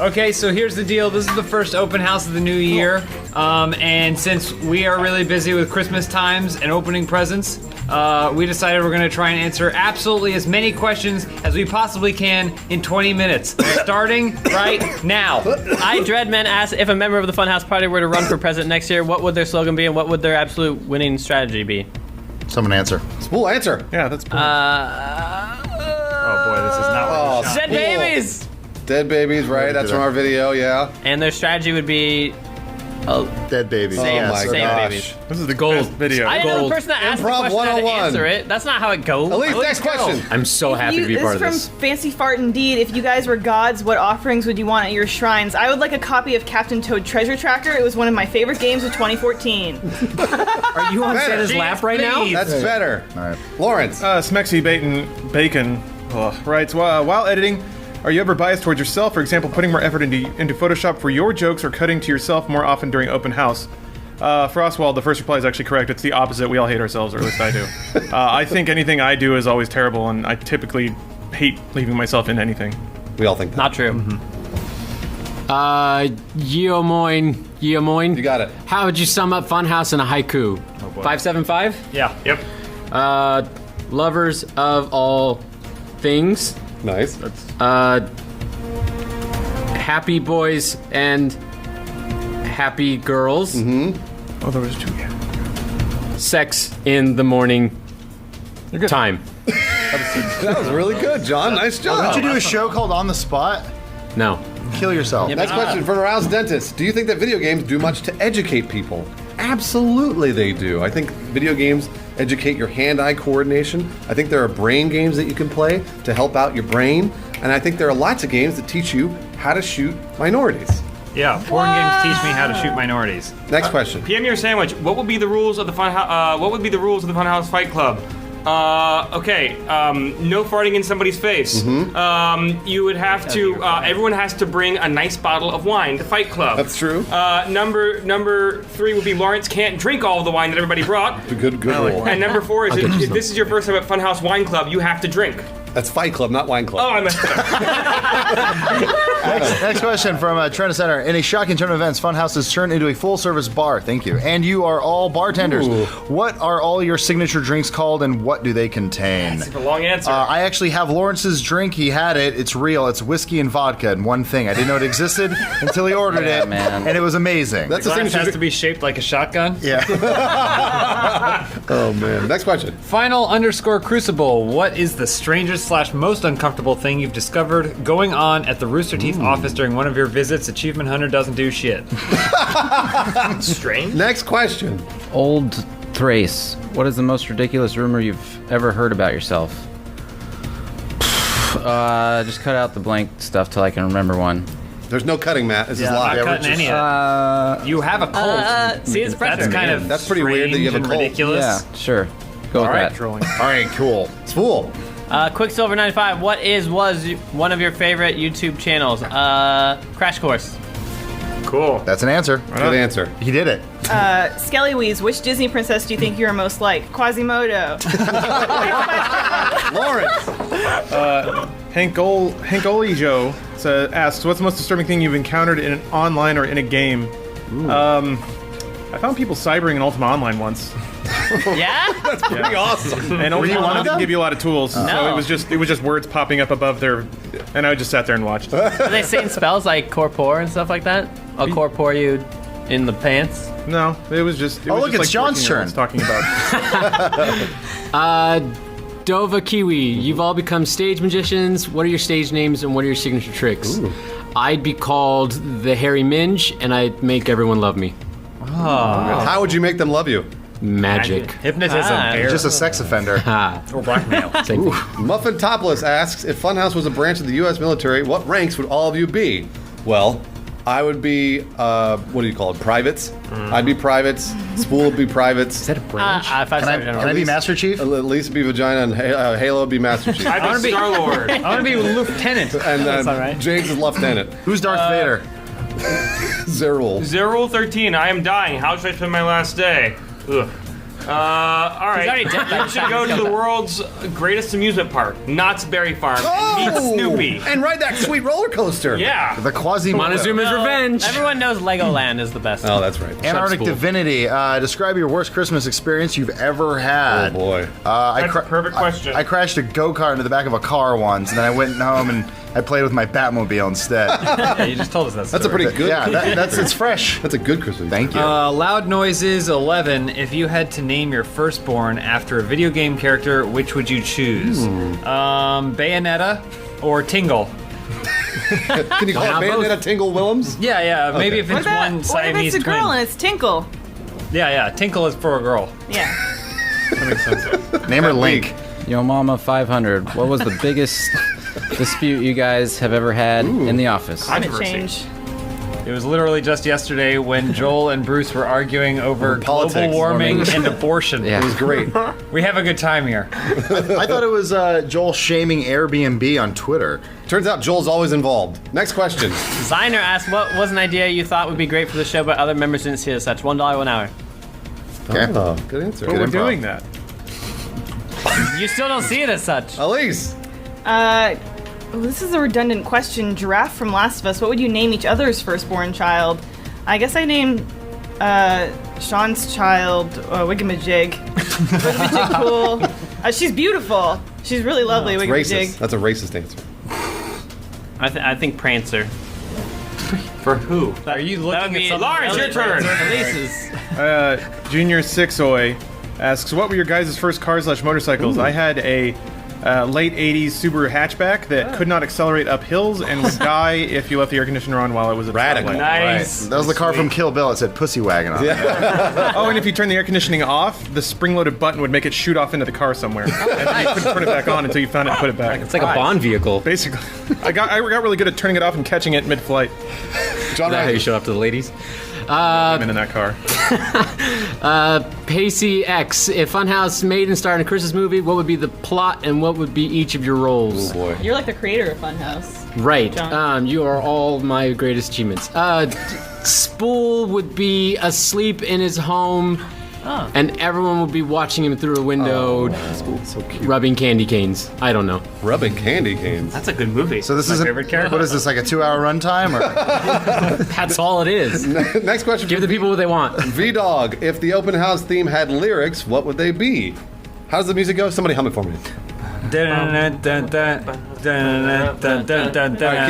Okay, so here's the deal. This is the first open house of the new year. And since we are really busy with Christmas times and opening presents, we decided we're going to try and answer absolutely as many questions as we possibly can in 20 minutes. Starting right now. Dreadman asked if a member of the Funhouse Party were to run for president next year, what would their slogan be and what would their absolute winning strategy be? Someone answer. Spool, answer. Yeah, that's cool. Oh boy, this is not what Dead babies! Dead babies, right? That's from our video, yeah. And their strategy would be... Dead babies. Oh my Save gosh. babies. This is the gold video. I didn't know the person that asked the Improv question had to 101. answer it. That's not how it goes. Elise, next question. I'm so happy to be part of This is from Fancy Fart Indeed. If you guys were gods, what offerings would you want at your shrines? I would like a copy of Captain Toad Treasure Tracker. It was one of my favorite games of 2014. Are you on Better. Santa's lap right now? That's better. All right. Lawrence. Smexy Bacon writes, while editing, are you ever biased towards yourself? For example, putting more effort into Photoshop for your jokes or cutting to yourself more often during open house? For Oswald, the first reply is actually correct. It's the opposite. We all hate ourselves, or at least I do. I think anything I do is always terrible, and I typically hate leaving myself in anything. We all think that. Not true. Yeomoin. You got it. How would you sum up Funhouse in a haiku? 575? Yeah. Yep. Lovers of all things. Nice. Happy boys and happy girls. Oh, there was two. Yeah. Sex in the morning time. That was really good, John. Nice job. Don't you do a show called On the Spot? No. Kill yourself. Next question for Aroused Dentist. Do you think that video games do much to educate people? Absolutely they do. I think video games educate your hand-eye coordination. I think there are brain games that you can play to help out your brain. And I think there are lots of games that teach you how to shoot minorities. Yeah, porn games teach me how to shoot minorities. Next question. PM your sandwich. What would be the rules of the Funhouse Fight Club? No farting in somebody's face. You would have to. Everyone has to bring a nice bottle of wine to Fight Club. That's true. Number 3 would be Lawrence can't drink all of the wine that everybody brought. Good rule. And number 4 is if this is your first time at Funhouse Wine Club, you have to drink. That's Fight Club, not Wine Club. Oh, I messed up. Next question from Trent Center. In a shocking turn of events, Funhouse has turned into a full-service bar. Thank you. And you are all bartenders. Ooh. What are all your signature drinks called, and what do they contain? That's a long answer. I actually have Lawrence's drink. He had it. It's real. It's whiskey and vodka and one thing. I didn't know it existed until he ordered it, man. and it was amazing. That's the Glass signature has to be shaped like a shotgun. Yeah. Oh, man. Next question. Final_Crucible. What is the strangest / most uncomfortable thing you've discovered going on at the Rooster Teeth office during one of your visits? Achievement Hunter doesn't do shit. Strange. Next question. Old Thrace. What is the most ridiculous rumor you've ever heard about yourself? Just cut out the blank stuff till I can remember one. There's no cutting, Matt. This is I'm live. not cutting any of it. You have a cold. See, it's pressure. That's kind of That's pretty weird that you have a strange and cold. ridiculous. Yeah, sure. Go with that. All right, cool. Spool. Quicksilver 95. What was one of your favorite YouTube channels? Crash Course. Cool. That's an answer. Good answer. He did it. Skellyweeze, which Disney princess do you think you're most like? Quasimodo. Lawrence. Hankoli Joe asks, what's the most disturbing thing you've encountered in an online or in a game? I found people cybering in Ultima Online once. Yeah? That's pretty awesome. And Ultima Online didn't give you a lot of tools, so No. it was just words popping up above their, and I just sat there and watched. Are they saying spells like corpore and stuff like that? I'll corpore you in the pants? No, it was just. It was look, just it's John's 14-year-olds talking about. Dova Kiwi, you've all become stage magicians. What are your stage names and what are your signature tricks? Ooh. I'd be called the Hairy Minge, and I'd make everyone love me. How would you make them love you? Magic. Hypnotism. Just a sex offender. Or blackmail. Same thing. Muffin Topless asks, if Funhouse was a branch of the U.S. military, what ranks would all of you be? Well, I would be, what do you call it, privates? I'd be privates. Spool would be privates. Is that a branch? Five-star Can general. I be Master Chief? At least be Vagina, and Halo would be Master Chief. I'd be Star-Lord. I want to be lieutenant. And That's all right. James is Lieutenant. Who's Darth Vader? Zerul. 013. I am dying. How should I spend my last day? Ugh. All right. He's already dead by You the should time go he to comes the up. world's greatest amusement park, Knott's Berry Farm, and meet Snoopy. And ride that sweet roller coaster. Yeah. The quasi Montezuma's Revenge. Everyone knows Legoland is the best. Oh, that's right. Antarctic Spool. Divinity. Describe your worst Christmas experience you've ever had. Oh, boy. That's a perfect question. I crashed a go-kart into the back of a car once, and then I went home and I played with my Batmobile instead. Yeah, you just told us that. That's a story. pretty good. Yeah, it's fresh. That's a good Christmas. Thank you. Loud Noises 11. If you had to name your firstborn after a video game character, which would you choose? Bayonetta or Tingle? Can you call it Bayonetta Tingle Willems? Yeah. Maybe if What it's about one what if Siamese it's a twin. girl and it's Tinkle? Yeah. Tinkle is for a girl. Yeah. That makes sense. Name her Link. Yo Mama 500. What was the biggest dispute you guys have ever had in the office? Climate Controversy. change. It was literally just yesterday when Joel and Bruce were arguing over politics. global warming and abortion. Yeah. It was great. We have a good time here. I thought it was Joel shaming Airbnb on Twitter. Turns out Joel's always involved. Next question. Designer asked, what was an idea you thought would be great for the show, but other members didn't see it as such? $1 1 hour. Okay. Oh, good answer. But we're improv. doing that. You still don't see it as such. Elise. This is a redundant question. Giraffe from Last of Us. What would you name each other's firstborn child? I guess I named Sean's child Wiggamajig. Wiggamajig cool. She's beautiful. She's really lovely, Racist. Wiggamajig. That's a racist answer. I think Prancer. For who? Are you That would looking be at something? Lars, your turn. Elise's. Junior Sixoy asks, what were your guys' first cars / motorcycles? I had a late 80s Subaru hatchback that could not accelerate up hills and would die if you left the air conditioner on while it was at Radical. stoplight. Nice. That was the car from Kill Bill. It said Pussy Wagon on it. Oh, and if you turn the air conditioning off, the spring-loaded button would make it shoot off into the car somewhere. And you couldn't turn it back on until you found it and put it back. It's like a Bond vehicle. Is Basically, I got really good at turning it off and catching it mid-flight. John that how you Ryan. show up to the ladies? I'm in that car. Pacey X. If Funhaus made and starred in a Christmas movie, what would be the plot and what would be each of your roles? Oh boy. You're like the creator of Funhouse. Right. John. You are all my greatest achievements. Spool would be asleep in his home, and everyone would be watching him through a window, rubbing candy canes. I don't know. Rubbing candy canes. That's a good movie. So this My is favorite character. What is this, like a 2-hour runtime? Or? That's all it is. Next question. Give the people what they want. V-Dog. If the open house theme had lyrics, what would they be? How does the music go? Somebody hum it for me. Alright, Keep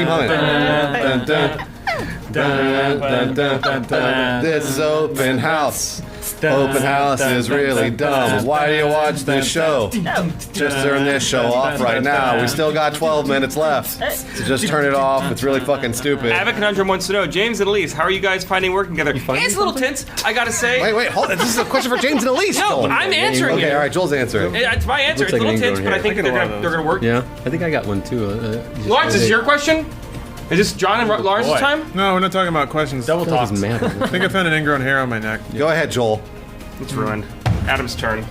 humming. Dun, dun. Dun, dun, dun, dun. This is open house. Open house is really dumb. Why do you watch this show? Just turn this show off right now. We still got 12 minutes left. So just turn it off. It's really fucking stupid. Avid Conundrum wants to know, James and Elise, how are you guys finding working together? It's a little tense, I gotta say. Wait, hold on. This is a question for James and Elise. No, Joel. I'm answering Okay, it. all right, Joel's answering. It's my answer. Looks It's a like little an tense, but I think I get a lot of they're gonna work. Yeah, I think I got one too. Lawrence, is this your question? Is this John and Lawrence's boy. time? No, we're not talking about questions. Double That talk. was mad. I think I found an ingrown hair on my neck. Go ahead, Joel. It's ruined. Adam's turn.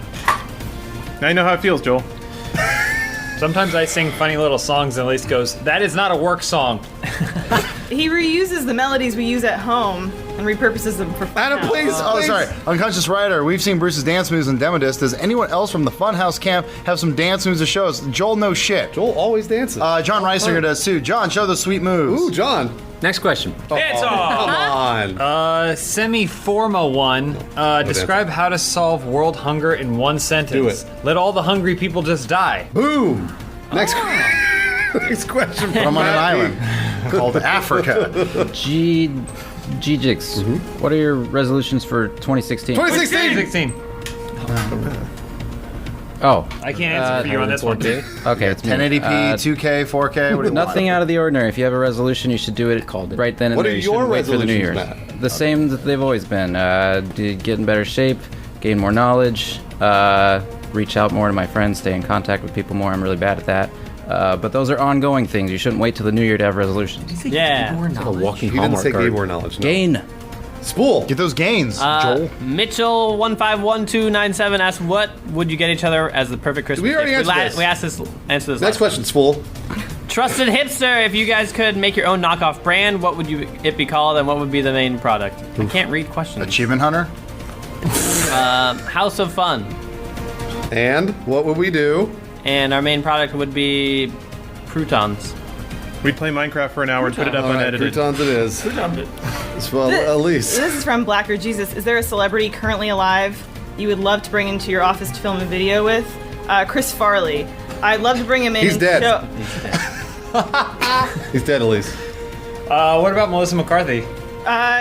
Now you know how it feels, Joel. Sometimes I sing funny little songs and Elise goes, that is not a work song. He reuses the melodies we use at home and repurposes them for Adam, Funhouse. please. Oh, sorry. Unconscious Writer. We've seen Bruce's dance moves in Demo Disc. Does anyone else from the Funhouse camp have some dance moves to show us? Joel knows shit. Joel always dances. John Reisinger does too. John, show the sweet moves. Ooh, John. Next question. It's off. Come on. Semi-forma one. Describe how to solve world hunger in one sentence. Do it. Let all the hungry people just die. Boom. Next, next question. I'm on an island called Africa. G-Jix. What are your resolutions for 2016? 2016. 16. Oh, I can't answer for you on this one. okay. It's me. 1080p, 2K, 4K. What do you Nothing out of the ordinary. If you have a resolution, you should do it right then and What there. are You your shouldn't wait for the New Year's. resolutions, Matt? The same that they've always been. Get in better shape, gain more knowledge, reach out more to my friends, stay in contact with people more. I'm really bad at that. But those are ongoing things. You shouldn't wait till the New Year to have resolutions. Yeah. Like a walking He didn't Hallmark say card. gain more knowledge. No. Gain. Spool. Get those gains, Joel. Mitchell151297 asks, what would you get each other as the perfect Christmas We already gift? answered this. We asked this. Answer this. Next question, Spool. Trusted hipster, if you guys could make your own knockoff brand, what would it be called, and what would be the main product? I can't read questions. Achievement Hunter. House of Fun. And what would we do? And our main product would be croutons. We'd play Minecraft for an hour and put it up All right, unedited. croutons it is. Well, Elise. This is from Blacker Jesus. Is there a celebrity currently alive you would love to bring into your office to film a video with? Chris Farley. I'd love to bring him in. He's and dead. show- He's dead, Elise. What about Melissa McCarthy?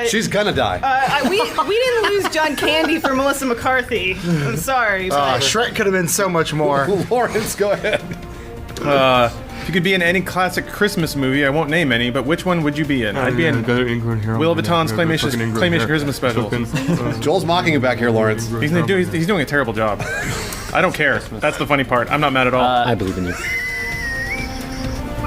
She's gonna die. We didn't lose John Candy for Melissa McCarthy. I'm sorry. But Shrek could have been so much more. Lawrence, go ahead. If you could be in any classic Christmas movie, I won't name any, but which one would you be in? I'd be in Will Vuitton's Claymation Christmas special. Joel's mocking you back here, Lawrence. He's doing a terrible job. I don't care. That's the funny part. I'm not mad at all. I believe in you.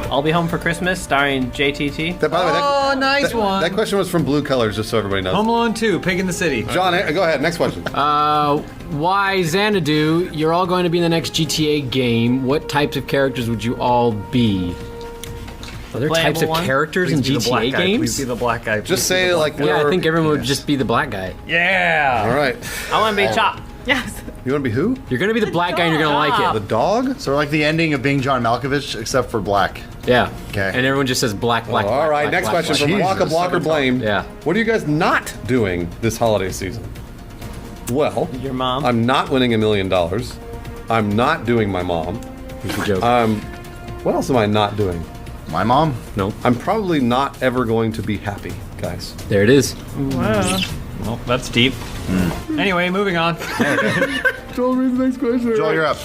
I'll Be Home for Christmas, starring JTT. By the way, Oh, nice one. that question was from Blue Colors, just so everybody knows. Home Alone 2, Pig in the City. John, go ahead. Next question. Why Xanadu? You're all going to be in the next GTA game. What types of characters would you all be? Are there Playable types of one? characters in Please be the black GTA guy. Please games? be the black guy. Just say like. Yeah, I whatever- think everyone would just be the black guy. Yeah. All right. I want to be Chop. yes. You want to be who? You're gonna be the black guy and you're gonna like The it. dog? So we're like the ending of being John Malkovich, except for black. Yeah. Okay. And everyone just says black, black, All black, right. black, Next black, question black. from Waka Jesus. Blocker Blame. Yeah. What are you guys not doing this holiday season? Well, Your mom. I'm not winning $1 million. I'm not doing my mom. Here's the joke. What else am I not doing? My mom? no. I'm probably not ever going to be happy, guys. There it is. Wow. Well, that's deep. Anyway, moving on. Joel, read the next question. Joel, you're up.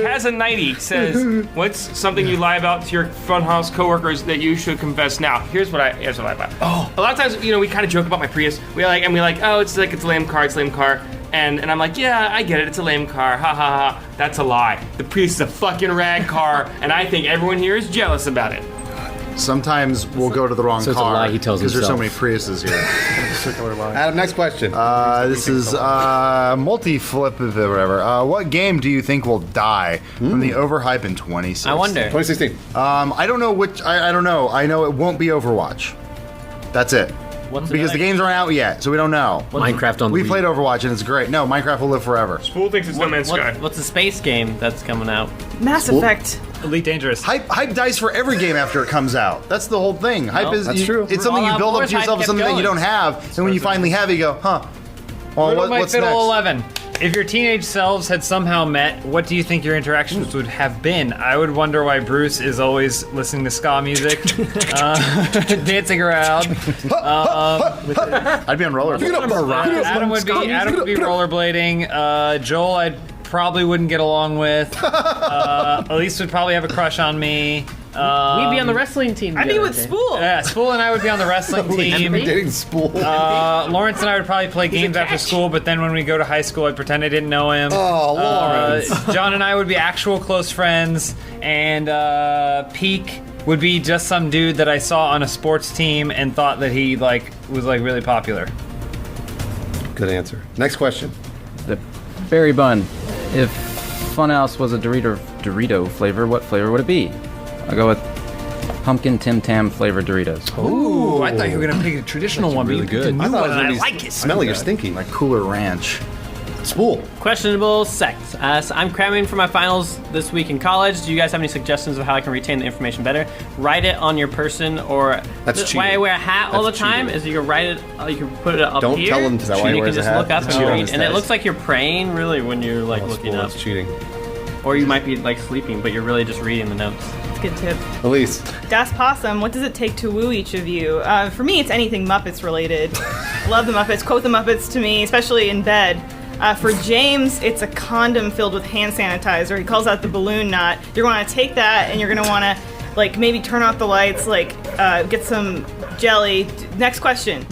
Kazan90 says, "What's something you lie about to your Funhaus coworkers that you should confess now?" Here's what I lie about. Oh, a lot of times, we kind of joke about my Prius. We like, oh, it's a lame car, and I'm like, yeah, I get it, it's a lame car, ha ha ha. That's a lie. The Prius is a fucking rad car, and I think everyone here is jealous about it. Sometimes we'll go to the wrong So it's a car lie he tells because there's so many himself. Priuses here. Circular line. Adam, next question. This is multi-flip of whatever. What game do you think will die from the overhype in 2016? I wonder. 2016. I don't know which. I don't know. I know it won't be Overwatch. That's it. What's Because the games aren't out yet, so we don't know. Minecraft on the We Wii. played Overwatch and it's great. No, Minecraft will live forever. Spool thinks it's No Man's Sky. What's the space game that's coming out? Mass Effect. Elite Dangerous. Hype dies for every game after it comes out. That's the whole thing. Hype is that's true. It's something you Fallout build up 4's to yourself hype as something kept that you going. don't have, and when you finally have it, you go, huh? Well, Riddle My what's Fiddle next? 11. If your teenage selves had somehow met, what do you think your interactions would have been? I would wonder why Bruce is always listening to ska music, dancing around. I'd be on roller. Adam would be rollerblading. Joel, I probably wouldn't get along with. Elise would probably have a crush on me. We'd be on the wrestling team. I'd be together, with okay? Spool. Yeah, Spool and I would be on the wrestling team. Dating Spool. Lawrence and I would probably play games after school, but then when we go to high school, I'd pretend I didn't know him. Oh, Lawrence. John and I would be actual close friends, and Peak would be just some dude that I saw on a sports team and thought that he was really popular. Good answer. Next question. The berry bun. If Funhouse was a Dorito flavor, what flavor would it be? I'll go with pumpkin Tim Tam flavored Doritos. Ooh, I thought you were gonna pick a traditional one, really but you picked good. a new I thought one, it and I was like it. smelly or stinky. Like Cooler Ranch. Spool. Questionable sex. So I'm cramming for my finals this week in college. Do you guys have any suggestions of how I can retain the information better? Write it on your person, or That's why I cheating. wear a hat all the That's time cheating. is you can write it. You can put it up Don't here. tell him to and cheat. you wears can a just hat. look up It's and cheating on read, his and it test. looks like you're praying really when you're like looking Spool, up, that's cheating. or you might be like sleeping, but you're really just reading the notes. That's a good tip. Elise. Das Possum, what does it take to woo each of you? For me, it's anything Muppets related. Love the Muppets. Quote the Muppets to me, especially in bed. For James, it's a condom filled with hand sanitizer. He calls out the balloon knot. You're going to take that and you're going to want to, maybe turn off the lights, get some jelly. Next question.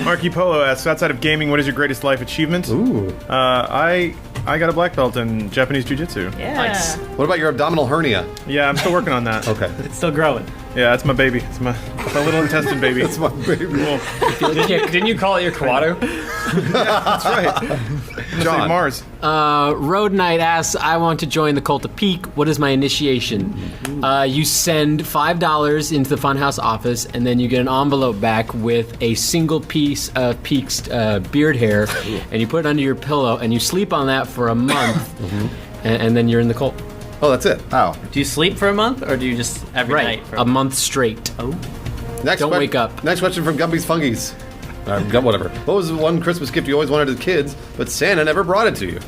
Marky Polo asks, outside of gaming, what is your greatest life achievement? Ooh. I got a black belt in Japanese Jiu-Jitsu. Yeah. Nice. What about your abdominal hernia? Yeah, I'm still working on that. Okay. It's still growing. Yeah, that's my baby. It's my little intestine baby. That's my baby. Didn't you call it your Kawato? That's right. John. Say Mars. Road Knight asks, I want to join the Cult of Peak. What is my initiation? You send $5 into the Funhaus office, and then you get an envelope back with a single piece of Peak's beard hair, and you put it under your pillow, and you sleep on that for a month, and then you're in the cult. Oh, that's it. Oh. Do you sleep for a month, or do you just every night? A month straight. Oh. Next Don't wake up. Next question from Gumby's Fungies. Whatever. What was the one Christmas gift you always wanted as kids, but Santa never brought it to you?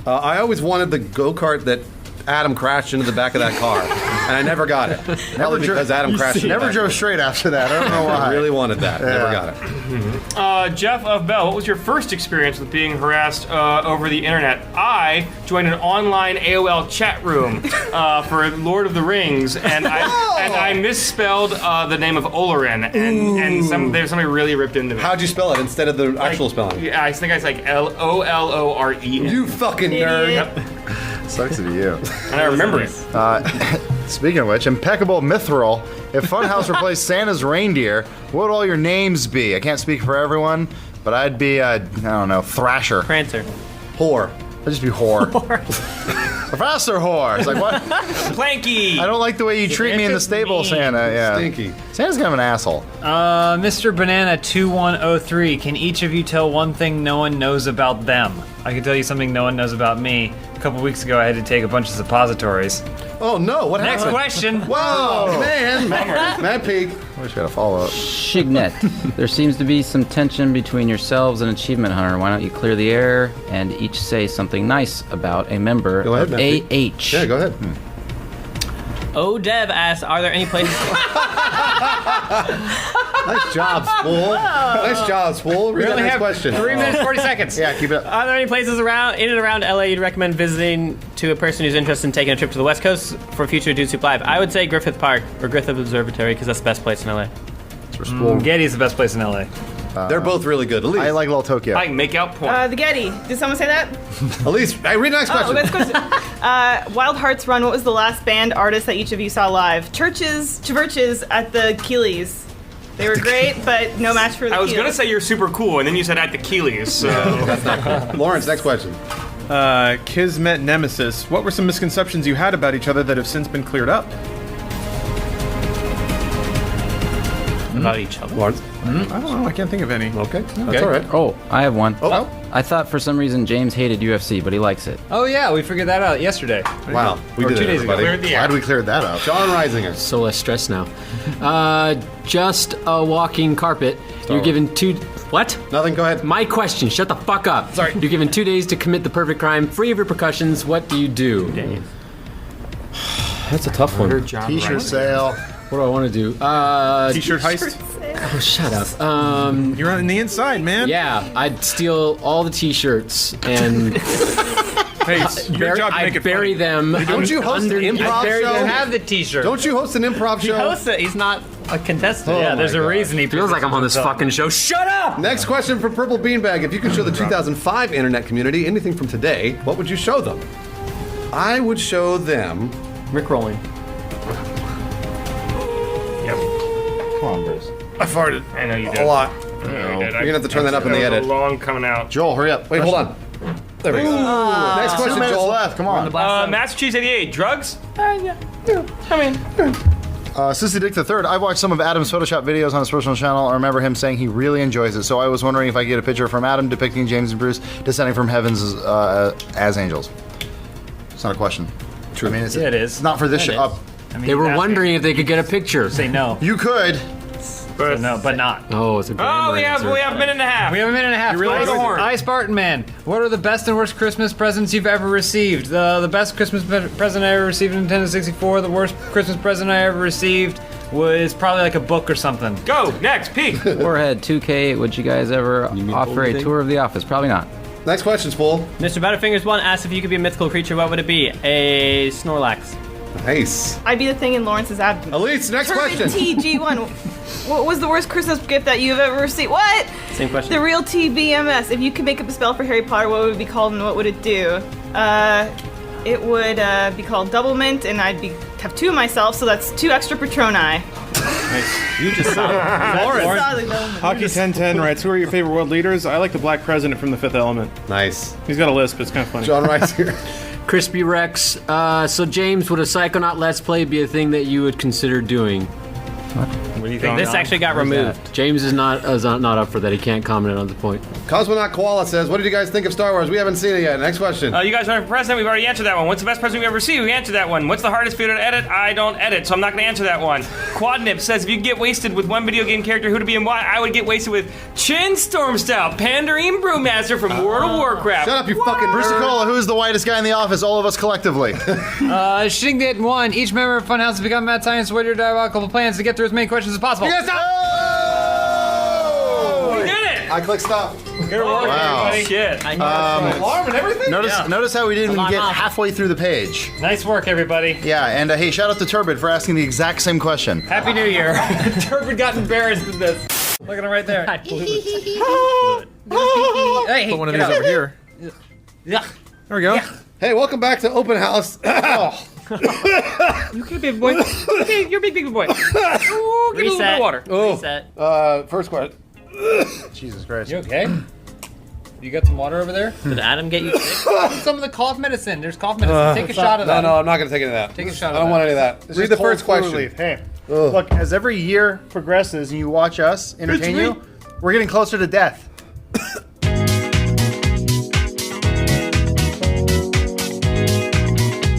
I always wanted the go-kart that Adam crashed into the back of that car, and I never got it. Probably because Adam crashed into Never the drove back. straight after that. I don't know why. I really wanted that. Never got it. Jeff of Bell, what was your first experience with being harassed over the internet? I joined an online AOL chat room for Lord of the Rings, and I misspelled the name of Olorin, and somebody really ripped into me. How'd you spell it instead of the actual spelling? Yeah, I think I was like Olore. You fucking nerd. Yep. Sucks to be you. And I remember it. Speaking of which, Impeccable Mithril, if Funhaus replaced Santa's reindeer, what would all your names be? I can't speak for everyone, but I'd be, I don't know, Thrasher. Prancer. Whore. I'd just be Whore. Professor Whore. It's like, what? Planky. I don't like the way you treat me in the stable, Santa. Yeah. Stinky. Santa's kind of an asshole. Mr. Banana 2103, can each of you tell one thing no one knows about them? I can tell you something no one knows about me. A couple weeks ago, I had to take a bunch of suppositories. Oh no! What Next happened? question. Whoa, man! Mad Pig. I wish I got a follow-up. Shignet, there seems to be some tension between yourselves and Achievement Hunter. Why don't you clear the air and each say something nice about a member Go ahead, of Matt. AH? Yeah, go ahead. Dev asks, are there any places... Nice job, Spool. Nice job, Spool. Read We that only next have question. 3 minutes, 40 seconds. Yeah, keep it up. Are there any places in and around LA you'd recommend visiting to a person who's interested in taking a trip to the West Coast for future Dude Soup Live? I would say Griffith Park or Griffith Observatory because that's the best place in LA. Getty's the best place in LA. They're both really good. Elise. I like Little Tokyo. I can make out point. The Getty. Did someone say that? Elise, hey, read the next Oh, question. that's question. Wild Hearts Run. What was the last band artist that each of you saw live? Churches at the Keeleys. They were great, but no match for the I was Keeleys. gonna say you're super cool, and then you said at the Keeleys, so... That's not cool. Lawrence, next question. Kismet Nemesis, what were some misconceptions you had about each other that have since been cleared up? About each other. Lawrence. I don't know. I can't think of any. Okay. That's all right. Oh, I have one. Oh. I thought for some reason James hated UFC, but he likes it. Oh yeah, we figured that out yesterday. Wow. We Or did 2 it, days ago. everybody. Cleared the air. Glad we cleared that up. John Reisinger. So less stress now. Just a walking carpet. You're given 2... What? Nothing, go ahead. My question. Shut the fuck up. Sorry. You're given 2 days to commit the perfect crime, free of repercussions. What do you do? That's a tough one. T-shirt sale. What do I want to do? T-shirt heist? Oh, shut up. You're on the inside, man. Yeah, I'd steal all the T-shirts and Hey, it's your job to make I'd it bury funny. them. Don't you host an improv There you show? have the T-shirt. Don't you host an improv He show? hosts it. He's not a contestant. Yeah, there's a reason he Feels like I'm on this fucking show. Shut up! Next question for Purple Beanbag. If you could show the 2005 internet community anything from today, what would you show them? I would show them... Rick rolling. Come on, Bruce. I farted. I know you did. A lot. You're You're gonna have to turn that up in the was edit. a long coming out. Joel, hurry up. Wait, hold on. There we go. Next 2 question, minutes Joel. left. Come on. Massachusetts 88. Drugs? Sissy Dick III, I've watched some of Adam's Photoshop videos on his personal channel. I remember him saying he really enjoys it, so I was wondering if I could get a picture from Adam depicting James and Bruce descending from heavens as angels. It's not a question. True. I mean, it's, Yeah, it is. It's not for this It show. is. I mean, They were that's- wondering if they could get a picture. Say no. You could. So no, but not. Oh, it's a grammar Oh, we have answer. a minute and a half. We have a minute and a half. really Ice, enjoyed it. Ice Spartan Man, what are the best and worst Christmas presents you've ever received? The best Christmas present I ever received in Nintendo 64. The worst Christmas present I ever received was probably like a book or something. Go, next, peek. Warhead 2K, would you guys ever offer a tour of the office? Probably not. Next question, Spool. Mr. Butterfingers 1 asks if you could be a mythical creature, what would it be? A Snorlax. Nice. I'd be the thing in Lawrence's abdomen. Elise, next question. TG1. What was the worst Christmas gift that you've ever received? What? Same question. The real TBMS. If you could make up a spell for Harry Potter, what would it be called and what would it do? It would be called Double Mint, and I'd be have 2 myself, so that's 2 extra Patroni. You just sound Solid element. Hockey 1010 writes, who are your favorite world leaders? I like the Black President from The Fifth Element. Nice. He's got a list, but it's kind of funny. John writes here. Crispy Rex. So James, would a Psychonaut Let's Play be a thing that you would consider doing? What do you think? This John? actually got removed. James is not up for that. He can't comment on the point. Cosmonaut Koala says, what did you guys think of Star Wars? We haven't seen it yet. Next question. You guys are president. We've already answered that one. What's the best present we ever see? We answered that one. What's the hardest video to edit? I don't edit, so I'm not going to answer that one. Quadnip says, if you could get wasted with one video game character, who to be and why? I would get wasted with Chin Storm Stout, Pandering Brewmaster from World of Warcraft. Shut up, you fucking Bruce nerd. Cola, who's the whitest guy in the office? All of us collectively. Shingdit 1. Each member of Funhouse has become mad science with your diabolical plans to get through as many questions as possible. You guys stop! We did it! I click stop. Good work, Wow. everybody. Shit. Alarm and everything? Notice how we didn't even get halfway through the page. Nice work, everybody. Yeah, and hey, shout out to Turbid for asking the exact same question. Happy New Year. Turbid got embarrassed with this. Look at him right there. Hey, Put one of get these out. over here. Yeah. There we go. Hey, welcome back to Open House. You okay, baby boy? Okay, you're a big boy. Ooh, give me a little bit Reset. of water. Reset. First question. Jesus Christ. You okay? You got some water over there? Did Adam get you sick? Some of the cough medicine. There's cough medicine. Take a shot of that. No, I'm not going to take any of that. Take a shot I of don't that. want any of that. Read the first question. Hey, look, as every year progresses and you watch us entertain you, we're getting closer to death.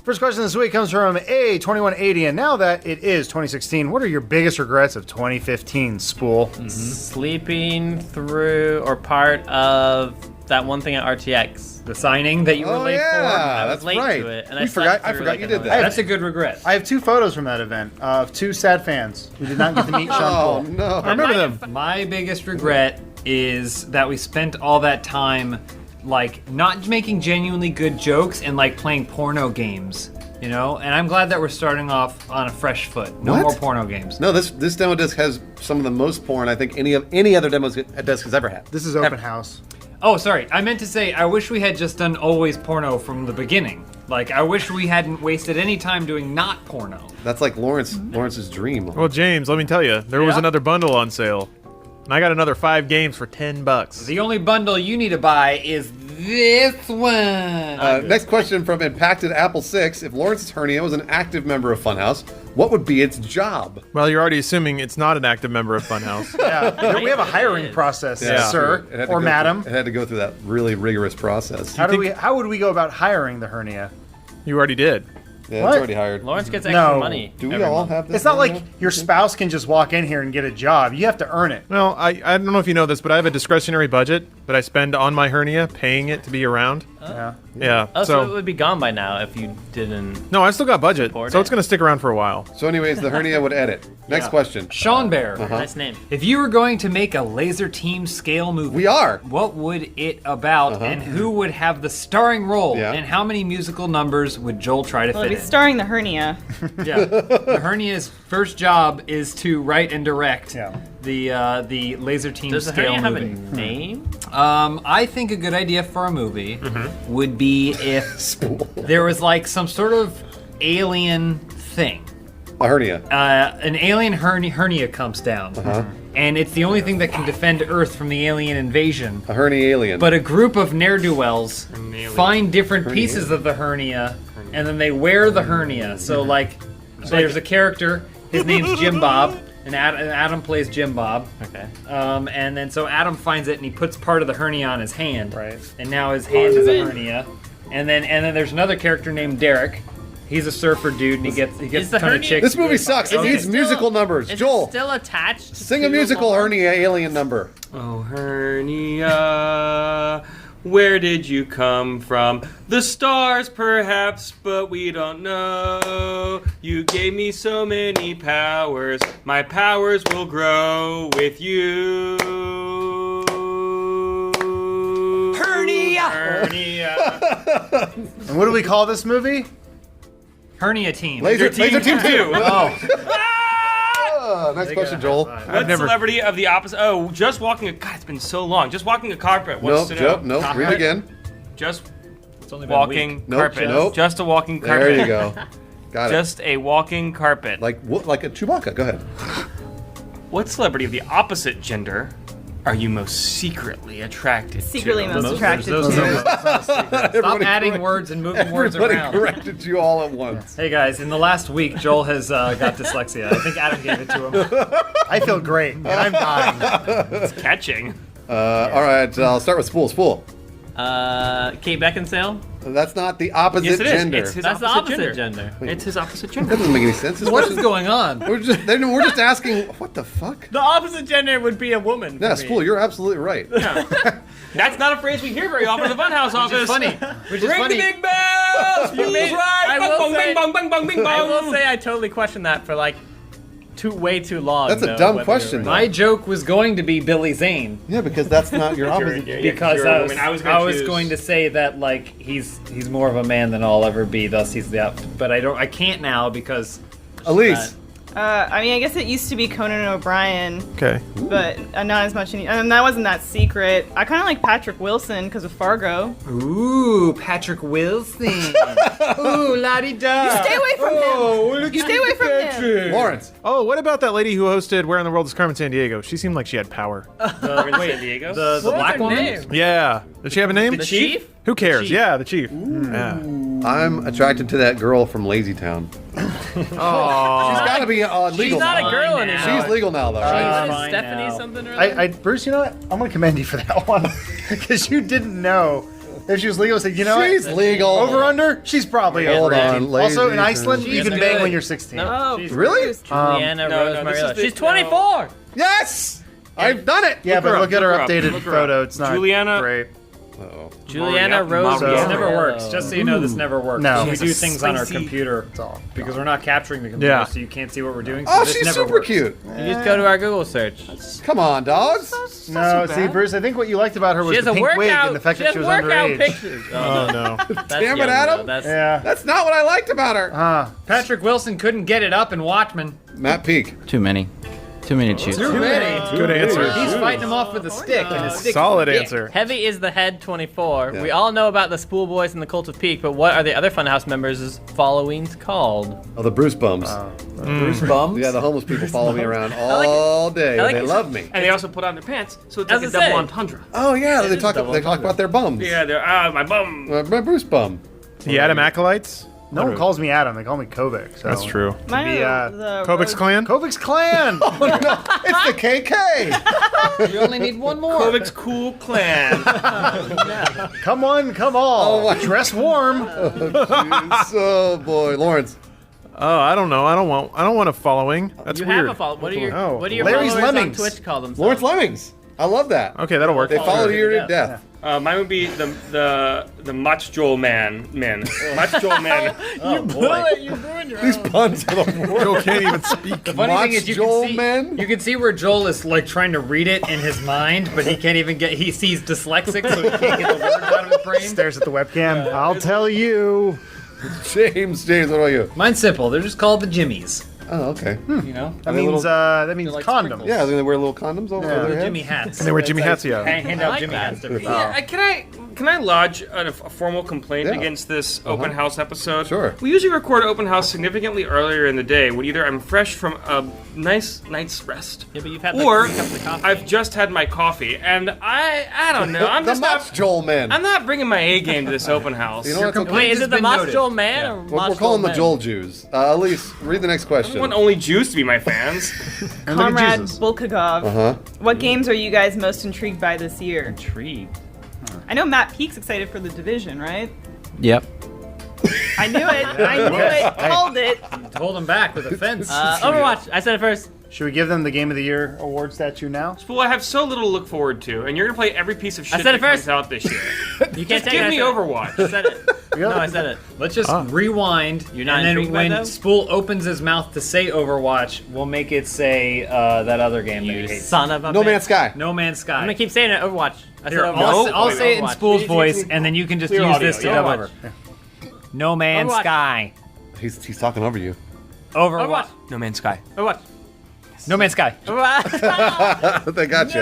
First question this week comes from A2180, and now that it is 2016, what are your biggest regrets of 2015, Spool? Sleeping through or part of that one thing at RTX. The signing that you were Oh, late yeah, I was that's late right. to it, and We I forgot. slept I through, forgot like, you did another- that. for. That's a good regret. I have 2 photos from that event of 2 sad fans who did not get to meet Sean Oh, Paul. no. I remember them. My biggest regret is that we spent all that time, like, not making genuinely good jokes and, like, playing porno games, you know? And I'm glad that we're starting off on a fresh foot. No What? more porno games. No, this demo disc has some of the most porn I think any other demo disc has ever had. This is Open House. Oh, sorry. I meant to say, I wish we had just done always porno from the beginning. Like, I wish we hadn't wasted any time doing not porno. That's like Lawrence's dream. Well, James, let me tell you, there was Yeah? another bundle on sale. And I got another 5 games for $10. The only bundle you need to buy is this one. Next question from Impacted Apple 6. If Lawrence's hernia was an active member of Funhouse, what would be its job? Well, you're already assuming it's not an active member of Funhouse. Yeah, we have a hiring process, sir It had to or go madam. It had to go through that really rigorous process. How would we go about hiring the hernia? You already did. Yeah, What? it's already hired. Lawrence gets extra No. money. Do we every all month. have this? It's not like hernia? your spouse can just walk in here and get a job. You have to earn it. Well, I don't know if you know this, but I have a discretionary budget that I spend on my hernia, paying it to be around. Yeah. Yeah. Oh, so it would be gone by now if you didn't. No, I still got budget, Support so it. it's going to stick around for a while. So, anyways, the hernia would edit. Next question. Sean Bear. Nice name. If you were going to make a laser team scale movie, We are. what would it about, and who would have the starring role, Yeah. and how many musical numbers would Joel try to Well, fit it'd in? be starring the hernia. Yeah, the hernia's first job is to write and direct Yeah. the laser team Does the scale hernia have a movie. name? I think a good idea for a movie would be if there was like some sort of alien thing. A hernia. An alien hernia comes down, and it's the only thing that can defend Earth from the alien invasion. A hernia alien. But a group of ne'er-do-wells find different Hernia. pieces of the hernia, and then they wear the hernia. So, like, there's a character, his name's Jim Bob, and Adam plays Jim Bob. Okay. And then so Adam finds it, and he puts part of the hernia on his hand. Right. And now his hand is a hernia. And then there's another character named Derek. He's a surfer dude, and he gets Is a the ton of hernia- chicks. This movie sucks. It Is it needs still- musical numbers. Is Joel, it still attached? sing to a musical the- hernia alien number. Oh, hernia, where did you come from? The stars, perhaps, but we don't know. You gave me so many powers. My powers will grow with you. Hernia! Hernia. And what do we call this movie? Hernia team. Laser Team 2. Oh. Next question, Joel. What never- celebrity of the opposite? Oh, just walking a. God, it's been so long. Just walking a carpet. What's Nope, to know? Joe, nope. Read it again. Just It's only been a walking week. Nope, carpet. nope. Just a walking carpet. There you go. Got it. Just a walking carpet. Like a Chewbacca. Go ahead. What celebrity of the opposite gender are you most secretly attracted Secretly to? most attracted Those to. Stop adding words and moving words Everybody around. corrected you all at once. Hey guys, in the last week, Joel has got dyslexia. I think Adam gave it to him. I feel great, and I'm dying. It's catching. All right, I'll start with Spool. Spool. Kate Beckinsale. That's not the opposite Yes, it is. gender. It's his That's the opposite opposite gender. gender. It's his opposite That gender. doesn't make any sense. This What is question- going on? We're just asking. What the fuck? The opposite gender would be a woman. Yeah, Spool, you're absolutely right. That's not a phrase we hear very often in the Funhouse office. It's funny. Which is Ring funny. the bing bell! Spool's right! I Bong, will bong, say- bing, bong, bing, bong, bing, I will bong. say I totally questioned that for like way too long. That's a though, dumb whether question, you're though. My joke was going to be Billy Zane Yeah, because that's not your opposite. because you're a I was, woman. I was I gonna was choose- going to say that like he's more of a man than I'll ever be. Thus, he's the but I can't now because Elise. I mean, I guess it used to be Conan O'Brien, Okay. but not as much. And that wasn't that secret. I kind of like Patrick Wilson because of Fargo. ooh, Patrick Wilson. Ooh, la-di-da. Stay away from him. Stay away from him. Lawrence. Oh, what about that lady who hosted Where in the World is Carmen San San Diego? She seemed like she had power. San Diego. The black woman. name? Yeah. Does she have a name? The chief? Who cares? Chief. Yeah, the chief. Yeah. I'm attracted to that girl from Lazy Town. She's got to be legal. She's not now. a girl Fine anymore. She's legal now, though, right? Fine Stephanie now. something or other? Bruce, you know what? I'm gonna commend you for that one because you didn't know if she was legal. So you know She's what? legal. Over under, she's probably Hold over on, 18. Also, in ladies Iceland, and you can gentlemen. bang when you're 16. No. Really? Juliana no, Rose no, this Mariella. is the- She's 24. Yes! I've done it! Yeah, but look at her look her up, updated look her up. photo. It's not Juliana- great. Uh-oh. Juliana Maria- Rose. Maria- This never Mariella. works. Just so you know, this never works. No. we She do has a things on our spicy- computer all because we're not capturing the computer, Yeah. so you can't see what we're doing. So Oh, this she's never super works. cute. You just go to our Google search. Come on, dogs. No, see, Bruce, I think what you liked about her She was has the a pink wig workout. and the fact She that has she was workout underage. pictures. Oh, no. That's Damn it, young, Adam. though. That's Yeah. That's not what I liked about her. Patrick Wilson couldn't get it up in Watchmen. Matt Peak. Too many. Too many to choose. Too many. Good answer. He's fighting him off with a stick, and his stick. Solid answer. Heavy is the head 24. Yeah. We all know about the Spool Boys and the Cult of Peak, but what are the other Funhouse members' followings called? Oh, the Bruce Bums. Bruce Bums. Yeah, the homeless people follow me around all day. I like They it. love me. And they also put on their pants, so it's As like a I say. double entendre. Oh, yeah, they is talk double about their bums. Yeah, they're my bum. My Bruce Bum. The Adam Acolytes? No one calls me Adam. They call me Kovic. So. That's true. Mine be, are the Kovic's Rose- clan? Kovic's clan. It's the KK. You only need one more. Kovic's cool clan. Come one, come all. Oh, my- Dress warm. Oh, boy. Lawrence. Oh, I don't know. I don't want a following. That's You weird. have a follow. What are your Oh. What do your Larry's followers Lemmings. on Twitch call themselves? Lawrence Lemmings. I love that. Okay, that'll work. They followed you to Yeah. death. Mine would be the Mach Joel man. Mach Joel man. Oh boy. These puns are the worst. Joel can't even speak. The funny thing is, you Joel can see men? you can see where Joel is like trying to read it in his mind, but he can't even get. He sees dyslexic, so he can't get the words out of his brain. Stares at the webcam. I'll tell you. James, what about you? Mine's simple. They're just called the Jimmies. Oh, okay. You know, That means like condom. sprinkles. Yeah, they wear little condoms over Yeah. their the heads. Jimmy hats. And they wear Jimmy It's hats, yeah. Hand I out like Jimmy that. hats to everybody. Yeah, can I lodge a formal complaint Yeah. against this open house episode? Sure. We usually record open house significantly earlier in the day when either I'm fresh from a nice night's rest, Yeah, but you've had or like 3 cups of coffee. I've just had my coffee, and I don't know. I'm the just Mach Joel men. I'm not bringing my A game to this open house. You know what's okay? Wait, is has it the been Mach noted. Joel man or We're Mach calling Joel the men? Joel Jews. Elise, read the next I question. want only Jews to be my fans. And look at Comrade Jesus. Bulkagov. Uh-huh. What games are you guys most intrigued by this year? Intrigued. I know Matt Peak's excited for the Division, right? Yep. I knew it. I knew it. Called it. Hold him back with a fence. Overwatch. I said it first. Should we give them the Game of the Year award statue now? Well, I have so little to look forward to, and you're gonna play every piece of shit said that it first. comes out this year. You can't Just take give it. me I Overwatch. said it. No, I said it. Let's just rewind. You're not and then intrigued by when those? Spool opens his mouth to say Overwatch, we'll make it say that other game that You he hates. son of a No bitch. Man's Sky. No Man's Sky. I'm gonna keep saying it. Overwatch. I said Here, Overwatch. I'll say it in Overwatch. Spool's voice, and then you can just Clear use audio, this to yeah. dub over. No Man's Overwatch. Sky. He's talking over you. Overwatch. Overwatch. No Man's Sky. Overwatch. No Man's Sky. Overwatch. They got you.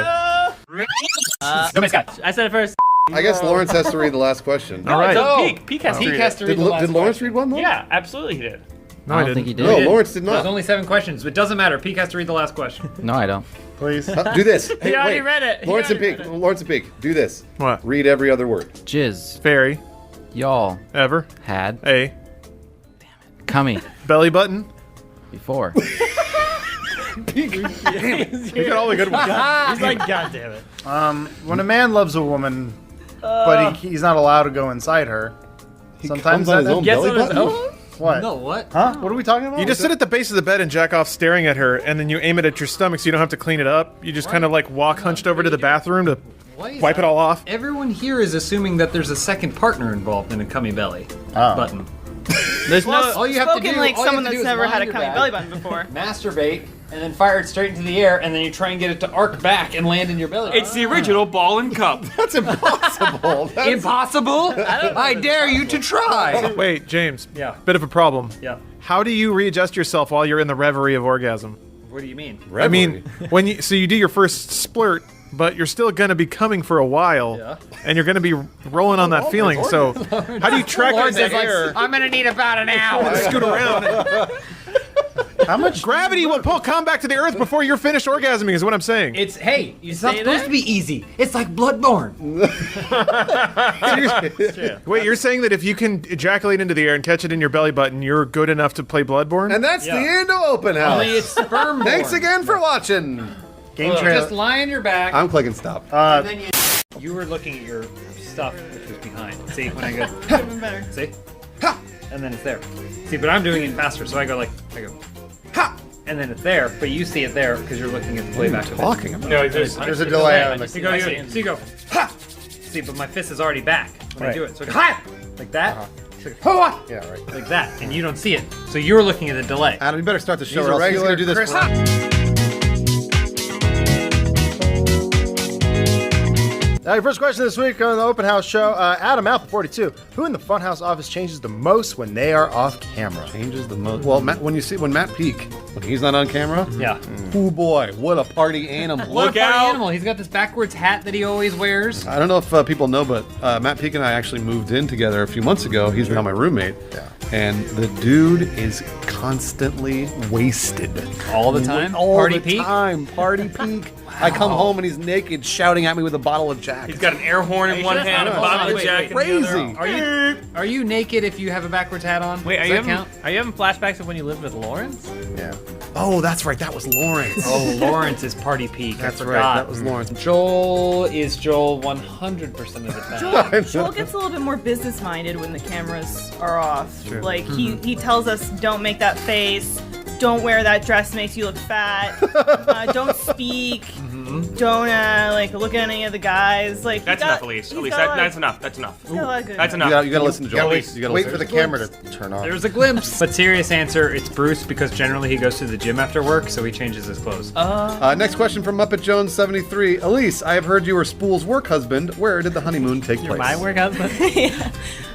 No Man's Sky. I said it first. I guess Lawrence has to read the last question. All right. No, Peak has to read He has it. to read Did, the last did Lawrence question. read one though? Yeah, absolutely he did. No, I I don't didn't. think he did. No, Lawrence did There's not. only 7 questions. It doesn't matter. Peek has to read the last question. No, I don't. Please. Do this. Hey, He already wait. read it. He Lawrence and already Peak. read it. Lawrence and Peak. Do this. What? Read every other word. Jizz. Fairy. Y'all Ever. had A. cummy Belly button. before. You got all the good ones. He's like, God damn it. When a man loves a woman, but he's not allowed to go inside her, sometimes comes on his that own Gets belly on his button? own? what? No, what? Huh? What are we talking about? You just sit at the base of the bed and jack off staring at her, and then you aim it at your stomach so you don't have to clean it up. You just kind of like walk hunched over to the bathroom to Why is wipe it all off. Everyone here is assuming that there's a second partner involved in a cummy belly Oh. button. There's no. All you have to Spoken do, like all you someone have to that's do is never had a lie on cummy your belly back, button before. masturbate, and then fire it straight into the air, and then you try and get it to arc back and land in your belly. It's the original ball and cup. That's impossible. impossible. I dare you to try. Wait, James. Yeah. Bit of a problem. Yeah. How do you readjust yourself while you're in the reverie of orgasm? What do you mean? I mean, when you do your first splurt, but you're still gonna be coming for a while, Yeah. and you're gonna be rolling on that feeling. So, how do you track it in the air? I'm gonna need about an hour. Scoot around. How much Gravity will come back to the earth before you're finished orgasming. Is what I'm saying. It's it's not stay supposed there? to be easy. It's like Bloodborne. Wait, you're saying that if you can ejaculate into the air and catch it in your belly button, you're good enough to play Bloodborne? And that's Yeah. the end of Open House. Only it's sperm. Thanks again for watching. game trailer? Just lie on your back. I'm clicking stop. and then you were looking at your stuff, which was behind. See when I go. Even better. See? Ha! And then it's there. See, but I'm doing it faster, so I go. Ha! And then it's there, but you see it there because you're looking at the playback. of it. Talking about. No, there's There's a delay on the. So you go, ha! See, but my fist is already back when I do it. So I go, ha! Like that. So I go, "Hoa!" Yeah, right. Like that, and you don't see it. So you're looking at the delay. Adam, you better start the show. He's Or a else he's regular gonna do this. Chris- For Now, your first question this week on the Open House show, Adam Apple 42. Who in the Funhouse office changes the most when they are off camera? changes the most. Well, when Matt Peak, when he's not on camera. Yeah. Oh boy, what a party animal! What a Look party out. animal. He's got this backwards hat that he always wears. I don't know if people know, but Matt Peak and I actually moved in together a few months ago. He's now my roommate. Yeah. And the dude is constantly wasted. All the time? All Party the Peak? time. Party Peak. I come home and he's naked, shouting at me with a bottle of Jack. He's got an air horn in one hand, a Hold bottle on, of wait, Jack wait, in the other. Crazy. Are you naked if you have a backwards hat on? Wait, Does that count? are you having flashbacks of when you lived with Lawrence? Yeah. Oh, that's right. That was Lawrence. Oh, Lawrence is Party Peak. That's I right. forgot. That was Lawrence. Joel is Joel 100% of the time. Joel gets a little bit more business minded when the cameras are off. Like he tells us, don't make that face, don't wear that dress, makes you look fat, don't speak, don't like look at any of the guys. Like That's enough, Elise. Elise, that's enough. That's enough. He's got a lot of good. That's You enough. gotta listen to Joel. Wait, You gotta wait listen. for the camera to turn on. There's a glimpse. But serious answer, it's Bruce because generally he goes to the gym after work, so he changes his clothes. Next question from Muppet Jones 73. Elise, I have heard you were Spool's work husband. Where did the honeymoon take place? My work husband?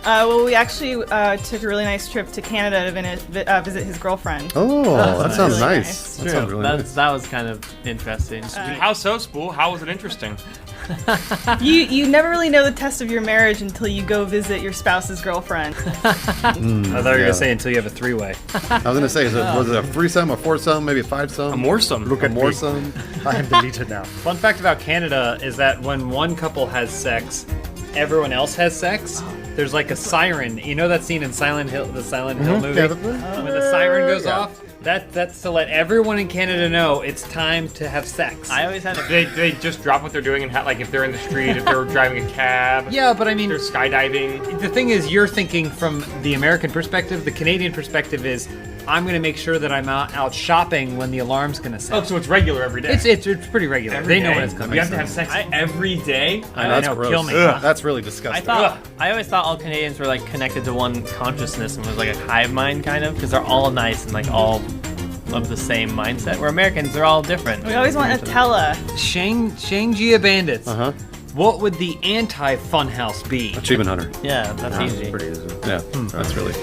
Well, we actually took a really nice trip to Canada to visit his girlfriend. Oh, that sounds really nice. nice. That sounds really nice. That was kind of interesting. How so, Spool? How was it interesting? You never really know the test of your marriage until you go visit your spouse's girlfriend. I thought you were going to say until you have a three-way. I was gonna say, was it a threesome, a foursome, maybe a fivesome? A moresome. Look at moresome. I am deleted now. Fun fact about Canada is that when one couple has sex, everyone else has sex. There's like a siren. You know that scene in Silent Hill, the Silent Hill movie? Yeah, when the siren goes yeah. off? That's to let everyone in Canada know it's time to have sex. I always had a They just drop what they're doing and like if they're in the street, if they're driving a cab, Yeah, but I mean, they're skydiving. the thing is, you're thinking from the American perspective. The Canadian perspective is, I'm going to make sure that I'm out shopping when the alarm's going to Oh, sound. so it's regular every day. It's pretty regular. Every they know day? when it's coming. You have to have sex every day. I know, kill me. That's really I disgusting. always thought all Canadians were like connected to one consciousness and was like a hive mind kind of because they're all nice and like all of the same mindset. Where Americans, they're all different. We always want Nutella. Shangjia Bandits. Uh-huh. What would the anti-Funhouse be? Achievement Hunter. Yeah, that's easy. Pretty easy. Yeah, that's really.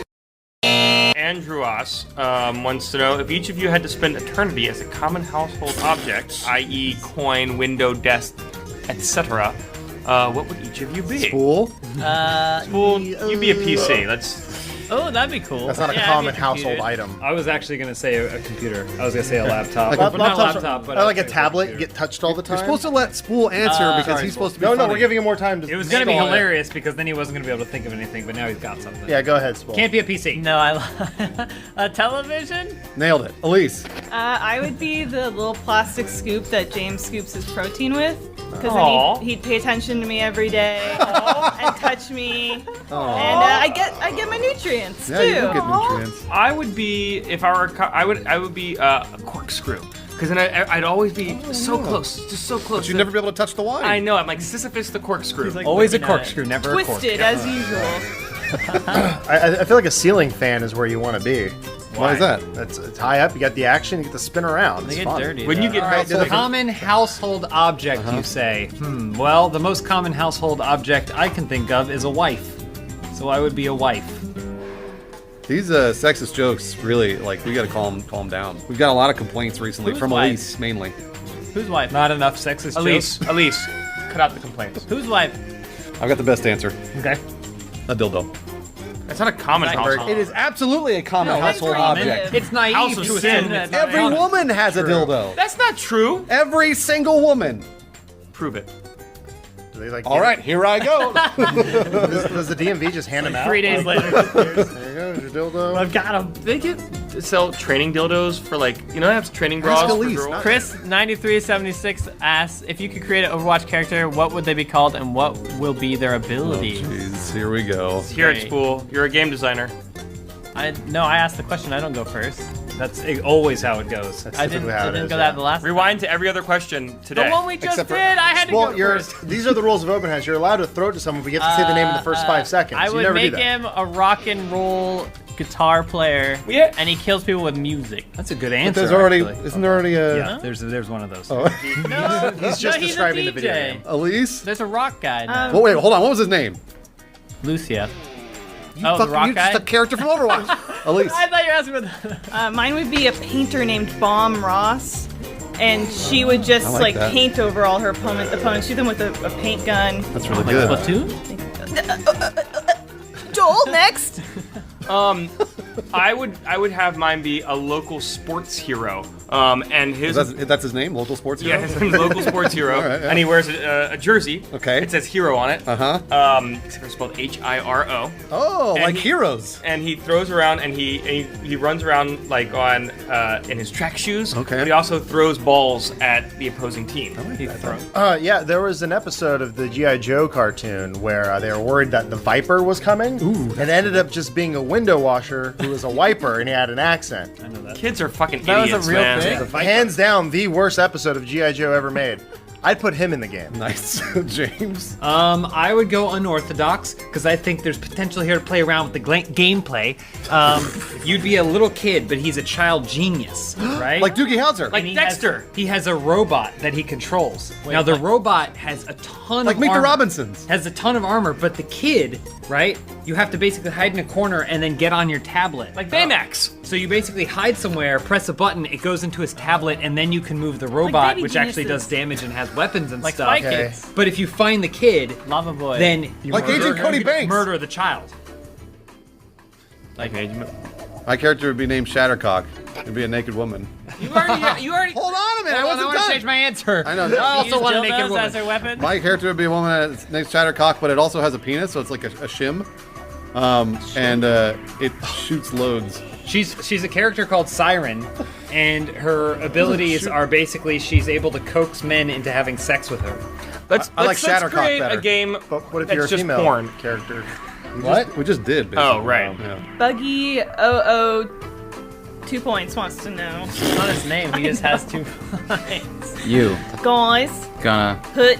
Andrew Ross wants to know if each of you had to spend eternity as a common household object, i.e., coin, window, desk, etc., what would each of you be? Spool. Spool, you be a PC. Let's. Oh, that'd be cool. That's not a Yeah, common I'd be household computed. item. I was actually gonna say a computer. I was gonna say a laptop. Like But a not a Laptops- laptop, but I like a I'd say tablet. computer. Get touched all the time. You're supposed to let Spool answer because sorry, he's Spool. supposed to be No, funny. we're giving him more time to. It was gonna be stall it. hilarious because then he wasn't gonna be able to think of anything, but now he's got something. Yeah, go ahead, Spool. Can't be a PC. No, a television? Nailed it. Elise. I would be the little plastic scoop that James scoops his protein with. Because Aw. then he'd pay attention to me every day and touch me. And I get my nutrients Yeah, too. you do get nutrients. I would be if I were I would be a corkscrew because then I'd always be so close, just so close. But you'd never be able to touch the wine. I know. I'm like Sisyphus the corkscrew. Always a looking at corkscrew, never a cork. Twisted as usual. I feel like a ceiling fan is where you want to be. Why is that? It's high up. You got the action. You get to spin around. They It's get fun. dirty. When you though. get Alright, so like, common household object, you say. Well, the most common household object I can think of is a wife. So I would be a wife. These sexist jokes really we got to calm down. We've got a lot of complaints recently Whose from wife? Elise mainly. Whose wife? Not enough sexist Elise, jokes. Elise, cut out the complaints. Whose wife? I've got the best answer. Okay. A dildo. That's not a common household. It is absolutely a common household that's object. primitive. It's naive House of to sin. assume it's not Every common. woman has a dildo. That's not true. Every single woman. Prove it. Do they, like, All right, here I go. Does the DMV just hand them out? 3 days later. There you go. Your dildo. I've got him. They sell training dildos for they have training bras for Elise, girls. not- Chris 9376 asks if you could create an Overwatch character, what would they be called and what will be their ability? Jeez, here we go. Here at Great. Spool, you're a game designer. I asked the question. I don't go first. That's always how it goes. I didn't, typically how I it didn't is, go yeah. that the last. Rewind to every other question today. The one we just Except for- did. I had to Well, go you're, first. these are the rules of open house. You're allowed to throw it to someone, but you have to say the name in the first 5 seconds. I You would never do make that. him a rock and roll guitar player. Yeah. And he kills people with music. That's a good But answer. there's already, actually. isn't there already a Yeah, there's one of those. No, He's just he's describing a the video DJ. game. Elise? There's a rock guy now. Well, wait, hold on. What was his name? Lucia. You Oh, the rock you're guy? just a character from Overwatch. Elise. I thought you were asking about Mine would be a painter named Bomb Ross. And she would just I like that. paint over all her opponents, shoot them with a paint gun. That's really good. Splatoon? Joel, next. I would have mine be a local sports hero. And his That's his name? Local sports hero? yeah, his name's local sports hero, All right, yeah. and he wears a jersey. Okay. It says hero on it. Uh-huh. Except for it's spelled H-I-R-O. Oh, And like he- heroes. And he throws around and he runs around on in his track shoes. Okay. But he also throws balls at the opposing team. He throws. Yeah, there was an episode of the G.I. Joe cartoon where they were worried that the Viper was coming. And it ended up just being a window washer who was a wiper and he had an accent. I know that. Kids are fucking That was a idiots, real man. thing? Hands down, the worst episode of G.I. Joe ever made. I'd put him in the game. Nice. James. I would go unorthodox because I think there's potential here to play around with the gameplay. You'd be a little kid, but he's a child genius, right? Like Doogie Howser. Like And he Dexter. He has a robot that he controls. Now the robot has a ton Like of Meet the armor. Robinsons. Has a ton of armor, but the kid, right? You have to basically hide in a corner and then get on your tablet. Like Baymax. So you basically hide somewhere, press a button, it goes into his tablet, and then you can move the robot, Baby which actually Geniuses. does damage and has weapons and Like stuff. Spy Kids. But if you find the kid, Lava Boy. then you Like murder, Agent Cody Banks. murder the child. Like My character would be named Shattercock. It'd be a naked woman. You already. Hold on a minute. I wasn't want to done. change my answer. I know. I also Use want to make it dildos woman. as their weapon. My character would be a woman that's named Shattercock, but it also has a penis, so it's like a shim. And it shoots loads. She's a character called Siren, and her abilities are basically she's able to coax men into having sex with her. Let's I like let's Shattercock create better. a game But what if that's you're a just female porn. character? We just did. Basically. Oh, right. Yeah. Buggy 00 2 points wants to know. It's not his name. He just has 2 points. You Guys, gonna put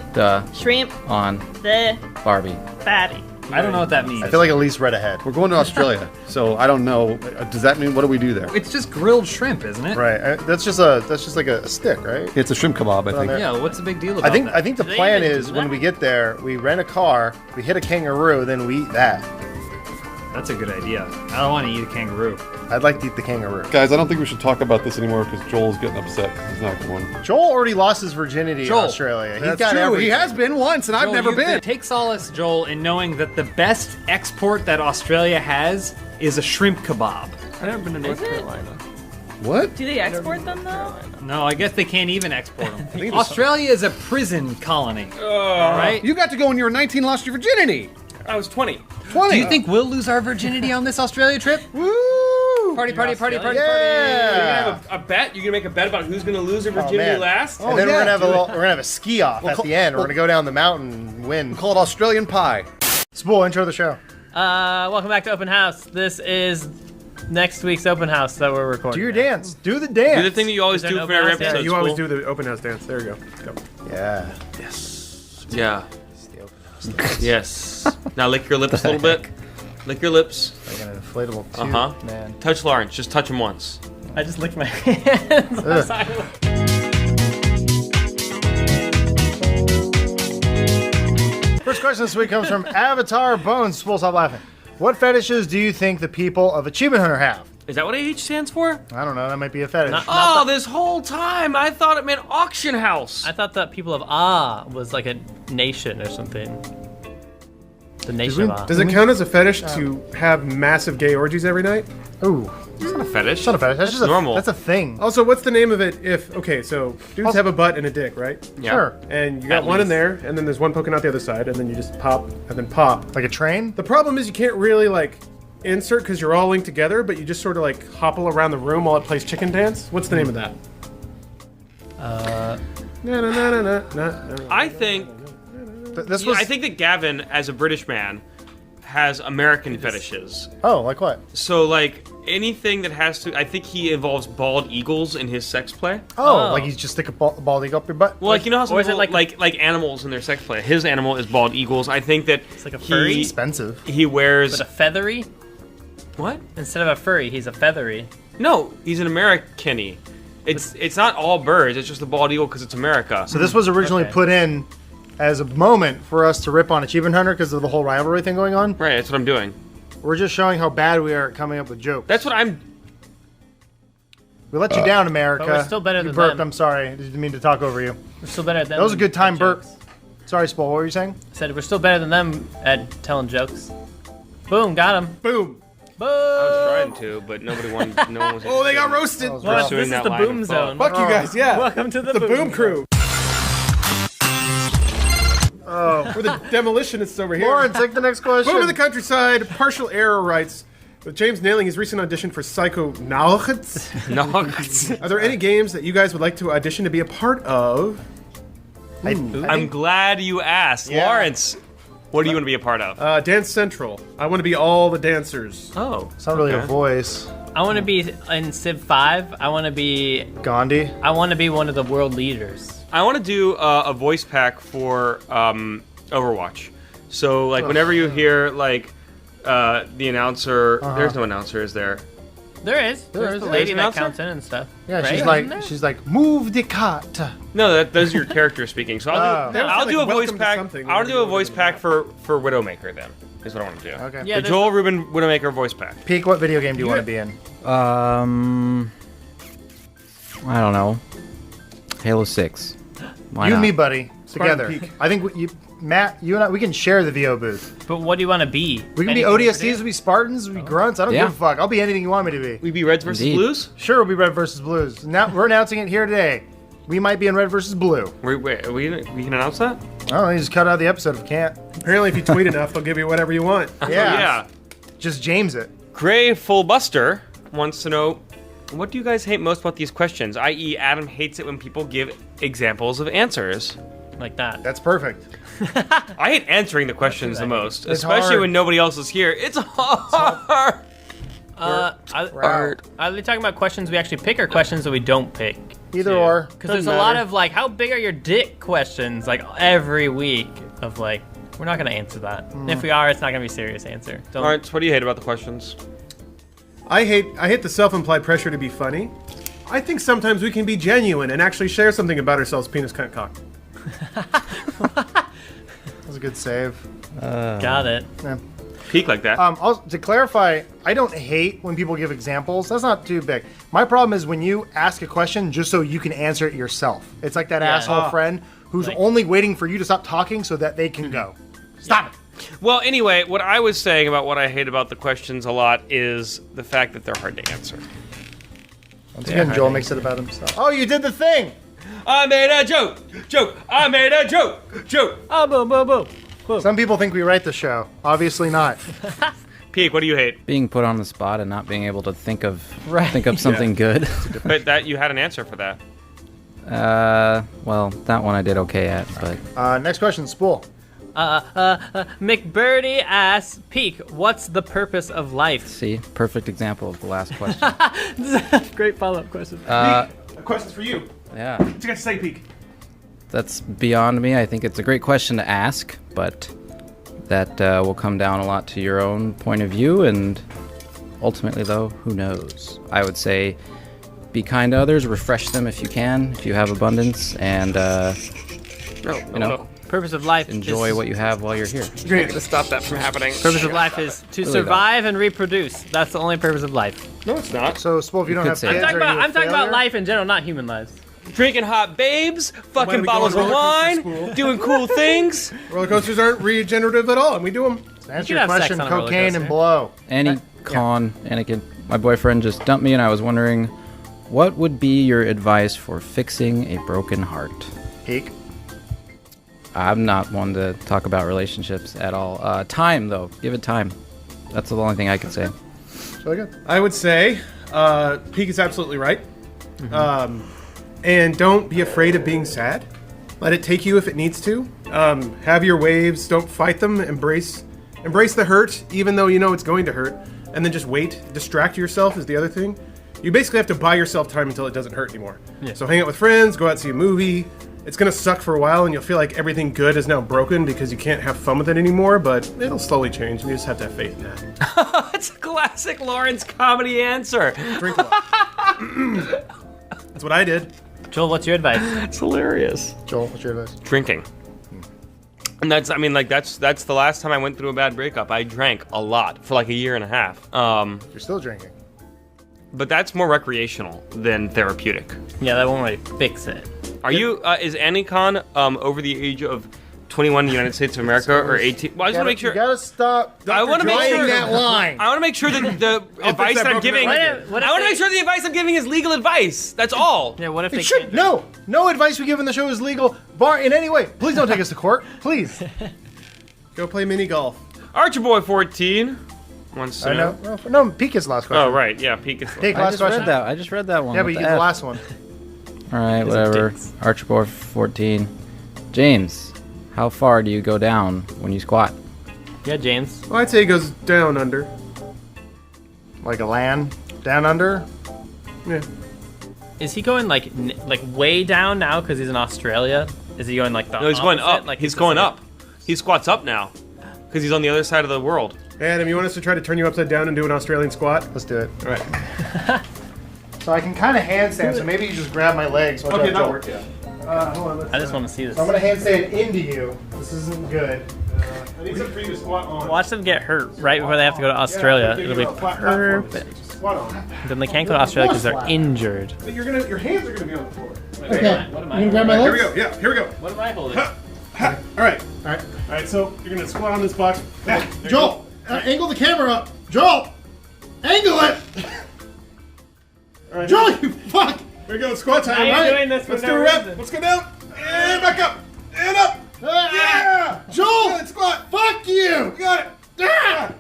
shrimp shrimp on the Barbie. fatty. I don't know what that means. I feel like Elise read ahead. We're going to Australia, so I don't know. Does that mean what do we do there? It's just grilled shrimp, isn't it? Right. That's just like a stick, right? It's a shrimp kebab, I think. there. Yeah. What's the big deal about I that? think the Do they plan even is do when that? we get there, we rent a car, we hit a kangaroo, then we eat that. That's a good idea. I don't want to eat a kangaroo. I'd like to eat the kangaroo. Guys, I don't think we should talk about this anymore because Joel's getting upset. He's not going. Joel already lost his virginity Joel. in Australia. He's That's got true. everything. He has been once, and I've Joel, never you've been. Take solace, Joel, in knowing that the best export that Australia has is a shrimp kebab. I've never been to North Carolina. What? Do they export them though? No, I guess they can't even export them. think it's- Australia is a prison colony. Right? You got to go when you were 19, lost your virginity. I was 20. 20. Do you think we'll lose our virginity on this Australia trip? Woo! Party, party, party, party, You're Yeah. gonna have a bet? You're gonna make a bet about who's gonna lose their virginity man. last? And then yeah, we're gonna have do we're gonna have a ski off at call- the end. We're gonna go down the mountain and win. Call it Australian pie. Spool, intro the show. Welcome back to Open House. This is next week's Open House that we're recording. Do your dance. Do the dance. Do the thing that you always Is there do an for open every house dance? episode. You always Spool. do the open house dance. There you go. Yeah. Yeah. Yes. Now lick your lips a little bit. Lick your lips. Like an inflatable tube, Uh-huh. man. Touch Lawrence. Just touch him once. I just licked my hands. I'm Ugh. sorry. First question this week comes from Avatar Bones. Spool, stop laughing. What fetishes do you think the people of Achievement Hunter have? Is that what AH stands for? I don't know. That might be a fetish. Oh, this whole time I thought it meant auction house. I thought that people of Ah was like a nation or something. The nation of Ah. Does it count as a fetish to have massive gay orgies every night? Ooh, It's not a fetish. it's not a fetish. That's just normal. That's a thing. Also, what's the name of it if, okay, so dudes have a butt and a dick, right? Yeah. Sure. And you got At one in least. there, and then there's one poking out the other side, and then you just pop, and then pop. Like a train? The problem is you can't really, like, insert because you're all linked together, but you just sort of, like, hopple around the room while it plays chicken dance. What's the name of that? I think This was. I think that Gavin, as a British man, has American fetishes. Oh, like what? So like anything that has to, I think he involves bald eagles in his sex play. Oh, like you just stick a bald eagle up your butt? Well, like you know how some or is it people like- like animals in their sex play. His animal is bald eagles. I think that like a furry? Expensive. he wears But a feathery? what? Instead of a furry, he's a feathery. No, he's an American-y. It's not all birds. It's just a bald eagle because it's America. So this was originally Okay. put in as a moment for us to rip on Achievement Hunter because of the whole rivalry thing going on. Right, that's what I'm doing. We're just showing how bad we are at coming up with jokes. That's what I'm. We let you down, America. But we're still better you than burped. them. I'm sorry. I didn't mean to talk over you. We're still better at them. That was a good time at burp. jokes. Sorry, Spool. What were you saying? Said we're still better than them at telling jokes. Boom, got him. Boom. Boom. I was trying to, but nobody wanted. No one was. Oh, they got interested in roasted. Well, pursuing this is that the line of boom thought. zone. Fuck you guys, yeah. Welcome to the The boom boom crew. Oh. We're the demolitionists over here. Lauren, take the next question. Boom in the countryside. Partial error writes, with James nailing his recent audition for Psychonauts, No, are there any games that you guys would like to audition to be a part of? I'm glad you asked, Yeah. Lawrence. What do you want to be a part of? Dance Central. I want to be all the dancers. Oh, It's not really a okay. voice. I want to be in Civ 5. I want to be Gandhi. one of the world leaders. I want to do a voice pack for Overwatch. So like whenever you hear like the announcer, there's no announcer, is there? There is. There's the is. lady that Announcer? counts in and stuff. Yeah, Right? she's Isn't like there? she's like move the cat. No, those are your characters speaking. So I'll do, Oh. I'll Like, do a voice welcome to pack. something, I'll do a whatever voice you pack for Widowmaker then. Is what I want to do. Okay. Yeah, The there's- Joel Rubin Widowmaker voice pack. Peak, what video game do you want to be in? I don't know. Halo 6. Why You not? and me, buddy, Spartan together. Peak. I think Matt, you and I, we can share the VO booth. But what do you want to be? We can be Anything ODSTs, we be Spartans, we be Grunts. I don't Yeah. give a fuck. I'll be anything you want me to be. We be Reds versus Indeed. Blues. Sure, we'll be Red versus Blues. Now we're announcing it here today. We might be in Red versus Blue. Wait, we can announce that? I don't know. You just cut out the episode if you can't. Apparently, if you tweet enough, they'll give you whatever you want. Yeah. Yeah. Just James it. Gray Fullbuster wants to know, what do you guys hate most about these questions? I.e., Adam hates it when people give examples of answers. like that? That's perfect. I hate answering the questions the most, It's especially hard. when nobody else is here. It's hard. Are they talking about questions we actually pick or questions that we don't pick? Either or. Because there's Doesn't a lot matter. of like, how big are your dick questions like every week of like, we're not gonna answer that. And if we are, it's not gonna be a serious answer. Don't. Lawrence, what do you hate about the questions? I hate the self-implied pressure to be funny. I think sometimes we can be genuine and actually share something about ourselves, penis, cunt, cock. That was a good save. Got it. Yeah. Peak like that. Also, to clarify, I don't hate when people give examples. That's not too big. My problem is when you ask a question just so you can answer it yourself. It's like that asshole friend who's Like- only waiting for you to stop talking so that they can go. Stop it. Well, anyway, what I was saying about what I hate about the questions a lot is the fact that they're hard to answer. Once again, Joel makes it about himself. Oh, you did the thing! I made a joke! I made a joke! Oh, boom, boom, boom. Some people think we write the show. Obviously not. Peak, what do you hate? Being put on the spot and not being able to think of something good. But that you had an answer for that. Well, that one I did okay at, but Next question, Spool. McBirdie asks, Peak, what's the purpose of life? see, perfect example of the last question. Great follow-up question. A question's for you. Yeah, What you got to say, Peak? that's beyond me. I think it's a great question to ask, but that will come down a lot to your own point of view, and ultimately, though, who knows? I would say be kind to others, refresh them if you can, if you have abundance, and Purpose of life enjoy is, what you have while you're here. Great to stop that from happening. Purpose of life is to Really survive and reproduce. That's the only purpose of life. No, it's not. So, Spool, if you don't could have say kids, that. I'm talking about life in general, not human lives. Drinking hot babes, fucking we go bottles on of roller wine, coasters, Spool? doing cool things. Roller coasters aren't regenerative at all, and we do them. To answer You your can have sex question, on a roller cocaine coaster. and blow. Anakin, my boyfriend just dumped me, and I was wondering, what would be your advice for fixing a broken heart? Peak. I'm not one to talk about relationships at all. Time, though. Give it time. That's the only thing I can say. So good. I would say Peak is absolutely right. And don't be afraid of being sad. Let it take you if it needs to. Have your waves. Don't fight them. Embrace the hurt, even though you know it's going to hurt. And then just wait. Distract yourself is the other thing. You basically have to buy yourself time until it doesn't hurt anymore. Yeah. So hang out with friends. Go out and see a movie. It's going to suck for a while, and you'll feel like everything good is now broken because you can't have fun with it anymore, but it'll slowly change, and you just have to have faith in that. It's a classic Lawrence comedy answer. Drink a lot. That's what I did. Joel, what's your advice? It's hilarious. Joel, what's your advice? Drinking. And that's the last time I went through a bad breakup. I drank a lot for like a year and a half. You're still drinking. But that's more recreational than therapeutic. Yeah, that won't really fix it. Are you, is Anicon over the age of 21 in the United States of America or 18? Well, I just want to make sure. You gotta stop. I want to make sure that line. I want to make sure that the advice that I'm giving. I want to make sure the advice I'm giving is legal advice. That's all. Yeah, what if they It should. can't? No advice we give in the show is legal, bar in any way. Please don't take us to court. Please. Go play mini golf. Archer Boy 14 wants to know. No, Peak is the last question. Oh right, yeah, Peak is. Peak, I last just question. read that. I just read that one. Yeah, but What you the get the F? last one. All right, whatever. Archibald 14. James, how far do you go down when you squat? Yeah, James. Well, I'd say it goes down under. Like a land down under. Yeah. Is he going like way down now because he's in Australia? Is he going like the No, he's going opposite? up. Like He's going up. He squats up now because he's on the other side of the world. Adam, you want us to try to turn you upside down and do an Australian squat? Let's do it. All right. So I can kind of handstand. So maybe you just grab my legs. While Okay, I that'll jump. work. Yeah. Hold on. I just want to see this. So I'm gonna handstand into you. This isn't good. I need some for you to squat on. Watch them get hurt right before they have to go to Australia. Yeah, It'll be flat platform. perfect. Squat on. Then they can't go to Australia because they're injured. But your hands are gonna be on the floor. Okay. What am You can grab my Here legs. we go. Yeah, here we go. What am I holding? All right. All right. So you're gonna squat on this box. Yeah, there you Joel, angle the camera up. Joel, angle it. go. All right. Joel, you fuck. Here we go. Squat time. Why are you All right. doing this for Let's no do a rep. reason? Let's go down and back up and up. Yeah. Joel, Good squat. fuck you. You got it. Yeah.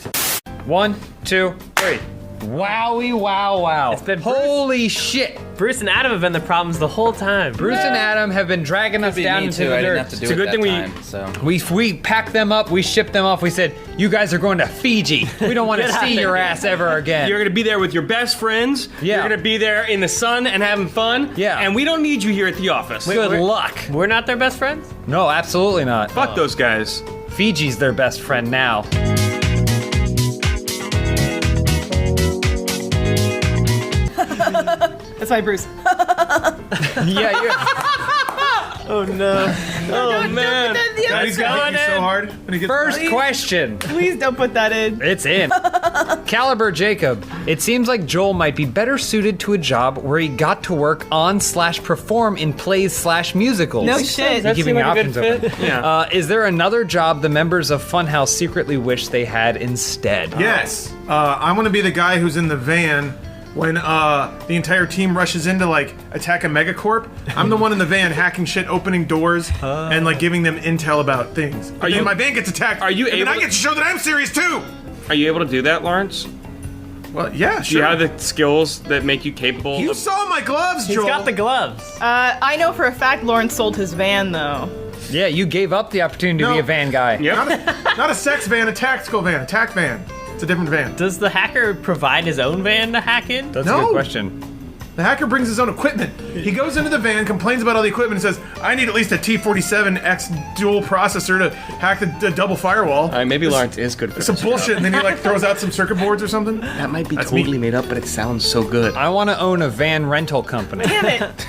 1, 2, 3. Wowie, wow. It's been Bruce. Holy shit. Bruce and Adam have been the problems the whole time. Bruce and Adam have been dragging us down into the I didn't dirt. have to do It's a it good that thing we- time, so. We packed them up, we shipped them off, we said, you guys are going to Fiji. We don't want to Get out see of your here. ass ever again. You're gonna be there with your best friends. Yeah. You're gonna be there in the sun and having fun. Yeah. And we don't need you here at the office. Good luck. We're not their best friends? No, absolutely not. Fuck those guys. Fiji's their best friend now. That's my Bruce. Yeah, you're. Oh no. Oh man. He's gonna hit you so hard when he gets First question. Please don't put that in. It's in. Caliber Jacob. It seems like Joel might be better suited to a job where he got to work on/perform in plays/musicals. No shit. You're keeping seem like a options good open. fit. Yeah. Is there another job the members of Funhaus secretly wish they had instead? Yes. I want to be the guy who's in the van when the entire team rushes in to like attack a megacorp. I'm the one in the van hacking shit, opening doors, and like giving them intel about things. Are you- And my van gets attacked. Are you and then able I to- get to show that I'm serious too. Are you able to do that, Lawrence? Well, yeah, Do you sure. have the skills that make you capable You of... saw my gloves, He's Joel. got the gloves. I know for a fact Lawrence sold his van, though. Yeah, you gave up the opportunity to No. be a van guy. Yep. Not a sex van, a tactical van, a tac van. It's a different van. Does the hacker provide his own van to hack in? That's a No. good question. The hacker brings his own equipment. He goes into the van, complains about all the equipment, and says, I need at least a T47X dual processor to hack the double firewall. Maybe Lawrence is good for Some this bullshit, job. and then he like throws out some circuit boards or something. That might be That's totally me. made up, but it sounds so good. I want to own a van rental company. Damn it.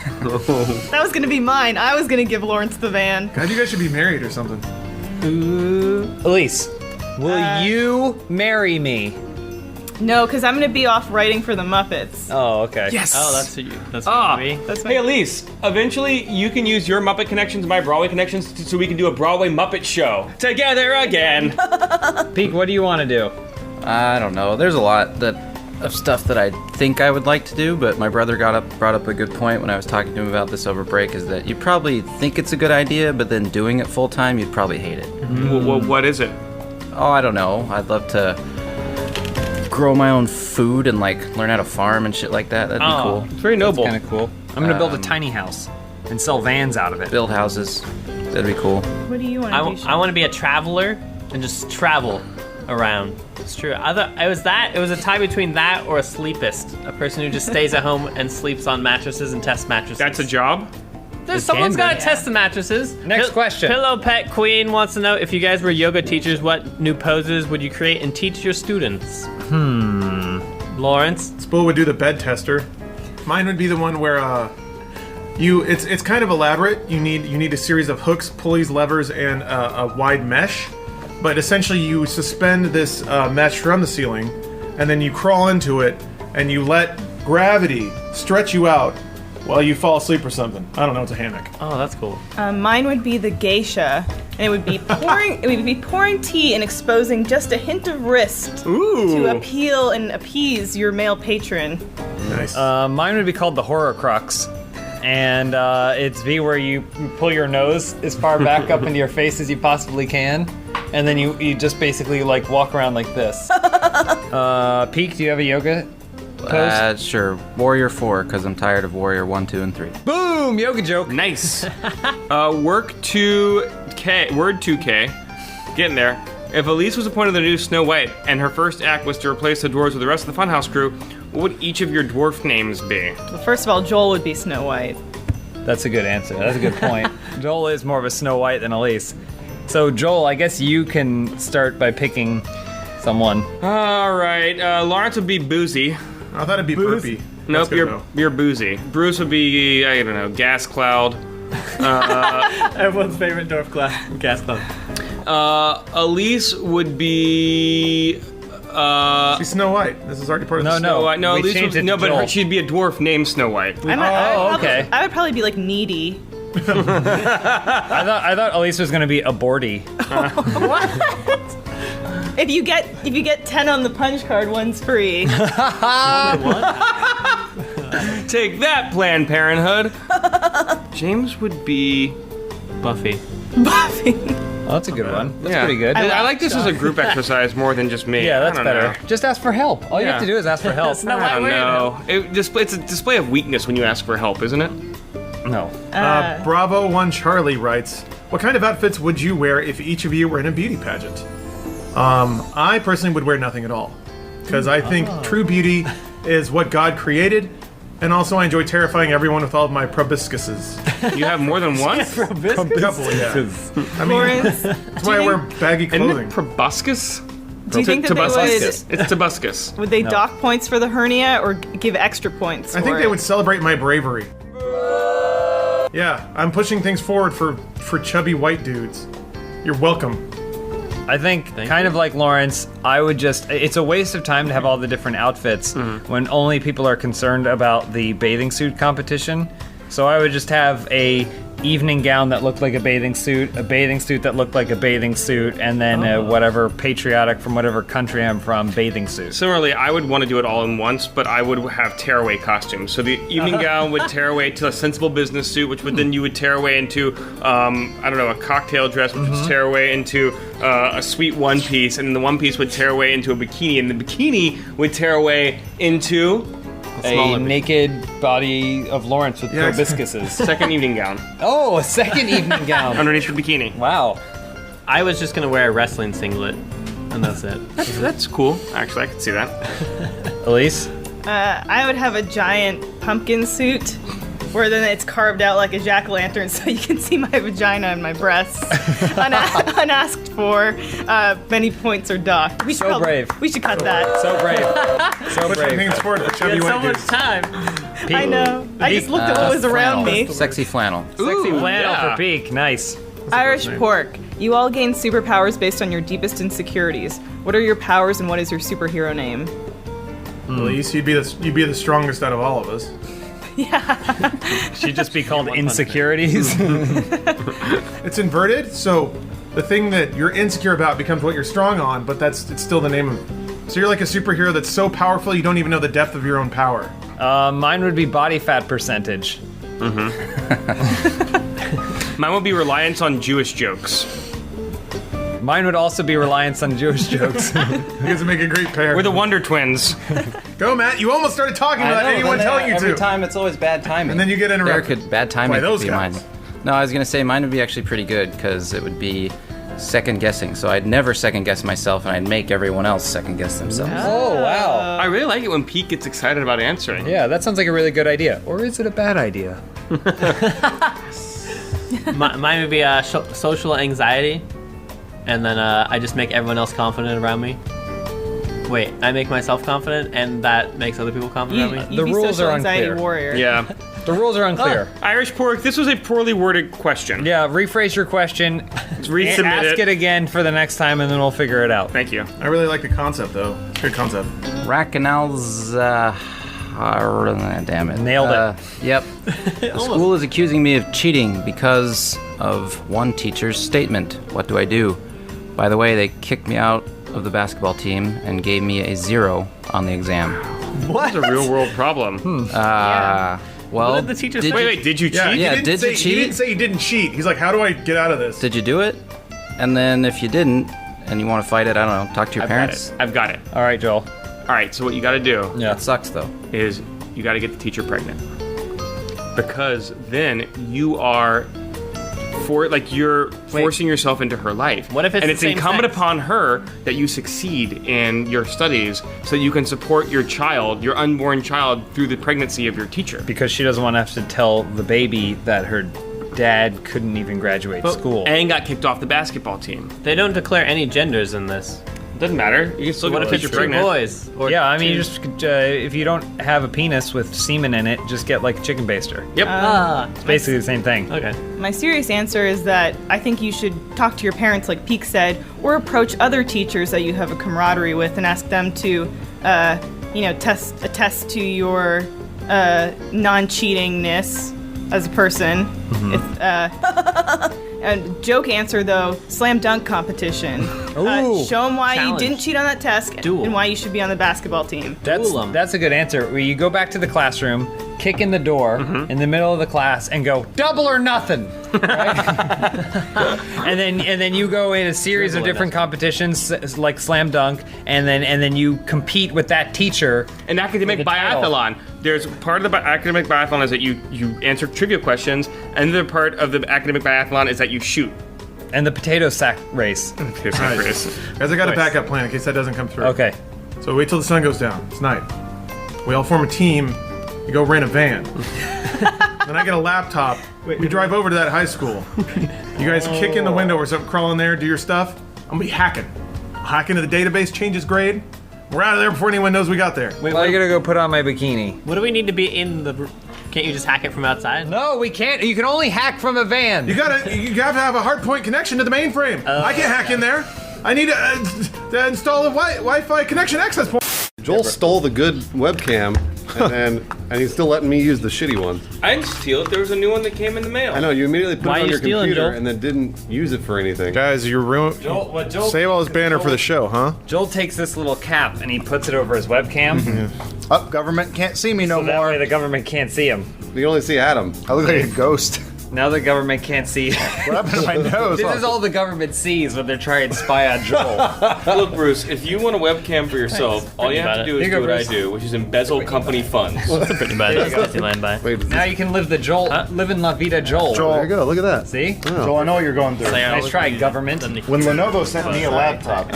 That was gonna be mine. I was gonna give Lawrence the van. God, you guys should be married or something. Elise, will you marry me? No, because I'm gonna be off writing for the Muppets. Oh, okay. Yes. Oh, that's you. That's Ah, me. That's hey Elise, eventually you can use your Muppet connections and my Broadway connections so we can do a Broadway Muppet show together again. Peek, what do you want to do? I don't know. There's a lot of stuff that I think I would like to do, but my brother brought up a good point when I was talking to him about this over break, is that you probably think it's a good idea, but then doing it full time, you'd probably hate it. What is it? Oh, I don't know. I'd love to grow my own food and like learn how to farm and shit like that. That'd be cool. It's very noble. Kind of cool. I'm gonna build a tiny house and sell vans out of it. Build houses. That'd be cool. What do you want to do? I want to be a traveler and just travel around. It's true. It was a tie between that or a sleepist, a person who just stays at home and sleeps on mattresses and tests mattresses. That's a job? Someone's can got be. to test the mattresses. Next question. Pillow Pet Queen wants to know if you guys were yoga teachers, what new poses would you create and teach your students? Lawrence? Spool would do the bed tester. Mine would be the one where it's kind of elaborate. You need a series of hooks, pulleys, levers, and a wide mesh. But essentially, you suspend this mesh from the ceiling, and then you crawl into it, and you let gravity stretch you out while you fall asleep or something. I don't know. It's a hammock. Oh, that's cool. Mine would be the geisha, and it would be pouring tea and exposing just a hint of wrist to appeal and appease your male patron. Nice. Mine would be called the Horror Crux. And it's where you pull your nose as far back up into your face as you possibly can. And then you just basically like walk around like this. Peek, do you have a yoga pose? Sure. Warrior 4, because I'm tired of Warrior 1, 2, and 3. Boom! Yoga joke. Nice. Word 2K. Getting there. If Elise was appointed the new Snow White and her first act was to replace the dwarves with the rest of the Funhouse crew, what would each of your dwarf names be? Well, first of all, Joel would be Snow White. That's a good answer. That's a good point. Joel is more of a Snow White than Elise. So Joel, I guess you can start by picking someone. All right. Lawrence would be Boozy. I thought it'd be burpy. Nope, That's good to you're Boozy. Bruce would be, I don't know, Gas Cloud. Everyone's favorite dwarf gas cloud. Elise would be. know. She's Snow White. This is already part of the Snow White. No, we Elise changed would, it to no, but Joel. she'd be a dwarf named Snow White. okay. I would probably be like needy. I thought Elise was gonna be aborty. If you get 10 on the punch card, one's free. Take that, Planned Parenthood. James would be. Buffy. Buffy. Oh, that's a good one. That's Yeah. pretty good. I like this as a group exercise more than just me. Yeah, I that's don't better. know. Just ask for help. All you have Yeah. to do is ask for help. I don't know. It's a display of weakness when you ask for help, isn't it? No. Bravo 1 Charlie writes, what kind of outfits would you wear if each of you were in a beauty pageant? I personally would wear nothing at all. Because I think true beauty is what God created, and also I enjoy terrifying everyone with all of my proboscises. You have more than one? A couple, yeah. I mean, Lawrence, that's why I wear baggy Isn't clothing. it proboscis? do you think that Tobuscus. It's Tobuscus. would they dock points for the hernia or give extra points? I think for they it? would celebrate my bravery. Yeah, I'm pushing things forward for chubby white dudes. You're welcome. I think, kind of like Lawrence, I would just... It's a waste of time to have all the different outfits when only people are concerned about the bathing suit competition. So I would just have a evening gown that looked like a bathing suit that looked like a bathing suit, and then whatever patriotic from whatever country I'm from bathing suit. Similarly, I would want to do it all in once, but I would have tearaway costumes. So the evening gown would tear away to a sensible business suit, which would then you would tear away into, a cocktail dress, which would tear away into a sweet one piece, and then the one piece would tear away into a bikini, and the bikini would tear away into a naked body of Lawrence with proboscises. Second evening gown. Oh, a second evening gown. Underneath your bikini. Wow. I was just gonna wear a wrestling singlet, and that's it. That's cool. Actually, I could see that. Elise? I would have a giant pumpkin suit where then it's carved out like a jack-o'-lantern so you can see my vagina and my breasts. Unasked for. Many points are docked. We should brave. We should cut that. So brave. So Put your brave. hands forward, whichever you So want to much do. time. I know. I just looked at what was around me. Sexy flannel. Sexy flannel yeah. for Peak. Nice. Irish pork. You all gain superpowers based on your deepest insecurities. What are your powers and what is your superhero name? Elise, you'd be the strongest out of all of us. She'd just be called insecurities. It's inverted, so the thing that you're insecure about becomes what you're strong on, but it's still the name of. So you're like a superhero that's so powerful you don't even know the depth of your own power. Mine would be body fat percentage. Mine would be reliance on Jewish jokes. Mine would also be reliance on Jewish jokes. You guys make a great pair. We're the Wonder Twins. Go, Matt. You almost started talking without anyone telling you every to. time it's always bad timing. And then you get There interrupted. could bad timing By those could be guys. mine. No, I was gonna say mine would be actually pretty good because it would be second guessing. So I'd never second guess myself, and I'd make everyone else second guess themselves. Oh, wow. I really like it when Pete gets excited about answering. Yeah, that sounds like a really good idea. Or is it a bad idea? Mine would be social anxiety, and then I just make everyone else confident around me. Wait, I make myself confident, and that makes other people confident around me? The You'd be rules social are anxiety unclear. warrior. Yeah. The rules are unclear. Irish pork, this was a poorly worded question. Yeah, rephrase your question. Resubmit Ask it again for the next time, and then we'll figure it out. Thank you. I really like the concept, though. Good concept. Racanals, damn it. Nailed it. Yep. The school is accusing me of cheating because of one teacher's statement. What do I do? By the way, they kicked me out of the basketball team and gave me a 0 on the exam. That's a real world problem. Well, What did the teacher say? Wait, did you cheat? Yeah, he didn't did say, you He cheat? didn't say he didn't cheat. He's like, how do I get out of this? Did you do it? And then if you didn't, and you want to fight it, I don't know, talk to your I've got parents. it. I've got it. All right, Joel. All right, so what you got to do That sucks, though. is you got to get the teacher pregnant. Because then you are you're forcing yourself into her life. What if it's and the it's same incumbent sex? upon her that you succeed in your studies so that you can support your child, your unborn child, through the pregnancy of your teacher. Because she doesn't want to have to tell the baby that her dad couldn't even graduate school. And got kicked off the basketball team. They don't declare any genders in this. Doesn't matter. You can still What get if the it's teacher two pregnant. boys? Or Yeah, I mean, two- you just if you don't have a penis with semen in it, just get like a chicken baster. Yep. It's basically the same thing. Okay. My serious answer is that I think you should talk to your parents, like Peek said, or approach other teachers that you have a camaraderie with and ask them to, attest to your non-cheatingness as a person. And joke answer though, slam dunk competition. Show them why Challenge. you didn't cheat on that test Duel. and why you should be on the basketball team. That's a good answer. Where you go back to the classroom, kick in the door in the middle of the class, and go double or nothing. Right? and then you go in a series of different competitions like slam dunk, and then you compete with that teacher. An academic For the title. biathlon. There's part of the academic biathlon is that you answer trivia questions, and the other part of the academic biathlon is that you shoot. And the potato sack race. Guys, I got a backup plan in case that doesn't come through. Okay. So wait till the sun goes down. It's night. We all form a team. You go rent a van. Then I get a laptop. We drive over to that high school. You guys kick in the window or something, crawl in there, do your stuff. I'm gonna be hacking. Hack into the database, change his grade. We're out of there before anyone knows we got there. Well, I gotta go put on my bikini. What do we need to be in the? Can't you just hack it from outside? No, we can't. You can only hack from a van. You have to have a hard point connection to the mainframe. I can't hack in there. I need to install a Wi-Fi connection access point. Joel stole the good webcam, and he's still letting me use the shitty one. I didn't steal it. There was a new one that came in the mail. I know, you immediately put Why it are on you your stealing, computer Joel? and then didn't use it for anything. Guys, you're ruined. Joel Save all his banner for the show, huh? Joel takes this little cap and he puts it over his webcam. Oh, government can't see me no So that way more. the government can't see him. You can only see Adam. I look like a ghost. Now the government can't see. What happened to my nose? This is all the government sees when they're trying to spy on Joel. Look, Bruce, if you want a webcam for yourself, all you have to do is Here you do go, what I Bruce. do, which is embezzle company funds. That's pretty bad. That's Disneyland by. Wait, Now you can live the Joel, live in La Vida Joel. there you go. Look at that. See? Joel, I know what you're going through. Nice try, government. When Lenovo sent me a laptop,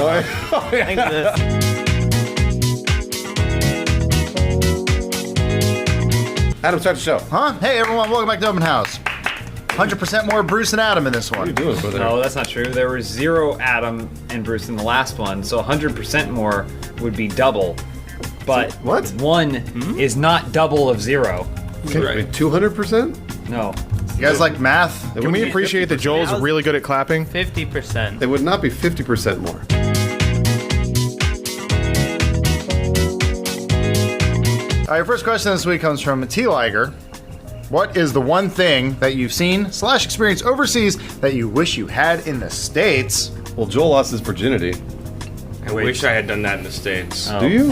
Adam, start the show. huh? Hey everyone, welcome back to Open House. 100% more Bruce and Adam in this one. What are you doing, brother? No, that's not true. There was 0 Adam and Bruce in the last one, so 100% more would be double. But what? 1 is not double of 0. Wait, 200%? No. You guys like math? Can we appreciate that Joel's really good at clapping? 50%. It would not be 50% more. All right, your first question this week comes from T. Liger. What is the one thing that you've seen / experienced overseas that you wish you had in the States? Well, Joel lost his virginity. I wish I had done that in the States. Do you?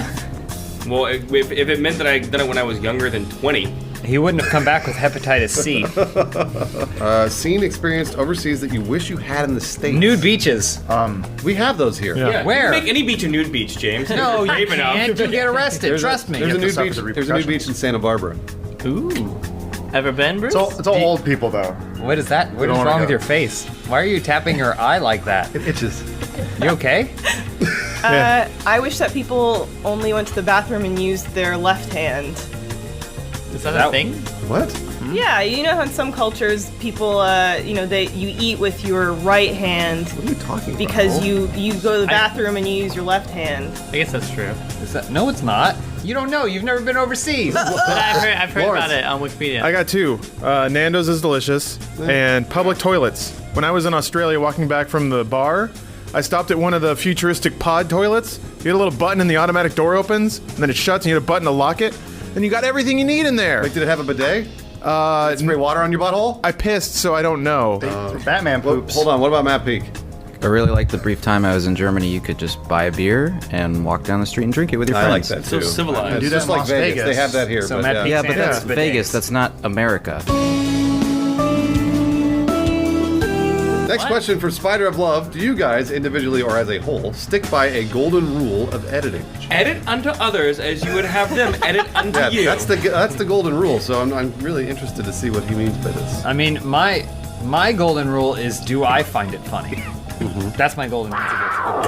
Well, if it meant that I done it when I was younger than 20. He wouldn't have come back with hepatitis C. Seen, experienced overseas that you wish you had in the States. Nude beaches. We have those here. Yeah. Where? You can make any beach a nude beach, James. No, you Brave enough. can't. You get arrested. Trust me. There's a to nude suffer beach. the There's a nude beach in Santa Barbara. Ooh. Ever been, Bruce? It's all old people though. What is that? What is don't wanna wrong with go. your face? Why are you tapping your eye like that? It itches. You okay? I wish that people only went to the bathroom and used their left hand. Is that a thing? What? Yeah, you know how in some cultures people, you eat with your right hand What are you talking about? because you go to the bathroom and you use your left hand. I guess that's true. Is that? No, it's not. You don't know. You've never been overseas. But I've heard Lawrence. about it on Wikipedia. I got 2. Nando's is delicious, and public toilets. When I was in Australia walking back from the bar, I stopped at one of the futuristic pod toilets. You get a little button and the automatic door opens, and then it shuts, and you hit a button to lock it, and you got everything you need in there. Like, did it have a bidet? Spray water on your butthole? I pissed, so I don't know. Batman Well, poops. hold on. What about Matt Peak? I really liked the brief time I was in Germany. You could just buy a beer and walk down the street and drink it with your I like friends. that too. So civilized. It's Do that just in like Las Vegas. Vegas. They have that here. So but Matt yeah. Peak- Yeah, but that's Santa Vegas. bidets. That's not America. Next question for Spider of Love. Do you guys, individually or as a whole, stick by a golden rule of editing? Edit unto others as you would have them edit unto Yeah, you. that's the golden rule. So I'm really interested to see what he means by this. I mean, my golden rule is: do I find it funny? That's my golden rule.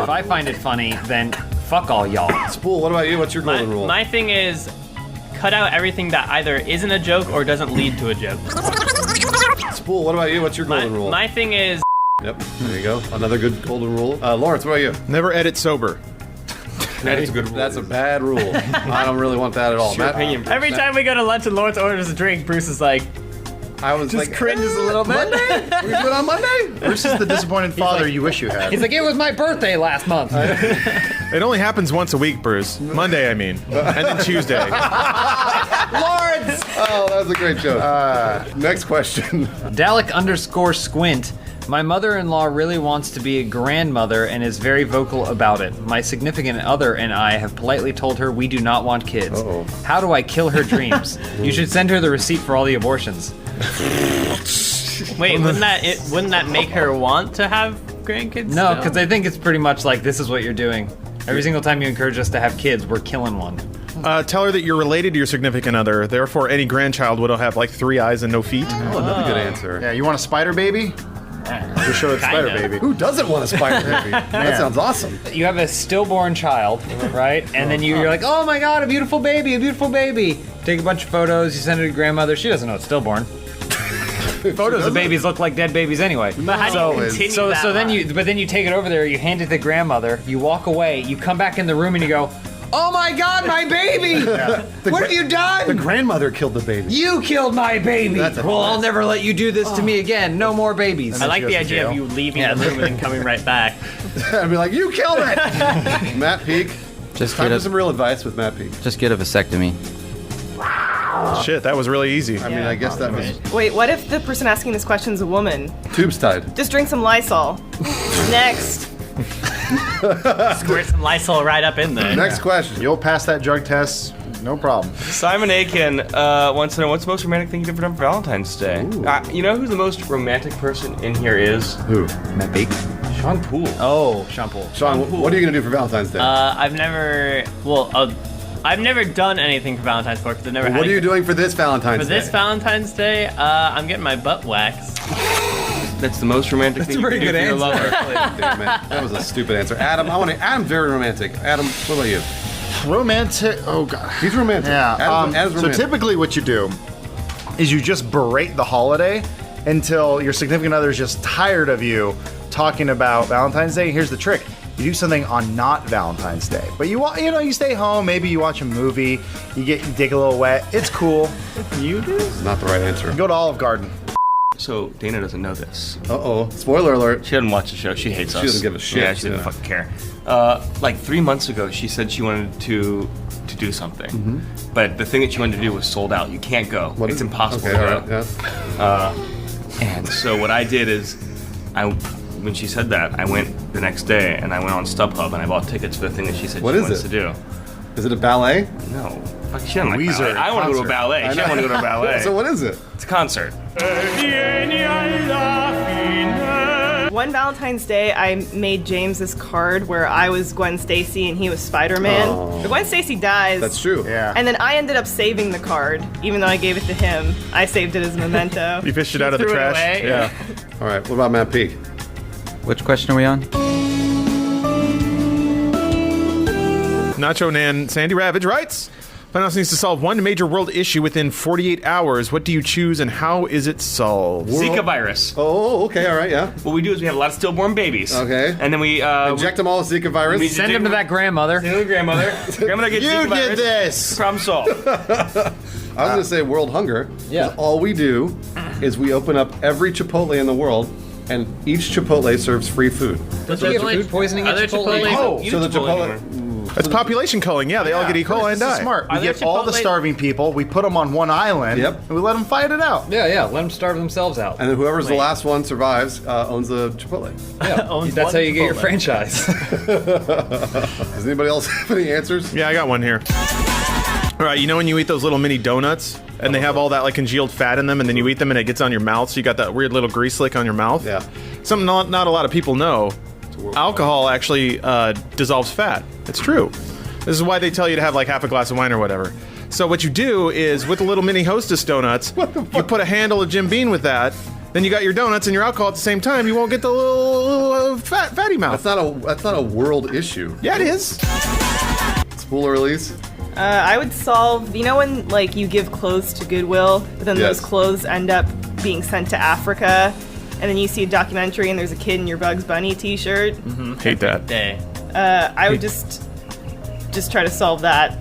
If I find it funny, then fuck all y'all. Spool, what about you? What's your golden rule? My thing is cut out everything that either isn't a joke or doesn't lead to a joke. Spool, what about you? What's your golden rule? My thing is Yep, there you go. Another good golden rule. Lawrence, what about you? Never edit sober. That is a good rule. That's a bad rule. I don't really want that at all. Your Matt, opinion. every time we go to lunch and Lawrence orders a drink, Bruce is like, I was just like, cringes a little bit. Monday? We do it on Monday? Bruce is the disappointed father you wish you had. He's like, it was my birthday last month. It only happens once a week, Bruce. Monday, I mean. And then Tuesday. Lawrence! Oh, that was a great joke. Next question. Dalek_squint. My mother-in-law really wants to be a grandmother and is very vocal about it. My significant other and I have politely told her we do not want kids. Uh-oh. How do I kill her dreams? You should send her the receipt for all the abortions. Wait, wouldn't that make her want to have grandkids? No, because I think it's pretty much like this is what you're doing. Every single time you encourage us to have kids, we're killing one. Tell her that you're related to your significant other. Therefore, any grandchild would have like 3 eyes and no feet. Oh, another good answer. Yeah, you want a spider baby? Just show it spider baby. Who doesn't want a spider baby? That sounds awesome. You have a stillborn child, right? And then you're like, oh my god, a beautiful baby, a beautiful baby. Take a bunch of photos, you send it to grandmother. She doesn't know it's stillborn. Photos of babies look like dead babies anyway. But how do you continue that then line? you take it over there, you hand it to grandmother, you walk away, you come back in the room and you go, Oh my God, my baby! What have you done? The grandmother killed the baby. You killed my baby. That's a Well, I'll mess. never let you do this to me again. No more babies. I like goes the to idea of jail. you leaving the room and then coming right back. I'd be like, you killed it! Matt Peak. Just Time get for some a real advice with Matt Peak. just get a vasectomy. Shit, that was really easy. I mean, I guess that was Wait, what if the person asking this question is a woman? tubes tied. Just drink some Lysol. Next. Squirt some Lysol right up in there. Next question. You'll pass that drug test, no problem. Simon Aiken wants to know what's the most romantic thing you've ever done for Valentine's Day. You know who the most romantic person in here is? Who? Matt Bake. Sean Poole. Oh, shampoo. Sean, what are you going to do for Valentine's Day? I've never done anything for Valentine's Day because I've never had What are any- you doing for this Valentine's For Day? this Valentine's Day, I'm getting my butt waxed. That's the most romantic thing you pretty can do good for your answer. lover. Damn it. That was a stupid answer. Adam, Adam's very romantic. Adam, what about you? Romantic. Oh God. He's romantic. Yeah. Adam's So romantic. typically, what you do is you just berate the holiday until your significant other is just tired of you talking about Valentine's Day. Here's the trick: you do something on not Valentine's Day, but you stay home. Maybe you watch a movie. You dig a little wet. It's cool. You do? Not the right answer. Go to Olive Garden. So Dana doesn't know this. Uh-oh. Spoiler alert. She doesn't watch the show. She hates us. She doesn't give a shit, Yeah, she doesn't yeah. fucking care. Like 3 months ago, she said she wanted to do something, but the thing that she wanted to do was sold out. You can't go. What It's is it? impossible Okay, to all go. right, yeah. And so what I did is, when she said that, I went the next day and I went on StubHub and I bought tickets for the thing that she said What she is wants it? to do. Is it a ballet? No, fuck, she doesn't like Weezer ballet. I want to go to a concert. ballet. She doesn't want to go to a ballet. So what is it? It's a concert. One Valentine's Day, I made James this card where I was Gwen Stacy and he was Spider-Man. Oh. But Gwen Stacy dies. That's true. Yeah. And then I ended up saving the card, even though I gave it to him. I saved it as a memento. You fished it out of the threw it trash. away? Yeah. All right, what about Matt Peak? Which question are we on? Nacho Nan Sandy Ravage writes, Funhouse needs to solve one major world issue within 48 hours. What do you choose and how is it solved? Zika virus. Oh, okay, all right, yeah. What we do is we have a lot of stillborn babies. Okay. And then we Inject them all with Zika virus. we Send him to that grandmother. Send him to grandmother. Grandmother gets You Zika did virus. this. Problem solved. I was going to say world hunger. 'Cause Yeah. All we do is we open up every Chipotle in the world, and each Chipotle serves free food. Don't you get food poisoning at Other Chipotle? Chipotle- Oh, You so the Chipotle Chipotle. It's population culling. Yeah, they all get E. coli and This is die. smart. Are We there get all the Chipotle- starving people. We put them on one island. Yep. And we let them fight it out. Yeah, let them starve themselves out. And then whoever's the Wait. last one survives owns the Chipotle. Owns That's one how you get your Chipotle. franchise. Does anybody else have any answers? Yeah, I got one here. All right, you know when you eat those little mini donuts and they have all that like congealed fat in them, and then you eat them and it gets on your mouth, so you got that weird little grease lick on your mouth? Yeah. Something not a lot of people know. Alcohol actually dissolves fat. It's true. This is why they tell you to have like half a glass of wine or whatever. So what you do is with the little mini Hostess donuts, you put a handle of Jim Beam with that. Then you got your donuts and your alcohol at the same time. You won't get the little fatty mouth. That's not a world issue. Yeah, it is. Spool or release? I would solve, you know when like you give clothes to Goodwill, but then Yes. those clothes end up being sent to Africa, and then you see a documentary and there's a kid in your Bugs Bunny t-shirt. Hate that. Day. I would just try to solve that.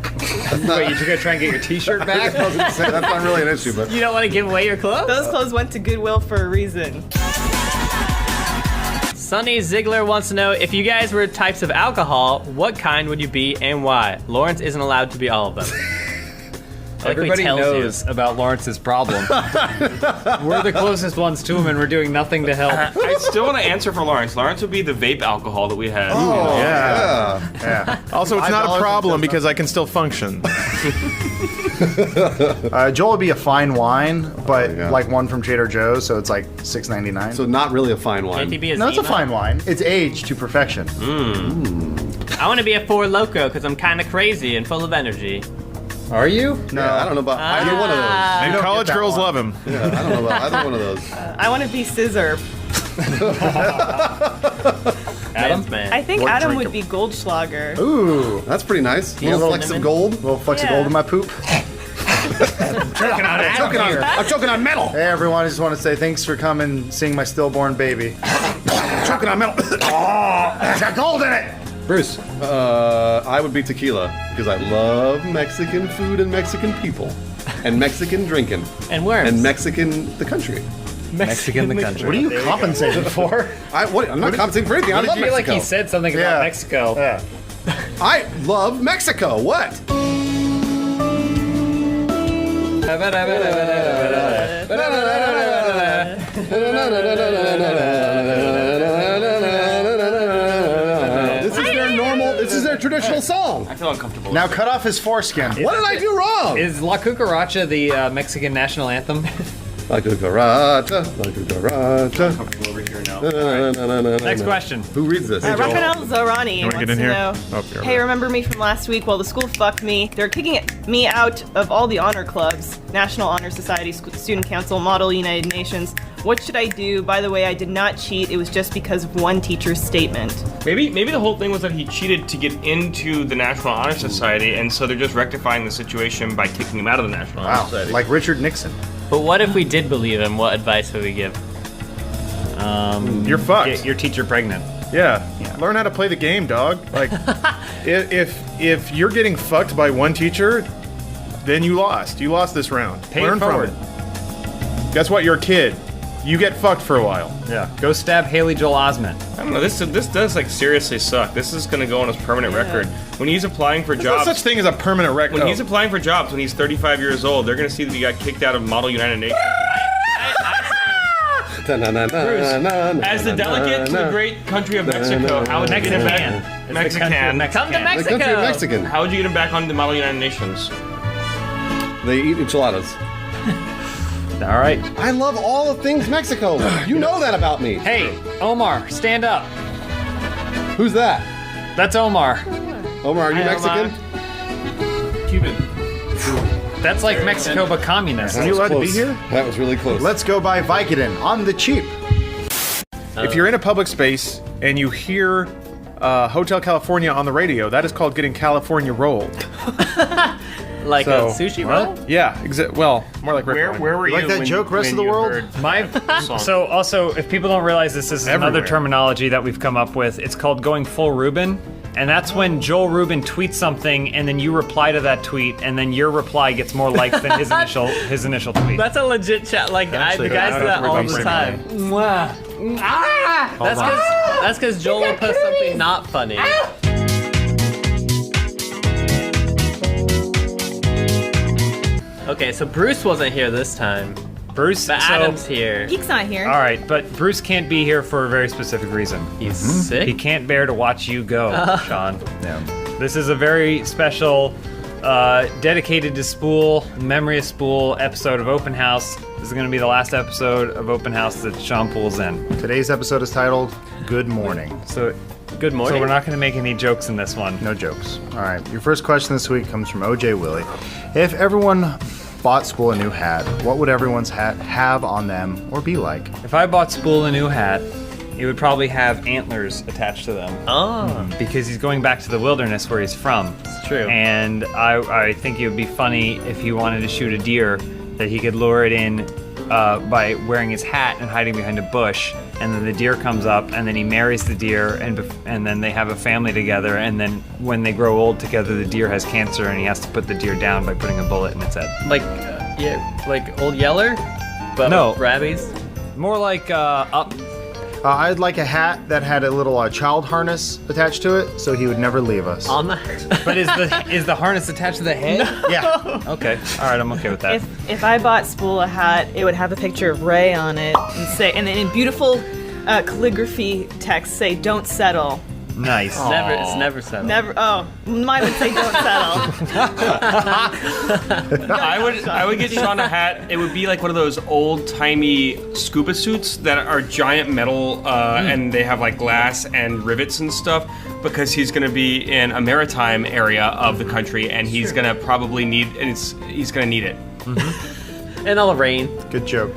Wait, you're gonna try and get your T-shirt back? I was going to say, that's not really an issue, but You don't want to give away your clothes? Those clothes went to Goodwill for a reason. Sonny Ziegler wants to know if you guys were types of alcohol, what kind would you be and why? Lawrence isn't allowed to be all of them. Like we Everybody tells you. knows about Lawrence's problem. We're the closest ones to him, and we're doing nothing to help. I still want to answer for Lawrence. Lawrence would be the vape alcohol that we had. Yeah. Yeah. Also, it's not $5 a problem and because I can still function. Joel would be a fine wine, but yeah. like one from Trader Joe's, so it's like $6.99. so not really a fine wine. Can't he be a no, it's a Zima? fine wine. It's aged to perfection. I want to be a Four Loco because I'm kind of crazy and full of energy. Are you? No, Yeah, I don't know about either one of those. And don't college get that girls one. love him. Yeah, I don't know about either one of those. I want to be Scissor. Adam? Man. I think What Adam drink would be Goldschlager. Ooh, That's pretty nice. A little little flecks of lemon. gold. little flecks of Yeah. gold in my poop. I'm choking on metal. Hey everyone, I just want to say thanks for coming, seeing my stillborn baby. Choking on metal. It's got gold in it. Bruce. I would be tequila because I love Mexican food and Mexican people, and Mexican drinking, And worms. and Mexican the country. Mexican the country. What are you compensating for? I'm not compensating for anything. I love I feel like Mexico. he said something about Mexico. Yeah. I love Mexico. What? This is their traditional song. I feel uncomfortable. Now cut off his foreskin. What did I do wrong? Is La Cucaracha the Mexican national anthem? La cucaracha, la cucaracha. Over here now. Next question. Who reads this? Rafael Zorani wanna wants get in to here? know, Oh, you're hey, right. remember me from last week? Well, the school fucked me. They're kicking me out of all the honor clubs, National Honor Society, Student Council, Model United Nations. What should I do? By the way, I did not cheat. It was just because of one teacher's statement. Maybe the whole thing was that he cheated to get into the National Honor Society, and so they're just rectifying the situation by kicking him out of the National Honor Wow, Society. like Richard Nixon. But what if we did believe him? What advice would we give? You're fucked. Get your teacher pregnant. Yeah. Learn how to play the game, dog. Like, if you're getting fucked by one teacher, then you lost. You lost this round. Pay it Learn from forward. it. Guess what? You're a kid. You get fucked for a while. Yeah. Go stab Haley Joel Osment. I don't know. This does like seriously suck. This is gonna go on his permanent record when he's applying for There's no jobs. such thing as a permanent record. When he's applying for jobs when he's 35 years old, they're gonna see that he got kicked out of Model United Nations. As the delegate to the great country of Mexico, how would you get him back? Mexican. Come to The Mexico. country of Mexican. How would you get him back on the Model United Nations? They eat enchiladas. All right. I love all the things Mexico. You know that about me. Hey, Omar, stand up. Who's that? That's Omar. Omar, are you Hi, Mexican? Omar. Cuban. That's like Mexico but communist. Are you allowed to be Close. here? That was really close. Let's go buy Vicodin on the cheap. If you're in a public space and you hear Hotel California on the radio, that is called getting California rolled. Like So- a sushi roll? Yeah, well, more like Where were you? Like that when- joke, rest when of the you world? heard My the song? so also, if people don't realize this is another Everywhere. terminology that we've come up with. It's called going full Reuben, and that's when Joel Rubin tweets something, and then you reply to that tweet, and then your reply gets more likes than his initial tweet. That's a legit chat. Like, Actually, the guys I do don't that all remember the saying time. That's because Joel will post something not funny. Okay, so Bruce wasn't here this time, Bruce. but Adam's here. Geek's not here. All right, but Bruce can't be here for a very specific reason. He's sick. He can't bear to watch you go, Sean. Yeah. This is a very special, dedicated to Spool, memory of Spool episode of Open House. This is going to be the last episode of Open House that Sean pulls in. Today's episode is titled Good Morning. So, Good morning. so we're not going to make any jokes in this one. No jokes. All right. Your first question this week comes from OJ Willie. If everyone bought Spool a new hat, what would everyone's hat have on them or be like? If I bought Spool a new hat, it would probably have antlers attached to them. Oh, Because he's going back to the wilderness where he's from. it's true. And I think it would be funny if he wanted to shoot a deer, that he could lure it in by wearing his hat and hiding behind a bush. And then the deer comes up, and then he marries the deer, and then they have a family together. And then when they grow old together, the deer has cancer, and he has to put the deer down by putting a bullet in its head. Like, yeah, like Old Yeller, but No. with rabbies. More like up. I'd like a hat that had a little child harness attached to it, so he would never leave us. On the But is the harness attached to the head? Yeah. Okay. All right, I'm okay with that. If I bought Spool a hat, it would have a picture of Ray on it and then in beautiful calligraphy text say "Don't settle." Nice. it's never settled. Never. Oh, mine would say "Don't settle." I would get Sean a hat. It would be like one of those old timey scuba suits that are giant metal and they have like glass and rivets and stuff, because he's going to be in a maritime area of the country and he's going to probably need he's going to need it. In all the rain. Good joke.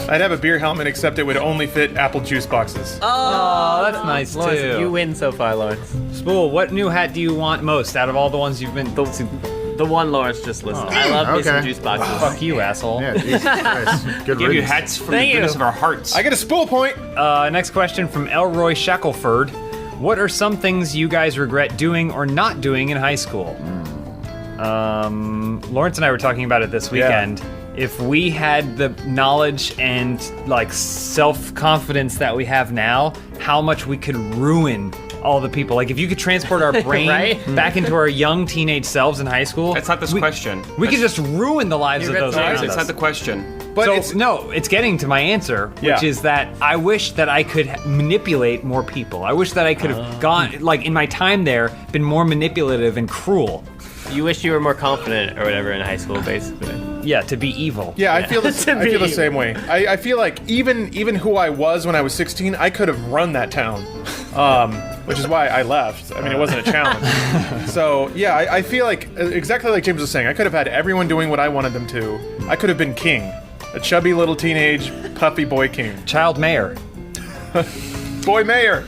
I'd have a beer helmet, except it would only fit apple juice boxes. Oh, that's nice Lawrence, too. you win so far, Lawrence. Spool, what new hat do you want most out of all the ones you've been? The one Lawrence just listed. I love me some okay. juice boxes. Fuck you, asshole. Yeah, Jesus Christ. Good Give you riddance. hats from Thank the goodness you. of our hearts. I get a Spool point. Next question from Elroy Shackelford. What are some things you guys regret doing or not doing in high school? Lawrence and I were talking about it this weekend. If we had the knowledge and like self-confidence that we have now, how much we could ruin all the people. Like if you could transport our brain back into our young teenage selves in high school. That's not this question. We could just ruin the lives of those around It's us. not the question. But it's getting to my answer, which is that I wish that I could manipulate more people. I wish that I could have gone, like in my time there, been more manipulative and cruel. You wish you were more confident or whatever in high school, basically. Yeah, to be evil. Yeah, I feel the same way. I feel like even who I was when I was 16, I could have run that town, which is why I left. I mean, it wasn't a challenge. So yeah, I feel like exactly like James was saying, I could have had everyone doing what I wanted them to. I could have been king, a chubby little teenage puffy boy king, Child mayor. boy mayor.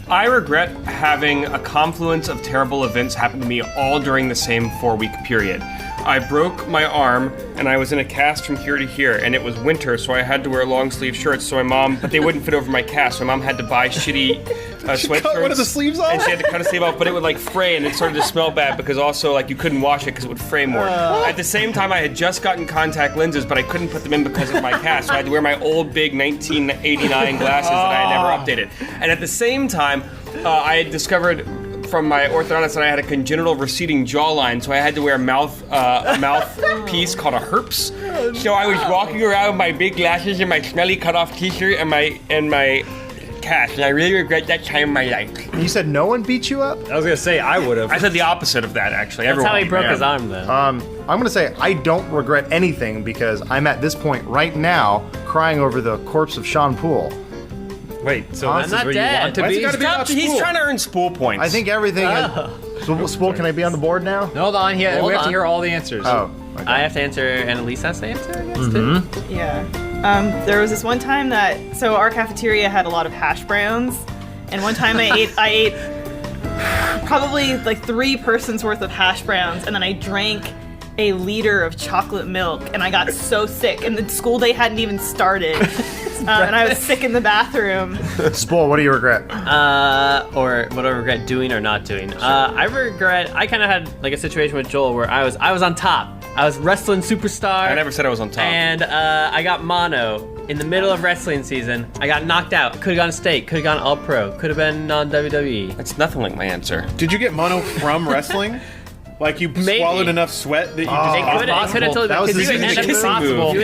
I regret having a confluence of terrible events happen to me all during the same 4-week period. I broke my arm and I was in a cast from here to here, and it was winter, so I had to wear long sleeve shirts. So but they wouldn't fit over my cast. So my mom had to buy shitty sweatshirts. Cut one of the sleeves off? And she had to cut a sleeve off, but it would like fray, and it started to smell bad because also like you couldn't wash it because it would fray more. At the same time, I had just gotten contact lenses, but I couldn't put them in because of my cast. So I had to wear my old big 1989 glasses that I had never updated. And at the same time, I had discovered from my orthodontist that I had a congenital receding jawline, so I had to wear a mouthpiece called a herps. So I was walking around with my big glasses and my smelly cut-off t-shirt and my cast, and I really regret that time in my life. You said no one beat you up? I was gonna say I would have. I said the opposite of that, actually. That's Everyone. how he broke his arm, though. I'm gonna say I don't regret anything because I'm at this point right now crying over the corpse of Sean Poole. Wait, so I'm this is not where you dead. want to Why's be? it gotta be about He's school? trying to earn spool points. I think everything. Spool, can I be on the board now? Hold on, we have Hold to on. hear all the answers. Oh, okay. I have to answer, and Elise has to answer, I guess, too. Yeah. There was this one time so our cafeteria had a lot of hash browns, and one time I ate probably like 3 persons worth of hash browns, and then I drank a liter of chocolate milk, and I got so sick, and the school day hadn't even started, and I was sick in the bathroom. Spool, what do you regret? Or what I regret doing or not doing. I kind of had like a situation with Joel where I was on top. I was wrestling superstar. I never said I was on top. And I got mono in the middle of wrestling season. I got knocked out. Could have gone state. Could have gone all pro. Could have been on WWE. That's nothing like my answer. Did you get mono from wrestling? Like you Maybe. swallowed enough sweat that you just It could have totally That was because the you end up kissing move. you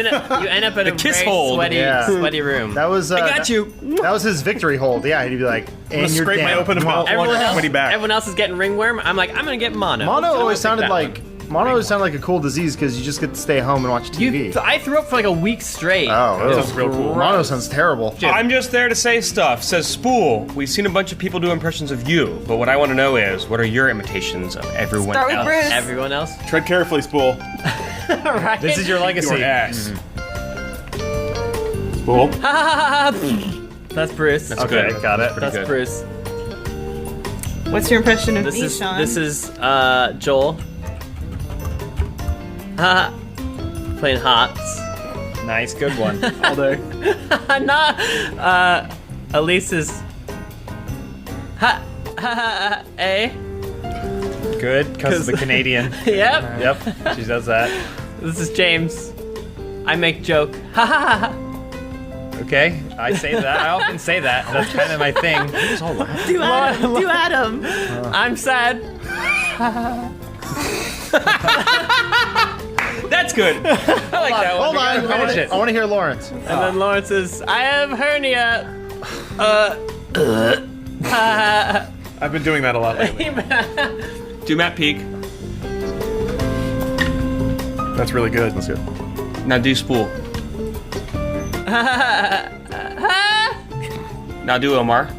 end up in a kiss very hold. sweaty room. That was. I got you. That was his victory hold. Yeah, he'd be like, gonna and you're scrape my down. open mouth. Sweaty back. Everyone else is getting ringworm. I'm like, I'm gonna get mono. Mono So always I'll take sounded that like one. a cool disease because you just get to stay home and watch TV. I threw up for like a week straight. Oh, Sounds real cool. Mono sounds terrible. I'm just there to say stuff. Says Spool. We've seen a bunch of people do impressions of you, but what I want to know is, what are your imitations of everyone Start with else? Bruce. Everyone else. Tread carefully, Spool. Right. This is your legacy. Your ass. Spool. That's Bruce. That's Okay, good. got it. Pretty That's good. Bruce. What's your impression of This me, is Sean? Joel. Playing hots. Nice, good one. All day. Not Elise's A. Good, because of the Canadian. Yep. Yep, she does that. This is James. I make joke. Ha ha ha. Okay, I say that. I often say that. That's kind of my thing. Do Adam. I'm sad. That's good. I like that one. Hold on, finish it. I want to hear Lawrence. And then Lawrence is, I have hernia. I've been doing that a lot lately. Do Matt Peak. That's really good. That's good. Now do Spool. Now do Omar.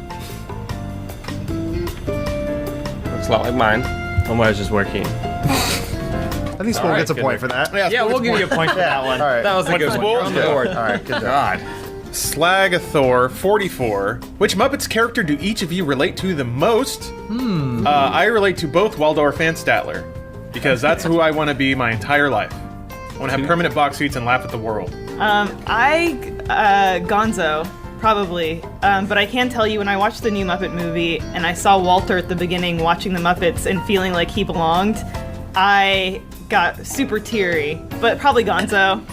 Looks a lot like mine. Omar's just working. I think Spool gets a point for that. Yeah, we'll give you a point for that one. All right. That was a good one. You're on the board. All right, good job. God. Slagathor 44. Which Muppets character do each of you relate to the most? I relate to both Waldorf and Statler because that's who I want to be my entire life. I want to have permanent box seats and laugh at the world. Gonzo. probably. But I can tell you, when I watched the new Muppet movie and I saw Walter at the beginning watching the Muppets and feeling like he belonged, I got super teary. But probably Gonzo.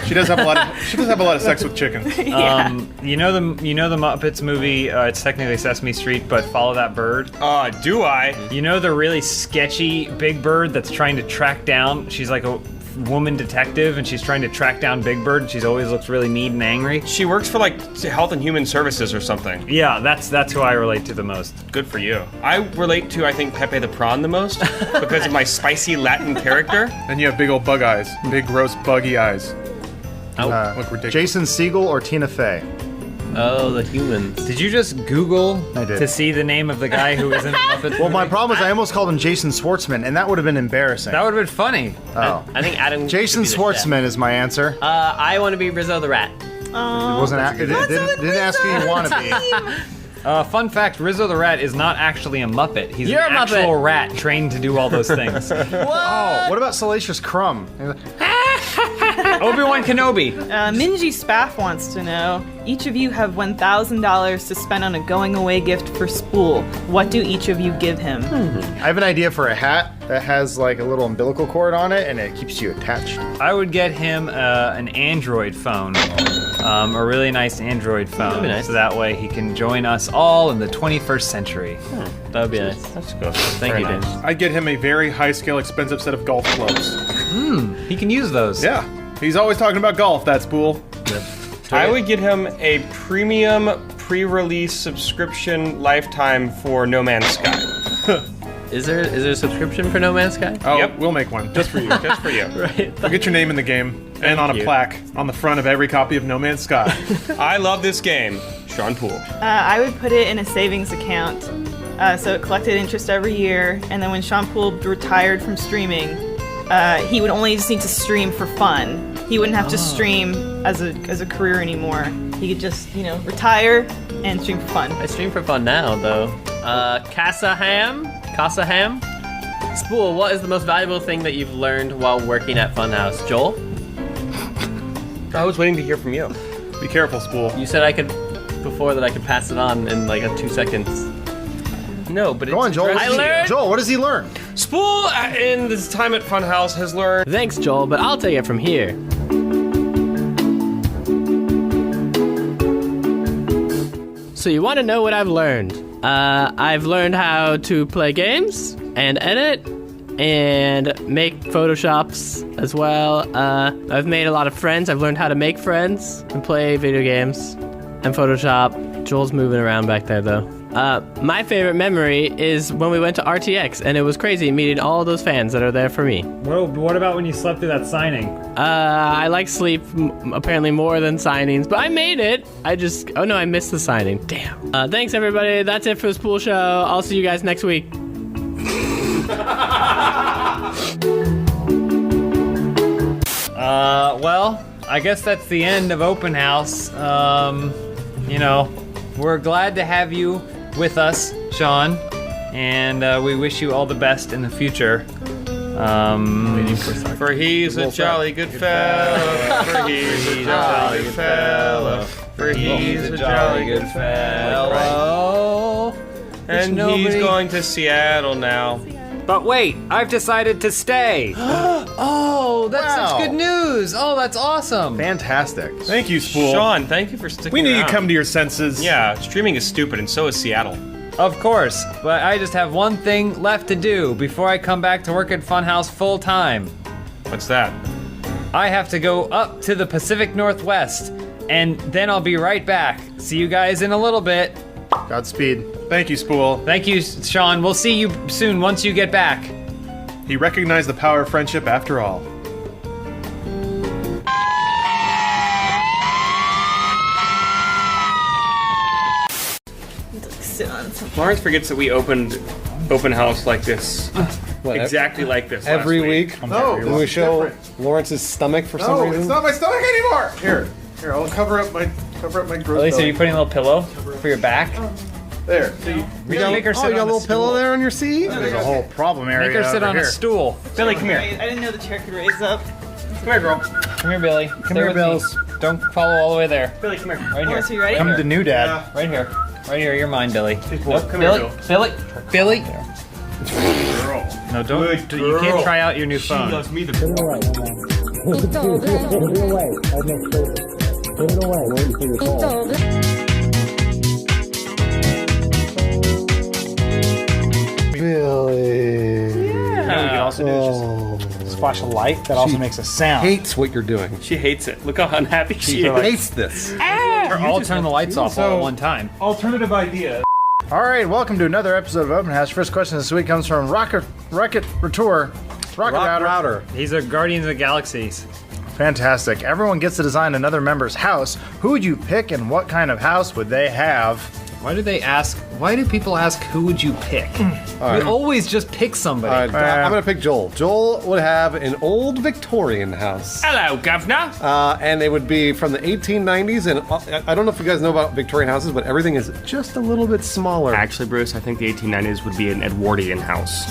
She does have a lot of sex with chickens. Yeah. You know the Muppets movie. It's technically Sesame Street, but Follow That Bird. Do I? You know the really sketchy Big Bird that's trying to track down. She's like a woman detective, and she's trying to track down Big Bird. And she's always looks really mean and angry. She works for like Health and Human Services or something. Yeah, that's who I relate to the most. Good for you. I relate to, I think, Pepe the Prawn the most because of my spicy Latin character. And you have big old bug eyes. Big, gross, buggy eyes. Look ridiculous. Jason Segel or Tina Fey? Oh, the humans. Did you just Google I did. to see the name of the guy who was in the Muppets? Well, my problem is I almost called him Jason Schwartzman, and that would have been embarrassing. That would have been funny. Oh. I think Adam. Jason should be the chef. Schwartzman is my answer. I want to be Rizzo the Rat. It wasn't. It didn't ask who you want to be. Fun fact: Rizzo the Rat is not actually a Muppet. He's You're an a Muppet. actual rat trained to do all those things. Oh, what about Salacious Crumb? Obi-Wan Kenobi. Minji Spaff wants to know, each of you have $1,000 to spend on a going-away gift for Spool. What do each of you give him? I have an idea for a hat that has like a little umbilical cord on it, and it keeps you attached. I would get him an Android phone, a really nice Android phone, That'd be nice. so that way he can join us all in the 21st century. That would be nice. That's good. Thank you, James. I'd get him a very high-scale, expensive set of golf clubs. He can use those. Yeah. He's always talking about golf, that spool. I would get him a premium pre-release subscription lifetime for No Man's Sky. Is there a subscription for No Man's Sky? Oh, Yep. we'll make one. Just for you. Just for you. Right. We'll get your name in the game and on a you. plaque on the front of every copy of No Man's Sky. I love this game. Sean Poole. I would put it in a savings account, so it collected interest every year, and then when Sean Poole retired from streaming, he would only just need to stream for fun. He wouldn't have to stream as a career anymore. He could just, retire and stream for fun. I stream for fun now, though. Casa Ham? Spool, what is the most valuable thing that you've learned while working at Funhaus? Joel? I was waiting to hear from you. Be careful, spool. You said I could pass it on in like 2 seconds. No, but Go on, Joel. I learned- Joel, what does he learn? Spool in this time at Funhaus has learned. Thanks, Joel, but I'll take it from here. So you want to know what I've learned? I've learned how to play games and edit and make Photoshops as well. I've made a lot of friends. I've learned how to make friends and play video games and Photoshop. Joel's moving around back there, though. My favorite memory is when we went to RTX, and it was crazy meeting all those fans that are there for me. What about when you slept through that signing? I like sleep apparently more than signings, but I made it. Oh no, I missed the signing. Damn. Thanks everybody. That's it for the Spool Show. I'll see you guys next week. Well, I guess that's the end of Open House. We're glad to have you with us, Sean, and we wish you all the best in the future. For he's a jolly good fellow. For he's a jolly good fellow. For he's a jolly good fellow. And he's going to Seattle now. But wait, I've decided to stay. Oh, that's Wow. such good news. Oh, that's awesome. Fantastic. Thank you, spool. Sean, thank you for sticking We need you around. to come to your senses. Yeah, streaming is stupid, and so is Seattle. Of course, but I just have one thing left to do before I come back to work at Funhaus full time. What's that? I have to go up to the Pacific Northwest, and then I'll be right back. See you guys in a little bit. Godspeed. Thank you, spool. Thank you, Sean. We'll see you soon once you get back. He recognized the power of friendship after all. Sit on something. Lawrence forgets that we opened Open House like this. Exactly like this. Every last week, No, when we show Lawrence's stomach for some No, reason. it's not my stomach anymore. Here, I'll cover up my gross Elise, are belly. you putting a little pillow for your back? There. See, We should make her sit Oh, you got on a little pillow there on your seat? There's a whole problem area. Make her sit over on here. a stool. Billy, come here. I didn't know the chair could raise up. Come here, girl. Come here, Billy. Come here, Bills. Don't follow all the way there. Billy, come here. Right Oh, here. is he ready? Come to new dad. Right here. Right here. You're mine, Billy. Come Billy. here, Billy. Billy. Girl. No, don't. Good You can't girl. try out your new She phone. loves me the Billy. You know what we can also do is just flash a light that also makes a sound. Hates what you're doing. She hates it. Look how unhappy she is. Hates this. I'll turn the lights off all at one time. Alternative idea. All right, welcome to another episode of Open House. First question this week comes from Rocket Ratour. Rocket Router. He's a Guardians of the Galaxies. Fantastic. Everyone gets to design another member's house. Who would you pick and what kind of house would they have? Why do people ask who would you pick? We always just pick somebody. All right, I'm gonna pick Joel. Joel would have an old Victorian house. Hello, governor. And it would be from the 1890s. And I don't know if you guys know about Victorian houses, but everything is just a little bit smaller. Actually, Bruce, I think the 1890s would be an Edwardian house.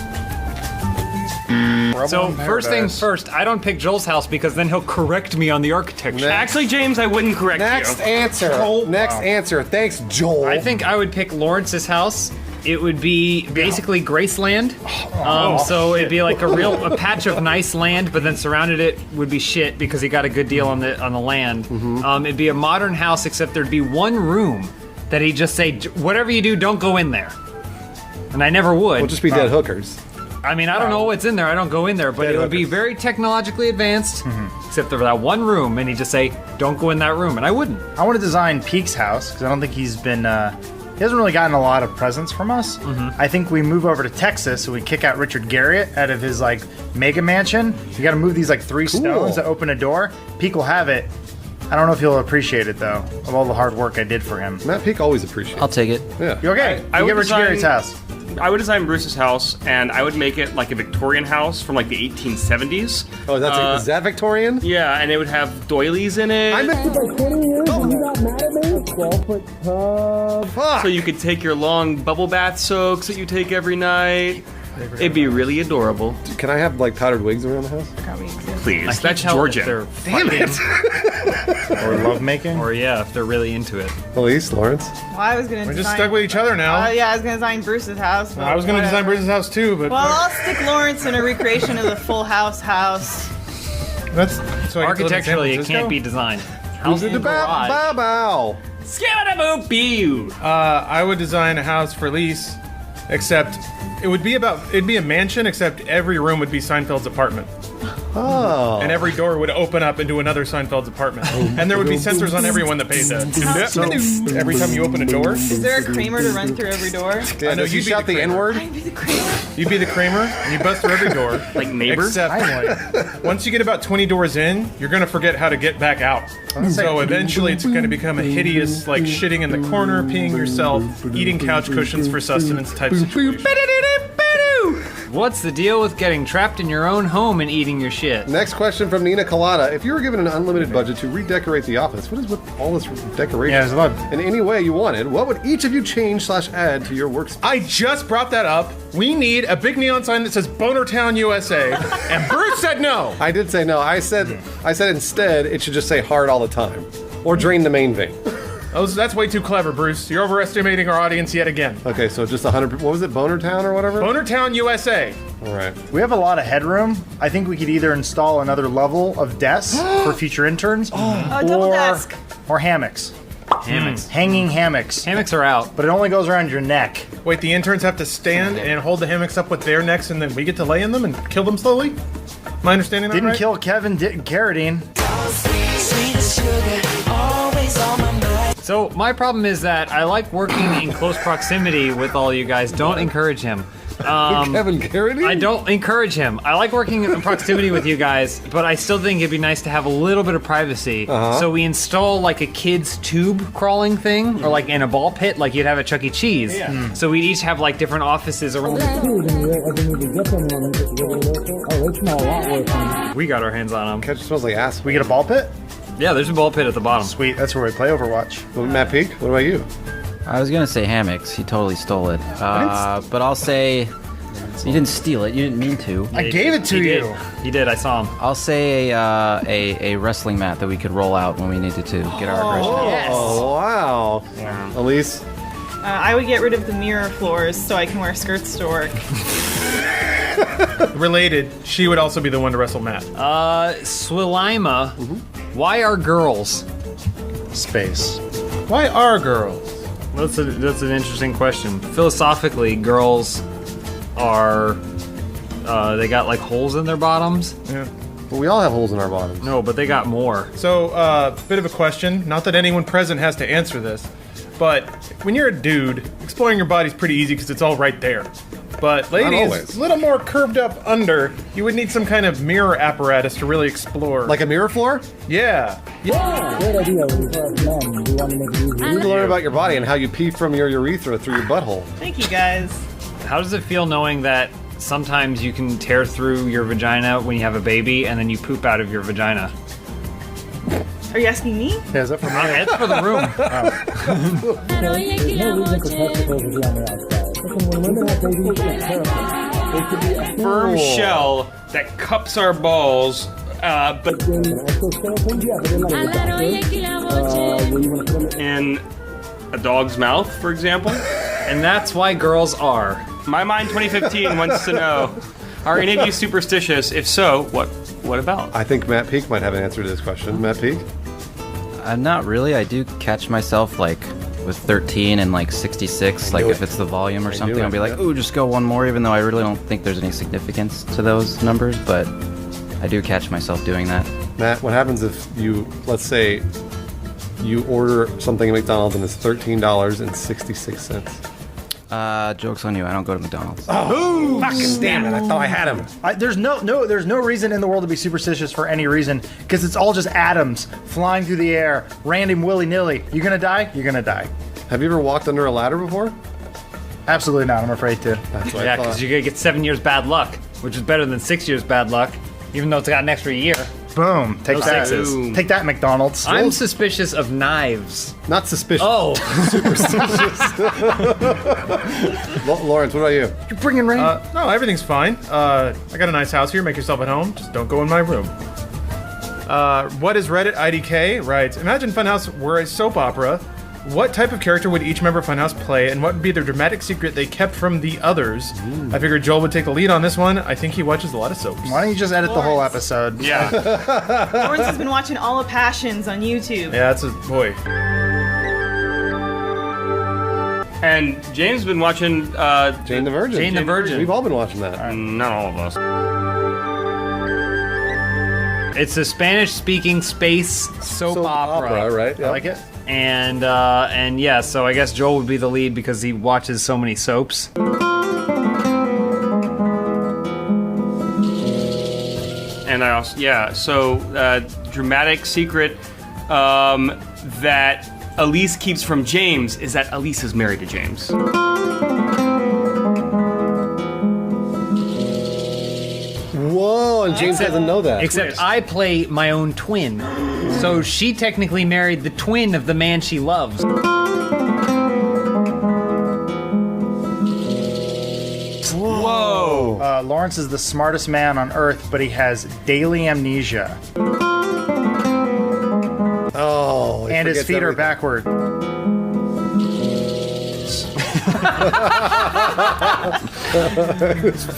So first things first, I don't pick Joel's house because then he'll correct me on the architecture. Actually, James, I wouldn't correct Next you. answer. Next answer. Thanks, Joel. I think I would pick Lawrence's house. It would be basically Graceland. So it'd be like a patch of nice land, but then surrounded it would be shit because he got a good deal on the land. It'd be a modern house, except there'd be one room that he'd just say, whatever you do, don't go in there. And I never would. We'll just be dead hookers. I mean, I don't know what's in there. I don't go in there, but it would be very technologically advanced, except for that one room, and he'd just say, don't go in that room, and I wouldn't. I want to design Peake's house because I don't think he's been. He hasn't really gotten a lot of presents from us. I think we move over to Texas and we kick out Richard Garriott out of his like mega mansion. You got to move these like three stones that open a door. Peake will have it. I don't know if he'll appreciate it though, of all the hard work I did for him. Matt Peake always appreciates. I'll take it. Yeah. You okay? I You would get Richard Garriott's house. I would design Bruce's house, and I would make it like a Victorian house from like the 1870s. Oh, is that Victorian? Yeah, and it would have doilies in it. So you could take your long bubble bath soaks that you take every night. It'd be really adorable. Can I have like powdered wigs around the house? Please, that's Tell if Georgia. they're Damn it! Or lovemaking. Or yeah, if they're really into it. Elise, Lawrence. Well, I was gonna We're design. just stuck with each other now. Yeah, I was gonna design Bruce's house. but I was going to design whatever. Bruce's house too, but Well, I'll stick Lawrence in a recreation of the Full House house. that's so I get to live in San Architecturally, it Francisco? can't be designed. House and garage. Bow. Skibidi-boo-boo. I would design a house for lease, except it'd be a mansion, except every room would be Seinfeld's apartment. Oh. And every door would open up into another Seinfeld's apartment. And there would be sensors on everyone that paid that. Every time you open a door, Is there a Kramer to run through every door? Yeah, know does he you'd be shout the the Kramer. N-word? I'd be the Kramer. you'd be the Kramer, and you bust through every door. Like neighbor? Except once you get about 20 doors in, you're going to forget how to get back out. So eventually it's going to become a hideous, like shitting in the corner, peeing yourself, eating couch cushions for sustenance type situation. What's the deal with getting trapped in your own home and eating your shit? Next question from Nina Colada. If you were given an unlimited budget to redecorate the office, what is with all this decoration? Yeah, there's a lot. In any way you wanted, what would each of you change/add to your workspace? I just brought that up. We need a big neon sign that says Bonertown, USA. And Bruce said no. I did say no. I said instead it should just say hard all the time, or drain the main vein. That's way too clever, Bruce. You're overestimating our audience yet again. Okay, so just 100. What was it, Bonertown or whatever? Bonertown, USA. All right. We have a lot of headroom. I think we could either install another level of desks for future interns, double desk. or hammocks. Hammocks. Hanging hammocks. Hammocks are out. But it only goes around your neck. Wait, the interns have to stand and hold the hammocks up with their necks, and then we get to lay in them and kill them slowly? Am I understanding that Didn't right? kill Kevin Carradine. So my problem is that I like working in close proximity with all you guys. Don't encourage him. Kevin Carradine? I don't encourage him. I like working in proximity with you guys, but I still think it'd be nice to have a little bit of privacy. So we install like a kid's tube crawling thing, or like in a ball pit, like you'd have at Chuck E. Cheese. So we'd each have like different offices around. We got our hands on them. Catch smells like ass. We get a ball pit? Yeah, there's a ball pit at the bottom. Sweet, that's where we play Overwatch. Well, Matt Peake, what about you? I was gonna say hammocks. He totally stole it. But I'll say You didn't steal it. You didn't mean to. I gave it to He you. did. He did. I saw him. I'll say a wrestling mat that we could roll out when we needed to get our aggression. Oh, wow. Elise? I would get rid of the mirror floors so I can wear skirts to work. Related, she would also be the one to wrestle Matt. Swilima, why are girls? Space. Why are girls? That's an interesting question. Philosophically, girls are they got like holes in their bottoms. Yeah. Well, we all have holes in our bottoms. No, but they got more. So, bit of a question. Not that anyone present has to answer this, but when you're a dude, exploring your body's pretty easy because it's all right there. But ladies, always. a little more curved up under, you would need some kind of mirror apparatus to really explore. Like a mirror floor? Yeah. You need to learn about your body and how you pee from your urethra through your butthole. Thank you, guys. How does it feel knowing that sometimes you can tear through your vagina when you have a baby and then you poop out of your vagina? Are you asking me? Yeah, is that for me? It's for the room. Firm shell that cups our balls, but in a dog's mouth, for example. And that's why girls are. My Mind 2015 wants to know, are any of you superstitious? If so, what about? I think Matt Peak might have an answer to this question. Matt Peak? Not really. I do catch myself like with 13 and like 66, like if it's the volume or something, I'll be like, ooh, just go one more, even though I really don't think there's any significance to those numbers, but I do catch myself doing that. Matt, what happens if you, let's say, you order something at McDonald's and it's $13.66? Joke's on you. I don't go to McDonald's. Fucking damn it! I thought I had him. There's no reason in the world to be superstitious for any reason, because it's all just atoms flying through the air, random willy-nilly. You gonna die? You're gonna die. Have you ever walked under a ladder before? Absolutely not. I'm afraid to. That's what Yeah, I thought. because you're gonna get 7 years bad luck, which is better than 6 years bad luck, even though it's got an extra year. Boom. Take No that. sixes. Take that, McDonald's. I'm suspicious of knives. Not suspicious. Oh, Lawrence, what about you? You're bringing rain. No, everything's fine. I got a nice house here. Make yourself at home. Just don't go in my room. What is Reddit IDK? Right. Imagine Funhouse were a soap opera. What type of character would each member of Funhouse play, and what would be their dramatic secret they kept from the others? I figured Joel would take the lead on this one. I think he watches a lot of soaps. Why don't you just edit the whole episode? yeah. Lawrence has been watching All of Passions on YouTube. Yeah, that's a boy. And James has been watching, Jane the Virgin. Jane the Virgin. We've all been watching that. not all of us. It's a Spanish-speaking space soap opera. right? I like it. And yeah, so I guess Joel would be the lead because he watches so many soaps. And I also, yeah, so dramatic secret that Elise keeps from James is that Elise is married to James. Whoa, and James doesn't know that. Except I play my own twin. So she technically married the twin of the man she loves. Whoa! Lawrence is the smartest man on Earth, but he has daily amnesia. Oh, he And his forgets feet are everything. backward.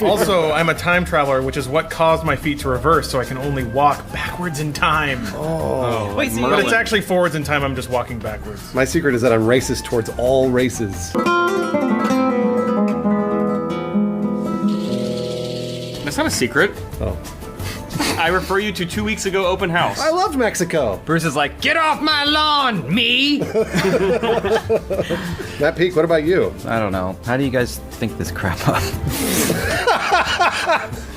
Also, I'm a time traveler, which is what caused my feet to reverse, so I can only walk backwards in time. Wait, so But you're it's actually forwards in time, I'm just walking backwards. My secret is that I'm racist towards all races. That's not a secret. Oh. I refer you to 2 weeks ago open house. I loved Mexico. Bruce is like, get off my lawn, me! Matt Peak, what about you? I don't know. How do you guys think this crap up?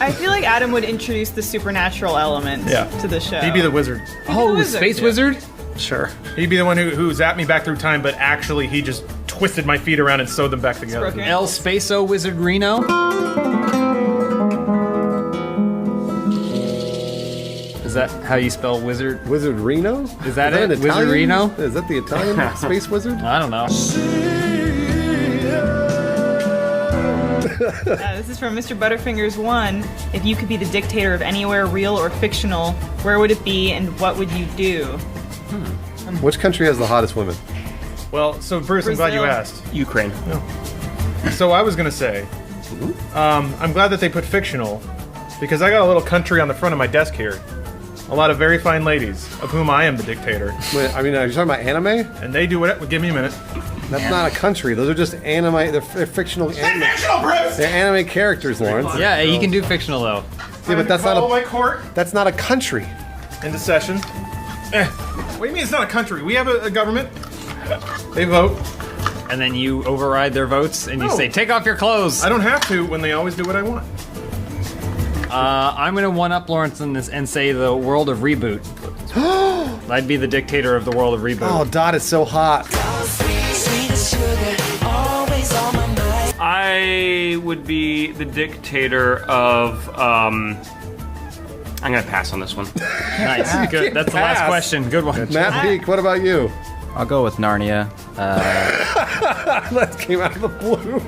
I feel like Adam would introduce the supernatural element to the show. He'd be the wizard. Oh, wizard. Space Wizard? Sure. He'd be the one who zapped me back through time, but actually he just twisted my feet around and sewed them back together. broken. El Spaso Wizard Reno? Is that how you spell wizard? Wizard Reno? Is that an it? Wizard Italian? Reno? Is that the Italian space wizard? I don't know. This is from Mr. Butterfingers 1. If you could be the dictator of anywhere, real or fictional, where would it be and what would you do? Which country has the hottest women? Well, so Bruce, I'm glad you Brazil. asked. Ukraine. So I was gonna say, I'm glad that they put fictional, because I got a little country on the front of my desk here. A lot of very fine ladies, of whom I am the dictator. Wait, I mean, are you talking about anime? And they do what? Give me a minute. That's not a country. Those are just anime. They're fictional. Fictional, Bruce! They're anime characters, Lawrence. Yeah, you can do fictional though. Yeah, but that's Follow not my court that's not a country. into session. What do you mean it's not a country? We have a government. They vote. And then you override their votes and you No. say, take off your clothes. I don't have to when they always do what I want. I'm gonna one-up Lawrence on this and say the world of Reboot. I'd be the dictator of the world of Reboot. Oh, Dot is so hot. I would be the dictator of. I'm gonna pass on this one. Nice, good. That's the last pass. question. Good one. Matt Peak, what about you? I'll go with Narnia. That came out of the blue.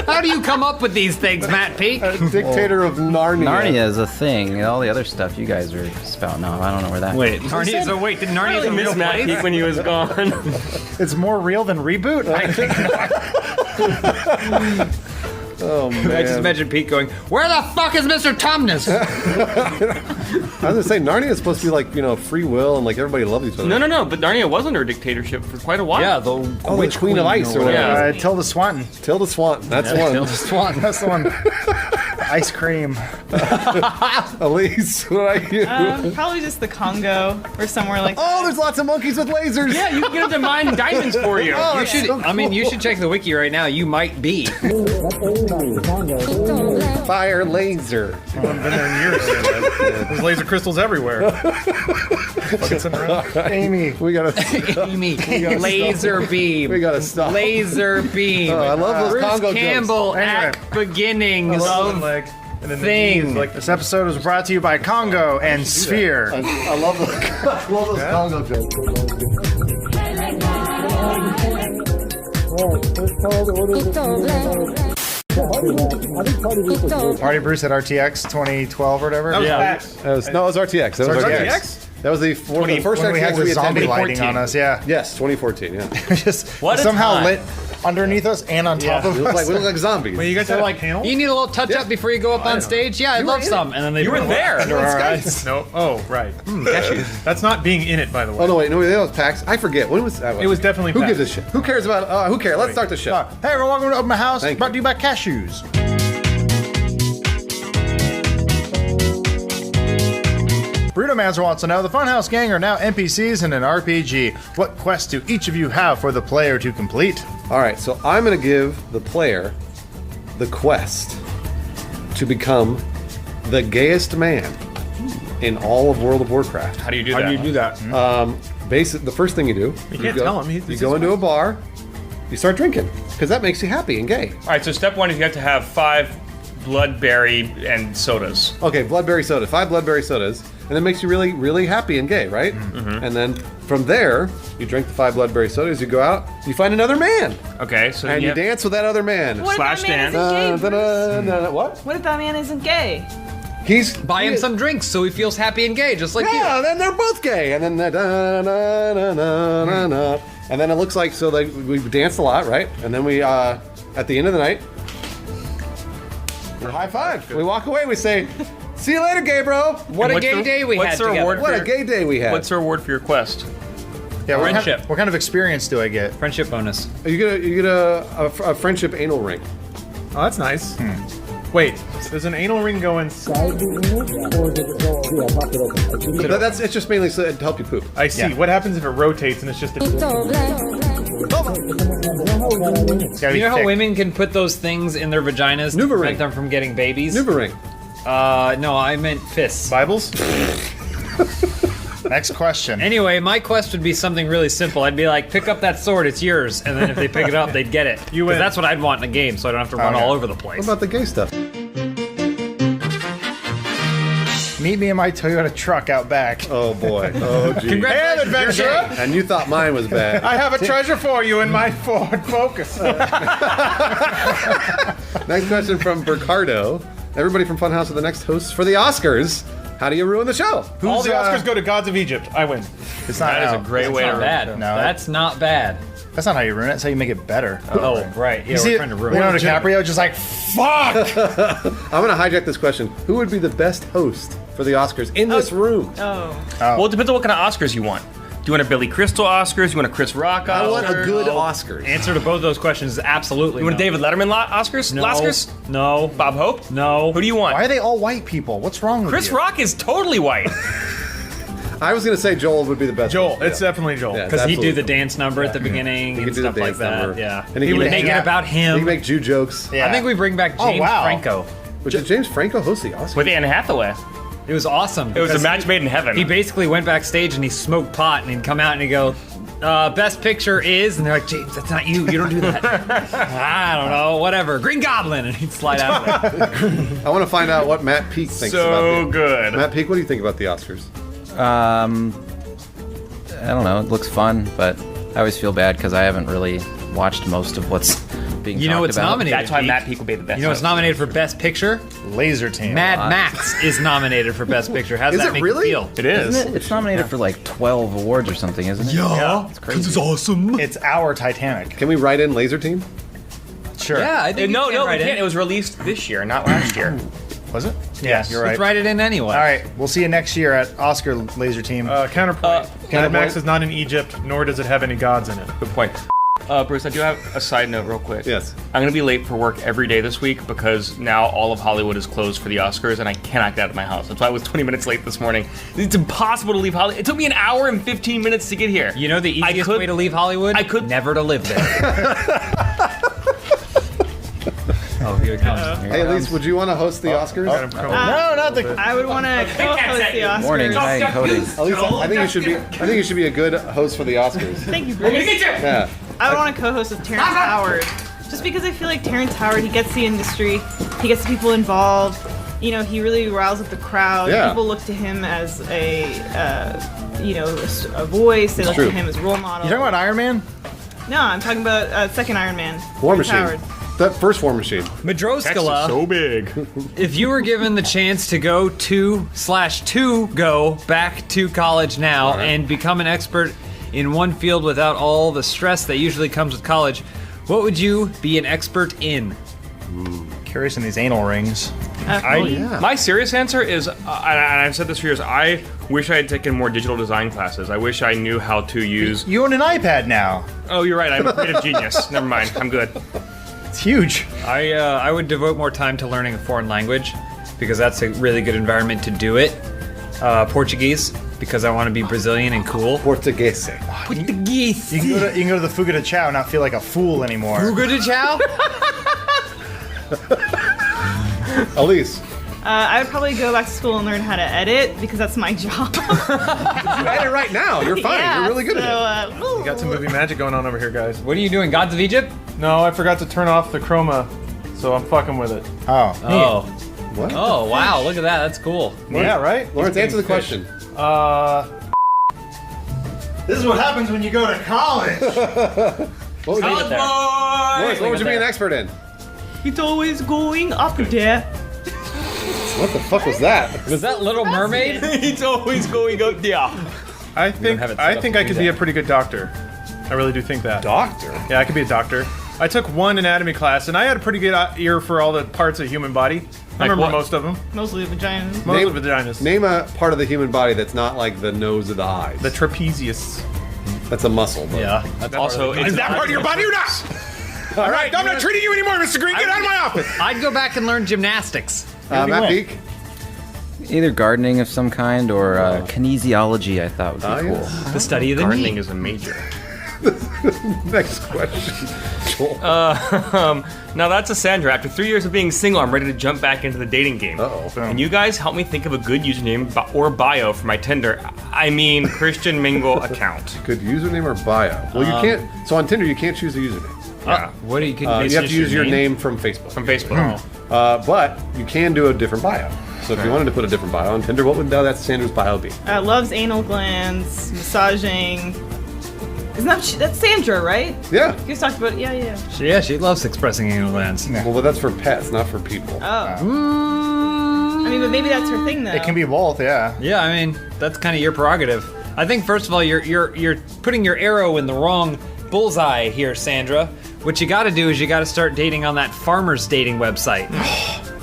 How do you come up with these things, Matt Peak? Dictator of Narnia. Narnia is a thing. All the other stuff you guys are spouting off, I don't know where that. Wait, Narnia. So wait, did Narnia I miss Matt Peak when he was gone. It's more real than Reboot? I think not. Oh, man. I just imagine Pete going, "Where the fuck is Mr. Tumnus?" I was gonna say Narnia is supposed to be like free will and like everybody loves each other. No. But Narnia was under dictatorship for quite a while. Yeah, the Witch Queen of Ice or whatever. Yeah. Tilda Swinton. Tilda Swanton. That's one. Tilda Swinton. That's the one. Ice cream. Elise, what are you? Probably just the Congo or somewhere like that. Oh, there's lots of monkeys with lasers. Yeah, you can get them to mine diamonds for you. Oh, You that's should. so I mean, you cool. should check the wiki right now. You might be. Fire laser. I haven't been there in years. There's laser crystals everywhere. Fucking sitting around. Amy. We gotta. Amy, laser beam. We gotta stop. Laser beam. Oh, I love those Bruce Congo Campbell Anyway. at beginning One of leg, and then thing. the knees, like This episode was brought to you by Congo and Sphere. I love those. I love those Congo jokes. Party Bruce at RTX 2012 or whatever. yeah. No, it was RTX. That was RTX? That was the first when we RTX had the we zombie attended. lighting on us, yeah. Yes, 2014. Yeah. Just What a somehow time. lit underneath us and on top of We look us. like zombies. Wait, you guys had like, a panel? you need a little touch up before you go up on stage. Yeah, I'd love some. And then they You were there. under our eyes. No. Oh, right. That's not being in it, by the way. Oh no, wait, no, that was PAX. I forget when was that? It was definitely Who PAX. gives a shit? Who cares about? Who cares? Let's start the show. Hey, everyone, welcome to Open House. Thank Brought you. to you by Cashews. Burrito Manzer wants to know, the Funhouse Gang are now NPCs in an RPG. What quest do each of you have for the player to complete? All right, so I'm gonna give the player the quest to become the gayest man in all of World of Warcraft. How do you do that? The first thing you do, You can't tell him. You go into a bar, you start drinking because that makes you happy and gay. All right. So step one is you have to have 5 bloodberry and sodas. Okay, bloodberry soda, 5 bloodberry sodas, and it makes you really, really happy and gay, right? Mm-hmm. And then from there, you drink the 5 bloodberry sodas, you go out, you find another man, Okay. So and you dance with that other man. What if Slash that man dance. isn't gay? Bruce? What? What if that man isn't gay? He's Buy him some drinks so he feels happy and gay, just like Yeah, you. then they're both gay, and then and then it looks like we danced a lot, right? And then we at the end of the night, we high five. We walk away. We say, "See you later, gay bro." What a gay day we had What's the together. reward? What for a your- gay day we had. What's the reward for your quest? Yeah, Friendship. What kind of experience do I get? Friendship bonus. You get a friendship anal ring. Oh, that's nice. Wait, does an anal ring go inside? It's just mainly to help you poop. I see. What happens if it rotates and it's just a... It's gotta be You know how thick. women can put those things in their vaginas to Nuva ring. prevent them from getting babies? Nuva ring. No, I meant fists. Bibles? Next question. Anyway, my quest would be something really simple. I'd be like, pick up that sword, it's yours. And then if they pick it up, they'd get it. You 'Cause win. that's what I'd want in a game, so I don't have to run Okay. all over the place. What about the gay stuff? Meet me in my Toyota truck out back. Oh boy. Oh gee. Hey, adventurer! And you thought mine was bad. I have a treasure for you in my Ford Focus. Next question from Ricardo. Everybody from Funhouse are the next hosts for the Oscars. How do you ruin the show? All the Oscars go to Gods of Egypt. I win. It's not That is a out. great way to Not ruin bad. it. No. That's not bad. That's not how you ruin it. That's how you make it better. Oh, right. Yeah, You see we're it? trying to ruin Leonardo it. DiCaprio just like, fuck! I'm going to hijack this question. Who would be the best host for the Oscars in this room? Well, it depends on what kind of Oscars you want. Do you want a Billy Crystal Oscars? You want a Chris Rock Oscars? I want a good Oscars. Answer to both those questions is absolutely You want a no. David Letterman Oscars? No. Oscars? No. Bob Hope? No. Who do you want? Why are they all white people? What's wrong with Chris you? Rock is totally white. I was going to say Joel would be the best. Joel. host. It's definitely Joel. Yeah. Because he'd do Absolutely. the dance number at the beginning He and could do the stuff like dance that. number. Yeah. And he he could would make- make it about He him. can make Jew jokes. Yeah. I think we bring back James wow. Franco. Did James Franco host the Oscars? With Anne Hathaway. It was awesome. It was a because match made in heaven. He basically went backstage and he smoked pot and he'd come out and he'd go, best picture is, and they're like, James, that's not you. You don't do that. I don't know, whatever. Green Goblin, and he'd slide out of there. I want to find out what Matt Peake thinks about So it. good. Matt Peake, what do you think about the Oscars? I don't know. It looks fun, but I always feel bad because I haven't really watched most of what's being You know talked what's about. nominated? That's why Pete? Matt Peake will be the best. You know what's host. nominated for Best Picture? Laser Team. Mad Max is nominated for Best Picture. How does Is that it make really? you feel? It is. Isn't it? It's nominated for like 12 awards or something, isn't it? Yeah. It's crazy. awesome. It's our Titanic. Can we write in Laser Team? Sure. Yeah, I think No, you no, we write can't. in. It was released this year, not last year. Was it? Yes. You're right. Let's write it in anyway. All right. We'll see you next year at Oscar Laser Team. Counterpoint. Mad counterpoint. Max is not in Egypt, nor does it have any gods in it. Good point. Bruce, I do have a side note real quick. Yes. I'm going to be late for work every day this week because now all of Hollywood is closed for the Oscars and I cannot get out of my house. That's why I was 20 minutes late this morning. It's impossible to leave Hollywood. It took me an hour and 15 minutes to get here. You know the easiest way to leave Hollywood? I could- Never to live there. Oh, here it comes. Hey, Elise, would you want to host the Oscars? no, not the. I would want to co-host the Oscars. Morning, hi, coding. Elise, I think you should be a good host for the Oscars. Thank you, Bruce. Yeah. I would want to co-host with Terrence Howard, just because I feel like Terrence Howard, he gets the industry, he gets the people involved. You know, he really riles up the crowd. Yeah. People look to him as a voice. They look true. to him as role model. You talking about Iron Man? No, I'm talking about second Iron Man. War Terrence Machine. Howard. That first War Machine. Madroskala, big. if you were given the chance to go go back to college now and become an expert in one field without all the stress that usually comes with college, what would you be an expert in? Curious in these anal rings. My serious answer is, and I've said this for years, I wish I had taken more digital design classes. I wish I knew how to use... You own an iPad now. Oh, you're right. I'm a creative genius. Never mind. I'm good. It's huge. I would devote more time to learning a foreign language because that's a really good environment to do it. Portuguese, because I want to be Brazilian and cool. Portuguese. Portuguese. You can go to the Fuga de Chao and not feel like a fool anymore. Fuga de Chao? Elise, I would probably go back to school and learn how to edit because that's my job. you edit right now. You're fine. Yeah, You're really good at it. We got some movie magic going on over here, guys. What are you doing, Gods of Egypt? No, I forgot to turn off the chroma, so I'm fucking with it. Oh. Oh. What? Oh, wow, look at that. That's cool. Yeah, right? Lawrence, answer the question. This is what happens when you go to college. What would, College boy! Lawrence, what would you be an expert in? It's always going up there. What the fuck was that? Was that Little Mermaid? It's always going up there. I think have it set I up think to I do could be that. a pretty good doctor. I really do think that. Doctor. Yeah, I could be a doctor. I took one anatomy class, and I had a pretty good ear for all the parts of the human body. I remember what? most of them. Mostly vaginas. Most of the vaginas. Name a part of the human body that's not like the nose or the eyes. The trapezius. That's a muscle. But. Yeah. Also, Is that part of your body or not? All right, I'm not treating you anymore, Mr. Green. Get out of my office. I'd go back and learn gymnastics. Matt Peake. Either gardening of some kind or kinesiology, I thought would be cool. Yes. The study of the gardening knee. is a major. Next question. Joel. Now that's a Sandra. After 3 years of being single, I'm ready to jump back into the dating game. Uh-oh. Can you guys help me think of a good username or bio for my Tinder? I mean, Christian Mingle account. Good username or bio? Well, you can't. So on Tinder, you can't choose a username. Yeah, What do you? Can You have to use your name from Facebook. from Facebook. But you can do a different bio. So if you wanted to put a different bio on Tinder, what would that Sandra's bio be? Loves anal glands, massaging. Isn't that's Sandra, right? Yeah. You guys talked about it. Yeah. Yeah, she loves expressing anal glands. Well, but that's for pets, not for people. Oh. I mean, but maybe that's her thing, though. It can be both, yeah. Yeah, I mean, that's kind of your prerogative. I think first of all, you're putting your arrow in the wrong bullseye here, Sandra. What you got to do is you got to start dating on that farmers dating website.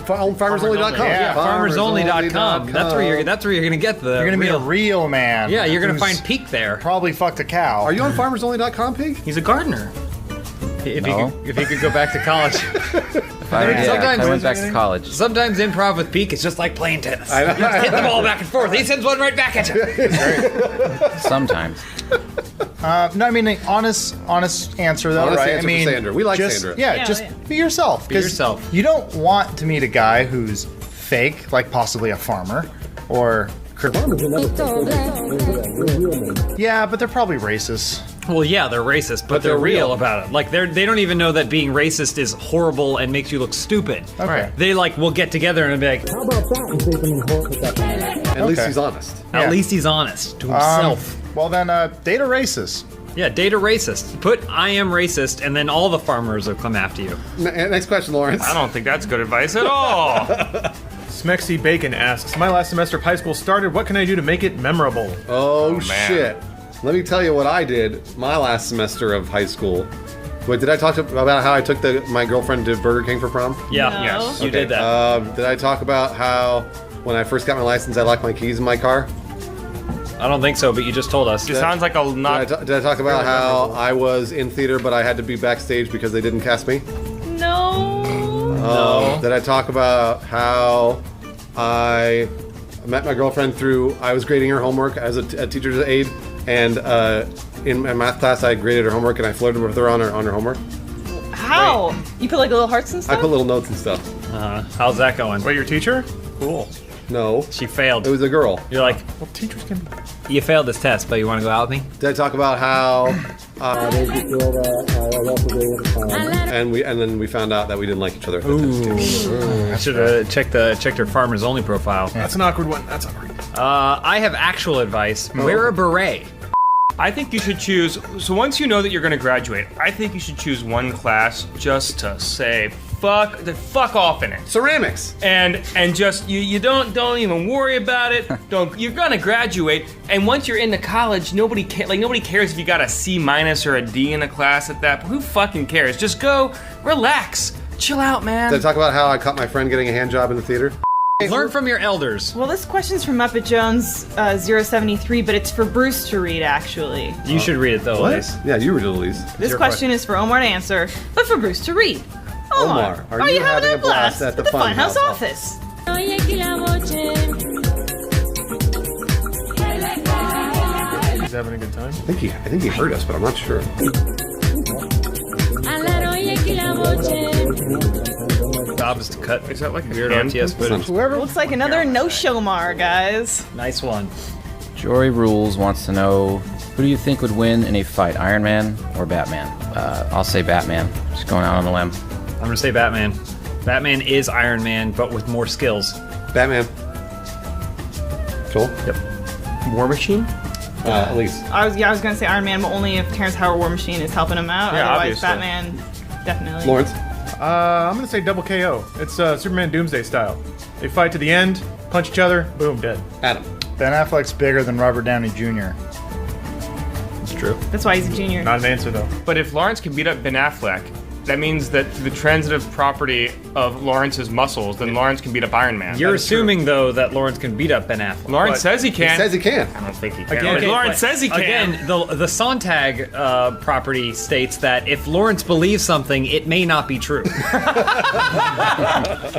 Farmersonly.com. Yeah, farmersonly.com. That's where you're gonna get the. You're gonna be a real man. Yeah, you're gonna who's find Peak there. Probably fucked a cow. Are you on farmersonly.com, Pig? He's a gardener. If No. he could go back to college. I went back to college. Sometimes improv with Peak is just like playing tennis. I know. You just hit the ball back and forth. He sends one right back at you. Sometimes. No, I mean, an honest answer though, Honest right? answer I mean, for Sandra. We like just, Sandra. Yeah, Yeah, just yeah. be yourself. Be 'cause yourself. You don't want to meet a guy who's fake, like possibly a farmer, or. Yeah, but they're probably racist. Well, yeah, they're racist, but they're real about it. Like they don't even know that being racist is horrible and makes you look stupid. Okay. They like will get together and be like, At least Okay. he's honest. at Yeah. least he's honest to himself. Well then, date a racist. Yeah, date a racist. Put I am racist, and then all the farmers will come after you. Next question, Lawrence. I don't think that's good advice at all. Smexy Bacon asks, my last semester of high school started. What can I do to make it memorable? Oh, man. shit. Let me tell you what I did my last semester of high school. Wait, did I talk about how I took my girlfriend to Burger King for prom? Yeah, No. yes, you did that. Did I talk about how when I first got my license, I locked my keys in my car? I don't think so, but you just told us. It sounds like a not. Did I talk about how I was in theater, but I had to be backstage because they didn't cast me? No. Did I talk about how I met my girlfriend through, I was grading her homework as a teacher's aide, and in my math class I graded her homework and I flirted with her on her homework. How? You put like little hearts and I stuff? put little notes and stuff. How's that going? Wait, your teacher? Cool. No, She failed. it was a girl. You're like, Well, teachers can be. you failed this test, but you want to go out with me? Did I talk about how? And then we found out that we didn't like each other. At the test. I should have checked her farmers only profile. That's an awkward one. That's awkward. I have actual advice. Wear a beret. I think you should choose. So once you know that you're going to graduate, I think you should choose one class just to say fuck off in it. Ceramics. And just you don't even worry about it. You're gonna graduate, and once you're into college, nobody cares if you got a C- or a D in a class at that. Who fucking cares? Just go relax, chill out, man. Did I talk about how I caught my friend getting a hand job in the theater? Learn from your elders. Well, this question's from Muppet Jones 073, but it's for Bruce to read, actually. You should read it though, Elise. Yeah, you read it, Elise. This your question is for Omar to answer, but for Bruce to read. Omar, are you having a blast at the Funhaus Funhaus office? He's having a good time. I think he heard us, but I'm not sure. Job is to cut. Is that like a weird hand? RTS footage. Whoever Looks like another no-show-mar, guys. Nice one. Jory Rules wants to know, who do you think would win in a fight, Iron Man or Batman? I'll say Batman. Just going out on a limb. I'm gonna say Batman. Batman is Iron Man, but with more skills. Batman. Joel? Yep. War Machine? Elise. I was gonna say Iron Man, but only if Terrence Howard War Machine is helping him out. Yeah, Otherwise, obviously. Batman, definitely. Lawrence? I'm gonna say double KO. It's Superman Doomsday style. They fight to the end, punch each other, boom, dead. Adam. Ben Affleck's bigger than Robert Downey Jr. It's true. That's why he's a junior. Not an answer though. But if Lawrence can beat up Ben Affleck, that means that the transitive property of Lawrence's muscles, then Lawrence can beat up Iron Man. You're assuming though that Lawrence can beat up Ben Affleck. Lawrence says he He can. says he can. I don't think he can. Again, But Lawrence says he can. Again, the Sontag property states that if Lawrence believes something, it may not be true.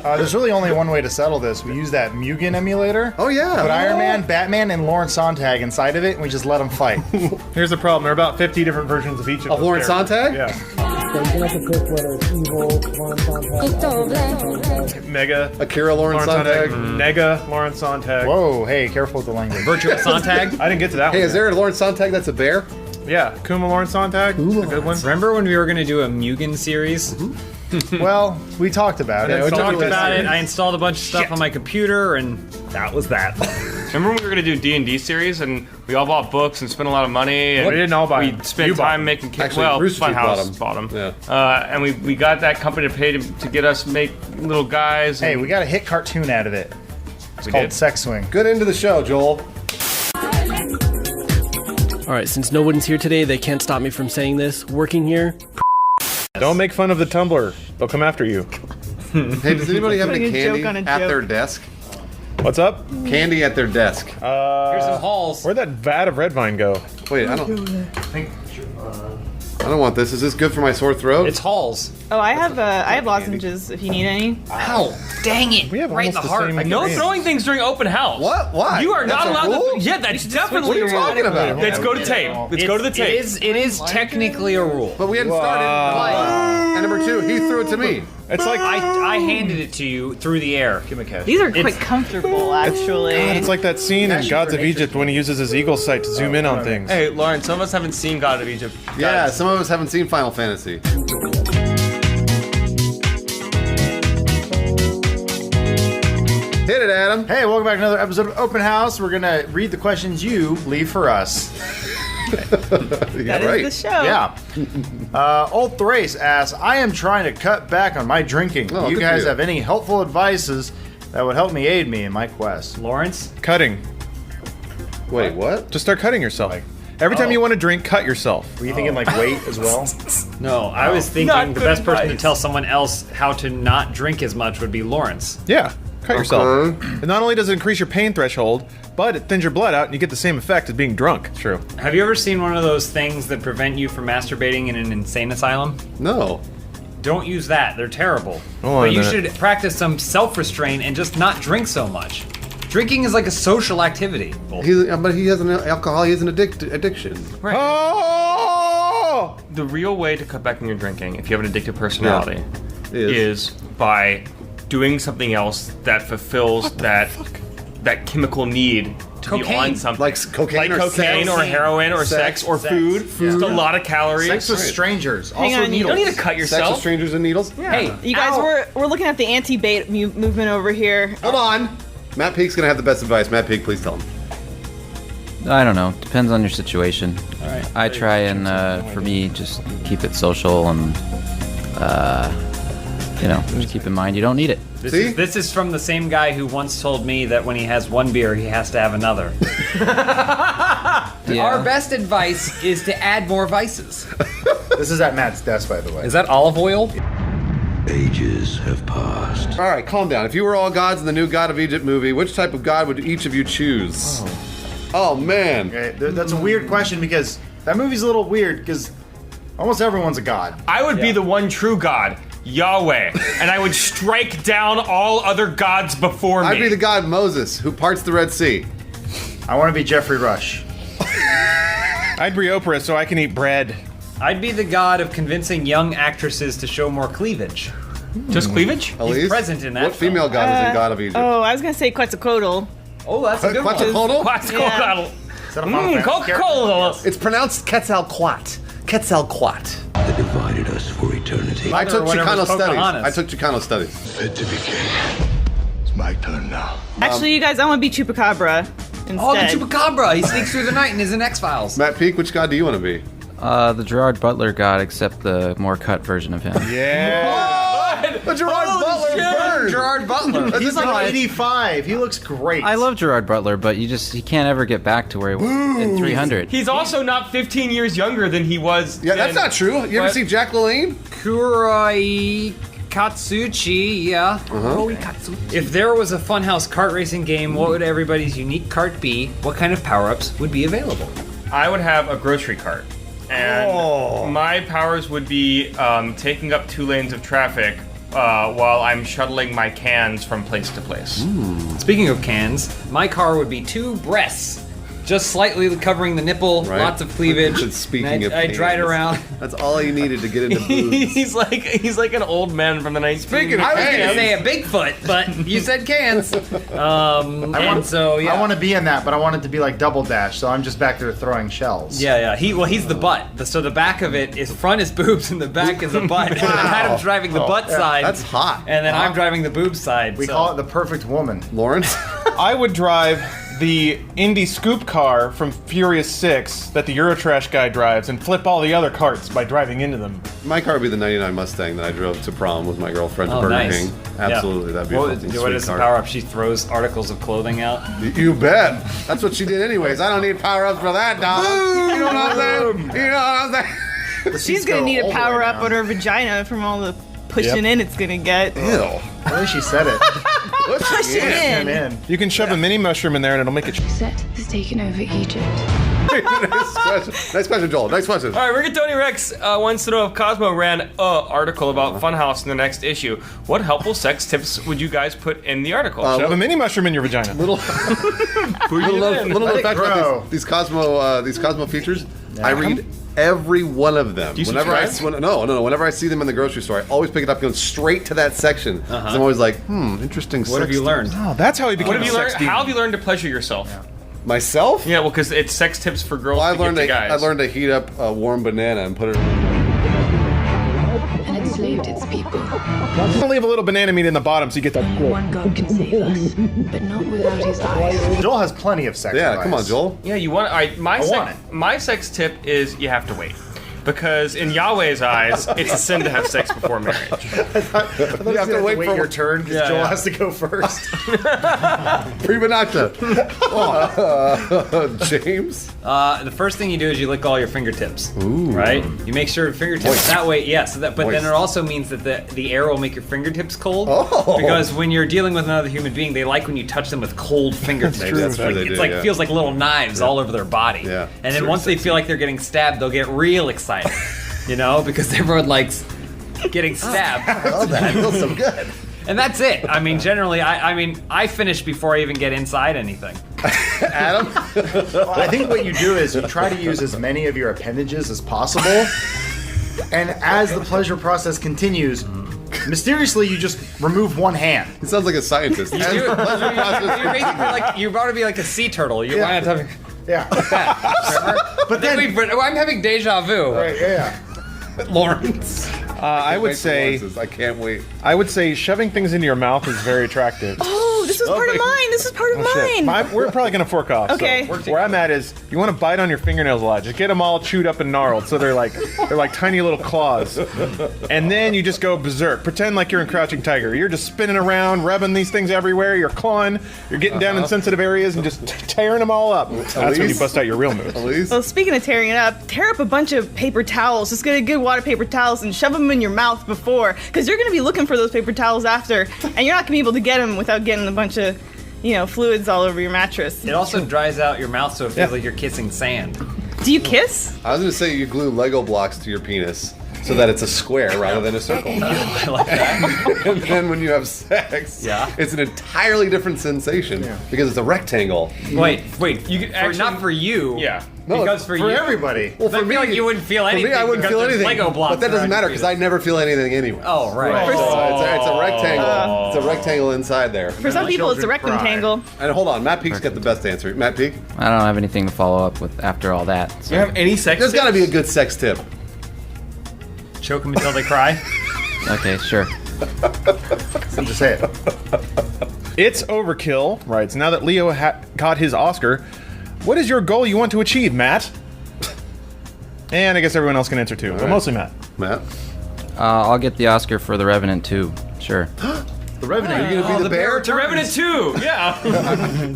There's really only one way to settle this. We use that Mugen emulator. Oh, yeah. Put Iron Man, Batman, and Lawrence Sontag inside of it, and we just let them fight. Here's the problem. There are about 50 different versions of each of Of those Lawrence characters. Sontag? Yeah. Mega. Akira Lawrence Sontag. Nega Lawrence Sontag. Whoa, hey, careful with the language. Virtual Sontag. I didn't get to that Hey, one. is there a Lawrence Sontag that's a bear? Yeah, Kuma Lauren Sontag, a good one. Remember when we were going to do a Mugen series? Well, we talked about it. We talked about it. I installed a bunch of stuff on my computer, and that was that. Remember when we were gonna do D&D series, and we all bought books and spent a lot of money. And we didn't all buy them. We spent time making kits. Actually, Well, Rooster Teeth Funhaus bought them. Yeah. And we got that company to pay to get us make little guys. Hey, and we got a hit cartoon out of it. It's We called did. Sex Swing. Good end of the show, Joel. All right, since no one's here today, they can't stop me from saying this. Working here, Don't make fun of the Tumblr. They'll come after you. Hey, does anybody have any Putting a joke candy on a at joke. their desk? What's up? Candy at their desk. Here's some halls. Where'd that vat of red vine go? Wait, I don't want this. Is this good for my sore throat? It's halls. Oh, I have lozenges if you need any. Ow! Dang it! We have right in almost the the heart. same- no throwing things during open house. What? Why? You are That's not a allowed rule? to. Yeah, that's definitely What are you talking about? Let's go to tape. Let's go to the tape. It is technically a rule. But we hadn't started. And number two, he threw it to me. It's like I handed it to you through the air. Give me a cash. These are quite comfortable, actually. it's like that scene in Gods of Egypt when he uses his eagle sight to zoom in on things. Hey, Lauren, some of us haven't seen God of Egypt. Yeah, some of us haven't seen Final Fantasy. Hit it, Adam. Hey, welcome back to another episode of Open House. We're going to read the questions you leave for us. That is the show. Yeah. Old Thrace asks, I am trying to cut back on my drinking. Oh, Do you good for guys you. have any helpful advices that would help me aid me in my quest? Lawrence? Cutting. Wait, what? Just start cutting yourself. Every time you want to drink, cut yourself. Were you thinking like weight as well? No, I was thinking Not the good best person to advice. tell someone else how to not drink as much would be Lawrence. Yeah, cut yourself. Okay. And not only does it increase your pain threshold, but it thins your blood out and you get the same effect as being drunk. True. Have you ever seen one of those things that prevent you from masturbating in an insane asylum? No. Don't use that. They're terrible. Hold on But a you minute. should practice some self-restraint and just not drink so much. Drinking is like a social activity. But he has an alcohol. He has an addiction. Oh! The real way to cut back on your drinking, if you have an addictive personality, Is. is by doing something else that fulfills that chemical need to be Cocaine. on something. Like cocaine or cocaine sex. or heroin or sex or food. Just a lot of calories. Sex with strangers. Hang also on, You needles. don't need to cut Sex with yourself. strangers and needles. Hey, You guys, we're looking at the anti-bait movement over here. Hold on. Matt Peak's gonna have the best advice. Matt Peak, please tell him. I don't know. Depends on your situation. All right. I try and, for me, just keep it social and, just keep in mind you don't need it. See? This is from the same guy who once told me that when he has one beer, he has to have another. Yeah. Our best advice is to add more vices. This is at Matt's desk, by the way. Is that olive oil? Ages have passed. All right, calm down. If you were all gods in the new God of Egypt movie, which type of god would each of you choose? Oh man. Okay, that's a weird question because that movie's a little weird because almost everyone's a god. I would be the one true God, Yahweh, and I would strike down all other gods before me. I'd be the god Moses, who parts the Red Sea. I want to be Jeffrey Rush. I'd be Oprah so I can eat bread. I'd be the god of convincing young actresses to show more cleavage. Just cleavage? Elise, present in that What female god is in God of Egypt? Oh, I was gonna say Quetzalcoatl. Oh, that's a good one. Quetzalcoatl? Quetzalcoatl. Is that a Final Fantasy character? Coca-Cola. It's pronounced Quetzalcoatl. Quetzalcoatl. That divided us for eternity. I took Mother, whatever, Chicano studies. Pocahontas. I took Chicano studies. Fit to be king. It's my turn now. Actually, you guys, I want to be Chupacabra instead. Oh, the Chupacabra! He sneaks through the night and is in X-Files. Matt Peak, which god do you want to be? The Gerard Butler god, except the more cut version of him. Yeah. The Gerard Butler bird. Gerard Butler. He's like 85. He looks great. I love Gerard Butler, but he can't ever get back to where he was in 300. He's also not 15 years younger than he was. Yeah, that's not true. You ever What? see Jack LaLanne? Kurai Katsuchi, yeah. If there was a Funhouse kart racing game, what would everybody's unique cart be? What kind of power-ups would be available? I would have a grocery cart. And my powers would be taking up 2 lanes of traffic while I'm shuttling my cans from place to place. Speaking of cans, my car would be 2 breasts. just slightly covering the nipple, Right. lots of cleavage. Speaking And of I dried penis, around. That's all you needed to get into boobs. he's like an old man from the 19th. Speaking of I was gonna cans. say a Bigfoot, but you said cans. And so yeah. I want to be in that, but I want it to be like Double Dash, so I'm just back there throwing shells. Yeah. He's the butt. So the back of it is front is boobs and the back is a butt. And then Adam's driving the butt side. That's hot. And then I'm driving the boob side. We call it the perfect woman. Lawrence? I would drive the Indy Scoop car from Furious 6 that the Eurotrash guy drives and flip all the other carts by driving into them. My car would be the 99 Mustang that I drove to prom with my girlfriend to Burger nice. King. Absolutely, that'd be a What fucking is sweet the car. power up? She throws articles of clothing out. You bet. That's what she did anyways. I don't need power-ups for that, dog. You know what I'm saying? You know what I'm saying? She's gonna need a power up on her vagina from all the pushing in it's gonna get. Ew. At least she said it. Push it in. You can shove a mini mushroom in there and it'll make it. Set has taken over Egypt. Nice question, Joel. Next question. All right, Rigatoni Rex wants to know if Cosmo ran an article about Funhaus in the next issue. What helpful sex tips would you guys put in the article? Shove a mini mushroom in your vagina. Little fact about these Cosmo features. I read every one of them. Do you Whenever subscribe? whenever I see them in the grocery store, I always pick it up, going straight to that section. 'Cause I'm always like, interesting. What have you learned? Oh, that's how he became What have a you sex learned? demon. How have you learned to pleasure yourself? Myself? Yeah, well, because it's sex tips for girls Well, to give to guys. I learned to heat up a warm banana and put it. And enslaved its people. Don't leave a little banana meat in the bottom so you get that. Only one God can save us, but not without his eyes. Joel has plenty of sex. Yeah, advice. come on, Joel. Yeah, you want. All right, my sex tip is you have to wait. Because in Yahweh's eyes, it's a sin to have sex before marriage. You have to wait for your turn because Joel has to go first. Prima nocta. James? The first thing you do is you lick all your fingertips. Ooh. Right? You make sure your fingertips Moist. that way, yes. But then Moist. it also means that the air will make your fingertips cold. Oh. Because when you're dealing with another human being, they like when you touch them with cold fingertips. That's true. That's true, they It's do, like yeah. feels like little knives all over their body. Yeah. And then Sure, once they sexy. feel like they're getting stabbed, they'll get real excited. You know, because everyone likes getting stabbed. I love that. It feels so good. And that's it. I mean, generally, I finish before I even get inside anything. Adam? Well, I think what you do is you try to use as many of your appendages as possible, and as the pleasure process continues, mysteriously you just remove one hand. He sounds like a scientist. As the pleasure process You're basically like you want to be like a sea turtle. You wind up having Yeah. But then, I'm having deja vu. right, yeah. Lawrence. I would say. I can't wait. I would say shoving things into your mouth is very attractive. Oh, this was part of mine. This was part of Shit. mine. We're probably gonna fork off. Okay. So where I'm at is you want to bite on your fingernails a lot. Just get them all chewed up and gnarled, so they're like tiny little claws. And then you just go berserk. Pretend like you're in Crouching Tiger. You're just spinning around, rubbing these things everywhere. You're clawing. You're getting down in sensitive areas and just tearing them all up. That's when you bust out your real moves. Elise? Well, speaking of tearing it up, tear up a bunch of paper towels. Just get a good wad of paper towels and shove them in your mouth before, because you're going to be looking for those paper towels after, and you're not going to be able to get them without getting a bunch of, fluids all over your mattress. It also dries out your mouth so it feels like you're kissing sand. Do you kiss? I was going to say you glue Lego blocks to your penis so that it's a square rather than a circle. I like that. And then when you have sex, it's an entirely different sensation because it's a rectangle. Wait. You could actually- not for you. Yeah. Because for you, everybody. Well, I feel like you wouldn't feel anything. For me, I wouldn't because feel there's anything. Lego blocks but that doesn't around matter your because I never feel anything anyway. Oh, right. So it's a rectangle. It's a rectangle inside there. For some people, it's a rectangle. And hold on, Matt Peak's got the best answer. Matt Peak? I don't have anything to follow up with after all that. So. You have any sex There's tips? got to be a good sex tip. Choke them until they cry. Okay, sure. So just say it. It's overkill, right? So now that Leo got his Oscar, what is your goal you want to achieve, Matt? And I guess everyone else can answer too, but mostly Matt. Matt? I'll get the Oscar for The Revenant too. Sure. The Revenant. You're going to be the bear? To Revenant 2, yeah.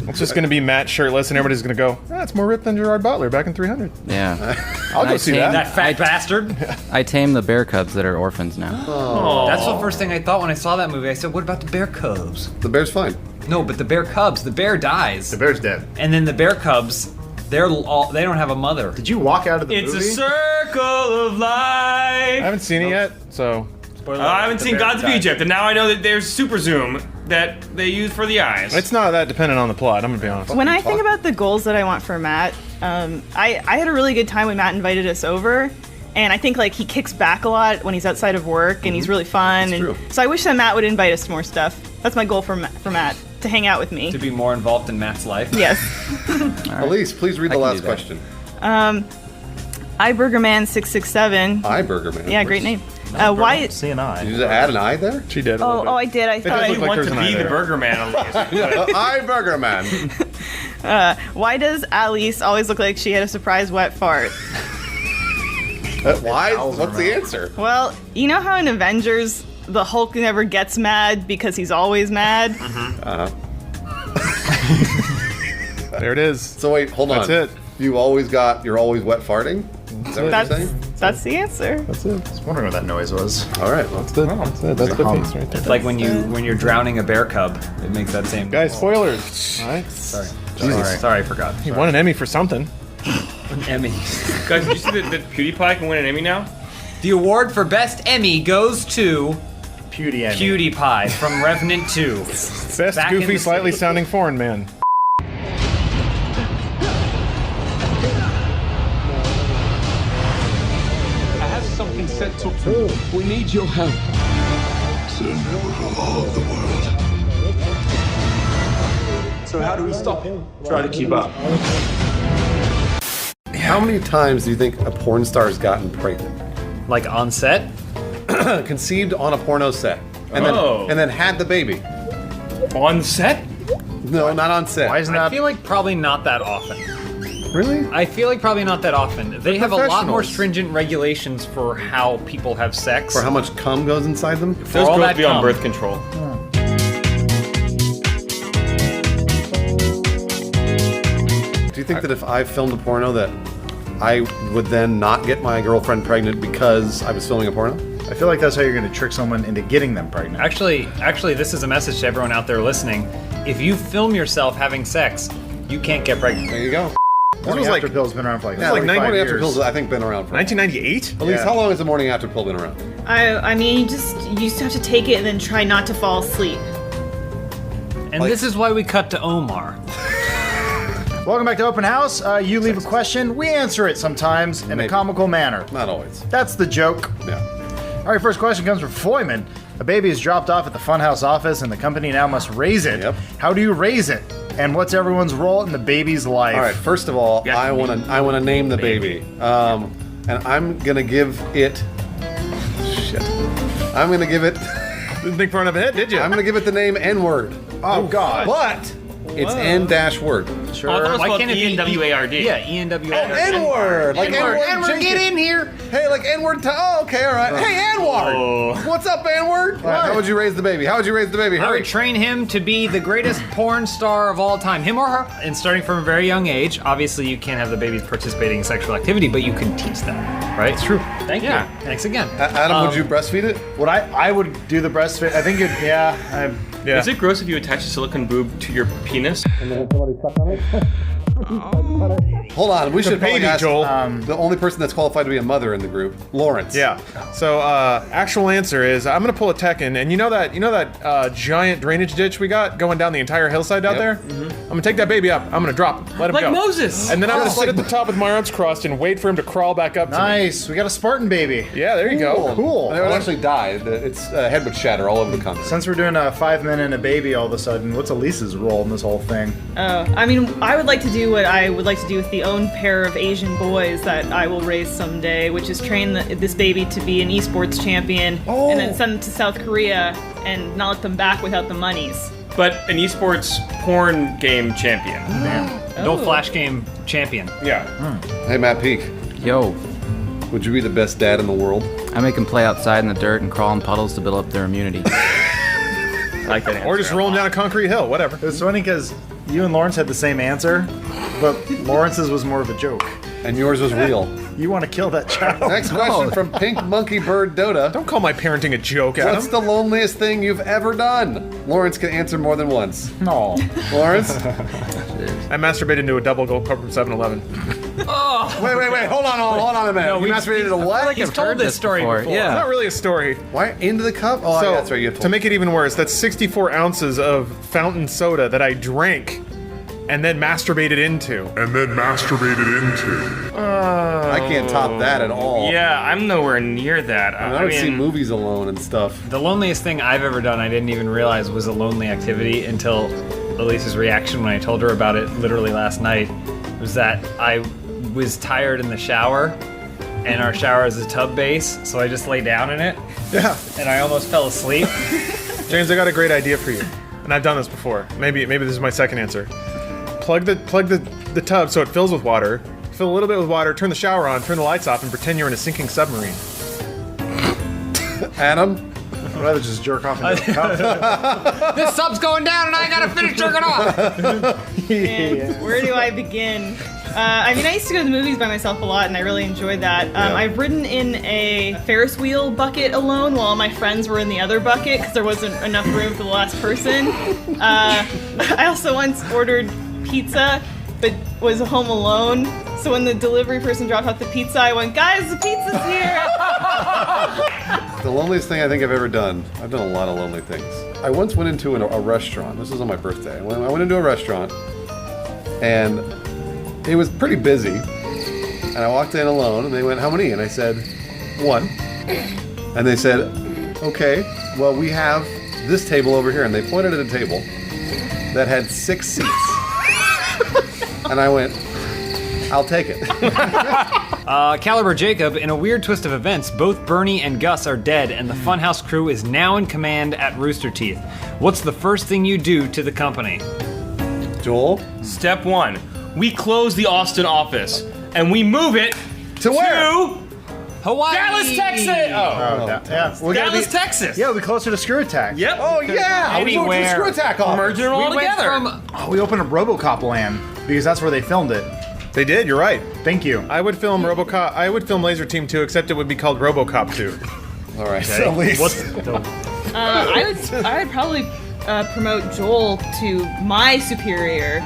It's just going to be Matt shirtless, and everybody's going to go, "That's more ripped than Gerard Butler back in 300." Yeah. I'll go see that. That fat bastard. I tamed the bear cubs that are orphans now. That's the first thing I thought when I saw that movie. I said, what about the bear cubs? The bear's fine. No, but the bear cubs. The bear dies. The bear's dead. And then the bear cubs, they don't have a mother. Did you walk out of the It's movie? a circle of life. I haven't seen it yet, so I haven't seen Gods of Egypt, and now I know that there's Super Zoom. that they use for the eyes. It's not that dependent on the plot. I'm gonna be honest. When I think about the goals that I want for Matt, I had a really good time when Matt invited us over. And I think like he kicks back a lot when he's outside of work, and he's really fun. That's true. So I wish that Matt would invite us to more stuff. That's my goal for Matt, to hang out with me. To be more involved in Matt's life. Yes. Elise, please read the last question. iBurgerman667. iBurgerman. Yeah, great name. Why? See an eye. Did you just add an I there? She did. Oh, I did. I thought look You like want there's to an eye be the there. Burger Man, Elise. iBurgerman. Why does Alice always look like she had a surprise wet fart? Why? What's the answer? Well, you know how in Avengers the Hulk never gets mad because he's always mad? There it is. So wait, hold on. That's it. You're always wet farting? Is that what you're saying? That's the answer. That's it. I was wondering what that noise was. All right, well, That's it. That's the piece right there. It's like when you're drowning a bear cub, it makes that same. Guys, spoilers. All right. Sorry. Jesus. Sorry, I forgot. He won an Emmy for something. An Emmy. Guys, did you see that PewDiePie can win an Emmy now? The award for best Emmy goes to PewDiePie from Revenant 2. Best Back in goofy, the slightly city. sounding foreign man. I have something set to prove. We need your help. Send all of the world. So how do we stop him? Try to keep up. How many times do you think a porn star has gotten pregnant? Like on set? Conceived on a porno set. And then had the baby. On set? No, not on set. Why isn't I that? feel like probably not that often. Really? I feel like probably not that often. They have a lot more professionals. stringent regulations for how people have sex. For how much cum goes inside them? For Those all girls that be on cum. birth control. Do you think that if I filmed a porno that I would then not get my girlfriend pregnant because I was filming a porno? I feel like that's how you're going to trick someone into getting them pregnant. Actually, this is a message to everyone out there listening. If you film yourself having sex, you can't get pregnant. There you go. Morning was like- after pill's been around for like Yeah, like 45 morning after years. pills, I think, been around for. 1998? Elise, Yeah. how long has the morning after pill been around? I mean, you just have to take it and then try not to fall asleep. And this is why we cut to Omar. Welcome back to Open House. You leave a question, we answer it sometimes in a Maybe. comical manner. Not always. That's the joke. Yeah. All right, first question comes from Foyman. A baby is dropped off at the Funhaus office, and the company now must raise it. Yep. How do you raise it? And what's everyone's role in the baby's life? All right. First of all, Yeah, I want to name the baby, and I'm gonna give it. Shit. I'm gonna give it. Didn't think far enough ahead, did you? I'm gonna give it the name N-word. Oh God! But it's N-word. Sure. Oh, I thought it was Why called can't it be ENWARD. Yeah, ENWARD. N-word. Like N-word. N-word. Get in here. Hey, like N-word. Oh, okay, all right. Hey, N-word. What's up, N-word? How would you raise the baby? How would you raise the baby? I Hurry. would train him to be the greatest porn star of all time, him or her. And starting from a very young age, obviously you can't have the babies participating in sexual activity, but you can teach them, right? It's true. Thank you. Thanks again. Adam, would you breastfeed it? Would I would do the breastfeed. I think it. Yeah. Yeah. Is it gross if you attach a silicone boob to your penis? Hold on, we should probably baby, ask Joel. the only person that's qualified to be a mother in the group, Lawrence. Yeah. So actual answer is I'm gonna pull a Tekken, and you know that giant drainage ditch we got going down the entire hillside out there. I'm gonna take that baby up. I'm gonna drop him. Let him Like go. Moses. And then I'm gonna sit at the top with my arms crossed and wait for him to crawl back up. To me. Nice. We got a Spartan baby. Yeah. There you go. Cool. And it would actually die. Its head would shatter all over the continent. Since we're doing a 5 men and a baby all of a sudden, what's Elise's role in this whole thing? I mean, I would like to do what I would like to do with the own pair of Asian boys that I will raise someday, which is train this baby to be an esports champion and then send them to South Korea and not let them back without the monies. But an esports porn game champion. Adult Flash Game champion. Yeah. Hey, Matt Peak, Yo, would you be the best dad in the world? I make them play outside in the dirt and crawl in puddles to build up their immunity. I like that answer. Or just rolling down a concrete hill. Whatever. It was funny because you and Lawrence had the same answer, but Lawrence's was more of a joke. And yours was real. You want to kill that child. Next question from Pink Monkey Bird Dota. Don't call my parenting a joke, Adam. What's the loneliest thing you've ever done? Lawrence can answer more than once. No. Lawrence? I masturbated into a double gold cup from 7-Eleven. Oh, Wait. Hold on a minute. No, you masturbated to what? He's told this story before. It's Yeah. not really a story. Why into the cup? Oh, So, yeah, that's right. You to make it even worse, that's 64 ounces of fountain soda that I drank and then masturbated into. I can't top that at all. Yeah, I'm nowhere near that. I would see movies alone and stuff. The loneliest thing I've ever done, I didn't even realize was a lonely activity until Elise's reaction when I told her about it literally last night, was that I was tired in the shower, and our shower is a tub base, so I just lay down in it, Yeah. and I almost fell asleep. James, I got a great idea for you. And I've done this before. Maybe this is my second answer. Plug the tub so it fills with water. Fill a little bit with water, turn the shower on, turn the lights off, and pretend you're in a sinking submarine. Adam? I'd rather just jerk off into the cup. This sub's going down, and I gotta finish jerking off. Man, where do I begin? I mean, I used to go to the movies by myself a lot, and I really enjoyed that. I've ridden in a Ferris wheel bucket alone while my friends were in the other bucket because there wasn't enough room for the last person. I also once ordered pizza, but was home alone. So when the delivery person dropped off the pizza, I went, "Guys, the pizza's here!" The loneliest thing I think I've ever done. I've done a lot of lonely things. I once went into a restaurant. This was on my birthday. I went into a restaurant, and it was pretty busy. And I walked in alone, and they went, "How many?" And I said, "1." And they said, "Okay, well, we have this table over here." And they pointed at a table that had 6 seats. And I went, "I'll take it." Caliber Jacob, in a weird twist of events, both Bernie and Gus are dead, and the Funhouse crew is now in command at Rooster Teeth. What's the first thing you do to the company? Joel? Step 1, we close the Austin office, and we move it To where? Hawaii! Dallas, Texas! Yeah. We're gonna Dallas, be, Texas! yeah, we'll be closer to Screw Attack. Yep. Oh, yeah! We went to the Screw Attack office. Merging it all We went together. from Oh, we opened up RoboCop land because that's where they filmed it. They did, you're right. Thank you. I would film RoboCop. I would film Laser Team 2, except it would be called RoboCop 2. All right, so at least. I would probably promote Joel to my superior.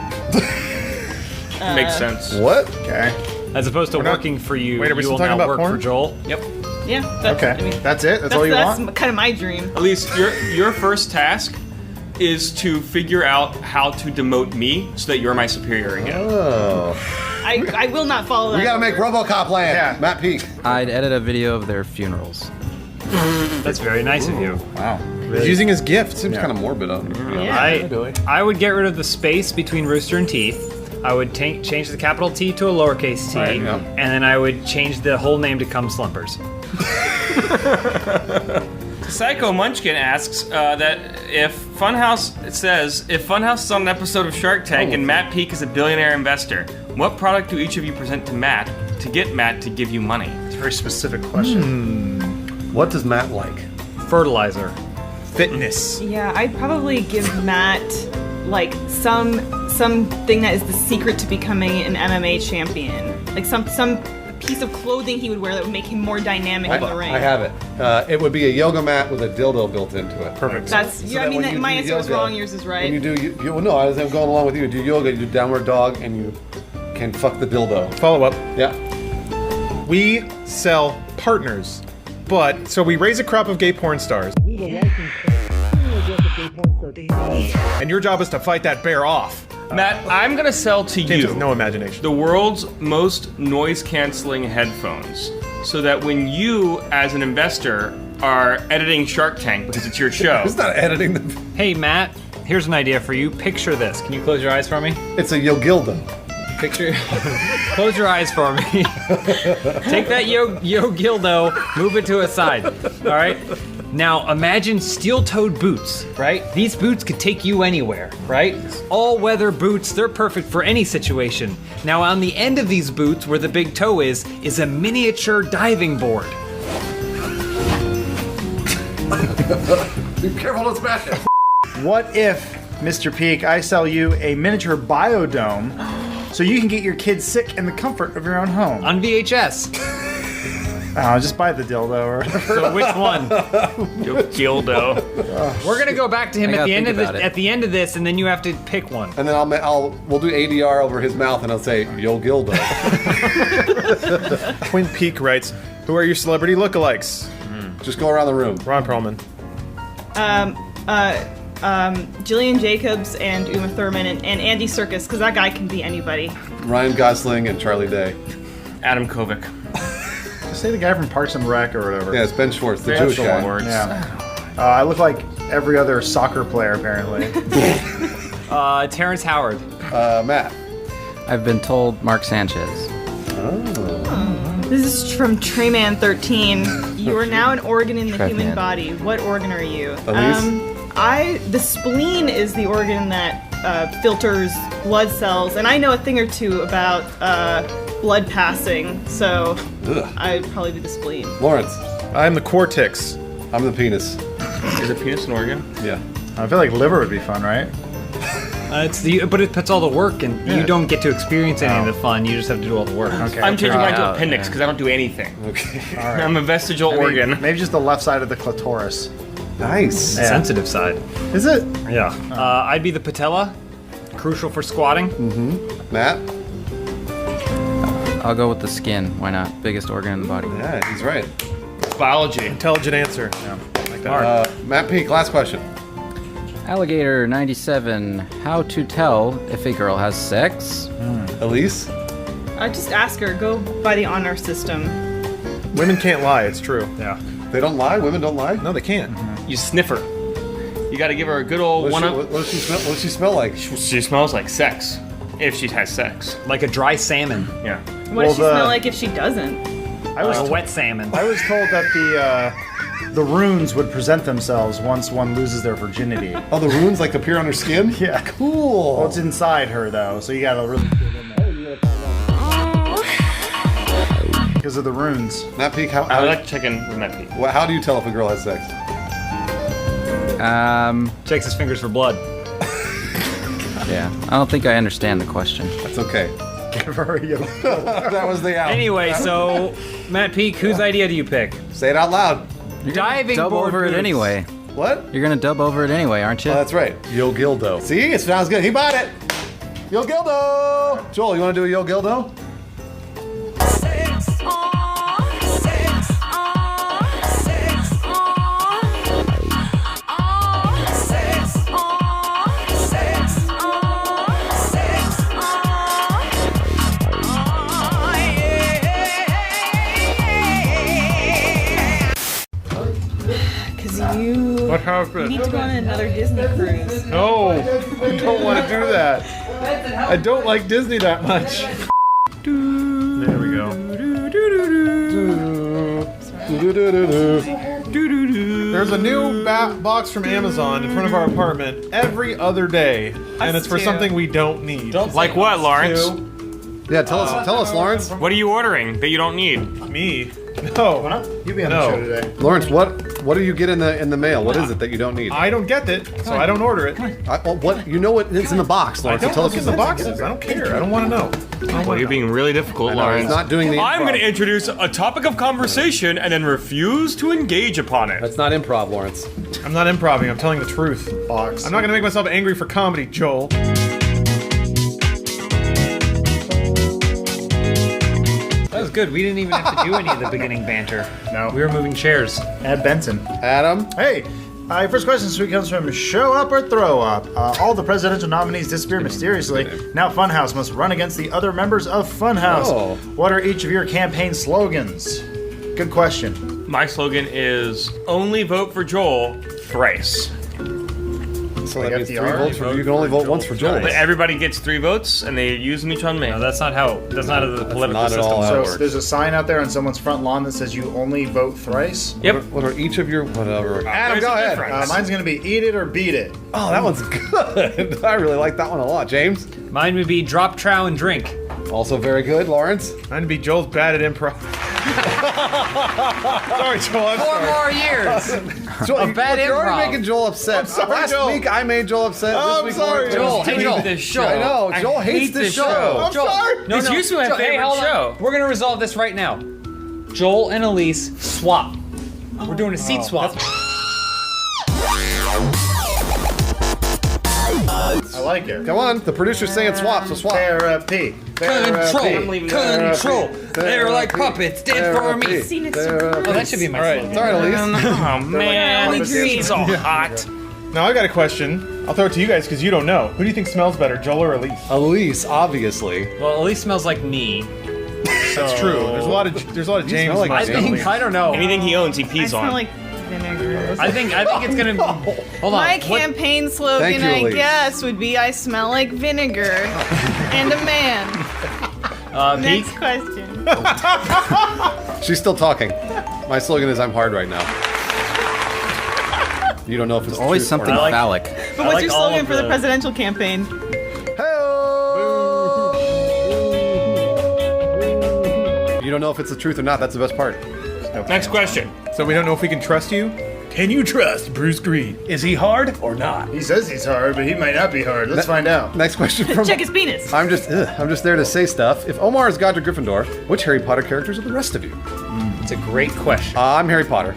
Makes sense. What? Okay. As opposed to not- working for you, Wait, are we you still will talking now about work porn? for Joel. Yep. Yeah. That's, Okay. I mean, That's it? That's all you that's want? kind of my dream. At least your first task is to figure out how to demote me so that you're my superior again. Oh. I will not follow that. We gotta make RoboCop land. Yeah. Matt Peak. I'd edit a video of their funerals. That's very nice of you. Wow. He's using his gift. Seems kind of morbid on me. I would get rid of the space between Rooster and Teeth. I would change the capital T to a lowercase t, Right, yeah. and then I would change the whole name to Cum Slumpers. Psycho Munchkin asks that if Funhouse is on an episode of Shark Tank and Matt Peak is a billionaire investor, what product do each of you present to Matt to get Matt to give you money? It's a very specific question. What does Matt like? Fertilizer. Fitness. Yeah, I'd probably give Matt like something that is the secret to becoming an MMA champion. Like some piece of clothing he would wear that would make him more dynamic in the ring. I have it. It would be a yoga mat with a dildo built into it. Perfect. That's yeah. I that mean, when you my do answer was yoga, wrong. Yours is right. When you do, well, no, I'm going along with you. You do yoga, you do downward dog, and you can fuck the dildo. Follow up. Yeah. We sell partners, but so we raise a crop of gay porn stars. And your job is to fight that bear off. Matt, I'm gonna sell to James you has no imagination. the world's most noise-canceling headphones, so that when you, as an investor, are editing Shark Tank because it's your show, It's not editing the. Hey Matt, here's an idea for you. Picture this. Can you close your eyes for me? It's a yogildo. Picture. Close your eyes for me. Take that yo gildo, move it to a side. All right. Now imagine steel-toed boots, right? These boots could take you anywhere, right? All-weather boots, they're perfect for any situation. Now on the end of these boots, where the big toe is a miniature diving board. Be careful, don't smash it. What if, Mr. Peak, I sell you a miniature biodome so you can get your kids sick in the comfort of your own home? On VHS. Just buy the dildo or whatever. So which one? Dildo. We're gonna go back to him I at gotta the end of think this. about it. At the end of this, and then you have to pick one. And then we'll do ADR over his mouth, and I'll say, "Yo, Gildo." Twin Peak writes, "Who are your celebrity lookalikes?" Just go around the room. Ron Perlman. Jillian Jacobs and Uma Thurman and Andy Serkis, because that guy can be anybody. Ryan Gosling and Charlie Day. Adam Kovic. Just say the guy from Parks and Rec or whatever. Yeah, it's Ben Schwartz, the Jewish guy. Yeah. I look like every other soccer player, apparently. Terrence Howard. Matt. I've been told Mark Sanchez. This is from Trayman13. You are now an organ in the Trayman. human body. What organ are you? Elise? The spleen is the organ that filters blood cells, and I know a thing or two about blood passing, so I'd probably be the spleen. Lawrence. I'm the cortex. I'm the penis. Is a penis an organ? Yeah. I feel like liver would be fun, right? But it puts all the work, and you don't get to experience any of the fun. You just have to do all the work. Okay. I'm changing mine to out, appendix yeah. because I don't do anything. Okay. All right. I'm a vestigial organ. Maybe just the left side of the clitoris. Nice. Yeah. Sensitive side. Is it? Yeah. I'd be the patella. Crucial for squatting. Matt. I'll go with the skin. Why not? Biggest organ in the body. Yeah, he's right. Biology. Intelligent answer. Yeah, like that. Matt Peak. Last question. Alligator 97. How to tell if a girl has sex? Elise. Just ask her. Go by the honor system. Women can't lie. It's true. Yeah. They don't lie. Women don't lie. No, they can't. You sniff her. You got to give her a good old What one up. does she smell? What does she smell like? She smells like sex. If she has sex. Like a dry salmon. Yeah. What does she smell like if she doesn't? I was Like a wet salmon. I was told that the runes would present themselves once one loses their virginity. Oh, the runes like appear on her skin? Yeah. Cool. Well, it's inside her though, so you gotta really get in there. Because of the runes. Matt Peak. I would like to check in with Matt Peak. How do you tell if a girl has sex? Checks his fingers for blood. Yeah. I don't think I understand the question. That's okay. Give her a yoke. That was the out. Anyway, so Matt Peak, whose idea do you pick? Say it out loud. Diving Dub board over it boots. anyway. What? You're gonna dub over it anyway, aren't you? Oh, that's right. Yo Gildo. See, it sounds good. He bought it. Yo Gildo. Joel, you want to do a Yo Gildo? Because you What happened? need to go on another Disney cruise. No, I don't want to do that. I don't like Disney that much. There we go. There's a new box from Amazon in front of our apartment every other day, and it's for too. something we don't need. Like what, Lawrence? Yeah, tell us, Lawrence. What are you ordering that you don't need? Me? No. You be on No. the show today. Lawrence, what do you get in the mail? What is it that you don't need? I don't get it, so I don't order it. What you know what is in the box, I Lawrence? don't Tell look us in the boxes. I don't care. I don't want to know. Well, you're being really difficult, He's Lawrence. not doing the. I'm improv. going to introduce a topic of conversation and then refuse to engage upon it. That's not improv, Lawrence. I'm not improving. I'm telling the truth. Box. I'm not gonna make myself angry for comedy, Joel. That was good. We didn't even have to do any of the beginning banter. No. We were moving chairs. Ed Benson. Adam. Hey, your first question this week comes from Show Up or Throw Up. All the presidential nominees disappear mysteriously. Now Funhaus must run against the other members of Funhaus. Oh. What are each of your campaign slogans? Good question. My slogan is only vote for Joel thrice. So Like that means FDR? 3 votes for you. Can only vote once for Joel. But everybody gets 3 votes and they use them each on me. No, that's not how. That's not how the political not at system all how it works. So there's a sign out there on someone's front lawn that says you only vote thrice. Yep. What are each of your whatever? Adam, There's go a ahead. difference. Mine's gonna be eat it or beat it. Oh, that one's good. I really like that one a lot. James. Mine would be drop trow and drink. Also very good. Lawrence. Mine would be Joel's bad at improv. Sorry, Joel. I'm 4 sorry. more years. Joel, A bad you're already improv. making Joel upset. I'm sorry, Last Joel. week I made Joel upset. Oh, this I'm week sorry, Lawrence Joel, made hey, him Joel. this show. I know. I Joel hate hates this this show. show. I'm sorry. No, It's no. used to my Joel, hey, favorite hold on. show. We're gonna resolve this right now. Joel and Elise swap. We're doing a seat swap. I like it. Come on, the producer's saying swap, so swap. Therapy. Control. They're like puppets, dead for me. Oh, that should be my slogan. It's all right, Elise. Oh man, it's all hot. Now I got a question. I'll throw it to you guys because you don't know. Who do you think smells better, Joel or Elise? Elise, obviously. Well, Elise smells like me. That's true. There's a lot of James. smell like I smells. think, I don't know. Anything he owns, he I pees smell on. like vinegar. I think it's gonna. Hold on. My What- campaign slogan, Thank you, I Elise. guess, would be "I smell like vinegar and a man." Pete? Next question. She's still talking. My slogan is I'm hard right now. You don't know if it's Always truth or something not. phallic. But what's like your all slogan of for the the- presidential campaign? You don't know if it's the truth or not. That's the best part. Next question. So we don't know if we can trust you. Can you trust Bruce Green? Is he hard or not? He says he's hard, but he might not be hard. Let's find out. Next question from. Check his penis. I'm just there to say stuff. If Omar is Godric Gryffindor, which Harry Potter characters are the rest of you? It's a great question. I'm Harry Potter.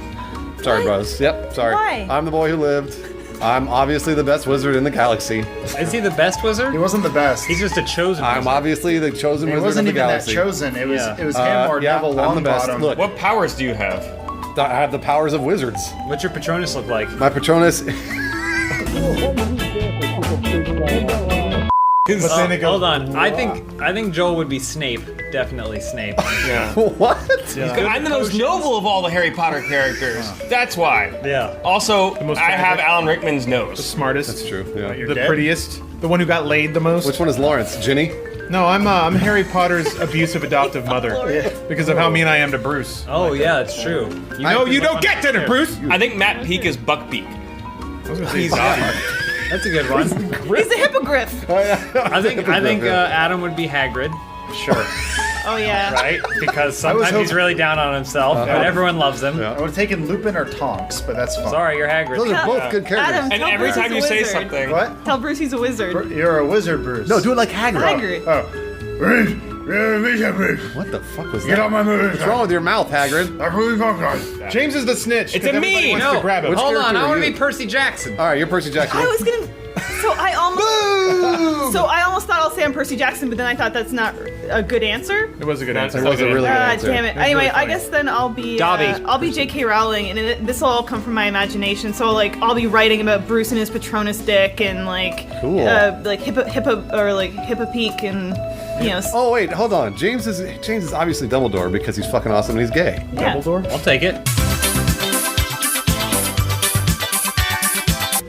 Sorry, bros. Yep, sorry. Why? I'm the boy who lived. I'm obviously the best wizard in the galaxy. Is he the best wizard? He wasn't the best. He's just a chosen I'm wizard. obviously the chosen He wizard wasn't of the even that galaxy. chosen. It was Yeah. it was him or yeah, Neville I'm the best. Longbottom. Look, What powers do you have? I have the powers of wizards. What's your Patronus look like? My Patronus. But then it goes, Hold on. I think Joel would be Snape. Definitely Snape. Yeah. What? I'm the most noble of all the Harry Potter characters. That's why. Yeah. Also, most I have tragic. Alan Rickman's nose. smartest, That's true. Yeah. the dead? prettiest, the one who got laid the most. Which one is Lawrence? Ginny? No, I'm Harry Potter's abusive adoptive mother because of how mean I am to Bruce. Oh yeah, it's true. You know you don't get dinner, Bruce. I think Matt Peak is Buckbeak. I was gonna say Dobby. That's a good one. He's a hippogriff. I think Adam would be Hagrid. Sure. Oh yeah. Right? Because sometimes he's hoping- really down on himself, but everyone loves him. I would have taken Lupin or Tonks, but that's fine. Sorry, you're Hagrid. Those are both good characters. Adam, And tell every Bruce time he's you a say wizard. something, What? Tell Bruce he's a wizard. You're a wizard, Bruce. No, do it like Hagrid. Hagrid. Oh. What the fuck was Get that? out my moon. What's wrong with your mouth, Hagrid? James is the snitch. It's 'cause a me. everybody wants No, to grab him. hold on. character I are want to you? be Percy Jackson. All right, you're Percy Jackson. I was gonna. So I almost thought I'll say I'm Percy Jackson, but then I thought that's not a good answer. It was a good answer. It was a really good answer. Damn it. That's Anyway, really I funny. guess then I'll be Dobby. I'll be J.K. Rowling, and this will all come from my imagination. So like I'll be writing about Bruce and his Patronus dick, and like Cool. like Hippo Peak, and you know. Oh wait, hold on. James is obviously Dumbledore because he's fucking awesome and he's gay. Yeah. I'll take it.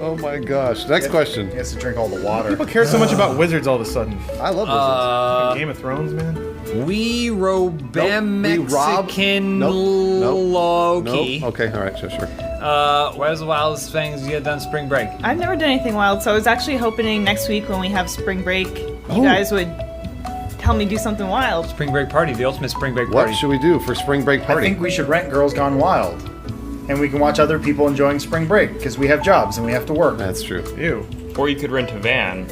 Oh my gosh. Next question. He has to drink all the water. People care so much about wizards all of a sudden. I love wizards. Game of Thrones, man. We Robem Nope. We rob- Mexican Nope. Loki. Nope. Okay, all right, sure. Where's the wildest things you had done spring break? I've never done anything wild, so I was actually hoping next week when we have spring break, you guys would help me do something wild. Spring break party, the ultimate spring break party. What should we do for spring break I party? think we should rent Girls Gone Wild. And we can watch other people enjoying spring break because we have jobs and we have to work. That's true. Ew. or you could rent a van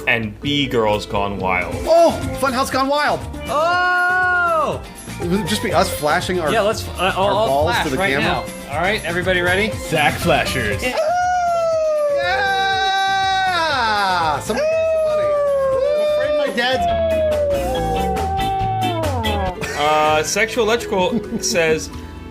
and be Girls Gone Wild. Oh, Funhouse Gone Wild. Oh! Would it just be us flashing our Yeah, let's our all balls flash to the right camera? now. All right, everybody ready? Zach Flashers. Yeah! Somebody give me some money. My dad's Sexual Electrical says,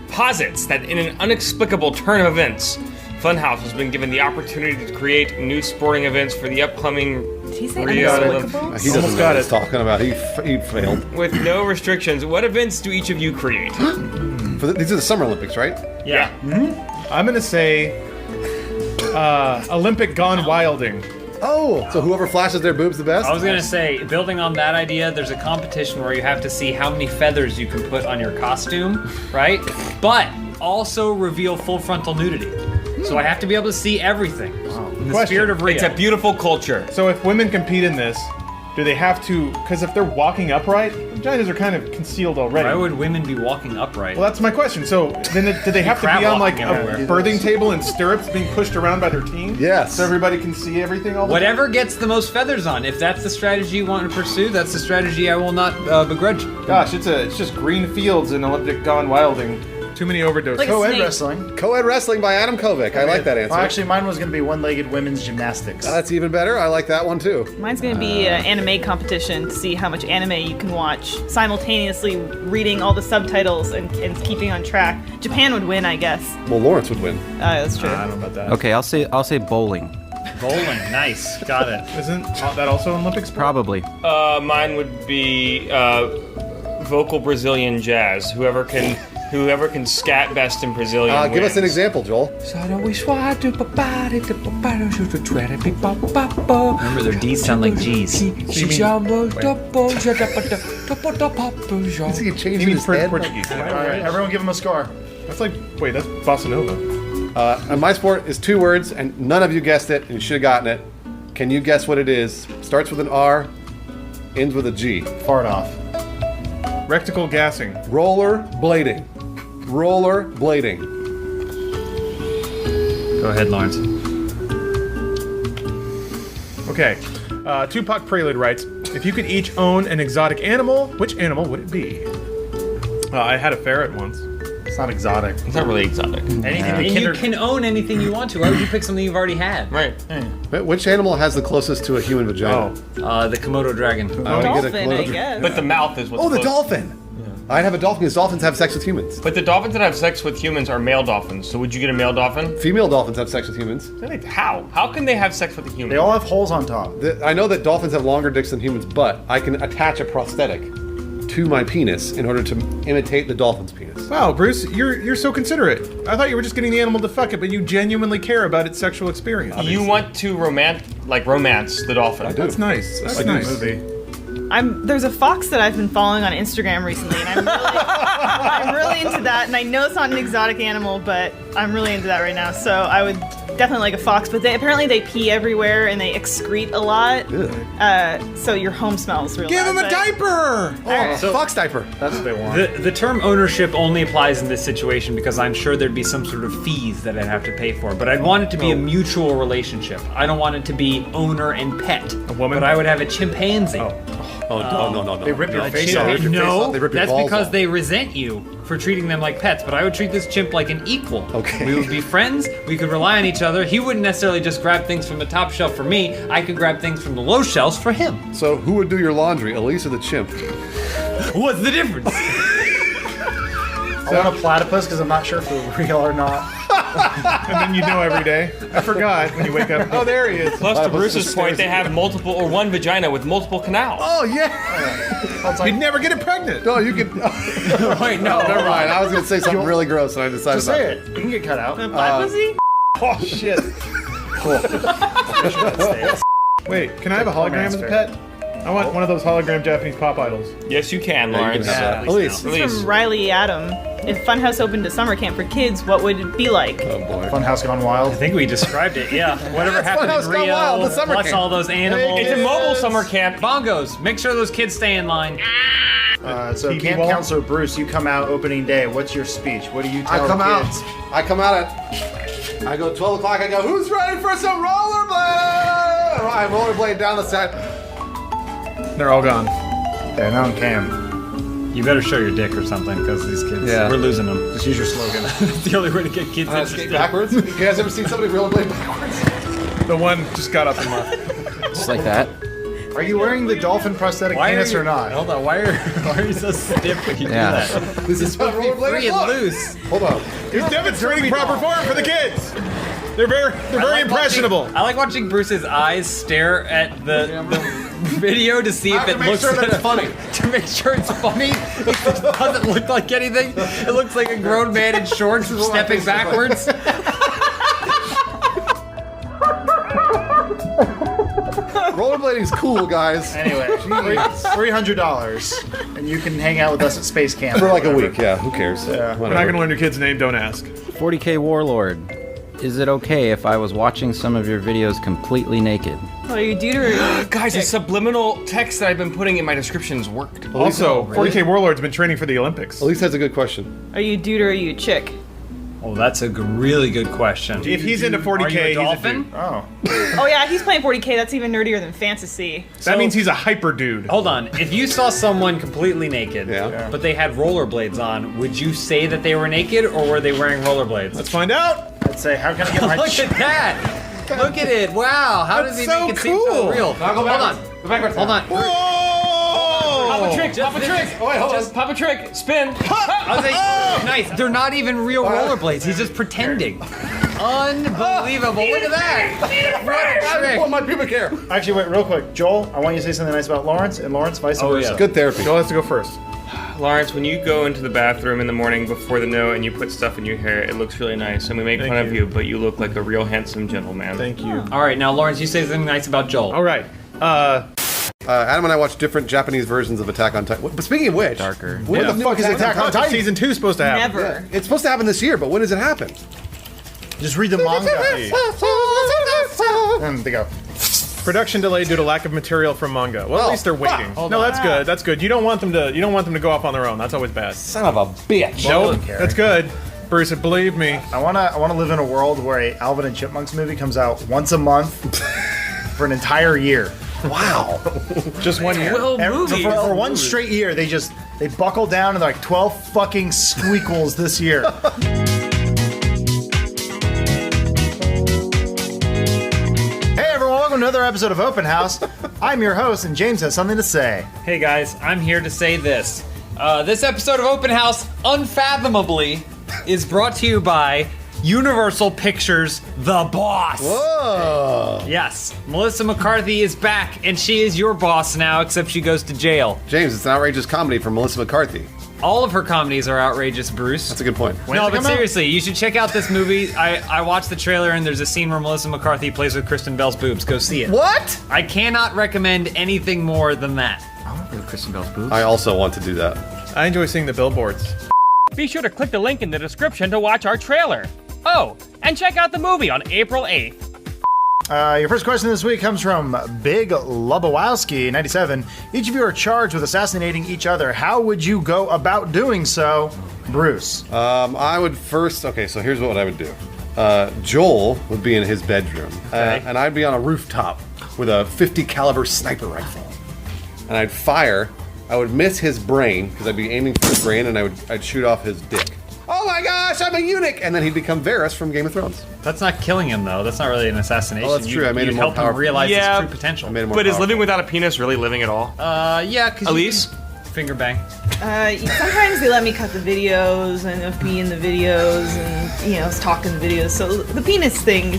posits that in an inexplicable turn of events, Funhouse has been given the opportunity to create new sporting events for the upcoming Did he say Rio inexplicable? He doesn't know what he's talking about. He failed. with no restrictions. What events do each of you create? These are the Summer Olympics, right? Yeah. I'm gonna say Olympic Gone Wilding. Oh, so whoever flashes their boobs the best? I was gonna say, building on that idea, there's a competition where you have to see how many feathers you can put on your costume, right? But also reveal full frontal nudity. So I have to be able to see everything. In the Question. spirit of Rio. It's a beautiful culture. So if women compete in this, do they have to? Because if they're walking upright, vaginas are kind of concealed already. Why would women be walking upright? Well, that's my question. So then, do they have to be on like a everywhere. birthing table in stirrups, being pushed around by their team? Yes. So everybody can see everything all the Whatever gets the most feathers on. If that's the strategy you want to pursue, that's the strategy I will not begrudge. time? Gosh, it's just green fields and Olympic gone wilding. Too many overdoses. Like a Co-ed snake. wrestling. Co-ed wrestling by Adam Kovic. I like that answer. Well, actually, mine was going to be one-legged women's gymnastics. That's even better. I like that one too. Mine's gonna be an anime competition to see how much anime you can watch simultaneously, reading all the subtitles and keeping on track. Japan would win, I guess. Well, Lawrence would win. That's true. I don't know about that. Okay, I'll say bowling. Bowling, nice. Got it. Isn't that also an Olympic sport? Probably. Mine would be vocal Brazilian jazz. Whoever can scat best in Brazilian. Give us an wins. example, Joel. Remember, their D's sound like G's. Is he changing his head? Portuguese. All right, everyone give him a score. That's like, wait, that's bossa nova. And my sport is 2 words, and none of you guessed it, and you should have gotten it. Can you guess what it is? Starts with an R, ends with a G. Fart off. Rectical gassing. Roller blading. Roller blading. Go ahead, Lawrence. Okay. Tupac Prelude writes, if you could each own an exotic animal, which animal would it be? I had a ferret once. It's not exotic. It's not really exotic. And you can own anything you want to. Why would you pick something you've already had? Right. Which animal has the closest to a human vagina? The Komodo dragon. Dolphin, I guess. But the mouth is what's Oh, the close. dolphin! I'd have a dolphin because dolphins have sex with humans. But the dolphins that have sex with humans are male dolphins. So would you get a male dolphin? Female dolphins have sex with humans. How? How can they have sex with a human? They all have holes on top. I know that dolphins have longer dicks than humans, but I can attach a prosthetic to my penis in order to imitate the dolphin's penis. Wow, Bruce, you're so considerate. I thought you were just getting the animal to fuck it, but you genuinely care about its sexual experience. You want to romance the dolphin. I do. That's nice. That's Like a nice. movie. There's a fox that I've been following on Instagram recently, and I'm really into that. And I know it's not an exotic animal, but I'm really into that right now. So I would definitely like a fox. But apparently they pee everywhere and they excrete a lot. So your home smells really. Give him a diaper! Fox diaper. That's what they want. The term ownership only applies in this situation because I'm sure there'd be some sort of fees that I'd have to pay for. But I'd want it to be a mutual relationship. I don't want it to be owner and pet. A woman? But I would have a chimpanzee. No. They rip your face off. No, They rip your that's balls because off. they resent you for treating them like pets. But I would treat this chimp like an equal. Okay. We would be friends. We could rely on each other. He wouldn't necessarily just grab things from the top shelf for me. I could grab things from the low shelves for him. So who would do your laundry, Elise or the chimp? What's the difference? I want a platypus because I'm not sure if they're real or not. And then you know every day. I forgot when you wake up. Oh, there he is. Plus, to Bruce's point, they have multiple or one vagina with multiple canals. Oh, yeah! You'd never get it pregnant. No, you could... Wait, no. Never mind. I was going to say something really gross and I decided Just say it. You can get cut out. Platypusy? Oh, shit. Wait, can I have a hologram as a pet? I want one of those hologram Japanese pop idols. Yes, you can, Lawrence. Elise. This is from Riley Adam. If Funhaus opened a summer camp for kids, what would it be like? Oh, boy. Funhouse Gone Wild. I think we described it, yeah. Whatever happened Funhouse in Gone Rio, Wild, the summer plus camp. all those animals. It's a mobile summer camp. Bongos. Make sure those kids stay in line. So TV Camp wall? Counselor Bruce, you come out opening day. What's your speech? What do you tell I come kids? out. I come out at... I go 12 o'clock. I go, who's ready for some rollerblade? I rollerblade down the set. They're all gone. Yeah, now I'm Cam. You better show your dick or something, because these kids, we're losing them. Just use your slogan. It's the only way to get kids Skate interested. backwards. You guys ever seen somebody rollerblade backwards? The one just got up and left. Just like that. Are you wearing the dolphin prosthetic penis or not? Hold on, why are you so stiff when you do that? This is what Free rollerbladers and look. loose. Hold on. He's demonstrating proper form for the kids. They're very impressionable. I like watching Bruce's eyes stare at the video to see if it looks sure that it's funny. To make sure it's funny. It doesn't look like anything. It looks like a grown man in shorts stepping backwards. Rollerblading's cool, guys. Anyway, $300, and you can hang out with us at Space Camp For like a week, yeah. Who cares? Yeah. We're not going to learn your kid's name, don't ask. 40K Warlord. is it okay if I was watching some of your videos completely naked? Oh, you dude or you Guys, the subliminal text that I've been putting in my descriptions worked. Also, 40K Warlord's been training for the Olympics. Elise has a good question. Are you dude or are you chick? Oh, that's a really good question. If he's into 40K, Are you a he's a dolphin? dude. Oh. Oh yeah, he's playing 40K. That's even nerdier than fantasy. That means he's a hyper dude. Hold on. If you saw someone completely naked, Yeah. but they had rollerblades on, would you say that they were naked or were they wearing rollerblades? Let's find out. I'd say, how can I get my Look at that! Look at it! Wow! How does he That's make it so seem so cool. real? Now go Hold on. Go backwards. Hold on. Pop a trick. Pop a trick. Oh, wait, hold on. Just pop a trick. Spin. I was like, nice. They're not even real rollerblades. He's just pretending. Unbelievable! Look at that! What a trick! Oh, my pubic hair. Actually, wait, real quick. Joel, I want you to say something nice about Lawrence, and Lawrence, vice versa. yeah. Good therapy. Joel has to go first. Lawrence, when you go into the bathroom in the morning before the note and you put stuff in your hair, it looks really nice. And we make fun of you, but you look like a real handsome gentleman. Thank you. All right, now Lawrence, you say something nice about Joel. All right. Adam and I watched different Japanese versions of Attack on Titan. But speaking of which, Darker. when the fuck is Attack on Titan? Season 2 is supposed to happen. Never. It's supposed to happen this year, but when does it happen? Just read the manga. And they go. Production delay due to lack of material from manga. Well, at least they're waiting. No, that's good. That's good. You don't want them to. You don't want them to go off on their own. That's always bad. Son of a bitch. Nope. That's good. Bruce, believe me. I wanna live in a world where a Alvin and Chipmunks movie comes out once a month for an entire year. Wow. Just 1 year. Well, So for one straight year, they buckle down and they're like 12 fucking squeakles this year. Hey everyone, welcome to another episode of Open House. I'm your host, and James has something to say. Hey guys, I'm here to say this. This episode of Open House, unfathomably, is brought to you by Universal Pictures The Boss. Whoa. Yes, Melissa McCarthy is back, and she is your boss now, except she goes to jail. James, it's an outrageous comedy from Melissa McCarthy. All of her comedies are outrageous, Bruce. That's a good point. No, but seriously, you should check out this movie. I watched the trailer, and there's a scene where Melissa McCarthy plays with Kristen Bell's boobs. Go see it. What? I cannot recommend anything more than that. Kristen Bell's boobs. I also want to do that. I enjoy seeing the billboards. Be sure to click the link in the description to watch our trailer. Oh, and check out the movie on April 8th. Your first question this week comes from Big Lubowowski, 97. Each of you are charged with assassinating each other. How would you go about doing so, Bruce? I would first. Okay, so here's what I would do. Joel would be in his bedroom, and I'd be on a rooftop with a 50 caliber sniper rifle, and I'd fire. I would miss his brain because I'd be aiming for his brain, and I'd shoot off his dick. Oh my gosh, I'm a eunuch! And then he'd become Varys from Game of Thrones. That's not killing him, though. That's not really an assassination. Oh, that's true. I made him more help him powerful. realize Yeah, his true potential. I made him more But is powerful. living without a penis really living at all? Yeah, because Elise? Finger bang. Sometimes they let me cut the videos and of me in the videos and talk in the videos. So the penis thing,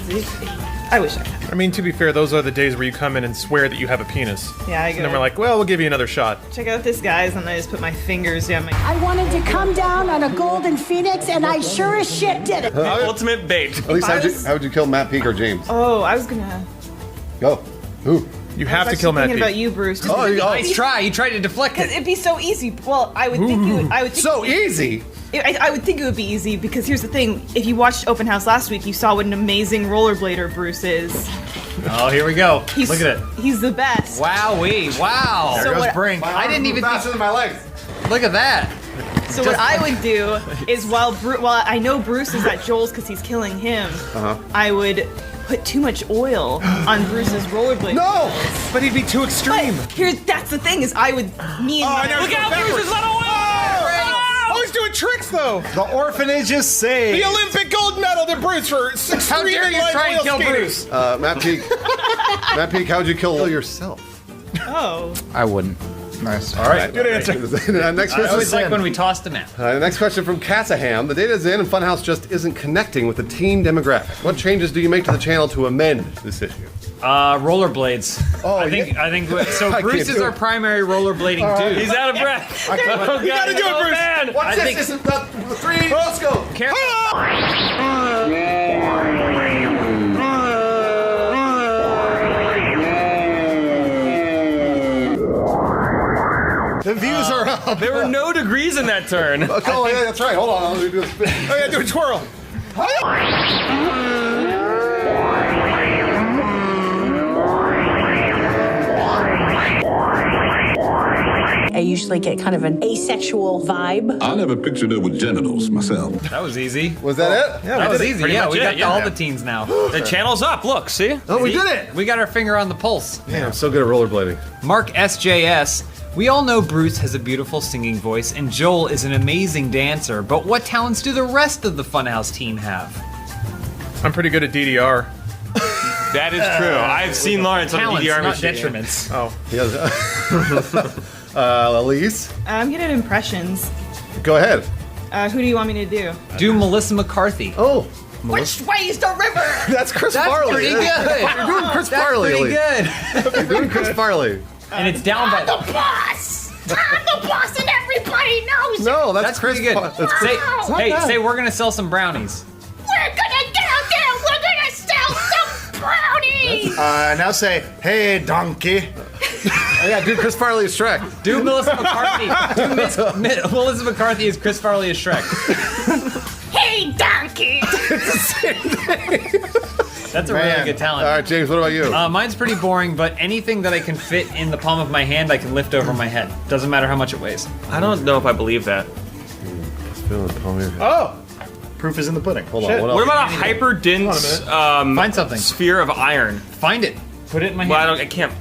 I wish I had. I mean, to be fair, those are the days where you come in and swear that you have a penis. Yeah, I And then go. we're like, well, we'll give you another shot. Check out this, guys, and I just put my fingers down my. I wanted to come down on a golden phoenix, and I sure as shit did it. Ultimate bait. At least, how would you kill Matt Peak or James? Oh, I was gonna. Go. Who? You I have was to kill actually Matt thinking Peak. about you, Bruce. Just Oh, Nice try. You tried to deflect because it. it'd be so easy. Well, I would think you would. I would think So easy. I would think it would be easy because here's the thing: if you watched Open House last week, you saw what an amazing rollerblader Bruce is. Oh, here we go. He's, Look at it. He's the best. Wowee. Wow. So what- Brink. I didn't even faster than my legs. Look at that. So what I would do is while I know Bruce is at Joel's because he's killing him, I would put too much oil on Bruce's rollerblade. No. But he'd be too extreme. But that's the thing is I would Look out, Bruce is not away! Oh, he's doing tricks, though! The orphanage is saved. The Olympic gold medal to Bruce for How dare you try and kill Bruce? Matt Peak. Matt Peak, how would you kill yourself? Oh. I wouldn't. Nice. All right. Good answer. Next I always question. like when we tossed him out. Next question from Cassaham. The data's in and Funhaus just isn't connecting with the teen demographic. What changes do you make to the channel to amend this issue? Rollerblades. Oh, I think so. I Bruce can't is do our it. primary rollerblading dude. He's out of breath. Oh, You gotta do it, Bruce! Man. What's I this? think- This is the 3. Let's go. Careful. The views are up. There were no degrees in that turn. Oh, yeah, that's right. Hold on. Let me do a spin. Oh, yeah, do a twirl. I usually get kind of an asexual vibe. I never pictured her with genitals myself. That was easy. Was that it? Yeah, that was easy. Pretty Yeah, much we it, got all the teens now. The channel's up. Look, see? Oh, we did it! We got our finger on the pulse. Man, I'm so good at rollerblading. Mark SJS. We all know Bruce has a beautiful singing voice and Joel is an amazing dancer, but what talents do the rest of the Funhouse team have? I'm pretty good at DDR. That is true. I've seen Lawrence on the Talents, DDR not machine. detriments. Oh. Elise, I'm good at impressions. go ahead. Who do you want me to do? Do Melissa McCarthy. Oh, Which way's the river? that's Chris That's Farley. pretty good. You're doing Chris That's Farley. pretty Elise. good. You're doing Chris Farley. And it's down by. The boss! I'm the boss and everybody knows it! No, That's Chris. pretty good. That's Chris. Say, hey, say we're gonna sell some brownies. We're gonna get out there! We're gonna sell some brownies! Now say, hey, donkey. Oh, yeah, do Chris Farley as Shrek. Do Melissa McCarthy. Do Melissa McCarthy as Chris Farley as Shrek. Hey, donkey! That's a really good talent. All right, James, what about you? Mine's pretty boring, but anything that I can fit in the palm of my hand, I can lift over my head. Doesn't matter how much it weighs. I don't know if I believe that. Oh! Proof is in the pudding. Hold on, What about a hyper dense Find something. sphere of iron? Find it. Put it in my Well, hand. I can't.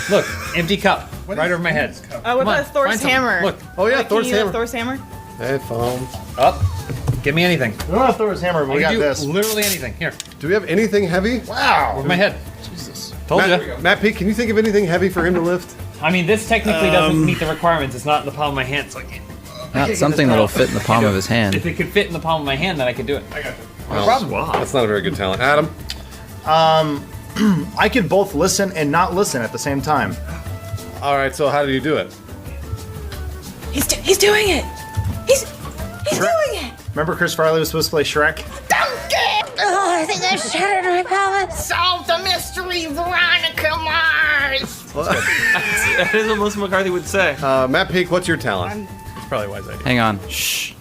Look, empty cup. Right over my head. What Come about on, Thor's find something. hammer? Look. Oh, yeah, Can Thor's you do hammer. Thor's hammer? Headphones. Up. Give me anything. We don't have Thor's hammer, but we I got can do this. literally anything. Here. Do we have anything heavy? Wow. Over my head. Jesus. Told you. Matt P, can you think of anything heavy for him to lift? I mean, this technically doesn't meet the requirements. It's not in the palm of my hand, so I can't. Not something that'll fit in the palm of his If hand. it could fit in the palm of my hand, then I could do it. No problem. That's not a very good talent. Adam? I can both listen and not listen at the same time. All right, so how do you do it? He's doing it! He's doing it! Remember Chris Farley was supposed to play Shrek? Donkey! Oh, I think I shattered my palate. Solve the mystery, Veronica Mars! That is what Melissa McCarthy would say. Matt Peak, what's your talent? It's probably a wise idea. Hang on. Shh.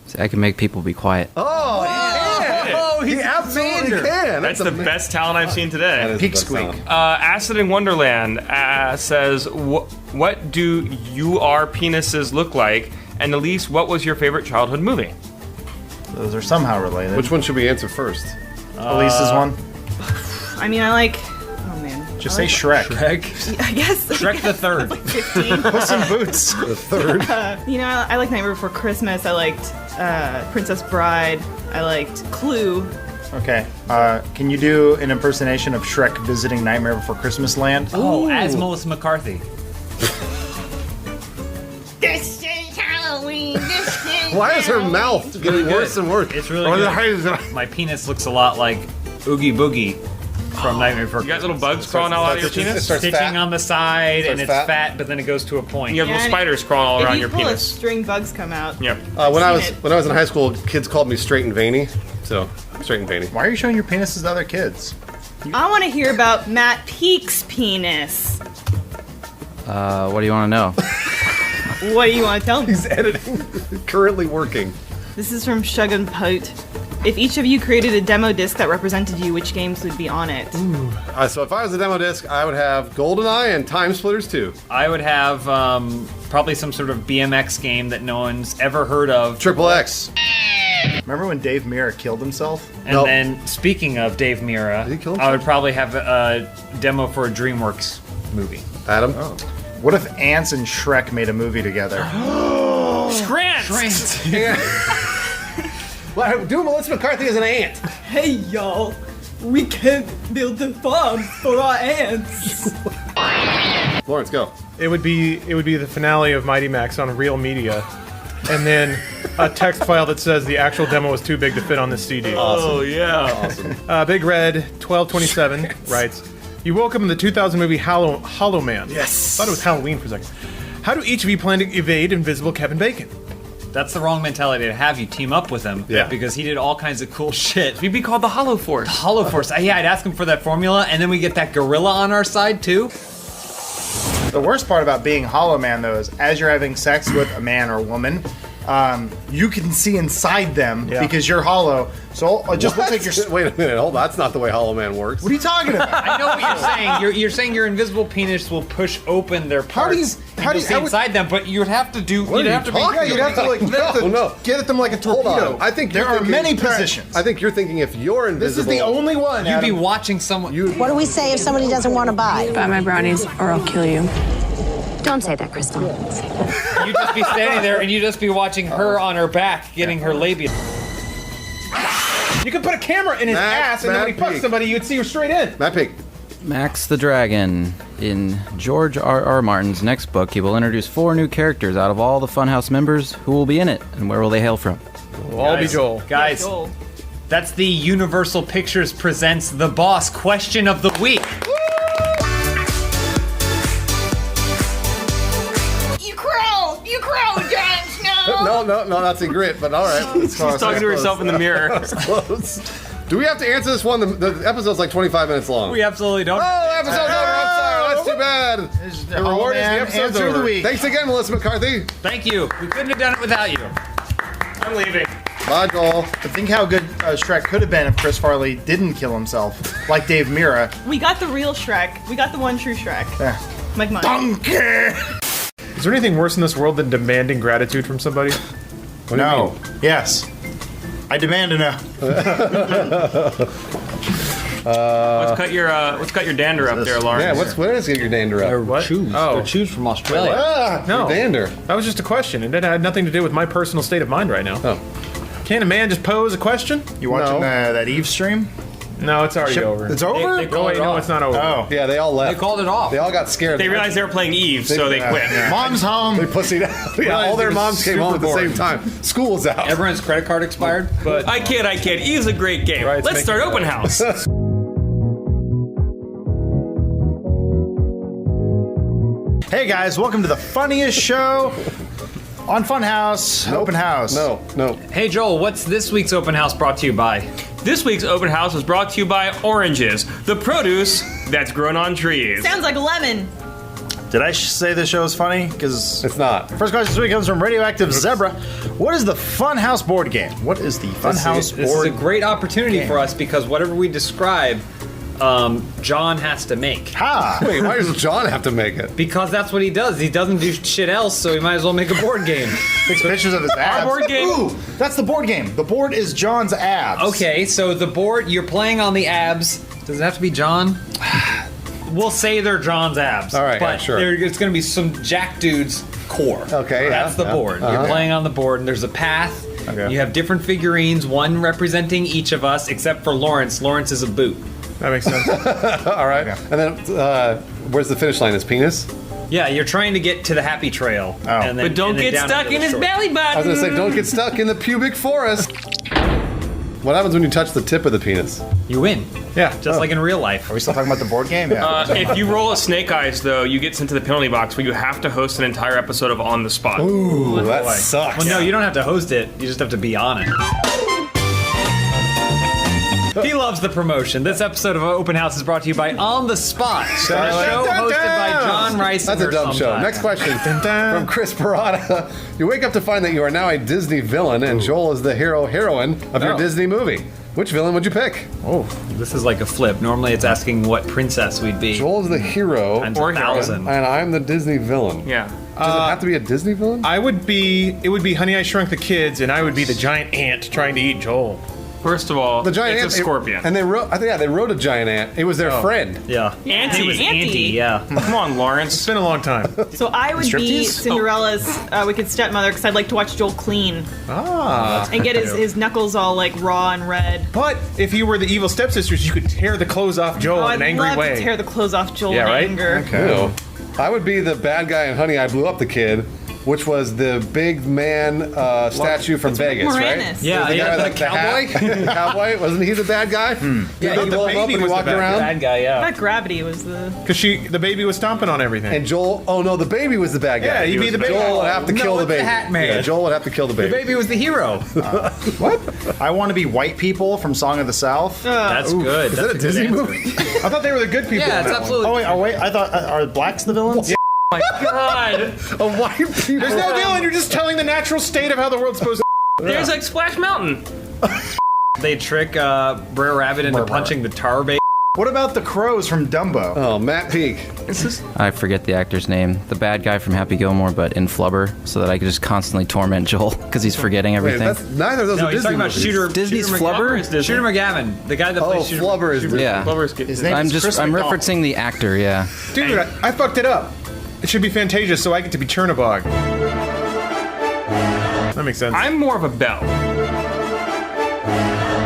See, I can make people be quiet. Oh, he absolutely can. That's the best talent I've seen today. Peak squeak. Acid in Wonderland says, what do your penises look like? And Elise, what was your favorite childhood movie? Those are somehow related. Which one should we answer first? Elise's one? I mean, I like. Oh man. Just say Shrek. Shrek. I guess. Shrek the Third. 15. Puss in Boots. The third. You know, I like Nightmare Before Christmas. I liked Princess Bride. I liked Clue. Okay. Can you do an impersonation of Shrek visiting Nightmare Before Christmas Land? Oh, as Melissa McCarthy. This is Halloween. This is Why is her mouth getting good. worse and worse? It's really good. My penis looks a lot like Oogie Boogie from Nightmare Before You got Christmas. little bugs crawling out of your It penis? starts Stitching fat. on the side, and Starts it's fat, but then it goes to a point. You have little spiders crawling all around If your you pull a penis. string, bugs come out. Yep. When I seen was in high school, kids called me straight and veiny. So straight and veiny. Why are you showing your penises to other kids? I want to hear about Matt Peak's penis. What do you want to know? What do you want to tell me? He's editing. Currently working. This is from Shug and Pote. If each of you created a demo disc that represented you, which games would be on it? So if I was a demo disc, I would have GoldenEye and Time Splitters 2. I would have probably some sort of BMX game that no one's ever heard of. Triple X. Remember when Dave Mirra killed himself? And Nope. then, speaking of Dave Mirra, Did he kill I would probably have a demo for a DreamWorks movie. Adam. What if Ants and Shrek made a movie together? Scrant! Well, do Melissa McCarthy as an ant. Hey y'all, we can build a farm for our ants. Lawrence, go. It would be the finale of Mighty Max on Real Media, and then a text file that says the actual demo was too big to fit on the CD. Oh, yeah. Awesome. Big Red 1227 writes, "You woke up in the 2000 movie Hollow Man. Yes. Thought it was Halloween for a second. How do each of you plan to evade invisible Kevin Bacon?" That's the wrong mentality to have. You team up with him. Yeah. Because he did all kinds of cool shit. We'd be called the Hollow Force. Hollow Force. Yeah, I'd ask him for that formula, and then we get that gorilla on our side, too. The worst part about being Hollow Man, though, is as you're having sex with a man or woman, you can see inside them because you're hollow. So it just looks like you're. Wait a minute, hold on. That's not the way Hollow Man works. What are you talking about? I know what you're saying. You're saying your invisible penis will push open their parts. How do you see inside them? But you'd have to do. You'd have to get at them like a torpedo. I think there are many positions. I think you're thinking if you're invisible. This is the only one. You'd be watching someone. What do we say if somebody doesn't want to buy? Buy my brownies or I'll kill you. Don't say that, Crystal. You'd just be standing there and you'd just be watching her on her back getting her labia. You could put a camera in his ass, and then when he fucks somebody, you'd see her straight in. Matt Pig. Max the Dragon. In George R.R. Martin's next book, he will introduce 4 new characters out of all the Funhaus members. Who will be in it, and where will they hail from? We'll all be Joel. Guys, that's the Universal Pictures presents The Boss question of the week. You crow, James, no! No, that's a grit, but all right. She's talking to herself in the mirror. That's close. Do we have to answer this one? The episode's like 25 minutes long. We absolutely don't. Oh, episode's over. I'm sorry. That's too bad. The reward is the episode's answer of the over. week. Thanks again, Melissa McCarthy. Thank you. We couldn't have done it without you. I'm leaving. Bye, Joel. But think how good Shrek could have been if Chris Farley didn't kill himself, like Dave Mirra. We got the real Shrek. We got the one true Shrek. Yeah. Like mine. Donkey! Is there anything worse in this world than demanding gratitude from somebody? No. Yes. I demand a no. Let's cut your dander up there, Lawrence. Yeah, what is your dander up? What? Choose. Oh. They're choose from Australia. No. Dander. That was just a question. It had nothing to do with my personal state of mind right now. Oh. Can a man just pose a question? You watching that Eve stream? No, it's already over. It's over? They called it no, off. it's not over. Oh. Yeah, they all left. They called it off. They all got scared. They realized they were playing Eve, so they quit. Yeah. Mom's home. They pussied out. Yeah, all their moms came home at the same time. School was out. Everyone's credit card expired. But I kid. Eve's a great game. Right, Let's start Open House. Hey guys, welcome to the funniest show on Funhaus Open House. No. Hey Joel, what's this week's open house brought to you by? This week's Open House was brought to you by oranges, the produce that's grown on trees. Sounds like a lemon. Did I say this show is funny? Because It's not. first question this week comes from Radioactive Zebra. What is the Funhouse board game? What is the Funhouse This is board a great opportunity game. for us because whatever we describe, John has to make. Ha! Wait, why does John have to make it? Because that's what he does. He doesn't do shit else, so he might as well make a board game. Takes pictures of his abs. board game- Ooh, that's the board game. The board is John's abs. Okay, so the board, you're playing on the abs. Does it have to be John? We'll say they're John's abs. All right, but yeah, sure. It's going to be some Jack dude's core. Okay, That's the board. You're playing on the board, and there's a path. Okay. You have different figurines, one representing each of us, except for Lawrence. Lawrence is a boot. that makes sense. All right. And then, where's the finish line? His penis? Yeah, you're trying to get to the happy trail. Oh. And then, But don't and then get down stuck into in the his shore. belly button. I was going to say, don't get stuck in the pubic forest. What happens when you touch the tip of the penis? You win. Yeah. Just like in real life. Are we still talking about the board game? Yeah. If you roll a snake eyes, though, you get sent to the penalty box where you have to host an entire episode of On the Spot. Ooh, that sucks. Well, no, you don't have to host it. You just have to be on it. He loves the promotion. This episode of Open House is brought to you by On the Spot, a show hosted by John Rice. That's a dumb show. Next question from Chris Parada. You wake up to find that you are now a Disney villain and Joel is the heroine of your Disney movie. Which villain would you pick? Oh, this is like a flip. Normally it's asking what princess we'd be. Joel's the hero Times Or 1,000. and I'm the Disney villain. Yeah. Does it have to be a Disney villain? It would be Honey, I Shrunk the Kids, and I would be the giant ant trying to eat Joel. First of all, The giant it's ant, a scorpion. and they wrote a giant ant. It was their friend. Yeah. Auntie. He was Auntie, yeah. Come on, Lawrence. It's been a long time. So I would be Striptease? Cinderella's wicked stepmother because I'd like to watch Joel clean and get his knuckles all like raw and red. But if you were the evil stepsisters, you could tear the clothes off Joel in I'd an angry love way. to tear the clothes off Joel Yeah, in right? anger. Ew. I would be the bad guy in Honey, I Blew Up the Kid, which was the big man statue from Vegas, right? Moranis. Yeah, the yeah, guy the with the hat. The cowboy? Wasn't he the bad guy? Yeah, Did the blow him up baby when he was the walked bad around? Bad guy, yeah. I thought Gravity was the. Because the baby was stomping on everything. And Joel, oh no, the baby was the bad guy. Yeah, he'd be the baby. Joel would have to No, kill the it's the baby. Hat Man. Yeah, Joel would have to kill the The baby. baby was the hero. I want to be white people from Song of the South. That's good. Is that a Disney movie? I thought they were the good people. Yeah, in it's that absolutely. Oh wait, I thought are blacks the villains? my god. A white people. There's no deal, and you're just telling the natural state of how the world's supposed to. There's like Splash Mountain. They trick Brer Rabbit into punching the tar bait. What about the crows from Dumbo? Oh, Matt Peak. I forget the actor's name. The bad guy from Happy Gilmore, but in Flubber, so that I could just constantly torment Joel because he's forgetting everything. Neither of those No, are he's Disney talking about movies. Disney's Flubber? Shooter McGavin, the guy that plays Shooter. Flubber is Yeah. Flubber's good. His name I'm is Chris I'm McDonald. referencing the actor, yeah. Dude, I fucked it up. It should be Fantasia, so I get to be Chernabog. That makes sense. I'm more of a Belle.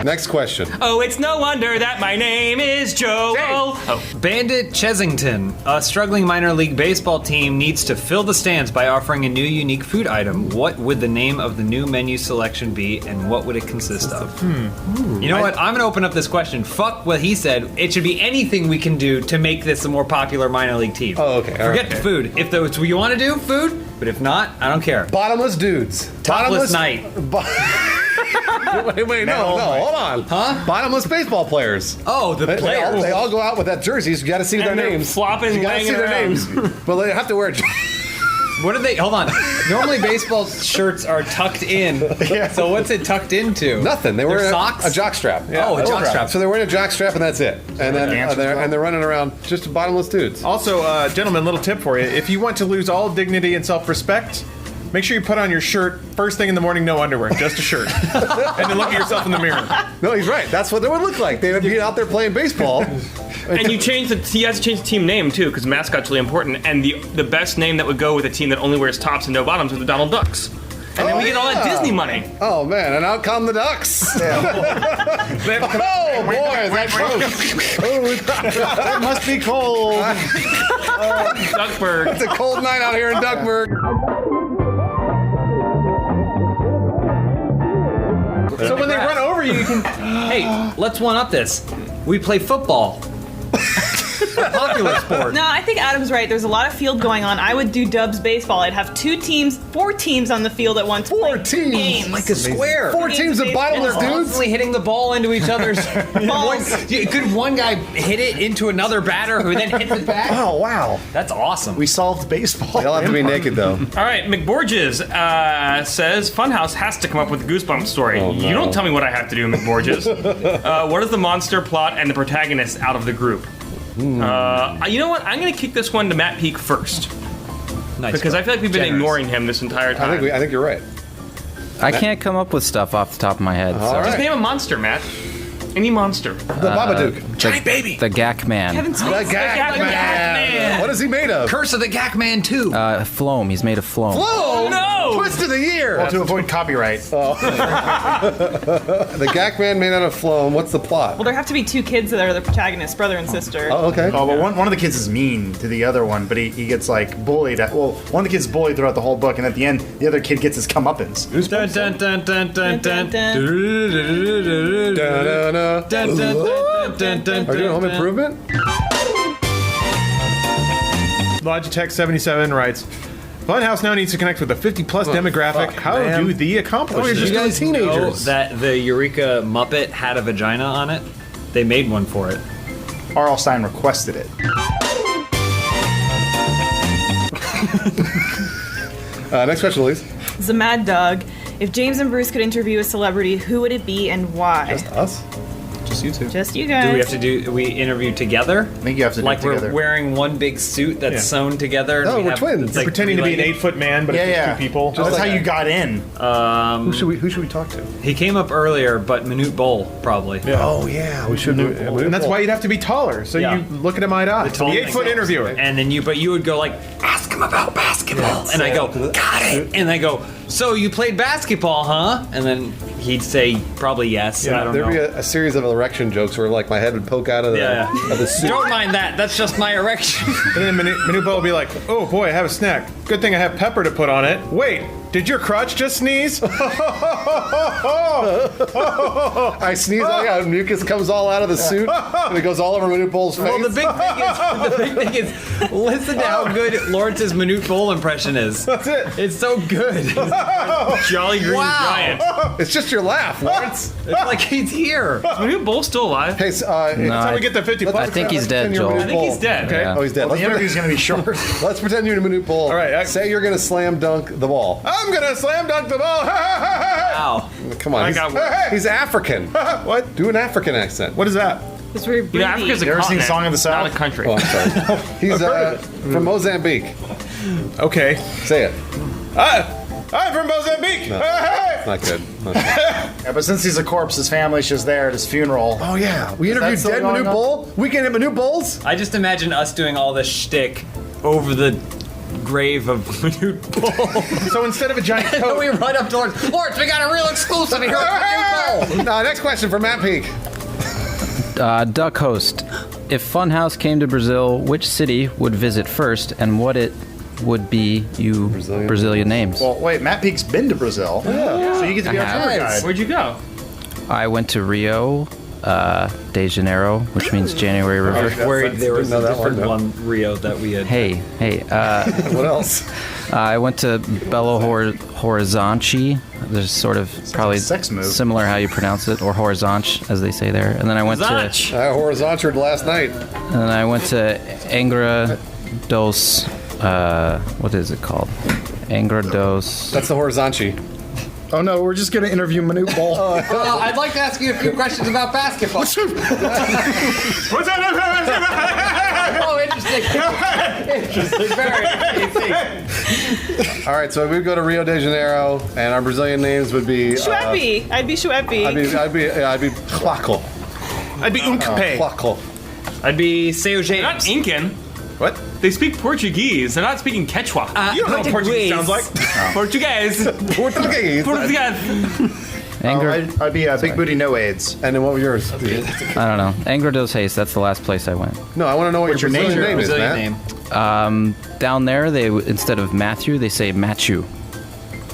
Next question. Oh, it's no wonder that my name is Joel. Oh. Bandit Chesington, a struggling minor league baseball team, needs to fill the stands by offering a new unique food item. What would the name of the new menu selection be, and what would it consist of? You know what? I'm going to open up this question. Fuck what he said. It should be anything we can do to make this a more popular minor league team. Oh, okay. All Forget right. food. If that's what you want to do, food. But if not, I don't care. Bottomless dudes. Topless night. Wait, no, hold on. Huh? Bottomless baseball players. Oh, the They players. all go out with that jerseys. You got to see their And they're names. flopping You and got to see laying their around. names. But they have to wear. What are they? Hold on. Normally baseball shirts are tucked in. So what's it tucked into? Nothing. They wear Their socks? a jock strap. Oh, a jock strap. So they're wearing a jock strap, and that's it. And then they're running around just bottomless dudes. Also, gentlemen, little tip for you. If you want to lose all dignity and self-respect, make sure you put on your shirt first thing in the morning, no underwear, just a shirt. And then look at yourself in the mirror. No, he's right. That's what they would look like. They would be out there playing baseball. And you have to change the team name too, because mascot's really important. And the best name that would go with a team that only wears tops and no bottoms are the Donald Ducks. And then we get all that Disney money. Oh man, and out come the Ducks. Oh boy, is that close. That must be cold. Duckburg. It's a cold night out here in Duckburg. So when they run over you, you can. Hey, let's one up this. We play football. A popular sport. No, I think Adam's right. There's a lot of field going on. I would do Dubs baseball. I'd have 4 teams on the field at once. 4 teams. Games. Like a square. 4 teams of bottomless dudes. Constantly hitting the ball into each other's Balls. Could one guy hit it into another batter who then hits it back? Oh wow, that's awesome. We solved baseball. They all have to be naked though. All right, McBorges says Funhaus has to come up with a Goosebumps story. Oh, no. You don't tell me what I have to do, McBorges. What is the monster plot and the protagonist out of the group? You know what? I'm going to kick this one to Matt Peak first. Nice. Because I feel like we've been ignoring him this entire time. I think you're right. I can't come up with stuff off the top of my head. All So. right. Just name a monster, Matt. Any monster. The Babadook. Giant baby. The Gak Man. Kevin Smith. The Gak Man. What is he made of? Curse of the Gak Man 2. Floam. He's made of floam. Flow! No! Twist of the year! Well, to avoid copyright. The Gak Man made out of floam. What's the plot? Well, there have to be 2 kids that are the protagonists, brother and sister. Oh, okay. Oh, but one of the kids is mean to the other one, but he gets like bullied. One of the kids is bullied throughout the whole book, and at the end, the other kid gets his comeuppance. Dun, dun, dun, dun, dun, dun. Da-da-da. Dun, dun, dun, dun, dun, Are you doing Home dun. Improvement? Logitech 77 writes, Funhaus now needs to connect with a 50-plus demographic. How man. do the accomplish You're this? just You guys doing know teenagers. that the Eureka Muppet had a vagina on it? They made one for it. R.L. Stein requested it. Next question, Elise. It's a Mad Dog. If James and Bruce could interview a celebrity, who would it be and why? Just us? Just you two. Just you guys. Do we have to we interview together? I think you have to do Like it together. we're wearing one big suit that's Yeah. sewn together. and No, we we're have- twins. it's like Pretending to be an three-legged. 8-foot man, but Yeah, it's yeah. 2 people. That's like how you that. got in. Who should we talk to? He came up earlier, but Manute Bowl probably. Yeah. Oh yeah, we should do it. And that's why you'd have to be taller, so Yeah. you look at him eye to eye. tall The 8-foot thing. interviewer. And then you would go like, ask him about basketball, and I go, got it, and I go, so you played basketball, huh? And then he'd say probably yes. and I don't There'd know. be a series of erection jokes where like my head would poke out of Yeah. the suit. Don't mind that. That's just my erection. And then Manupa will be like, oh boy, I have a snack. Good thing I have pepper to put on it. Wait, Did your crotch just sneeze? I sneeze, mucus comes all out of the suit, and it goes all over Manute Bowl's face. Well, the big thing is, listen to how good Lawrence's Manute Bowl impression is. That's it. It's so good. Jolly Green Giant. It's just your laugh, Lawrence. It's like he's here. Is Manute Bowl still alive? Hey, That's how we get the 50 bucks. I think he's dead, pretend you're Joel. Manute I think he's Bowl. dead. Okay. Yeah. Oh, he's dead. The interview's going to be short. Let's pretend you're Manute Bowl. All right, Say you're gonna slam dunk the ball. I'm gonna slam dunk the ball. Wow. Come on. I He's, got one. he's African. What? Do an African accent. What is that? It's very You know, Africa's a You ever seen continent, Song of the South? not a country. Oh, I'm sorry. He's from Mozambique. Okay. Say it. I'm from Mozambique. Not good. Not good. Yeah, but since he's a corpse, his family's just there at his funeral. Oh yeah, we Is that interviewed still dead going Manute on? Bowl. Weekend at Manute Bowl's. I just imagine us doing all this shtick over the grave of Manute Bowl. So instead of a giant And then coat, we run up to Lawrence. Lawrence, we got a real exclusive here at Manute Bowl. Next question for Matt Peak. Duck host. If Funhaus came to Brazil, which city would visit first, and what it would be you Brazilian names? Well, wait, Matt Peak's been to Brazil. So you get to be our tour guide. Where'd you go? I went to Rio de Janeiro, which means January River. I was worried there was a Didn't know that different one, one, Rio, that we had. Hey. What else? I went to Belo Horizonte. There's sort of probably a sex move. similar how you pronounce it, or Horizonte as they say there. And then I went Zanch. I horizontal last night. and then I went to Angra dos. What is it called? Angra dos. That's the horizontal. Oh no, we're just going to interview Manute Bowl. I'd like to ask you a few questions about basketball. Oh, interesting. Interesting. Very interesting. All right, so we go to Rio de Janeiro, and our Brazilian names would be. Shuepi. I'd be Shuepi. I'd be Quaco. I'd be Unkpe. Quaco. I'd be Seu They're not James. Incan. What? They speak Portuguese. They're not speaking Quechua. You don't know what Portuguese sounds like? Portuguese. Portuguese. Portuguese. Angra, I'd be Big Booty No AIDS. And then what was yours? I don't know. Angra dos Reis. That's the last place I went. No, I want to know what What's your your Brazilian name is, Brazilian Matt. name. Down there, they instead of Matthew, they say Machu.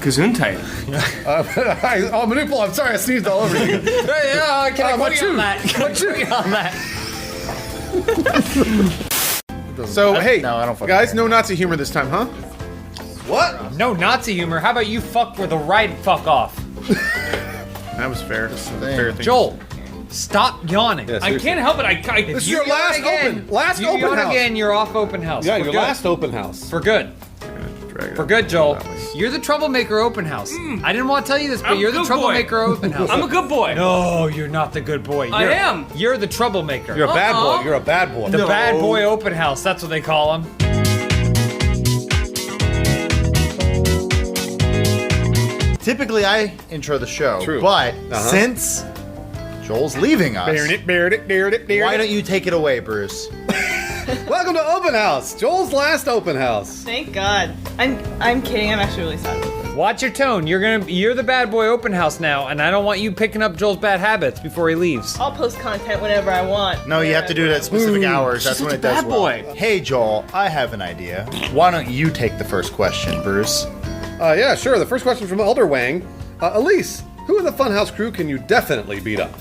Gesundheit. Oh, Manute Bowl, I'm sorry, I sneezed all over you. Yeah, can I what put you you? on that? Can I put you on that? So, hey, No, I don't fucking guys, care. no Nazi humor this time, huh? What? No Nazi humor. How about you fuck with the right fuck off? That was fair. Fair thing. Joel, stop yawning. Yeah, I seriously. can't help it. This is You your yawn last again. last you open yawn house. again, you're off open house. Yeah, For your good. last open house. For good. For good, Joel. You're the troublemaker open house. I didn't want to tell you this, but I'm you're a the good troublemaker boy. open house. I'm a good boy. No, you're not the good boy. I am. You're the troublemaker. You're a bad boy. You're a bad boy. the bad boy open house. That's what they call him. Typically, I intro the show. True. But since Joel's leaving us, why don't you take it away, Bruce? Welcome to Open House, Joel's last open house. Thank God. I'm kidding. I'm actually really sad about this. Watch your tone. You're the bad boy open house now, and I don't want you picking up Joel's bad habits before he leaves. I'll post content whenever I want. No, you have to do it at specific hours. That's She's when such it a does bad well. boy. Hey, Joel, I have an idea. Why don't you take the first question, Bruce? Yeah, sure. The first question from Elder Wang. Elise, who in the Funhouse crew can you definitely beat up?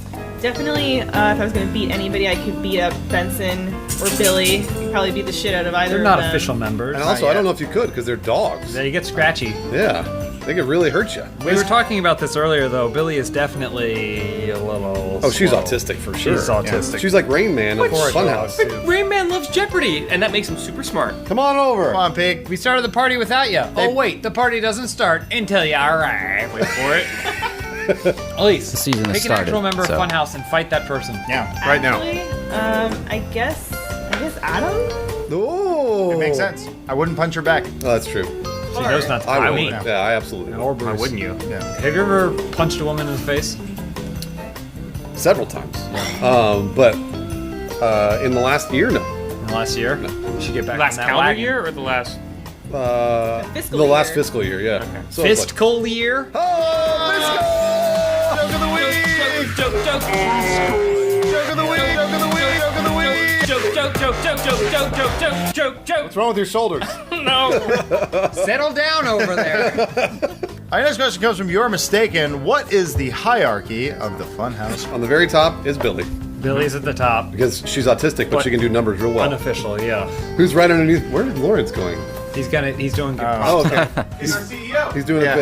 Definitely, if I was going to beat anybody, I could beat up Benson or Billy. I'd probably beat the shit out of either They're not of them. official members. And also, I don't know if you could because they're dogs. They get scratchy. Yeah, they could really hurt you. We were talking about this earlier, though. Billy is definitely a little. Oh, she's slow. autistic for sure. She's autistic. She's like Rain Man of Funhouse. Rain Man loves Jeopardy, and that makes him super smart. Come on over. Come on, Pig. We started the party without you. Oh wait, the party doesn't start until you arrive. Wait for it. Elise, The season has pick an started, actual member so. of Funhouse and fight that person. Yeah, Right now. Actually, I guess Adam? Oh, it makes sense. I wouldn't punch her back. Oh, that's true. She knows not to. I I would. mean, Yeah, I absolutely would. or Bruce. Why wouldn't you? Yeah. Have you ever punched a woman in the face? Several times. But in the last year, no. In the last year? You should get back Last on that calendar wagon. year or the last? Fiscal The last year. fiscal year, yeah. So it's like, Fistful year? oh, Joke of the week. Joke of the week. Joke. what's wrong with your shoulders? No. Settle down over there. Our next question comes from You're Mistaken. What is the hierarchy of the Funhouse? On the very top is Billy. Billy's at the top. Because she's autistic, but she can do numbers real well. Unofficial, yeah. Who's right underneath? Where is Lawrence going? He's doing good. Oh, okay. He's our CEO. He's doing a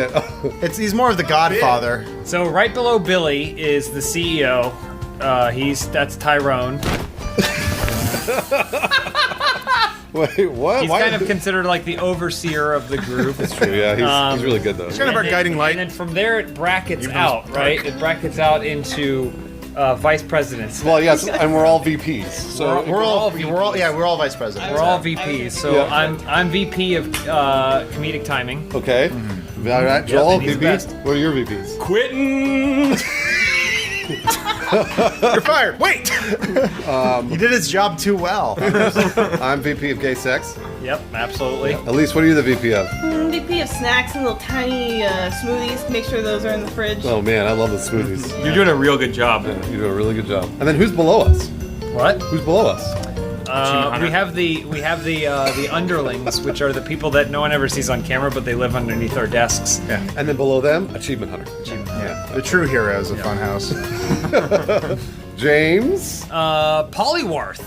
bit. He's more of the Godfather. So right below Billy is the CEO. That's Tyrone. Wait, what? He's kind of considered like the overseer of the group. That's true, yeah. He's really good, though. He's kind of our guiding light. And then from there, it brackets out, right? It brackets out into vice presidents. Well, yes, and we're all VPs. So we're all vice presidents. We're all VPs. So I'm VP of comedic timing. Okay. Mm-hmm. All right, Joel, he's the best. VP. What are your VPs? Quitting. You're fired. Wait. He did his job too well. I'm VP of gay sex. Yep, absolutely. Elise, what are you the VP of? VP of snacks and little tiny smoothies. Make sure those are in the fridge. Oh man, I love the smoothies. You're doing a real good job. Yeah, you do a really good job. And then who's below us? What? Who's below us? We have the underlings, which are the people that no one ever sees on camera, but they live underneath our desks. Yeah. And then below them, Achievement Hunter. The true heroes of Funhouse. James? Polywarth.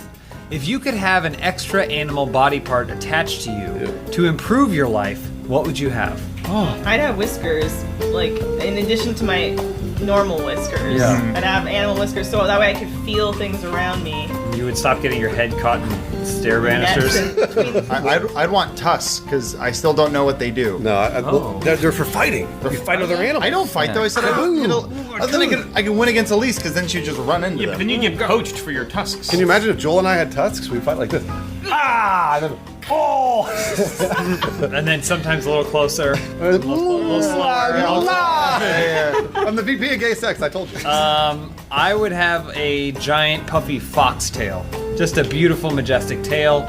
If you could have an extra animal body part attached to you to improve your life, what would you have? I'd have whiskers, like in addition to my normal whiskers. Yeah. I'd have animal whiskers, so that way I could feel things around me. You would stop getting your head caught in stair banisters. I'd want tusks because I still don't know what they do. No, they're for fighting. You fight other animals. I don't fight though. I said I can win against Elise because then she'd just run into them. But then you get coached for your tusks. Can you imagine if Joel and I had tusks? We'd fight like this. And then sometimes a little closer. A little slower. I'm the VP of gay sex, I told you. I would have a giant puffy foxtail. Just a beautiful, majestic tail.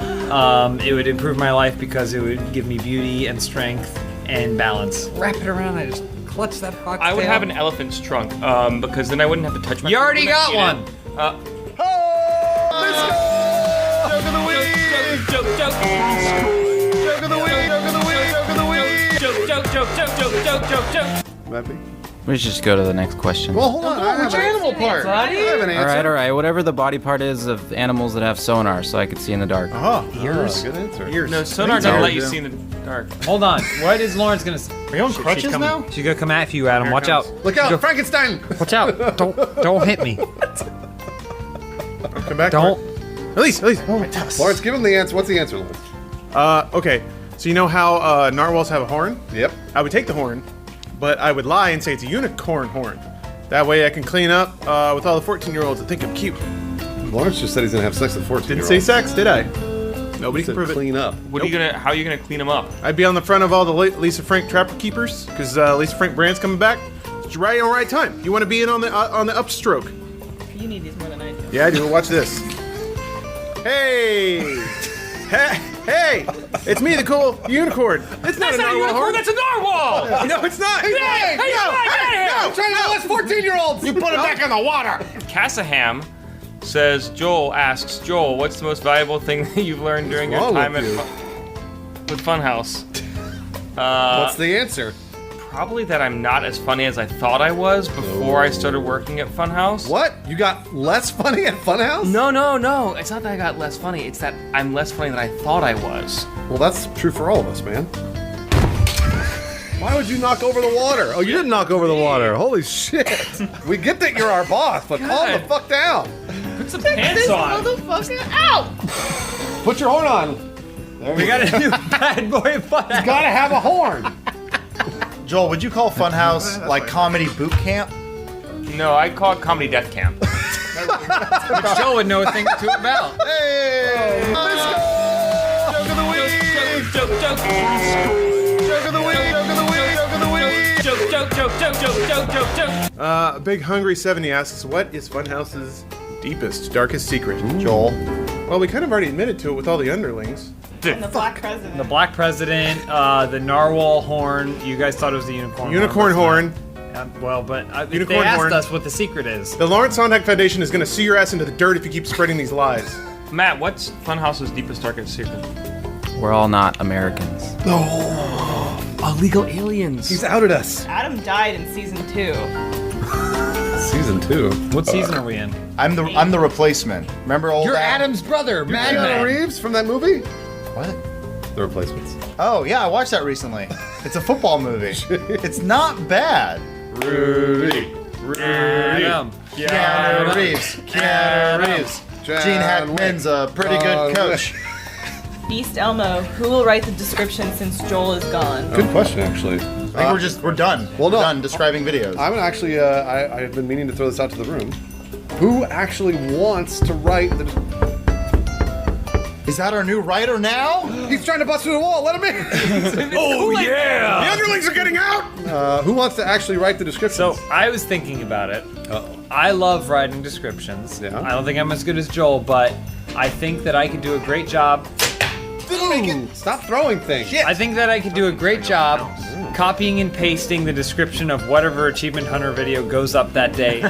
It would improve my life because it would give me beauty and strength and balance. Wrap it around, I just clutch that foxtail. I would have an elephant's trunk because then I wouldn't have to touch my. You already got one. Let's go! Joke of the week! Joke of the week! Joke of the week! Joke of the week! Joke of the week! Joke. Mappy? We should just go to the next question. Well, hold on. I have an animal part. I have an answer. All right. Whatever the body part is of animals that have sonar, so I could see in the dark. Ears? Good answer. Ears. No, sonar doesn't let you see in the dark. Hold on. What is Lawrence gonna say? Are you on crutches now? She's gonna come at you, Adam. Watch out. Look out, Frankenstein! Watch out. Don't hit me. Come back. Don't. Elise. Lawrence, give him the answer. What's the answer, Lawrence? Okay. So you know how narwhals have a horn? Yep. I would take the horn, but I would lie and say it's a unicorn horn. That way I can clean up with all the 14-year-olds that think I'm cute. Lawrence just said he's gonna have sex with 14-year-olds. Didn't say sex, did I? Nobody can prove it. Clean up. How are you gonna clean them up? I'd be on the front of all the Lisa Frank Trapper Keepers because Lisa Frank brand's coming back. It's right on right time. You want to be in on the upstroke. You need these more than I do. Yeah, I do. Watch this. Hey! Hey! It's me, the cool unicorn. It's not That's a not a narwhal unicorn. horn. That's a narwhal. No, it's not. Hey, I'm trying to molest 14-year-olds! You put him back in the water. Cassaham says, Joel, what's the most valuable thing that you've learned during your time with Funhouse? What's the answer? Probably that I'm not as funny as I thought I was before I started working at Funhouse. What? You got less funny at Funhouse? No. It's not that I got less funny. It's that I'm less funny than I thought I was. Well, that's true for all of us, man. Why would you knock over the water? Oh, you didn't knock over the water. Holy shit. We get that you're our boss, but calm the fuck down. Put some pants on. Motherfucker out! Put your horn on. We got a new bad boy Funhouse. You gotta have a horn. Joel, would you call Funhouse like comedy boot camp? No, I call it comedy death camp. Which Joel would know a thing or two about. Hey! Let's go! Joke of the week! Joke. Joke of the week! Joke of the week! Joke of the week! Joke. Big Hungry 70 asks, what is Funhouse's deepest, darkest secret? Joel. Well, we kind of already admitted to it with all the underlings. And the Black President. The Black President, the narwhal horn. You guys thought it was the unicorn. Unicorn horn. But if Unicorn they asked horn. us what the secret is. The Lawrence Sondheim Foundation is going to sue your ass into the dirt if you keep spreading these lies. Matt, what's Funhouse's deepest, darkest secret? We're all not Americans. Illegal aliens. He's outed us. Adam died in season 2. Season 2. What season are we in? I'm the replacement. Remember old You're Adam? Adam's brother, Mad Keanu Man. Reeves from that movie? What? The Replacements. Oh yeah, I watched that recently. It's a football movie. It's not bad. Rudy. Adam. Keanu Reeves. Keanu Reeves. Gene Hackman's a pretty good coach. Beast Elmo, who will write the description since Joel is gone? Good question, actually. I think we're done. Well, no. We're done describing videos. I'm gonna actually, I've been meaning to throw this out to the room. Who actually wants to write the... Is that our new writer now? He's trying to bust through the wall, let him in! Oh, yeah! The underlings are getting out! Who wants to actually write the description? So, I was thinking about it. I love writing descriptions. Yeah. I don't think I'm as good as Joel, but I think that I could do a great job. Stop throwing things. I think that I could do a great job copying and pasting the description of whatever Achievement Hunter video goes up that day. I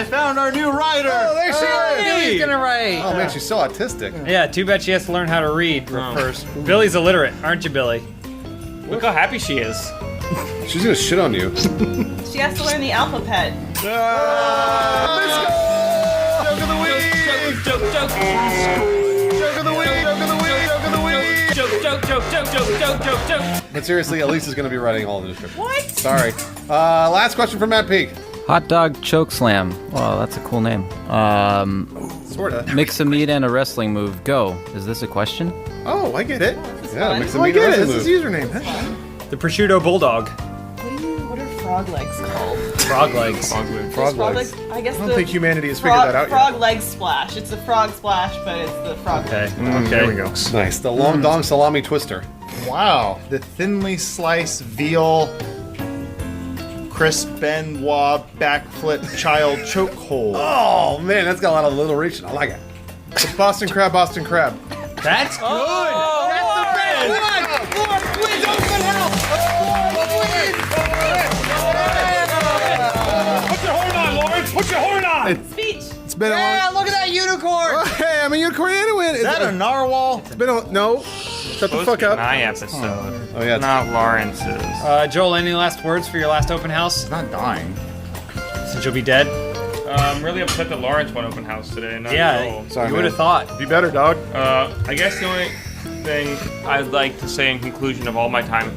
found our new writer. Oh, there she is! Billy's gonna write. Oh man, she's so autistic. Yeah, too bad she has to learn how to read first. Billy's illiterate, aren't you, Billy? Look how happy she is. She's gonna shit on you. She has to learn the alphabet. Let's go! Joke of the week! Joke of the week! Joke of the week! Joke of the week! Joke of the week! Joke. But seriously, Elise is gonna be writing all the descriptions. What? Sorry. Last question from Matt Peak. Hot dog choke slam. Wow, that's a cool name. Sorta. Mix a meat and a wrestling move. Go. Is this a question? Oh, I get it. Yeah, fun. mix a Oh, I meat get it. and It's wrestling his move. username. Huh? The prosciutto bulldog. What are frog legs called? Frog legs. Frog legs. I guess I don't think humanity has figured that out frog yet. leg splash. It's the frog splash, but it's the frog. Okay. There we go. Nice. The long dong salami twister. Wow. The thinly sliced veal Chris Benoit backflip child chokehold. Oh man, that's got a lot of alliteration. I like it. The Boston crab. That's good. That's the best one. Please open house. Put your horn on, Lawrence! Put your horn on! Speech. It's been a long... look at that unicorn. Hey, I'm a unicorn anyway. Is that a narwhal? It's been a... No. Shut the fuck up. My episode. Oh yeah. Not Lawrence's. Joel, any last words for your last open house? He's not dying. Since you'll be dead? I'm really upset that Lawrence won open house today. Not Yeah, Joel. Sorry, you would have man. thought. Be better, dog. I guess the only thing I'd like to say in conclusion of all my time.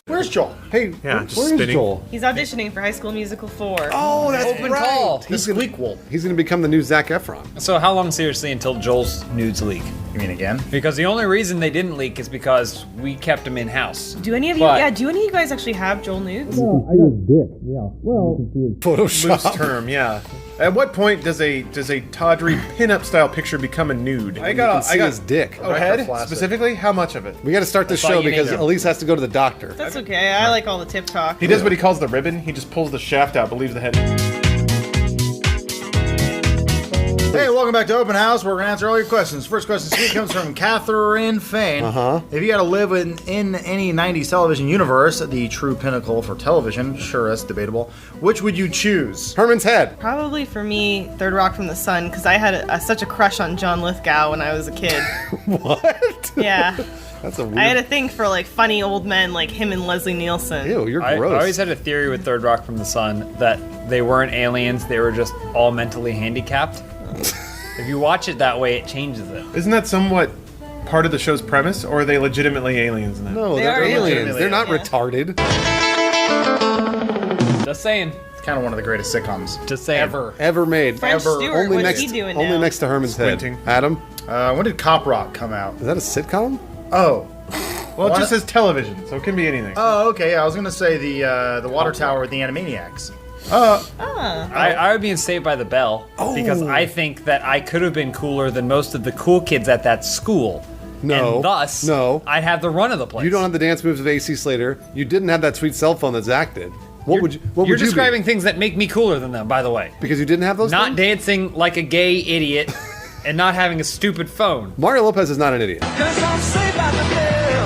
Where's Joel? Hey, Yeah, just where's spinning. Joel? He's auditioning for High School Musical 4. Oh, that's Open call. The squeak wolf. He's gonna become the new Zac Efron. So how long seriously until Joel's nudes leak? You mean again? Because the only reason they didn't leak is because we kept them in house. Do any of you? But- Yeah. Do any of you guys actually have Joel nudes? Loose term, yeah. At what point does a tawdry pinup style picture become a nude? I got his dick. Oh, head? Specifically? How much of it? We got to start this That's all show you because need. Elise has to go to the doctor. That's okay. I like all the tip talk. He does what he calls the ribbon. He just pulls the shaft out, but leaves the head in. Hey, welcome back to Open House. We're going to answer all your questions. First question this week comes from Catherine Fain. If you had to live in any 90s television universe, the true pinnacle for television, sure, that's debatable, which would you choose? Herman's head. Probably for me, Third Rock from the Sun, because I had such a crush on John Lithgow when I was a kid. What? Yeah. That's a weird... I had a thing for like funny old men like him and Leslie Nielsen. Ew, you're I gross. always had a theory with Third Rock from the Sun that they weren't aliens, they were just all mentally handicapped. If you watch it that way, it changes it. Isn't that somewhat part of the show's premise, or are they legitimately aliens in that? No, They they're are aliens. aliens. They're not Yeah. retarded. Just saying. It's kind of one of the greatest sitcoms Just saying. ever. made. French Ever. Stewart, Only what's next, he doing only now? next to Herman's Squinting. head. Adam, When did Cop Rock come out? is that a sitcom? Oh. Well, it What? just says television, so it can be anything. Oh, okay. Yeah, I was going to say the Water Tower with the Animaniacs. I would be in Saved by the Bell because I think that I could have been cooler than most of the cool kids at that school. No. And thus, I'd have the run of the place. You don't have the dance moves of AC Slater. You didn't have that sweet cell phone that Zach did. What would you? What You're would you describing be? things that make me cooler than them, by the way. Because you didn't have those. Not things? dancing like a gay idiot and not having a stupid phone. Mario Lopez is not an idiot.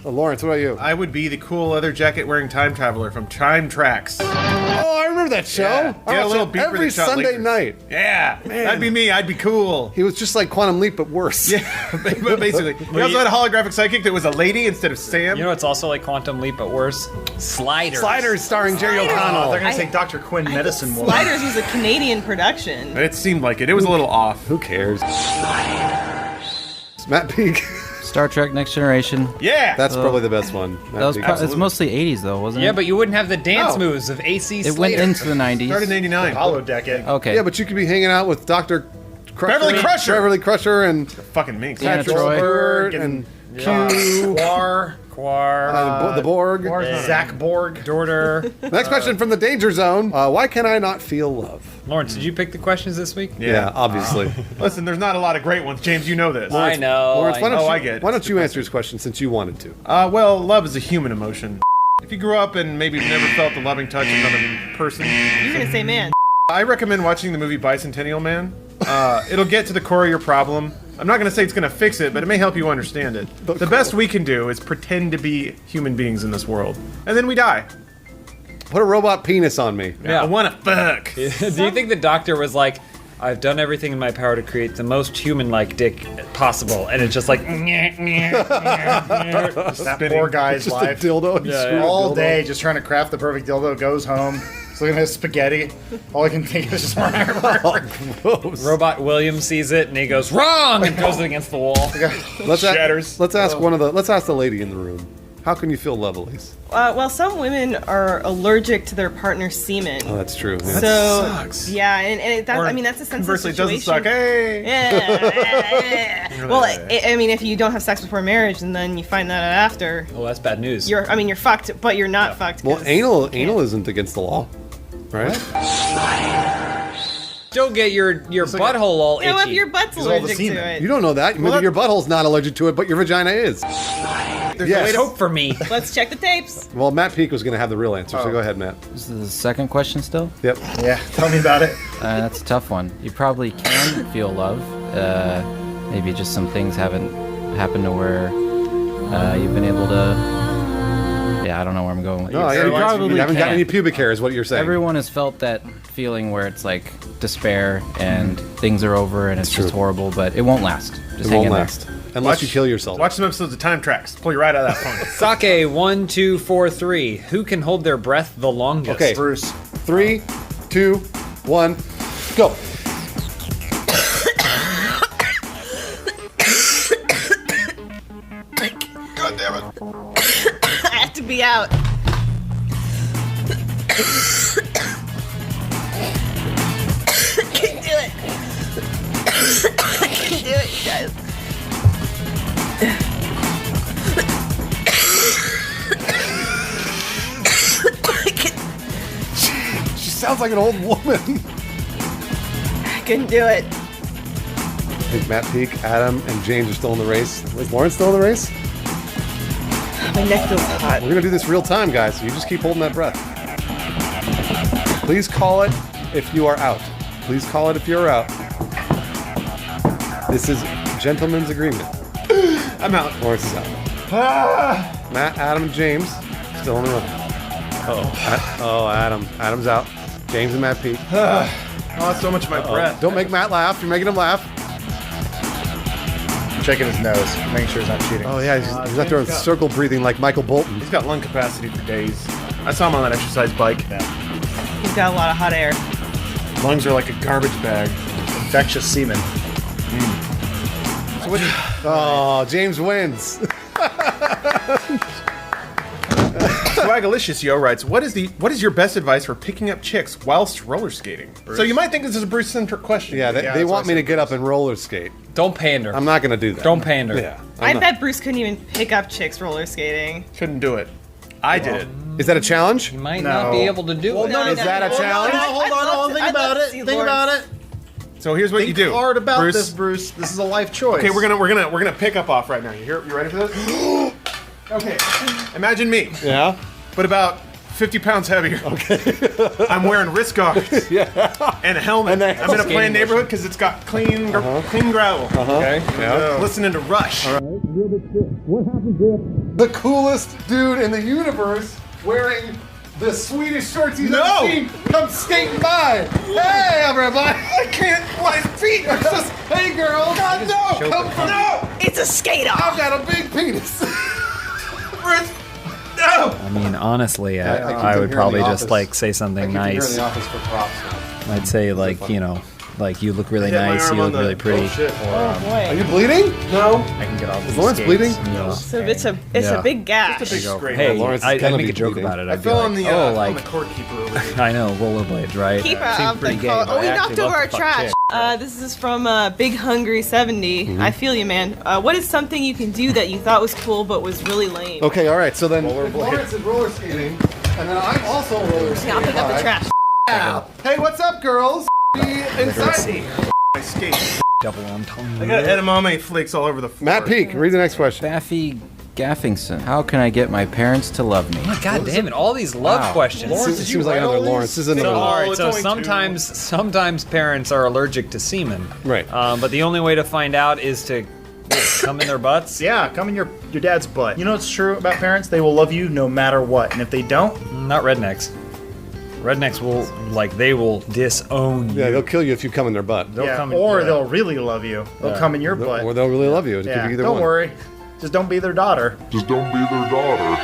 Lawrence, what about you? I would be the cool leather jacket wearing time traveler from Time Tracks. Oh, I remember that show. Yeah. I Get a watched little it beeper every that shot Sunday lasers. night. Yeah, that'd be me. I'd be cool. He was just like Quantum Leap, but worse. Yeah, basically. He also had a holographic sidekick that was a lady instead of Sam. You know what's also like Quantum Leap but worse? Sliders. Sliders starring Jerry O'Connell. They're gonna say Dr. Quinn Medicine Woman. Sliders was a Canadian production. It seemed like it. It was a little off. Who cares? Matt Peak. Star Trek Next Generation. Yeah! That's probably the best one. That was it's mostly 80s though, wasn't it? Yeah, but you wouldn't have the dance moves of AC it Slater. went into the 90s. Started in 89. Apollo decade. Okay. Yeah, but you could be hanging out with Dr. Beverly Crusher. Beverly Crusher and Fucking minx. Deanna Patrick Troy. Stewart and Q. Quar. The Borg. Zach Borg. Dorter. Next question from the Danger Zone. Why can I not feel love? Lawrence, did you pick the questions this week? Yeah, obviously. Listen, there's not a lot of great ones. James, you know this. I know. Lawrence, why don't I you, get it. why don't you answer his question since you wanted to? Well, love is a human emotion. If you grew up and maybe never felt the loving touch of another person, You're gonna say man. I recommend watching the movie Bicentennial Man. It'll get to the core of your problem. I'm not going to say it's going to fix it, but it may help you understand it. The best we can do is pretend to be human beings in this world. And then we die. Put a robot penis on me. I want to fuck. Do you think the doctor was like, I've done everything in my power to create the most human-like dick possible, and it's just like That poor guy's Just life. a dildo. He screwed a All dildo. day just trying to craft the perfect dildo, goes home, he's looking at his spaghetti. All he can think is just Gross. Robot William sees it and he goes wrong and throws it against the wall. Shatters. Let's ask the lady in the room. How can you feel love, Elise? Well, some women are allergic to their partner's semen. Oh, that's true. Yeah. So sucks. yeah, and that's, Or I mean that's a sensitive Conversely, it situation. doesn't suck. Hey! Yeah. Well, I mean, if you don't have sex before marriage and then you find that out after, Oh, that's bad news. you're fucked, but you're not fucked. Well, 'cause- anal isn't against the law, right? Don't get your butthole all itchy. You know, if your butt's all the allergic semen. to it. You don't know that. Maybe your butthole's not allergic to it, but your vagina is. There's Yes. always hope for me. Let's check the tapes. Well, Matt Peak was going to have the real answer, so go ahead, Matt. This is the second question still? Yep. Yeah, tell me about it. That's a tough one. You probably can feel love. Maybe just some things haven't happened to where you've been able to... Yeah, I don't know where I'm going with No, this. yeah, You probably you haven't got can. any pubic hair, is what you're saying. Everyone has felt that feeling where it's like despair and things are over and it's just horrible, but it won't last. Just It hang won't in there. last. Unless you kill yourself. Watch some episodes of Time Tracks. Pull you right out of that phone. Sake 1, 2, 4, 3. Who can hold their breath the longest? Okay. Bruce. 3, 2, 1, go. God damn it. I have to be out. I can't do it. I can't do it, you guys. She sounds like an old woman. I couldn't do it. I think Matt Peak, Adam, and James are still in the race. Is Lawrence still in the race? My neck feels hot. We're going to do this real time, guys, so you just keep holding that breath. Please call it if you are out. Please call it if you're out. This is gentleman's agreement. I'm out. Lawrence is out. Matt, Adam, and James still in the room. Adam. Adam's out. James and Matt Peak. Oh, so much of my breath. Don't make Matt laugh. You're making him laugh. Checking his nose, making sure he's not cheating. Oh, yeah, he's out there circle breathing like Michael Bolton. He's got lung capacity for days. I saw him on that exercise bike. He's got a lot of hot air. Lungs are like a garbage bag. Infectious semen. So what? Oh, James wins. Swagalicious Yo writes, what is your best advice for picking up chicks whilst roller skating? So you might think this is a Bruce-centric question. Yeah, they want me to get up and roller skate. Don't pander. I'm not going to do that. Don't pander. Yeah. I bet Bruce couldn't even pick up chicks roller skating. Couldn't do it. I did it. Is that a challenge? You might not be able to do it. Is that a challenge? Hold on. Think about it. Think about it. So here's what you do. Think hard about Bruce. this, Bruce. This is a life choice. Okay, we're gonna pick up off right now. You ready for this? Okay. Imagine me. Yeah. But about 50 pounds heavier. Okay. I'm wearing wrist guards. And a helmet. I'm in a planned neighborhood because it's got clean gravel. Okay. Yeah. Listening to Rush. All right. What happens if the coolest dude in the universe wearing the Swedish shorts he's ever seen comes skating by? Hey, everybody! I can't. My feet are just. Hey, girl. God, no! Come from no! It's a skater. I've got a big penis. No! I mean, honestly, I would probably just like say something nice. I'd say like, you know, like you look really nice, you look really pretty. Oh boy. Are you bleeding? No. I can get all these Is Lawrence skates, bleeding? you know. So it's a big gash. Just a big scrape. Hey, Lawrence is I'd gonna make be a joke bleeding. about it. I I'd be fell like, on the court keeper over here. I know, rollerblades, right? Keep Seems up pretty the gay, call. but Oh, I we actually knocked over love our to fuck trash. chicks. This is from Big Hungry 70. I feel you, man. What is something you can do that you thought was cool but was really lame? Okay, all right. So then Lawrence is roller skating, and then I'm also roller skating. Yeah, I'll pick up the trash. Hey, what's up, girls? Be inside me. I skate. Double on tongue. I got edamame flakes all over the floor. Matt Peak, read the next question. Baffy Gaffingson. How can I get my parents to love me? Oh, God damn it! All these love questions. Lawrence, it seems like another Lawrence. This is another So, all Lawrence. right, so it's only sometimes parents are allergic to semen. Right. But the only way to find out is to come in their butts. Yeah, come in your dad's butt. You know what's true about parents? They will love you no matter what. And if they don't, Not rednecks. Rednecks will they will disown you. Yeah, they'll kill you if you come in their butt. They'll come in- or yeah. they'll really love you. They'll come in your butt. Or they'll really love you. It could Yeah, be either don't one. worry. Just don't be their daughter. Just don't be their daughter.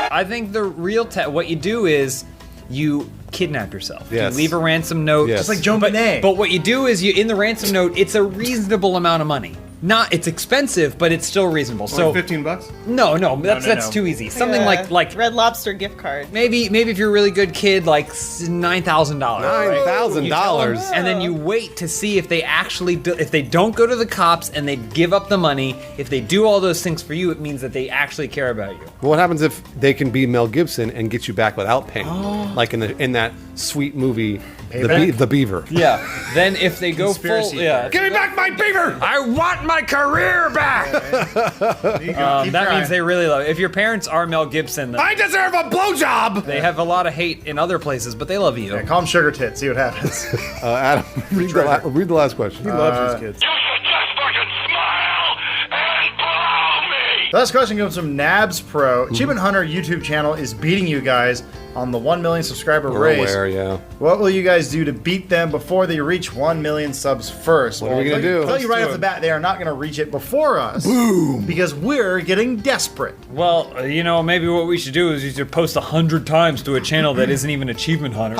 I think the real what you do is you kidnap yourself. Yes. You leave a ransom note. Yes. Just like Joan but, Benet. but what you do is in the ransom note, it's a reasonable amount of money. It's expensive, but it's still reasonable. So $15? No, that's too easy. Something like Red Lobster gift card. maybe if you're a really good kid, like $9,000. $9,000. And then you wait to see if they actually if they don't go to the cops and they give up the money. If they do all those things for you, it means that they actually care about you. What happens if they can be Mel Gibson and get you back without pain? Like in that sweet movie, the Beaver. Yeah. Then if they go full, yeah. Give me back my beaver! I want my career back. That means they really love it. If your parents are Mel Gibson, I deserve a blowjob! they have a lot of hate in other places, but they love you. Yeah, call them sugar tits. See what happens. Adam, read the last question. He loves his kids. The last question comes from Nabs Pro. Achievement Hunter YouTube channel is beating you guys on the 1 million subscriber We're race. aware, yeah. What will you guys do to beat them before they reach 1 million subs first? What are we gonna do? I'll tell you right off the bat, they are not going to reach it before us. Boom! Because we're getting desperate. Well, maybe what we should do is you should post 100 times to a channel that isn't even Achievement Hunter.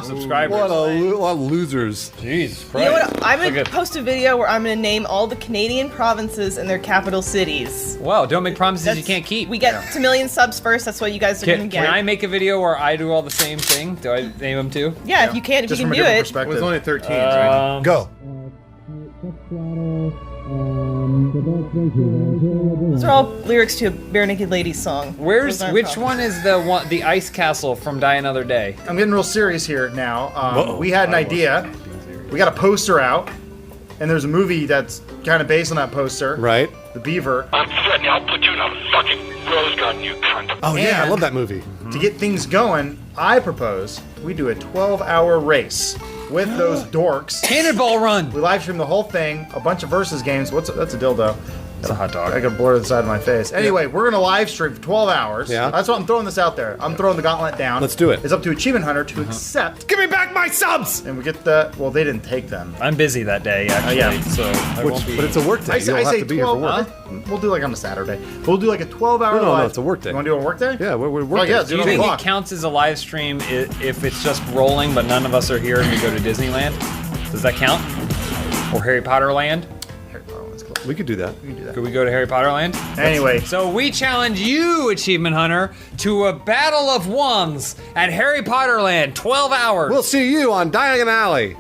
Subscribers. What a losers. Jesus Christ. You know what? I'm going to post a video where I'm going to name all the Canadian provinces and their capital cities. Wow, don't make promises you can't keep. We get to million subs first. That's what you guys are going to get. Can I make a video where I do all the same thing? Do I name them too? Yeah, if you can, if Just you from can a do different it. It was perspective. only 13, right? Go. Those are all lyrics to a Bare Naked Ladies song. Those aren't Which problems. one is the ice castle from Die Another Day? I'm getting real serious here now. We had an idea. We got a poster out, and there's a movie that's kind of based on that poster. Right. The Beaver. I'm threatening. I'll put you in a fucking rose garden, you cunt. Oh, yeah, I And love that movie. To get things going, I propose we do a 12-hour race with those dorks. Cannonball Run! We live stream the whole thing, a bunch of versus games. That's a dildo. It's a hot dog. I got blur to the side of my face. Anyway, we're gonna live stream for 12 hours. Yeah. That's what I'm throwing this out there. I'm throwing the gauntlet down. Let's do it. It's up to Achievement Hunter to accept. Give me back my subs! And we get well, they didn't take them. I'm busy that day, actually, yeah. so I won't be. But it's a work day. You don't have to be here for work. We'll do like on a Saturday. We'll do like a 12-hour No, live. it's a work day. You want to do a work day? Yeah, we're Oh, working. yeah, Do you think it counts as a live stream if it's just rolling, but none of us are here and we go to Disneyland? Does that count? Or Harry Potter Land? Harry Potter Land's close. We could do that. We can do that. Could we go to Harry Potter Land? Anyway. So we challenge you, Achievement Hunter, to a battle of wands at Harry Potter Land, 12 hours. We'll see you on Diagon Alley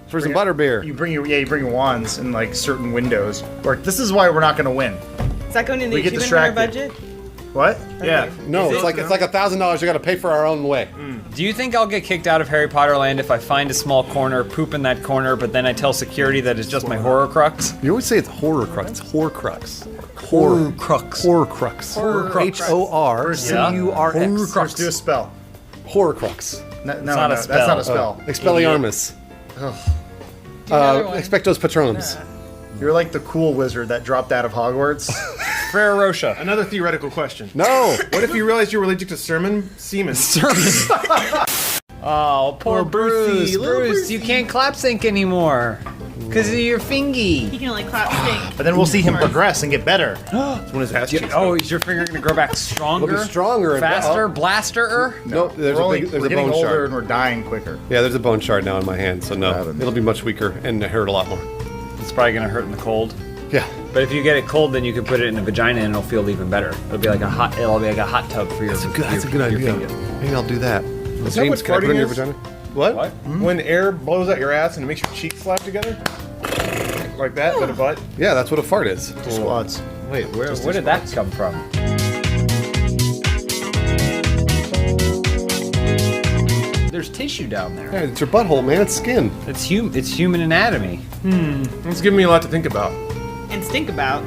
for some butterbeer. You bring your wands in like certain windows. Or this is why we're not going to win. Is that going in the We get Achievement Hunter distracted. budget? What? Yeah. No, it's like $1,000 you got to pay for our own way. Do you think I'll get kicked out of Harry Potter Land if I find a small corner, poop in that corner, but then I tell security that it's just my horror crux? You always say it's horror crux. It's Horcrux. Horror crux. Horcrux. H-O-R-C-U-R-X. Let's do a spell. Horcrux. No, It's not a spell. That's not a spell. Expelliarmus. Expectos Patronums. You're like the cool wizard that dropped out of Hogwarts. Frere Rocha. Another theoretical question. No. What if you realized you were allergic to semen? Oh, poor Bruce. little Bruce, you can't clap sync anymore. Because of your fingy. He can only clap stink. But then we'll see him progress and get better. When his ass cheeks Oh, is your finger going to grow back stronger? It'll be stronger and Faster? Blaster? Nope, there's we're a getting bone older shard. and we're dying quicker. Yeah, there's a bone shard now in my hand, so no, it'll be much weaker and hurt a lot more. It's probably going to hurt in the cold. Yeah. But if you get it cold, then you can put it in the vagina and it'll feel even better. It'll be like a hot tub for your. That's a good idea. Maybe I'll do that. Is that James, what can I put it in your farting is? vagina? What? When air blows out your ass and it makes your cheeks slap together? Like that, but a butt? Yeah, that's what a fart is. Squats. Wait, where did that come from? There's tissue down there. Yeah, it's your butthole, man. It's skin. It's human anatomy. It's giving me a lot to think about. And stink about.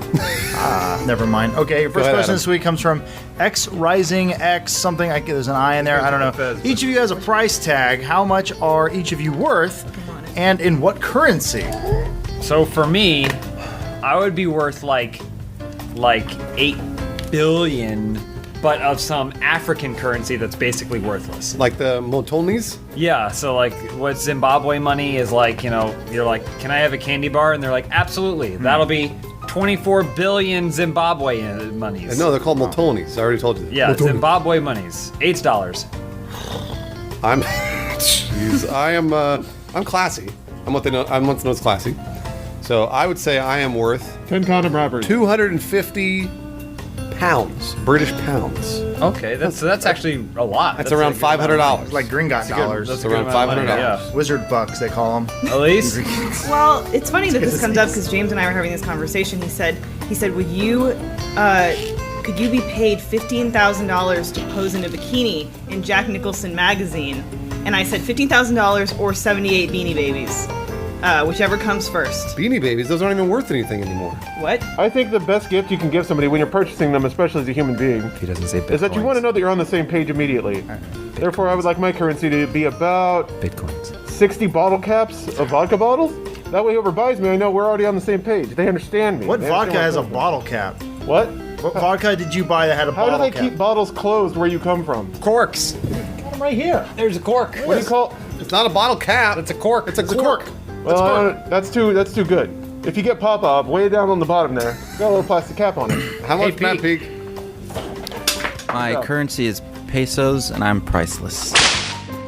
Never mind. Okay, your first ahead, question Adam. this week comes from X Rising X something. There's an I in there. I don't know. Each of you has a price tag. How much are each of you worth, and in what currency? So for me, I would be worth like 8 billion, but of some African currency that's basically worthless. Like the Motonis? Yeah, so like what Zimbabwe money is like, you're like, can I have a candy bar? And they're like, absolutely. That'll be 24 billion Zimbabwe monies. No, they're called Motonis. I already told you. Yeah, Zimbabwe monies. $8. I'm jeez. I'm classy. I'm what's known as classy. So I would say I am worth 10 condom robbers. 250 pounds, British pounds. Okay, that's actually a lot. That's around $500. Like Gringot dollars. That's around $500. Yeah. Wizard bucks, they call them. Elise? Well, it's funny that this comes up because James and I were having this conversation. He said, would you, could you be paid $15,000 to pose in a bikini in Jack Nicholson magazine? And I said $15,000 or 78 Beanie Babies. Whichever comes first. Beanie Babies, those aren't even worth anything anymore. What? I think the best gift you can give somebody when you're purchasing them, especially as a human being, He doesn't say Bitcoins. is that you want to know that you're on the same page immediately. Therefore, I would like my currency to be about Bitcoins. 60 bottle caps of vodka bottles. That way, whoever buys me, I know we're already on the same page. They understand me. What They vodka has understand a bottle cap? What? What vodka did you buy that had a How bottle do they cap? keep bottles closed where you come from? Corks. Got 'em right here. There's a cork. What do you call? It's not a bottle cap. That's a cork. It's a cork. Well, that's too good. If you get pop-up, way down on the bottom there, got a little plastic cap on it. How much, Matt Peak? My currency is pesos, and I'm priceless.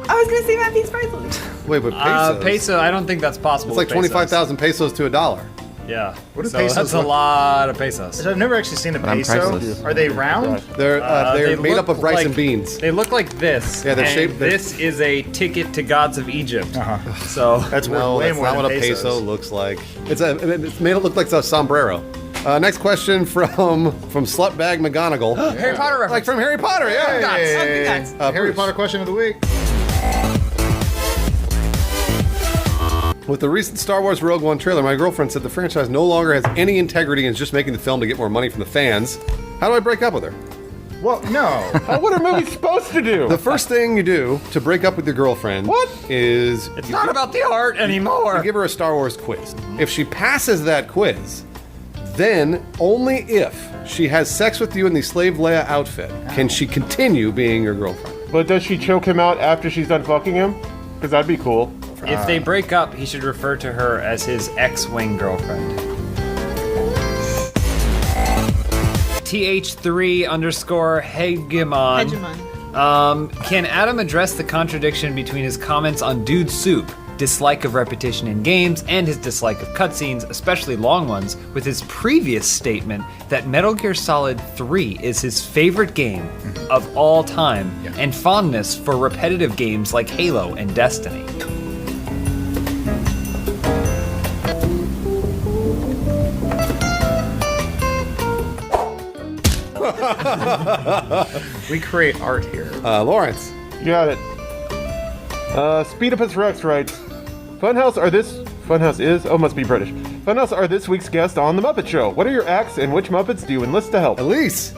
I was gonna say Matt Pete's priceless. Wait, but pesos? Peso, I don't think that's possible. It's like with pesos. 25,000 pesos to $1. Yeah. What do So pesos that's a look- lot of pesos. I've never actually seen a I'm peso. priceless. Are they round? They're They made look up of rice like- and beans. They look like this. Yeah, they're and shaped- This is a ticket to gods of Egypt. So That's worth No, way that's more not than what a pesos. peso looks like. It's made it look like a sombrero. Next question from Slutbag McGonagall. Harry Potter reference. Like from Harry Potter, yeah. Hey, Harry Bruce. Potter question of the week. With the recent Star Wars Rogue One trailer, my girlfriend said the franchise no longer has any integrity and is just making the film to get more money from the fans. How do I break up with her? Well, no. What are movies supposed to do? The first thing you do to break up with your girlfriend is It's not about the art anymore. you give her a Star Wars quiz. If she passes that quiz, then only if she has sex with you in the Slave Leia outfit can she continue being your girlfriend. But does she choke him out after she's done fucking him? Because that'd be cool. If they break up, he should refer to her as his ex-wing girlfriend. TH3_Hegemon. Can Adam address the contradiction between his comments on Dude Soup, dislike of repetition in games, and his dislike of cutscenes, especially long ones, with his previous statement that Metal Gear Solid 3 is his favorite game of all time, and fondness for repetitive games like Halo and Destiny? We create art here. Lawrence. You got it. Speedopus Rex writes, Funhaus must be British. Funhaus are this week's guest on The Muppet Show. What are your acts and which Muppets do you enlist to help? Elise.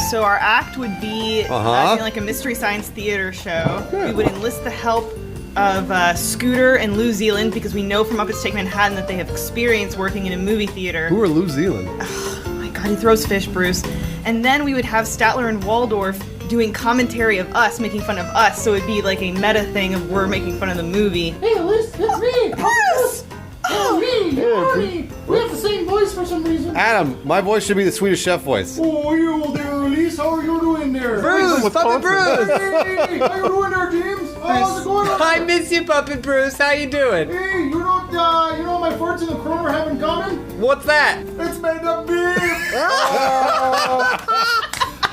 So our act would be like a Mystery Science Theater show. We would enlist the help of Scooter and New Zealand because we know from Muppets Take Manhattan that they have experience working in a movie theater. Who are New Zealand? Oh my god, he throws fish, Bruce. And then we would have Statler and Waldorf doing commentary of us, making fun of us, so it'd be like a meta thing of we're making fun of the movie. Hey, Elise, it's me! Bruce! Oh, me! Marty! We have the same voice for some reason. Adam, my voice should be the Swedish Chef voice. Oh, you there, Elise? How are you doing there? Bruce! Puppet Bruce! Hey, how you doing there, James? How's it going? I miss you, Puppet Bruce. How you doing? Hey, you know what my farts in the corner have in common? What's that? It's made up beef!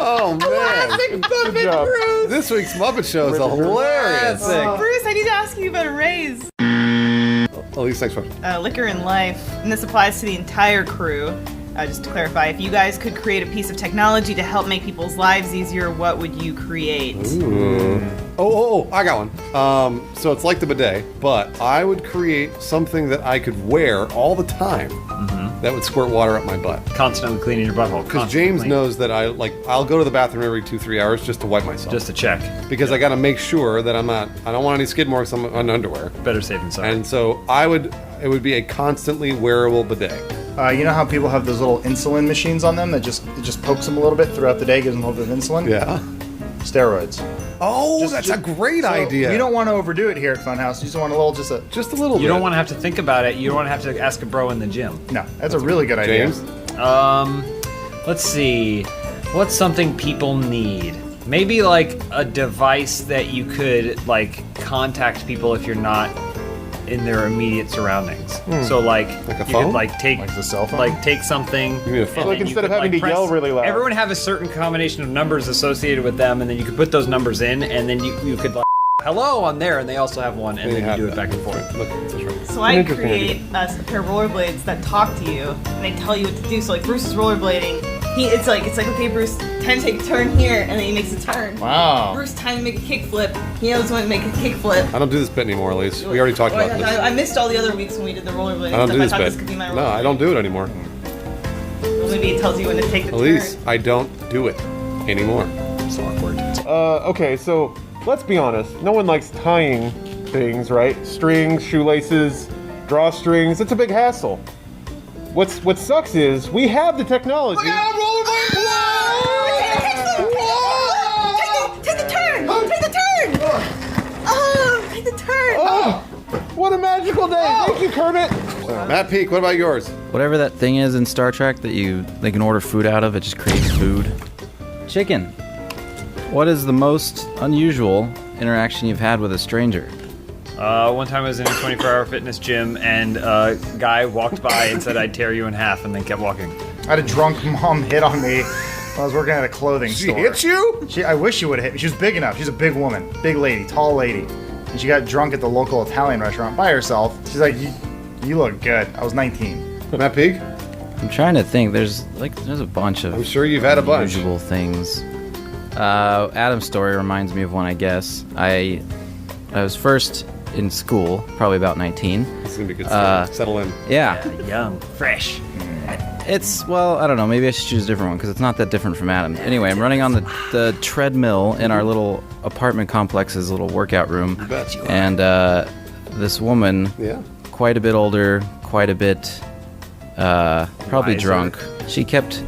Oh, man. Classic Puppet Bruce! This week's Muppet Show is hilarious. Bruce, I need to ask you about a raise. Elise, next question. Liquor in life, and this applies to the entire crew. Just to clarify, if you guys could create a piece of technology to help make people's lives easier, what would you create? Ooh. Oh, I got one. So it's like the bidet, but I would create something that I could wear all the time that would squirt water up my butt. Constantly cleaning your butthole. Because James knows that I'll go to the bathroom every 2-3 hours just to wipe myself. Just to check. Because I got to make sure that I don't want any skid marks on underwear. Better safe than sorry. And so it would be a constantly wearable bidet. You know how people have those little insulin machines on them that just pokes them a little bit throughout the day, gives them a little bit of insulin? Yeah. Steroids. Oh, that's a great idea. You don't want to overdo it here at Funhaus. You just want a little, just a little bit. You don't want to have to think about it. You don't want to have to ask a bro in the gym. No, that's a really good idea. James? Let's see. What's something people need? Maybe like a device that you could like contact people if you're not in their immediate surroundings. So like a you phone? could like take Like the cell phone? like take something. You mean a phone? and Like then you instead of could, having to press- yell really loud. Everyone have a certain combination of numbers associated with them, and then you could put those numbers in, and then you could like hello on there, and they also have one, and They then you have do that. it back and forth. Look, that's right. So I Interesting create a pair of rollerblades that talk to you, and they tell you what to do. So like Bruce is rollerblading. It's like okay, Bruce, time to take a turn here, and then he makes a turn. Wow. Bruce, time to make a kickflip. He knows when to make a kickflip. I don't do this bit anymore, Elise. We already talked about this. I missed all the other weeks when we did the rollerblading I don't stuff. do I this thought bit. this could be my No, rollerblade. I don't do it anymore. Well, maybe it tells you when to take the Elise, turn. I don't do it anymore. So awkward. Okay, so let's be honest. No one likes tying things, right? Strings, shoelaces, drawstrings. It's a big hassle. What sucks is we have the technology. Take the turn! Take the turn! Oh, take the turn! Oh, what a magical day! Thank you, Kermit. Matt Peak, what about yours? Whatever that thing is in Star Trek that they can order food out of, it just creates food. Chicken. What is the most unusual interaction you've had with a stranger? One time I was in a 24-hour fitness gym, and a guy walked by and said I'd tear you in half, and then kept walking. I had a drunk mom hit on me when I was working at a clothing store. She hit you? I wish she would have hit me. She was big enough. She's a big woman. Big lady. Tall lady. And she got drunk at the local Italian restaurant by herself. She's like, you look good. I was 19. Matt Peak? I'm trying to think. There's a bunch of. I'm sure you've had a bunch. Unusual things. Adam's story reminds me of one. I guess I was first in school, probably about 19. This is gonna be a good story. Settle in. Yeah. Young, fresh. I don't know, maybe I should choose a different one because it's not that different from Adam. Anyway, I'm running on the treadmill in our little apartment complex's little workout room. You bet. And this woman, quite a bit older, quite a bit probably Wiser. drunk, she kept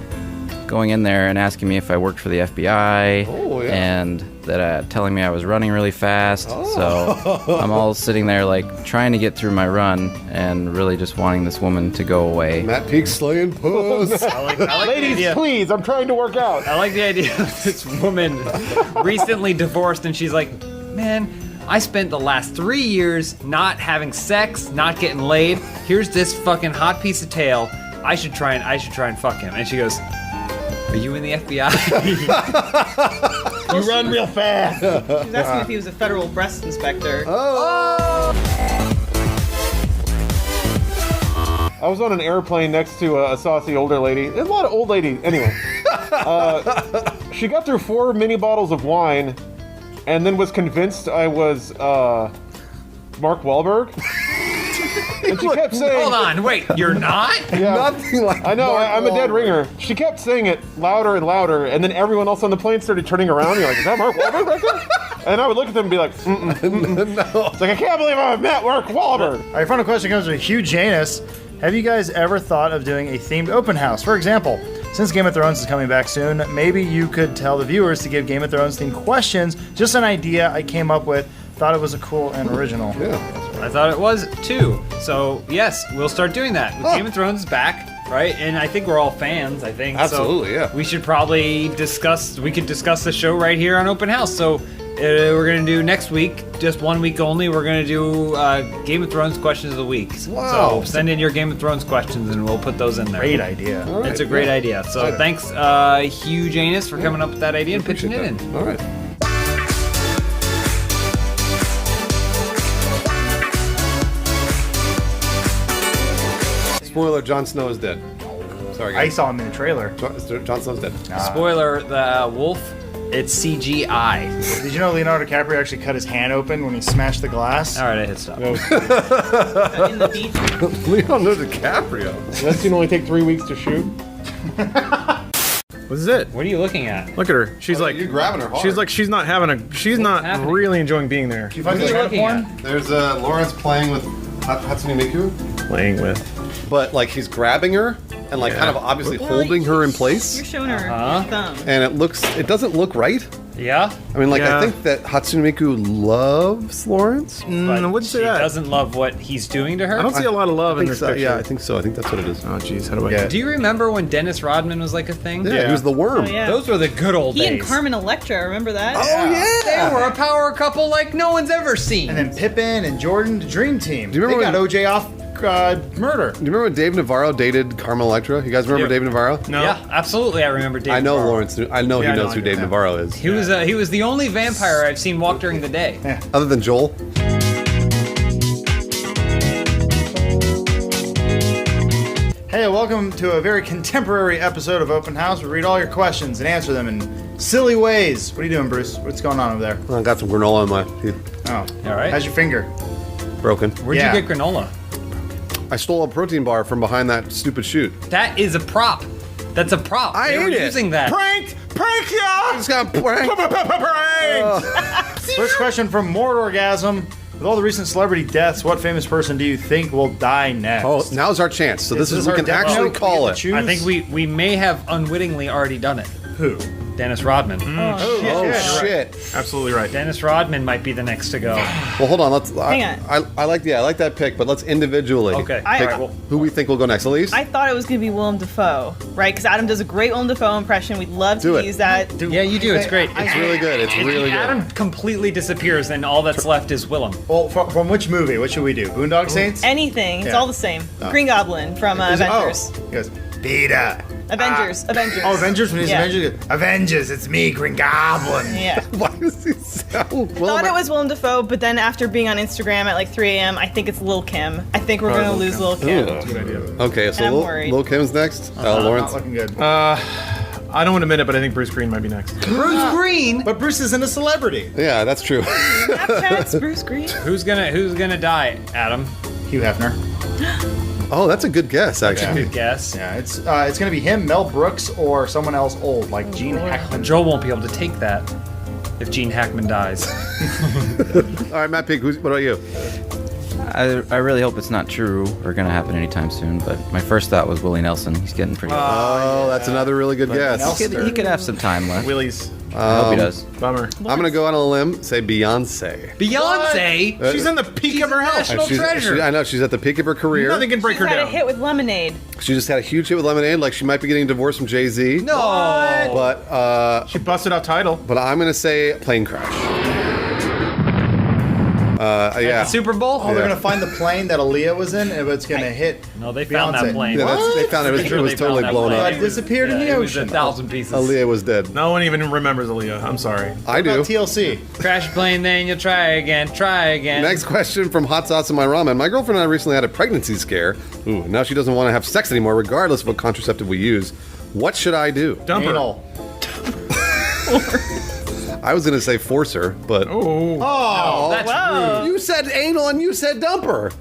going in there and asking me if I worked for the FBI. Oh, yeah. And that telling me I was running really fast. Oh. So I'm all sitting there like trying to get through my run and really just wanting this woman to go away. Matt Peak slaying puss. I like the Ladies, idea. please, I'm trying to work out. I like the idea of this woman recently divorced, and she's like, man, I spent the last 3 years not having sex, not getting laid. Here's this fucking hot piece of tail. I should try and fuck him. And she goes, are you in the FBI? You run real fast. She was asking if he was a federal breast inspector. I was on an airplane next to a saucy older lady. There's a lot of old ladies. Anyway, She got through 4 mini bottles of wine, and then was convinced I was Mark Wahlberg. And she kept saying, Hold on, wait, you're not? Yeah. Nothing like I know, Mark I'm a dead Wahlberg. ringer. She kept saying it louder and louder, and then everyone else on the plane started turning around. You're like, is that Mark Wahlberg right there? And I would look at them and be like, No. It's like, I can't believe I've met Mark Wahlberg. All right, final question comes from Hugh Janus. Have you guys ever thought of doing a themed open house? For example, since Game of Thrones is coming back soon, maybe you could tell the viewers to give Game of Thrones themed questions. Just an idea I came up with. Thought it was a cool and original. Yeah. I thought it was too. So yes, we'll start doing that. Game of Thrones is back, right? And I think we're all fans. I think Absolutely, so yeah. We should probably discuss. We could discuss the show right here on Open House. So we're gonna do next week, just 1 week only. We're gonna do Game of Thrones questions of the week. Wow. So send in your Game of Thrones questions, and we'll put those in there. Great idea. All right, It's a great yeah. idea. So Exciting. thanks, Hugh Janus, for coming up with that idea and pitching it in. All right. Spoiler: Jon Snow is dead. Sorry, I guys. saw him in the trailer. Jon Snow's dead. Spoiler: the wolf. It's CGI. Did you know Leonardo DiCaprio actually cut his hand open when he smashed the glass? All right, I hit stop. In the beach. Leonardo DiCaprio. That scene only take 3 weeks to shoot. This is it. What are you looking at? Look at her. She's like, you're grabbing her hard. she's like, she's not having a, she's not happening? really enjoying being there. You find What the are you China looking porn? at? There's Lawrence playing with Hatsune Miku, Playing with. but like he's grabbing her and like Yeah. kind of obviously holding her in place, You're showing her Uh-huh. your thumb. and it doesn't look right. Yeah. I mean, like Yeah. I think that Hatsune Miku loves Lawrence. But I wouldn't say she that. doesn't love what he's doing to her. I don't see a lot of love I in think this so. picture. Yeah, I think so. I think that's what it is. Oh, jeez, how do I? Yeah. Do you remember when Dennis Rodman was like a thing? Yeah, he was the worm. Oh, yeah. Those were the good old He days. and Carmen Electra, remember that? Oh yeah. They were a power couple like no one's ever seen. And then Pippin and Jordan, the Dream Team. Do you remember they got when- OJ off murder? Do you remember when Dave Navarro dated Carmen Electra? You guys remember Yeah. Dave Navarro? No. Yeah, absolutely. I remember Dave. I know Navarro. Lawrence. I know Yeah, I he know knows who him, Dave yeah. Navarro is. He was the only vampire I've seen walk during the day. Other than Joel. Hey, welcome to a very contemporary episode of Open House. We read all your questions and answer them in silly ways. What are you doing, Bruce? What's going on over there? I got some granola in my teeth. Oh, All right. how's your finger? Broken. Where'd Yeah. you get granola? I stole a protein bar from behind that stupid chute. That is a prop. That's a prop. I they were ate it. using that. Prank! Prank ya! Just got pranked. First question from Mordorgasm. With all the recent celebrity deaths, what famous person do you think will die next? Oh, now's our chance. So this is we our can death actually note? We call get it. to choose? I think we may have unwittingly already done it. Who? Dennis Rodman. Oh shit! Absolutely right. Dennis Rodman might be the next to go. Well, hold on. Let's. Hang on. I like that pick, but let's individually Okay. I- pick Alright, well- who we think will go next. Elise. I thought it was going to be Willem Dafoe, right? Because Adam does a great Willem Dafoe impression. We'd love Do to it. use that. Yeah, you do. It's great. It's really good. It's really good. Adam completely disappears, and all that's left is Willem. Well, from which movie? What should we do? Boondock Saints? Anything. It's Yeah. all the same. Green Goblin from Is it- Avengers. Oh, he goes, Peter. Avengers. Avengers. Oh, Avengers? When he's Yeah. Avengers, he goes, Avengers, it's me, Green Goblin. Yeah. Why does he sound? Thought it was Willem Dafoe, but then after being on Instagram at like 3 a.m., I think it's Lil Kim. I think we're going to lose Lil Kim. Okay, so And I'm worried. Lil Kim's next. Not Lawrence. looking good. I don't want to admit it, but I think Bruce Green might be next. Bruce Green. But Bruce isn't a celebrity. Yeah, that's true. Snapchat's Bruce Green. Who's gonna die? Adam. Hugh Hefner. Oh, that's a good guess, actually. Good guess. Yeah, it's gonna be him, Mel Brooks, or someone else old, like Gene Hackman. Joel won't be able to take that if Gene Hackman dies. All right, Matt Pig. What about you? I really hope it's not true or gonna happen anytime soon, but my first thought was Willie Nelson. He's getting pretty old. Oh, that's another really good guess. He could have some time left. Willie's. I hope he does. Bummer. I'm gonna go on a limb. Say Beyonce. Beyonce. She's in the peak of her health. national treasure. I know she's at the peak of her career. Nothing can break She's her had a down. hit with Lemonade. She just had a huge hit with Lemonade. Like she might be getting divorced from Jay-Z. No. But She busted out title. but I'm gonna say plane crash. Yeah. Super Bowl. Oh, they're gonna find the plane that Aaliyah was in, and it's gonna hit. No, they found Beyonce. that plane. Yeah, they found it. It Sure was they totally found that blown plane. up. It disappeared in the It was ocean. 1,000 pieces. Aaliyah was dead. No one even remembers Aaliyah. I'm sorry. I do. About TLC. Crash plane, then you'll try again. Try again. Next question from Hot Sauce in My Ramen. My girlfriend and I recently had a pregnancy scare. Ooh, now she doesn't want to have sex anymore, regardless of what contraceptive we use. What should I do? Dumper. Anal. I was going to say forcer, but... Oh. That's rude. You said anal and you said dumper.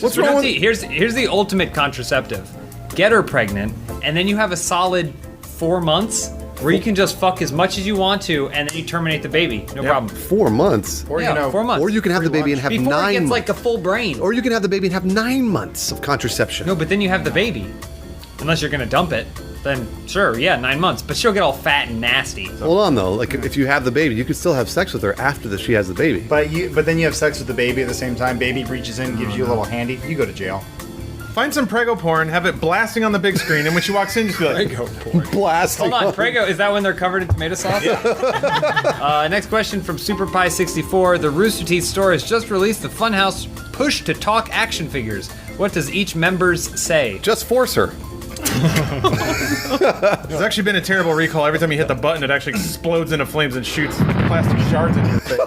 What's You wrong know, with... here's the ultimate contraceptive. Get her pregnant, and then you have a solid 4 months where you can just fuck as much as you want to, and then you terminate the baby. No problem. 4 months? Or, Yeah, you know, 4 months. Or you can have the baby and have Before 9 it gets months. like a full brain. Or you can have the baby and have 9 months of contraception. No, but then you have the baby. Unless you're gonna dump it, then sure, yeah, 9 months. But she'll get all fat and nasty. Hold on though, like if you have the baby, you can still have sex with her after she has the baby. But then you have sex with the baby at the same time. Baby reaches in, gives you a little handy. You go to jail. Find some Prego porn, have it blasting on the big screen, and when she walks in, just be like, Blasting. Hold on, Prego, is that when they're covered in tomato sauce? Next question from SuperPie64. The Rooster Teeth store has just released the Funhaus Push to Talk action figures. What does each member's say? Just force her. There's actually been a terrible recall. Every time you hit the button, it actually explodes into flames and shoots plastic shards into your face.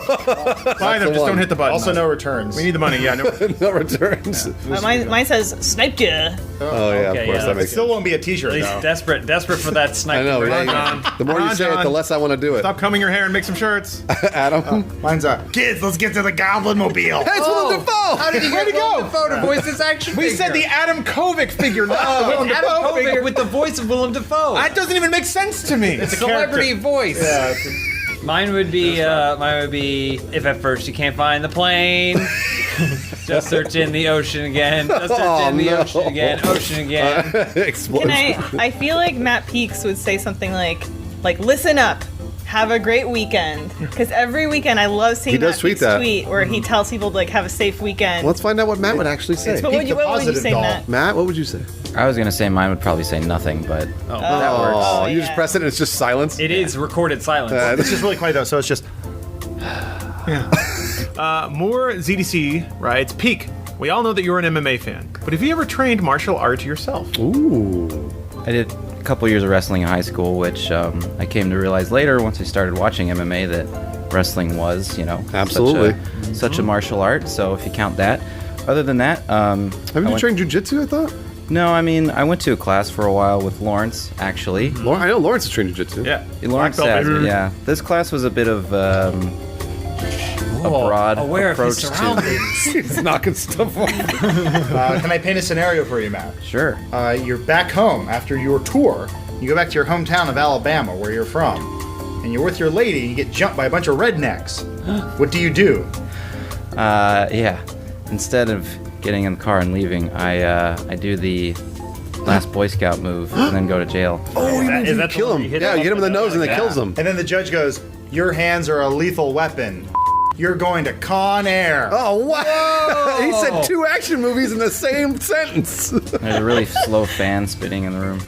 Buy them, just don't hit the button. Also, no returns. We need the money, yeah. No, No returns. Mine says sniped ya. Oh yeah, Okay, of course yeah, that makes Still sense. won't be a T-shirt At least though. desperate for that sniper. I know. John. Yeah, the more you Come on, say it, John. the less I want to do it. stop combing your hair and make some shirts. Adam. Mine's kids, let's get to the Goblin Mobile. Hey, it's Willem Dafoe! How did he Where'd he go? Dafoe to voice this action We figure? said the Adam Kovic figure, not the Willem Adam Dafoe Kovic figure. with the voice of Willem Dafoe. That doesn't even make sense to me. It's a celebrity voice. Yeah. Mine would be if at first you can't find the plane, just search in the ocean again. Just search in the ocean again. Ocean again. Explosion. I feel like Matt Peaks would say something like listen up. Have a great weekend. Because every weekend I love seeing He does Matt tweet Peaks that. tweet where he tells people to have a safe weekend. Let's find out what Matt would actually say. What would you say, Matt? Matt, what would you say? I was gonna say mine would probably say nothing, but Oh, Oh, you just yeah. press it and it's just silence? It is recorded silence. It's just really quiet though, so it's just. More ZDC writes, Peak, we all know that you're an MMA fan, but have you ever trained martial art yourself? Ooh. I did a couple years of wrestling in high school, which I came to realize later once I started watching MMA that wrestling was, Absolutely. such a martial art. So if you count that, other than that, Haven't you trained jujitsu, I thought? No, I mean I went to a class for a while with Lawrence, actually. I know Lawrence is trained jujitsu. Yeah. Lawrence Black belt, has, baby. yeah. This class was a bit of a broad aware of his approach to. surroundings. He's knocking stuff off. Can I paint a scenario for you, Matt? Sure. You're back home after your tour. You go back to your hometown of Alabama, where you're from, and you're with your lady. And you get jumped by a bunch of rednecks. What do you do? Yeah. Instead of getting in the car and leaving, I do the last Boy Scout move and then go to jail. Oh, Is that kill him. Yeah, you hit him in the nose and it kills him. And then the judge goes, "Your hands are a lethal weapon. You're going to Con Air." Oh, wow. He said 2 action movies in the same sentence. There's a really slow fan spinning in the room.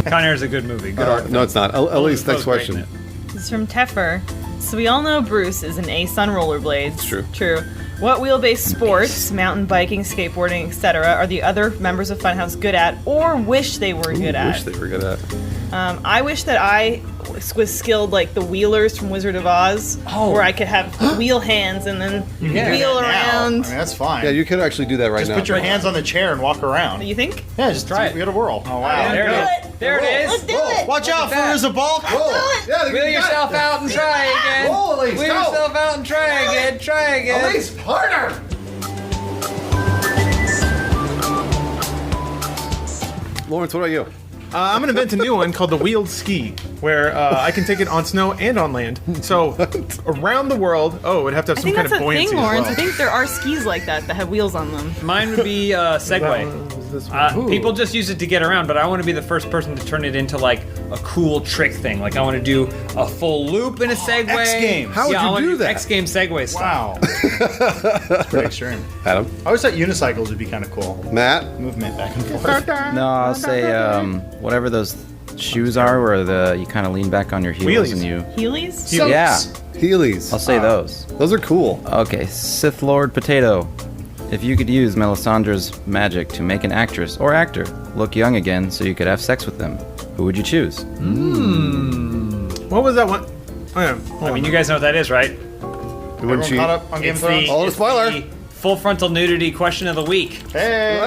Con Air is a good movie. Good art. No, it's not. Elise, next Dafoe's great in question. This is from Teffer. So we all know Bruce is an ace on rollerblades. It's true. True. What wheel-based sports, mountain biking, skateboarding, etc., are the other members of Funhaus good at, or wish they were good at? Wish they were good at. I wish that I was skilled like the wheelers from Wizard of Oz, where I could have wheel hands and then wheel around. I mean, that's fine. Yeah, you could actually do that right just now. put your hands on the chair and walk around. You think? Yeah, just try it. We got a whirl. Oh wow! There it is. There it is. Let's do it. Watch out, Furza Bulk. Yeah, Wheel yourself out and try again. Roll, Elise, Wheel go. yourself out and try again. Try again. Elise, harder! Lawrence, what about you? I'm going to invent a new one called the wheeled ski, where I can take it on snow and on land. So around the world, it'd have to have I some think kind that's of a buoyancy thing, as Lawrence. well. I think there are skis like that have wheels on them. Mine would be Segway. People just use it to get around, but I want to be the first person to turn it into like a cool trick thing. Like I want to do a full loop in a Segway. X Games. How would I you wanna do that? X Games Segway stuff. Wow, that's pretty extreme. Adam? I always thought unicycles would be kind of cool. Matt? Movement back and forth. No, I'll say whatever those shoes are where you kind of lean back on your heels Wheelies. and you. Heelys? Yeah, Heelys. I'll say those. Those are cool. Okay, Sith Lord Potato. If you could use Melisandre's magic to make an actress or actor look young again so you could have sex with them, who would you choose? What was that one? Oh, yeah. I mean, you guys know what that is, right? Everyone caught up on Game of Thrones? Oh, it's spoiler. the full frontal nudity question of the week. Hey!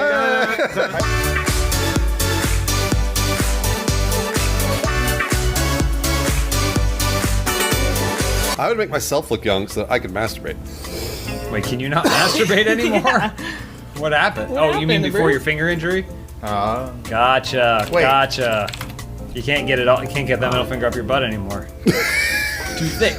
I would make myself look young so that I could masturbate. Wait, can you not masturbate anymore? Yeah. What happened? What You mean happened, before Bruce? your finger injury? Gotcha. Wait. Gotcha. You can't get it all. You can't get that middle finger up your butt anymore. Too thick.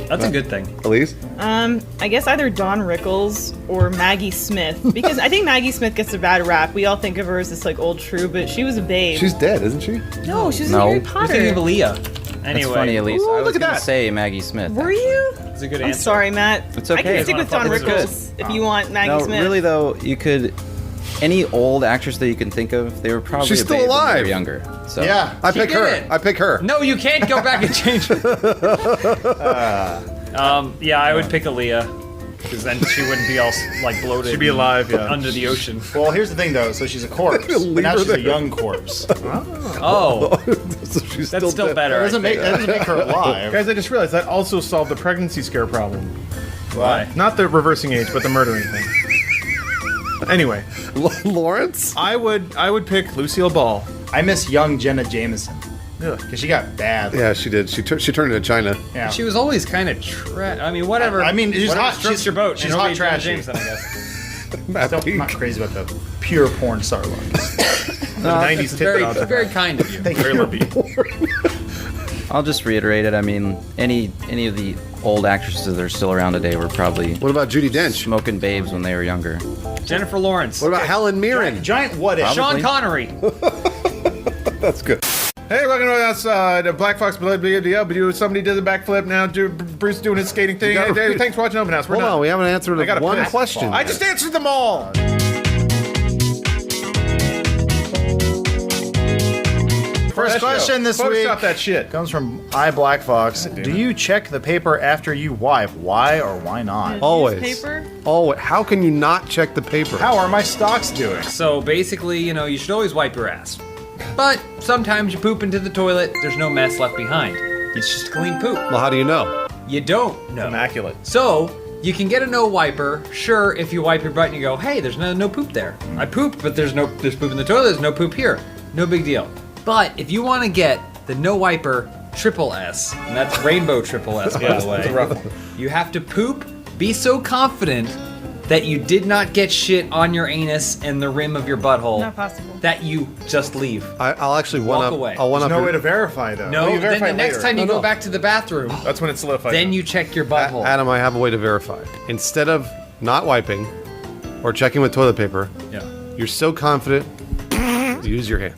That's a good thing. Elise? I guess either Dawn Rickles or Maggie Smith, because I think Maggie Smith gets a bad rap. We all think of her as this like old shrew, but she was a babe. She's dead, isn't she? No, she was No. in Harry You're You're Potter. thinking of Aaliyah. Anyway. That's funny, Elise. Ooh, I was look at gonna that. say Maggie Smith. Were you? It's a good I'm answer. sorry, Matt. It's I okay. can stick with Dawn It's Rickles if you want Maggie No, Smith. really though, you could. Any old actress that you can think of, they were probably She's a still babe when they alive. were younger. So Yeah. I She pick did her. it. I pick her. No, you can't go back and change it. Yeah, I would pick Aaliyah. Because then she wouldn't be all like bloated. She'd be alive, yeah. Under the ocean. Well, here's the thing, though. So she's a corpse, but Leave now her she's a there. young corpse. Oh, So she's that's still dead. better. That doesn't make her alive. Guys, I just realized that also solved the pregnancy scare problem. Why? Not the reversing age, but the murdering thing. Anyway, Lawrence? I would pick Lucille Ball. I miss young Jenna Jameson Ugh. because she got bad. Yeah, she did. She turned into China. Yeah. She was always kind of I mean, whatever. I mean, she's whatever hot. strokes She's your boat. She's and hot it'll be Jenna trashy. Jameson, I guess. Still, I'm not crazy about the pure porn star look. The 90s It's tit very, dogs. very kind of you. Very lippy. I'll just reiterate it. I mean, any of the old actresses that are still around today were probably What about Judi Dench? smoking babes when they were younger. Jennifer Lawrence. What about Helen Mirren? Giant what if? Sean Connery. That's good. Hey, welcome to us, the Black Fox Blood BDL. Somebody did a backflip now. Bruce doing his skating thing. gotta- Hey, thanks for watching Open House. We're Hold done. on, we haven't answered I gotta one piss. question. I just answered them all. First question this week Photoshop that shit. comes from iBlackFox. Do you check the paper after you wipe? Why or why not? Always. Newspaper? Always. How can you not check the paper? How are my stocks doing? So basically, you should always wipe your ass. But sometimes you poop into the toilet, there's no mess left behind. It's just clean poop. Well, how do you know? You don't know. Immaculate. So, you can get a no wiper, sure, if you wipe your butt and you go, hey, there's no poop there. I pooped, but there's poop in the toilet, there's no poop here. No big deal. But if you want to get the no wiper triple S, and that's rainbow triple S, by the way, you have to poop, be so confident that you did not get shit on your anus and the rim of your butthole Not possible. that you just leave. I'll actually Walk away. I'll one There's up. no way to verify, though. No, you then verify the next later. time you No, go no. back to the bathroom, That's when it's solidified. then you check your butthole. Adam, I have a way to verify. Instead of not wiping or checking with toilet paper, Yeah. you're so confident, use your hand.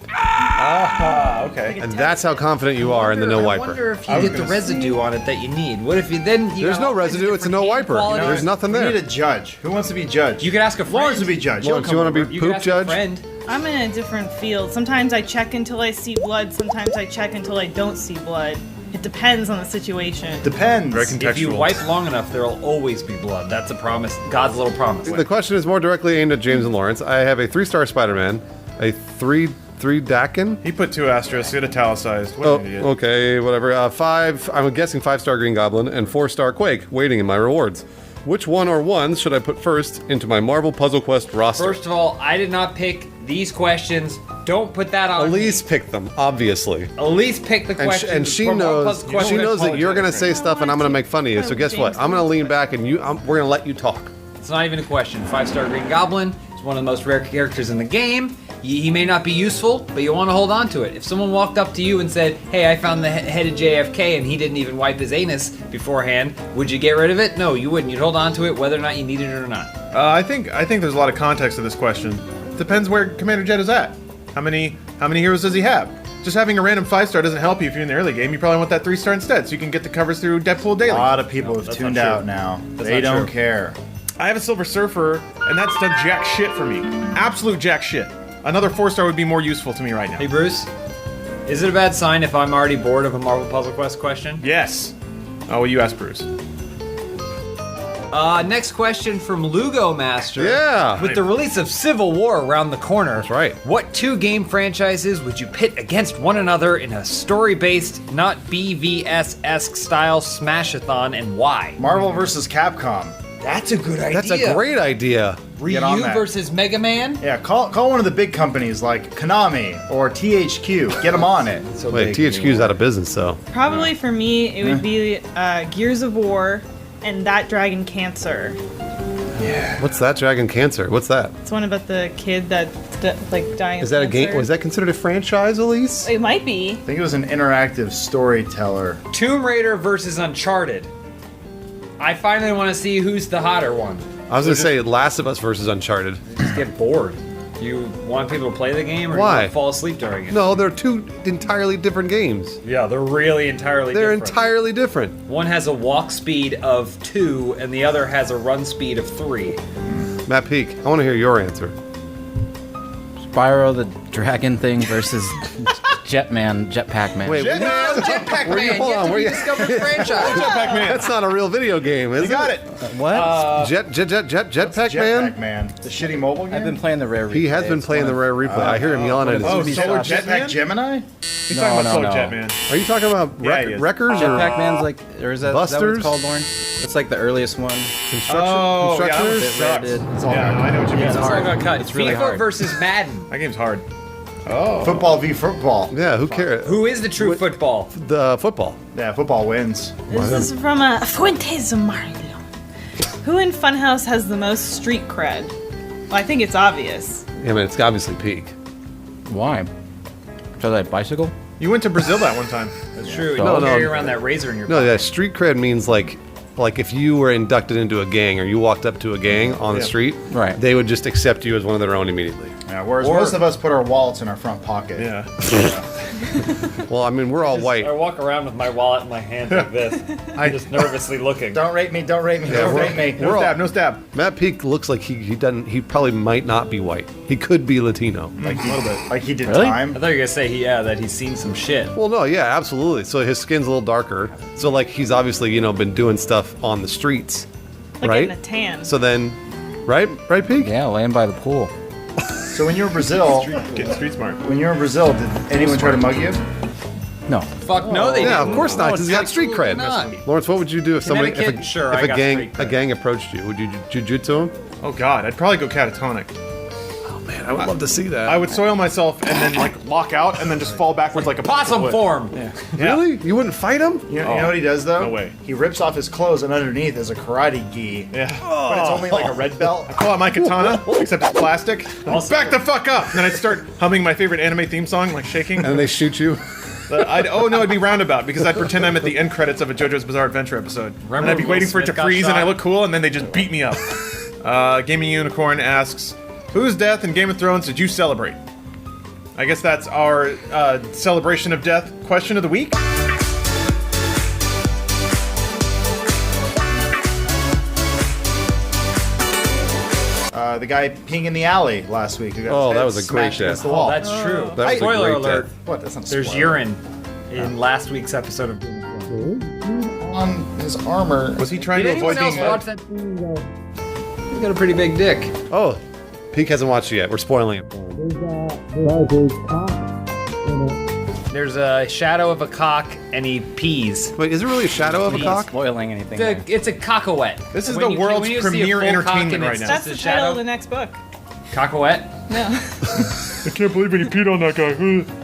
Okay. And that's how confident you are in the no I wiper. wonder if you get the residue on it that you need. What if you then? There's no residue, it's a no wiper. There's nothing We there. need a judge. Who wants to be judge? You could ask a friend. Lawrence would be judge. He'll Lawrence, come you want to over. be You could poop ask judge? a friend. I'm in a different field. Sometimes I check until I see blood. Sometimes I check until I don't see blood. It depends on the situation. Depends. Very contextual. If you wipe long enough, there'll always be blood. That's a promise. God's little promise. The question is more directly aimed at James and Lawrence. I have a 3-star Spider-Man, a 3 Dakin. He put 2 asterisks. It italicized. What Oh, an idiot. okay, whatever. 5, I'm guessing 5-star Green Goblin, and 4-star Quake, waiting in my rewards. Which one or ones should I put first into my Marvel Puzzle Quest roster? First of all, I did not pick these questions. Don't put that on. Elise picked them, obviously. Elise picked the And, questions. and she from Marvel knows Puzzle Quest. she knows that you're gonna say stuff and I'm gonna make fun of you. So guess what? I'm gonna lean back and we're gonna let you talk. It's not even a question. 5-star Green Goblin is one of the most rare characters in the game. He may not be useful, but you want to hold on to it. If someone walked up to you and said, hey, I found the head of JFK and he didn't even wipe his anus beforehand, would you get rid of it? No, you wouldn't. You'd hold on to it whether or not you needed it or not. I think there's a lot of context to this question. Depends where Commander Jed is at. How many heroes does he have? Just having a random 5-star doesn't help you if you're in the early game. You probably want that 3-star instead, so you can get the covers through Deadpool Daily. A lot of people have that's tuned not true. out now. That's They not don't true. care. I have a Silver Surfer, and that's done jack shit for me. Absolute jack shit. Another 4-star would be more useful to me right now. Hey, Bruce, is it a bad sign if I'm already bored of a Marvel Puzzle Quest question? Yes. Oh, well, you asked Bruce. Next question from Lugo Master. Yeah. With the release of Civil War around the corner, That's right. What 2 game franchises would you pit against one another in a story-based, not BVS-esque style smash-a-thon, and why? Marvel versus Capcom. That's a good idea. That's a great idea. Get on Ryu that. versus Mega Man. Yeah, call one of the big companies like Konami or THQ. Get them on it. Wait, THQ's out of business, though. Probably for me, it would be Gears of War and That Dragon Cancer. What's that? Dragon Cancer. What's that? It's one about the kid that's like dying. Is of that a game? cancer. Was that considered a franchise, Elise? It might be. I think it was an interactive storyteller. Tomb Raider versus Uncharted. I finally want to see who's the hotter one. I was gonna say Last of Us versus Uncharted. Just get bored. You want people to play the game, or Why? you want to fall asleep during it? No, they're two entirely different games. Yeah, they're really entirely They're different. entirely different. One has a walk speed of 2, and the other has a run speed of 3. Matt Peak, I want to hear your answer. Spyro the Dragon thing versus Jetpack Man. Wait, Jetpack Man. hold on, where you discovered the franchise. Jetpack Man. That's not a real video game, is it? You got it. What? Jetpack Man? Jetpack Man. The shitty mobile game? I've been playing the rare replay. He has been It's playing one the of- rare replay. I hear him yelling at Oh, his. Solar Jetpack Jetman? Gemini? He's talking about Solar no. Jetman. Are you talking about Yeah, he is. Wreckers or Jetpack Man's like, or is that what Busters? it's called, Lauren? It's like the earliest one. Oh, yeah, that one Constructors? sucks. It's Yeah, I know what you mean. It's all got cut. It's really FIFA hard. versus Madden. That game's hard. Football v football. Yeah, who cares? Who is the true football? The football. Yeah, football wins. This is from Fuentes Mario. Who in Funhouse has the most street cred? Well, I think it's obvious. Yeah, man, it's obviously Peak. Why? So that bicycle? You went to Brazil that one time. That's true. No, You no. carry around that razor in your No, pocket. that street cred means like if you were inducted into a gang or you walked up to a gang on the street, Right. they would just accept you as one of their own immediately. Yeah, whereas most of us put our wallets in our front pocket. Yeah. Well, I mean, we're all white. I walk around with my wallet in my hand like this. I'm just nervously looking. Don't rate me, don't rate me, Yeah, don't we're- rate me. we're all- No stab. Matt Peak looks like he doesn't. He probably might not be white. He could be Latino. Like a little bit. Like he did Really? time. I thought you were gonna say that he's seen some shit. Well, no, yeah, absolutely. So his skin's a little darker. So like he's obviously been doing stuff on the streets, Like right? getting a tan. So then, right, Peak? Yeah, laying by the pool. So when you were in Brazil, Getting street smart. when you were in Brazil, did anyone try to mug you? No. Fuck no, they Yeah, didn't. of course not, No, because he's got street absolutely cred. not. Lawrence, what would you do if somebody, Connecticut, sure, I if a got gang, street a cred. gang approached you? Would you jujutsu him? Oh God, I'd probably go catatonic. Man, I would love to see that. I would soil myself and then like lock out and then just fall backwards like a Possum would. form. Yeah. Really? You wouldn't fight him? You know what he does though? No way. He rips off his clothes and underneath is a karate gi. Yeah. But it's only like a red belt. Pull out my katana, except it's plastic. Back the fuck up! And then I'd start humming my favorite anime theme song, like shaking. And then they shoot you? It'd be roundabout because I'd pretend I'm at the end credits of a JoJo's Bizarre Adventure episode. Remember and I'd be when waiting Will for it to Smith got freeze and I shot? look cool and then they just beat me up. Gaming Unicorn asks, whose death in Game of Thrones did you celebrate? I guess that's our celebration of death question of the week. The guy peeing in the alley last week. Who got Oh, his that head was a great smashed against death. the wall. That's true. That was a Spoiler great alert. death. What? That's not There's spoiler. urine in last week's episode of Game of Thrones. on his armor. Was he trying Did to avoid anyone else being watch that? He's got a pretty big dick. Oh, Peak hasn't watched it yet. We're spoiling it. There's a shadow of a cock, and he pees. Wait, is it really a shadow of a cock? Spoiling anything. It's a cockawet. This is When the you- world's when you see a premier full cock entertainment and right it's now. That's just the a title shadow. of the next book. Cockawet? No. I can't believe when you peed on that guy.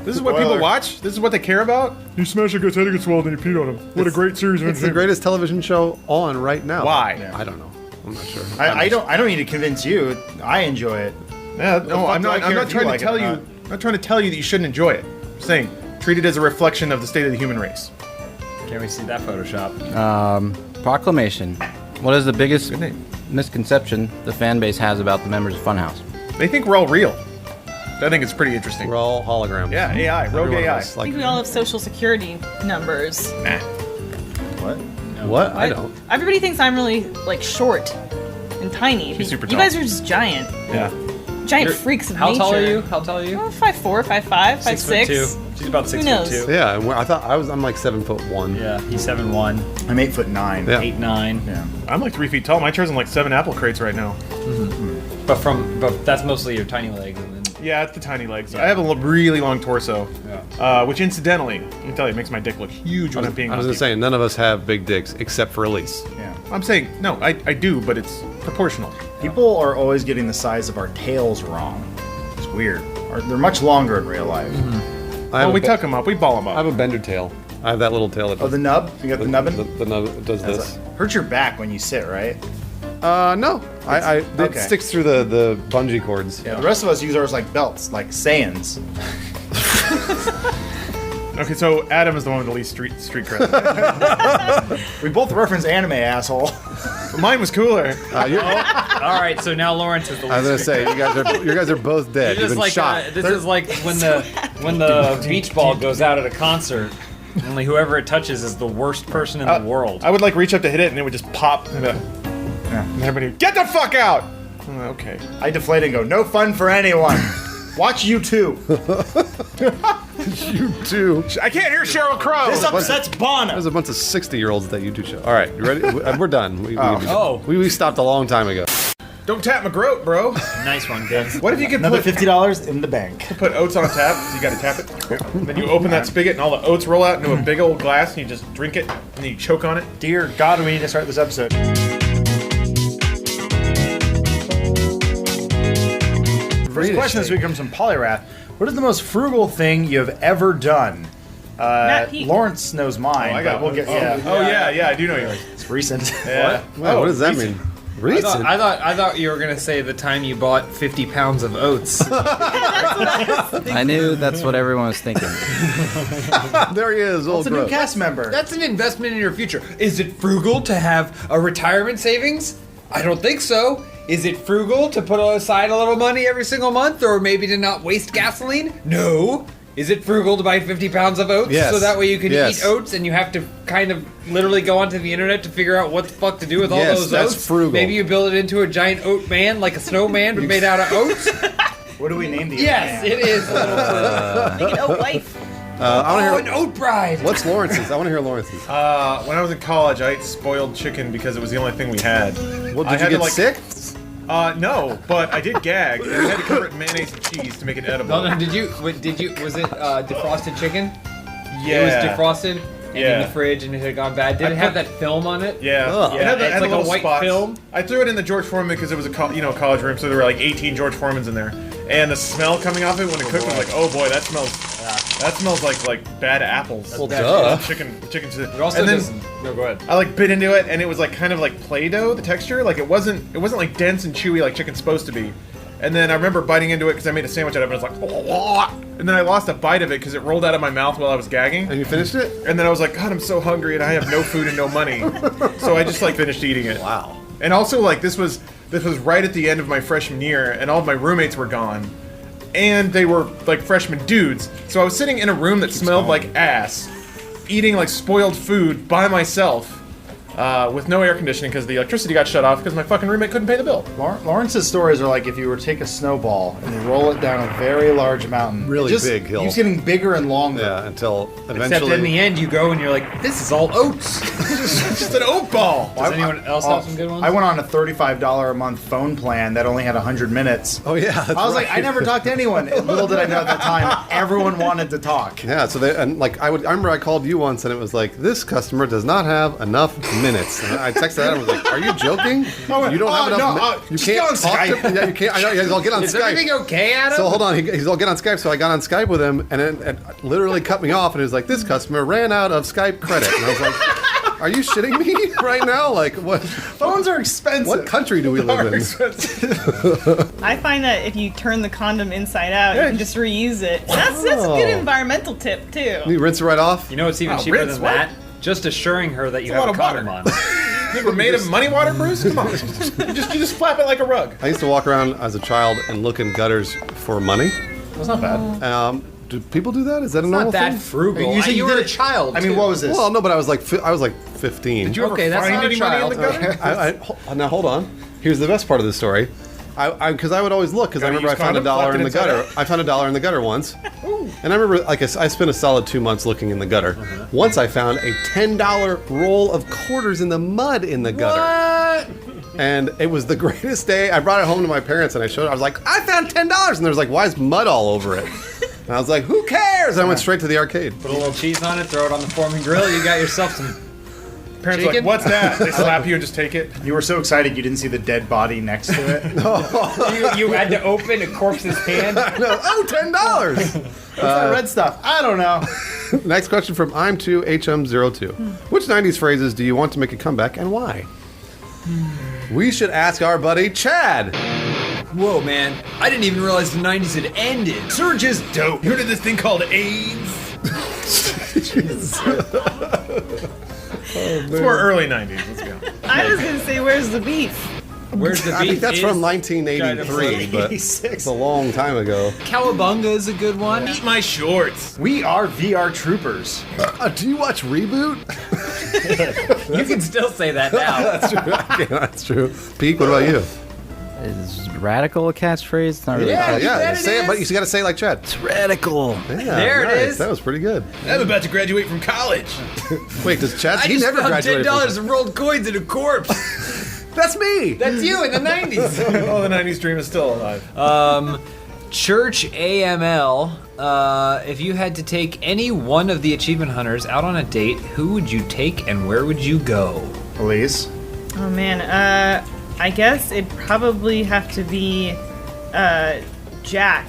This is what people watch? This is what they care about? You smash a guy's head against the wall, then you peed on him. What a great series of It's the greatest television show on right now. Why? I don't know. I'm not sure. I don't need to convince you. I enjoy it. Yeah, The no, fuck I'm do I not. I'm care not if you trying like to it or tell you. not? I'm not trying to tell you that you shouldn't enjoy it. I'm saying treat it as a reflection of the state of the human race. Can't we see that Photoshop? Proclamation. What is the biggest misconception the fan base has about the members of Funhouse? They think we're all real. I think it's pretty interesting. We're all holograms. Yeah, AI, rogue Everyone AI. of us, I think we all have social security numbers. What? What? I don't. Everybody thinks I'm really like short and tiny. She's super You tall. guys are just giant. Yeah. Giant You're- freaks of How nature. tall are you? How tall are you? 5'4", 5'5", 5'6". 6'2". She's about 6'2". Who knows? Yeah, and I thought I'm like 7'1". Yeah, he's 7'1". I'm 8'9". Yeah. 8'9". Yeah. I'm like 3 feet tall. My chair's in like 7 apple crates right now. But that's mostly your tiny legs. And then Yeah, it's the tiny legs. I have a really long torso, which incidentally, let me tell you, makes my dick look huge when I'm being. I was gonna say none of us have big dicks except for Elise. Yeah. I'm saying no, I do, but it's proportional. People are always getting the size of our tails wrong. It's weird. They're much longer in real life. We tuck them up, we ball them up. I have a bender tail. I have that little tail that. Oh, the nub? You got the nubbin? The nub does this. Hurts your back when you sit, right? No. It sticks through the bungee cords. Yeah. The rest of us use ours like belts, like Saiyans. Okay, so Adam is the one with the least street cred. We both reference anime, asshole. Mine was cooler. All right, so now Lawrence is the least. I was gonna say you guys are both dead. You've been like, shot. This is like when the beach ball goes out at a concert. Only whoever it touches is the worst person in the world. I would like reach up to hit it and it would just pop. And everybody would, get the fuck out! I'm like, okay. I deflate and go, no fun for anyone. Watch you too. You too. I can't hear Sheryl Crow. This upsets Bono. There's a bunch of 60-year-olds that YouTube show. All right, you ready? We're done. We stopped a long time ago. Don't tap my groat, bro. Nice one, kids. What if you could Another put $50 in the bank? put oats on a tap? So you gotta tap it. Then you open that spigot and all the oats roll out into a big old glass and you just drink it and then you choke on it. Dear God, we need to start this episode. First question this week comes from Polyrath. What is the most frugal thing you have ever done? Lawrence knows mine. I got but we'll get. yeah, I do know yours. It's recent. Yeah. What does that mean? Recent? I thought you were gonna say the time you bought 50 pounds of oats. I knew that's what everyone was thinking. There he is, old It's a new cast member. That's an investment in your future. Is it frugal to have a retirement savings? I don't think so. Is it frugal to put aside a little money every single month, or maybe to not waste gasoline? No. Is it frugal to buy 50 pounds of oats? Yes. So that way you can Yes. eat oats and you have to kind of literally go onto the internet to figure out what the fuck to do with all Yes, those that's oats? frugal. Maybe you build it into a giant oat man, like a snowman, but made out of oats? What do we name the Yes, it is a little frugal. Make an oat wife. An oat bride! What's Lawrence's? I want to hear Lawrence's. When I was in college, I ate spoiled chicken because it was the only thing we had. Well, I did you had get to, sick? No, but I did gag. And I had to cover it in mayonnaise and cheese to make it edible. No, did you, was it defrosted chicken? Yeah. It was defrosted and in Yeah. the fridge and it had gone bad. Did it have that film on it? Yeah. Ugh. It had It's the like a little white spots. film. I threw it in the George Foreman because it was a college room, so there were like 18 George Foremans in there. And the smell coming off it when it cooked was like, oh boy, that smells like bad apples. Well, duh. Chicken. It also And then- doesn't. No, go ahead. I like bit into it, and it was like kind of like Play-Doh, the texture. Like it wasn't like dense and chewy like chicken's supposed to be. And then I remember biting into it because I made a sandwich out of it. And I was like, oh, and then I lost a bite of it because it rolled out of my mouth while I was gagging. And you finished it? And then I was like, God, I'm so hungry, and I have no food and no money. So I just like finished eating it. Wow. And also like this was right at the end of my freshman year, and all of my roommates were gone. And they were like freshman dudes. So I was sitting in a room that smelled like ass, eating like spoiled food by myself, with no air conditioning because the electricity got shut off because my fucking roommate couldn't pay the bill. Lawrence's stories are like if you were to take a snowball and you roll it down a very large mountain. Really big hill. It's getting bigger and longer. Yeah, until eventually. Except in the end, you go and you're like, this is all oats. It's just an oat ball. Does anyone else have some good ones? I went on a $35 a month phone plan that only had 100 minutes. Oh yeah, that's I was right. like, I never talked to anyone. Little did I know at the time, everyone wanted to talk. Yeah, so I remember I called you once and it was like, this customer does not have enough minutes. And I texted Adam and was like, are you joking? You don't have enough minutes. You can't talk to yeah, you can't. I know, yeah, I'll get on Is Skype. everything okay, Adam? So hold on, he's all get on Skype. So I got on Skype with him, and it literally cut me off. And he was like, "This customer ran out of Skype credit." And I was like, "Are you shitting me right now? Like, what? Phones are expensive. What country do we live in?" I find that if you turn the condom inside out, you can just reuse it. That's a good environmental tip too. You rinse it right off. You know what's even cheaper than that? Just assuring her that you have a condom on. You ever made of money water, Bruce? Come on. You just flap it like a rug. I used to walk around as a child and look in gutters for money. That's not bad. Do people do that? Is that a normal Not that thing? frugal. You were did a child. I mean, what was this? Well, no, but I was like 15. Did you ever Okay, that's find not a any money in the child. gutter? Now hold on. Here's the best part of the story. Because I would always look because I Gotta remember I use found condom, $1 flap in it the inside gutter. I found $1 in the gutter once, and I remember like I spent a solid 2 months looking in the gutter. Once I found a $10 roll of quarters in the mud in the gutter. What? And it was the greatest day. I brought it home to my parents and I showed it. I was like, I found $10. And there was like, why is mud all over it? And I was like, who cares? And I went straight to the arcade. Put a little cheese on it, throw it on the foreman grill. You got yourself some. Parents are like, what's that? They slap you and just take it. You were so excited you didn't see the dead body next to it. you had to open a corpse's hand. Oh, $10. What's that red stuff? I don't know. Next question from I'm2HM02. Which 90s phrases do you want to make a comeback and why? We should ask our buddy Chad. Whoa, man. I didn't even realize the 90s had ended. Surge is dope. You heard of this thing called AIDS? It's more early 90s. Let's go. I was gonna say, where's the beef? Where's the beef? I think that's is from 1983, but it's a long time ago. Cowabunga is a good one. Eat my shorts. We are VR troopers. Do you watch Reboot? You can still say that now. That's true. Okay, that's true. Pete, what about you? Is radical a catchphrase? It's not really. Yeah. Say it, but you got to say it like Chad. It's radical. Yeah, There it is. That was pretty good. I'm about to graduate from college. Wait, does Chad? I He just never found graduated. $10 and rolled coins in a corpse. That's me. That's you in the 90s. Oh, the 90s dream is still alive. Church AML. If you had to take any one of the achievement hunters out on a date, who would you take and where would you go? Elise? Oh man, I guess it'd probably have to be Jack.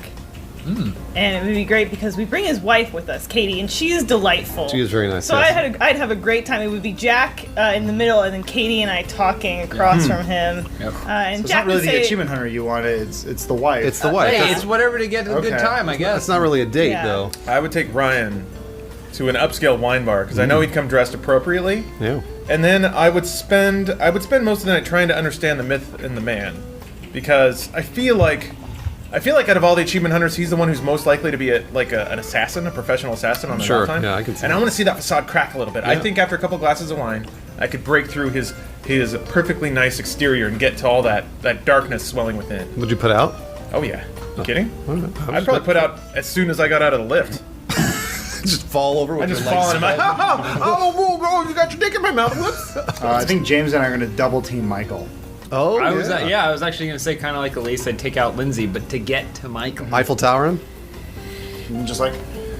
And it would be great because we bring his wife with us, Katie, and she is delightful. She is very nice. So yes. I'd have a great time. It would be Jack in the middle, and then Katie and I talking across from him. Yep. And So it's Jack not really would the say, achievement hunter you want. It's the wife. It's the wife. Hey, That's- it's whatever to get a good Okay. time, I guess. That's not really a date, Yeah. though. I would take Ryan to an upscale wine bar because I know he'd come dressed appropriately. Yeah. And then I would spend most of the night trying to understand the myth and the man, because I feel like out of all the achievement hunters, he's the one who's most likely to be an assassin, a professional assassin on the Sure, time. yeah, I can see And I that. want to see that facade crack a little bit. I Yeah. think after a couple glasses of wine, I could break through his perfectly nice exterior and get to all that darkness swelling within. Would you put out? Oh yeah, you kidding? I don't know. I'd probably put out as soon as I got out of the lift. Just fall over I with just your fall legs. in my oh, you got your dick in my mouth. Whoops. I think James and I are going to double team Michael. Oh, I was actually gonna say kind of like Elise. I'd take out Lindsay, but to get to Michael. Eiffel Tower him? Just like,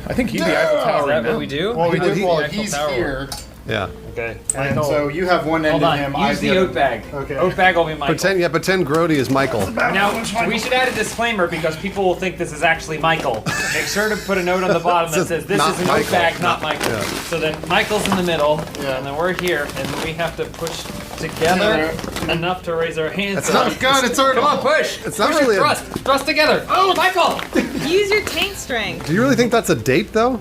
I think he'd be Eiffel Is Tower. that what we do? well, we Would do. be Well, Eiffel he's Tower. here, Yeah. Okay. and so you have one end Hold of on. him. I Use have the other. oat bag. Okay. Oat bag will be Michael. Pretend Grody is Michael. Now, we should add a disclaimer because people will think this is actually Michael. Make sure to put a note on the bottom that says this Not is an Michael. oat bag, not Michael. Yeah. So then Michael's in the middle, and then we're here, and then we have to push together enough to raise our hands. It's not good. It's already. Come on, push. It's not Push really and a- thrust together. Oh, Michael! use your taint strength. Do you really think that's a date, though?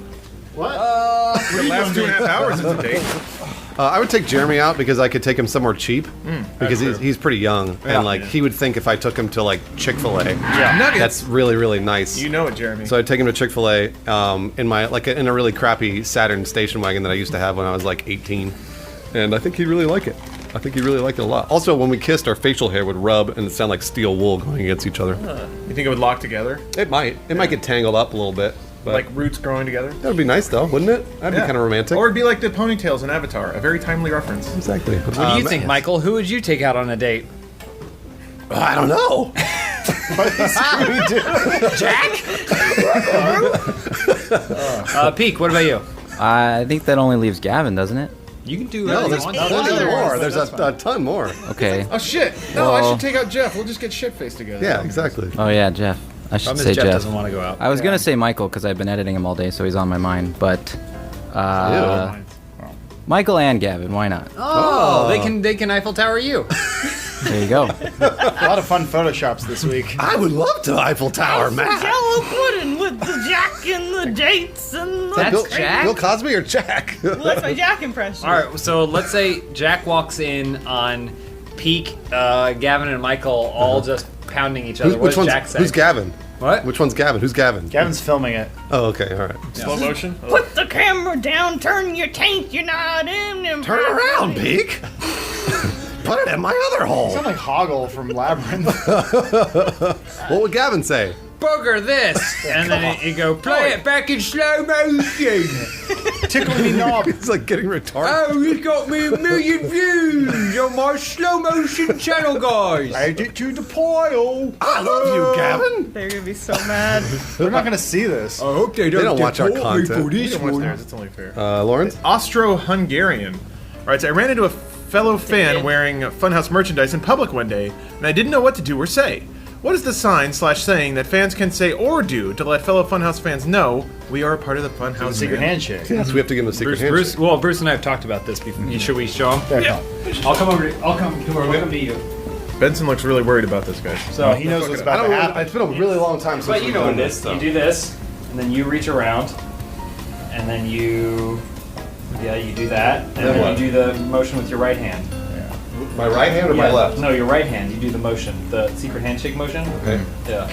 What? The last 2.5 hours is a date. I would take Jeremy out because I could take him somewhere cheap because he's pretty young and like he would think if I took him to like Chick-fil-A, Nuggets. that's really really nice. You know it, Jeremy. So I'd take him to Chick-fil-A in my in a really crappy Saturn station wagon that I used to have when I was like 18, and I think he'd really like it. I think he'd really like it a lot. Also, when we kissed, our facial hair would rub and it sound like steel wool going against each other. You think it would lock together? It might. It might get tangled up a little bit. But Like roots growing together? that would be nice though, wouldn't it? That'd be kind of romantic. Or it'd be like the ponytails in Avatar, a very timely reference. Exactly. What do you think, Michael? Who would you take out on a date? I don't know. Jack? Peak, what about you? I think that only leaves Gavin, doesn't it? You can do No, whatever there's you want. plenty more. There's a ton more. Okay. Oh shit! No, I Well- should take out Jeff. We'll just get shit-faced together. Yeah, exactly. Oh yeah, Jeff. I should Problem say is Jeff Jeff. doesn't want to go out. I was gonna say Michael because I've been editing him all day, so he's on my mind. But Michael and Gavin, why not? Oh, they can Eiffel Tower you. There you go. A lot of fun photoshops this week. I would love to Eiffel Tower, Matt. Yellow pudding with the Jack and the dates and the... That's Jack? Bill Cosby or Jack? Well, that's my Jack impression. All right, so let's say Jack walks in on Peak, Gavin, and Michael all just pounding each other. What does Jack say? Who's Gavin? What? Which one's Gavin? Who's Gavin? Gavin's filming it. Oh, okay, all right. Slow motion. Put the camera down, turn your taint, you're not in them. Turn around, Peak. Put it in my other You hole. sound like Hoggle from Labyrinth. What would Gavin say? Booger this! And then you go, play it back in slow motion! tickling me knob. It's like getting retarded. Oh, you got me 1 million views on my slow motion channel, guys. Add it to the pile. I love you, Gavin. They're gonna be so mad. They're not gonna see this. I hope they don't watch our content. You can watch theirs, it's only fair. Lawrence? Austro-Hungarian. Alright, so I ran into a fellow fan wearing Funhaus merchandise in public one day, and I didn't know what to do or say. What is the sign/saying that fans can say or do to let fellow Funhaus fans know we are a part of the Funhaus Secret handshake. Yes, we have to give him a secret handshake. Bruce and I have talked about this before. Should we show him? Yeah. I'll come over. I'll come to you. Benson looks really worried about this, guys. So he knows what's about to happen. It's been a really long time since But you we've know done this. stuff. You do this, and then you reach around, and then you do that, and then what? you do the motion with your right hand. My right hand or my left? No, your right hand. You do the motion, the secret handshake motion. Okay. Yeah.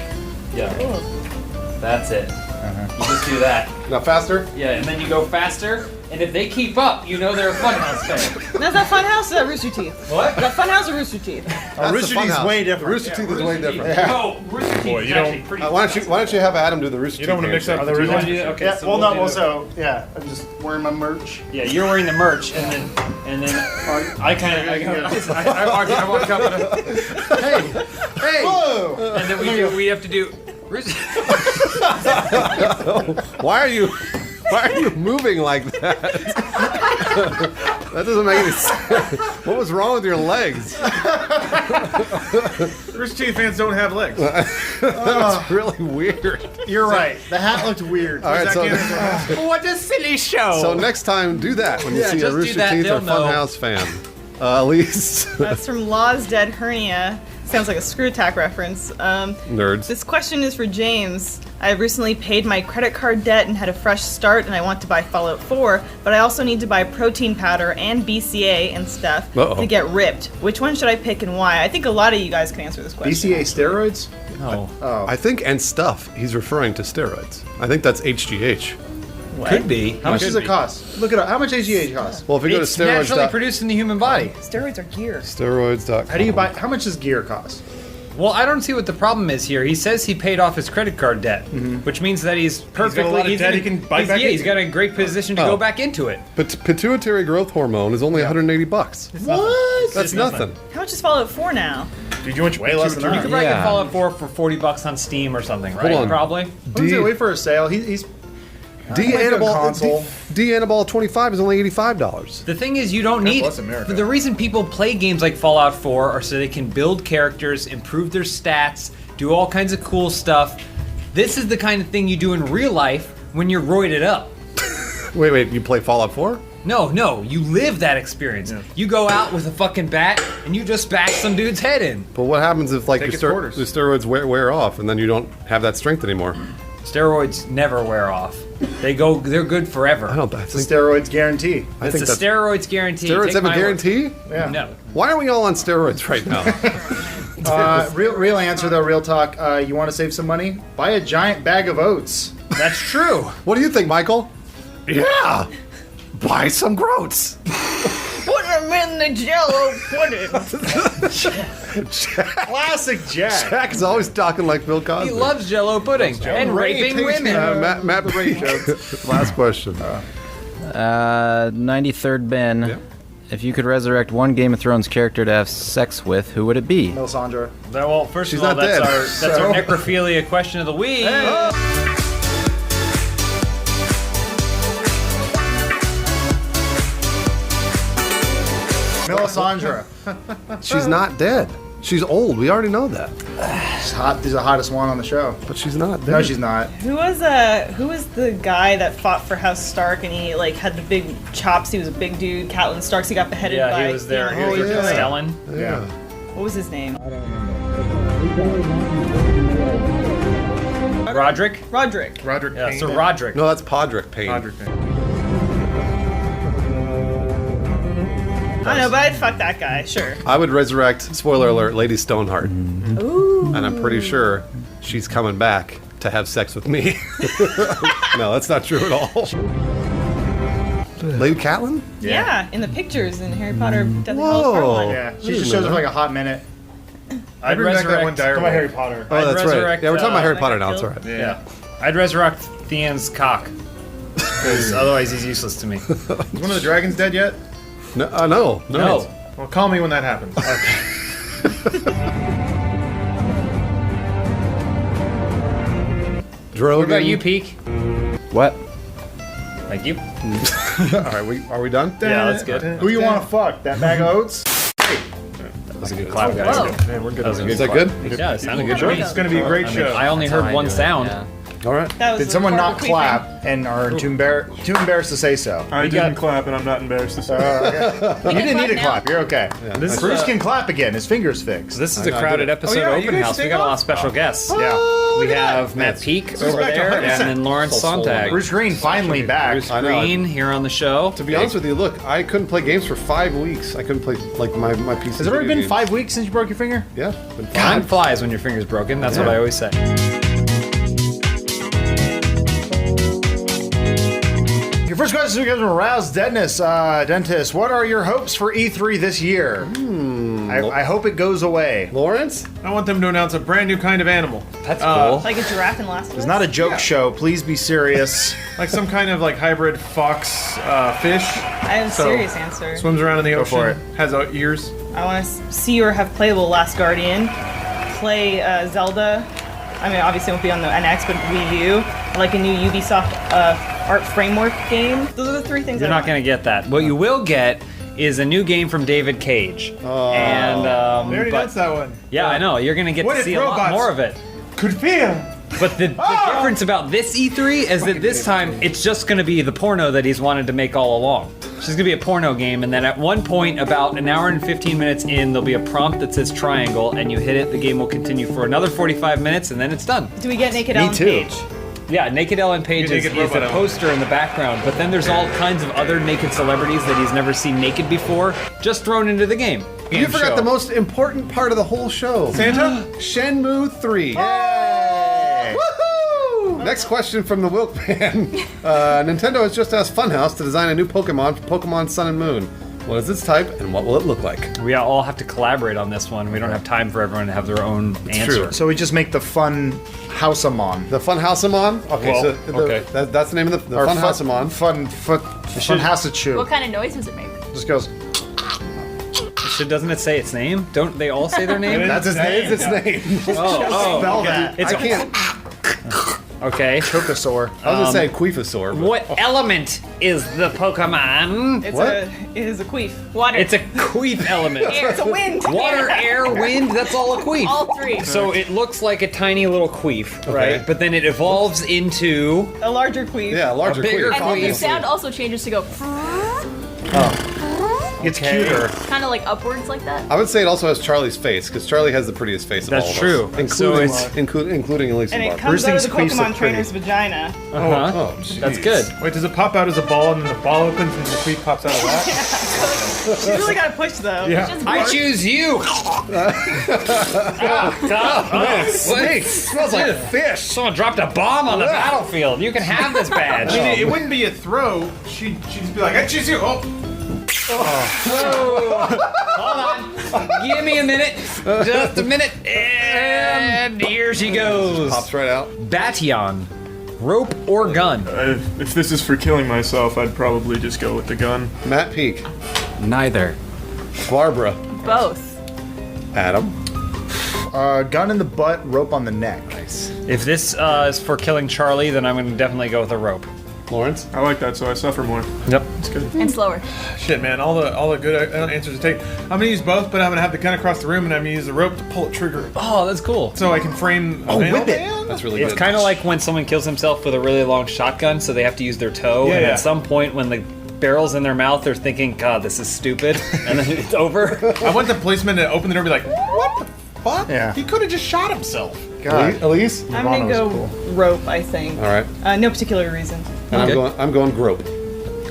That's it. You just do that. Now faster? Yeah, and then you go faster, and if they keep up, you know they're a Funhaus fan. That's that Funhouse, is that Rooster Teeth? What? That Funhouse or Rooster Teeth? Rooster Teeth's way different. Rooster Teeth is way different. No, Rooster Teeth is actually pretty. Why don't you have Adam do the Rooster Teeth? You don't want to mix up handshake? the You wanna do that? Okay, Yeah, so well, we'll no, do also, yeah, I'm just wearing my merch. Yeah, you're wearing the merch, and then I kind of I walk up and hey, Whoa! and then we have to do. Why are you moving like that? That doesn't make any sense. What was wrong with your legs? Rooster Teeth fans don't have legs. That's really weird. You're right. The hat looked weird. All right, so, What a silly show! so next time do that when you see a just do Rooster that, Teeth or they'll know. Funhaus fan. Elise. That's from Law's Dead Hernia. Sounds like a Screw Attack reference. Nerds. This question is for James. I recently paid my credit card debt and had a fresh start, and I want to buy Fallout 4, but I also need to buy protein powder and BCA and stuff to get ripped. Which one should I pick and why? I think a lot of you guys can answer this question. BCA steroids? No. Oh. I think and stuff. He's referring to steroids. I think that's HGH. Could be. How much does it cost? Look it up. How much HGH cost? Well, if you go to It's naturally steroids. produced in the human body. Steroids are gear. Steroids.com. How do you buy? How much does gear cost? Well, I don't see what the problem is here. He says he paid off his credit card debt, which means that he's perfectly. got a lot of debt he can buy back he's into. got a great position to go back into it. But pituitary growth hormone is only $180. What? That's nothing. How much is Fallout 4 now? Did you want your Way less than You that. could probably get Fallout 4 for $40 on Steam or something, right? on. Probably. Wait for a sale. He's console. D-Anabol 25 is only $85. The thing is, you don't need. bless America. The reason people play games like Fallout 4 are so they can build characters, improve their stats, do all kinds of cool stuff. This is the kind of thing you do in real life when you're roided up. Wait, you play Fallout 4? No, you live that experience. Yeah. You go out with a fucking bat and you just bash some dude's head in. But what happens if like Take the its quarters. steroids wear off and then you don't have that strength anymore? Steroids never wear off. They're good forever. I It's a think steroids guarantee. I think It's a that's steroids guarantee. steroids Take have a my word. guarantee? Yeah. No. Why are we all on steroids right now? Real answer though. Real talk. You want to save some money? Buy a giant bag of oats. That's true. What do you think, Michael? Yeah, buy some groats. Put them in the Jello pudding. Classic Jack. Jack is always talking like Bill Cosby. He loves Jello pudding and raping women. Matt last question. 93rd Ben. Yeah. If you could resurrect one Game of Thrones character to have sex with, who would it be? Melisandre. Well, first She's of all, not dead. that's our necrophilia question of the week. Melisandre. She's not dead. She's old. We already know that. She's hot. She's the hottest one on the show. But she's not dead. No, she's not. Who was the guy that fought for House Stark and he like had the big chops? He was a big dude. Catelyn Starks. He got beheaded by. Yeah, he was there. He Oh, was with yeah. Stellan. Yeah. What was his name? Roderick? Roderick. Roderick Yeah, Payne. Sir Roderick. No, that's Podrick Payne. Roderick Payne. I don't know, but I'd fuck that guy. Sure. I would resurrect, spoiler alert, Lady Stoneheart. Ooh. And I'm pretty sure she's coming back to have sex with me. No, that's not true at all. Lady Catelyn? Yeah, in the pictures in Harry Potter Deathly Whoa. Hallows Part 1. Yeah. She just shows up for like a hot minute. I'd Bring back that one resurrect. dire Come on, Harry wolf. Potter. Oh, that's right. resurrect, Yeah, we're talking about Harry that Potter got now. It's all killed. right. Yeah. I'd resurrect Theon's cock. because otherwise he's useless to me. Is one of the dragons dead yet? No. Well, call me when that happens. Drogon. What about you, Peak? What? Thank you. All right, are we done? Yeah, that's good. Who you want to fuck? That bag of oats? That was a good clap, guys. Man, we're good. That was a good Is that clap. good? Yeah, it sounded good to me. It's gonna be a great show. I only heard one sound. All right. That was Did the someone part not of clap and are too embarrassed to say so? I didn't clap, and I'm not embarrassed to say. You didn't need to clap. You're okay. This Bruce is can clap again. His finger's fixed. This is a crowded episode Oh, yeah, of you Open guys House. We take got a lot of off? special guests. Yeah. We have Matt Peak over back to there, 100%. and then Lawrence So swollen. Sontag. Bruce Green finally back. Bruce I know. Green here on the show. To be honest with you, look, I couldn't play games for 5 weeks. I couldn't play like my PC. Has it already video been games. 5 weeks since you broke your finger? Yeah, been Time 5. flies when your finger's broken. That's what I always say. Your first question comes from Rouse Deadness. Dentist, what are your hopes for E3 this year? I hope it goes away. Lawrence? I want them to announce a brand new kind of animal. That's cool. Like a giraffe in Last of Us? It's not a joke show. Please be serious. Like some kind of like hybrid fox fish. I have a serious answer. Swims around in the ocean. for it. Has ears. I want to see or have playable Last Guardian. Play Zelda. I mean, obviously it won't be on the NX, but Wii U. Like a new Ubisoft art framework game. Those are the three things You're I not want. going to get that. What you will get is a new game from David Cage. And They already but- announced that one. yeah, I know. You're going to get What to if see a lot robots more of it. Could feel. But the difference about this E3 is that this time it's just going to be the porno that he's wanted to make all along. It's just going to be a porno game, and then at one point, about an hour and 15 minutes in, there'll be a prompt that says triangle, and you hit it, the game will continue for another 45 minutes, and then it's done. Do we get Naked Ellen too. Page? Yeah, Naked Ellen Page is Naked the Robot Ellen. poster in the background, but then there's all kinds of other naked celebrities that he's never seen naked before, just thrown into the game. You forgot the most important part of the whole show. Santa? Shenmue 3. Woohoo! Next question from the Wilk Man. Nintendo has just asked Funhaus to design a new Pokemon for Pokemon Sun and Moon. What is its type, and what will it look like? We all have to collaborate on this one. We don't have time for everyone to have their own answer. true. So we just make the fun Houseamon. The Funhausamon? Okay, Well, so okay. That's the name of the Or Funhausamon. Fun Housachu. What kind of noise does it make? Just goes. Doesn't it say its name? Don't they all say their name? That's his name. It's its name. Oh, Spell that. It's I can't. okay. Chocosaur. I was gonna say Queefosaur. but- What element is the Pokemon? It is a queef. Water. It's a queef element. Air. It's a wind. Water, air, wind, that's all a queef. All three. So it looks like a tiny little queef, right? But then it evolves into A larger queef. Yeah, larger A bigger queef. And then the queef. sound also changes to go It's cuter. kind of like upwards like that. I would say it also has Charlie's face, because Charlie has the prettiest face of all That's of true. us. So Including, it's- including Elise And it Barber. comes out of the thinks queefs look Pokemon pretty. trainer's vagina. uh-huh. Oh, jeez. That's good. Wait, does it pop out as a ball and then the ball opens and the queef pops out of that? You really gotta push though. Yeah. I choose you. Snake! Smells like fish! Someone dropped a bomb on the battlefield. You can have this badge. I mean, it wouldn't be a throw. She'd just be like, I choose you. Oh. Hold on. Give me a minute. Just a minute. And here she goes. Pops right out. Batyon. Rope or gun? If this is for killing myself, I'd probably just go with the gun. Matt Peak. Neither. Barbara. Both. Adam. Gun in the butt, rope on the neck. If this is for killing Charlie, then I'm going to definitely go with a rope. Lawrence. I like that, so I suffer more. Yep. It's good. And slower. Shit, man, all the good answers to take. I'm gonna use both, but I'm gonna have the gun across the room, and I'm gonna use the rope to pull a trigger, Oh, that's cool. so I can frame. A nail. whip it. That's really It's good. kind of like when someone kills himself with a really long shotgun, so they have to use their toe. Yeah, and yeah. at some point, when the barrel's in their mouth, they're thinking, "God, this is stupid," and then it's over. I want the policeman to open the door and be like, "What the fuck? Yeah. He could have just shot himself." God. Elise. I'm gonna go rope, I think. All right. No particular reason. And I'm going grope.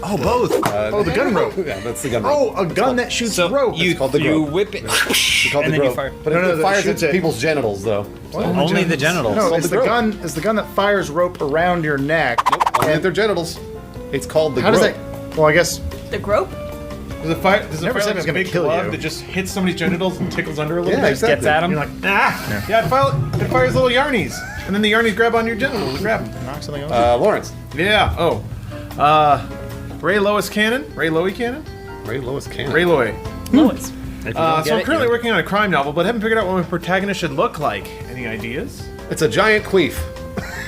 Oh, both. The gun rope. Yeah, that's the gun rope. Oh, a gun that shoots So rope. you, called the you grope. whip it, It's called and the then you grope. fire. But No, no, it that fires shoots at it. people's genitals, though. Only the genitals. No, called it's the the grope. gun. It's the gun that fires rope around your neck. Only at their genitals. It's called the How does grope. that? Well, I guess. The grope? Does it fire? Does it Never fire said like it's a gonna big kill glove you. that just hits somebody's genitals and tickles under a little Yeah, bit? exactly. Gets at him. You're like, ah! Yeah, it fires little yarnies, and then the yarnies grab on your genitals and grab them. Knock something over. Lawrence. Yeah. Oh. Ray Lois Cannon? Ray Lowy Cannon? Ray Lois Cannon. Ray Loy. Lois. So I'm currently working on a crime novel, but haven't figured out what my protagonist should look like. Any ideas? It's a giant queef.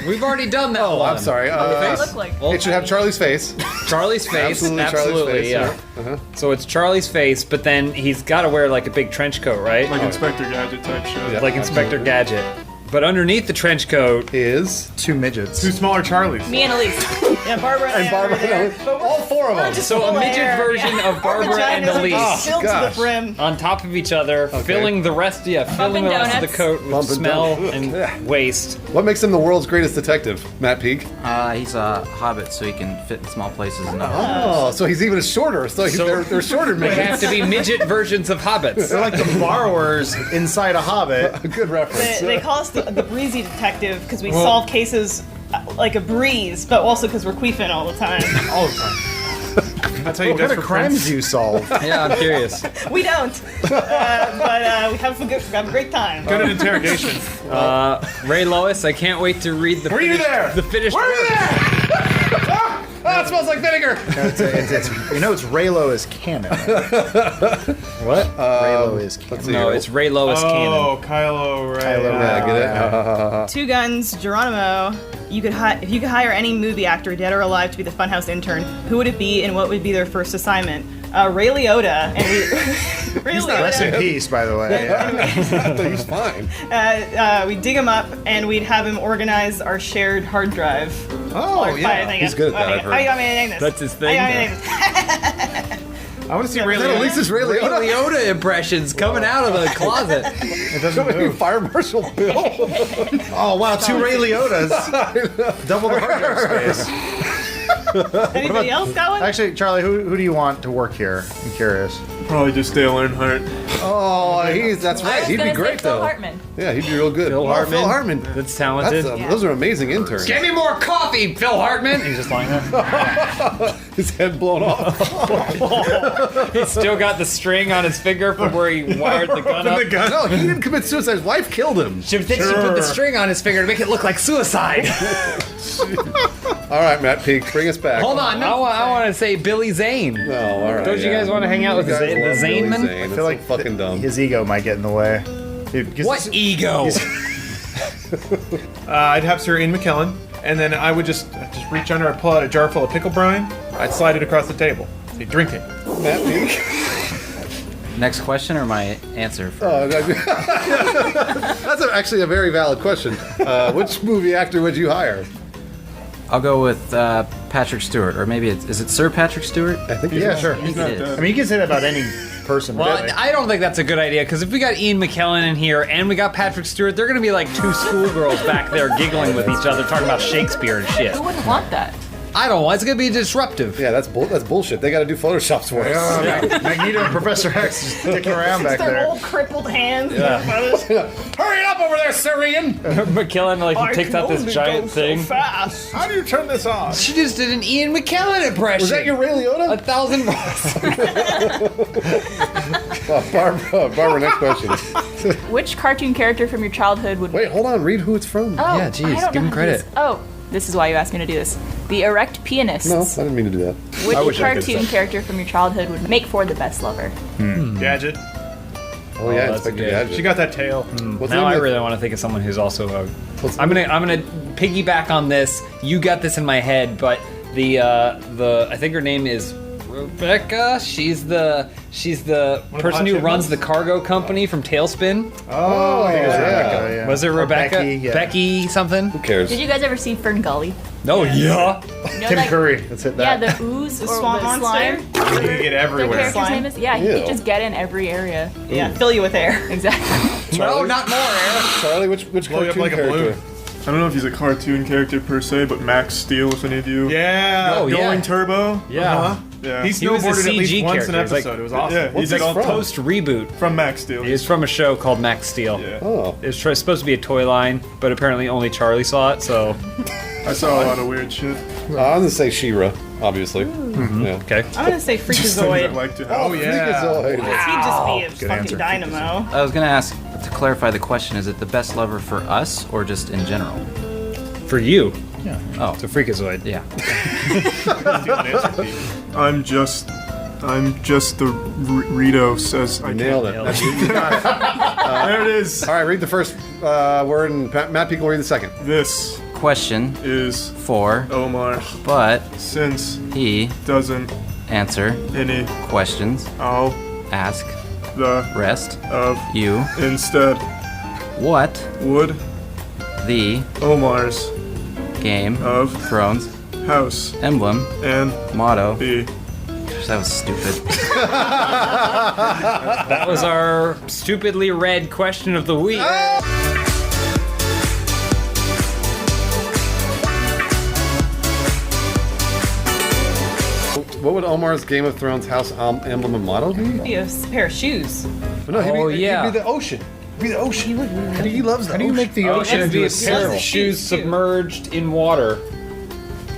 We've already done that. Oh, I'm sorry. Look like. It should have Charlie's face. Charlie's face, Absolutely absolutely, Charlie's face, yeah. yeah. So it's Charlie's face, but then he's got to wear like a big trench coat, right? Like Inspector Gadget type shit. Like Inspector Gadget. But underneath the trench coat is 2 midgets. 2 smaller Charlies. Me and Elise. Yeah, Barbara and Barbara. All 4 of them. So a midget version of Barbara and Elise filled to the brim. on top of each other, filling the rest, filling the rest of the coat with Bumping smell donuts. and waste. What makes him the world's greatest detective, Matt Peak? He's a hobbit, so he can fit in small places. And Oh, so he's even shorter. So, they're shorter They midgets. have to be midget versions of hobbits. They're like the borrowers inside a hobbit. Good reference. They call us the breezy detective because we solve cases like a breeze, but also because we're queefing all the time. All the time. That's how you What kind of crimes do you solve? Yeah, I'm curious. We don't, but we have a great time. Good at interrogation. Ray Lois, I can't wait to read the Were you there? The finished Were you there? Ah, it smells like vinegar. It's Raylo is canon. What? Raylo is canon. No, it's Ray Lois Cannon. Oh, Kylo Ray. Kylo Ren. Yeah, get it? 2 Guns, Geronimo. If you could hire any movie actor, dead or alive, to be the Funhouse intern, who would it be, and what would be their first assignment? Ray Liotta. And Ray Liotta. Rest in peace, by the way. He's fine. We'd dig him up, and we'd have him organize our shared hard drive. Oh, yeah. He's good at that, I've heard. How you want me to name this? That's his thing. How you want me to name this? I want to see Ray Is that Liotta. Elise's Ray Ray Liotta? Liotta impressions coming out of the closet. It doesn't Maybe move. Fire Marshal Bill. Oh, wow, 2 Ray Liotas. Double the hard drive space. Anybody else got one? Actually, Charlie, who do you want to work here? I'm curious. Probably just Dale Earnhardt. Oh, that's right. He'd be great, though. Hartman. Yeah, he'd be real good. Phil Hartman. Phil Hartman. That's talented. Those are amazing interns. Give me more coffee, Phil Hartman. He's just lying there. His head blown off. He's still got the string on his finger from where he wired the gun up. No, he didn't commit suicide. His wife killed him. She thinks she put the string on his finger to make it look like suicide. All right, Matt Peak, bring us back. Hold on, I want to say Billy Zane. No, all right. Don't you guys want to hang out with the Zaneman? I feel like fucking dumb. His ego might get in the way. What ego? I'd have Sir Ian McKellen, and then I would just reach under and pull out a jar full of pickle brine. I'd slide it across the table. Say, drink it. Matt Peak. Next question or my answer? That's actually a very valid question. Which movie actor would you hire? I'll go with Patrick Stewart, or maybe is it Sir Patrick Stewart? I think Yeah, sure. I think it is. I mean, you can say that about any person. Well, really. I don't think that's a good idea, because if we got Ian McKellen in here and we got Patrick Stewart, they're going to be like 2 schoolgirls back there giggling with each other, talking about Shakespeare and shit. Who wouldn't want that? I don't know. It's going to be disruptive. Yeah, that's bullshit. They got to do Photoshops for us. Magneto and Professor X just sticking around back Their there. old crippled hands. Hurry it up over there, Sir Ian! McKellen, like, he takes out this giant thing. Fast. How do you turn this off? She just did an Ian McKellen impression. Was that your Ray Liotta? 1,000 Barbara, next question. Which cartoon character from your childhood would? Wait, hold on. Read who it's from. Oh, Yeah, geez, I don't give know him how to do credit. this. Oh, this is why you asked me to do this. The Erect Pianists. No, I didn't mean to do that. Which wish I could cartoon say. character from your childhood would make for the best lover? Gadget. Oh, yeah, that's Inspector good. Gadget. She got that tail. What's Now the I name of- really want to think of someone who's also a... I'm gonna piggyback on this. You got this in my head, but the I think her name is Rebecca. She's the person who runs the cargo company from Tailspin. Oh, I think it was yeah. Rebecca. Yeah. Was it Or Rebecca? Becky, yeah. Becky something? Who cares? Did you guys ever see Fern Gully? Oh yeah. You know, Tim like- Curry. Let's hit Yeah, that. the ooze The or swamp the monster? slime. You can get Their everywhere. character's Slime? name is he Ew. could just get in every area. Yeah, fill you with air. Exactly. No, not more air. Charlie, which Blow you up cartoon like a character? balloon. I don't know if he's a cartoon character per se, but Max Steel, if any of you. Yeah. Oh, yeah. Going Turbo. Yeah. Yeah. He He was a snowboarded at least CG once an character. It's episode. like- It was awesome. Yeah, What's he did this all from? Post reboot. from Max Steel. It's from a show called Max Steel. Yeah. Oh. It's supposed to be a toy line, but apparently only Charlie saw it. So I saw a lot of weird shit. I'm going to say She-Ra, obviously. Yeah. okay. I'm gonna say Just things I Freakazoid. like to have. Oh, yeah. Freakazoid. He'd just be a Good fucking answer. dynamo. I was gonna ask to clarify the question: is it the best lover for us or just in general? For you. Yeah. Oh. It's a freakazoid. Yeah. I'm just the Rito says I Nailed it. You got it. There it is. All right, read the first word, and Matt Peak will read the second. This Question is for Omar, but since he doesn't answer any questions, I'll ask the rest of you instead. What would the Omar's Game of Thrones house emblem and motto be? Gosh, that was stupid. That was our stupidly read question of the week. What would Omar's Game of Thrones house emblem and motto be? Be a pair of shoes. But no, Oh, he'd yeah. be the ocean. He'd be the ocean. He loves the How do you make the Oh, ocean it'd be into a a pair saddle? of shoes submerged in water,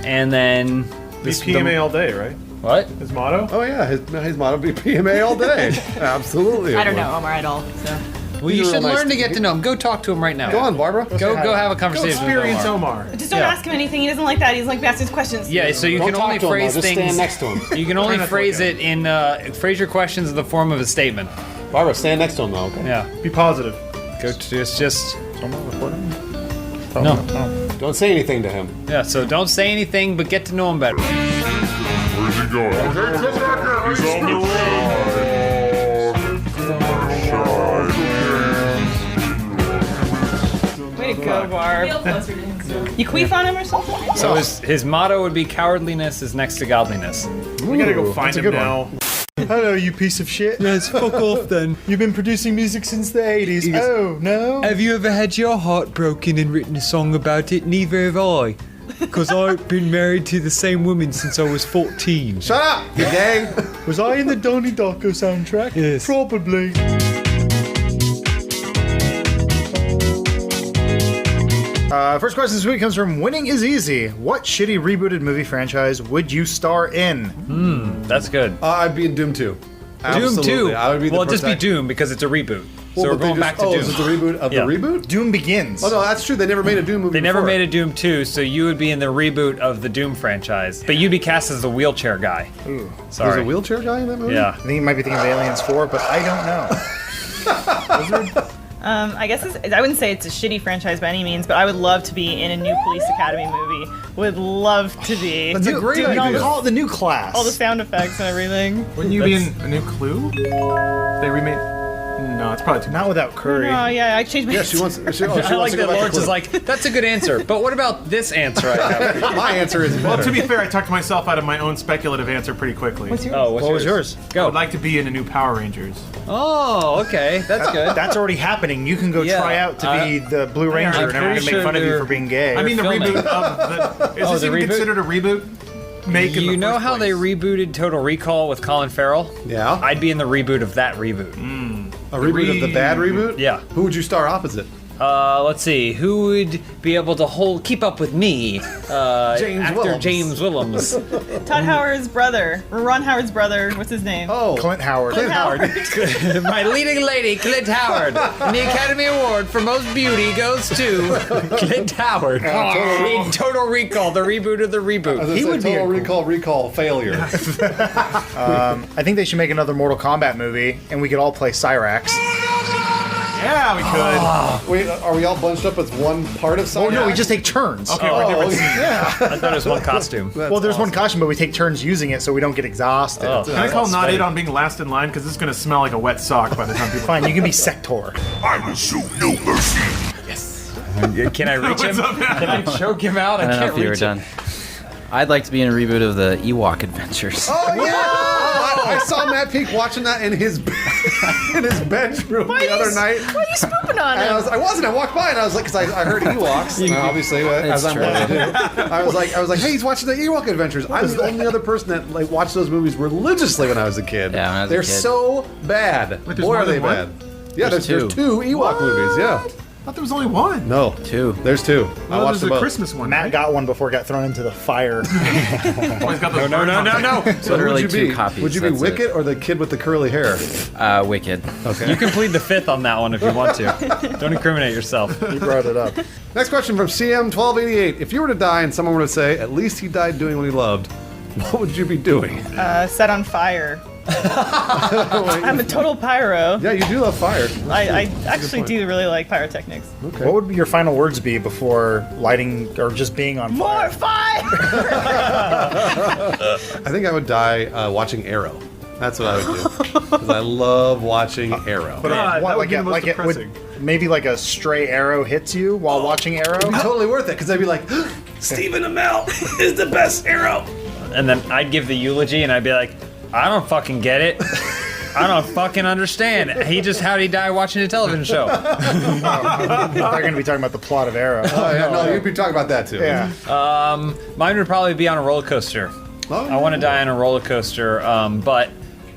and then Be PMA all day, right? What? His motto? Oh yeah, his motto would be PMA all day. Absolutely. I don't know Omar at all, so. Well, you should learn to get to know him. Go talk to him right now. Go on, Barbara. Go have a conversation with Experience Omar. Omar. Just don't ask him anything. He doesn't like that. He's like asking questions. Yeah, so you Don't can talk only to him, though. phrase Just things. stand next to him. You can only Try not to phrase look it in phrase your questions in the form of a statement. Barbara, stand next to him though. Okay. Yeah. Be positive. Go to just. Oh, No. Don't say anything to him. Yeah. So don't say anything, but get to know him better. Where's he going? He's on the Way to go, Barb. You queef on him or something? So his motto would be cowardliness is next to godliness. We gotta go find that's a him good now. Hello, you piece of shit. Yes, fuck off then. You've been producing music since the 80s. Oh, no? Have you ever had your heart broken and written a song about it? Neither have I. Because I've been married to the same woman since I was 14. Shut up, you gay. Was I in the Donnie Darko soundtrack? Yes. Probably. First question this week comes from Winning is Easy. What shitty rebooted movie franchise would you star in? That's good. I'd be in Doom 2. Doom Absolutely. 2. I would be the Well, just be protect- Doom because it's a reboot. Well, So we're but they going just- back to oh, Doom. is it the reboot of Yeah. the reboot? Doom Begins. Oh no, that's true. They never made a Doom movie. They never before. made a Doom 2, so you would be in the reboot of the Doom franchise. But you'd be cast as the wheelchair guy. Ooh. Sorry. There's a wheelchair guy in that movie. Yeah. I think you might be thinking of Aliens 4, but I don't know. I guess I wouldn't say it's a shitty franchise by any means, but I would love to be in a new Police Academy movie. Would love to be. That's a great Dude, idea. no, call it the new class. All the sound effects and everything. Wouldn't you be in a new Clue? They remade. No, it's probably too. Not without Curry. Oh yeah, I changed my. Yeah, she wants. She I wants like to that go back to Lawrence is Clue. like, that's a good answer. But what about this answer I have? My answer is Well, better. to be fair, I talked myself out of my own speculative answer pretty quickly. What's yours? Oh, What was yours? I Go. would like to be in a new Power Rangers. Oh, okay. That's good. That's already happening. You can go Yeah. try out to be the Blue Ranger, I'm and everyone pretty can make fun of you sure for being gay. I mean, the filming. reboot of the. Is Oh, this the even reboot? considered a reboot? Make in You the know first how they place? rebooted Total Recall with Colin Farrell? Yeah. I'd be in the reboot of that reboot. A reboot of the bad reboot. Yeah. Who would you star opposite? Let's see. Who would be able to keep up with me? James after Willems. James Willems. Todd Howard's brother, or Ron Howard's brother. What's his name? Oh, Clint Howard. Clint Howard. My leading lady, Clint Howard. And the Academy Award for Most Beauty goes to Clint Howard. In Total Recall, the reboot of the reboot. He would be Total a- Recall failure. I think they should make another Mortal Kombat movie, and we could all play Cyrax. Yeah, we could. Wait, are we all bunched up as one part of Oh something? no, we just take turns. Okay, we're different. Yeah. I thought it was one costume. Well, there's one costume, but we take turns using it, so we don't get exhausted. Oh. Can I call not Sweaty. it on being last in line? Because this is going to smell like a wet sock by the time people. Fine, you can be Sector. I will show no mercy. Can I reach him? Can I choke him out? I don't know can't if you were reach him. done. I'd like to be in a reboot of the Ewok Adventures. Oh yeah! I saw Matt Peak watching that in his bedroom the other night. Why are you spooping on And him? I wasn't. I walked by and I was like, because I heard Ewoks, obviously, as I'm true. going to do. I was like, hey, he's watching the Ewok Adventures. I'm the only other person that like watched those movies religiously when I was a kid. Yeah, when I was a They're kid. so bad. Wait, there's Boy, more are they than one? bad. Yeah, there's two Ewok movies. Yeah. thought there was only one. No, 2. There's 2. I Oh, watched there's them a both. Christmas one. Matt right? got one before it got thrown into the fire. Always got those No. So who would Literally you 2 be? copies, Would you be that's it. Wicket or the kid with the curly hair? Wicked. Okay. You can plead the 5th on that one if you want to. Don't incriminate yourself. He brought it up. Next question from CM1288. If you were to die and someone were to say, at least he died doing what he loved, what would you be doing? Set on fire. I'm a total pyro. Yeah, you do love fire. I actually do really like pyrotechnics. Okay. What would your final words be before lighting or just being on fire? More fire! I think I would die watching Arrow. That's what I would do. Because I love watching Arrow. But that would be the most it would depressing. maybe like a stray arrow hits you while watching Arrow. It'd be totally worth it because I'd be like, Stephen Amell is the best Arrow. And then I'd give the eulogy and I'd be like, I don't fucking get it. I don't fucking understand. How'd he die watching a television show? They're going to be talking about the plot of Arrow. Oh, yeah, no, you'd be talking about that too. Yeah. Mine would probably be on a roller coaster. Oh, I want to die on a roller coaster, but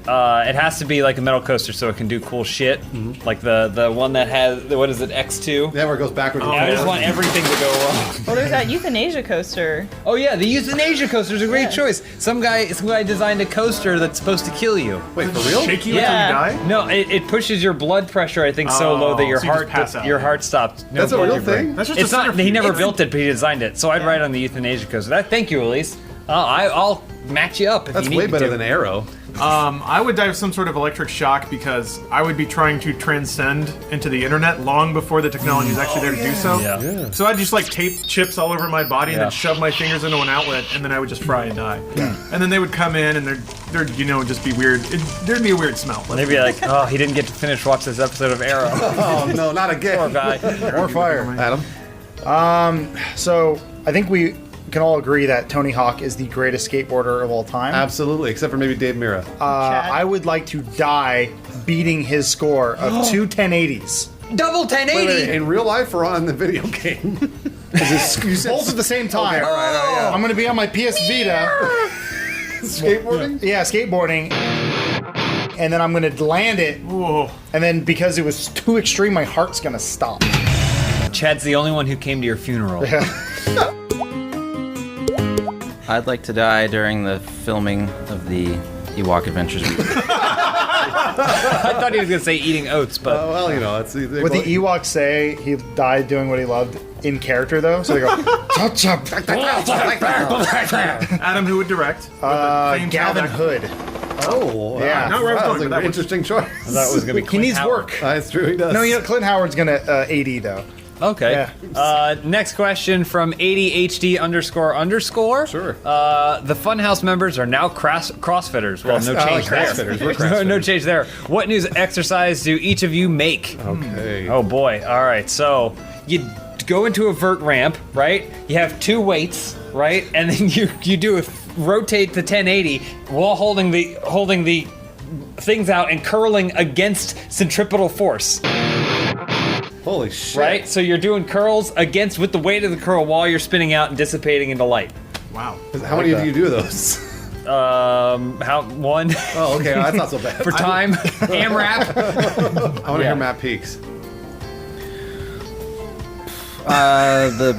it has to be like a metal coaster so it can do cool shit. Like the one that has, what is it, X2? Yeah, where it goes backwards. Yeah, I just want everything to go wrong. Well, there's that euthanasia coaster. Oh yeah, the euthanasia coaster is a great choice. Some guy designed a coaster that's supposed to kill you. Wait, for real? Shake you Yeah. until you die? No, it pushes your blood pressure, I think, so low that your so you just pass out. heart stops. No That's a blood real to your brain. thing? That's just It's a not. He centrifuge. never built it, but he designed it. So I'd ride on the euthanasia coaster. Thank you, Elise. I'll match you up if That's you need way me better to. than Arrow. I would die of some sort of electric shock because I would be trying to transcend into the internet long before the technology is actually there to do so. Yeah. So I'd just like tape chips all over my body and Yeah. then shove my fingers into an outlet and then I would just fry and die. And then they would come in and there'd just be weird. There'd be a weird smell. They'd be like, oh, he didn't get to finish watching this episode of Arrow. Oh, no, not again. Poor guy. More fire. Adam? So I think we can all agree that Tony Hawk is the greatest skateboarder of all time. Absolutely, except for maybe Dave Mirra. I would like to die beating his score of 2 1080s. Double 1080. Wait, in real life or on the video game? Both at the same time. Okay, all right, I'm going to be on my PS Vita. Skateboarding? Yeah, skateboarding. And then I'm going to land it. Whoa. And then because it was too extreme, my heart's going to stop. Chad's the only one who came to your funeral. I'd like to die during the filming of the Ewok Adventures movie. I thought he was going to say eating oats, but... well, you know, it's... Would the Ewoks say he died doing what he loved in character, though? So they go, Adam, who would direct? Gavin Hood. Oh, Yeah. Not where I was that going, was but an that was- interesting choice. I thought it was going to be He Clint needs Howard. work. That's true, he does. No, you know, Clint Howard's going to AD, though. Okay. Next question from ADHD__. Sure. The Funhaus members are now CrossFitters. Well, no change there. CrossFitters. We're No CrossFitters. change there. What new exercise do each of you make? Okay. Oh boy. All right. So you go into a vert ramp, right? You have 2 weights, right? And then you do rotate the 1080 while holding the things out and curling against centripetal force. Holy shit. Right? So you're doing curls with the weight of the curl while you're spinning out and dissipating into light. Wow. How many of you do those? One. Oh, okay. That's not so bad. For time. AMRAP. I want to hear Matt Peaks. The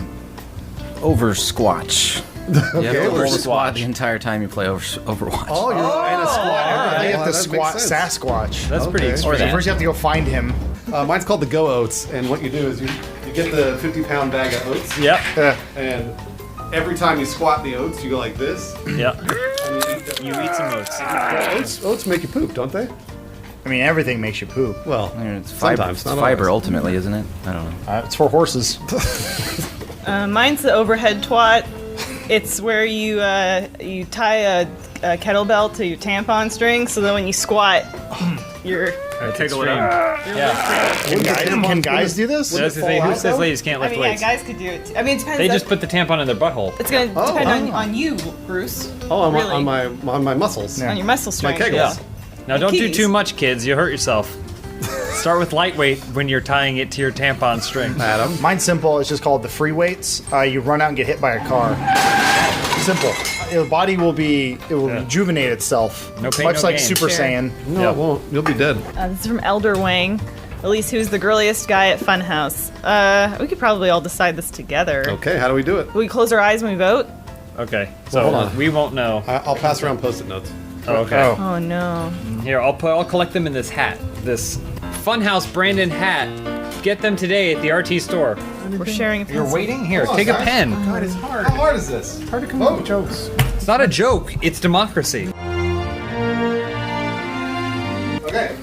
over squatch. Okay, you have to over hold squat squatch. the entire time you play Overwatch. Oh, you're in a squat. They have to that squat makes sense. Sasquatch. That's pretty Okay. extreme. Or that. First you have to go find him. Mine's called the Go Oats, and what you do is you get the 50-pound bag of oats, Yep. and every time you squat the oats, you go like this, Yep. and you eat them. You eat some oats. Oats make you poop, don't they? I mean, everything makes you poop. Well, I mean, it's fiber, sometimes, it's not fiber always. ultimately, isn't it? I don't know. It's for horses. Mine's the overhead twat. It's where you tie a kettlebell to your tampon string, so that when you squat, you're. That's Take a look. extreme. Yeah. Can guys do this? So that's the thing. Who says ladies can't I lift mean, yeah, weights? guys could do it. Too. I mean, it depends. They just put the tampon in their butthole. It's gonna depend on you, Bruce. Oh, really. on my muscles. On your muscle My strength. kegels. Now don't do Keys. too much, kids. You hurt yourself. Start with lightweight when you're tying it to your tampon string. Adam. Mine's simple. It's just called the free weights. You run out and get hit by a car. Simple. The body will rejuvenate itself. No pain, much no like gain. Super Sure. Saiyan. No, it won't. You'll be dead. This is from Elder Wang. Elise, who's the girliest guy at Funhaus? We could probably all decide this together. Okay, how do we do it? We close our eyes when we vote? Okay, so hold on. we won't know. I'll pass around Post-it notes. Okay. Oh no. Here, I'll collect them in this hat. This Funhaus Brandon hat. Get them today at the RT store. We're sharing a pencil. You're waiting? Here, take a pen. God, it's hard. How hard is this? Hard to come up with jokes. It's not a joke, it's democracy. Okay,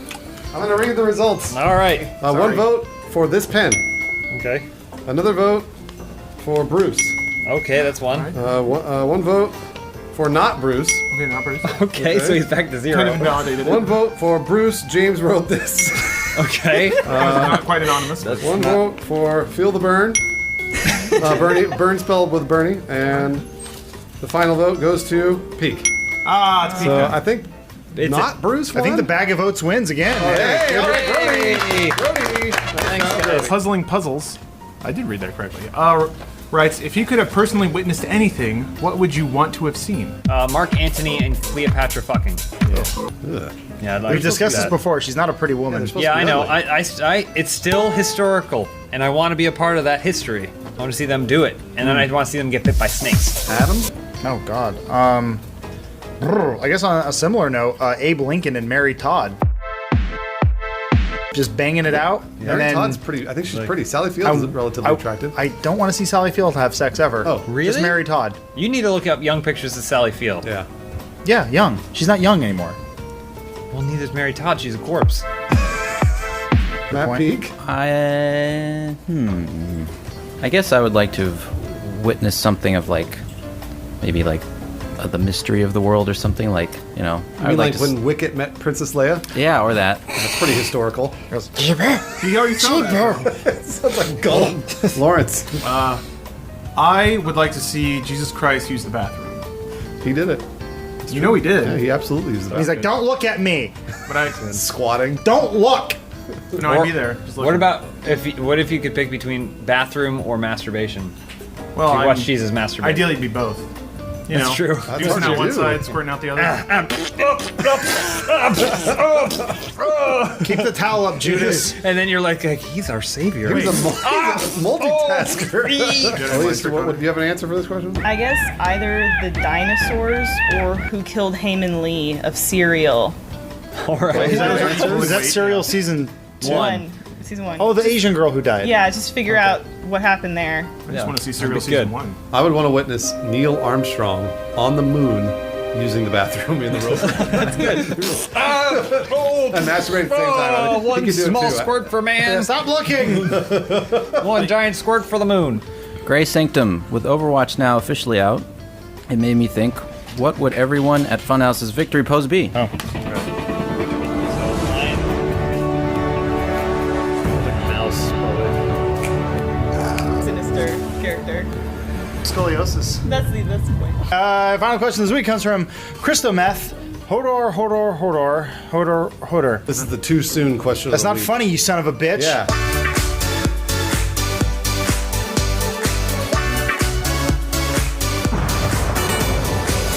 I'm gonna read the results. All right. One vote for this pen. Okay. Another vote for Bruce. Okay, that's one. One vote for not Bruce. Okay, not Bruce. Okay, so he's back to 0. Kind of invalidated. One vote for Bruce. James wrote this. Okay. Not quite anonymous. One vote for Feel the Burn. Bernie, Burn spelled with Bernie, and the final vote goes to Peak. It's Peak. So I think not Bruce won. I think the bag of votes wins again. Hey! Brody. Thanks, guys. Puzzling Puzzles. I did read that correctly. Writes, if you could have personally witnessed anything, what would you want to have seen? Mark Antony and Cleopatra fucking. Yeah, I'd like We've to discussed see this that. before. She's not a pretty woman. Yeah, I know. It's still historical, and I want to be a part of that history. I want to see them do it, and then I want to see them get bit by snakes. Adam? Oh God. I guess on a similar note, Abe Lincoln and Mary Todd. Just banging it out. Mary Todd's pretty. I think she's pretty. Sally Fields is relatively attractive. I don't want to see Sally Field have sex ever. Oh, really? Just Mary Todd. You need to look up young pictures of Sally Field. Yeah. Yeah, young. She's not young anymore. Well, neither's Mary Todd. She's a corpse. Matt Peak? I guess I would like to have witnessed something of maybe the mystery of the world or something I I would mean, to when Wicket met Princess Leia? Yeah, or that. That's pretty historical. You already saw that. Sounds like Gollum. Lawrence. I would like to see Jesus Christ use the bathroom. He did it. You know he did. Yeah, he absolutely used the bathroom. He's like, don't look at me. But I squatting. Don't look. No, I'd be there. Just What looking. about what if you could pick between bathroom or masturbation? Well, if you watch Jesus masturbate. Ideally, it'd be both. You That's know, true. That's using hard out to one do. side, squirting out the other. Keep the towel up, Judas. And then you're like he's our savior. He's a multitasker. Elise, do you have an answer for this question? I guess either the dinosaurs or who killed Haymon Lee of Serial. All right. Was that Serial season 2? Season 1. Oh, the Asian girl who died. Yeah, just figure out what happened there. I just want to see Serial That'd be season good. 1. I would want to witness Neil Armstrong on the moon using the bathroom in the rover. That's good. And masturbating at the same time. I think One you could do it small too. squirt for man. Stop looking. One giant squirt for the moon. Grey Sanctum, with Overwatch now officially out, it made me think, what would everyone at Funhaus's victory pose be? Oh. Sinister character. Scoliosis. That's the point. Final question this week comes from Christometh. Hodor. This is the too soon question. That's of the not week. funny, you son of a bitch. Yeah.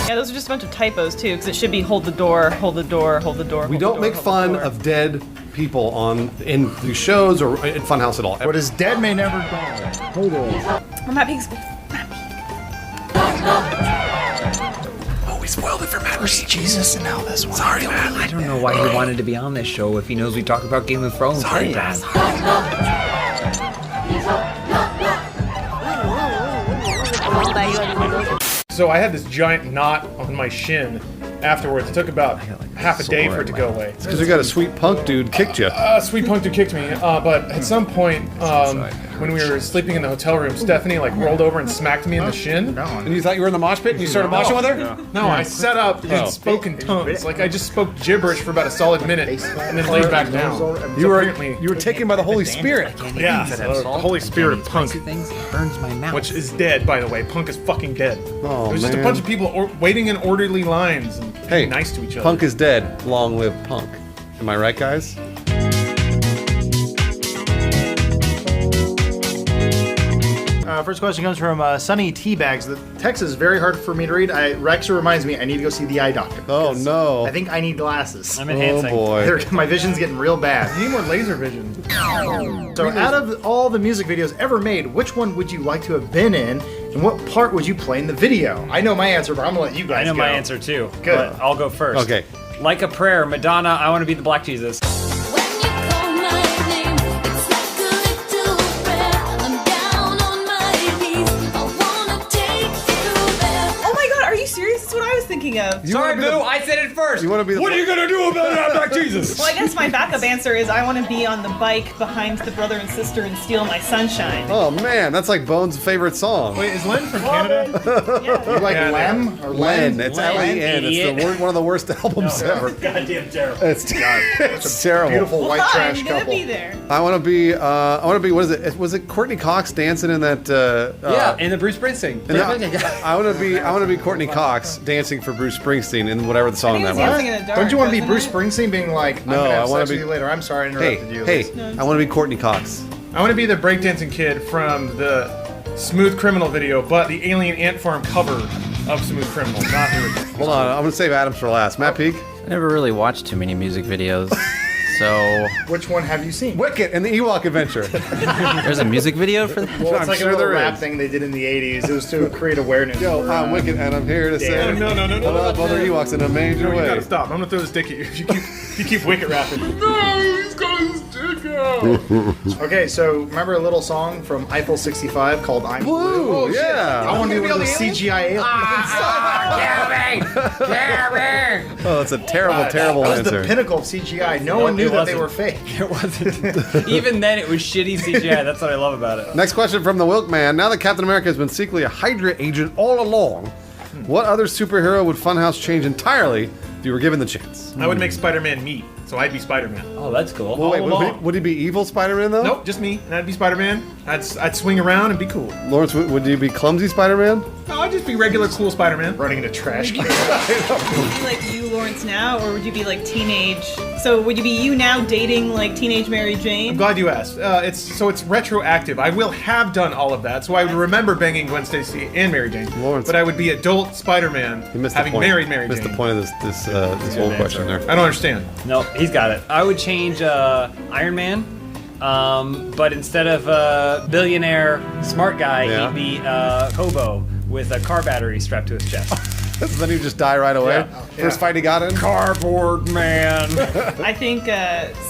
Yeah, those are just a bunch of typos too, because it should be hold the door, hold the door, hold the door. We don't make fun of dead people in the shows or in Funhaus at all. What is dead may never die. Hodor. Or Matt Peaks. Oh, we spoiled it for Matt. First Jesus and now this one. Sorry, Matt. I don't know why he wanted to be on this show if he knows we talk about Game of Thrones. Sorry, Matt. So I had this giant knot on my shin afterwards. It took about half a day for it to go away. It's because you got a sweet punk dude kicked you. Sweet punk dude kicked me, but at some point, when we were sleeping in the hotel room, Stephanie rolled over and smacked me in the shin. And you thought you were in the mosh pit and you started moshing with her? No, I sat up and spoke in tongues. I just spoke gibberish for about a solid minute and then laid back down. You were taken by the Holy Spirit. Yeah, the Holy Spirit of punk, Things burns my mouth. which is dead, by the way. Punk is fucking dead. Oh, It was just a man. bunch of people waiting in orderly lines and Hey, being nice to each other. Punk is dead. Long live punk. Am I right, guys? First question comes from Sunny Teabags. The text is very hard for me to read. Rex reminds me I need to go see the eye doctor. Oh no! I think I need glasses. I'm enhancing. Oh boy! My vision's getting real bad. You need more laser vision. So, out of all the music videos ever made, which one would you like to have been in, and what part would you play in the video? I know my answer, but I'm gonna let you guys I know go. my answer too. Good. But I'll go first. Okay. Like a prayer, Madonna, I want to be the Black Jesus. Oh my god, are you serious? That's what I was thinking of. Sorry, Boo, I said it first. You want to be? What are you gonna do about it, Black Jesus? Well, I guess my backup answer is I want to be on the bike behind the brother and sister and steal my sunshine. Oh man, that's like Bones' favorite song. Wait, is Len from Canada? You like Lem or Len. Len? It's Len. It's one of the worst albums ever. Goddamn terrible. It's terrible. Beautiful Well, white fine, trash I'm gonna couple. be there. I want to be. What is it? Was it Courtney Cox dancing in that? Yeah, in the Bruce Springsteen. I want to be Courtney Cox dancing for Bruce Springsteen in whatever the song I that think it was was. Dancing in the Dark, Don't you want to be wasn't Bruce it? Springsteen being like, I'm No, gonna I have wanna sex with be- you later? I'm sorry I interrupted you. I want to be Courtney Cox. I want to be the breakdancing kid from the Smooth Criminal video, but the Alien Ant Farm cover of Smooth Criminal, not the original. Hold on, I'm gonna save Adams for last. Matt Peak. I never really watched too many music videos, so Which one have you seen? Wicket and the Ewok Adventure. there's a music video for that. Well, it's I'm like sure a little there rap is. thing they did in the 80s. It was to create awareness. Yo, I'm Wicket and I'm here to say No. hello, other Ewoks in a major No, you way. gotta stop. I'm gonna throw this dick at you if you keep Wicket rapping. No, he's got his dick out. Okay, so remember a little song from Eiffel 65 called I'm Blue? Oh, yeah. I want to be one of those CGI aliens. Oh, that's a terrible, terrible That was the answer. pinnacle of CGI. No one knew it that they wasn't. were fake. It wasn't. Even then, it was shitty CGI. That's what I love about it. Next question from the Wilk Man. Now that Captain America has been secretly a Hydra agent all along, what other superhero would Funhouse change entirely if you were given the chance? I would make Spider-Man me, so I'd be Spider-Man. Oh, that's cool. Well, wait, along. would he be evil Spider-Man though? Nope, just me, and I'd be Spider-Man. I'd swing around and be cool. Lawrence, would you be clumsy Spider-Man? No, I'd just be regular cool Spider-Man. Running into trash can. Would you be like you, Lawrence, now, or would you be like teenage? So would you be you now dating like teenage Mary Jane? I'm glad you asked. It's retroactive. I will have done all of that, so I would remember banging Gwen Stacy and Mary Jane. Lawrence. But I would be adult Spider-Man You missed having the point. married Mary Missed Jane. the point of this whole question there. I don't understand. No, he's got it. I would change Iron Man, but instead of billionaire smart guy, Yeah. he'd be hobo with a car battery strapped to his chest. Then you just die right away. First fight he got in. Cardboard man. I think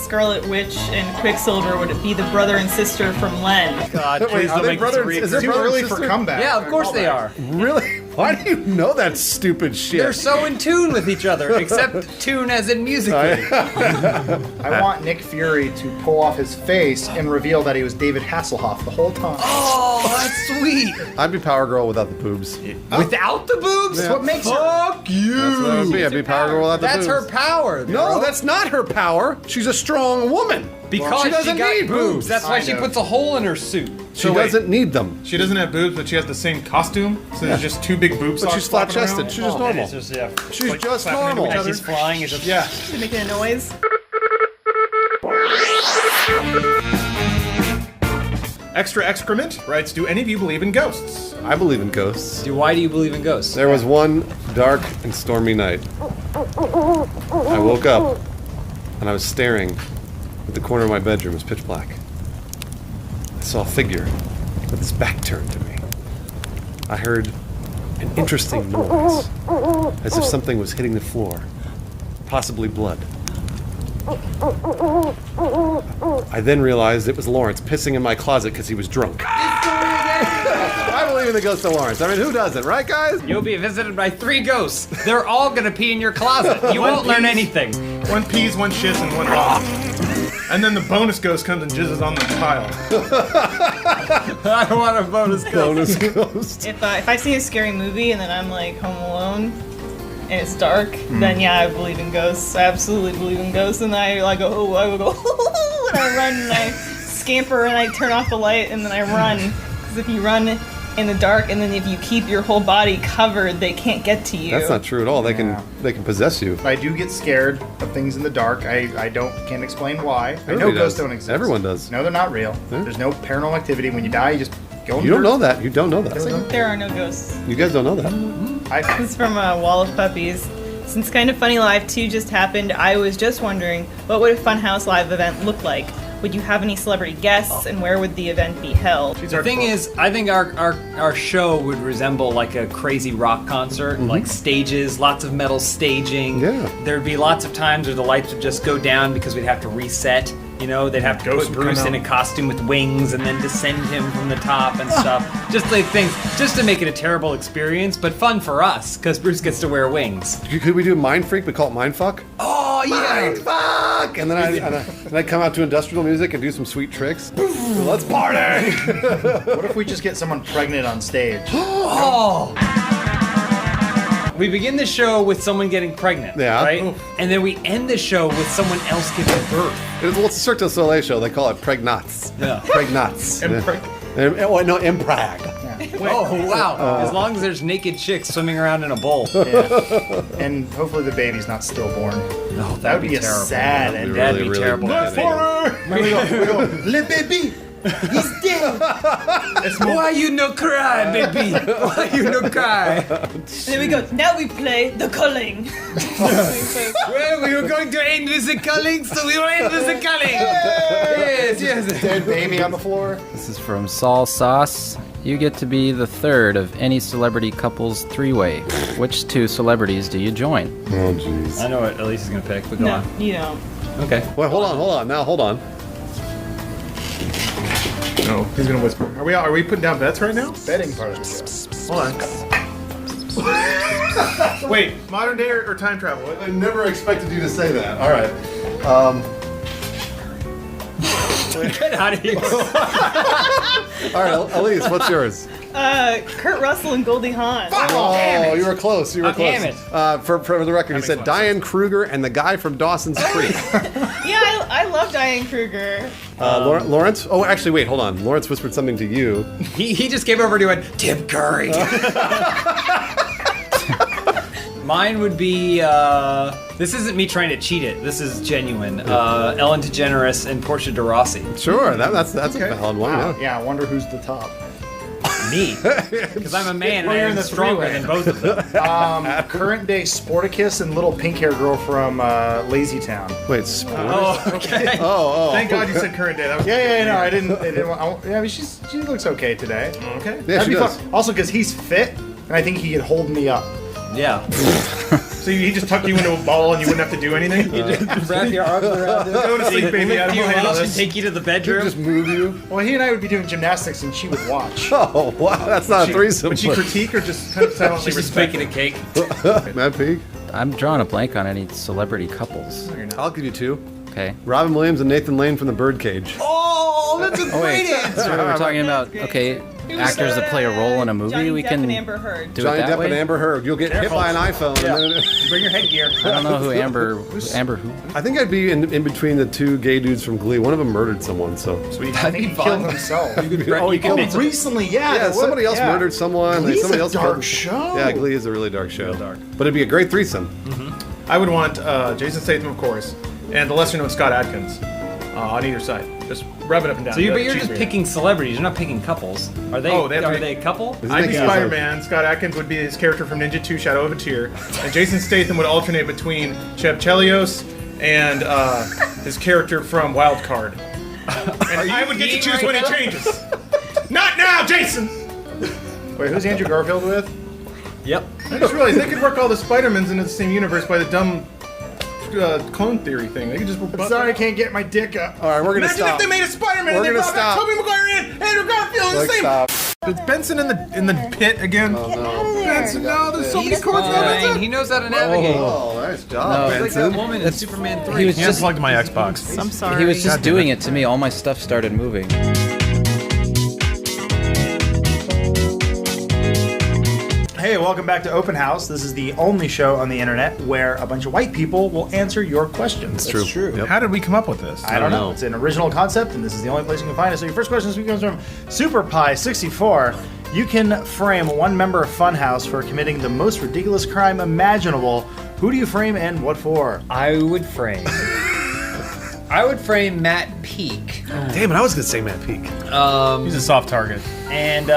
Scarlet Witch and Quicksilver would be the brother and sister from Len. God, Wait, please are don't they make brother? this Is there Too brother early and for sister? comeback. Yeah, of course they are. Really? Why do you know that stupid shit? They're so in tune with each other, except tune as in musically. I want Nick Fury to pull off his face and reveal that he was David Hasselhoff the whole time. Oh, that's sweet. I'd be Power Girl without the boobs. Without the boobs? That's what makes her. Fuck you. That's what I would be. I'd be Power Girl without the That's boobs. her power. No, bro. that's not her power. She's a strong woman. because she doesn't got need boobs. That's why she Kind of. puts a hole in her suit. She doesn't need them. She doesn't have boobs, but she has the same costume. So there's just two big boob But socks. she's flopping flat-chested. around. She's just And normal. it's just, yeah. She's like just slapping into normal. each As other. she's flying, it's just Yeah. Is it making a noise? Extra excrement writes, do any of you believe in ghosts? I believe in ghosts. Why do you believe in ghosts? There was one dark and stormy night. I woke up and I was staring at the corner of my bedroom. It was pitch black. I saw a figure with its back turned to me. I heard an interesting noise, as if something was hitting the floor, possibly blood. I then realized it was Lawrence pissing in my closet because he was drunk. I believe in the ghost of Lawrence. I mean, who doesn't, right, guys? You'll be visited by 3 ghosts. They're all gonna pee in your closet. You won't learn anything. One pees, one shits, and one vomits. And then the bonus ghost comes and jizzes on the tile. I don't want a bonus ghost. Bonus ghost. If I see a scary movie and then I'm like home alone and it's dark, then yeah, I believe in ghosts. I absolutely believe in ghosts, and I like go, oh, I will go, and I run and I scamper and I turn off the light and then I run. Because if you run in the dark and then if you keep your whole body covered, they can't get to you. That's not true at all. They can possess you. I do get scared of things in the dark. I can't explain why. I know Everybody ghosts does. don't exist. Everyone does. No, they're not real. Yeah. There's no paranormal activity. When you die, you just You don't know that. You don't know that. There are no ghosts. You guys don't know that. This is from Wall of Puppies. Since Kind of Funny Live 2 just happened, I was just wondering, what would a Funhouse Live event look like? Would you have any celebrity guests, and where would the event be held? The thing is, I think our show would resemble like a crazy rock concert, like stages, lots of metal staging. Yeah. There'd be lots of times where the lights would just go down because we'd have to reset. You know, they'd have to put Bruce in a costume with wings and then descend him from the top and stuff. Just like things, just to make it a terrible experience, but fun for us because Bruce gets to wear wings. Could we do Mind Freak but call it Mind Fuck? Oh yeah, Mind Fuck! And then I'd come out to industrial music and do some sweet tricks. Let's party! What if we just get someone pregnant on stage? Oh! We begin the show with someone getting pregnant, right? And then we end the show with someone else giving birth. Well, it's a Cirque du Soleil show. They call it Pregnats. Yeah. Pregnats. Imprag. Oh, wow. As long as there's naked chicks swimming around in a bowl. Yeah. And hopefully the baby's not stillborn. No, that would be a terrible. sad ending. That'd be terrible. We go, le baby, he's dead. Why you no cry, baby? Why you no cry? There we go. Now we play the culling. Well, we were going to end with the culling, so we will end with the culling. Yes, yes. Dead baby on the floor. This is from Saul Sauce. You get to be the third of any celebrity couple's three-way. Which two celebrities do you join? Oh, jeez. I know what Elise is going to pick, but go No, on. you don't. Okay. Well, hold on. Now, hold on. No, he's gonna whisper. Are we putting down bets right now? Betting part of the show. Hold on. Wait, modern day or time travel? I never expected you to say that. All right. Get out of here. All right, Elise, what's yours? Kurt Russell and Goldie Hawn. Oh, you were close. You were close. Damn it. For the record, he said Diane Kruger and the guy from Dawson's Creek. Yeah, I love Diane Kruger. Lawrence? Oh, actually, wait, hold on. Lawrence whispered something to you. He just came over and he went, Tim Curry. Mine would be, this isn't me trying to cheat it. This is genuine. Ellen DeGeneres and Portia de Rossi. Sure, that's a valid one. Wow. Yeah. Yeah, I wonder who's the top. Me. Because I'm a man Well, you're and in I'm the stronger three-way. than both of them. Current day Sporticus and little pink hair girl from Lazy Town. Wait, sport? Oh, okay. Oh. Thank God you said current day. That was Yeah, no, I didn't I mean, she looks okay today. Okay. Yeah, That'd she be does. fun. Also, because he's fit, and I think he could hold me up. Yeah. So he just tucked you into a ball and you wouldn't have to do anything? Wrap your arms around it. Go to sleep, baby. Adam. You We'll handle reach and this. take you to the bedroom. Just move you. Well, he and I would be doing gymnastics, and she would watch. Oh, wow. That's not a threesome. Would she critique or just kind of silently She's just respect? baking a cake. Matt Peak? I'm drawing a blank on any celebrity couples. I'll give you two. Okay. Robin Williams and Nathan Lane from The Birdcage. Oh, that's a Oh, wait. great answer. So we're talking about, great. okay, actors that play a role in a movie. Johnny We Depp can and Amber Heard. do Johnny it that Depp way. and Amber Heard. You'll get hit by an iPhone. Yeah. And then, Bring your headgear. I don't know who Amber who. I think I'd be in between the two gay dudes from Glee. One of them murdered someone, so. Sweet. That'd I think be he fun. killed himself. Oh, he killed himself. Recently, yeah. Yeah, somebody else murdered someone. Glee's somebody a else dark killed- show. Yeah, Glee is a really dark show. But it'd be a great threesome. I would want Jason Statham, of course, and the lesser known Scott Adkins on either side. Just rub it up and down. So you're Cheese just beer. picking celebrities. You're not picking couples. Are they? Oh, they have to are be- they a couple? I'd be Yeah. Spider-Man. Scott Adkins would be his character from Ninja 2: Shadow of a Tear, and Jason Statham would alternate between Cheb Chelios and his character from Wild Card. And I would get to choose when it changes. Not now, Jason. Wait, who's Andrew Garfield with? Yep. I just realized they could work all the Spider-Mans into the same universe by the dumb clone theory thing. They could just. I'm sorry, I can't get my dick up. All right, we're going to Imagine stop. if they made a Spider-Man We're and they gonna brought back stop. Tobey Maguire in, Andrew Garfield in the Let's same. stop. Is Benson in the pit again? Oh, no. Benson, no, there's so many chords on Fine. it. He knows how to navigate. Oh, nice job, No, He's like Benson. that woman in Superman 3. He was just Plugged my Xbox. I'm sorry. he was just doing it to me. All my stuff started moving. Hey, welcome back to Open House. This is the only show on the internet where a bunch of white people will answer your questions. That's true. Yep. How did we come up with this? I don't know. It's an original concept, and this is the only place you can find it. So your first question this week comes from SuperPie64. You can frame one member of Funhouse for committing the most ridiculous crime imaginable. Who do you frame and what for? I would frame Matt Peak Damn it, I was gonna say Matt Peak. He's a soft target. And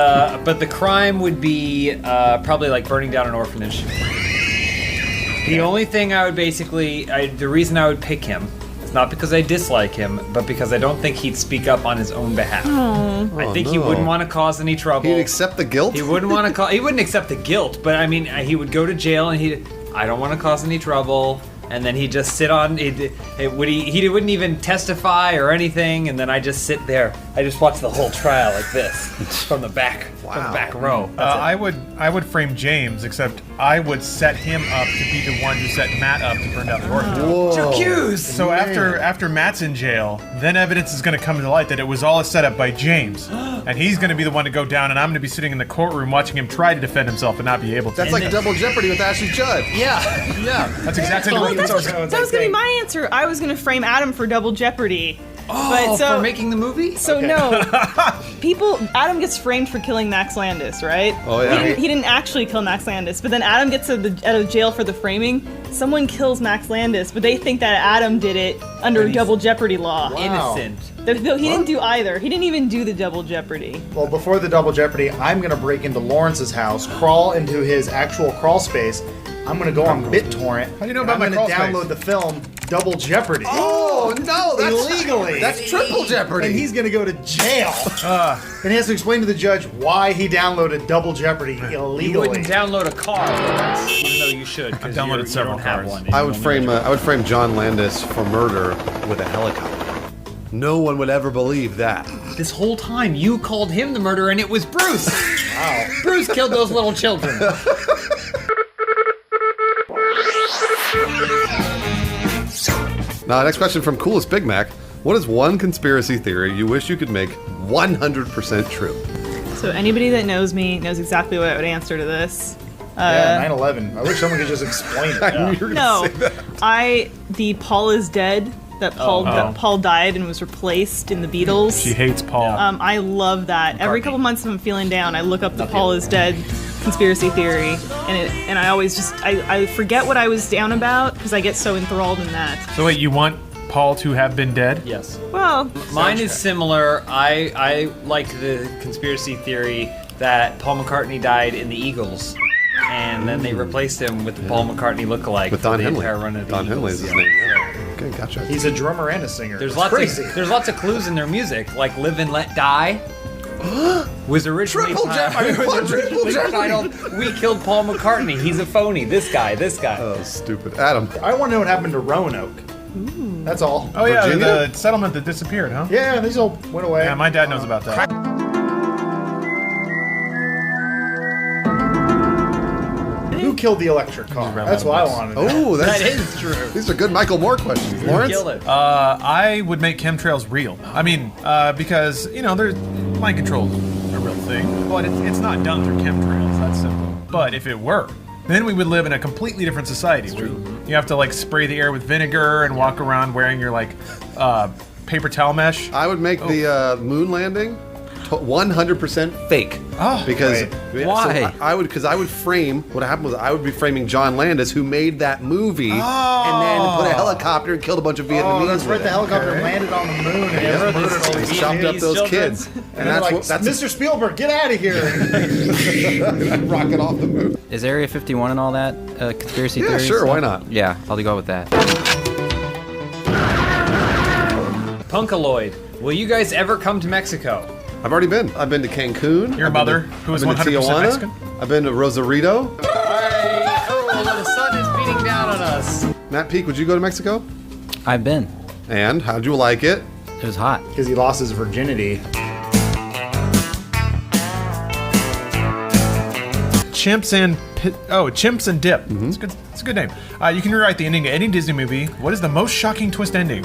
but the crime would be probably like burning down an orphanage. The only thing I would the reason I would pick him is not because I dislike him, but because I don't think he'd speak up on his own behalf. I think he wouldn't want to cause any trouble. He'd accept the guilt? He wouldn't want to he wouldn't accept the guilt, but I mean, he would go to jail and I don't want to cause any trouble. And then he'd just sit on, he wouldn't even testify or anything, and then I just sit there. I just watch the whole trial like this, from the back row. I would frame James, except I would set him up to be the one who set Matt up to burn down the orphanage. Whoa. Accused! So after Matt's in jail, then evidence is going to come to light that it was all a setup by James. And he's going to be the one to go down, and I'm going to be sitting in the courtroom watching him try to defend himself and not be able to. That's like Double Jeopardy with Ashley Judd. Yeah. That's exactly what That was gonna be my answer. I was gonna frame Adam for Double Jeopardy. For making the movie? So no, Adam gets framed for killing Max Landis, right? Oh yeah. He didn't actually kill Max Landis, but then Adam gets out of jail for the framing. Someone kills Max Landis, but they think that Adam did it under Double Jeopardy law. Innocent. He didn't do either. He didn't even do the Double Jeopardy. Well, before the Double Jeopardy, I'm gonna break into Lawrence's house, crawl into his actual crawl space. I'm gonna go on BitTorrent. How do you know about my crawl I'm gonna space? download the film Double Jeopardy. Oh no, that's illegally. That's triple Jeopardy. And he's gonna go to jail. And he has to explain to the judge why he downloaded Double Jeopardy illegally. You wouldn't download a car, even though you should. I've downloaded several have cars. one. I would frame John Landis for murder with a helicopter. No one would ever believe that. This whole time, you called him the murderer, and it was Bruce. Wow. Bruce killed those little children. Now, next question from Coolest Big Mac. What is one conspiracy theory you wish you could make 100% true? So anybody that knows me knows exactly what I would answer to this. Yeah, 9/11. I wish someone could just explain it. I knew you were gonna say that. The Paul is dead. That Paul died and was replaced in the Beatles. She hates Paul. I love that. Every couple months if I'm feeling down, I look up the Paul is dead conspiracy theory, and I always I forget what I was down about because I get so enthralled in that. So wait, you want Paul to have been dead? Yes. Well, mine is similar. I like the conspiracy theory that Paul McCartney died in the Eagles. And then they replaced him with the Paul McCartney lookalike With Don for the Henley. entire run of the Don Henley is Eagles. his name. Yeah. Okay, gotcha. He's a drummer and a singer. There's It's lots of clues in their music, like "Live and Let Die." Was originally Triple Jeopardy! Triple Jeopardy! titled "We Killed Paul McCartney." He's a phony. This guy. Oh, stupid. Adam. I want to know what happened to Roanoke. That's all. Oh yeah, Virginia? the settlement that disappeared, huh? Yeah, these all went away. Yeah, my dad knows about that. Who killed the electric car? That's what I wanted to know. Oh, That is true. These are good Michael Moore questions. Lawrence? Kill it. I would make chemtrails real. I mean, because, there's mind control's a real thing, but it's not done through chemtrails. That's simple. But if it were, then we would live in a completely different society. You have to spray the air with vinegar and walk around wearing your paper towel mesh. I would make the moon landing 100% fake. Oh, because Why? I would frame what happened was I would be framing John Landis, who made that movie, and then put a helicopter and killed a bunch of Vietnamese. Oh, that's right. with The it. helicopter landed on the moon and murdered all these He chopped up Vietnamese those children. kids, And that's Mr. Spielberg, get out of here! rocket off the moon. Is Area 51 and all that conspiracy Yeah, theories? sure, why not? Yeah, I'll go with that. Punkaloid. Will you guys ever come to Mexico? I've already been. I've been to Cancun. Your mother, who is I've been to 100% Tijuana. Mexican? I've been to Rosarito. The sun is beating down on us. Matt Peak, would you go to Mexico? I've been. And how'd you like it? It was hot. Because he lost his virginity. Chimps and Dip. It's good. It's a good name. You can rewrite the ending to any Disney movie. What is the most shocking twist ending?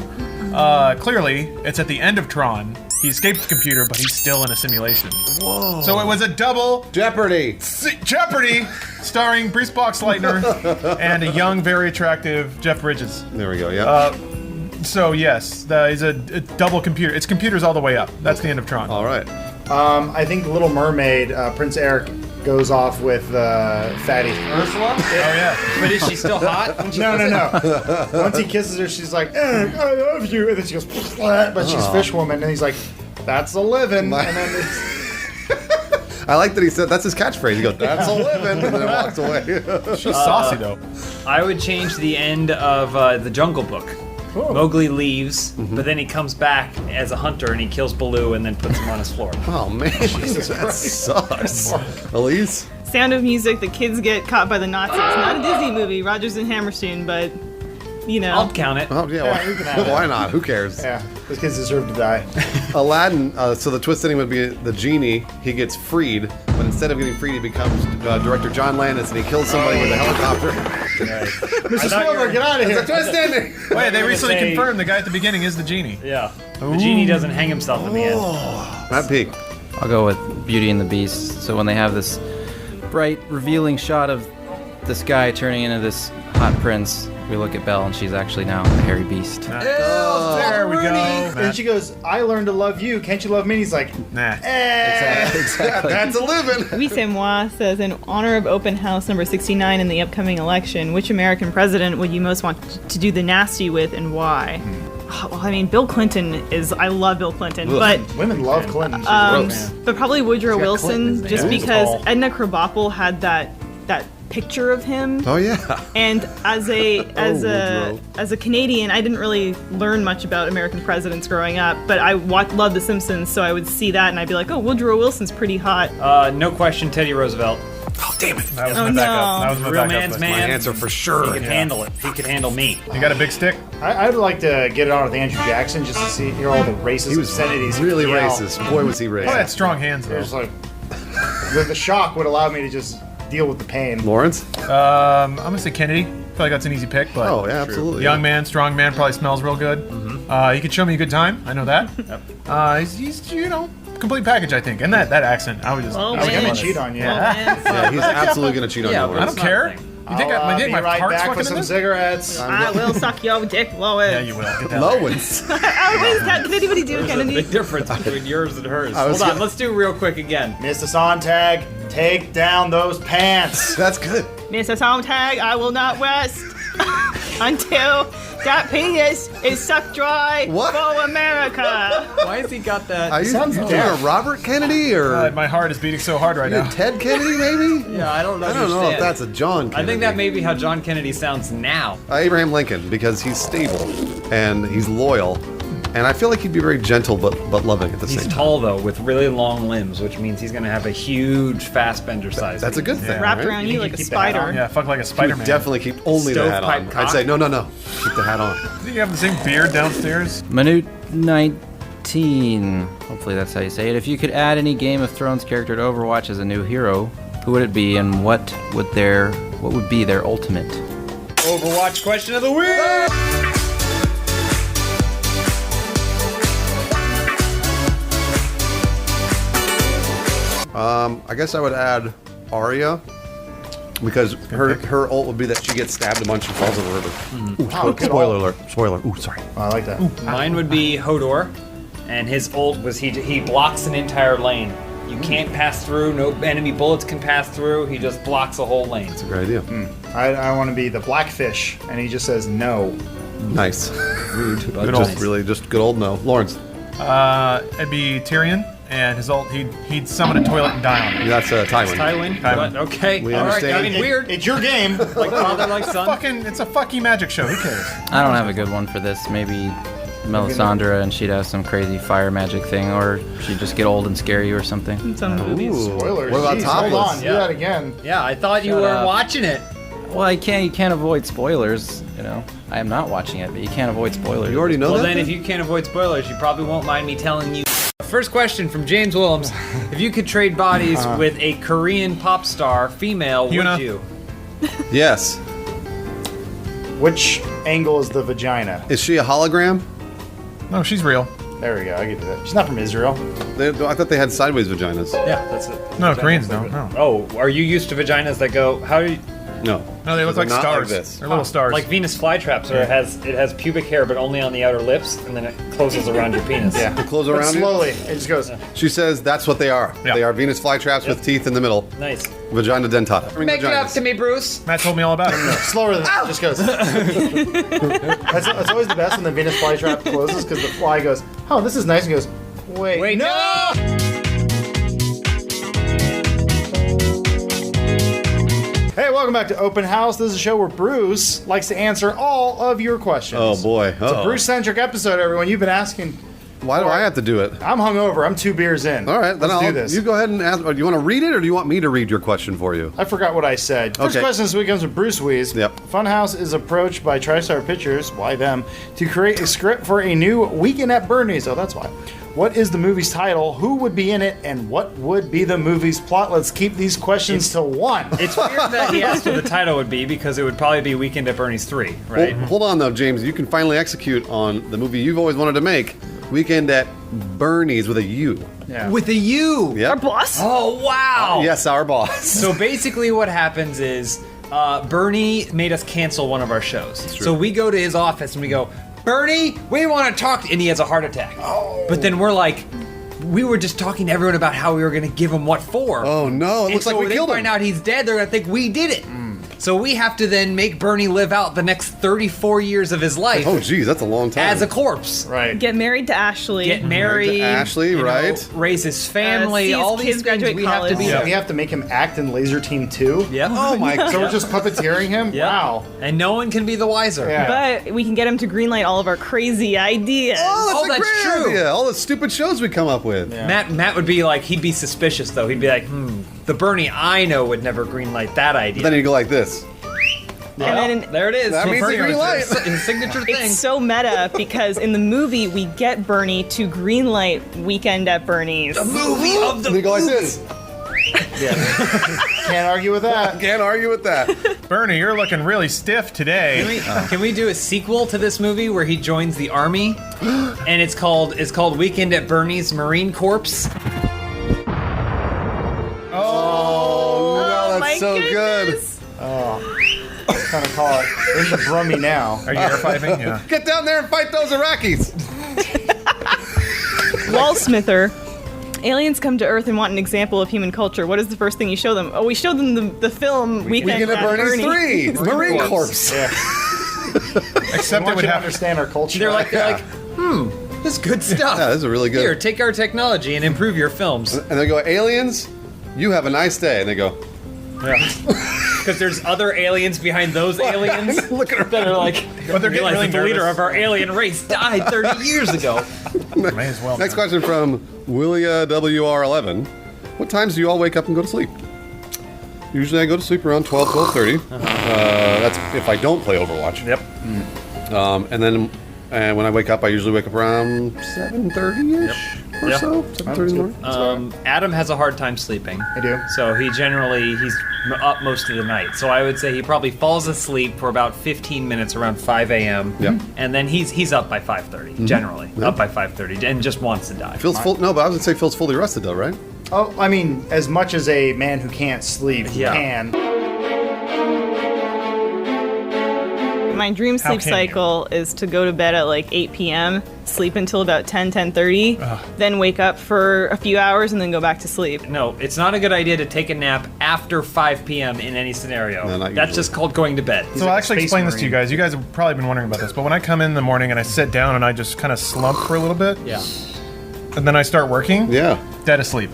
Clearly, it's at the end of Tron. He escaped the computer, but he's still in a simulation. Whoa. So it was a double Jeopardy! Jeopardy, starring Brees Boxleitner and a young, very attractive Jeff Bridges. There we go, yeah. So yes, is a double computer. It's computers all the way up. That's the end of Tron. All right. I think Little Mermaid, Prince Eric goes off with Fatty. Ursula? Oh yeah. But is she still hot? No. Once he kisses her, she's like, "Eric, I love you," and then she goes, but she's fish woman, and he's like, "That's a living," and then it's, I like that he said that's his catchphrase. He goes, "That's a living," and then walks away. She's saucy though. I would change the end of the Jungle Book. Mowgli leaves, but then he comes back as a hunter and he kills Baloo and then puts him on his floor. Oh man, that sucks. Elise? Sound of Music, the kids get caught by the Nazis. Not a Disney movie, Rodgers and Hammerstein, but, you know. I'll count it. Oh yeah, you can have it. why not? Who cares? yeah, those kids deserve to die. Aladdin, so the twist ending would be the genie, he gets freed, but instead of getting freed, he becomes director John Landis and he kills somebody with a helicopter. Mr. Spielberg, get out of here! It's a twist ending! Wait, they recently say- confirmed the guy at the beginning is the genie. Yeah. The genie doesn't hang himself in the end. Matt Peak. I'll go with Beauty and the Beast. So when they have this bright, revealing shot of this guy turning into this hot prince, we look at Belle and she's actually now a hairy beast. There we go. And she goes, "I learned to love you. Can't you love me?" And he's like, Nah. Exactly. That's a living! Louis Moi says, in honor of Open House number 69 in the upcoming election, which American president would you most want to do the nasty with and why? Well, I mean, Bill Clinton is, I love Bill Clinton, but women love Clinton. but probably Woodrow Wilson, Clinton, just yeah. because Tall. Edna Krabappel had that picture of him. Oh yeah. And as a Canadian, I didn't really learn much about American presidents growing up, but I loved The Simpsons, so I would see that and I'd be like, oh, Woodrow Wilson's pretty hot. No question, Teddy Roosevelt. Oh damn it! That was Oh, my backup. no. That was my Real backup man's list. man. My answer for sure. He could handle it. He could handle me. You got a big stick? I'd like to get it on with Andrew Jackson just to hear all the racist He was obscenities. really he yelled. racist. Boy, was he Oh, had racist. strong hands It though. was like the shock would allow me to just deal with the pain. Lawrence? I'm gonna say Kennedy. I feel like that's an easy pick, but Oh yeah, absolutely. young man, strong man, probably smells real good. He could show me a good time. I know that. He's you know, complete package, I think. And that accent, I would just. Oh, I would man. Gonna love it. cheat on you. Yeah, he's absolutely gonna cheat on Yeah, you, but I Lawrence. don't care. You think I'll my be right heart's back fucking with in some this? cigarettes. I will suck your dick, Lois. Yeah, you will. Get that. Lawrence. What is that? Can anybody do There's a Kennedy? big difference between yours and hers. I was Hold on, gonna- let's do real quick again. Mr. Sontag, take down those pants. That's good. Mr. Sontag, I will not rest until that penis is sucked dry What? for America. Why has he got that? Are you doing a Robert Kennedy or My heart is beating so hard right you now. Ted Kennedy maybe? Yeah, I don't know. I don't know if that's a John Kennedy. I think that may be how John Kennedy sounds now. Abraham Lincoln, because he's stable and he's loyal, and I feel like he'd be very gentle but loving at the He's same time. tall though, with really long limbs, which means he's gonna have a huge Fassbender size. That's a good thing. Wrapped right? around you like a keep the hat spider. Yeah, fuck like a He Spider would Man. definitely keep only the hat on. Stovepipe cock? I'd say no, keep the hat on. Think you have the same beard downstairs? Minute 19. Hopefully that's how you say it. If you could add any Game of Thrones character to Overwatch as a new hero, who would it be, and what would be their ultimate? Overwatch question of the week. I guess I would add Arya because her ult would be that she gets stabbed a bunch and falls in the river. Ooh, spoiler alert! Spoiler. Ooh, sorry. I like that. Mine would be Hodor, and his ult was he blocks an entire lane. You can't pass through. No enemy bullets can pass through. He just blocks a whole lane. That's a great idea. I want to be the Blackfish, and he just says no. Nice. Rude, but Just good old no. Lawrence. It'd be Tyrion, and his ult, he'd summon a toilet and die on it. That's Tywin. Tywin. Tywin. But, okay. We All right. I understand. mean, weird. It's your game. Like father, like son. It's a fucking magic show. Who cares? I don't have a good one for this. Maybe Melisandre, and she'd have some crazy fire magic thing, or she'd just get old and scare you or something. Some movies. Spoilers. What about Jeez, topless? Hold on, Yeah. do that again. Yeah, I thought you Shut were up. watching it. Well, you can't avoid spoilers. You know, I am not watching it, but you can't avoid spoilers. You already know Well, that. then, if you can't avoid spoilers, you probably won't mind me telling you. First question from James Willems: if you could trade bodies with a Korean pop star, female, Hyuna. would you? Yes. Which angle is the vagina? Is she a hologram? No, she's real. There we go. I get to that. She's not from Israel. I thought they had sideways vaginas. Yeah, that's it. No, Koreans don't. No. Oh, are you used to vaginas that go? How do you? No. No, they look like Not stars. this. They're little stars. Like Venus flytraps, where it has pubic hair, but only on the outer lips, and then it closes around your penis. Yeah. They close But around you? slowly, it just goes. She says that's what they are. Yeah. They are Venus flytraps with teeth in the middle. Nice. Vagina dentata. Make it up to me, Bruce. Matt told me all about it. Slower than that. It just goes. That's always the best when the Venus flytrap closes because the fly goes, oh, this is nice, and goes, wait, no! Hey, welcome back to Open House. This is a show where Bruce likes to answer all of your questions. Oh boy. It's a Bruce-centric episode, everyone. You've been asking. Why do I have to do it? I'm hungover. I'm 2 beers in. All right, then Let's do this. You go ahead and ask. Do you want to read it, or do you want me to read your question for you? I forgot what I said. First Okay. question this week comes from Bruce Wees. Yep. Funhaus is approached by TriStar Pictures, why them, to create a script for a new Weekend at Bernie's. Oh, that's why. What is the movie's title? Who would be in it? And what would be the movie's plot? Let's keep these questions to one. It's weird that he asked what the title would be because it would probably be Weekend at Bernie's 3, right? Hold on, though, James. You can finally execute on the movie you've always wanted to make, Weekend at Bernie's with a U. Yeah. With a U. Yep. Our boss? Oh, wow. Yes, our boss. So basically what happens is Bernie made us cancel one of our shows. So we go to his office and we go, Bernie, we want to talk, and he has a heart attack. Oh. But then we're like, we were just talking to everyone about how we were going to give him what for. Oh no, it looks like we killed him. Find out he's dead, they're going to think we did it. So we have to then make Bernie live out the next 34 years of his life. Oh geez, that's a long time. As a corpse. Right. Get married to Ashley. Get married. to Ashley, you know, right. raise his family. See his all these kids things graduate we have to college. be. We have to make him act in Laser Team 2. Yep. Oh my So we're god. just puppeteering him? Yep. Wow. And no one can be the wiser. Yeah. But we can get him to greenlight all of our crazy ideas. Oh, that's, that's a great true. idea. All the stupid shows we come up with. Yeah. Matt would be like, he'd be suspicious though. He'd be like, the Bernie I know would never greenlight that idea. Then you go like this. Well, And then there it is. That means Bernie the green light. His signature thing. it's so meta because in the movie we get Bernie to greenlight Weekend at Bernie's. movie of the Then you go like this. Can't argue with that. Can't argue with that. Bernie, you're looking really stiff today. Can we do a sequel to this movie where he joins the army, and it's called Weekend at Bernie's Marine Corps? Oh, no, that's so goodness. Kind of call it in the brummy now. Are you air fiving? Yeah. good. Get down there and fight those Iraqis. Wallsmither. Aliens come to Earth and want an example of human culture. What is the first thing you show them? Oh, we showed them the film Weekend Weekend at Bernie's 3. It's Marine Corps. Yeah. Except I it want would you to have. understand our culture. They're like, this is good stuff. Yeah, this is really good. Here, take our technology and improve your films. And they go, aliens, you have a nice day. And they go, Because there's other aliens behind those aliens. look at her. That are like, But they're getting realize really that the leader nervous. of our alien race died 30 years ago. May as well. Next question from Willia WR11. What times do you all wake up and go to sleep? Usually I go to sleep around 12, 12:30. That's if I don't play Overwatch. Yep. And then when I wake up, I usually wake up around 7:30-ish or Yep. so. 7:30 in the morning. Adam has a hard time sleeping. I do. So he's up most of the night. So I would say he probably falls asleep for about 15 minutes around 5 a.m. Yep. And then he's up by 5:30, generally. Yeah. Up by 5:30 and just wants to die. Feels full. No, but I was gonna say Phil's fully rested though, right? Oh, I mean, as much as a man who can't sleep Yeah. can. My dream sleep can you? cycle is to go to bed at like 8 p.m., sleep until about 10:30, then wake up for a few hours and then go back to sleep. No, it's not a good idea to take a nap after 5 p.m. in any scenario. No, not That's usually. just called going to bed. So I'll like a actually space explain this to you marine. guys. You guys have probably been wondering about this, but when I come in the morning and I sit down and I just kind of slump for a little bit, Yeah. and then I start working, Yeah. dead asleep.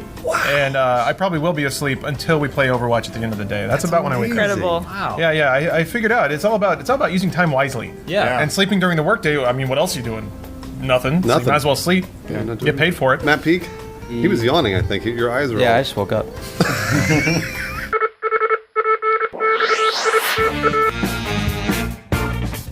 And I probably will be asleep until we play Overwatch at the end of the day. That's about when I wake up. Incredible. Wow. Yeah, I figured out it's all about using time wisely. Yeah. And sleeping during the workday. I mean, what else are you doing? Nothing. So Nothing. you might as well sleep. Yeah, not Get paid for it. Matt Peak. He was yawning. I think your eyes were. Yeah, all- I just woke up.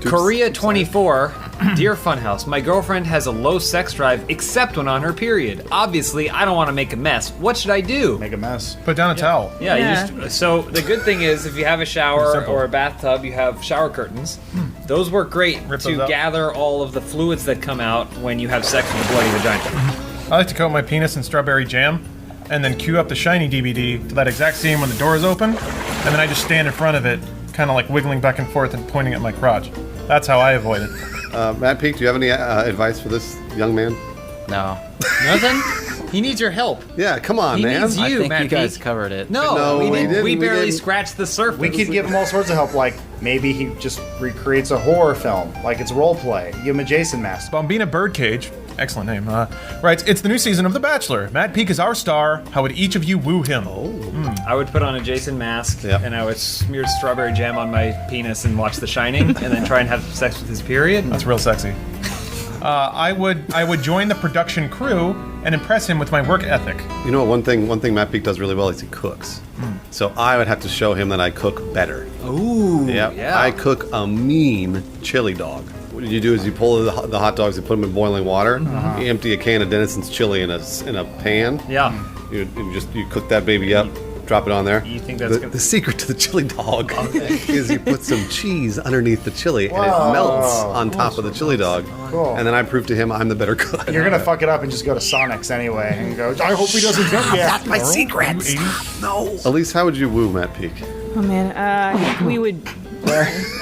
Korea 24, dear Funhouse, my girlfriend has a low sex drive except when on her period. Obviously, I don't want to make a mess. What should I do? Make a mess. Put down a towel. Yeah, Yeah. so the good thing is if you have a shower Simple. or a bathtub, you have shower curtains. Those work great Rip those to up. gather all of the fluids that come out when you have sex with a bloody vagina. I like to coat my penis in strawberry jam, and then cue up the Shiny DVD to that exact scene when the door is open, and then I just stand in front of it, kind of like wiggling back and forth and pointing at my crotch. That's how I avoid it. Matt Peak, do you have any advice for this young man? No. Nothing? He needs your help. Yeah, come on, He man. needs you, I think Matt you guys Peak. covered it. No, we didn't. We barely didn't. scratched the surface. We could give him all sorts of help, like maybe he just recreates a horror film, like it's role play. Give him a Jason mask. Bombina Birdcage, excellent name, writes, it's the new season of The Bachelor. Matt Peak is our star. How would each of you woo him? I would put on a Jason mask and I would smear strawberry jam on my penis and watch The Shining and then try and have sex with his period. That's real sexy. I would join the production crew and impress him with my work ethic. You know what? One thing Matt Peak does really well is he cooks. So I would have to show him that I cook better. Ooh, Yeah. I cook a mean chili dog. What you do is you pull the hot dogs and put them in boiling water. You empty a can of Dennison's chili in a pan. Yeah. You cook that baby up. Drop it on there. You think that's the secret to the chili dog is you put some cheese underneath the chili and it melts on top of the chili dog. Cool. And then I prove to him I'm the better cook. You're gonna fuck it up and just go to Sonic's anyway and go, I hope he doesn't jump yet. That's my secret. No. Elise, how would you woo Matt Peak? Oh man, I think we would.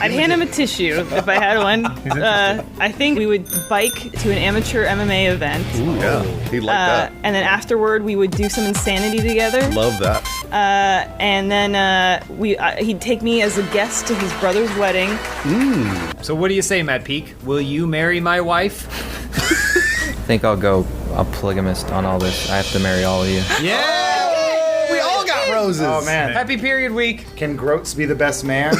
I'd hand him a tissue if I had one. I think we would bike to an amateur MMA event. Ooh, yeah, he'd like that. And then afterward, we would do some insanity together. Love that. And then he'd take me as a guest to his brother's wedding. So what do you say, Matt Peak? Will you marry my wife? I think I'll go polygamist on all this. I have to marry all of you. Yeah! We all got roses. Oh man. Happy period week. Can Groats be the best man?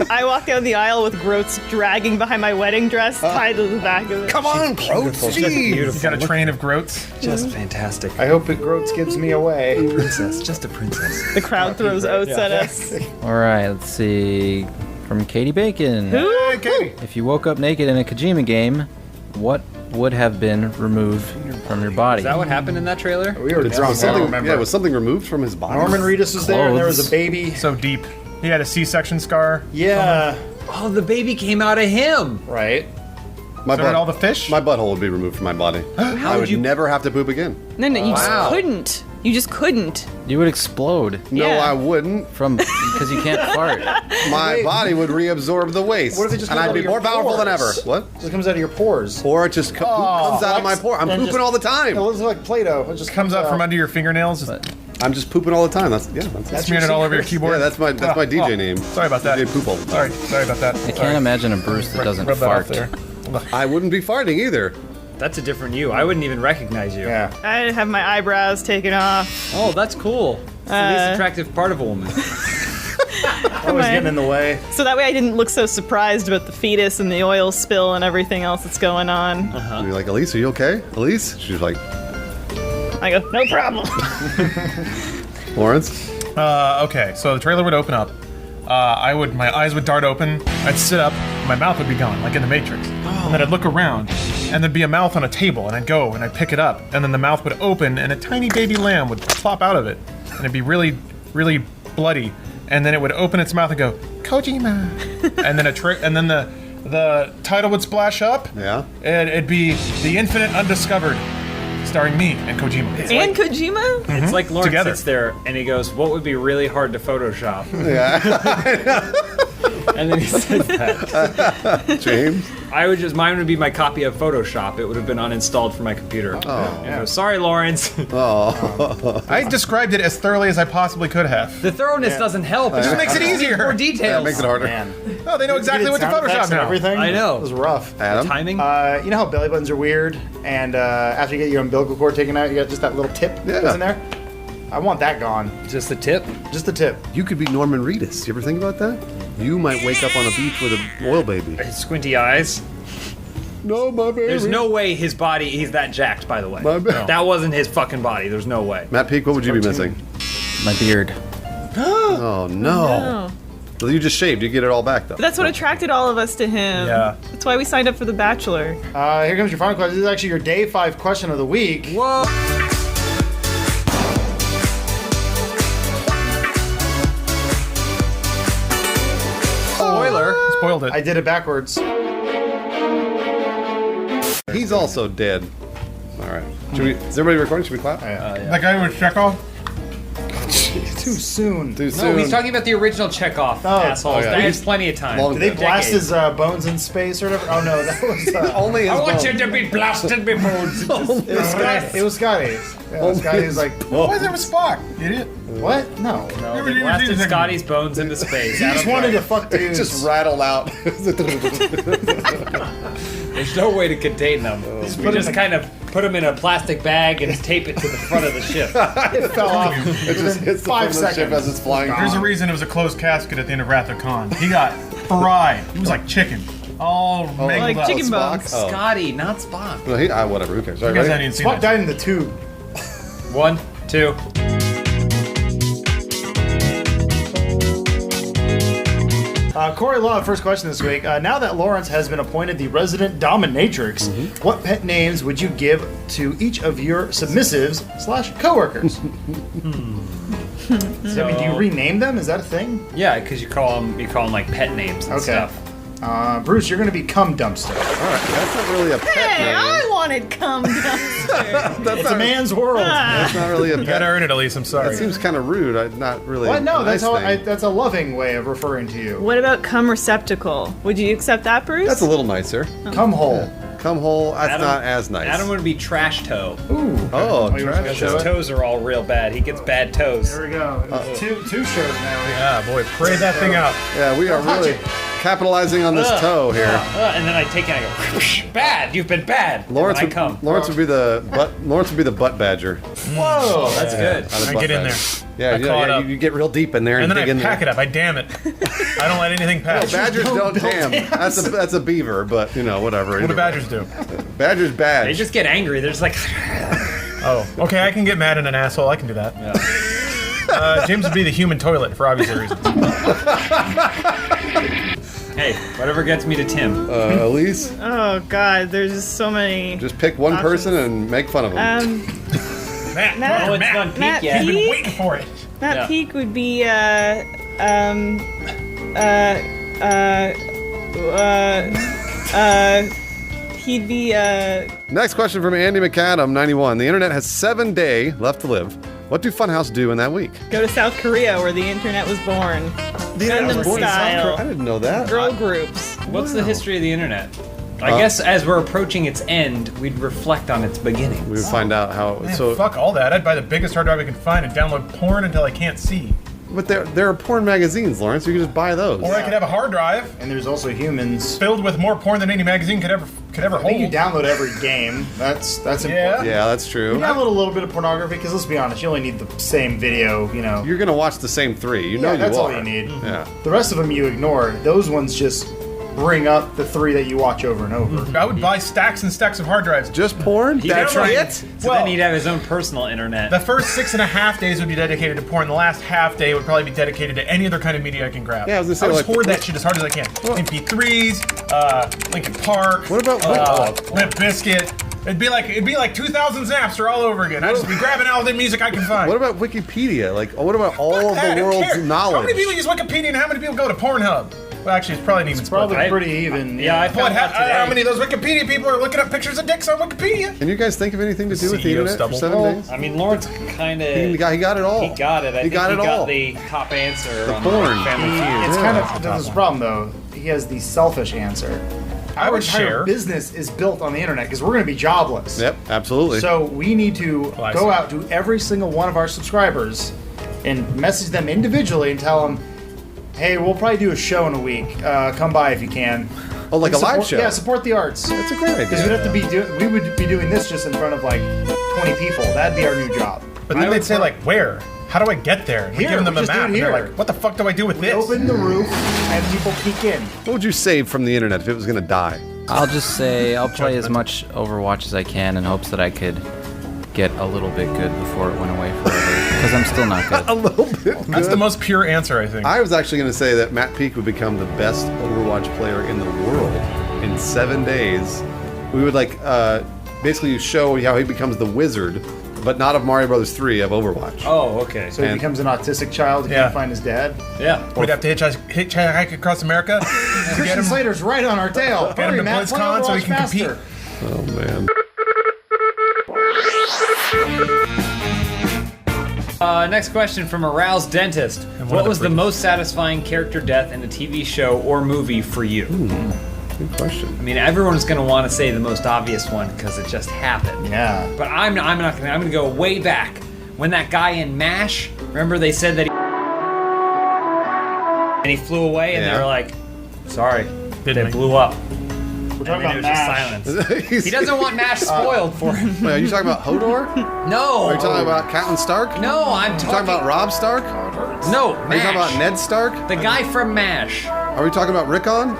I walk down the aisle with Groats dragging behind my wedding dress, tied to the back of it. Come on, Groats. He's got a train of groats. Just fantastic. I hope Groats gives me away. Princess, just a princess. The crowd throws oats at us. All right, let's see. From Katie Bacon. Hey, Katie. If you woke up naked in a Kojima game, what would have been removed from your body? Is that what happened in that trailer? We were drunk, I don't remember. Yeah, was something removed from his body? Norman Reedus was there and there was Clothes. a baby. So deep. He had a C-section scar. Yeah. Oh, the baby came out of him. Right. My So did all the fish? My butthole would be removed from my body. I would never have to poop again. No, you Wow. just couldn't. You just couldn't. You would explode No, Yeah. I wouldn't. because you can't fart. My body would reabsorb the waste. What if it just and comes I'd out be of your more powerful than ever. pores? What? It comes out of your pores. Or it just poop comes out of my pore. I'm And pooping just- all the time. It looks like Play-Doh. It just Comes out from under your fingernails. I'm just pooping all the time. That's Smearing it all over your keyboard. Yeah, that's my DJ name. Sorry about that. DJ Poop all the time. Sorry about that. I can't imagine a Bruce that doesn't Rub that off fart. there. I wouldn't be farting either. That's a different you. I wouldn't even recognize you. Yeah. I'd have my eyebrows taken off. Oh, that's cool. It's the least attractive part of a woman. Always getting in the way. So that way I didn't look so surprised about the fetus and the oil spill and everything else that's going on. And you're like, Elise, are you okay? Elise? She's like, I go, no problem. Lawrence? Okay, so the trailer would open up. My eyes would dart open. I'd sit up. My mouth would be gone, like in the Matrix. And then I'd look around, and there'd be a mouth on a table, and I'd go and I'd pick it up, and then the mouth would open, and a tiny baby lamb would plop out of it, and it'd be really, really bloody. And then it would open its mouth and go, Kojima. And then the title would splash up. Yeah. And it'd be The Infinite Undiscovered, starring me and Kojima. And Kojima? It's like Lawrence Together. sits there and he goes, "What would be really hard to Photoshop?" Yeah. And then he says that. James? Mine would be my copy of Photoshop. It would have been uninstalled from my computer. Oh. Yeah. Sorry, Lawrence. Oh. I described it as thoroughly as I possibly could have. The thoroughness doesn't help. It just makes it easier. More details. Yeah, it makes it harder. Man. Oh, they know exactly what to Sound effects Photoshop and now. everything. I know. It was rough. Adam? Timing. You know how belly buttons are weird, and after you get your umbilical cord taken out, you got just that little tip that's in there. I want that gone. Just the tip. Just the tip. You could be Norman Reedus. You ever think about that? You might wake up on a beach with an oil baby. Squinty eyes. No, my baby. There's no way he's that jacked, by the way. My baby. That wasn't his fucking body. There's no way. Matt Peak, what would you be missing? My beard. Oh, no. Well, you just shaved. You get it all back, though. But that's what attracted all of us to him. Yeah. That's why we signed up for The Bachelor. Here comes your final question. This is actually your day 5 question of the week. Whoa. Spoiler. Spoiled it. I did it backwards. He's also dead. All right. Is everybody recording? Should we clap? That guy was Chekhov? Jeez. Too soon. Too No, soon. he's talking about the original Chekhov assholes. yeah. That has plenty of time. Did they blast his bones in space or whatever? Oh no, that was Only his I want bones. you to be blasted before. it was Scotty. Yeah, Scotty was like, Why is there a Spock, idiot? what? No. They blasted Scotty's bones into space. He just wanted to fuck It dudes. just rattled out. There's no way to contain them. We just kind of put them in a plastic bag and tape it to the front of the ship. It fell off. It just hits the front of the ship as it's flying. There's a reason it was a closed casket at the end of Wrath of Khan. He got fried. He was like chicken. All mangled Like up. chicken Spock? bones. Oh. Scotty, not Spock. Well, whatever. Who cares? All You right, guys ready? hadn't even seen Spock that. died in the tube. 1, 2. Corey Law, first question this week. Now that Lawrence has been appointed the resident dominatrix, what pet names would you give to each of your submissives / coworkers? I mean, do you rename them? Is that a thing? Yeah, because you call them like pet names and stuff. Bruce, you're going to be Cum Dumpster. All right, that's not really a pet Hey, name. I wanted cum dumpster. It's a man's world. That's not really a You pet. gotta earn it, Elise. I'm sorry. That seems kind of rude. Not really. What? No, a nice thing. that's a loving way of referring to you. What about cum receptacle? Would you accept that, Bruce? That's a little nicer. Cum hole. Come hole. That's Adam- not as nice. Adam would be Trash Toe. Ooh. Oh, you wanna trash show His it? toes are all real bad. He gets bad toes. There we go. Two shows now. Yeah, boy, pray that thing out. Yeah, we are really capitalizing on this toe here. And then I take it and I go, "Whoosh, bad. You've been bad." Lawrence and then I come. Lawrence would be the butt badger. Whoa, that's good. Not a I butt get in badger. there. Yeah, I claw it up. you get real deep in there And and, then dig I in pack there. it up. I damn it. I don't let anything pass. Badgers don't dam. That's a beaver, but whatever. What do badgers do? Badgers bad. They just get angry. There's like, Oh, okay. I can get mad at an asshole. I can do that. James would be the human toilet for obvious reasons. hey, whatever gets me to Tim. Elise, Oh God, there's just so many. just pick one Options. person and make fun of them. Matt, Matt- Oh, it's not peak Matt yet. he's been Peak? waiting for it. That Yeah. peak would be he'd be Next question from Andy McAdam, 91. The internet has 7 days left to live. What do Funhaus do in that week? go to South Korea where the internet was born. Gundam style. I didn't know that. Girl groups. What's the history of the internet? I guess as we're approaching its end, we'd reflect on its beginnings. We would find out how. Man, So, fuck all that. I'd buy the biggest hard drive I can find and download porn until I can't see. but there are porn magazines, Lawrence. You can just buy those. Or I could have a hard drive And there's also humans. filled with more porn than any magazine could ever I think you hold. download every game. That's important. Yeah, that's true. You download a little bit of pornography because let's be honest, you only need the same video. You're gonna watch the same 3. You know you that's are. all you need. Yeah. The rest of them you ignore. Those ones just bring up the 3 that you watch over and over. I would buy stacks and stacks of hard drives. Just porn? That's right. So then he'd have his own personal internet. The first 6.5 days would be dedicated to porn. The last half day would probably be dedicated to any other kind of media I can grab. Yeah, I was gonna say, I would like- hoard that shit as hard as I can. MP3s, Linkin Park. What about Limp Bizkit? It'd be like 2,000 Zapster all over again. I'd just be grabbing all the music I can find. What about Wikipedia? Like, what about all of That, the who world's cares? How knowledge? many people use Wikipedia and how many people go to Pornhub? Well, actually, it's probably an even It's probably split. pretty even. Yeah, I But found out today. how many of those Wikipedia people are looking up pictures of dicks on Wikipedia? Can you guys think of anything to do with the CEO internet stubble. for 7 days? I mean, Lawrence kind of. He got it all. He got it. I think got he it got all. the top answer The on porn. Family Feud. It's Yeah. kind of there's a problem though. He has the selfish answer. I Our would entire share. business is built on the internet because we're going to be jobless. Yep, absolutely. So we need to Well, I go see. out to every single one of our subscribers and message them individually and tell them, "Hey, we'll probably do a show in a week. Come by if you can." Oh, like a live Support- show? Yeah, support the arts. That's a great Because idea. we'd have to we would be doing this just in front of like 20 people. That'd be our new job. But then they'd say, like, where? How do I get there? We Here, give them we a just do map, it and they're here. like, what the fuck do I do with We this? open the roof and people peek in. What would you save from the internet if it was going to die? I'll just say I'll play as much Overwatch as I can in hopes that I could get a little bit good before it went away forever. Because I'm still not good. A little bit. That's the most pure answer, I think. I was actually going to say that Matt Peak would become the best Overwatch player in the world in 7 days. We would basically show how he becomes the wizard, but not of Mario Brothers 3, of Overwatch. Oh, okay. So he And- becomes an autistic child who Yeah. can't find his dad. Yeah. We'd have to hitchhike across America to get Christian him, Slater's right on our tail. get him Hurry, to Matt, play BlizzCon so he Overwatch can compete. faster. Oh, man. Next question from Aroused Dentist. What was the most satisfying character death in a TV show or movie for you? Good question. I mean, everyone's going to want to say the most obvious one because it just happened. Yeah. But I'm not going to. I'm going to go way back. When that guy in MASH, remember they said that he flew away and they were like, sorry, they blew up. We're talking about Just MASH. silence. He doesn't want MASH spoiled for him. Wait, are you talking about Hodor? No. Are you talking about Catelyn Stark? No, I'm talking about Robb Stark? No, Are you talking about Ned Stark? The guy from MASH. Are we talking about Rickon?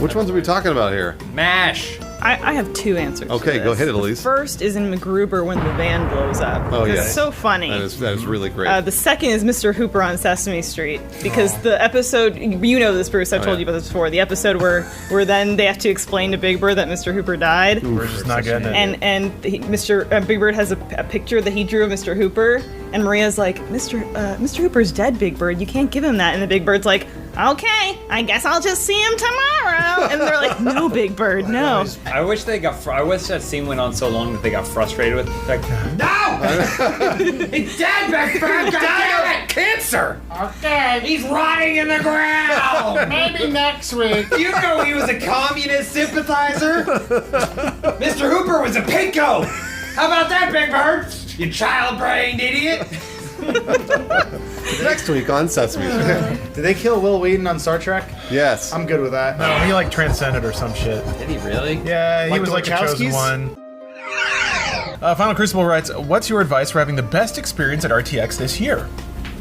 Which ones are we talking about here? MASH. I have two answers. Okay, to go this. ahead, Elise. First is in MacGruber when the van blows up. Oh, yeah. It's so funny. That is really great. The second is Mr. Hooper on Sesame Street because the episode, you know this, Bruce, I've told you about this before. The episode where then they have to explain to Big Bird that Mr. Hooper died. We're just not getting it. And Big Bird has a picture that he drew of Mr. Hooper, and Maria's like, Mr. Hooper's dead, Big Bird. You can't give him that. And the Big Bird's like, okay, I guess I'll just see him tomorrow. And they're like, no, Big Bird, no. I wish I wish that scene went on so long that they got frustrated with it. Like, no! He's dead, Big Bird! He died of cancer! Okay. He's rotting in the ground! Maybe next week. You know he was a communist sympathizer! Mr. Hooper was a pinko! How about that, Big Bird? You child-brained idiot! Next week on Sesame Street. Did they kill Will Wheaton on Star Trek? Yes. I'm good with that. No, he like transcended or some shit. Did he really? Yeah, he Like was the like a chosen Wachowskis? one. Final Crucible writes, what's your advice for having the best experience at RTX this year?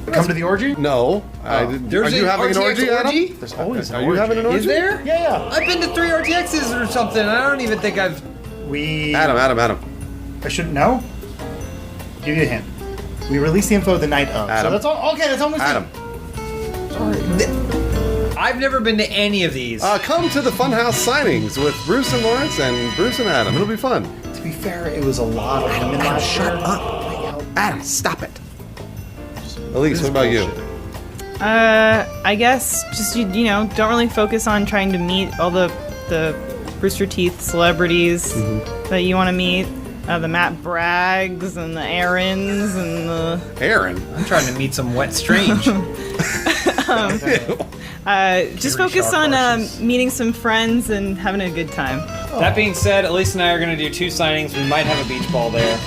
Come to the orgy? No. Are you having an orgy, Adam? There's always Are you having an orgy? Is there? Yeah. I've been to 3 RTXs or something. I don't even think I've... Adam. I shouldn't know. Give you a hint. We released the info the night of. Adam. So that's all. Okay, that's almost Adam. I've never been to any of these. Come to the Funhaus signings with Bruce and Lawrence and Bruce and Adam. It'll be fun. To be fair, it was a lot of women last year. Shut up. Adam, stop it. Elise, what about you? I guess just you know, don't really focus on trying to meet all the Rooster Teeth celebrities that you want to meet. The Matt Braggs and the Aarons and the... Aaron? I'm trying to meet some wet strange. Just focus on meeting some friends and having a good time. That being said, Elise and I are going to do 2 signings. We might have a beach ball there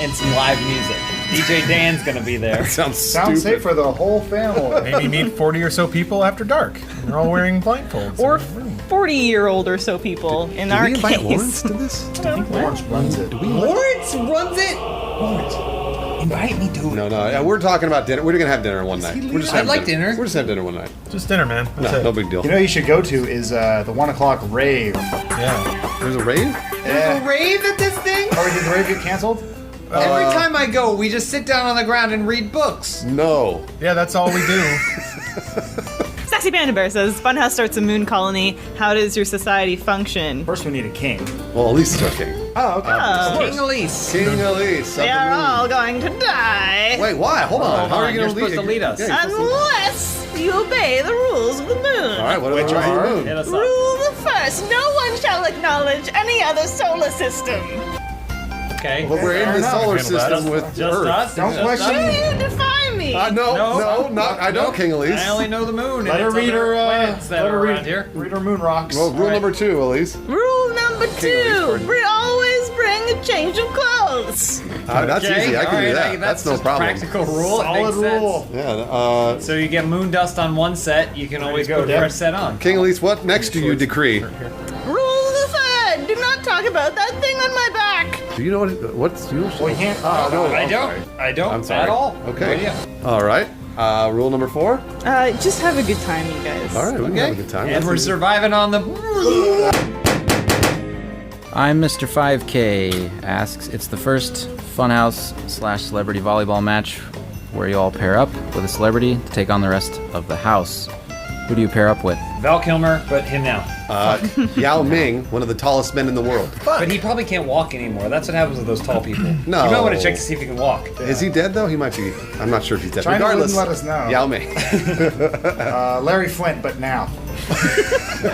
and some live music. DJ Dan's going to be there. Sounds safe for the whole family. Maybe meet 40 or so people after dark. And they're all wearing blindfolds. Or 40-year-old or so people. In our case. Lawrence to this? I think Lawrence runs it. Lawrence runs it? Lawrence, invite me to it. No. We're talking about dinner. We're going to have dinner one night. We're just I'd having like dinner. We're just having dinner one night. Just dinner, man. That's it. No big deal. You know what you should go to is the 1 o'clock rave. Yeah. There's a rave? There's a rave at this thing? Oh, did the rave get canceled? Every time I go, we just sit down on the ground and read books. No. Yeah, that's all we do. Sassy Panda Bear says, Funhouse starts a moon colony. How does your society function? First, we need a king. Well, Elise is our king. Oh, okay. King Elise. King Elise. They are all going to die. Wait, why? Hold on. How are you You're going supposed to lead us. Yeah, Unless you obey the rules of the moon. all right, what are the rules of the moon? Hit us up. Rule the first. No one shall acknowledge any other solar system. Okay. But we're in the solar system with Just Earth. us? Don't Just question us? You define me. No, not. I don't, King Elise. I only know the moon. Let her and read her. planets that Let her are read around here. Read her moon rocks. Well, rule number 2, Elise. Rule number Elise, 2. pardon. Always bring a change of clothes. That's Okay, easy. I can all do right, that. That's no just problem. Practical rule. It Solid makes sense. rule. Yeah. So you get moon dust on one set, you can always go, put a Deb. fresh set on. King Elise, what next do you decree? Rule the 3rd. Do not talk about that thing on my back. Do you know what's you? Well, you can't. no, I I'm don't. sorry. I don't I'm sorry. at all. Okay. Yeah. All right. Rule number 4. Just have a good time, you guys. All right. We can have a good time. And That's we're easy. surviving on the. I'm Mr. 5K asks, it's the first Funhouse/celebrity volleyball match where you all pair up with a celebrity to take on the rest of the house. Who do you pair up with? Val Kilmer, but him now. Yao Ming, one of the tallest men in the world. But he probably can't walk anymore. That's what happens with those tall people. No. You might want to check to see if he can walk. Is he dead though? He might be. I'm not sure if he's dead. China Regardless, wouldn't let us know. Yao Ming. Larry Flint, but now.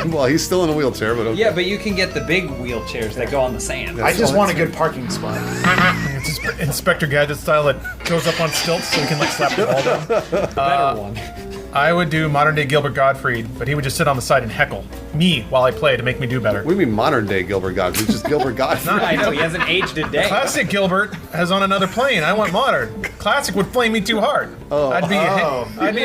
Well, he's still in a wheelchair, but okay. Yeah, but you can get the big wheelchairs that go on the sand. I just want a good parking spot. Inspector Gadget style that goes up on stilts so we can like slap the ball down. Better one. I would do modern day Gilbert Gottfried, but he would just sit on the side and heckle me while I play to make me do better. What do you mean modern day Gilbert Gottfried? It's just Gilbert Gottfried. I know, he hasn't aged a day. Classic Gilbert has on another plane. I want modern. Classic would flame me too hard. I'd be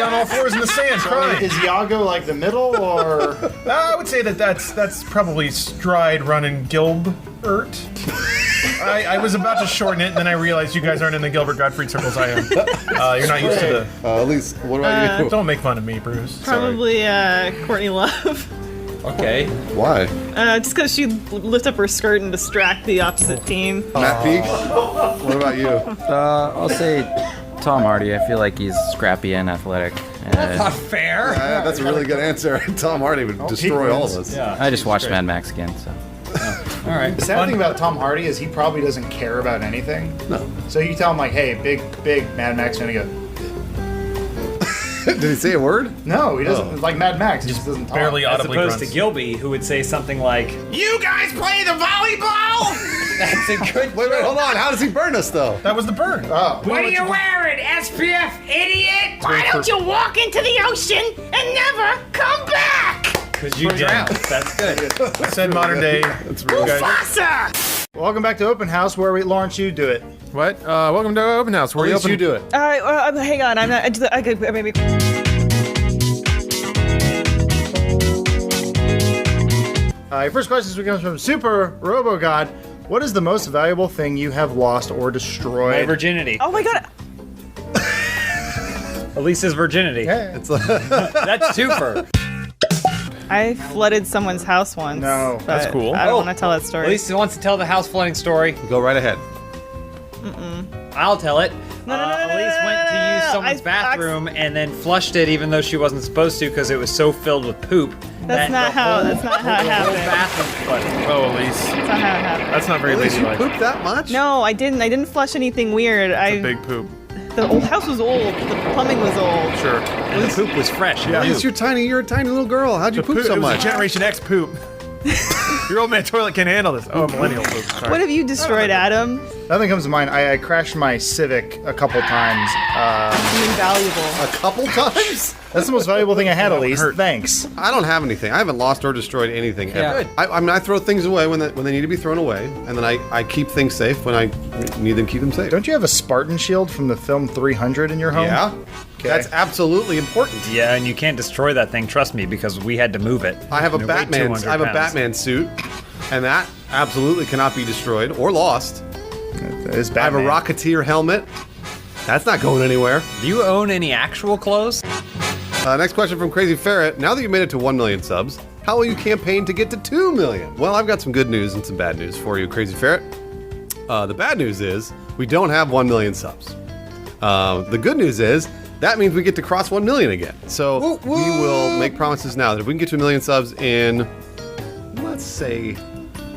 on all fours in the sand crying. Is Iago like the middle, or? I would say that's probably Stride running Gilbert. I was about to shorten it, and then I realized you guys aren't in the Gilbert Gottfried circles I am. You're not used to the... Elise, what about you? Don't make fun of me, Bruce. Probably Courtney Love. Okay. Why? Just because she'd lift up her skirt and distract the opposite team. Matt Peak? What about you? I'll say Tom Hardy. I feel like he's scrappy and athletic. That's not fair. That's a really good answer. Tom Hardy would destroy all of us. Yeah. I just watched Mad Max again, so. All right. The sad thing about Tom Hardy is he probably doesn't care about anything. No. So you tell him like, "Hey, big Mad Max fan," he goes, Did he say a word? "No, he doesn't." Like Mad Max, he just doesn't talk. Barely As audibly opposed grunts. to Gilby, who would say something like, You guys play the volleyball? "That's a good Wait, hold on. How does he burn us, though? That was the burn. Oh, What are you wearing, SPF, idiot? Why don't you walk into the ocean and never come back? because you didn't." That's good. I said modern day. That's really good. Mufasa! welcome back to Open House, where Lawrence, you do it. What? Welcome to Open House. Where Elise, you do it. All right, hang on. I'm not. I could maybe. Your first question comes from Super RoboGod. What is the most valuable thing you have lost or My destroyed? virginity. Oh my god. Elise's virginity. Yeah. That's super. I flooded someone's house once. No. but That's cool. I don't want to tell that story. Elise wants to tell the house flooding story. Go right ahead. I'll tell it. No. Elise went to use someone's bathroom and then flushed it, even though she wasn't supposed to, because it was so filled with poop. That's not how it The whole happened. bathroom flooded. Oh, Elise. That's not how it happened. That's not very Elise, you ladylike. pooped that much? No, I didn't. I didn't flush anything weird. A big poop. The old house was old. The plumbing was old. Sure. And the poop was fresh. Yeah. Elise, you're a tiny little girl. How'd you poop so it was much? a Generation X poop. Your old man toilet can't handle this. Oh, millennial poop. Sorry. What have you destroyed, Adam? Nothing comes to mind. I crashed my Civic a couple times. Invaluable. A couple times? That's the most valuable thing I had, Elise. Hurt. Thanks. I don't have anything. I haven't lost or destroyed anything ever. Good. I mean, I throw things away when they need to be thrown away, and then I keep things safe when I need them to keep them safe. Don't you have a Spartan shield from the film 300 in your home? Yeah? Okay. That's absolutely important. Yeah, and you can't destroy that thing, trust me, because we had to move it. I have a And it weighed Batman. 200 I have a pounds. Batman suit, and that absolutely cannot be destroyed or lost. That is I have a Batman. Rocketeer helmet. That's not going anywhere. Do you own any actual clothes? Next question from Crazy Ferret. Now that you made it to 1 million subs, how will you campaign to get to 2 million? Well, I've got some good news and some bad news for you, Crazy Ferret. The bad news is we don't have 1 million subs. The good news is that means we get to cross 1 million again. So we will make promises now that if we can get to 1 million subs in, let's say,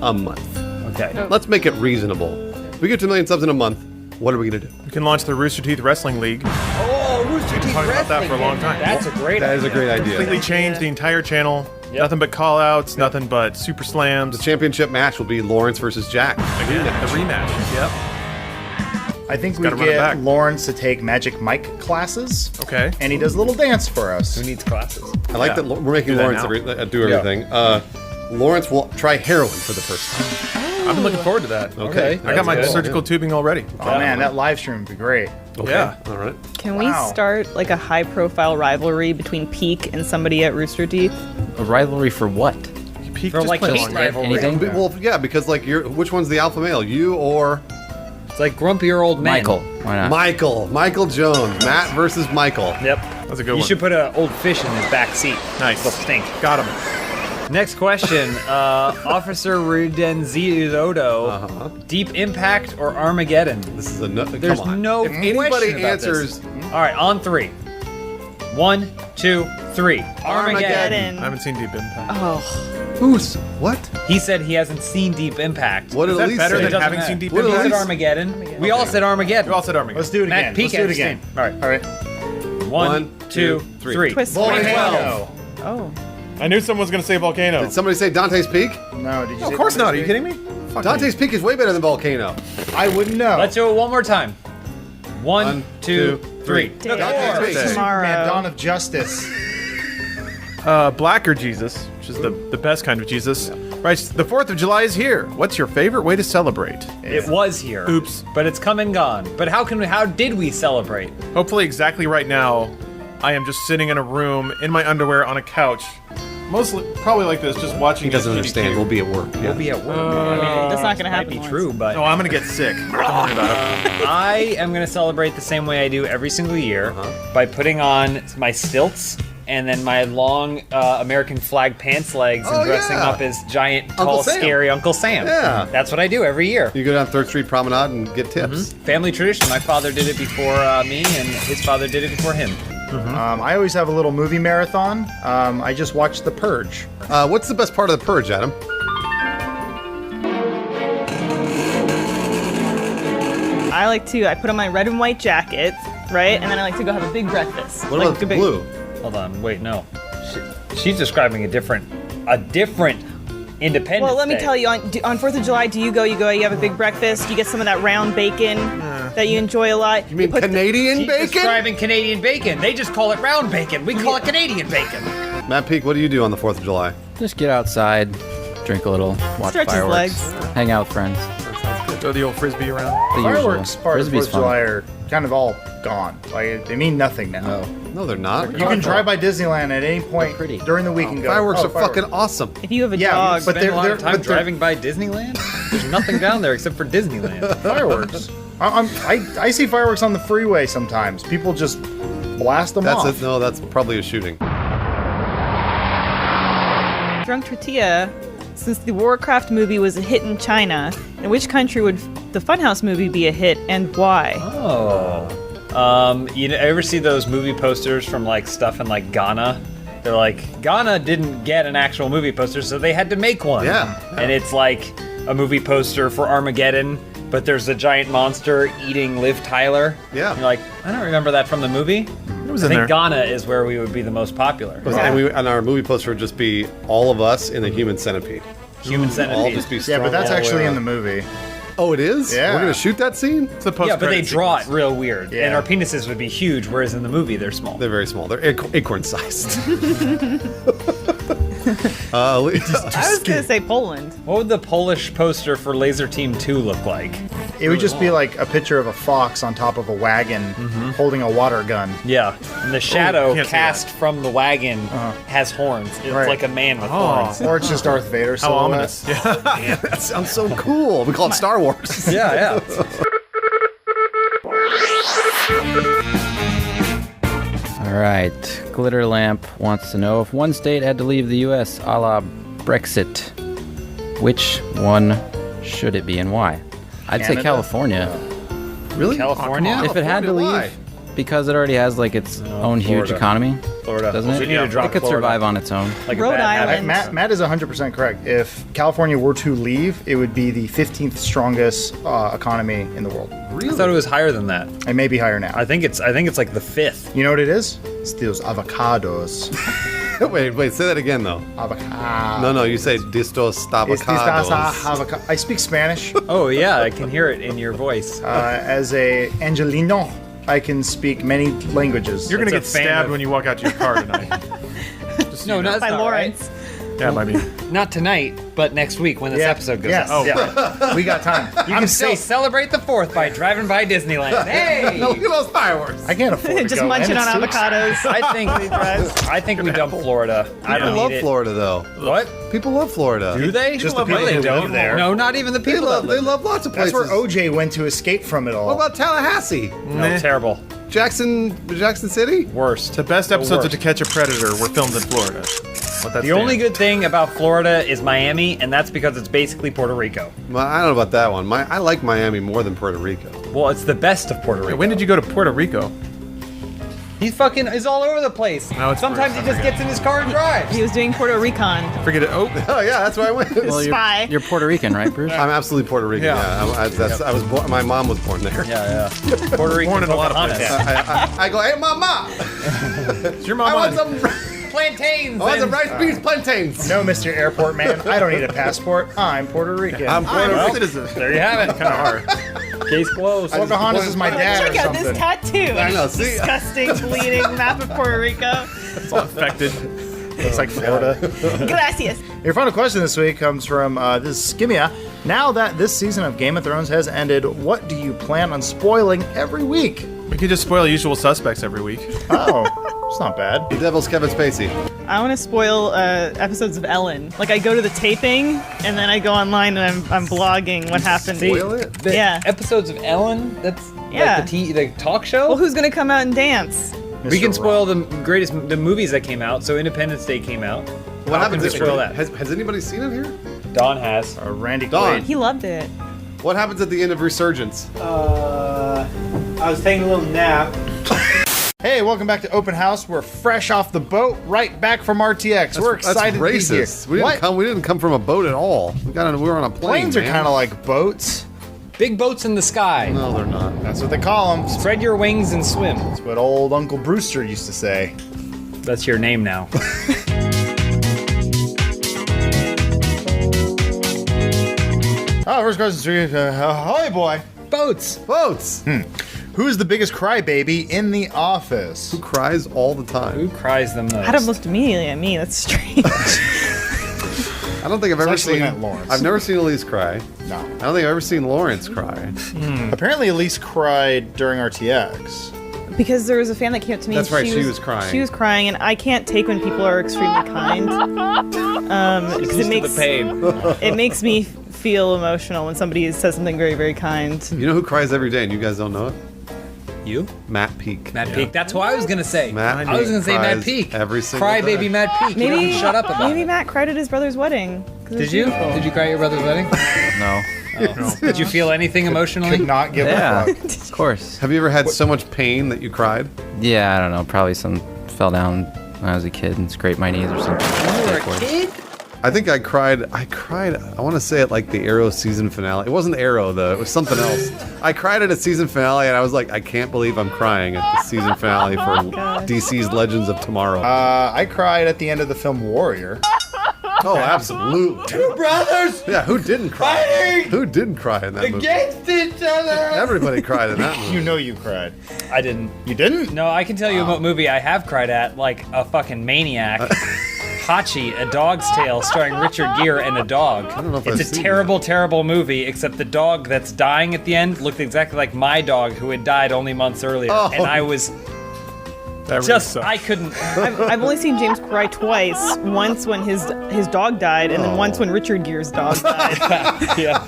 a month. Okay. Let's make it reasonable. If we get to 1 million subs in a month, what are we going to do? You can launch the Rooster Teeth Wrestling League. Oh, Rooster Teeth Talking about that for a long time. That's a great That is a great idea. Completely changed the entire channel. Nothing but call outs, nothing but super slams. The championship match will be Lawrence versus Jack. Again, the rematch. Yep. I think we gotta run it back. get Lawrence to take Magic Mike classes. Okay. And he does a little dance for us. Who needs classes? I like that we're making Do that Lawrence now. do everything. Lawrence will try heroin for the first time. I've been looking forward to that. Okay. I got my good. surgical tubing already. Oh man, that live stream would be great. Okay. Yeah. All right. Can we Wow. start like a high-profile rivalry between Peak and somebody at Rooster Teeth? A rivalry for what? Peak For just like play heat along, right? rivalry. Anything? Well, yeah, because like which one's the alpha male? You or It's like grumpier old men. Michael. Why not? Michael Jones? Matt versus Michael. Yep. That's a good You one. should put an old fish in his back seat. Nice. It'll stink. Got him. Next question. Officer Rudenzidodo. Deep Impact or Armageddon? This is a There's come on. no If anybody question about answers, this. All right, on 3. 1, 2, 3. Armageddon. I haven't seen Deep Impact. Oh, who's what? He said he hasn't seen Deep Impact. What did Is that Elise better say? than Doesn't having matter. seen Deep What did He Impact? said Elise- Armageddon. We all said Armageddon. We all said Armageddon. Let's do it again. Matt Peak Let's do it abstained. again. All right. All right. 1, 2, 3. Twist Volcano. Oh. I knew someone was going to say Volcano. Did somebody say Dante's Peak? No, did you No, say of course Dante's not. Are you Peak? kidding me? Fuck Dante's me. Peak is way better than Volcano. I wouldn't know. Let's do it one more time. One, two, three. Day Dante's Peak. Superman, Dawn of Justice. Black or Jesus, which is the best kind of Jesus. Right, the 4th of July is here. What's your favorite way to celebrate? It was here. Oops. But it's come and gone. But how did we celebrate? Hopefully exactly right now, I am just sitting in a room in my underwear on a couch. Mostly, probably like this, just watching. He doesn't GDQ. understand. We'll be at work. We'll be at work. I mean, That's not gonna happen. might be true, but No, I'm gonna get sick. Don't worry about it. I am going to celebrate the same way I do every single year by putting on my stilts and then my long American flag pants legs and dressing up as giant, tall, Sam. scary Uncle Sam. Yeah. That's what I do every year. You go down 3rd Street Promenade and get tips. Family tradition. My father did it before me, and his father did it before him. I always have a little movie marathon. I just watched The Purge. What's the best part of The Purge, Adam? I put on my red and white jacket, right? And then I like to go have a big breakfast. What like about a big, blue? Hold on. Wait, no. She's describing a different Independence Well, let me Day. tell you, on 4th of July, you have a big breakfast, you get some of that round bacon that you enjoy a lot. You mean Canadian She's bacon? describing Canadian bacon. They just call it round bacon. We call it Canadian bacon. Matt Peak, what do you do on the 4th of July? Just get outside, drink a little, watch Stretch his fireworks, legs. hang out with friends. Throw the old frisbee around. The Fireworks usual. part of Frisbee's 4th of fun. July are kind of all gone. Like, they mean nothing now. No, they're not. You can drive by Disneyland at any point during the week and go. Fireworks "Oh, are fucking awesome. If you have a Yeah, dog, but Spend a lot of time but they're- driving by Disneyland. There's nothing down there except for Disneyland. Fireworks. I see fireworks on the freeway sometimes. People just blast them off. No, that's probably a shooting. Drunk Tortilla, since the Warcraft movie was a hit in China, in which country would the Funhaus movie be a hit and why? Oh. You ever see those movie posters from like stuff in like Ghana? They're like, Ghana didn't get an actual movie poster, so they had to make one. Yeah. And it's like a movie poster for Armageddon, but there's a giant monster eating Liv Tyler. Yeah. And you're like, I don't remember that from the movie. It was I in think there. Ghana is where we would be the most popular. And our movie poster would just be all of us in the human centipede. Human All centipede. just be Yeah, strung but that's all the way actually in around. the movie. Oh, it is? Yeah. We're going to shoot that scene? It's a Yeah, but they post-credit draw sequence. it real weird. Yeah. And our penises would be huge, whereas in the movie they're small. They're very small. They're acorn-sized. I was gonna say Poland. What would the Polish poster for Laser Team 2 look like? It would just be like a picture of a fox on top of a wagon holding a water gun. Yeah, and the shadow can't see cast from the wagon has horns. It's Right. like a man with Oh. horns. Or it's just Darth Vader. How silhouette. ominous. Yeah. That sounds so cool. We call it Star Wars. Yeah, All right. Glitter Lamp wants to know if one state had to leave the U.S. a la Brexit, which one should it be and why? I'd say Canada? California. Really? California? If it had to leave, Why? because it already has like its own huge Florida. economy, Florida. doesn't We it? need to drop it could Florida. survive on its own. Like a Rhode bad Island. habit. Matt is 100% correct. If California were to leave, it would be the 15th strongest economy in the world. I thought it was higher than that. It may be higher now. I think it's like the 5th. You know what it is? It's those avocados. Wait, say that again, though. Avocado. No, you say distos It's avocados. I speak Spanish. Oh yeah, I can hear it in your voice. As a Angelino, I can speak many languages. You're going to get That's a fan stabbed of- when you walk out to your car tonight. No, not By Lawrence. Yeah, it might be. Not tonight, but next week when this episode goes Yes. out. Yeah. We got time. You can say celebrate the 4th by driving by Disneyland. Hey! Look at those fireworks. I can't afford to Just go. munching and on it's avocados. I think we dump Florida. I People don't love need it. Florida, though. What? People love Florida. Do they? Just the people no, they who don't. live there. No, not even the They people. love, that they live love lots of That's places. where OJ went to escape from it all. What about Tallahassee? No, terrible. Jackson City? Worst. The best episodes of worst. To Catch a Predator were filmed in Florida. What that The only stands. good thing about Florida is Miami, and that's because it's basically Puerto Rico. I don't know about that one. I like Miami more than Puerto Rico. Well, it's the best of Puerto Rico. When did you go to Puerto Rico? He's all over the place. No, it's Sometimes he Puerto just gets in his car and drives. He was doing Puerto Recon. Forget it. Oh, Oh yeah, that's where I went. Well, Spy. you're Puerto Rican, right, Bruce? I'm absolutely Puerto Rican. Yeah. Yeah, I was born. My mom was born there. Yeah. Puerto Rico. Born in a lot of places. I go, hey, mama. Is your mom I on want some. plantains. Oh, the and- rice, beans, plantains. No, Mr. Airport Man, I don't need a passport. I'm Puerto Rican. I'm Puerto Well, citizen. There you have it. Kind of hard. Case closed. Pocahontas is my dad Check or out this something. tattoo. I know, see? Disgusting, bleeding map of Puerto Rico. It's all infected. Looks like Florida. Gracias. Your final question this week comes from this is Skimia. Now that this season of Game of Thrones has ended, what do you plan on spoiling every week? We could just spoil Usual Suspects every week. Oh, it's not bad. The Devil's Kevin Spacey. I want to spoil episodes of Ellen. Like I go to the taping and then I go online and I'm blogging what happened. Spoil it? The Yeah. episodes of Ellen. That's Yeah. like the talk show. Well, who's gonna come out and dance? We can Mr. spoil the movies that came out. So Independence Day came out. What How can happens we if spoil that? Has anybody seen it here? Don has. Randy Dawn. Quaid. He loved it. What happens at the end of Resurgence? I was taking a little nap. Hey, welcome back to Open House. We're fresh off the boat, right back from RTX. We're excited to be here. That's racist. We didn't come from a boat at all. We were on a plane. Planes are man. kind of like boats. Big boats in the sky. No, they're not. That's what they call them. Spread your wings and swim. That's what old Uncle Brewster used to say. That's your name now. Oh, first question. Ahoy, boy. Boats. Boats. Who's the biggest crybaby in the office? Who cries all the time? Who cries the most? Adam looked immediately at me. That's strange. I don't think I've ever actually seen meant Lawrence. I've never seen Elise cry. No. I don't think I've ever seen Lawrence cry. Apparently, Elise cried during RTX. Because there was a fan that came up to me. That's and right, she was crying. She was crying, and I can't take when people are extremely kind. Because it makes me feel emotional when somebody says something very, very kind. You know who cries every day and you guys don't know it? You? Matt Peak. Matt Peak. That's who I was gonna say. Matt I was gonna say Matt cries Peak. every single Crybaby day. Matt Peak. You Maybe don't shut up about maybe it. Matt cried at his brother's wedding. 'cause Did it's you? beautiful. Did you cry at your brother's wedding? No. Oh. Did you feel anything emotionally? Could not give Yeah, a fuck. of course. Have you ever had so much pain that you cried? Yeah, I don't know. Probably some fell down when I was a kid and scraped my knees or something. You were a kid? I think I cried, I want to say it like the Arrow season finale. It wasn't Arrow though, it was something else. I cried at a season finale and I was like, I can't believe I'm crying at the season finale for DC's Legends of Tomorrow. I cried at the end of the film Warrior. Oh, absolutely. Two brothers Yeah, who didn't cry? fighting Who didn't cry in that movie? against each other. Everybody cried in that movie. You know you cried. I didn't. You didn't? No, I can tell you what movie I have cried at, like a fucking maniac. Hachi, A Dog's Tale, starring Richard Gere and a dog. I don't know if It's I've a seen terrible, terrible movie, except the dog that's dying at the end looked exactly like my dog who had died only months earlier. Oh. And I was That really just, sucks. I couldn't. I've only seen James cry twice. Once when his dog died, and then once when Richard Gere's dog died. Yeah.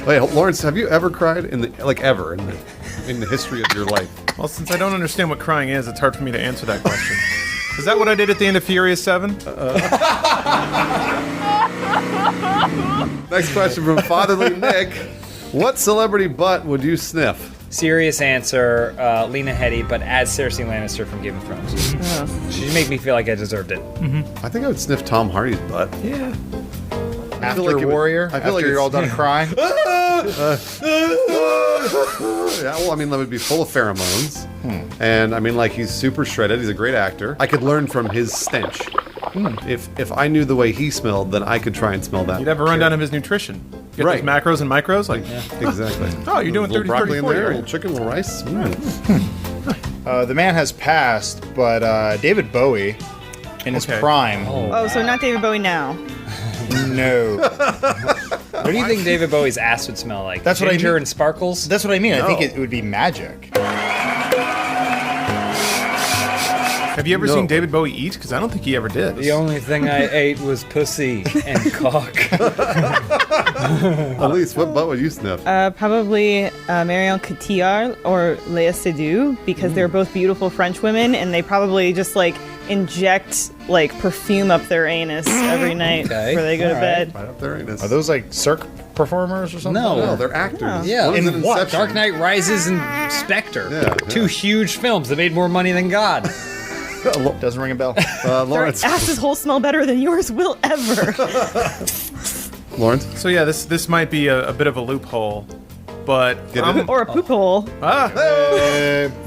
Wait, Lawrence, have you ever cried in the history of your life? Well, since I don't understand what crying is, it's hard for me to answer that question. Is that what I did at the end of Furious 7? Next question from Fatherly Nick. What celebrity butt would you sniff? Serious answer, Lena Headey, but as Cersei Lannister from Game of Thrones. She made me feel like I deserved it. I think I would sniff Tom Hardy's butt. Yeah. After like it would- Warrior? I feel After like you're it's- all done crying? Yeah, well, I mean, that would be full of pheromones. And I mean, like, he's super shredded. He's a great actor. I could learn from his stench. If I knew the way he smelled, then I could try and smell that. You'd have a rundown of his nutrition. Get Right. those macros and micros. Like, Exactly. oh, you're doing A little 30, broccoli 30, in 40, there, a right? little chicken, a little rice. The man has passed, but David Bowie, in his Okay. prime, Oh, so not David Bowie now. no. What do you think David Bowie's ass would smell like? That's what I Ginger mean. and sparkles? That's what I mean. I think No. it would be magic. Have you ever No. seen David Bowie eat? Because I don't think he ever did. The only thing I ate was pussy and cock. Elise, what butt would you sniff? Probably Marion Cotillard or Léa Seydoux, because they're both beautiful French women, and they probably just like inject like perfume up their anus every night Okay, before they go to all bed. Right up there, anus. Are those like cirque performers or something? No, they're actors. Yeah. One is In an what? Inception. Dark Knight Rises and Spectre. Yeah, Two yeah. huge films that made more money than God. Doesn't ring a bell. Their Lawrence. asses whole smell better than yours will ever. Lawrence. So yeah, this might be a bit of a loophole. but Or a poop hole.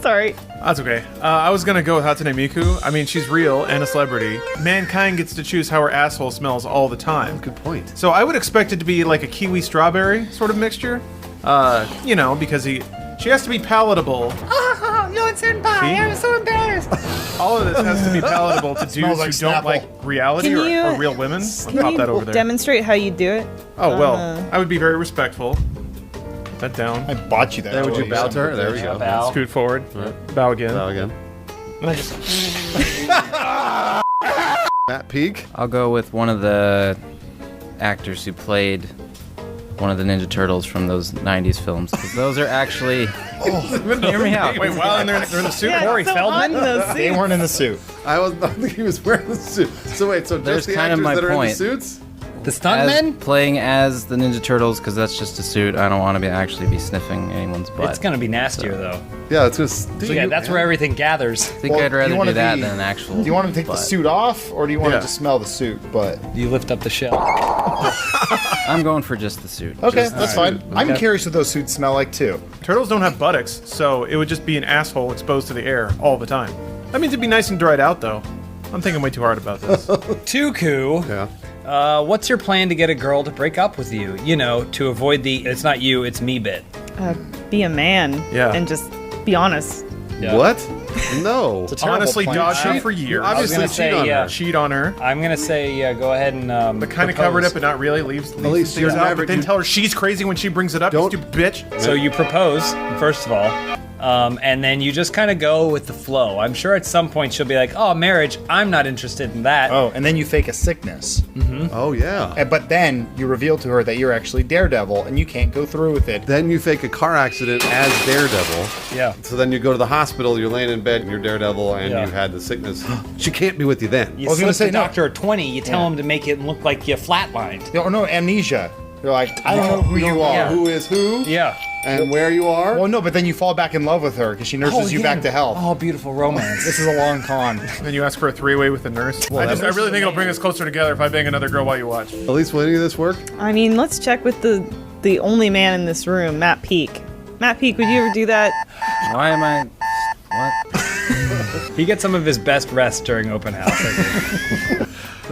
Sorry. That's okay. I was gonna go with Hatsune Miku. I mean, she's real and a celebrity. Mankind gets to choose how her asshole smells all the time. Good point. So I would expect it to be like a kiwi strawberry sort of mixture. Because she has to be palatable. Oh, no, senpai, I'm so embarrassed. All of this has to be palatable to dudes who don't like reality Can you- or real women. Can Pop you that over there. demonstrate how you do it? Oh well, I would be very respectful. Put that down. I bought you that. There, would you toy, bow son to of her? a There bitch. we go. Bow. Scoot forward. Bow again. Bow again. And I just Matt Peak. I'll go with one of the actors who played one of the Ninja Turtles from those 90s films. 'Cause those are actually... hear me out. Wait, while they're in the suit? Yeah, Corey so Feldman? hot in those They suits. weren't in the suit. I think he was wearing the suit. So wait, so There's just the kind of actors my that are in the point. suits? The stuntmen? Playing as the Ninja Turtles, because that's just a suit. I don't want to actually be sniffing anyone's butt. It's gonna be nastier though. Yeah, it's just. So yeah, that's where everything gathers. I think Well, I'd do you rather wanna do that be- than an actual. Do you want him to take the butt. suit off, or do you want Yeah. him to smell the suit? But You lift up the shell. I'm going for just the suit. okay, that's fine. I'm curious what those suits smell like too. Turtles don't have buttocks, so it would just be an asshole exposed to the air all the time. That means it'd be nice and dried out, though. I'm thinking way too hard about this. Tuku, Yeah. what's your plan to get a girl to break up with you? You know, to avoid the "it's not you, it's me" bit. Be a man. Yeah. And just be honest. Yeah. What? No. Honestly, plan. dodge her for years. Obviously, gonna cheat say, on yeah. her. Cheat on her. I'm gonna say go ahead and But kind of cover it up, but not really. Leaves least things you're out. never- But then you- tell her she's crazy when she brings it up. Don't- You stupid bitch. So you propose, first of all, and then you just kind of go with the flow. I'm sure at some point she'll be like, oh, marriage, I'm not interested in that. Oh, and then you fake a sickness. Oh yeah. But then you reveal to her that you're actually Daredevil, and you can't go through with it. Then you fake a car accident as Daredevil. Yeah. So then you go to the hospital, you're laying in bed, and you're Daredevil, and Yeah. you had the sickness. She can't be with you then. You I was gonna slip say, the no. doctor at 20, you tell him to make it look like you flatlined. Oh no, amnesia. You're like, I don't know who you are. Yeah. Who is who? Yeah. And where you are? Well, no, but then you fall back in love with her because she nurses you back to health. Oh, beautiful romance. This is a long con. Then you ask for a three-way with the nurse. I really think it'll bring us closer together if I bang another girl while you watch. Elise, will any of this work? I mean, let's check with the only man in this room, Matt Peak. Matt Peak, would you ever do that? Why am I? What? He gets some of his best rest during open house. I think.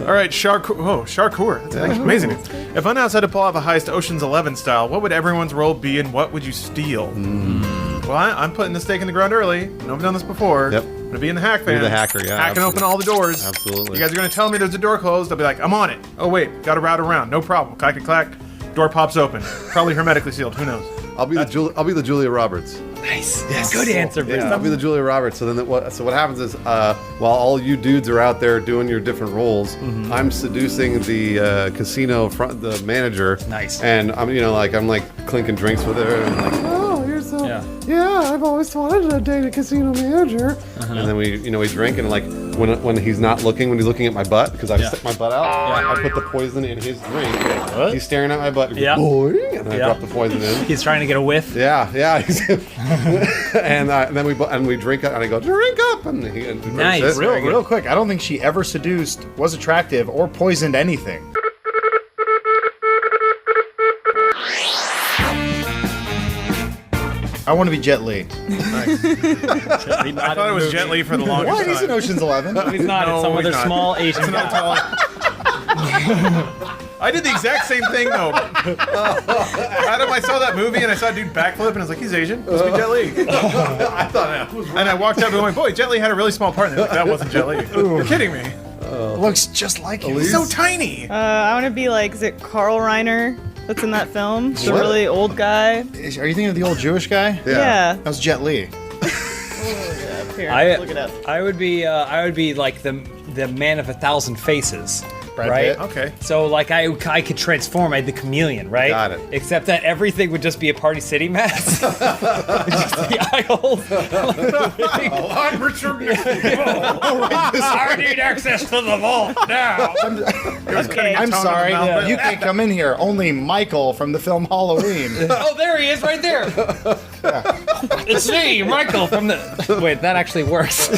All right, Sharkour. That's actually amazing. If Funhaus had to pull off a heist Ocean's 11 style, what would everyone's role be and what would you steal? Well, I'm putting the stake in the ground early. I've never done this before. Yep. I'm gonna be in the hack van. You're the hacker, yeah, Hacking open all the doors. Absolutely. You guys are gonna tell me there's a door closed. I'll be like, I'm on it. Oh wait, got to route around. No problem. Clack clack. Door pops open. Probably hermetically sealed. Who knows? I'll be the Julia Roberts. Nice. Yes. Good answer, Bruce. Yeah, I'll be the Julia Roberts. So then, what happens is, while all you dudes are out there doing your different roles, I'm seducing the casino the manager. Nice. And I'm like clinking drinks with her, and like, oh, you're so yeah. I've always wanted to date a casino manager. And then we drink, and like when he's not looking, when he's looking at my butt, because I stick my butt out, I put the poison in his drink. What? He's staring at my butt. And Yeah. Boing, and I drop the poison in. He's trying to get a whiff. Yeah. and then we drink up, and I go, drink up, and he drinks Nice. it. Real quick, I don't think she ever seduced, was attractive, or poisoned anything. I want to be Jet Li. I thought it was Jet Li for the longest What? time. He's in Ocean's 11. No, he's not. It's some No, other he's not. small Asian It's not guy. I did the exact same thing though. Adam, I saw that movie and I saw a dude backflip and I was like, he's Asian. Must be Jet Li. I thought that was And I walked up and went, boy, Jet Li had a really small part. And they're like, that wasn't Jet Li. You're kidding me. Looks just like him. He's so tiny. I want to be like, is it Carl Reiner that's in that film? The What? really old guy? Are you thinking of the old Jewish guy? Yeah. That was Jet Li. Here, look it up. I would be like the man of 1,000 faces. Brad Right. Pitt? Okay. So like I could transform. I had the chameleon, right? Got it. Except that everything would just be a Party City mess. Just the aisles. I'm Richard. I need access to the vault now. I'm sorry. You can't come in here. Only Michael from the film Halloween. Oh, there he is, right there. It's me, Michael from the. Wait, that actually works.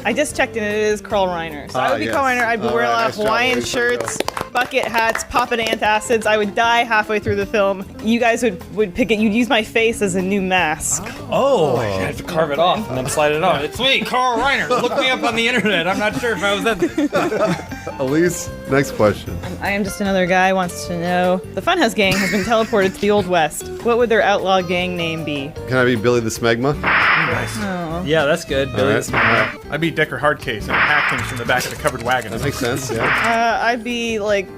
I just checked and it is Carl Reiner. So I would be yes. Carl Reiner. I'd be wearing a lot of nice job, Hawaiian Lisa. shirts, bucket hats, popping antacids. I would die halfway through the film. You guys would pick it. You'd use my face as a new mask. Oh, I have to carve it off and then slide it on. It's me, Carl Reiner. Look me up on the internet. I'm not sure if I was at this. Elise, next question. I am just another guy wants to know. The Funhouse gang has been teleported to the Old West. What would their outlaw gang name be? Can I be Billy the Smegma? Nice. Oh. Yeah, that's good. Billy the Smegma. I'd be Decker Hardcase and hack things from the back of the covered wagon. That makes sense, yeah. I'd be like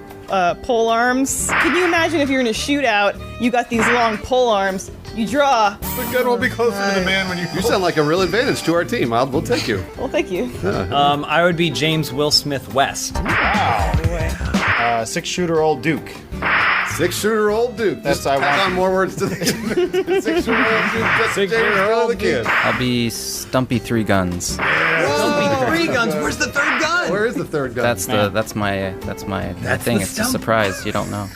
pole arms. Can you imagine if you're in a shootout, you got these long pole arms, you draw. The gun will be closer to the man when you... You sound like a real advantage to our team. We'll take you. Well, thank you. I would be James Will Smith West. Wow. 6-shooter old Duke. 6-shooter old Duke. That's Just tack on more words to the 6-shooter old Duke. Just Six-shooter old old kid. I'll be Stumpy Three Guns. Stumpy Three Guns. Where's the third gun? Where is the third gun? That's my thing. It's a surprise. You don't know.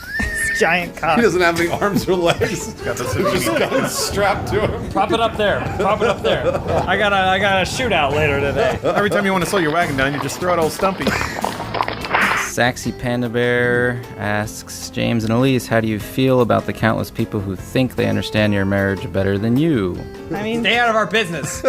Giant cock. He doesn't have any arms or legs. He's got just guns strapped to him. Prop it up there. Prop it up there. I got a shootout later today. Every time you want to slow your wagon down, you just throw out old Stumpy. Saxy Panda Bear asks, James and Elise, how do you feel about the countless people who think they understand your marriage better than you? I mean, stay out of our business.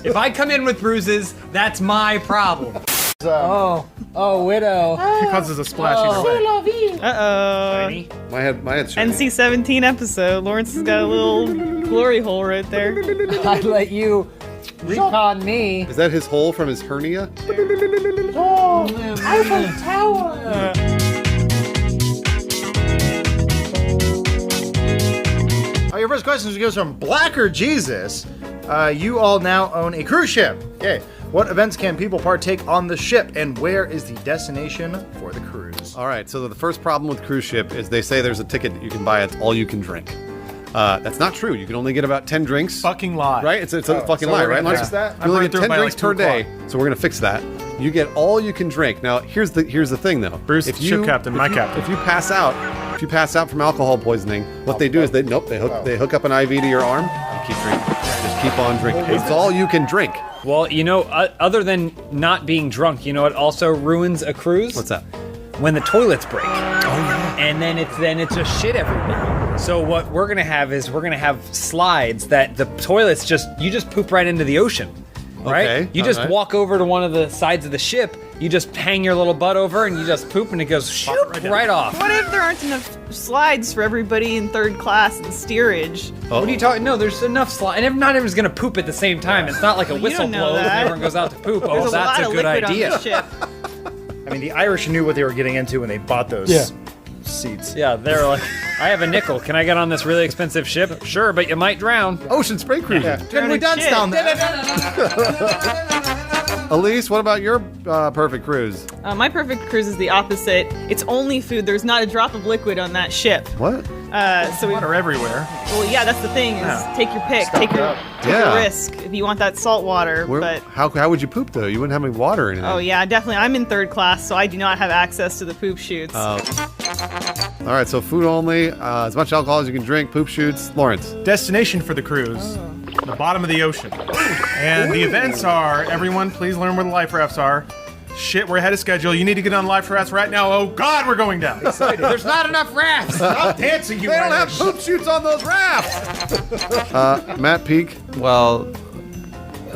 If I come in with bruises, that's my problem. Widow. He causes a splash either way. Uh-oh. My head's shaking. NC-17 episode. Lawrence has got a little glory hole right there. I'd let you recon me. Is that his hole from his hernia? Eiffel Tower. Your first question goes from Blacker Jesus. You all now own a cruise ship. Okay. What events can people partake on the ship, and where is the destination for the cruise? All right, so the first problem with cruise ship is they say there's a ticket that you can buy. It's all you can drink. That's not true. You can only get about 10 drinks. Fucking lie. Right? It's a fucking so lie, we're right? gonna fix that? You only I'm get burning 10 through it by drinks like per 2 day, o'clock. so we're gonna fix that. You get all you can drink. Now, here's the thing though. Bruce, ship captain, my captain. If you pass out from alcohol poisoning, what they do is they hook up an IV to your arm and keep drinking. Just keep on drinking. It's all you can drink. Well, other than not being drunk, what also ruins a cruise? What's that? When the toilets break. Oh yeah. And then it's just shit everywhere. So what we're gonna have is slides that the toilets you just poop right into the ocean. Right? Okay, You just all right. walk over to one of the sides of the ship, you just hang your little butt over and you just poop and it goes shoot right off. What if there aren't enough slides for everybody in third class and steerage? What are you talking? No, there's enough slide, and not everyone's gonna poop at the same time. It's not like a You whistle don't know blows and that. everyone goes out to poop. There's Oh, a that's lot a of good liquid idea. on this ship. I mean, the Irish knew what they were getting into when they bought those seats. Yeah, they're like, I have a nickel. Can I get on this really expensive ship? Sure, but you might drown. Ocean spray cruising. Yeah. Can we dance down there? Elise, what about your perfect cruise? My perfect cruise is the opposite. It's only food. There's not a drop of liquid on that ship. What? So we. Water everywhere. Well, yeah, that's the thing. Is take your pick. Take your risk if you want that salt water. But How would you poop though? You wouldn't have any water or anything. oh yeah, definitely. I'm in third class, so I do not have access to the poop chutes. All right, so food only, as much alcohol as you can drink, poop shoots. Lawrence. Destination for the cruise. The bottom of the ocean. And the events are, everyone, please learn where the life rafts are. Shit, we're ahead of schedule. You need to get on life rafts right now. Oh God, we're going down. There's not enough rafts. Stop dancing, you They don't have Irish. poop shoots on those rafts. Matt Peak. Well,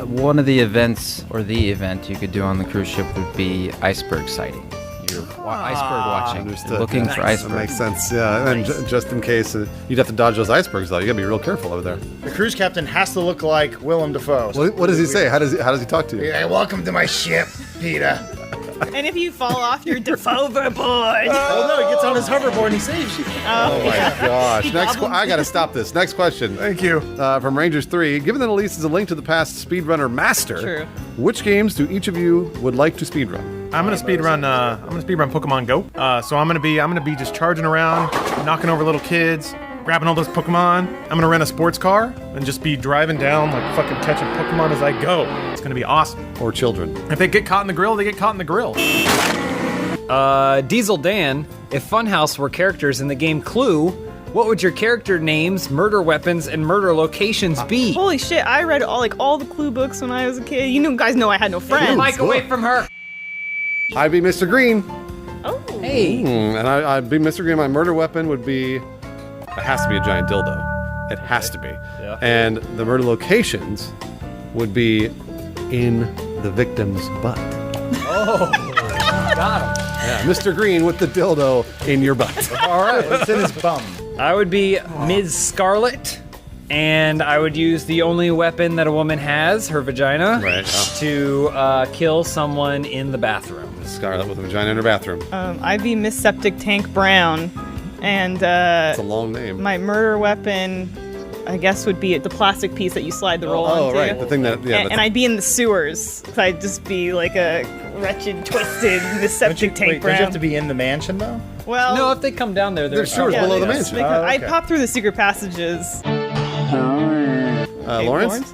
one of the events, or the event you could do on the cruise ship would be iceberg sighting. You're iceberg watching. Understood. Looking Yeah. for That icebergs. makes sense. Yeah, and just in case you'd have to dodge those icebergs though. You gotta be real careful over there. The cruise captain has to look like Willem Dafoe. What does he say? How does he talk to you? Yeah, welcome to my ship, Peter. And if you fall off your overboard. Oh no, he gets on his hoverboard and he saves you. Oh my gosh. I gotta stop this. Next question. Thank you. From Rangers 3. Given that Elise is a Link to the Past speedrunner master, True. which games do each of you would like to speedrun? I'm gonna speedrun. Pokemon Go. So I'm gonna be just charging around, knocking over little kids, grabbing all those Pokemon. I'm gonna rent a sports car and just be driving down like fucking catching Pokemon as I go. It's gonna be awesome. Or children. If they get caught in the grill, they get caught in the grill. Diesel Dan, if Funhouse were characters in the game Clue, what would your character names, murder weapons, and murder locations be? Holy shit! I read all the Clue books when I was a kid. You guys know I had no friends. Mike, away from her. I'd be Mr. Green. Oh. Hey. And I'd be Mr. Green. My murder weapon would be. It has to be a giant dildo. It has to be. Yeah. And the murder locations would be in the victim's butt. Oh, got him. Yeah, Mr. Green with the dildo in your butt. All right, it's in his bum. I would be Ms. Scarlet, and I would use the only weapon that a woman has, her vagina, to kill someone in the bathroom. Scarlet with a vagina in her bathroom. I'd be Miss Septic Tank Brown, and It's a long name. my murder weapon, I guess, would be the plastic piece that you slide the roll onto. Oh, right. The thing that. Yeah. And I'd be in the sewers. So I'd just be like a wretched, twisted Miss Septic Tank Don't Brown. you have to be in the mansion, though? Well, No, if they come down there, There's sewers below the mansion. I'd pop through the secret passages. Lawrence?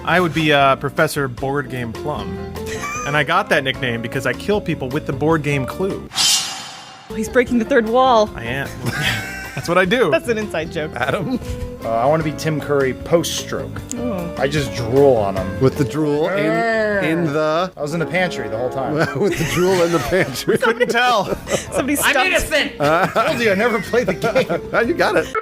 I would be Professor Board Game Plum. And I got that nickname because I kill people with the board game Clue. He's breaking the third wall. I am. That's what I do. That's an inside joke. Adam? I want to be Tim Curry post-stroke. Oh. I just drool on him. With the drool in the... I was in the pantry the whole time. With the drool in the pantry. Couldn't tell. Somebody stuffed. I'm innocent! I told you I never played the game. You got it.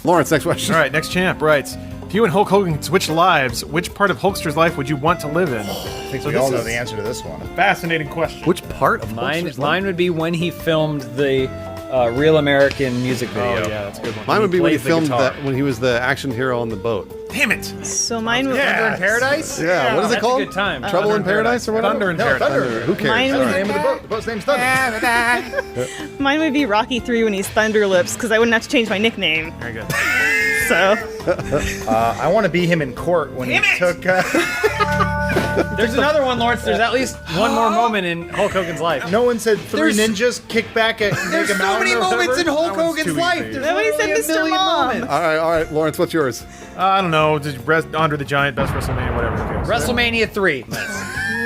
Lawrence, next question. All right, next champ writes, if you and Hulk Hogan switched lives, which part of Hulkster's life would you want to live in? I think we all know the answer to this one. Fascinating question. Which part of Mine would be when he filmed the Real American music video. Oh, yeah, that's a good one. Mine would be when he plays the filmed guitar. that, when he was the action hero on the boat. Damn it! So mine would. Thunder in Paradise? Yeah, what is it That's called? a good time. Trouble in Paradise or whatever? Thunder in No, Paradise. Thunder. Who cares? Mine That's would, the name of the boat. The boat's name's Thunder. mine would be Rocky 3 when he's Thunderlips, because I wouldn't have to change my nickname. Very good. So. I want to be him in court when he took... There's another one, Lawrence. There's at least one more moment in Hulk Hogan's life. No one said three ninjas kick back at There's Mega so Mountain many or moments whatever. in Hulk That one's Hogan's too life. easy. There's Nobody said literally a Mr. million Mom. moments. All right, Lawrence, what's yours? I don't know. Just Andre the Giant, best WrestleMania, whatever. Who cares? WrestleMania 3. I've seen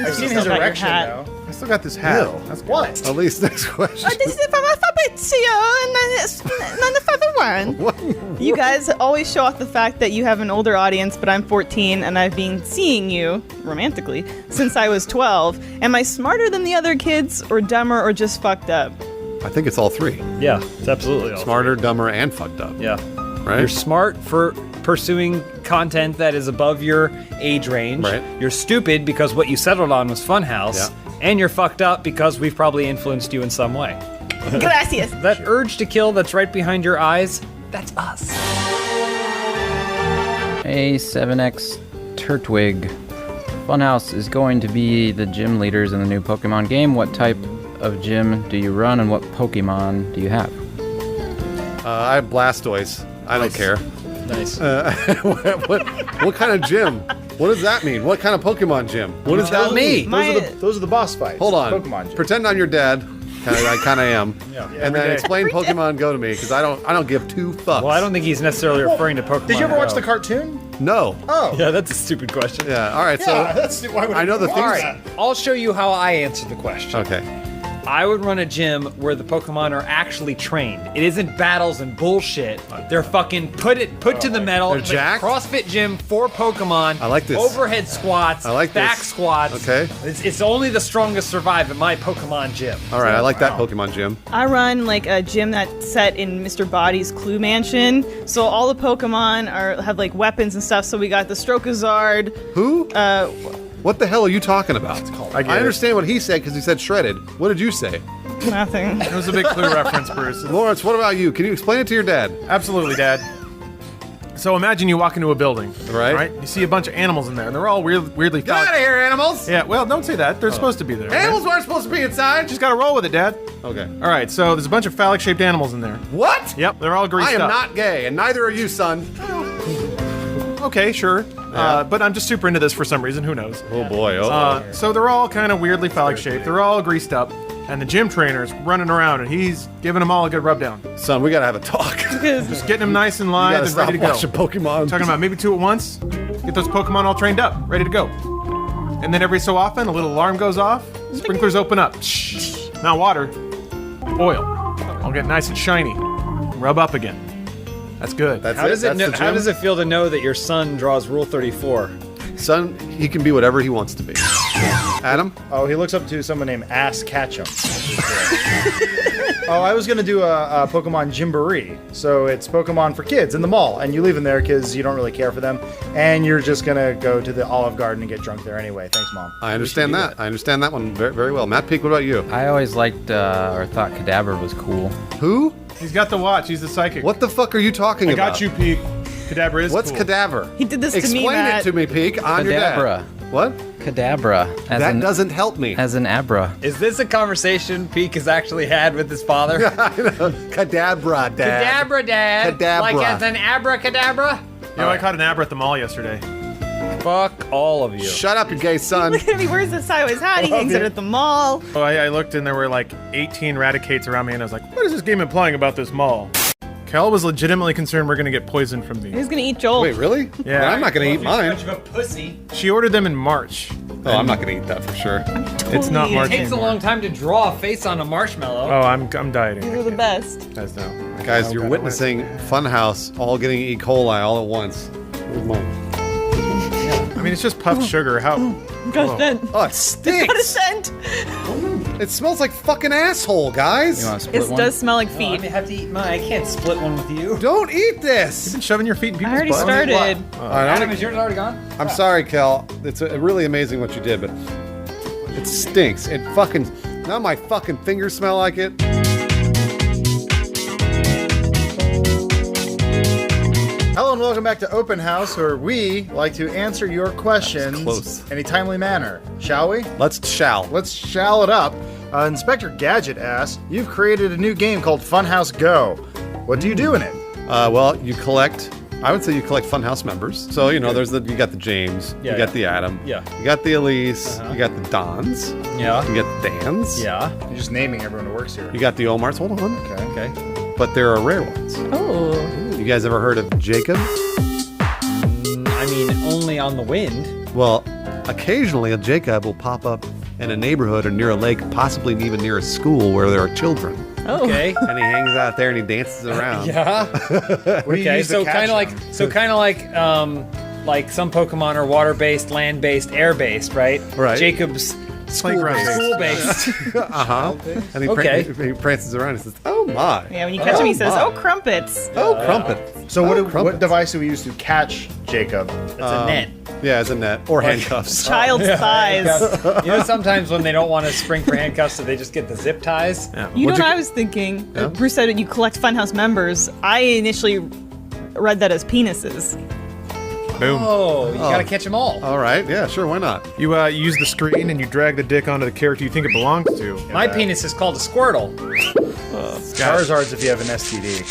his Still got your erection, hat. though. I still got this hat. Ew. That's good. What? Elise, next question. This is from Fabrizio, and then it's another further one. You guys always show off the fact that you have an older audience, but I'm 14, and I've been seeing you, romantically, since I was 12. Am I smarter than the other kids, or dumber, or just fucked up? I think it's all three. Yeah, it's absolutely all. Smarter, dumber, and fucked up. Yeah. Right? You're smart for pursuing content that is above your age range. Right. You're stupid because what you settled on was Funhaus. Yeah. And you're fucked up because we've probably influenced you in some way. Gracias. That urge to kill that's right behind your eyes, that's us. A7X Turtwig. Funhaus is going to be the gym leaders in the new Pokemon game. What type of gym do you run and what Pokemon do you have? I have Blastoise. I don't care. Nice. What kind of gym? What does that mean? What kind of Pokemon gym? What does that mean? Those are the boss fights. Hold on. Pokemon gym. Pretend I'm your dad. I kind of am. Yeah. And then explain Pokemon Go to me because I don't give two fucks. Well, I don't think he's necessarily referring to Pokemon. Did you ever watch Go. the cartoon? No. Oh. Yeah, that's a stupid question. Yeah. All right. So Yeah, that's why would I know the All things. right. I'll show you how I answer the question. Okay. I would run a gym where the Pokemon are actually trained. It isn't battles and bullshit. They're fucking put to the metal. They're It's like jacked? CrossFit gym for Pokemon. I like this. Overhead squats. I like back this. squats. Okay. It's only the strongest survive at my Pokemon gym. All right. I like that Pokemon gym. I run like a gym that's set in Mr. Body's Clue Mansion. So all the Pokemon have like weapons and stuff. So we got the Strokazard. Who? What the hell are you talking about? I get I it. understand what he said because he said shredded. What did you say? Nothing. It was a big Clue reference, Bruce. Lawrence, what about you? Can you explain it to your dad? Absolutely, Dad. So imagine you walk into a building, Right. You see a bunch of animals in there, and they're all weirdly. Get out of here, animals! Yeah, well, don't say that. They're supposed to be there. Animals aren't supposed to be inside. Just gotta roll with it, Dad. Okay. All right, so there's a bunch of phallic-shaped animals in there. What? Yep, they're all greased I am up. not gay, and neither are you, son. Okay, sure. But I'm just super into this for some reason. Who knows? Oh boy. So they're all kind of weirdly phallic-shaped. They're all greased up, and the gym trainer's running around, and he's giving them all a good rub down. Son, we gotta have a talk. Just getting them nice and You live gotta and stop ready to go. watching Pokemon. Talking about maybe 2 at once. Get those Pokemon all trained up, ready to go. And then every so often, a little alarm goes off. Sprinklers open up. Shh. Not water, oil. I'll get nice and shiny. Rub up again. That's good. That's How does it That's the how gym? does it feel to know that your son draws Rule 34? Son, he can be whatever he wants to be. Adam? Oh, he looks up to someone named Ass Ketchum. Oh, I was going to do a Pokemon Gymboree. So it's Pokemon for kids in the mall, and you leave them there because you don't really care for them, and you're just going to go to the Olive Garden and get drunk there anyway. Thanks, Mom. I understand that. I understand that one very, very well. Matt Peak, what about you? I always liked or thought Kadabra was cool. Who? He's got the watch. He's the psychic. What the fuck are you talking I about? got you, Pete. Kadabra is What's cool. Cadaver? He did this to me, Explain Matt. it to me, Peek. I'm your dad. Kadabra. What? Kadabra. That doesn't help me. As an abra. Is this a conversation Peek has actually had with his father? Cadabra, Dad. Cadabra, Dad. Cadabra. Like as an abracadabra? You know, I caught an abra at the mall yesterday. Fuck all of you. Shut up, you gay son. Look at me, where's the sideways hat? He hangs it at the mall. Oh, I looked and there were like 18 Raticates around me, and I was like, what is this game implying about this mall? Kel was legitimately concerned we're gonna get poisoned from these. Who's gonna eat Joel? Wait, really? Yeah. Well, I'm not gonna eat mine. Much of a pussy. She ordered them in March. Oh, I'm not gonna eat that for sure. It's not eat it. March It takes a anymore. long time to draw a face on a marshmallow. Oh, I'm dieting. These are the best. Guys, no. Guys, Oh, you're God, witnessing Funhaus all getting E. coli all at once. Where's mine? I mean, it's just puffed sugar. How? Got a scent. Oh, it Got a stinks. scent. It smells like fucking asshole, guys. You want to split It one? does smell like I feet. have to eat mine. I can't split one with you. Don't eat this. You've been shoving your feet in I people's already butts. started. All right, Adam, is yours already gone? I'm sorry, Kel. It's really amazing what you did, but it stinks. It fucking. Now my fucking fingers smell like it. Hello and welcome back to Open House, where we like to answer your questions close. in a timely manner. Shall we? Let's shall. Let's shall it up. Inspector Gadget asks, you've created a new game called Funhouse Go. What do you do in it? Well, you collect. I would say you collect Funhouse members. So you know, you got the James, Yeah, you got yeah. the Adam, Yeah. you got the Elise, you got the Dons, Yeah. you got the Dans, Yeah. You're just naming everyone who works here. you got the Omars. Hold on, Okay. but there are rare ones. Oh. You guys ever heard of Jacob? I mean, only on the wind. Well, occasionally a Jacob will pop up in a neighborhood or near a lake, possibly even near a school where there are children. Oh. Okay. And he hangs out there and he dances around. Yeah. What do you Okay. use to So catch kind of like, them? like some Pokemon are water-based, land-based, air-based, right? Right. Jacob's Playground-based. school-based. Uh-huh. And he, Okay. he prances around and says, "Oh my." Yeah, when you catch him, he says, my. "Oh, crumpets." Oh, crumpet. So Oh, what crumpets. device do we use to catch Jacob? It's a net. Yeah, it's a net or handcuffs. Child's thighs. You know, sometimes when they don't want to spring for handcuffs, so they just get the zip ties. Yeah. You know What'd what I was thinking? Yeah? Bruce said you collect Funhouse members. I initially read that as penises. Boom. Oh, you gotta catch them all. All right. Yeah, sure. Why not? You use the screen and you drag the dick onto the character you think it belongs to. My penis is called a Squirtle. Charizard's if you have an STD.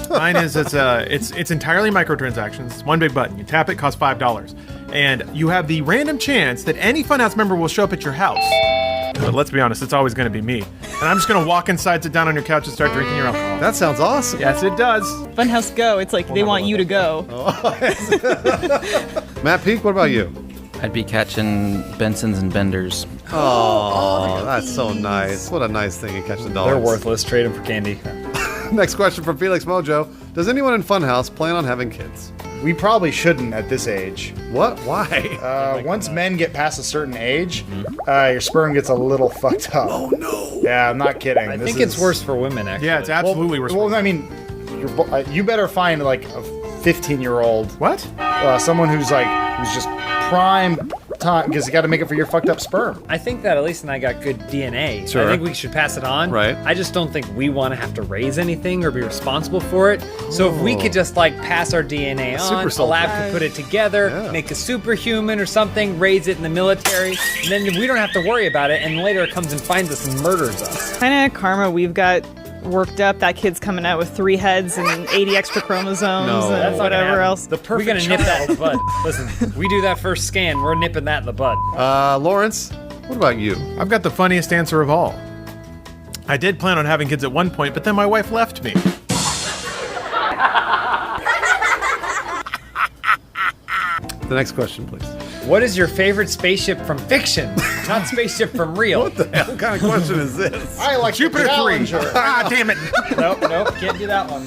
Mine is it's entirely microtransactions. It's one big button. You tap it, costs $5, and you have the random chance that any Funhouse member will show up at your house. But let's be honest, it's always going to be me. And I'm just going to walk inside, sit down on your couch, and start drinking your alcohol. That sounds awesome. Yes, it does. Funhouse Go. It's like they want you to go. Matt Peak, what about you? I'd be catching Bensons and Benders. Oh, that's so nice. What a nice thing to catch the dogs. They're worthless. Trade them for candy. Next question from Felix Mojo. Does anyone in Funhouse plan on having kids? We probably shouldn't at this age. What? Why? Once men get past a certain age, your sperm gets a little fucked up. Oh no! Yeah, I'm not kidding. I think it's worse for women, actually. Yeah, it's absolutely worse. Well, I mean, you better find like a 15-year-old. What? Someone who's just prime time because you got to make it for your fucked up sperm. I think that Elise and I got good DNA. Sure. I think we should pass it on. Right. I just don't think we want to have to raise anything or be responsible for it. So if we could just like pass our DNA on, super a lab soldier. could put it together, Yeah. make a superhuman or something, raise it in the military, and then we don't have to worry about it. And later it comes and finds us and murders us. Kind of karma we've got worked up. That kid's coming out with 3 heads and 80 extra chromosomes No. and That's not gonna whatever happen. else. The perfect We're gonna nip that in the bud. Listen, we do that first scan. We're nipping that in the bud. Lawrence, what about you? I've got the funniest answer of all. I did plan on having kids at one point, but then my wife left me. The next question, please. What is your favorite spaceship from fiction? Not spaceship from real. What the hell kind of question is this? I like Jupiter the 3. Challenger. Ah, damn it. Nope, can't do that one.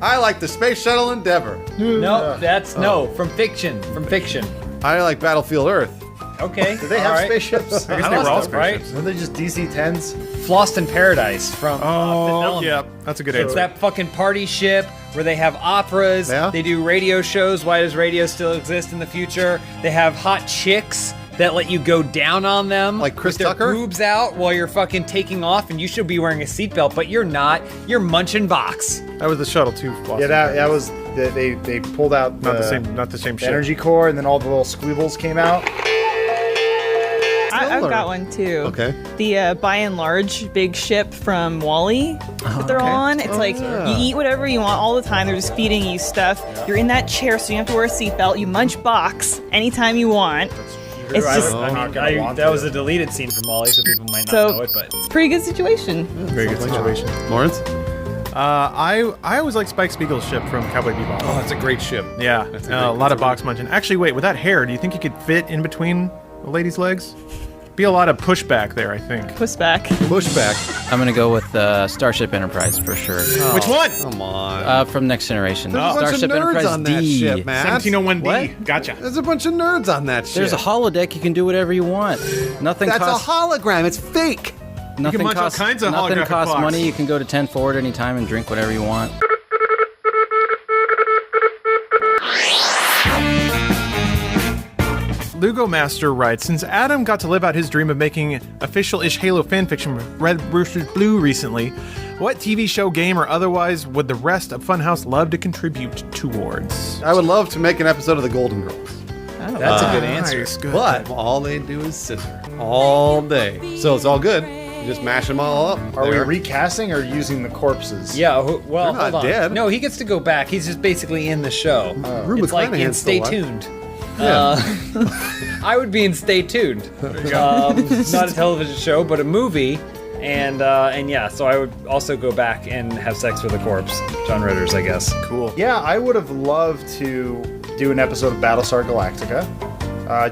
I like the Space Shuttle Endeavour. No, that's no from fiction. From fiction. I like Battlefield Earth. Okay. Do they have spaceships? I guess they were all right? spaceships. Are they just DC-10s? Flossed in Paradise from Fifth Oh, Element. yeah, that's a good It's answer. that fucking party ship where they have operas. Yeah? They do radio shows. Why does radio still exist in the future? They have hot chicks that let you go down on them. Like Chris with their Tucker? boobs out while you're fucking taking off, and you should be wearing a seatbelt, but you're not. You're munching box. That was the shuttle too. Yeah, that was they pulled out Not the same ship. energy core, and then all the little squeebles came out. I've got one too. Okay. The by and large big ship from Wall-E that they're on. It's like you eat whatever you want all the time. They're just feeding you stuff. You're in that chair, so you have to wear a seatbelt. You munch box anytime you want. It's just that was a deleted scene from Wall-E, so people might not know it, but it's a pretty good situation. Very good situation. Lawrence? I always like Spike Spiegel's ship from Cowboy Bebop. Oh, it's a great ship. Yeah, a lot of box munching. Actually, wait, with that hair, do you think you could fit in between a lady's legs? Be a lot of pushback there, I think. Pushback. Pushback. I'm gonna go with Starship Enterprise for sure. Which one? Come on. From Next Generation. There's a bunch Starship of nerds Enterprise on that D. ship, man. 1701D. What? Gotcha. There's a bunch of nerds on that ship. There's a holodeck. You can do whatever you want. Nothing That's costs. a hologram. It's fake. Nothing munch all costs. kinds of nothing holographic costs clocks. money. You can go to 10 forward anytime and drink whatever you want. Lugo Master writes, since Adam got to live out his dream of making official-ish Halo fanfiction with Red vs. Blue recently, what TV show, game, or otherwise would the rest of Funhaus love to contribute towards? I would love to make an episode of The Golden Girls. that's a good answer. Nice, good. But all they do is scissor all day. So it's all good. You just mash them all up. Are there. we recasting or using the corpses? Yeah, well, They're not hold on. dead. No, he gets to go back. He's just basically in the show. Rue It's like in McClanahan's Stay still Tuned. Yeah. I would be in Stay Tuned. Not a television show, but a movie. And yeah, so I would also go back and have sex with a corpse. John Ritter's, I guess. Cool. Yeah, I would have loved to do an episode of Battlestar Galactica.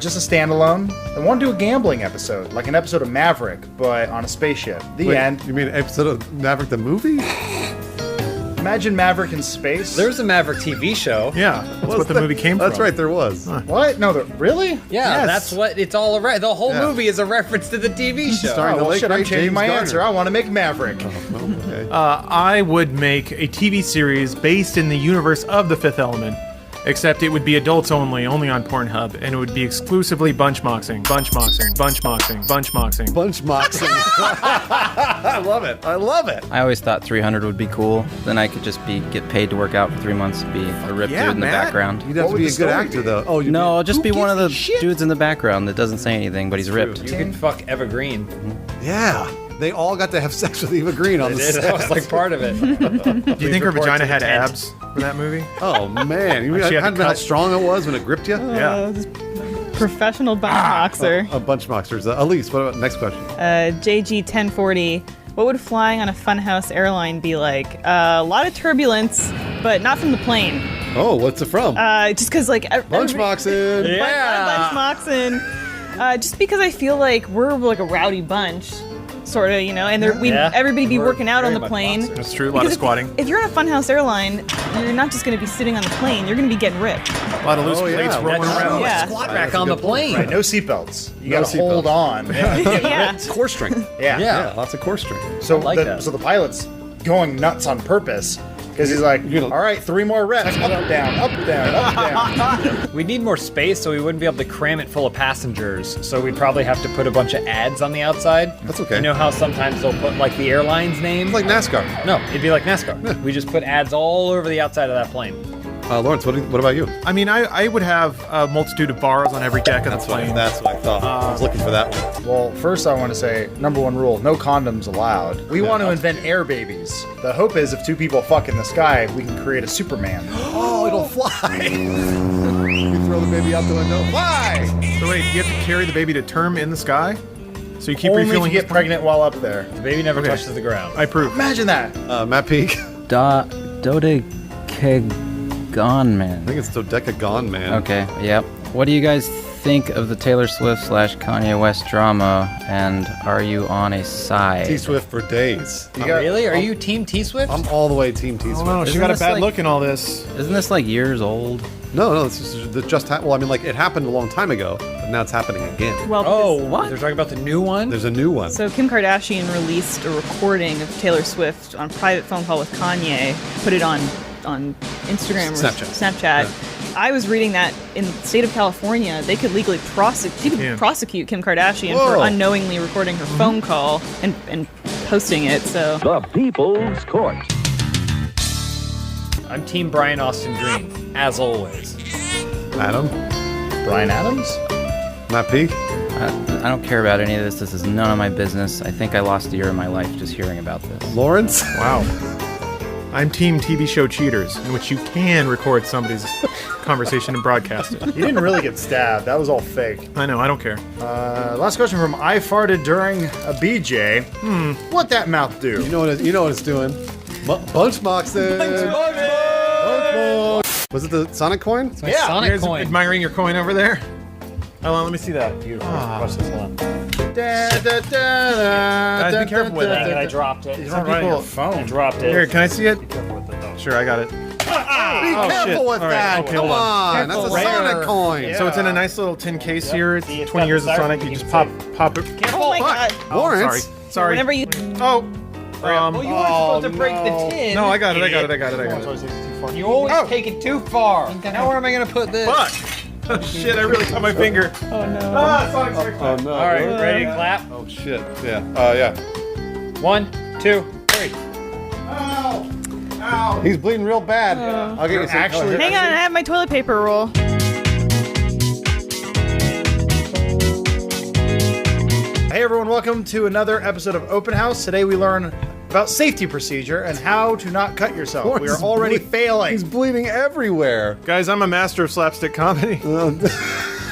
Just a standalone. I want to do a gambling episode, like an episode of Maverick, but on a spaceship. The end. You mean an episode of Maverick the movie? Imagine Maverick in space. There's a Maverick TV show. Yeah, that's what the movie came from. That's right, there was. What? No, really? Yeah, Yes. that's what it's all around. The whole Yeah. movie is a reference to the TV show. Starring the Oh, well, late shit, I'm great changing James my Garner. answer. I want to make Maverick. Okay. I would make a TV series based in the universe of The Fifth Element, except it would be adults only on Pornhub, and it would be exclusively bunch-moxing. Bunch moxing. I love it. I love it. I always thought 300 would be cool. Then I could just get paid to work out for 3 months and be a ripped yeah, dude in the Matt. background. You'd have to be a good actor, though. Oh, No, I'll just be one of the dudes in the background that doesn't say anything, but he's ripped. You can fuck Eva Green. Yeah. They all got to have sex with Eva Green on the set. That was like part of it. Do you think her report vagina to the had tent. abs for that movie? Oh, man. You She had to hadn't know how cut- strong it was when it gripped you? Yeah. Professional bunch boxer. A bunch moxers. Elise, what about next question? JG 1040. What would flying on a Funhaus airline be like? A lot of turbulence, but not from the plane. Oh, what's it from? Just because like Bunch moxing. bunch moxing. Just because I feel like we're like a rowdy bunch, sort of, you know, and everybody be We're working out on very the much plane. boxers. That's true. A lot of Because squatting. If you're on a Funhaus airline, you're not just going to be sitting on the plane. You're going to be getting ripped. A lot of loose plates rolling That's around. Yeah. squat rack on the plane. Right, no seatbelts. You No gotta hold seatbelts. on. Yeah. Core string. Yeah. Yeah, lots of core string. So, like that. so the pilot's going nuts on purpose because he's like, all right, 3 more reps. Up, down, up, down, up, down. We'd need more space, so we wouldn't be able to cram it full of passengers. So we'd probably have to put a bunch of ads on the outside. That's okay. You know how sometimes they'll put like the airline's name? Like NASCAR. No, it'd be like NASCAR. We just put ads all over the outside of that plane. Lawrence, what about you? I mean, I would have a multitude of bars on every deck of the plane. That's what I thought. I was looking for that one. Well, first I want to say, number 1 rule, no condoms allowed. We want to invent air babies. The hope is if 2 people fuck in the sky, we can create a Superman. Oh, it'll fly. You throw the baby out the window. Fly! So wait, you have to carry the baby to term in the sky? So you keep Only if you refueling get pregnant while up there. The baby never Okay. touches the ground. I approve. Imagine that. Matt Peak. Dodecagon I Man. think it's Dodecagon Man. Okay, yep. What do you guys think of the Taylor Swift / Kanye West drama, and are you on a side? T-Swift for days. Really? Are you Team T-Swift? I'm all the way Team T-Swift. Oh, she got a bad look in all this. Isn't this like years old? No, this is just well, I mean, like it happened a long time ago, but now it's happening again. Well, what? They're talking about the new one? There's a new one. So Kim Kardashian released a recording of Taylor Swift on a private phone call with Kanye, put it on Instagram or Snapchat. Yeah. I was reading that in the state of California, they could legally prosecute Kim Kardashian for unknowingly recording her phone call and posting it. So the People's Court. I'm Team Brian Austin Green, as always. Adam? Brian Adams? Matt Peak? I don't care about any of this. This is none of my business. I think I lost a year of my life just hearing about this. Lawrence? Wow. I'm Team TV show cheaters, in which you can record somebody's conversation and broadcast it. You didn't really get stabbed. That was all fake. I know, I don't care. Last question from I farted during a BJ. What that mouth do? You know what it's doing. Bunch boxes. Was it the Sonic coin? Yeah. Sonic Here's coin. Admiring your coin over there. Hold on, let me see that. Beautiful. Watch this one. Guys, be careful with that. I dropped it. Some people phone. I dropped it. Here, can I see it? Be careful with it, though. Sure, I got it. Be careful with that. Come on. That's a Sonic coin. So it's in a nice little tin case here. It's 20 years of Sonic. You just pop it. oh my god! Lawrence? Sorry. Whenever you Oh. Well, you weren't supposed to break the tin. No, I got it. You always take it too far. Now where am I going to put this? Fuck! Oh shit, I really cut my finger. Oh no. Oh no. All right, ready to clap? Oh shit. Yeah. Yeah. 1, 2, 3. Ow! He's bleeding real bad. I'll get you some. Actually, Hang on, I have my toilet paper roll. Hey everyone, welcome to another episode of Open House. Today we learn about safety procedure and how to not cut yourself. We are already failing. He's bleeding everywhere. Guys, I'm a master of slapstick comedy.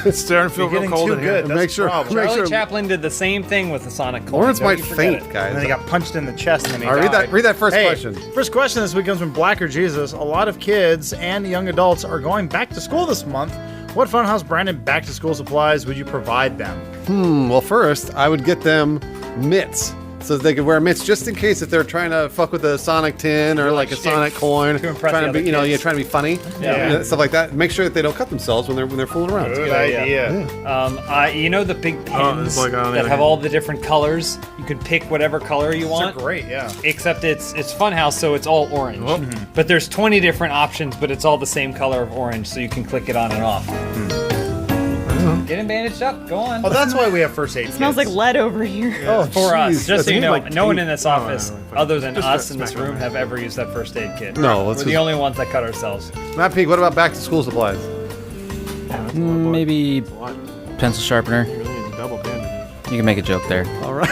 It's starting to feel real getting cold too in here. good. That's Make the sure. problem. Make Charlie sure. Chaplin did the same thing with the Sonic coin. Lawrence Don't might you forget faint, it. And guys. then he got punched in the chest and then he All right, died. read that first Hey, question. First question this week comes from Black or Jesus. A lot of kids and young adults are going back to school this month. What Funhaus branded back to school supplies would you provide them? Well, first, I would get them mitts. So that they could wear mitts just in case if they're trying to fuck with a Sonic tin or like a Sonic coin, to impress trying to the be, other kids. trying to be funny, stuff like that. Make sure that they don't cut themselves when they're fooling around. Good idea. You know the big pins like on the that other have hand. all the different colors? You can pick whatever color you These want. are great, yeah. Except it's Funhaus, so it's all orange. But there's 20 different options, but it's all the same color of orange, so you can click it on and off. Get him bandaged up. Go on. Oh, that's why we have first aid. It smells like lead over here. Oh, For us, jeez. just so you know, Like no one eight- in this office, other than Just us in smack this on room, that. have ever used that first aid kit. No, We're that's the just- only ones that cut ourselves. Matt Peak, what about back to school supplies? Maybe pencil sharpener. You really need to double bandage. You can make a joke there. All right.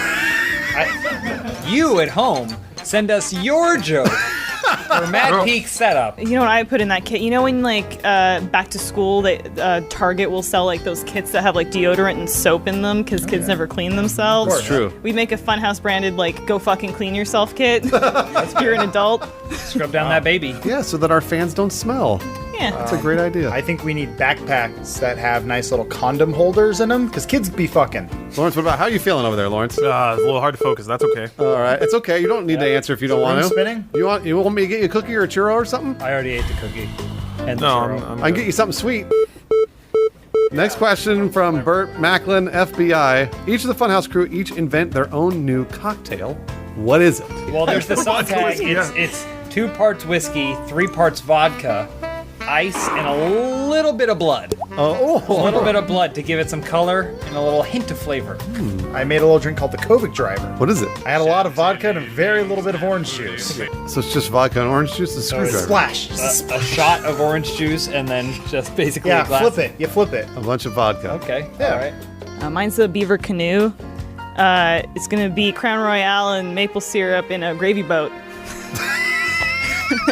You at home, send us your joke for Mad Peak setup. You know what I put in that kit? You know when like back to school, they Target will sell like those kits that have like deodorant and soap in them because kids never clean themselves. It's true. We make a Funhaus branded like go fucking clean yourself kit. If you're an adult. Scrub down that baby. Yeah, so that our fans don't smell. Yeah. That's a great idea. I think we need backpacks that have nice little condom holders in them because kids be fucking. Lawrence, what about how are you feeling over there, Lawrence? It's a little hard to focus. That's okay. All right, it's okay. You don't need to answer if you don't want room to. spinning? You want me to get you a cookie or a churro or something? I already ate the cookie. And the No, churro. I can get you something sweet. Next question from Bert Macklin, FBI. Each of the Funhaus crew each invent their own new cocktail. What is it? Well, there's the Sontag. It's 2 parts whiskey, 3 parts vodka, ice, and a little bit of blood. A little bit of blood to give it some color and a little hint of flavor. I made a little drink called the Kovic Driver. What is it? I had a lot of vodka and a very little bit of orange juice. So it's just vodka and orange juice and screwdriver. Splash. A shot of orange juice and then just basically Yeah, a glass. flip it. You flip it. A bunch of vodka. Okay, Yeah. all right. Mine's the Beaver Canoe. It's gonna be Crown Royale and maple syrup in a gravy boat.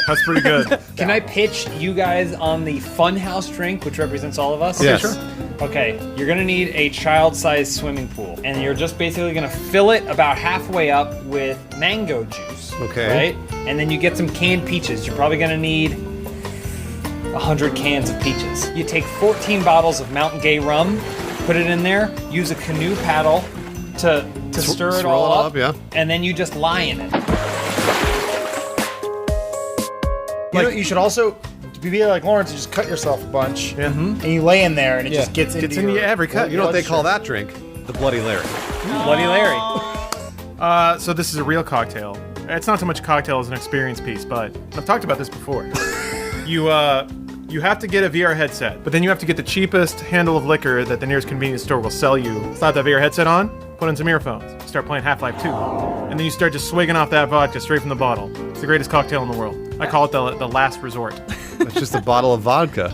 That's pretty good. Can I pitch you guys on the Funhaus drink, which represents all of us? Yes. Sure. Okay, you're gonna need a child-sized swimming pool, and you're just basically gonna fill it about halfway up with mango juice. Okay. Right? And then you get some canned peaches. You're probably gonna need 100 cans of peaches. You take 14 bottles of Mountain Gay rum, put it in there, use a canoe paddle to stir it swirl all it up, yeah. and then you just lie in it. You know, you should also be like Lawrence. You just cut yourself a bunch, and you lay in there, and it just gets into your every cut. You know what they call that drink? The Bloody Larry. Bloody Larry. So this is a real cocktail. It's not so much a cocktail as an experience piece, but I've talked about this before. You have to get a VR headset, but then you have to get the cheapest handle of liquor that the nearest convenience store will sell you. Slap that VR headset on, put in some earphones, start playing Half-Life 2, and then you start just swigging off that vodka straight from the bottle. It's the greatest cocktail in the world. I call it the last resort. It's just a bottle of vodka.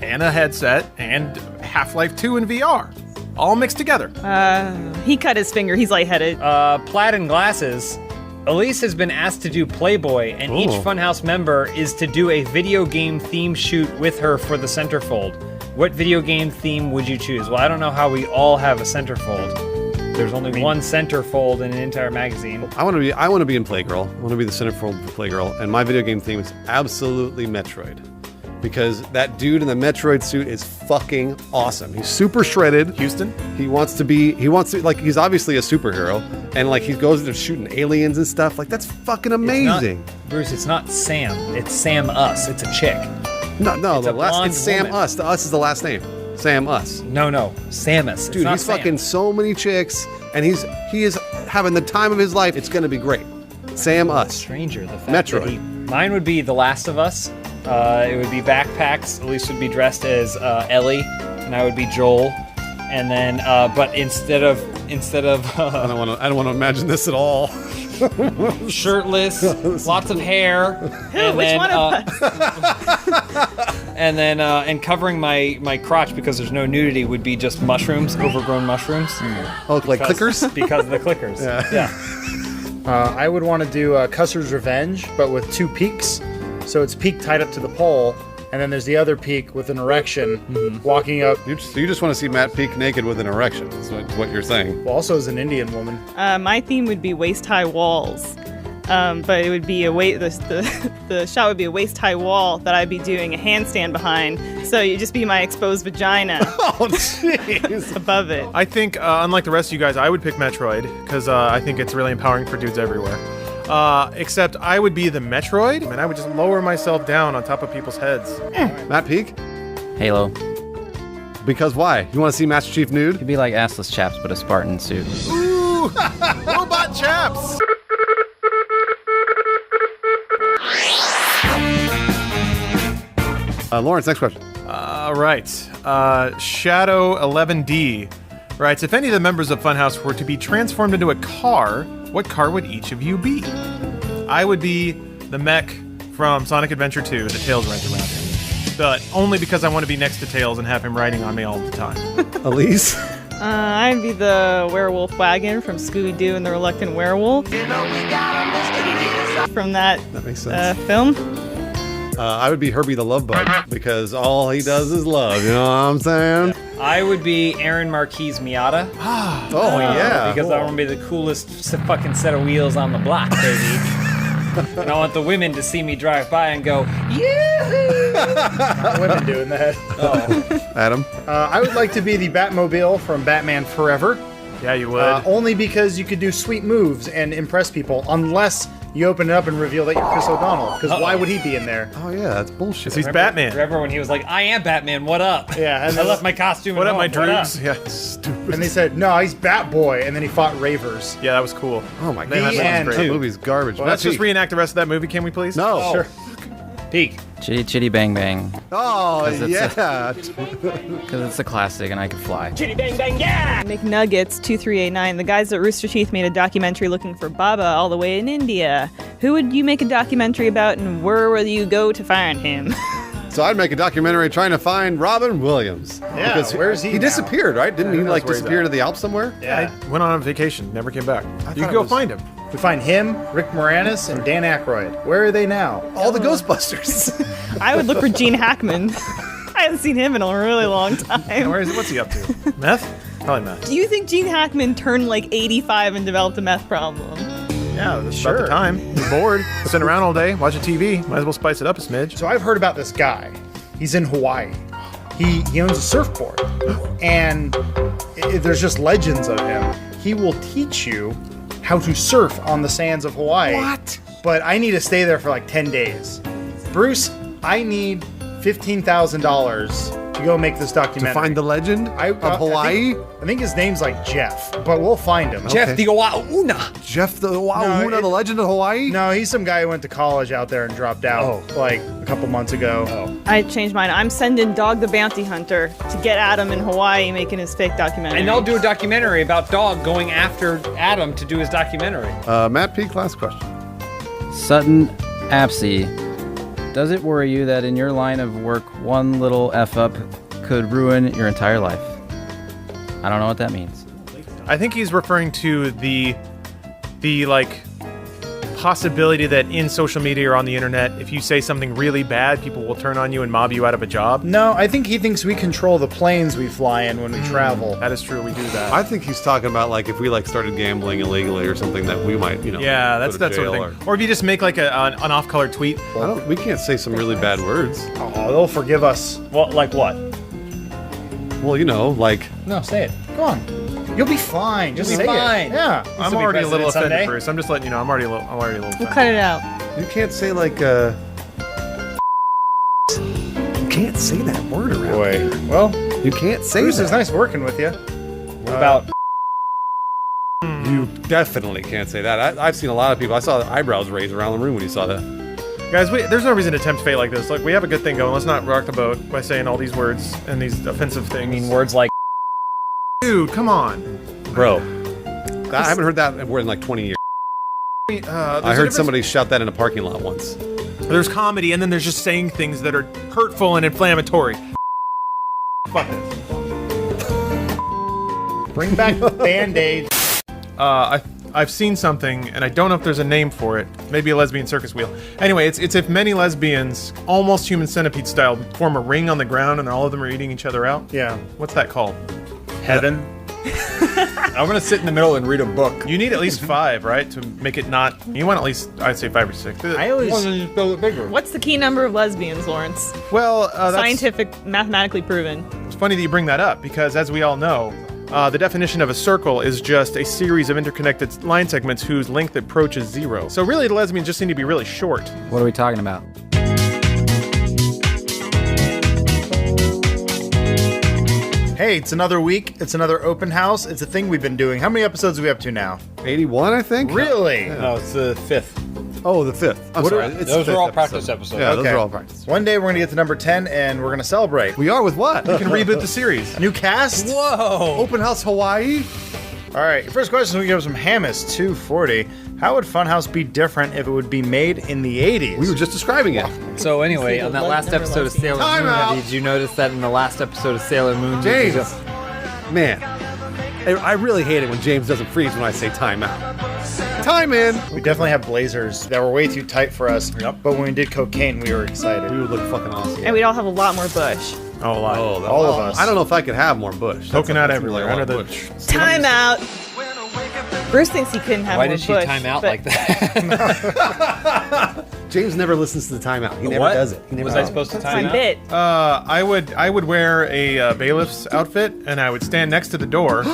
And a headset, and Half-Life 2 in VR. All mixed together. He cut his finger. He's lightheaded. Plaid and glasses. Elise has been asked to do Playboy, and each Funhouse member is to do a video game theme shoot with her for the centerfold. What video game theme would you choose? Well, I don't know how we all have a centerfold. There's only one centerfold in an entire magazine. I want to be in Playgirl. I want to be the centerfold for Playgirl, and my video game theme is absolutely Metroid. Because that dude in the Metroid suit is fucking awesome. He's super shredded. Houston? He wants to, like, he's obviously a superhero. And, like, he goes into shooting aliens and stuff. Like, that's fucking amazing. Bruce, it's not Sam. It's Sam Us. It's a chick. No, It's it's Sam woman. Us. The Us is the last name. Sam Us. No, Samus. Dude, he's fucking so many chicks. And he is having the time of his life. It's going to be great. Sam Us. Stranger, the fact Metroid. that mine would be The Last of Us. It would be backpacks. Elise would be dressed as Ellie, and I would be Joel. And then, but instead of I don't want to imagine this at all. shirtless, lots of hair, and Which then, one of us? and covering my crotch because there's no nudity would be just mushrooms, overgrown mushrooms. Oh, like clickers? Because of the clickers. Yeah. I would want to do Custer's Revenge, but with two peaks. So it's peak tied up to the pole, and then there's the other peak with an erection walking up. You just want to see Matt Peak naked with an erection. That's what you're saying. Well, also as an Indian woman. My theme would be waist-high walls. But it would be the shot would be a waist-high wall that I'd be doing a handstand behind. So you'd just be my exposed vagina. Oh, jeez. Above it. I think, unlike the rest of you guys, I would pick Metroid, because I think it's really empowering for dudes everywhere. Except I would be the Metroid, and I would just lower myself down on top of people's heads. Matt Peak? Halo. Because why? You want to see Master Chief nude? You'd be like assless chaps, but a Spartan suit. Ooh! Robot chaps! Lawrence, next question. Right. Shadow 11D writes, if any of the members of Funhouse were to be transformed into a car, what car would each of you be? I would be the mech from Sonic Adventure 2 that Tails rides around in. But only because I want to be next to Tails and have him riding on me all the time. Elise? I'd be the werewolf wagon from Scooby-Doo and the Reluctant Werewolf. From that makes sense. Film. I would be Herbie the Love Bug, because all he does is love, you know what I'm saying? I would be Aaron Marquis Miata. Oh, yeah. Because I want to be the coolest fucking set of wheels on the block, baby. And I want the women to see me drive by and go, yoo-hoo! Women doing that. Oh. Adam? I would like to be the Batmobile from Batman Forever. Yeah, you would. Only because you could do sweet moves and impress people, unless you open it up and reveal that you're Chris O'Donnell. Because why would he be in there? Oh, yeah, that's bullshit. He's Batman. Remember when he was like, I am Batman, what up? Yeah, and I left my costume What at up, my home, what up? droogs? Yeah, stupid. And they said, no, he's Batboy, and then he fought Ravers. Yeah, that was cool. Oh, my The God. end. That movie's garbage. Well, Matt let's just Peak. reenact the rest of that movie, can we please? No. Sure. Peak. Chitty Chitty Bang Bang. Oh, 'Cause it's yeah. Because it's a classic and I can fly. Chitty bang bang, yeah! McNuggets 2389. The guys at Rooster Teeth made a documentary looking for Baba all the way in India. Who would you make a documentary about, and where will you go to find him? So I'd make a documentary trying to find Robin Williams. Yeah, because where's he He now? disappeared, right? Didn't he who knows like where he's disappear at? to the Alps somewhere? Yeah. I went on a vacation, never came back. You thought can it go was- find him. We find him, Rick Moranis, and Dan Aykroyd. Where are they now? All the Ghostbusters. I would look for Gene Hackman. I haven't seen him in a really long time. What's he up to? Meth? Probably meth. Do you think Gene Hackman turned like 85 and developed a meth problem? Yeah, that's Sure. about the time. You're bored, sitting around all day, watching TV. Might as well spice it up a smidge. So I've heard about this guy. He's in Hawaii. He owns a surfboard, and there's just legends of him. He will teach you how to surf on the sands of Hawaii. What? But I need to stay there for like 10 days. Bruce, I need $15,000 to go make this documentary. To find the legend of Hawaii? I think his name's like Jeff, but we'll find him. Jeff the Oauna. Jeff the Oauna, the legend of Hawaii? No, he's some guy who went to college out there and dropped out like a couple months ago. I changed mine. I'm sending Dog the Bounty Hunter to get Adam in Hawaii making his fake documentary. And they'll do a documentary about Dog going after Adam to do his documentary. Matt P. Last question. Sutton Apsey, does it worry you that in your line of work, one little F up could ruin your entire life? I don't know what that means. I think he's referring to the like possibility that in social media or on the internet, if you say something really bad, people will turn on you and mob you out of a job. No, I think he thinks we control the planes we fly in when we travel. That is true, we do that. I think he's talking about like if we like started gambling illegally or something that we might, Yeah, that's that sort of thing. Or if you just make like an off-color tweet. We can't say some really bad words. Oh, they'll forgive us. Well, like what? Well, like... No, say it. Go on. You'll be fine. Just You'll be say fine. it. Yeah. I'm already a little offended, someday. Bruce. I'm just letting you know. I'm already a little We'll offended. cut it out. You can't say like, You can't say that word around Boy. here. Well, You can't say Bruce, that. it's nice working with you. What about... You definitely can't say that. I've seen a lot of people. I saw the eyebrows raise around the room when you saw that. Guys, there's no reason to tempt fate like this. Like, we have a good thing going. Let's not rock the boat by saying all these words and these offensive things. I mean, words like... Dude, come on. Bro. I haven't heard that word in like 20 years. I heard somebody shout that in a parking lot once. There's comedy, and then there's just saying things that are hurtful and inflammatory. Fuck this. Bring back the Band-Aid. I've seen something, and I don't know if there's a name for it. Maybe a lesbian circus wheel. Anyway, it's if many lesbians, almost human centipede style, form a ring on the ground and all of them are eating each other out. Yeah. What's that called? Heaven. I'm gonna sit in the middle and read a book. You need at least 5, right, to make it not. You want at least, I'd say 5 or 6. I always want to just build it bigger. What's the key number of lesbians, Lawrence? Well, that's Scientific, mathematically proven. It's funny that you bring that up because, as we all know, the definition of a circle is just a series of interconnected line segments whose length approaches 0. So really, the lesbians just need to be really short. What are we talking about? Hey, it's another week. It's another open house. It's a thing we've been doing. How many episodes are we up to now? 81, I think? Really? No, it's the 5th. Oh, the 5th. I'm sorry. It's Those the are all 5th practice episodes. Yeah, those Okay. are all practice. One day we're going to get to number 10 and we're going to celebrate. We are with what? We can reboot the series. New cast? Whoa! Open House Hawaii? All right, your first question we get from Hamas 240. How would Funhouse be different if it would be made in the 80s? We were just describing it. So anyway, on that last episode of Sailor Time Moon, out. did you notice that in the last episode of Sailor Moon, James, man, I really hate it when James doesn't freeze when I say time out. Time in. We definitely have blazers that were way too tight for us. Yep. But when we did cocaine, we were excited. We would look fucking awesome. And we'd all have a lot more bush. Oh, a lot. All of us. I don't know if I could have more bush. Poking out That seems everywhere, like a lot under of the- bush. Time out. Bruce thinks he couldn't have Why more did she bush, time out but like that? James never listens to the timeout. He never What? does it. He never Was does I supposed to That's time my out? bit. I would wear a bailiff's outfit, and I would stand next to the door,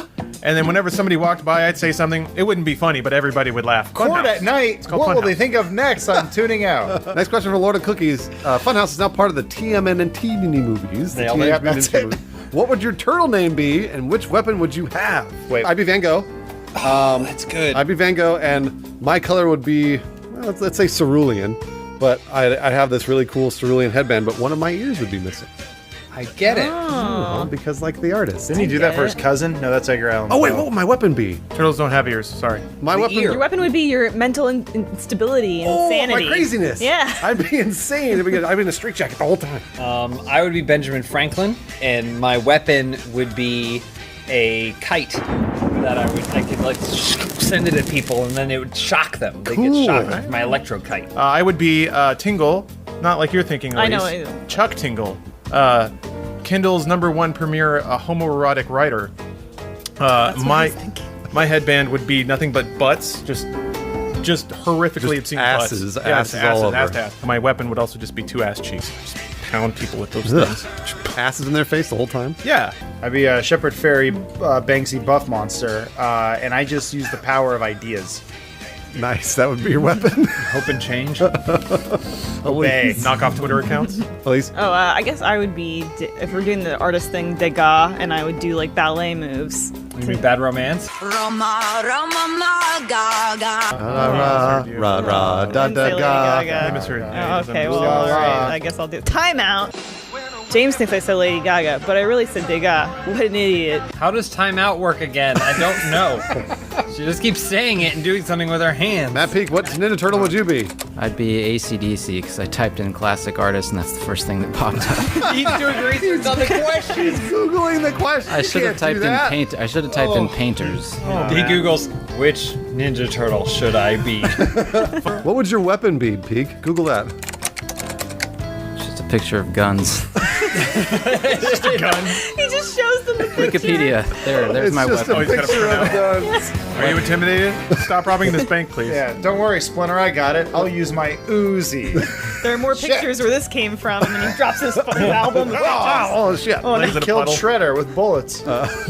and then whenever somebody walked by, I'd say something. It wouldn't be funny, but everybody would laugh. Court Funhouse. at night. called What will Funhouse. they think of next? I'm tuning out. Next question for Lord of Cookies. Funhouse is now part of the TMNT movies. The Nailed it. Teenage Yep, Mutant that's Ninja it. movies. What would your turtle name be, and which weapon would you have? Wait. I'd be Van Gogh. That's good. I'd be Van Gogh, and my color would be, well, let's say cerulean. But I'd have this really cool cerulean headband, but one of my ears would be missing. I get it. Well, because like the artist. Didn't he do that for his cousin? No, that's Edgar Allan Oh wait, Poe. what would my weapon be? Turtles don't have ears. Sorry. My weapon. Your weapon would be your mental instability and insanity. My craziness. Yeah. I'd be insane. I'd be in a straitjacket the whole time. I would be Benjamin Franklin, and my weapon would be a kite that I could like send it at people, and then it would shock them. They get shocked with my electro kite. I would be Tingle, not like you're thinking. I know, Elise. I know. Chuck Tingle, Kindle's #1 premier homoerotic writer. My headband would be nothing but butts, just horrifically Just obscene asses, butts. asses all over. Ass to ass. My weapon would also just be 2 ass cheeks. Just pound people with those Ugh. things. Passes in their face the whole time. Yeah. I'd be a Shepherd Fairy Banksy buff monster, and I just use the power of ideas. Nice, that would be your weapon. Hope and change. Obey. Knock off Twitter accounts. Elise. Oh, I guess I would be, if we're doing the artist thing, Degas, and I would do like ballet moves. Maybe Bad Romance. Roma, Roma, ma, ga, ga. Ra, ra, da, da, ga. Gaga. Misheard. Oh, okay, well, all right. I guess I'll do timeout. James thinks I said Lady Gaga, but I really said Degas. What an idiot. How does timeout work again? I don't know. She just keeps saying it and doing something with her hands. Matt Peak, what Ninja Turtle would you be? I'd be AC/DC because I typed in classic artist and that's the first thing that popped up. He's doing research on the question. He's Googling the question. I should have typed in paint. I should have typed in painters. He Googles, which Ninja Turtle should I be? What would your weapon be, Peak? Google that. Just a picture of guns. Just a gun. He just shows them the picture. Wikipedia. There's my just weapon. a picture of guns. Are you intimidated? Stop robbing this bank, please. Yeah, don't worry, Splinter, I got it. I'll use my Uzi. There are more pictures where this came from, and then he drops his album. Oh, shit. Oh, and Legs he in a killed puddle. Shredder with bullets.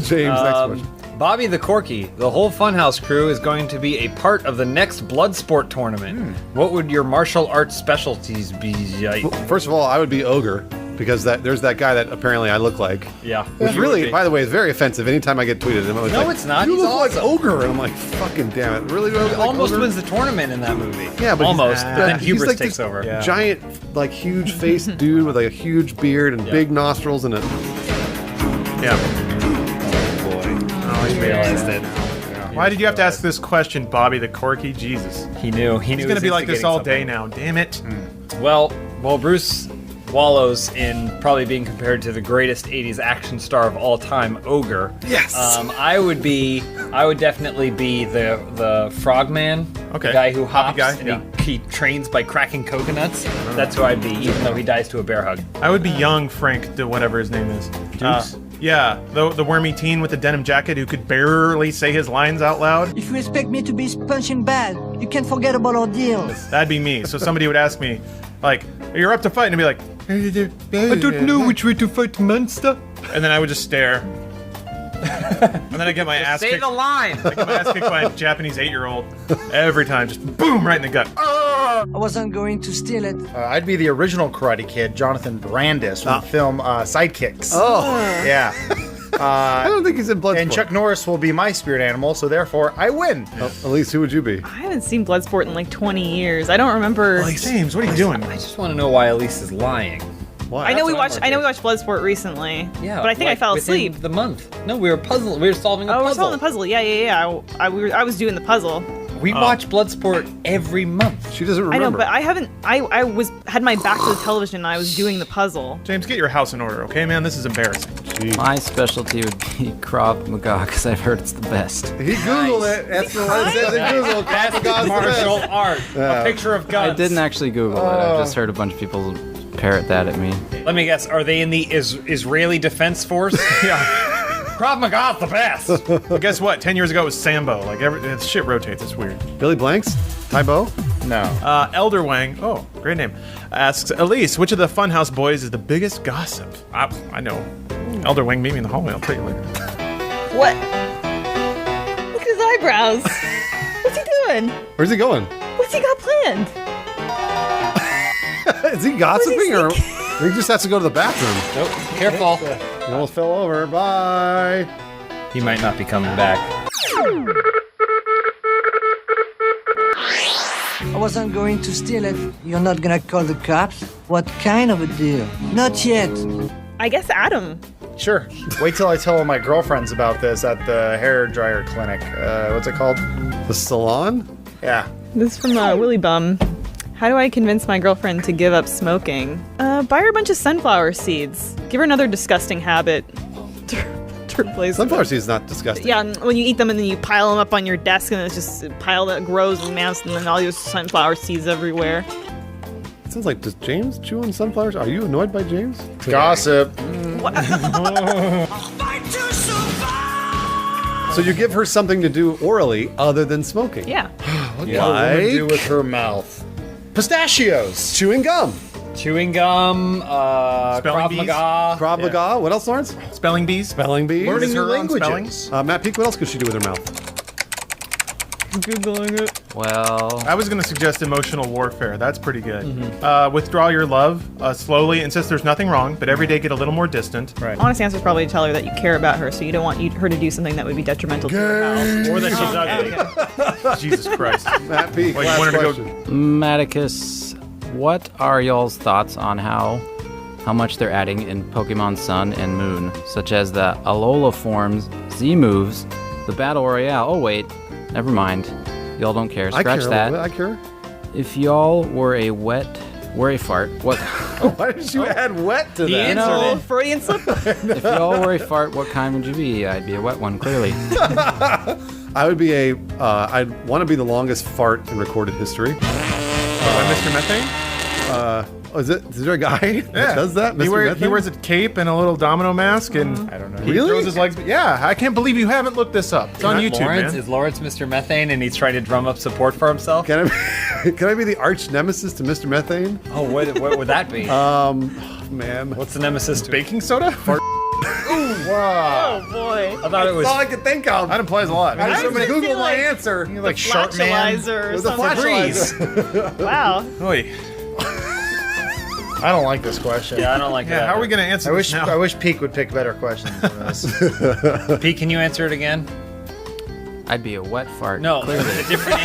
James, next question. Bobby the Corky, the whole Funhouse crew is going to be a part of the next Bloodsport tournament. What would your martial arts specialties be? First of all, I would be Ogre. Because there's that guy that apparently I look like. Yeah. Which really, by the way, is very offensive. Anytime I get tweeted, I'm always No, like, it's not. You He's look awesome. like Ogre. And I'm like, fucking damn it. Really? Do I look He like almost Ogre? wins the tournament in that movie. Yeah, but almost. But then he's hubris like takes this over. giant, like huge faced dude with like a huge beard and big nostrils and a. Yeah. Oh, I realized it. Why did you have to ask this question, Bobby the Corky? Jesus. He knew. He knew. He's he gonna was be like this instigating all day something. now. Damn it. Well, Bruce wallows in probably being compared to the greatest 80s action star of all time, Ogre. Yes. I would definitely be the frogman. Okay. The guy who Hoppy hops guy, and he trains by cracking coconuts. That's who I'd be, even though he dies to a bear hug. I would be young Frank, whatever his name is. Dukes? Yeah, the wormy teen with the denim jacket who could barely say his lines out loud. If you expect me to be punching bad, you can't forget about our deals. That'd be me. So somebody would ask me, like, you're up to fight, and I'd be like, I don't know which way to fight monster. And then I would just stare. And then I get my ass Say kicked. the line. I get my ass kicked by a Japanese 8-year-old every time, just boom, right in the gut. I wasn't going to steal it. I'd be the original Karate Kid, Jonathan Brandis, from the film Sidekicks. Oh. Yeah. I don't think he's in Bloodsport. And Chuck Norris will be my spirit animal, so therefore I win. Elise, who would you be? I haven't seen Bloodsport in like 20 years. I don't remember. James, what are you doing? I just want to know why Elise is lying. Why? I know we That's watched. what I'm I know we watched Bloodsport recently. Yeah, but I think I like fell within asleep. the month. No, we were puzzling. We were solving a Oh, puzzle. we're solving the puzzle. Yeah. I was doing the puzzle. We watch Bloodsport every month. She doesn't I know, remember. but I haven't. I had my back to the television and I was doing the puzzle. James, get your house in order, okay, man? This is embarrassing. My specialty would be Krav Maga because I've heard it's the best. He Googled it. That's the one it says in Google. That's martial art. Yeah. A picture of guns. I didn't actually Google it. I've just heard a bunch of people parrot that at me. Let me guess. Are they in the Israeli Defense Force? Yeah. Krav Maga's the best. But guess what? 10 years ago it was Sambo. Like, shit rotates. It's weird. Billy Blanks? Tybo? No. Elder Wang, oh, great name, asks, Elise, which of the Funhouse boys is the biggest gossip? I know. Elder Wang, meet me in the hallway. I'll tell you later. What? Look at his eyebrows. What's he doing? Where's he going? What's he got planned? Is he gossiping or he just has to go to the bathroom? Nope. Careful. He almost fell over. Bye. He might not be coming back. I wasn't going to steal it. You're not gonna call the cops? What kind of a deal? Not yet. I guess Adam. Sure. Wait till I tell my girlfriends about this at the hair dryer clinic. What's it called? The salon? Yeah. This is from Willy Bum. How do I convince my girlfriend to give up smoking? Buy her a bunch of sunflower seeds. Give her another disgusting habit to replace. Sunflower seeds is not disgusting. Yeah, when you eat them and then you pile them up on your desk and it's just a pile that grows and mounts and then all your sunflower seeds everywhere. It sounds like, does James chew on sunflowers? Are you annoyed by James? Gossip. So you give her something to do orally other than smoking? Yeah. What can a woman do with her mouth? Pistachios. Chewing gum. Chewing gum, Krav bees. Maga. Krav Maga. What else, Lawrence? Spelling bees. Spelling bees. Learning new her own languages. Matt Peak, what else could she do with her mouth? Googling it. Well, I was going to suggest emotional warfare. That's pretty good. Withdraw your love slowly. Insist there's nothing wrong, but every day get a little more distant. Right. Honest answer is probably to tell her that you care about her, so you don't want her to do something that would be detrimental to her health. Or that she's ugly. Jesus Christ. Matt Peak, Well, you last wanted to go- question. Maticus, what are y'all's thoughts on how much they're adding in Pokemon Sun and Moon, such as the Alola forms, Z moves, the Battle Royale? Oh wait, never mind. Y'all don't care. I Scratch care that. a little bit. I care. If y'all were a fart, what? Why did you add wet to that? No, Freudian slip. If y'all were a fart, what kind would you be? I'd be a wet one, clearly. I would be I'd want to be the longest fart in recorded history. Mr. Methane? Is there a guy that does that? He Mr. Methane? wears a cape and a little domino mask, and I don't know. he Really? throws his legs. Yeah, I can't believe you haven't looked this up. It's on YouTube, Lawrence, man. is Lawrence Mr. Methane and he's trying to drum up support for himself? Can I be the arch nemesis to Mr. Methane? Oh, what would that be? Man. What's the nemesis to Baking soda? Wow. Oh boy. I thought it was. That's all I could think of. That implies a lot. I just was gonna Googled say, my like- answer. Like Shark Man. Flatulazer or With a something. Wow. Oy. I don't like this question. Yeah, I don't like Yeah, that. how are we going to answer this now? I wish Peak would pick better questions than this. Pete, can you answer it again? I'd be a wet fart. No, clearly. a different.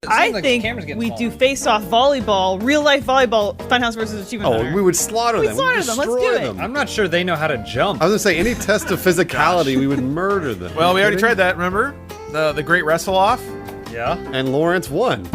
I like the think camera's getting we smaller. do face-off volleyball, real-life volleyball, Funhouse versus Achievement Hunter. We would slaughter We'd them. slaughter We'd them. Let's destroy do it. them. I'm not sure they know how to jump. I was gonna say any test of physicality, we would murder them. Well, we already Kidding? tried that, remember? The great wrestle-off? Yeah. And Lawrence won.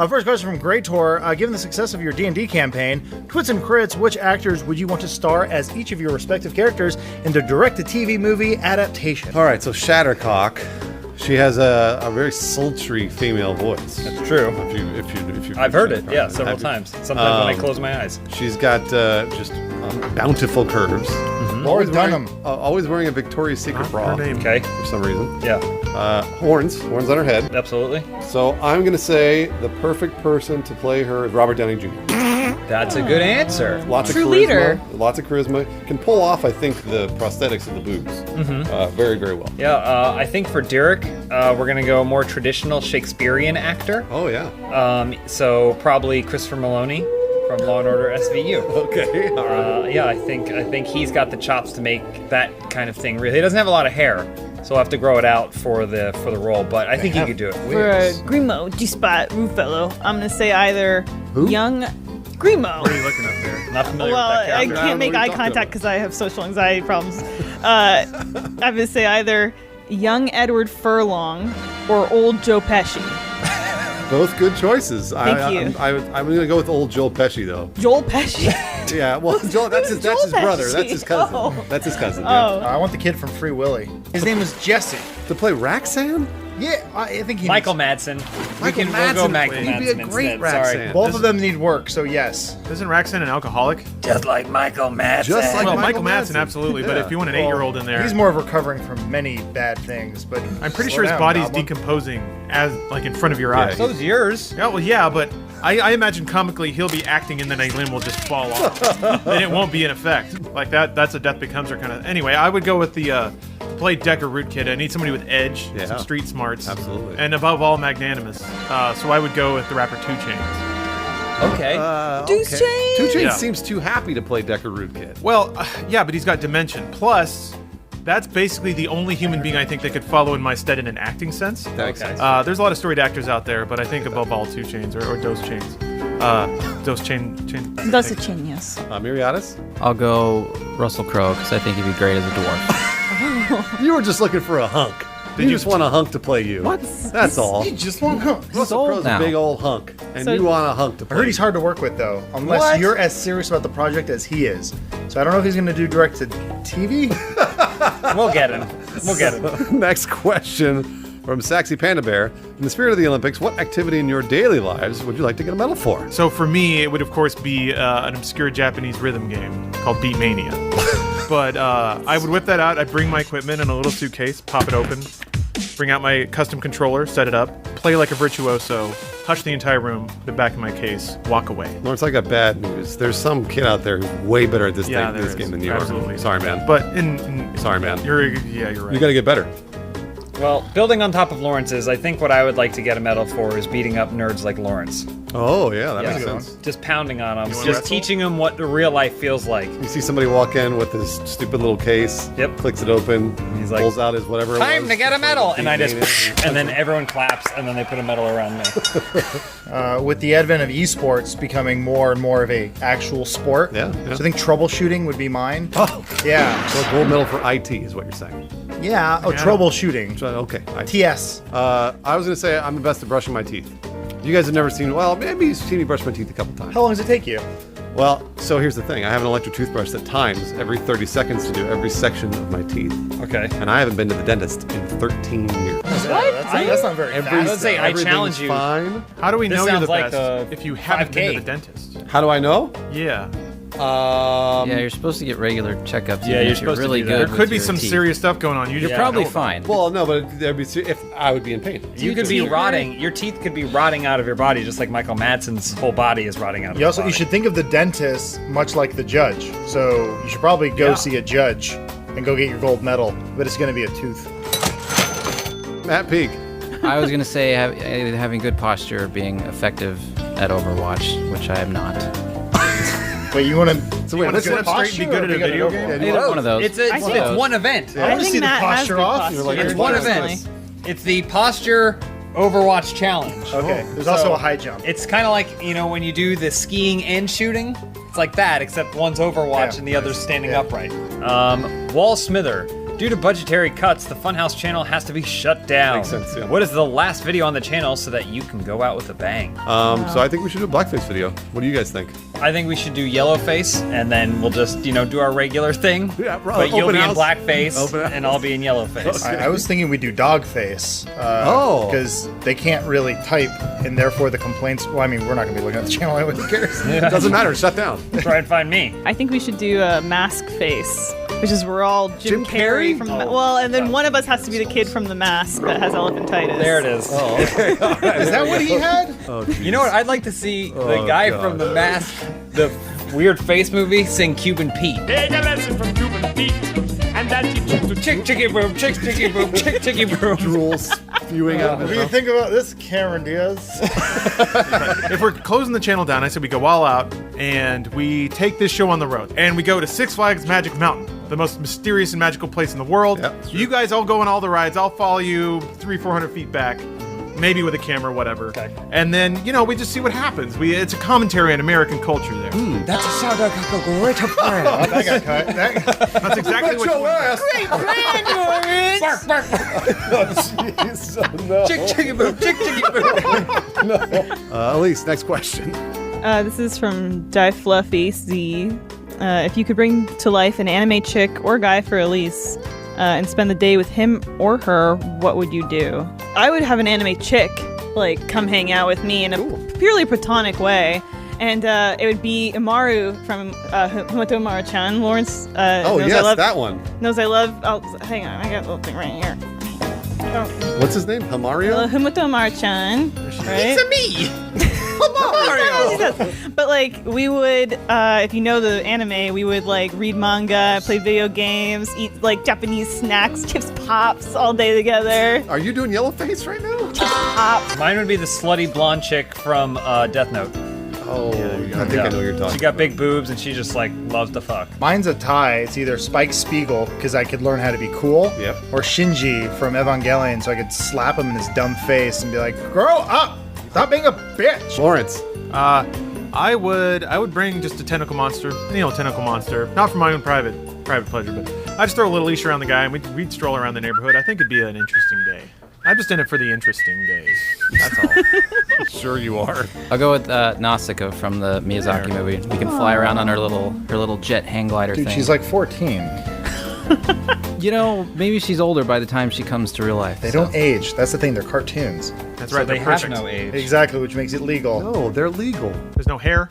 First question from Great Tour. Given the success of your D&D campaign, Twits and Crits, which actors would you want to star as each of your respective characters in the direct-to-TV movie adaptation? All right, so Shattercock, she has a very sultry female voice. That's true. If you I've heard it, yeah, several times. Sometimes when I close my eyes. She's got just bountiful curves. Laura Dunham. Always wearing a Victoria's Secret bra. Okay. For some reason. Yeah. Horns on her head. Absolutely. So I'm gonna say the perfect person to play her is Robert Downey Jr. That's a good answer. Lots True of charisma. leader. Lots of charisma. Can pull off, I think, the prosthetics of the boobs. Very, very well. Yeah, I think for Derek, we're gonna go a more traditional Shakespearean actor. Oh yeah. So probably Christopher Maloney from Law and Order SVU. Okay. All right. Yeah, I think he's got the chops to make that kind of thing real. He doesn't have a lot of hair, so we'll have to grow it out for the role. But I think he could do it. For Grimo, G-Spot, Rufellow, I'm going to say either young Grimo. What are you looking up there? Not familiar Well, with that I character. can't make eye contact because I have social anxiety problems. I'm going to say either young Edward Furlong or old Joe Pesci. Both good choices. Thank you. I'm going to go with old Joel Pesci, though. Joel Pesci? Yeah, well, Joel, that's his Joel brother. Pesci? That's his cousin. Oh. That's his cousin. Oh. I want the kid from Free Willy. His name is Jesse. Yeah. To play Raxan? Yeah, I think he Michael needs- Madsen. Michael We'll go Madsen. Michael He'd Madsen be a great instead. Sorry. Raxan. Both of them need work, so yes. Isn't Raxan an alcoholic? Just like Michael Madsen. Just like Well, Michael Michael Madsen, Madsen. absolutely. But Yeah. if you want an 8-year-old in there, He's more of recovering from many bad things, but I'm pretty slow sure his down, body's Goblin. decomposing as like in front of your eyes. So's yours. Yeah, well, yeah, but I imagine comically he'll be acting and then a limb will just fall off. Then it won't be in effect. Like that's a Death Becomes Her kind of. Anyway, I would go with the play Decker Rootkid. I need somebody with edge, Yeah. some street smarts, Absolutely. and above all magnanimous. So I would go with the rapper 2 Chainz. Okay. Deuce Chainz? 2 Chainz Yeah. seems too happy to play Decker Rootkid. Well, yeah, but he's got dimension. Plus, that's basically the only human being I think that could follow in my stead in an acting sense. That makes sense. There's a lot of storied actors out there, but I think above all 2 Chainz or Dose Chains. Dose Chain. That's a chin, yes. Miriadis? I'll go Russell Crowe because I think he'd be great as a dwarf. You were just looking for a hunk. You just want a hunk to play you. What? That's all. You just want hunk. Russell old Crowe's now. a big old hunk, and So- you want a hunk to I play. heard he's hard to work with, though, unless What? you're as serious about the project as he is. So I don't know if he's going to do direct to TV. We'll get him. We'll get him. Next question from Saxy Panda Bear. In the spirit of the Olympics, what activity in your daily lives would you like to get a medal for? So for me, it would of course be an obscure Japanese rhythm game called Beatmania. But I would whip that out. I'd bring my equipment in a little suitcase, pop it open, bring out my custom controller, set it up, play like a virtuoso, hush the entire room, put it back in my case, walk away. Lawrence, I got bad news. There's some kid out there who's way better at this Yeah, this there game is. than you Absolutely. are. Sorry, man. But sorry, man. You're right. You got to get better. Well, building on top of Lawrence's, I think what I would like to get a medal for is beating up nerds like Lawrence. Oh, yeah, that makes sense. Just pounding on them, You wanna just wrestle? teaching them what the real life feels like. You see somebody walk in with this stupid little case. Yep. Clicks it open. He's like, pulls out his whatever. Time it to was. get a medal, and I Name just, it. and then everyone claps, and then they put a medal around me. With the advent of esports becoming more and more of a actual sport, yeah. So I think troubleshooting would be mine. Oh, yeah. So a gold medal for IT is what you're saying. Yeah. Oh, troubleshooting. Okay. TS. I was going to say I'm the best at brushing my teeth. You guys have never seen, well, maybe you've seen me brush my teeth a couple times. How long does it take you? Well, so here's the thing. I have an electric toothbrush that times every 30 seconds to do every section of my teeth. Okay. And I haven't been to the dentist in 13 years. That's not very fast. Let's say I challenge you. Fine. How do we This know you're sounds the like best the if you haven't been to 5K. the dentist? How do I know? Yeah. Yeah, you're supposed to get regular checkups. Yeah, even you're if supposed to really do good. that. There with could be your some teeth. serious stuff going on. You You're just probably don't know fine. Well, no, but there'd be if I would be in pain. You could be rotting. Your teeth could be rotting out of your body, just like Michael Madsen's whole body is rotting out of his body. You should think of the dentist much like the judge. So you should probably go see a judge and go get your gold medal, but it's going to be a tooth. Matt Peak. I was gonna say having good posture, being effective at Overwatch, which I am not. Wait, you want to? So wait, let's sit up straight and be good at a video game? Either one of those. It's one event. I want to see the posture off. It's one event. It's the posture Overwatch challenge. Okay. There's also a high jump. It's kind of like, when you do the skiing and shooting. It's like that, except one's Overwatch and the other's standing upright. Wall Smither. Due to budgetary cuts, the Funhaus channel has to be shut down. Makes sense, yeah. What is the last video on the channel so that you can go out with a bang? So I think we should do a blackface video. What do you guys think? I think we should do Yellowface, and then we'll just, do our regular thing. Yeah, but you'll open be in house. blackface, Open house. and I'll be in Yellowface. I was thinking we do dog face. Oh. Because they can't really type, and therefore the complaints. Well, I mean, we're not going to be looking at the channel anyway. Who cares? It doesn't matter. Shut down. Try and find me. I think we should do a mask face, which is we're all Jim Carrey from the well, and then one of us has to be the kid from The Mask that has elephantitis. There it is. Oh, okay. All right. Is that what he had? Oh, You know what? I'd like to see the Oh, guy God. from The Mask, the weird face movie, sing Cuban Pete. Take a lesson from Cuban Pete, and that teaches to Chick, chicky boom, chick, chicky boom, chick, chicky boom. Drools spewing out of What his do you mouth. think about this, Cameron Diaz? If we're closing the channel down, I said we go all out and we take this show on the road. And we go to Six Flags Magic Mountain, the most mysterious and magical place in the world. Yep. You guys all go on all the rides. I'll follow you 300-400 feet back, maybe with a camera, whatever. Okay. And then, we just see what happens. It's a commentary on American culture there. That's a sound like a great plan. Oh, that got cut. That's exactly what you want. Great plan, Lawrence. Bark, bark, bark. Chick, chicky boom, chick, chicky boom. Elise, next question. This is from Die Fluffy Z. If you could bring to life an anime chick or guy for Elise and spend the day with him or her, what would you do? I would have an anime chick come hang out with me in a purely platonic way. And it would be Imaru from Himoto Umaru-chan. Lawrence Oh, knows yes, I love, that one. knows I love... hang on, I got a little thing right here. What's his name? Hamario? Himoto Umaru-chan, right? It's me. But we would, if you know the anime, we would read manga, play video games, eat Japanese snacks, chips, pops all day together. Are you doing Yellowface right now? Chips, pops. Mine would be the slutty blonde chick from Death Note. Oh, I think I know what you're talking She got big boobs and she just loves to fuck. Mine's a tie. It's either Spike Spiegel, because I could learn how to be cool, or Shinji from Evangelion, so I could slap him in his dumb face and be like, grow up! Stop being a bitch! Lawrence. I would bring just a tentacle monster, any old tentacle monster, not for my own private pleasure, but I'd just throw a little leash around the guy and we'd stroll around the neighborhood. I think it'd be an interesting day. I'm just in it for the interesting days. That's all. Sure you are. I'll go with Nausicaa from the Miyazaki movie. We can fly around on her little jet hang glider Dude, thing. she's 14. Maybe she's older by the time she comes to real life. They don't age. That's the thing. They're cartoons. That's right. They They're have perfect. no age. Exactly, which makes it legal. No, they're legal. There's no hair.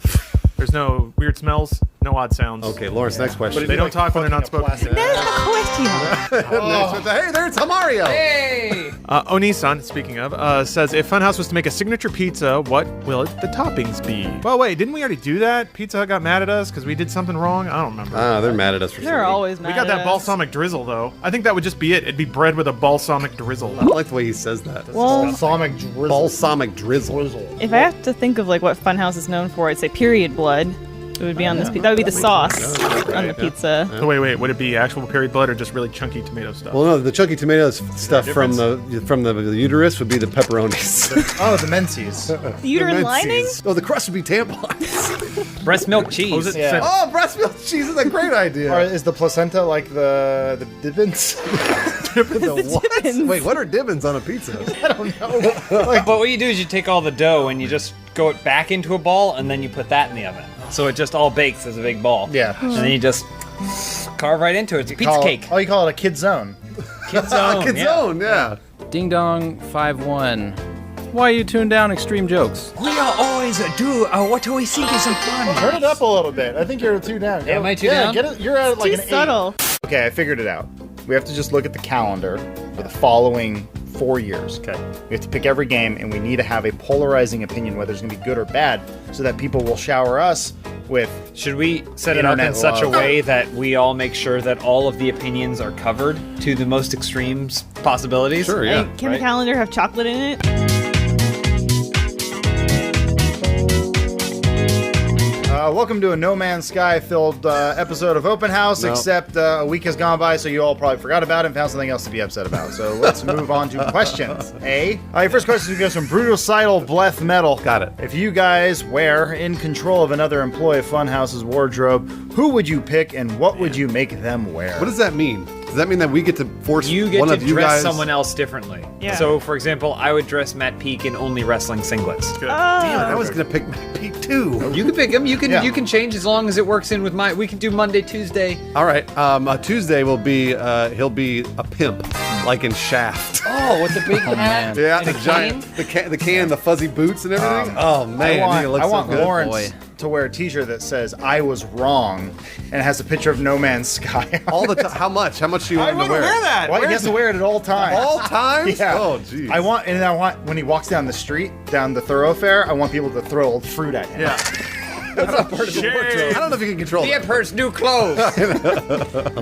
There's no weird smells. No odd sounds. Okay, Lawrence, next question. They don't talk when they're not supposed to. There's the question. Hey, there's Mario. Hey! Onisan, speaking of, says, if Funhaus was to make a signature pizza, what will the toppings be? Well, wait, didn't we already do that? Pizza Hut got mad at us because we did something wrong? I don't remember. They're mad at us for They're always mad We got at that us. balsamic drizzle, though. I think that would just be it. It'd be bread with a balsamic drizzle. I don't like the way he says that. Well, Balsamic drizzle. Balsamic drizzle. if I have to think of like what Funhaus is known for, I'd say period blood. It would be on this pizza. That would be the sauce on the pizza. So wait, would it be actual period blood or just really chunky tomato stuff? Well, no, the chunky tomato stuff from the uterus would be the pepperonis. Oh, the Menses. The uterine lining? Oh, the crust would be tampons. Breast milk cheese. Yeah. Oh, breast milk cheese is a great idea. Or is the placenta like the dibbins? The what? Wait, what are dibbins on a pizza? I don't know. But what you do is you take all the dough and you just go it back into a ball, and then you put that in the oven. So it just all bakes as a big ball. Yeah. And then you just carve right into it. It's a pizza cake. Oh, you call it a kid zone. Kid zone. Kid zone, yeah. Ding dong 5-1. Why you tune down extreme jokes? We are always do what we think is fun. Turn it up a little bit. I think you're too down. Am I too down? Get it. You're at like Too an subtle. 8. Okay, I figured it out. We have to just look at the calendar for the following 4 years. Okay. We have to pick every game, and we need to have a polarizing opinion whether it's going to be good or bad, so that people will shower us with. Should we set it up in Internet such a love. way that we all make sure that all of the opinions are covered to the most extreme possibilities? Sure, yeah. Hey, can the calendar have chocolate in it? Welcome to a No Man's Sky filled episode of Open House, No. except a week has gone by, so you all probably forgot about it and found something else to be upset about. So let's move on to questions. Your first question goes from Brutalcidal Bleth Metal. Got it. If you guys were in control of another employee of Funhouse's wardrobe, who would you pick and what would you make them wear? What does that mean? Does that mean that we get to force You get one to of you dress guys? someone else differently. Yeah. So, for example, I would dress Matt Peak in only wrestling singlets. Good. Damn it, I was gonna pick Pete too. You can pick him. You can Yeah. you can change as long as it works in with my. We can do Monday, Tuesday. All right. Tuesday will be he'll be a pimp, like in Shaft. Oh, with the big hat. Yeah, and the a giant, the can, the fuzzy boots and everything. Oh man, I he looks want so good. Lawrence to wear a T-shirt that says "I was wrong" and it has a picture of No Man's Sky. All the time. How much? How much do you want him to wear? that. Well, he has to wear it at all times. All times? Yeah. Oh, jeez. I want when he walks down the street, down the thoroughfare, I want people to throw old fruit at him. Yeah. That's not part of the wardrobe. I don't know if you can control The that. Emperor's new clothes.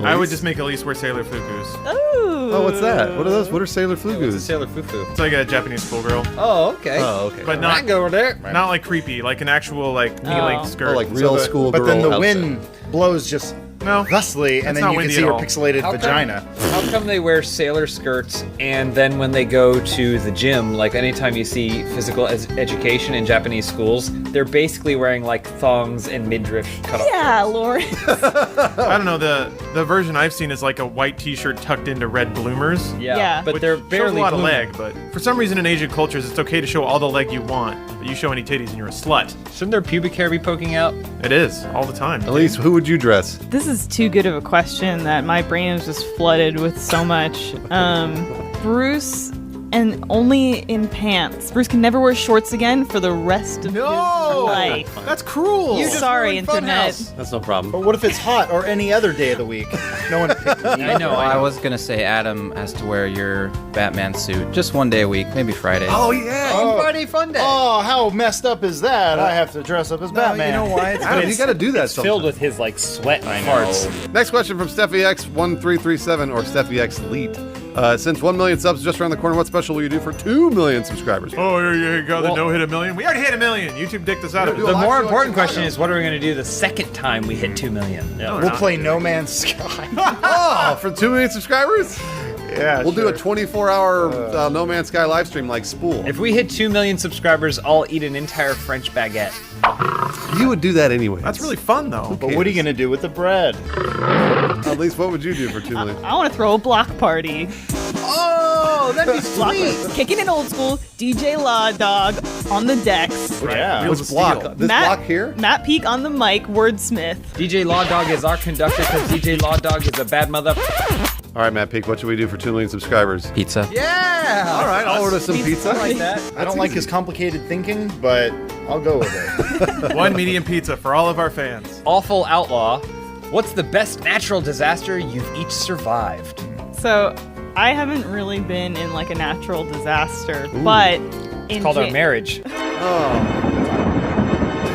I would just make Elise wear Sailor Fukus. Ooh. Oh, what's that? What are those? What are Sailor Fugus? Sailor Fufu. It's like a Japanese schoolgirl, Oh, okay. Oh, okay. but I not can go over there. not like creepy, like an actual like knee-length skirt. Oh, like real So school but girl then the outfit. wind blows just No. thusly, That's and then not you can windy see at her all. pixelated How come- vagina. How come they wear sailor skirts and then when they go to the gym, like anytime you see physical education in Japanese schools, they're basically wearing like thongs and midriff cut off. Yeah, Lauren. I don't know. The version I've seen is like a white T-shirt tucked into red bloomers. Yeah. But Which they're shows barely a lot of blooming. leg, but for some reason in Asian cultures, it's okay to show all the leg you want, but you show any titties and you're a slut. Shouldn't their pubic hair be poking out? It is all the time. Elise, who would you dress? This is too good of a question that my brain is just flooded with so much. Bruce, and only in pants. Bruce can never wear shorts again for the rest of his life. That's cruel. You just Sorry, ruined internet. Funhouse. That's no problem. But what if it's hot or any other day of the week? No one picked me. I know. I was gonna say Adam has to wear your Batman suit just one day a week, maybe Friday. Oh yeah. Friday fun day. Oh, how messed up is that? I have to dress up as Batman. You know why? Adam, you got to do that. It's filled with his like sweat and farts. Next question from SteffiX1337 or SteffiX Leet. Since 1 million subs is just around the corner, what special will you do for 2 million subscribers? Oh, you got Well- the no hit a million. We already hit a million. YouTube dicked us out of it. The more important question is, what are we going to do the second time we hit 2 million? We'll play No Man's Sky. Oh, for 2 million subscribers? Yeah, We'll do a 24-hour No Man's Sky live stream like Spool. If we hit 2 million subscribers, I'll eat an entire French baguette. You would do that anyway. That's really fun, though. But what are you going to do with the bread? At least, what would you do for 2 million? I want to throw a block party. Oh, that'd be Block, sweet. kicking it old school. DJ La Dog on the decks. Yeah. Wheels Which of block? Steel. This block here? Matt Peak on the mic, wordsmith. DJ Law Dog is our conductor because DJ Law Dog is a bad mother. All right, Matt Peak, what should we do for 2 million subscribers? Pizza. Yeah! Yeah. All right, I'll order some pizza. like that. I don't like his complicated thinking, but I'll go with it. One medium pizza for all of our fans. Awful Outlaw. What's the best natural disaster you've each survived? So, I haven't really been in like a natural disaster, but in Called our marriage.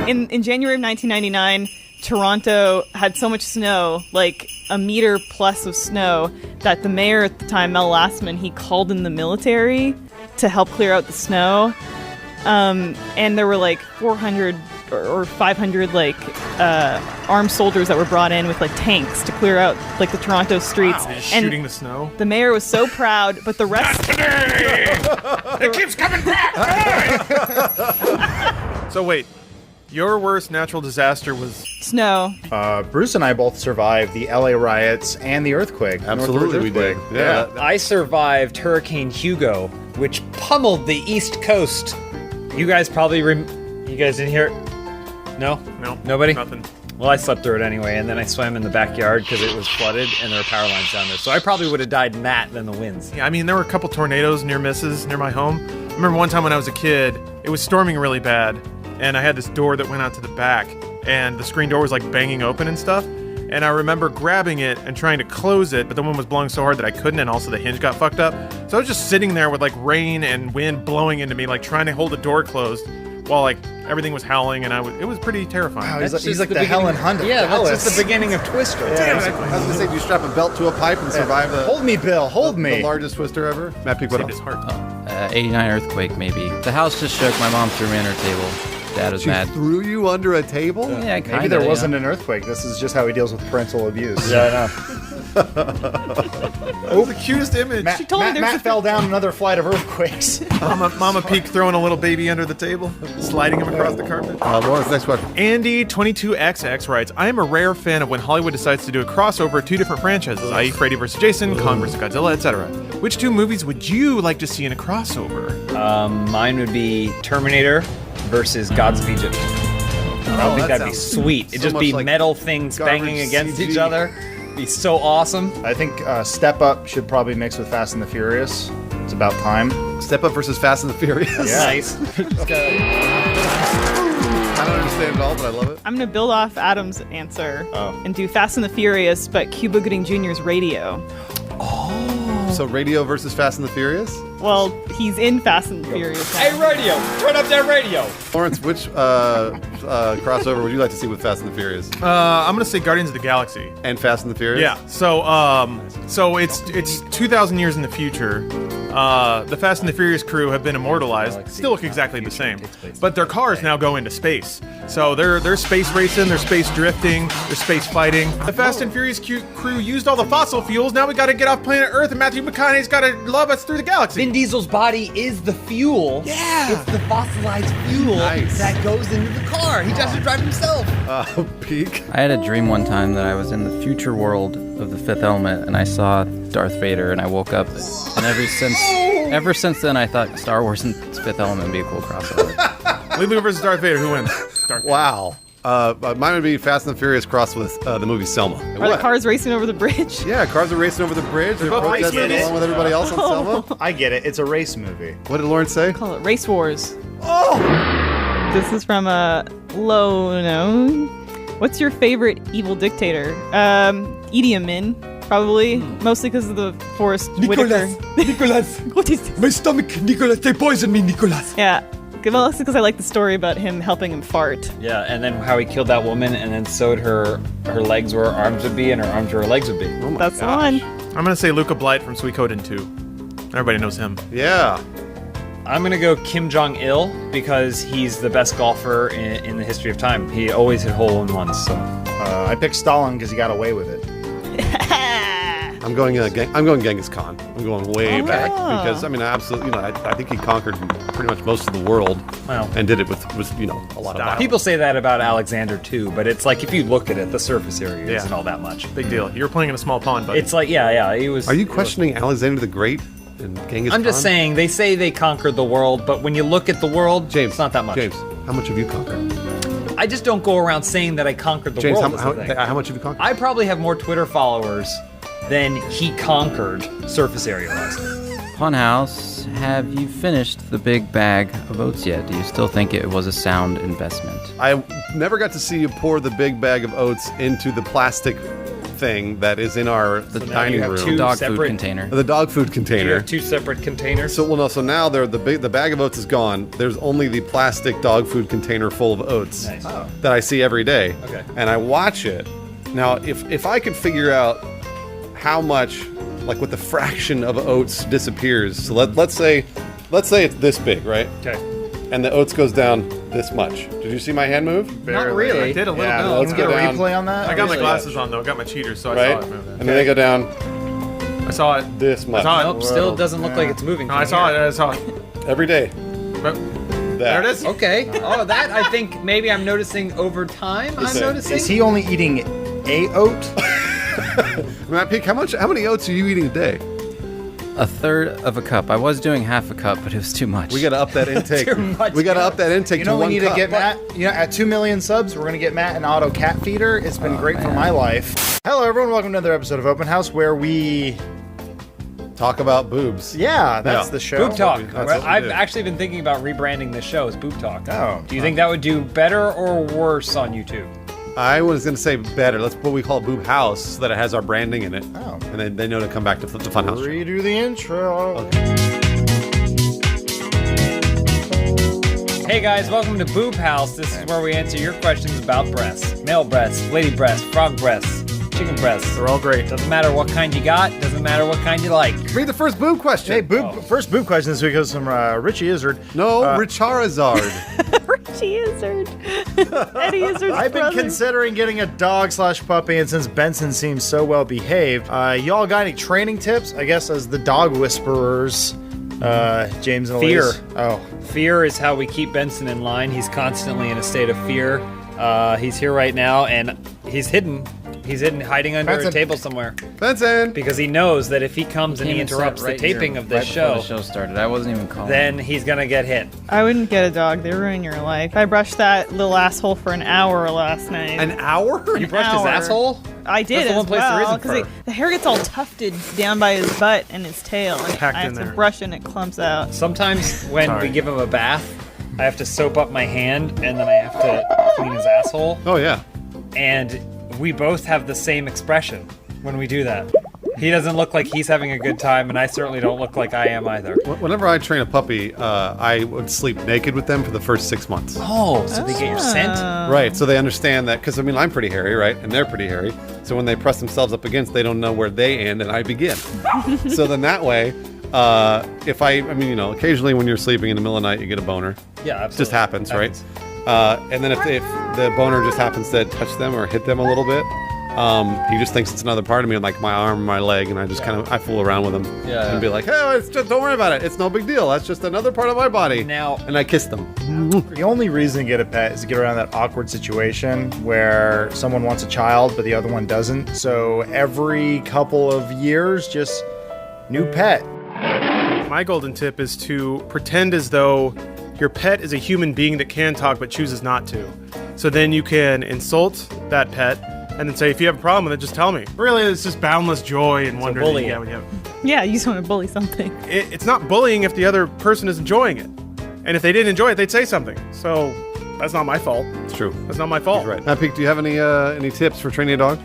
In January of 1999, Toronto had so much snow, like a meter plus of snow, that the mayor at the time, Mel Lastman, he called in the military to help clear out the snow. And there were like 400 or 500 like armed soldiers that were brought in with like tanks to clear out like the Toronto streets. Wow. And Shooting the snow. the mayor was so proud, but the rest. It keeps coming back. So wait, your worst natural disaster was Snow. Bruce and I both survived the LA riots and the earthquake. Absolutely, we did. Yeah. I survived Hurricane Hugo, which pummeled the East Coast. You guys probably you guys didn't hear it? No? No. Nobody? Nothing. Well, I slept through it anyway, and then I swam in the backyard because it was flooded and there were power lines down there. So I probably would have died in that than the winds. Yeah, I mean, there were a couple tornadoes near misses near my home. I remember one time when I was a kid, it was storming really bad, and I had this door that went out to the back, and the screen door was like banging open and stuff. And I remember grabbing it and trying to close it, but the wind was blowing so hard that I couldn't, and also the hinge got fucked up. So I was just sitting there with like rain and wind blowing into me, like trying to hold the door closed while like everything was howling, and it was pretty terrifying. Wow, he's like the Helen Hunt of Yeah, Dallas. that's just the beginning of Twister. Damn it. I was going to say, do you strap a belt to a pipe and survive the... Hold me, Bill. Hold the me. largest twister ever? Matt Peak, what Saved else? his heart. 89 earthquake, maybe. The house just shook. My mom threw me under a table. Dad was She mad. threw you under a table? Yeah, kind of. Maybe there wasn't an earthquake. This is just how he deals with parental abuse. Yeah, I know. Oh, the cutest image. Matt, Matt fell down another flight of earthquakes. Mama Peak throwing a little baby under the table, sliding him across the carpet. Lawrence, next question. Andy22XX writes, I am a rare fan of when Hollywood decides to do a crossover of two different franchises, i.e. Freddy vs. Jason, Kong vs. Godzilla, etc. Which two movies would you like to see in a crossover? Mine would be Terminator versus Gods of Egypt. I think that'd be sweet. It'd so just be much like metal things banging garbage against CG. each other. It'd be so awesome. I think Step Up should probably mix with Fast and the Furious. It's about time. Step Up versus Fast and the Furious. Yeah. Nice. I don't understand it all, but I love it. I'm gonna build off Adam's answer and do Fast and the Furious, but Cuba Gooding Jr.'s Radio. So Radio versus Fast and the Furious? Well, he's in Fast and the Furious. now. Hey, radio! Turn up that radio! Lawrence, which crossover would you like to see with Fast and the Furious? I'm gonna say Guardians of the Galaxy. And Fast and the Furious? Yeah. So it's 2,000 years in the future. The Fast and the Furious crew have been immortalized. Still look exactly the same, but their cars now go into space. So they're space racing, they're space drifting, they're space fighting. The Fast and Furious crew used all the fossil fuels. Now we got to get off planet Earth, and Matthew McConaughey's got to love us through the galaxy. Vin Diesel's body is the fuel. Yeah. It's the fossilized fuel that goes into the car. He doesn't drive himself. Peak. I had a dream one time that I was in the future world of the Fifth Element, and I saw Darth Vader, and I woke up, and ever since then, I thought Star Wars and Fifth Element would be a cool crossover. Lulu versus Darth Vader. Who wins? Darth Vader. Wow. Mine would be Fast and the Furious crossed with the movie Selma. Are the cars racing over the bridge? Yeah, cars are racing over the bridge. They're I protesting get it. along with everybody else on Selma. I get it. It's a race movie. What did Lawrence say? Call it Race Wars. Oh! This is from low known. What's your favorite evil dictator? Idi Amin, probably. Mostly because of the Forrest Whitaker. Nicholas! What is this? My stomach, Nicholas! They poisoned me, Nicholas! Yeah. Well, that's because I like the story about him helping him fart. Yeah, and then how he killed that woman and then sewed her legs where her arms would be and her arms where her legs would be. Oh That's the one. I'm gonna say Luca Blight from Suikoden 2. Everybody knows him. Yeah. I'm gonna go Kim Jong-il because he's the best golfer in the history of time. He always hit hole-in-ones, so. I picked Stalin because he got away with it. I'm going Genghis Khan. I'm going way back because I absolutely. I think he conquered pretty much most of the world, and did it with a lot of violence. People say that about Alexander too, but it's like if you look at it, the surface area isn't all that much. Big deal. You're playing in a small pond, buddy. It's like he was. Are you questioning Alexander the Great and Genghis Khan? I'm just saying they say they conquered the world, but when you look at the world, James, it's not that much. James, how much have you conquered? I just don't go around saying that I conquered the James, world. how much have you conquered? I probably have more Twitter followers than he conquered surface area wise. Funhaus, have you finished the big bag of oats yet? Do you still think it was a sound investment? I never got to see you pour the big bag of oats into the plastic thing that is in our dining room. two Dog separate food container. The dog food You container. have two separate containers. So now the bag of oats is gone. There's only the plastic dog food container full of oats Nice. Oh. that I see every day. Okay. And I watch it. Now, if I could figure out how much, like what the fraction of oats disappears. So let's say it's this big, right? Okay. And the oats goes down this much. Did you see my hand move? Not really. I did a little Yeah, bit. let's get a replay on that. I got my Really? glasses on though. I got my cheaters, so I Right? saw it move. And then they go down I saw it. this much. saw it. Nope, still doesn't look like it's moving. No, from I saw here. it. I saw it. Every day. But there it is. Okay. Oh, that I think maybe I'm noticing over time. I'm it- noticing. Is he only eating a oat? Matt Peak, how many oats are you eating a day? A third of a cup. I was doing half a cup, but it was too much. We gotta up that intake. Too much, We gotta up that intake You to know, we one need cup. to get Matt. You know, at 2 million subs, we're gonna get Matt an auto cat feeder. It's been great for man. my life. Hello, everyone. Welcome to another episode of Open House, where we, Talk about boobs. yeah, that's Yeah. the show. Boob Talk. That's what we I've do. actually been thinking about rebranding this show as Boob Talk. Oh. Do you think that would do better or worse on YouTube? I was gonna say better. That's what we call Boob House, so that it has our branding in it. Oh. And then they know to come back to the Funhouse. show. Redo the intro. Hey guys, welcome to Boob House. This is where we answer your questions about breasts. Male breasts, lady breasts, frog breasts, chicken breasts. They're all great. Doesn't matter what kind you got, doesn't matter what kind you like. Read the first boob question. Hey, first boob question this week goes from Richie Izzard. No, Richarizard. Richie Izzard. Eddie Izzard's I've been brother. considering getting a dog/puppy, and since Benson seems so well behaved, y'all got any training tips? I guess as the dog whisperers, James and Fear. Elise. Oh, Fear is how we keep Benson in line. He's constantly in a state of fear. He's here right now, and he's hidden. He's hiding under Benson. a table somewhere Benson. because he knows that if he comes and he Came and sat interrupts right the taping here of this right before show, the show started. I wasn't even calling. then he's gonna get hit. I wouldn't get a dog. They ruin your life. I brushed that little asshole for an hour last night. An hour? You brushed his hour. asshole? I did That's the as one place there well isn't because fur. the hair gets all tufted down by his butt and his tail, and Packed I have in to there. brush it and it clumps out. Sometimes when Sorry. we give him a bath, I have to soap up my hand and then I have to clean his asshole. Oh yeah. And we both have the same expression when we do that. He doesn't look like he's having a good time, and I certainly don't look like I am either. Whenever I train a puppy, I would sleep naked with them for the first 6 months. Oh, so they get your scent? Right, so they understand that, because I mean, I'm pretty hairy, right? And they're pretty hairy. So when they press themselves up against, they don't know where they end and I begin. So then that way, if I mean, you know, occasionally when you're sleeping in the middle of the night, you get a boner. Yeah, absolutely. It just happens, right? And then if the boner just happens to touch them or hit them a little bit, he just thinks it's another part of me, like my arm or my leg, and I just kind of I fool around with him and be like, "Hey, it's just, don't worry about it. It's no big deal. That's just another part of my body." Now, and I kiss them. the only reason to get a pet is to get around that awkward situation where someone wants a child but the other one doesn't. So every couple of years, just new pet. My golden tip is to pretend as though your pet is a human being that can talk but chooses not to. So then you can insult that pet and then say, if you have a problem with it, just tell me. Really, it's just boundless joy and wonder. bullying. Yeah, you just want to bully something. It's not bullying if the other person is enjoying it. And if they didn't enjoy it, they'd say something. So that's not my fault. It's true. That's not my fault. Right. Matt Peak, do you have any tips for training a dog?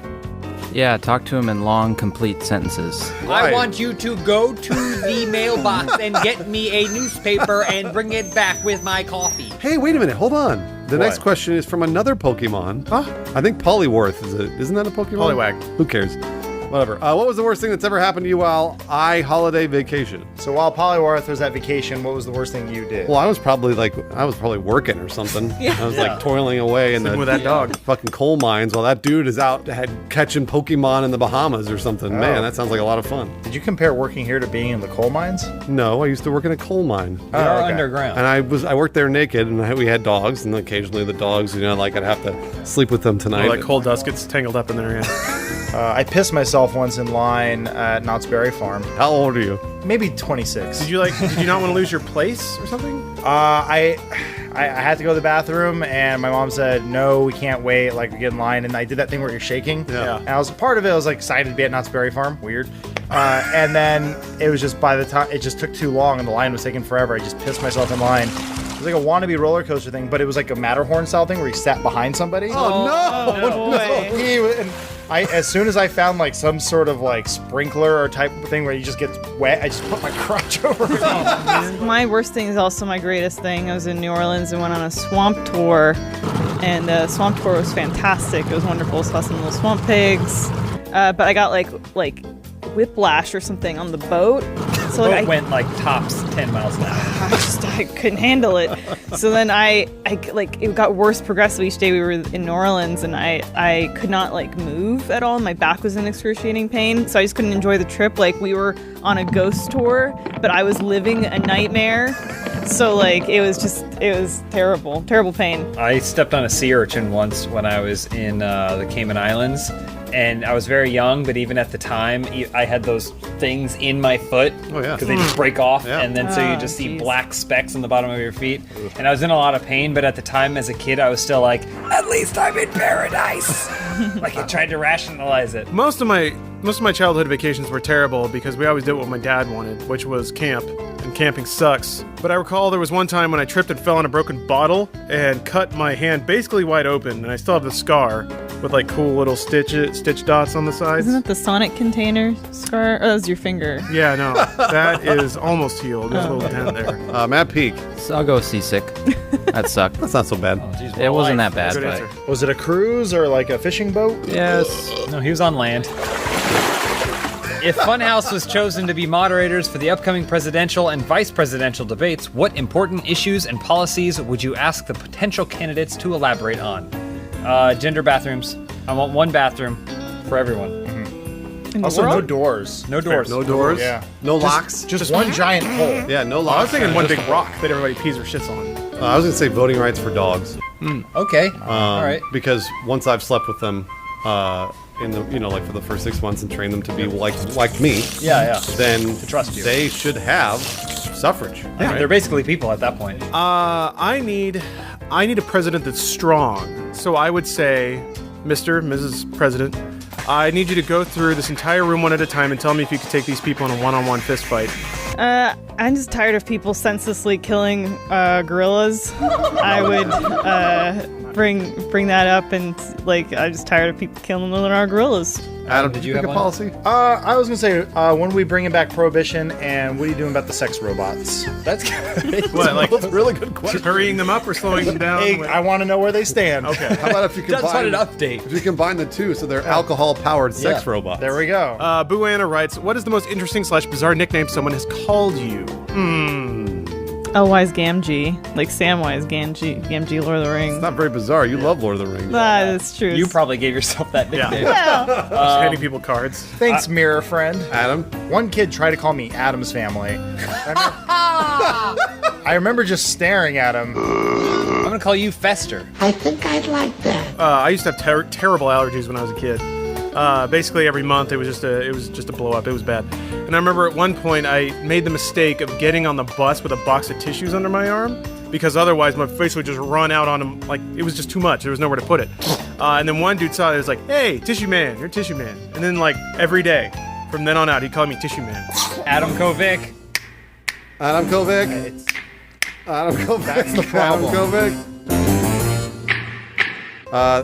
Yeah, talk to him in long, complete sentences. I want you to go to the mailbox and get me a newspaper and bring it back with my coffee. Hey, wait a minute. Hold on. The What? next question is from another Pokemon. I think Poliwrath isn't that a Pokemon? Poliwag. Who cares? Whatever. What was the worst thing that's ever happened to you while holiday vacation? So while Poliwrath was at vacation, what was the worst thing you did? Well, I was probably working or something. I was like toiling away in Sleeping the with that dog. fucking coal mines while that dude is out catching Pokemon in the Bahamas or something. Oh. Man, that sounds like a lot of fun. Did you compare working here to being in the coal mines? No, I used to work in a coal mine. We are okay. underground. And I worked there naked, and we had dogs, and occasionally the dogs, you know, like I'd have to sleep with them tonight. Like coal dust gets tangled up in there. Yeah. I pissed myself once in line at Knott's Berry Farm. How old are you? Maybe 26. Did you not want to lose your place or something? I I had to go to the bathroom, and my mom said, no, we can't wait, like, get in line. And I did that thing where you're shaking. Yeah. And I was part of it. I was like excited to be at Knott's Berry Farm. Weird. And then it was just by the time it just took too long, and the line was taking forever. I just pissed myself in line. It was like a wannabe roller coaster thing, but it was like a Matterhorn style thing where you sat behind somebody. Oh, no! And as soon as I found like some sort of like sprinkler or type of thing where you just get wet, I just put my crotch over it. My worst thing is also my greatest thing. I was in New Orleans and went on a swamp tour, and the swamp tour was fantastic. It was wonderful. Saw some little swamp pigs, but I got like whiplash or something on the boat. So Boat went like tops 10 miles an hour. I couldn't handle it. So then I like it got worse progressively each day we were in New Orleans, and I could not like move at all. My back was in excruciating pain, so I just couldn't enjoy the trip. Like we were on a ghost tour, but I was living a nightmare. So like it was terrible pain. I stepped on a sea urchin once when I was in the Cayman Islands. And I was very young, but even at the time, I had those things in my foot. Oh, yeah. Because they just break off, Yeah. and then so you just see black specks on the bottom of your feet. And I was in a lot of pain, but at the time, as a kid, I was still like, at least I'm in paradise. Like I tried to rationalize it. Most of my childhood vacations were terrible because we always did what my dad wanted, which was camp. And camping sucks. But I recall there was one time when I tripped and fell on a broken bottle and cut my hand basically wide open, and I still have the scar with like cool little stitch dots on the sides. Isn't that the Sonic container scar? Oh, that was your finger. Yeah, no, that is almost healed. There's a little dent there. Matt Peak. So I'll go seasick. That sucked. That's not so bad. It wasn't that bad, Good but answer. Was it a cruise or like a fishing boat? yes. No, he was on land. If Funhaus was chosen to be moderators for the upcoming presidential and vice presidential debates, what important issues and policies would you ask the potential candidates to elaborate on? Gender bathrooms. I want one bathroom for everyone. Also, no doors. No doors. No doors. Yeah. No locks. Just one giant hole. Yeah, no I locks. was thinking one big rock that everybody pees or shits on. I was gonna say voting rights for dogs. Okay. All right. Because once I've slept with them, in the like for the first 6 months and trained them to be like me. Yeah. Then To trust you. they should have suffrage. Yeah, they're basically people at that point. I need a president that's strong. So I would say, Mrs. President, I need you to go through this entire room one at a time and tell me if you could take these people in a one-on-one fist fight. I'm just tired of people senselessly killing gorillas. I would bring that up, and like I'm just tired of people killing our gorillas. Adam, did you have a policy? I was gonna say, when are we bringing back prohibition, and what are you doing about the sex robots? That's good. What, like That's a really good question. hurrying them up or slowing them down? Hey, I want to know where they stand. Okay. How about if you Just want combine an update. If you combine the two, so they're alcohol-powered sex Yeah. robots. There we go. Buana writes, what is the most interesting / bizarre nickname someone has called you? Elwise Gamgee, like Samwise Gamgee, Lord of the Rings. It's not very bizarre. You love Lord of the Rings. That's true. You probably gave yourself that nickname. Just handing people cards. Thanks, mirror friend. Adam. One kid tried to call me Adam's family. I remember just staring at him. I'm gonna call you Fester. I think I'd like that. I used to have terrible allergies when I was a kid. Basically every month it was just a blow up. It was bad. And I remember at one point I made the mistake of getting on the bus with a box of tissues under my arm because otherwise my face would just run out on him. Like it was just too much. There was nowhere to put it. And then one dude saw it. He was like, "Hey, tissue man, you're tissue man." And then like every day from then on out he called me tissue man. Adam Kovic. Adam Kovic. Adam Kovic. That's the problem. Adam Kovic.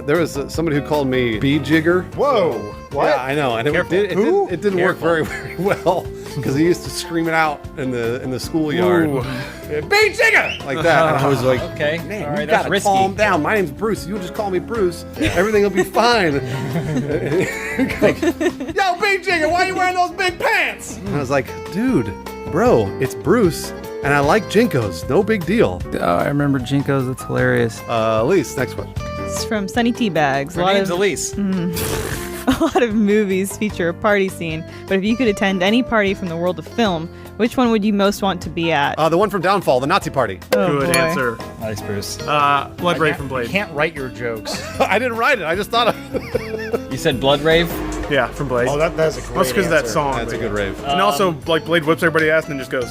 There was somebody who called me Bee Jigger. Whoa. What? Yeah, I know, and it didn't work very well because he used to scream it out in the schoolyard. Bee Jigger! Like that. And I was like, Okay. man, All right, you that's gotta risky. calm down. My name's Bruce. You just call me Bruce. Everything will be fine. Like, yo, Bee Jigger, why are you wearing those big pants? And I was like, dude, bro, it's Bruce. And I like Jinkos. No big deal. Oh, I remember Jinkos. That's hilarious. Elise, next one. It's from Sunny Teabags. Her name's Elise. A lot of movies feature a party scene, but if you could attend any party from the world of film, which one would you most want to be at? The one from Downfall, the Nazi party. Oh, Good boy. answer. Nice, Bruce. Blood Ray from You Blade. can't write your jokes. I didn't write it. I just thought of You said Blood Rave? Yeah, from Blade. Oh, that's a great That's because of that answer. song. That's a good rave. And also, like, Blade whips everybody ass and then just goes.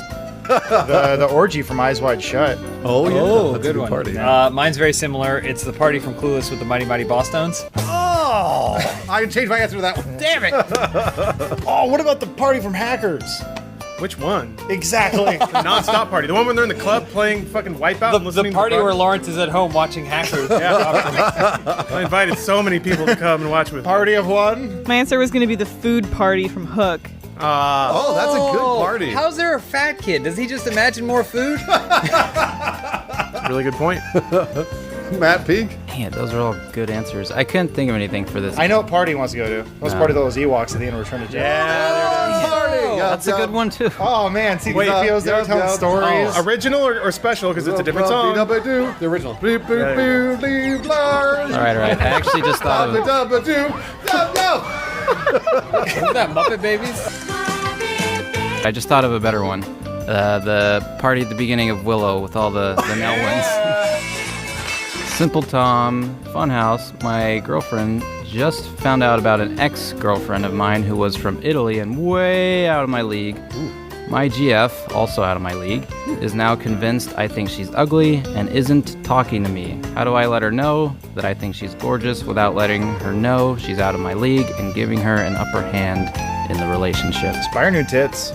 The orgy from Eyes Wide Shut. Oh, yeah. Oh, That's a good one. party. Mine's very similar. It's the party from Clueless with the Mighty Mighty Boss Stones. Oh! I can change my answer to that one. Damn it! Oh, what about the party from Hackers? Which one? Exactly. The non-stop party. The one when they're in the club playing fucking Wipeout and The listening party to where Lawrence is at home watching Hackers. I invited so many people to come and watch with me. Party of one. My answer was going to be the food party from Hook. Oh, that's a good party. How's there a fat kid? Does he just imagine more food? Really good point. Matt Peak? Man, those are all good answers. I couldn't think of anything for this. I know what party he wants to go to. Let's party those Ewoks at the end of Return to Jedi. Yeah, Party! That's a good one too. Oh man, see Wait, CPO's there telling stories. Oh, original or special because it's a different song. The original. All right. I actually just thought of Who's that, Muppet Babies? I just thought of a better one. The party at the beginning of Willow with all the male ones. Simple Tom, Funhouse. My girlfriend just found out about an ex-girlfriend of mine who was from Italy and way out of my league. My GF, also out of my league, is now convinced I think she's ugly and isn't talking to me. How do I let her know that I think she's gorgeous without letting her know she's out of my league and giving her an upper hand in the relationship? Buy her new tits.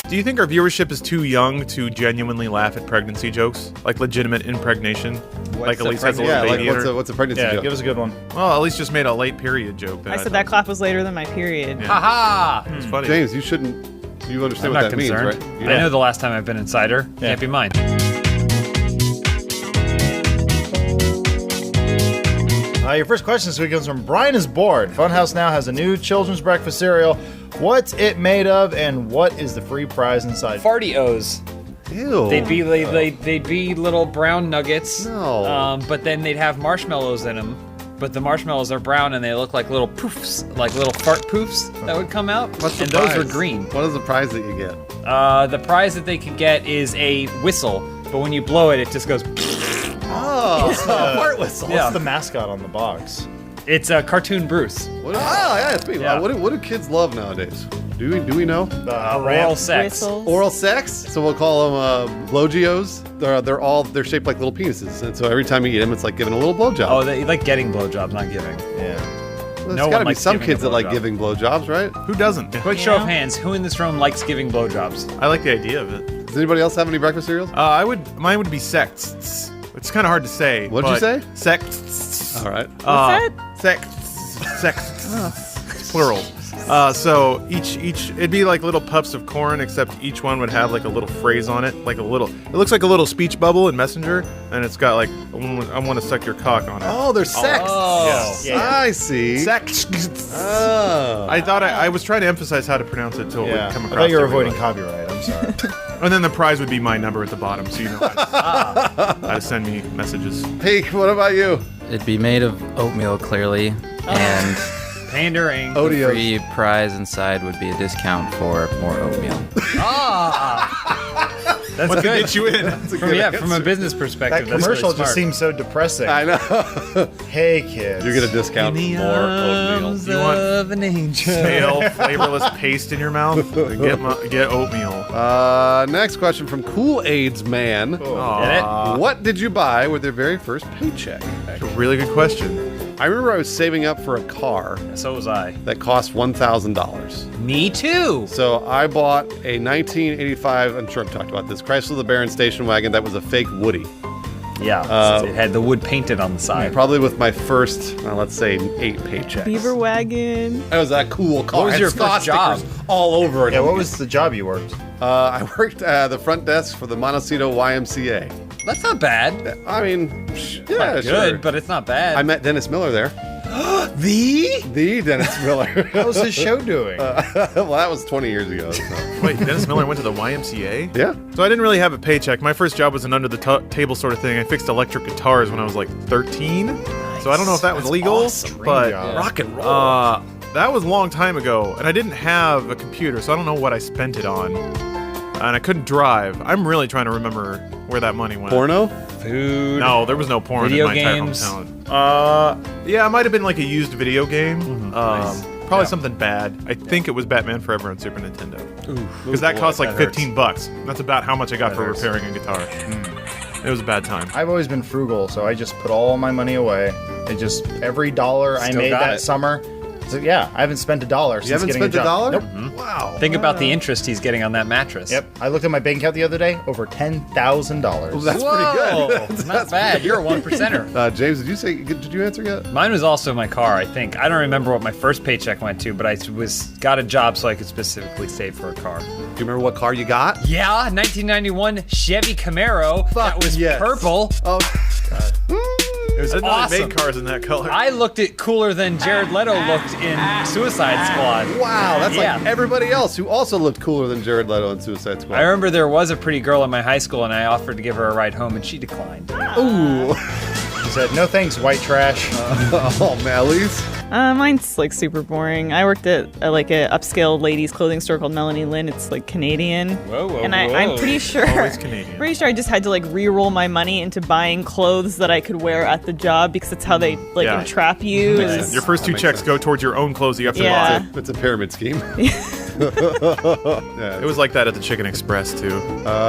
Do you think our viewership is too young to genuinely laugh at pregnancy jokes? Like legitimate impregnation? Like Elise has a little baby in her? What's a pregnancy joke? Give us a good one. Well, Elise just made a late period joke. I said that clap was later than my period. Yeah. Ha It's funny. James, you shouldn't. You understand I'm what not that concerned. means, right? I know the last time I've been inside her. Can't be mine. Your first question this week comes from Brian is Bored. Funhouse now has a new children's breakfast cereal. What's it made of, and what is the free prize inside? Farty-O's. Ew. They'd be little brown nuggets. No. But then they'd have marshmallows in them. But the marshmallows are brown and they look like little poofs, like little fart poofs that would come out. What's the and prize? those are green. What is the prize that you get? The prize that they could get is a whistle, but when you blow it, it just goes. Oh, It's a fart whistle. Yeah. What's the mascot on the box? It's a cartoon Bruce. Yeah, it's me. Yeah. What do kids love nowadays? Do we know? Oral sex. Whistles. Oral sex. So we'll call them blowgeos. They're shaped like little penises, and so every time you eat them, it's like giving a little blowjob. Oh, they like getting blowjobs, not giving. Yeah. There's no got to one be likes some giving kids a that like blowjob. giving blowjobs, right? Who doesn't? Quick show of hands. Who in this room likes giving blowjobs? I like the idea of it. Does anybody else have any breakfast cereals? Mine would be sects. It's kind of hard to say. What'd you say? Sects. All right. What's Sects. Plural. So each it'd be like little puffs of corn, except each one would have like a little phrase on it, like a little. It looks like a little speech bubble in Messenger, and it's got like I want to suck your cock on it. Oh, they're sex. Oh. Yeah. I see. Sex. Oh. I thought I was trying to emphasize how to pronounce it till it Yeah. would come I across. thought you were everybody. avoiding copyright. I'm sorry. And then the prize would be my number at the bottom, so you know how to send me messages. Peak, what about you? It'd be made of oatmeal, clearly, and Pandering. the Odios. free prize inside would be a discount for more oatmeal. That's What good. to get you in? From a business perspective, That that's commercial really just smart. seems so depressing. I know. Hey, kids. You're gonna discount more oatmeal. You want of an angel. Stale, flavorless paste in your mouth? Get oatmeal. Next question from Cool AIDS Man. Aw. What did you buy with your very first paycheck? That's a really good question. I remember I was saving up for a car So was I. that cost $1,000. Me too. So I bought a 1985, I'm sure I've talked about this, Chrysler LeBaron station wagon that was a fake Woody. Yeah. It had the wood painted on the side. Probably with my first, let's say, 8 paychecks. Beaver wagon. That was that cool car. What was It your had Scott first job? stickers all over it. Yeah, what was the job you worked? I worked at the front desk for the Montecito YMCA. That's not bad. I mean, yeah, Not sure. good, but it's not bad. I met Dennis Miller there. The Dennis Miller. How was his show doing? Well, that was 20 years ago. So. Wait, Dennis Miller went to the YMCA? Yeah. So I didn't really have a paycheck. My first job was an under-the-table sort of thing. I fixed electric guitars when I was like 13. So I don't know if that was legal, awesome. but Dream job. Rock and roll. that was a long time ago, and I didn't have a computer, so I don't know what I spent it on. And I couldn't drive. I'm really trying to remember where that money went. Porno? Food. No, there was no porn Video in my games. entire hometown. Yeah, it might have been like a used video game. Probably something bad. I think it was Batman Forever on Super Nintendo. Because that cost like $15. That's about how much I got for repairing a guitar. It was a bad time. I've always been frugal, so I just put all my money away. It just every dollar I made that summer. So yeah, I haven't spent $1 since haven't getting spent a job. $1? Nope. Wow. Think about the interest he's getting on that mattress. Yep. I looked at my bank account the other day. Over $10,000. Well, that's pretty good. Not bad. You're a 1%er. James, did you answer yet? Mine was also my car, I think. I don't remember what my first paycheck went to, but I got a job so I could specifically save for a car. Do you remember what car you got? Yeah, 1991 Chevy Camaro. That was purple. Oh, God. It was I didn't know awesome. they made cars in that color. I looked at cooler than Jared Leto looked in Suicide Squad. Wow, that's like everybody else who also looked cooler than Jared Leto in Suicide Squad. I remember there was a pretty girl in my high school, and I offered to give her a ride home, and she declined. Ooh. She said, "No thanks, white trash." Oh, Mally's. Mine's like super boring. I worked at like a upscale ladies clothing store called Melanie Lynn. It's like Canadian. Whoa. I'm pretty sure. Always Canadian. Pretty sure I just had to like re-roll my money into buying clothes that I could wear at the job because that's how they like entrap you. Your first two checks go towards your own clothes you have to buy. It's a pyramid scheme. It was like that at the Chicken Express too.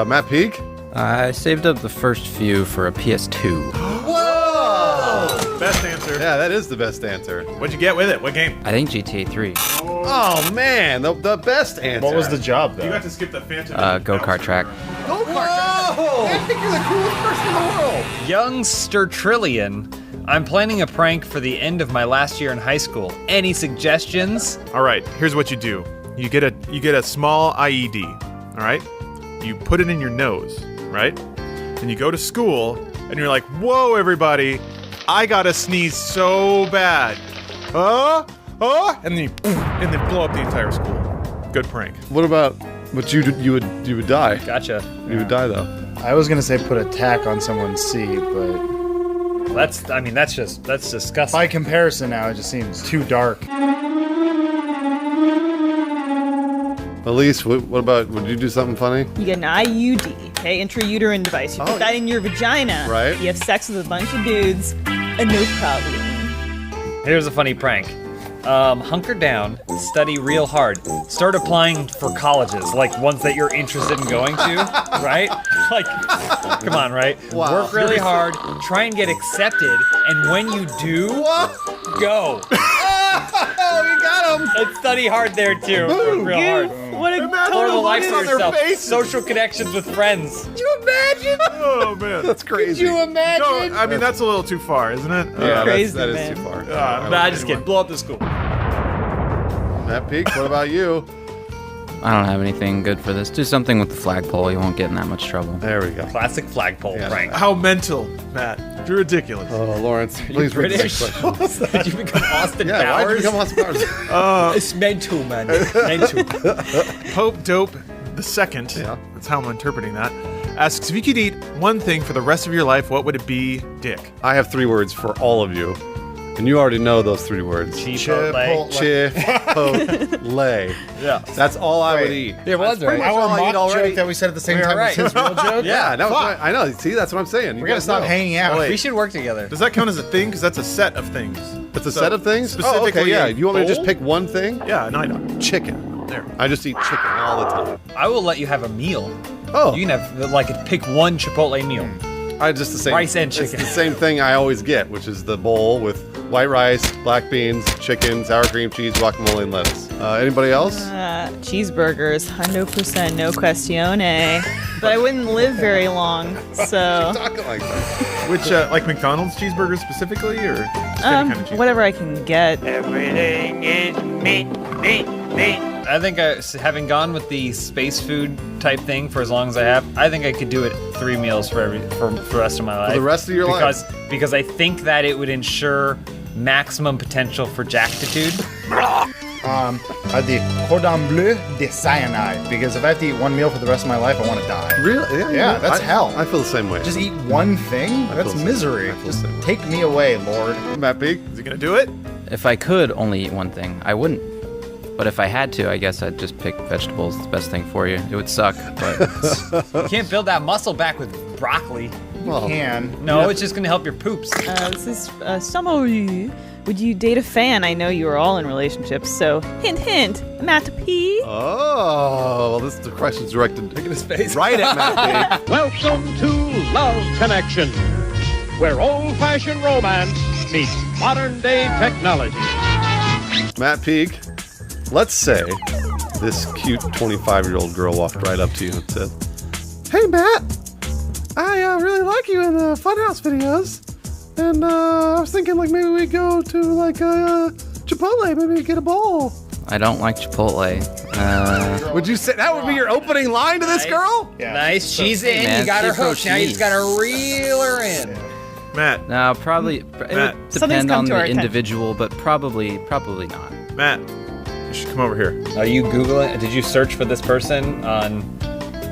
Matt Peak? I saved up the first few for a PS2. Whoa! Best answer. Yeah, that is the best answer. What'd you get with it? What game? I think GTA 3. Oh, man, the best answer. What was the job, though? You got to skip the Phantom. Go-kart track. Whoa! I think you're the coolest person in the world. Youngster Trillion. I'm planning a prank for the end of my last year in high school. Any suggestions? All right, here's what you do. You get a small IED. All right. You put it in your nose. Right. And you go to school and you're like, "Whoa, everybody! I gotta sneeze so bad." And then blow up the entire school. Good prank. What about? But you would die. Gotcha. You would die though. I was gonna say put a tack on someone's seat, but that's disgusting. By comparison, now it just seems too dark. Elise, what about? Would you do something funny? You get an IUD, okay, intrauterine device. You put that in your vagina. Right. You have sex with a bunch of dudes, and no problem. Here's a funny prank. Hunker down, study real hard, start applying for colleges, like ones that you're interested in going to, right? Like, come on, right? Wow. Work really hard, try and get accepted, and when you do, go. Oh, you got him! And study hard there too. Work real hard. What a Pour the life to on their yourself. faces. Social connections with friends. Could you imagine? Oh man, that's crazy. Could you imagine? No, I mean that's a little too far, isn't it? Yeah, Crazy, that is man. too far. Nah, just kidding. Blow up the school. Matt Peak, what about you? I don't have anything good for this. Do something with the flagpole. You won't get in that much trouble. There we go. Classic flagpole prank. How mental, Matt. You're ridiculous. Oh, Lawrence, please read the next British? question. Did you become Austin Yeah, why'd you Powers? become Austin Powers? It's mental, man. Mental. Pope Dope the Second. Yeah. That's how I'm interpreting that. Asks if you could eat one thing for the rest of your life, what would it be, Dick? I have 3 words for all of you, and you already know those 3 words. Chipotle. Chipotle. Yeah. That's all I would eat. It was That's pretty right. much all Our I eat mock already. joke that we said at the same We were time right. as his real joke. Yeah, no, Fuck. I know. See, that's what I'm saying. We gotta stop hanging out. We should work together. Does that count as a thing? Because that's a set of things. It's a set of things? Specifically, Oh, okay, yeah. a You want me to just bowl? pick one thing? Yeah, no, I know. Chicken. There. I just eat chicken all the time. I will let you have a meal. Oh. You can have like pick one Chipotle meal. I just the same Rice and It's chicken. the same thing I always get, which is the bowl with white rice, black beans, chicken, sour cream cheese, guacamole, and lettuce. Anybody else? Cheeseburgers, 100% no questione. But I wouldn't live very long, so Talking like that. Which, like McDonald's cheeseburgers specifically, or just any kind of cheeseburger? whatever I can get. Everything is meat, meat, meat. I think having gone with the space food type thing for as long as I have, I think I could do it 3 meals for the rest of my life. the rest of your life? Because I think that it would ensure maximum potential for jactitude. The cordon bleu de cyanide. Because if I have to eat one meal for the rest of my life, I want to die. Really? Yeah, that's hell. I feel the same way. Just eat one thing? That's feel the misery. same. I feel the Just same way. take me away, Lord. Matt Peak? Is he gonna do it? If I could only eat one thing, I wouldn't. But if I had to, I guess I'd just pick vegetables. It's the best thing for you. It would suck, but You can't build that muscle back with broccoli. You can. No, it's just gonna help your poops. This is summary. Would you date a fan? I know you are all in relationships, so hint, hint, Matt P. Oh, well, this question's directed right at Matt P. Welcome to Love Connection, where old-fashioned romance meets modern-day technology. Matt Peak, let's say this cute 25-year-old girl walked right up to you and said, "Hey, Matt, I really like you in the Funhaus videos, and I was thinking like maybe we go to like Chipotle, maybe get a bowl." I don't like Chipotle. Would you say that would be your opening line to this girl? Nice. She's in. man, You got her she's so hooked. Now you just cheese. got to reel her in. Matt. No, probably. It Matt. would Something's depend come on to our the attention. individual, but probably not. Matt, you should come over here. Are you Googling? Did you search for this person on...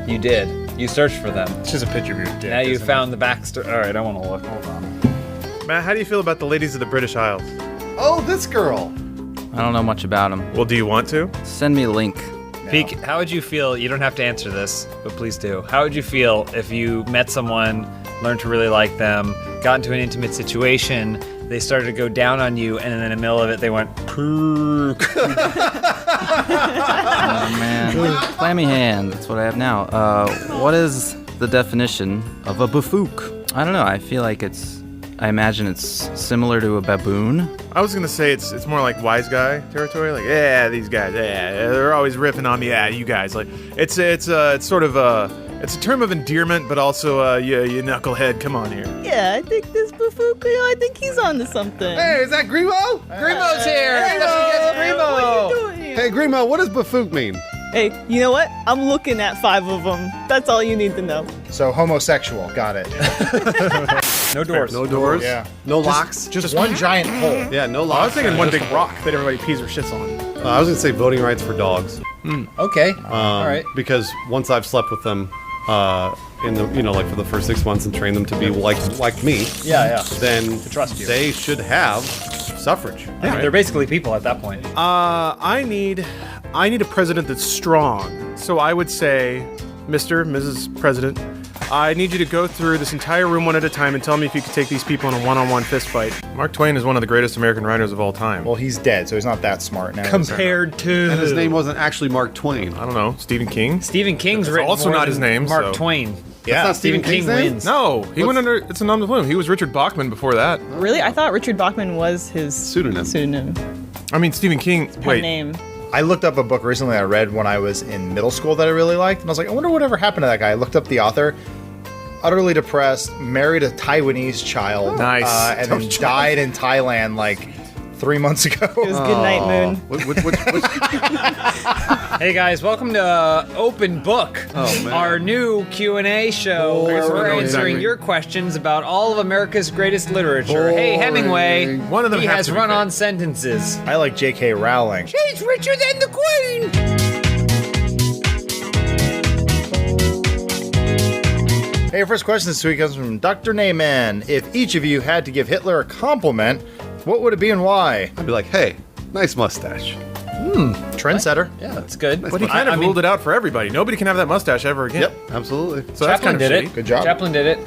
You did. You searched for them. It's just a picture of your dick. Now you isn't found the backstory. All right, I want to look. Hold on. Matt, how do you feel about the ladies of the British Isles? Oh, this girl. I don't know much about them. Well, do you want to? Send me a link. Peek, how would you feel? You don't have to answer this, but please do. How would you feel if you met someone, learned to really like them, got into an intimate situation, they started to go down on you, and then in the middle of it, they went, "Pook." Oh man, clammy hand. That's what I have now. What is the definition of a buffook? I don't know. I feel like I imagine it's similar to a baboon. I was gonna say it's more like wise guy territory. Like, yeah, these guys, yeah, they're always riffing on me. Yeah, you guys. Like, it's sort of it's a term of endearment, but also you knucklehead. Come on here. Yeah, I think this Bufuku, I think he's onto something. Hey, is that Grimo? Grimo's here! Hey, Special guest What are Grimo! you doing here? Hey, Grimo, what does buffook mean? Hey, you know what? I'm looking at 5 of them. That's all you need to know. So homosexual, got it. No doors. No doors. Yeah. No locks. Just one giant hole. Yeah, no I locks. was thinking one big rock that everybody pees or shits on. I was gonna say voting rights for dogs. Okay. All right. Because once I've slept with them, in the like for the first 6 months and trained them to be like me. Yeah. Then trust you. they should have suffrage. Yeah, they're basically people at that point. I need a president that's strong. So I would say, Mrs. President, I need you to go through this entire room one at a time and tell me if you could take these people in a one-on-one fist fight. Mark Twain is one of the greatest American writers of all time. Well, he's dead, so he's not that smart now. Compared to... And his name wasn't actually Mark Twain. I don't know, Stephen King? Stephen King's That's written also more not his than name, Mark so- Twain. Yeah, not Stephen King's name? wins. No, he went under, it's anonymous plume. He was Richard Bachman before that. Really? I thought Richard Bachman was his Pseudonym. I mean, Stephen King, pen name. I looked up a book recently I read when I was in middle school that I really liked, and I was like, I wonder whatever happened to that guy. I looked up the author. Utterly depressed, married a Taiwanese child, Nice. and then died in Thailand like 3 months ago. It was Good Night Moon. Hey guys, welcome to Open Book, our new Q&A show where we're answering your questions about all of America's greatest literature. Hey, Hemingway, One of them he has has to be run-on sentences. I like J.K. Rowling. She's richer than the Queen! Hey, your first question this week comes from Dr. Neyman. If each of you had to give Hitler a compliment, what would it be and why? I'd be like, hey, nice mustache. Trendsetter. Yeah, that's good. But he kind of ruled it out for everybody. Nobody can have that mustache ever again. Yep, absolutely. So that's Chaplin kind of did it. shitty. Good job. Chaplin did it.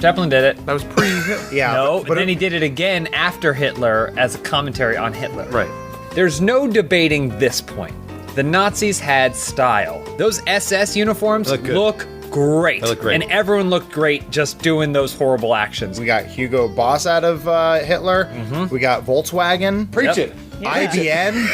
Chaplin did it. That was pre. Yeah. No, but but then he did it again after Hitler as a commentary on Hitler. Right. There's no debating this point. The Nazis had style. Those SS uniforms Look good. look great. They look great. And everyone looked great just doing those horrible actions. We got Hugo Boss out of Hitler. We got Volkswagen. Preach Yep. it. IBM.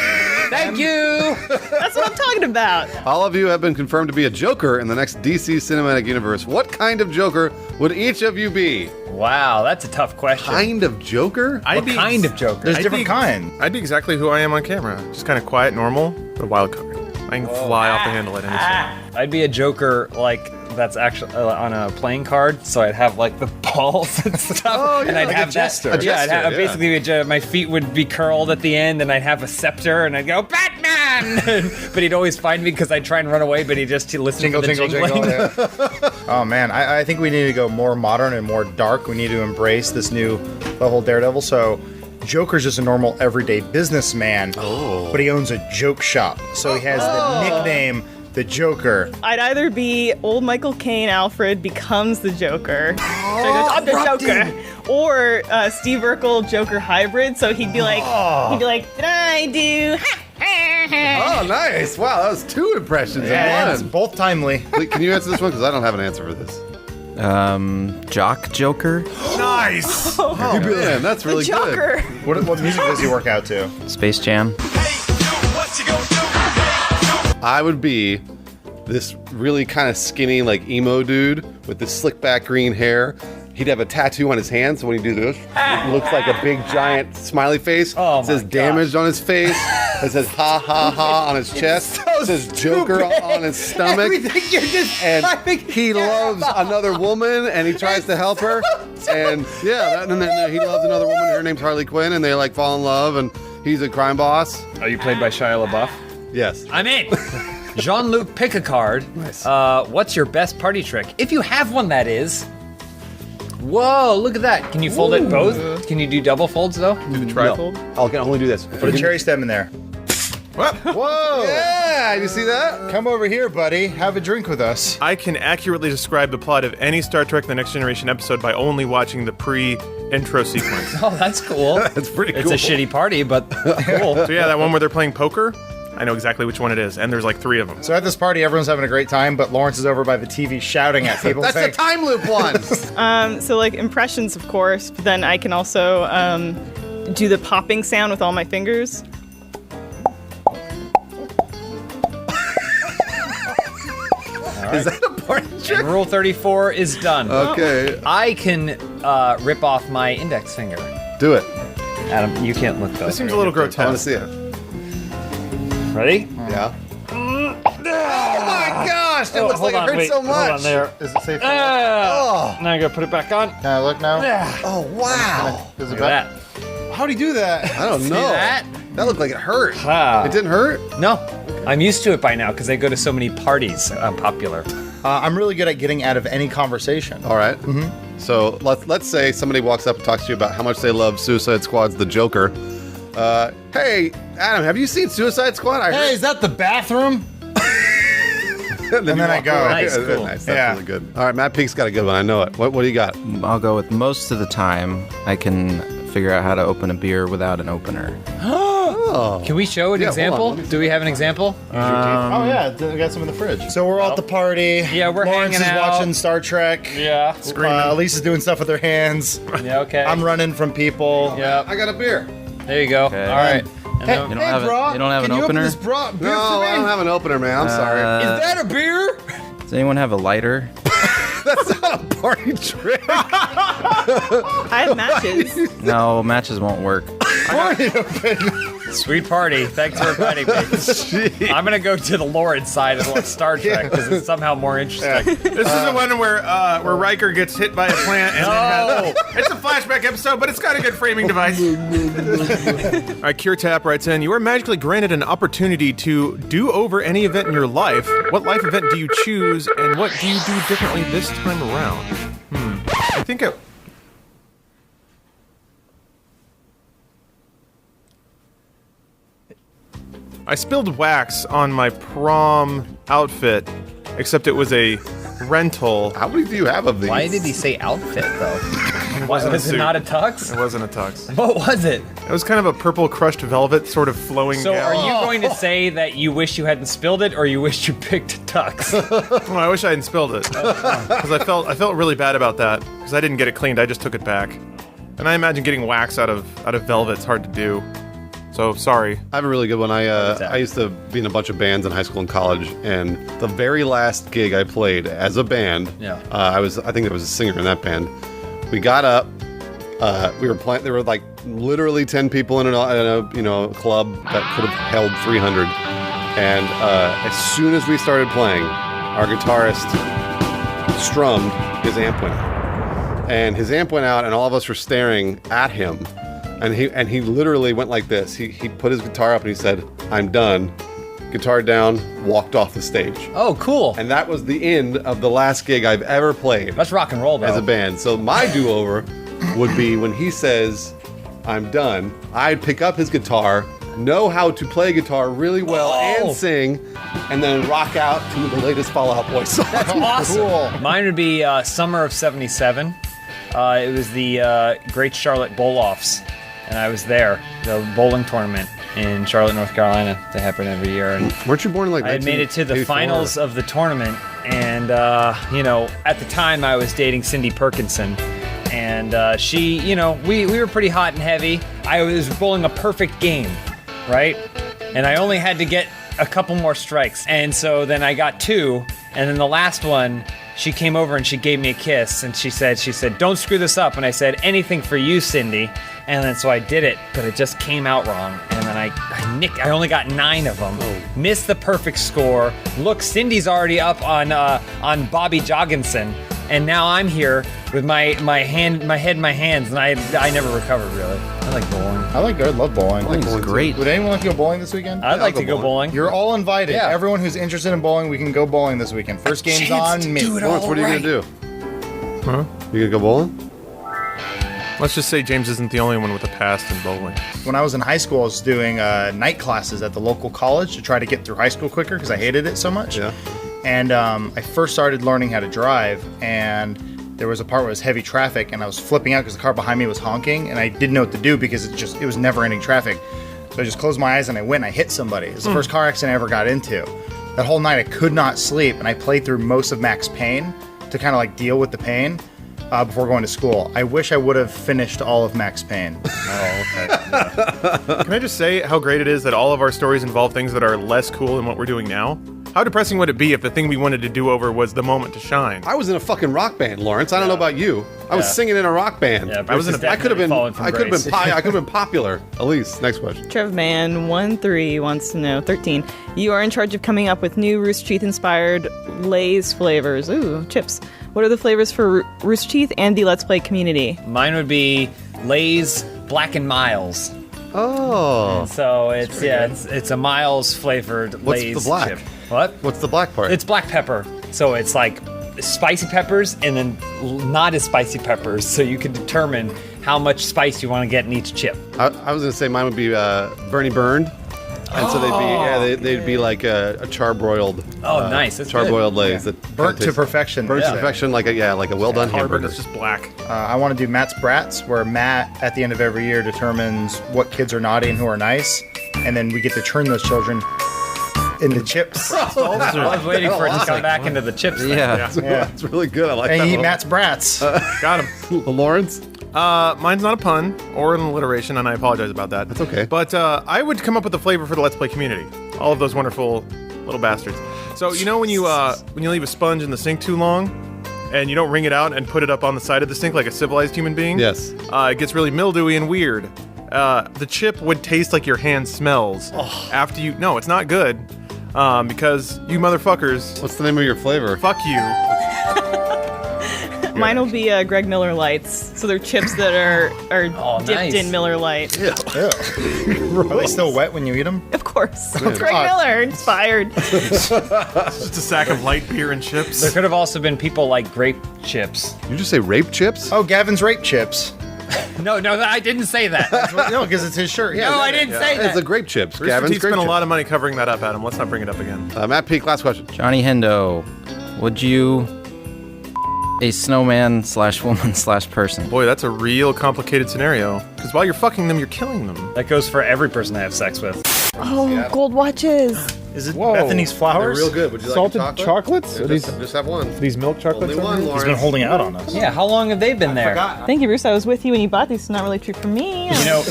Thank you! That's what I'm talking about. All of you have been confirmed to be a Joker in the next DC Cinematic Universe. What kind of Joker would each of you be? Wow, that's a tough question. Kind of Joker? What kind of Joker? There's different kinds. I'd be exactly who I am on camera. Just kind of quiet, normal, but a wild card. I can fly off the handle at any second. I'd be a Joker like that's actually on a playing card, so I'd have like the balls and stuff, Oh, yeah, and I'd like have a jester. that. A Yeah, I'd jester, have, yeah. basically my feet would be curled at the end, and I'd have a scepter, and I'd go Batman. But he'd always find me because I'd try and run away, but he'd just listen Jingle, to the jingle, jingling. jingle. Yeah. Oh, man. I think we need to go more modern and more dark. We need to embrace this new level of Daredevil. So Joker's just a normal, everyday businessman, but he owns a joke shop. So he has the nickname the Joker. I'd either be old Michael Caine Alfred becomes the Joker. So he goes, I'm the Joker. Or Steve Urkel Joker hybrid. So he'd be like, did I do? Oh, nice. Wow, that was 2 impressions Yeah, in it's one. both timely. Can you answer this one? Because I don't have an answer for this. Jock Joker. Nice. Oh, man, that's really good. What music does he work out to? Space Jam. I would be this really kind of skinny, like emo dude with this slick back green hair. He'd have a tattoo on his hand, so when he do this, it looks like a big giant smiley face. It says damaged on his face. It says ha ha ha on his chest. It says Joker on his stomach. And he loves another woman, and he tries to help her. And yeah, and then he loves another woman. Her name's Harley Quinn, and they like fall in love. And he's a crime boss. Are you played by Shia LaBeouf? Yes. I'm in. Jean-Luc, pick a card. Nice. What's your best party trick? If you have one, that is. Whoa, look at that. Can you fold it both? Can you do double folds, though? Do the trifold? No. I can only do this. Put a cherry stem in there. Whoa! Yeah, you see that? Come over here, buddy. Have a drink with us. I can accurately describe the plot of any Star Trek The Next Generation episode by only watching the pre-intro sequence. Oh, that's cool. That's pretty cool. It's a shitty party, but cool. So yeah, that one where they're playing poker, I know exactly which one it is, and there's like 3 of them. So at this party, everyone's having a great time, but Lawrence is over by the TV shouting at people. That's saying, the time loop one. So like impressions, of course, but then I can also do the popping sound with all my fingers. Is that a party trick? And Rule 34 is done. Okay. I can rip off my index finger. Do it. Adam, you can't look though. This seems a little I want to grotesque. see it. Ready? Yeah. Oh my gosh! That looks like it hurts so much. Hold on there. Is it safe? Oh. Now I gotta put it back on. Can I look now? Oh wow! Is it Look at back? How'd he do that? I don't know. that? That looked like it hurt. Ah. It didn't hurt. No, I'm used to it by now because I go to so many parties. I'm popular. I'm really good at getting out of any conversation. All right. So let's say somebody walks up and talks to you about how much they love Suicide Squad's The Joker. Hey, Adam, have you seen Suicide Squad? Hey, is that the bathroom? and then I go. Nice, Yeah, cool. Nice. That's really good. All right, Matt Pink's got a good one. I know it. What do you got? I'll go with most of the time I can figure out how to open a beer without an opener. Oh. Can we show an Yeah, hold on, example? let me see. Do we have an example? Oh yeah, we got some in the fridge. So we're all at the party. Yeah, we're Lawrence hanging is out. watching Star Trek. Yeah. Elise is doing stuff with her hands. Yeah, okay. I'm running from people. Yeah. I got a beer. There you go. Okay. All right. And Hey, then- You don't have a- bro, you don't have can an you opener? Open this beer No, for me? I don't have an opener, man. I'm sorry. Is that a beer? Does anyone have a lighter? That's not a party trick. I have matches. No, matches won't work. Sweet party. Thanks for inviting me. I'm gonna go to the Lawrence side and watch Star Trek because it's somehow more interesting. This is the one where Riker gets hit by a plant and then it's a flashback episode, but it's got a good framing device. All right, Cure Tap writes in, you are magically granted an opportunity to do over any event in your life. What life event do you choose, and what do you do differently this time around? I think I spilled wax on my prom outfit, except it was a rental. How many do you have of these? Why did he say outfit though? wasn't Was a it suit. not a tux? It wasn't a tux. What was it? It was kind of a purple crushed velvet sort of flowing So gown. are you going to say that you wish you hadn't spilled it, or you wish you picked a tux? Well, I wish I hadn't spilled it. Because I felt really bad about that. Because I didn't get it cleaned, I just took it back. And I imagine getting wax out of velvet's hard to do. So sorry. I have a really good one. I used to be in a bunch of bands in high school and college, and the very last gig I played as a band, I think there was a singer in that band. We got up, we were playing. There were like literally 10 people in a club that could have held 300. And as soon as we started playing, our guitarist strummed his amp went out, and his amp went out, and all of us were staring at him. And he literally went like this. He put his guitar up and he said, "I'm done." Guitar down, walked off the stage. Oh, cool. And that was the end of the last gig I've ever played. That's rock and roll, though. As a band. So my do-over would be when he says, "I'm done," I'd pick up his guitar, know how to play guitar really well and sing, and then rock out to the latest Fall Out Boy song. That's awesome. Cool. Mine would be Summer of '77. It was the Great Charlotte Bowl-Offs, and I was there, the bowling tournament in Charlotte, North Carolina. They happen every year. And weren't you born in like? I had made it to the finals of the tournament, and at the time I was dating Cindy Perkinson, and she, we were pretty hot and heavy. I was bowling a perfect game, right? And I only had to get a couple more strikes, and so then I got 2, and then the last one, she came over and she gave me a kiss, and she said, "Don't screw this up." And I said, "Anything for you, Cindy." And then so I did it, but it just came out wrong. And then I only got 9 of them. Missed the perfect score. Look, Cindy's already up on Bobby Jogginson, and now I'm here with my head in my hands, and I never recovered really. I like bowling. I love bowling. Bowling's great. Would anyone like to go bowling this weekend? I'd like to go bowling. You're all invited. Yeah. Everyone who's interested in bowling, we can go bowling this weekend. First game's on me. Lawrence, what are you gonna do? Huh? You gonna go bowling? Let's just say James isn't the only one with a past in bowling. When I was in high school, I was doing night classes at the local college to try to get through high school quicker because I hated it so much. Yeah. And I first started learning how to drive, and there was a part where it was heavy traffic, and I was flipping out because the car behind me was honking, and I didn't know what to do because it was never-ending traffic. So I just closed my eyes and I went and I hit somebody. It was the first car accident I ever got into. That whole night I could not sleep, and I played through most of Max Payne to kind of like deal with the pain before going to school. I wish I would have finished all of Max Payne. Oh, okay. Yeah. Can I just say how great it is that all of our stories involve things that are less cool than what we're doing now? How depressing would it be if the thing we wanted to do over was the moment to shine? I was in a fucking rock band, Lawrence. I don't know about you. I was singing in a rock band. Yeah, I could have been popular. Elise, next question. Trevman13 wants to know, 13. You are in charge of coming up with new Rooster Teeth inspired Lay's flavors. Ooh, chips. What are the flavors for Rooster Teeth and the Let's Play community? Mine would be Lay's Black and Miles. Oh. And so it's a Miles flavored Lay's What's the black? chip. What? What's the black part? It's black pepper. So it's like spicy peppers and then not as spicy peppers, so you can determine how much spice you want to get in each chip. I was gonna say mine would be Bernie burned, and so they'd be like a charbroiled. Oh, nice. That's charbroiled Lays yeah. that Burnt to perfection. Burnt to perfection, like a well done hamburger. That's just black. I want to do Matt's Brats, where Matt, at the end of every year, determines what kids are naughty and who are nice, and then we get to turn those children into chips. I was waiting for it to come back into the chips. Yeah. It's really good. I like that. And eat one. Matt's Brats. Got him. Lawrence? Mine's not a pun or an alliteration, and I apologize about that. That's okay. But I would come up with a flavor for the Let's Play community. All of those wonderful little bastards. So when you leave a sponge in the sink too long, and you don't wring it out and put it up on the side of the sink like a civilized human being, yes, it gets really mildewy and weird. The chip would taste like your hand smells after you. No, it's not good. Because you motherfuckers. What's the name of your flavor? Fuck you. Mine will be Greg Miller Lights. So they're chips that are dipped nice. in Miller Lite. Are they still wet when you eat them? Of course. Greg Miller, inspired. It's just a sack of light beer and chips. There could have also been people like grape chips. Did you just say rape chips? Oh, Gavin's rape chips. No, I didn't say that. No, because it's his shirt. No, I didn't say that. It's the grape chips. Rooster Gavin's Teeth grape spent a chips. lot of money covering that up, Adam. Let's not bring it up again. Matt Peak, last question. Johnny Hendo, would you a snowman/woman/person? Boy, that's a real complicated scenario. Because while you're fucking them, you're killing them. That goes for every person I have sex with. Oh, gold watches. Is it Bethany's flowers? They're real good. Would you Salted like a chocolate? chocolates? Yeah, Are just have one. These milk chocolates? Only one, He's Lawrence. been holding out on us. Yeah, how long have they been there? Thank you, Bruce. I was with you when you bought these. It's not really true for me. You know,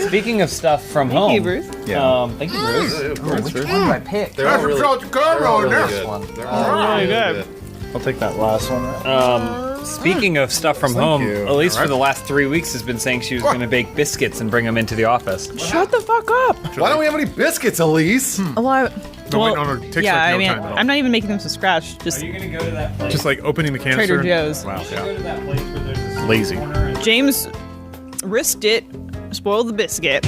speaking of stuff from home. Thank you, Bruce. Yeah. Thank you, Bruce. Which one do I pick? They're all really good. They're all really good. They're all really good. I'll take that last one. Speaking of stuff from home, Elise for the last 3 weeks has been saying she was going to bake biscuits and bring them into the office. Shut the fuck up. Why don't we have any biscuits, Elise? Well, takes yeah, like no I mean, time at all. I'm not even making them from scratch. Just Are you going to go to that place? Just like opening the canister. Trader Joe's. Wow, Go to that place where there's this Lazy. James risked it, spoiled the biscuit.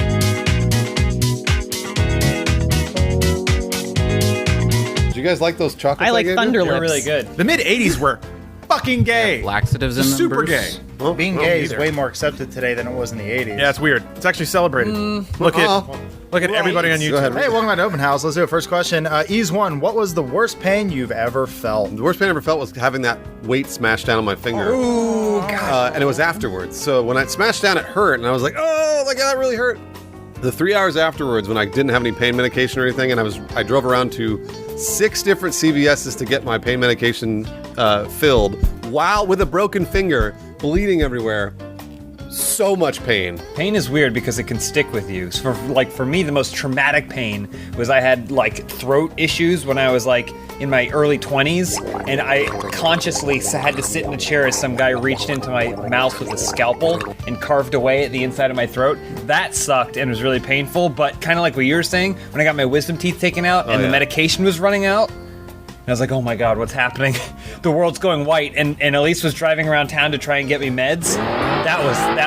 Did you guys like those chocolates? I like gave you? Thunder They're Lips. really good. The mid-'80s were fucking fucking gay. Laxatives in It's them, super Bruce? gay. Being gay is way more accepted today than it was in the 80s. Yeah, it's weird. It's actually celebrated. Look at everybody on YouTube. Hey, welcome back to Open House. Let's do it. First question. Ease 1. What was the worst pain you've ever felt? The worst pain I ever felt was having that weight smash down on my finger. Ooh, God. And it was afterwards. So when I smashed down, it hurt, and I was like, oh, like that really hurt. The 3 hours afterwards, when I didn't have any pain medication or anything, and I drove around to 6 different CVS's to get my pain medication filled, while with a broken finger, bleeding everywhere. So much pain. Pain is weird because it can stick with you. So for me, the most traumatic pain was I had like throat issues when I was like in my early 20s, and I consciously had to sit in a chair as some guy reached into my mouth with a scalpel and carved away at the inside of my throat. That sucked and was really painful, but kind of like what you were saying, when I got my wisdom teeth taken out and the medication was running out, and I was like, oh my God, what's happening? The world's going white, and Elise was driving around town to try and get me meds. That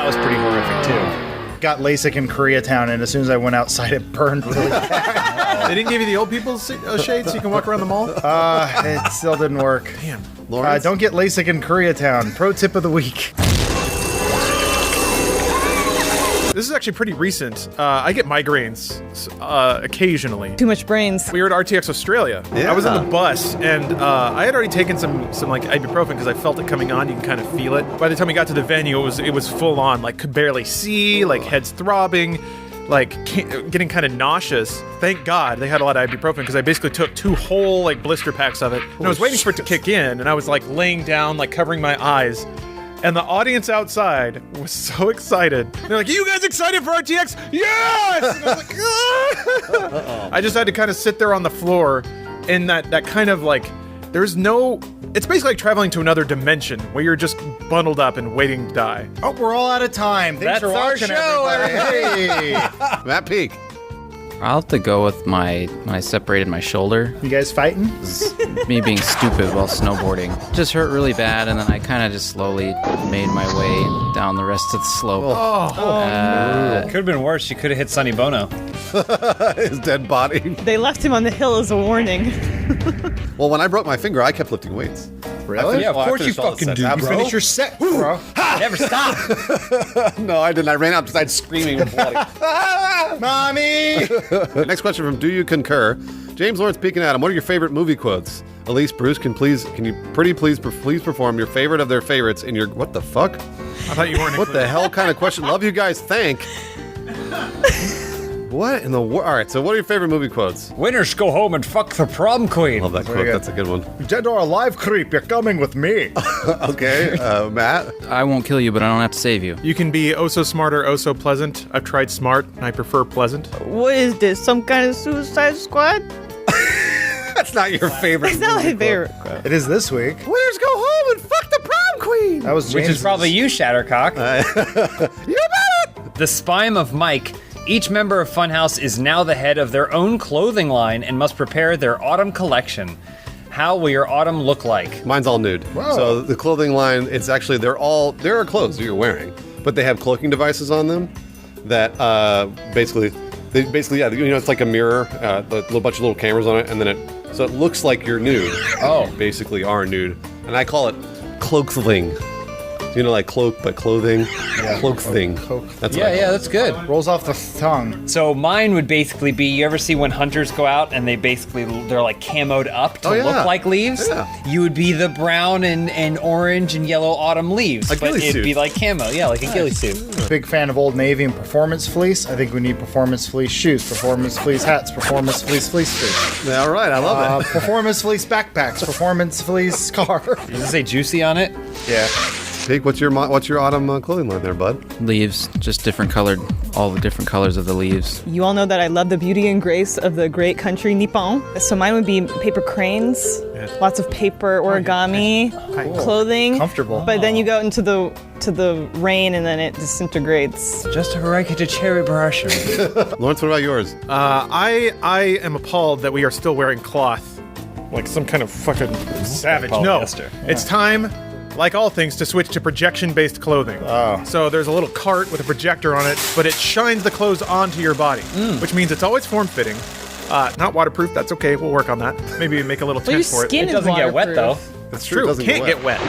was pretty horrific too. Got LASIK in Koreatown, and as soon as I went outside, it burned really bad. They didn't give you the old people's shade so you can walk around the mall? It still didn't work. Damn. Don't get LASIK in Koreatown. Pro tip of the week. This is actually pretty recent. I get migraines occasionally. Too much brains. We were at RTX Australia. Yeah. I was in the bus, and I had already taken some like ibuprofen because I felt it coming on. You can kind of feel it. By the time we got to the venue, it was full on. Like could barely see. Like head's throbbing. Like getting kind of nauseous. Thank God they had a lot of ibuprofen because I basically took 2 whole like blister packs of it. And I was waiting for it to kick in, and I was like laying down, like covering my eyes. And the audience outside was so excited. They're like, "Are you guys excited for RTX?" Yes! And I was like, "Ah!" I just had to kind of sit there on the floor in that kind of like, there's no... It's basically like traveling to another dimension where you're just bundled up and waiting to die. Oh, we're all out of time. Thanks That's for our watching, show, everybody. Hey. Matt Peak. I'll have to go with when I separated my shoulder. You guys fighting? Me being stupid while snowboarding. Just hurt really bad, and then I kind of just slowly made my way down the rest of the slope. Could have been worse. You could have hit Sonny Bono. His dead body. They left him on the hill as a warning. Well, when I broke my finger, I kept lifting weights. Really? Yeah, of course you fucking do. You finish your set, bro. Never stop. No, I didn't. I ran outside screaming and bloody. Mommy! Next question from Do You Concur? James Lawrence Peak and Adam, what are your favorite movie quotes? Elise, Bruce, can you please perform your favorite of their favorites in your... What the fuck? I thought you weren't What the hell kind of question? Love you guys, thank. What in the world? All right, so what are your favorite movie quotes? Winners go home and fuck the prom queen. Love that quote. That's a good one. Dead or alive creep, you're coming with me. Okay, Matt? I won't kill you, but I don't have to save you. You can be oh so smart or oh so pleasant. I've tried smart, and I prefer pleasant. What is this? Some kind of Suicide Squad? That's not your favorite. It's not my movie favorite. It is this week. Winners go home and fuck the prom queen. That was Which James's. is probably you, Shattercock. You bet it. The Spime of Mike. Each member of Funhaus is now the head of their own clothing line and must prepare their autumn collection. How will your autumn look like? Mine's all nude. Whoa. So the clothing line, it's actually, there are clothes that you're wearing, but they have cloaking devices on them that basically, yeah, you know, it's like a mirror, a bunch of little cameras on it, and then so it looks like you're nude. Oh. You basically are nude. And I call it cloak-thling. You know, like cloak, but clothing. Yeah. Cloak-thing. That's what I call it. That's good. Rolls off the tongue. So mine would basically be, you ever see when hunters go out and they're like camoed up to look like leaves? Yeah. You would be the brown and orange and yellow autumn leaves. A but ghillie it'd suit. be like camo, yeah, like a ghillie suit. Big fan of Old Navy and Performance Fleece. I think we need Performance Fleece shoes, Performance Fleece hats, Performance Fleece suits. Yeah, all right, I love it. Performance Fleece backpacks, Performance Fleece scarf. Does it say juicy on it? Yeah. Pete, what's your autumn clothing line there, bud? Leaves, just different colored, all the different colors of the leaves. You all know that I love the beauty and grace of the great country Nippon. So mine would be paper cranes, lots of paper origami, clothing. Comfortable. But then you go into the rain and then it disintegrates. Just a regular cherry brush. Lawrence, what about yours? I am appalled that we are still wearing cloth, like some kind of fucking savage. No, it's time, like all things, to switch to projection-based clothing. Oh. So there's a little cart with a projector on it, but it shines the clothes onto your body, which means it's always form-fitting. Not waterproof. That's okay. We'll work on that. Maybe make a little tent for it. It doesn't get wet though. That's true. It can't get wet.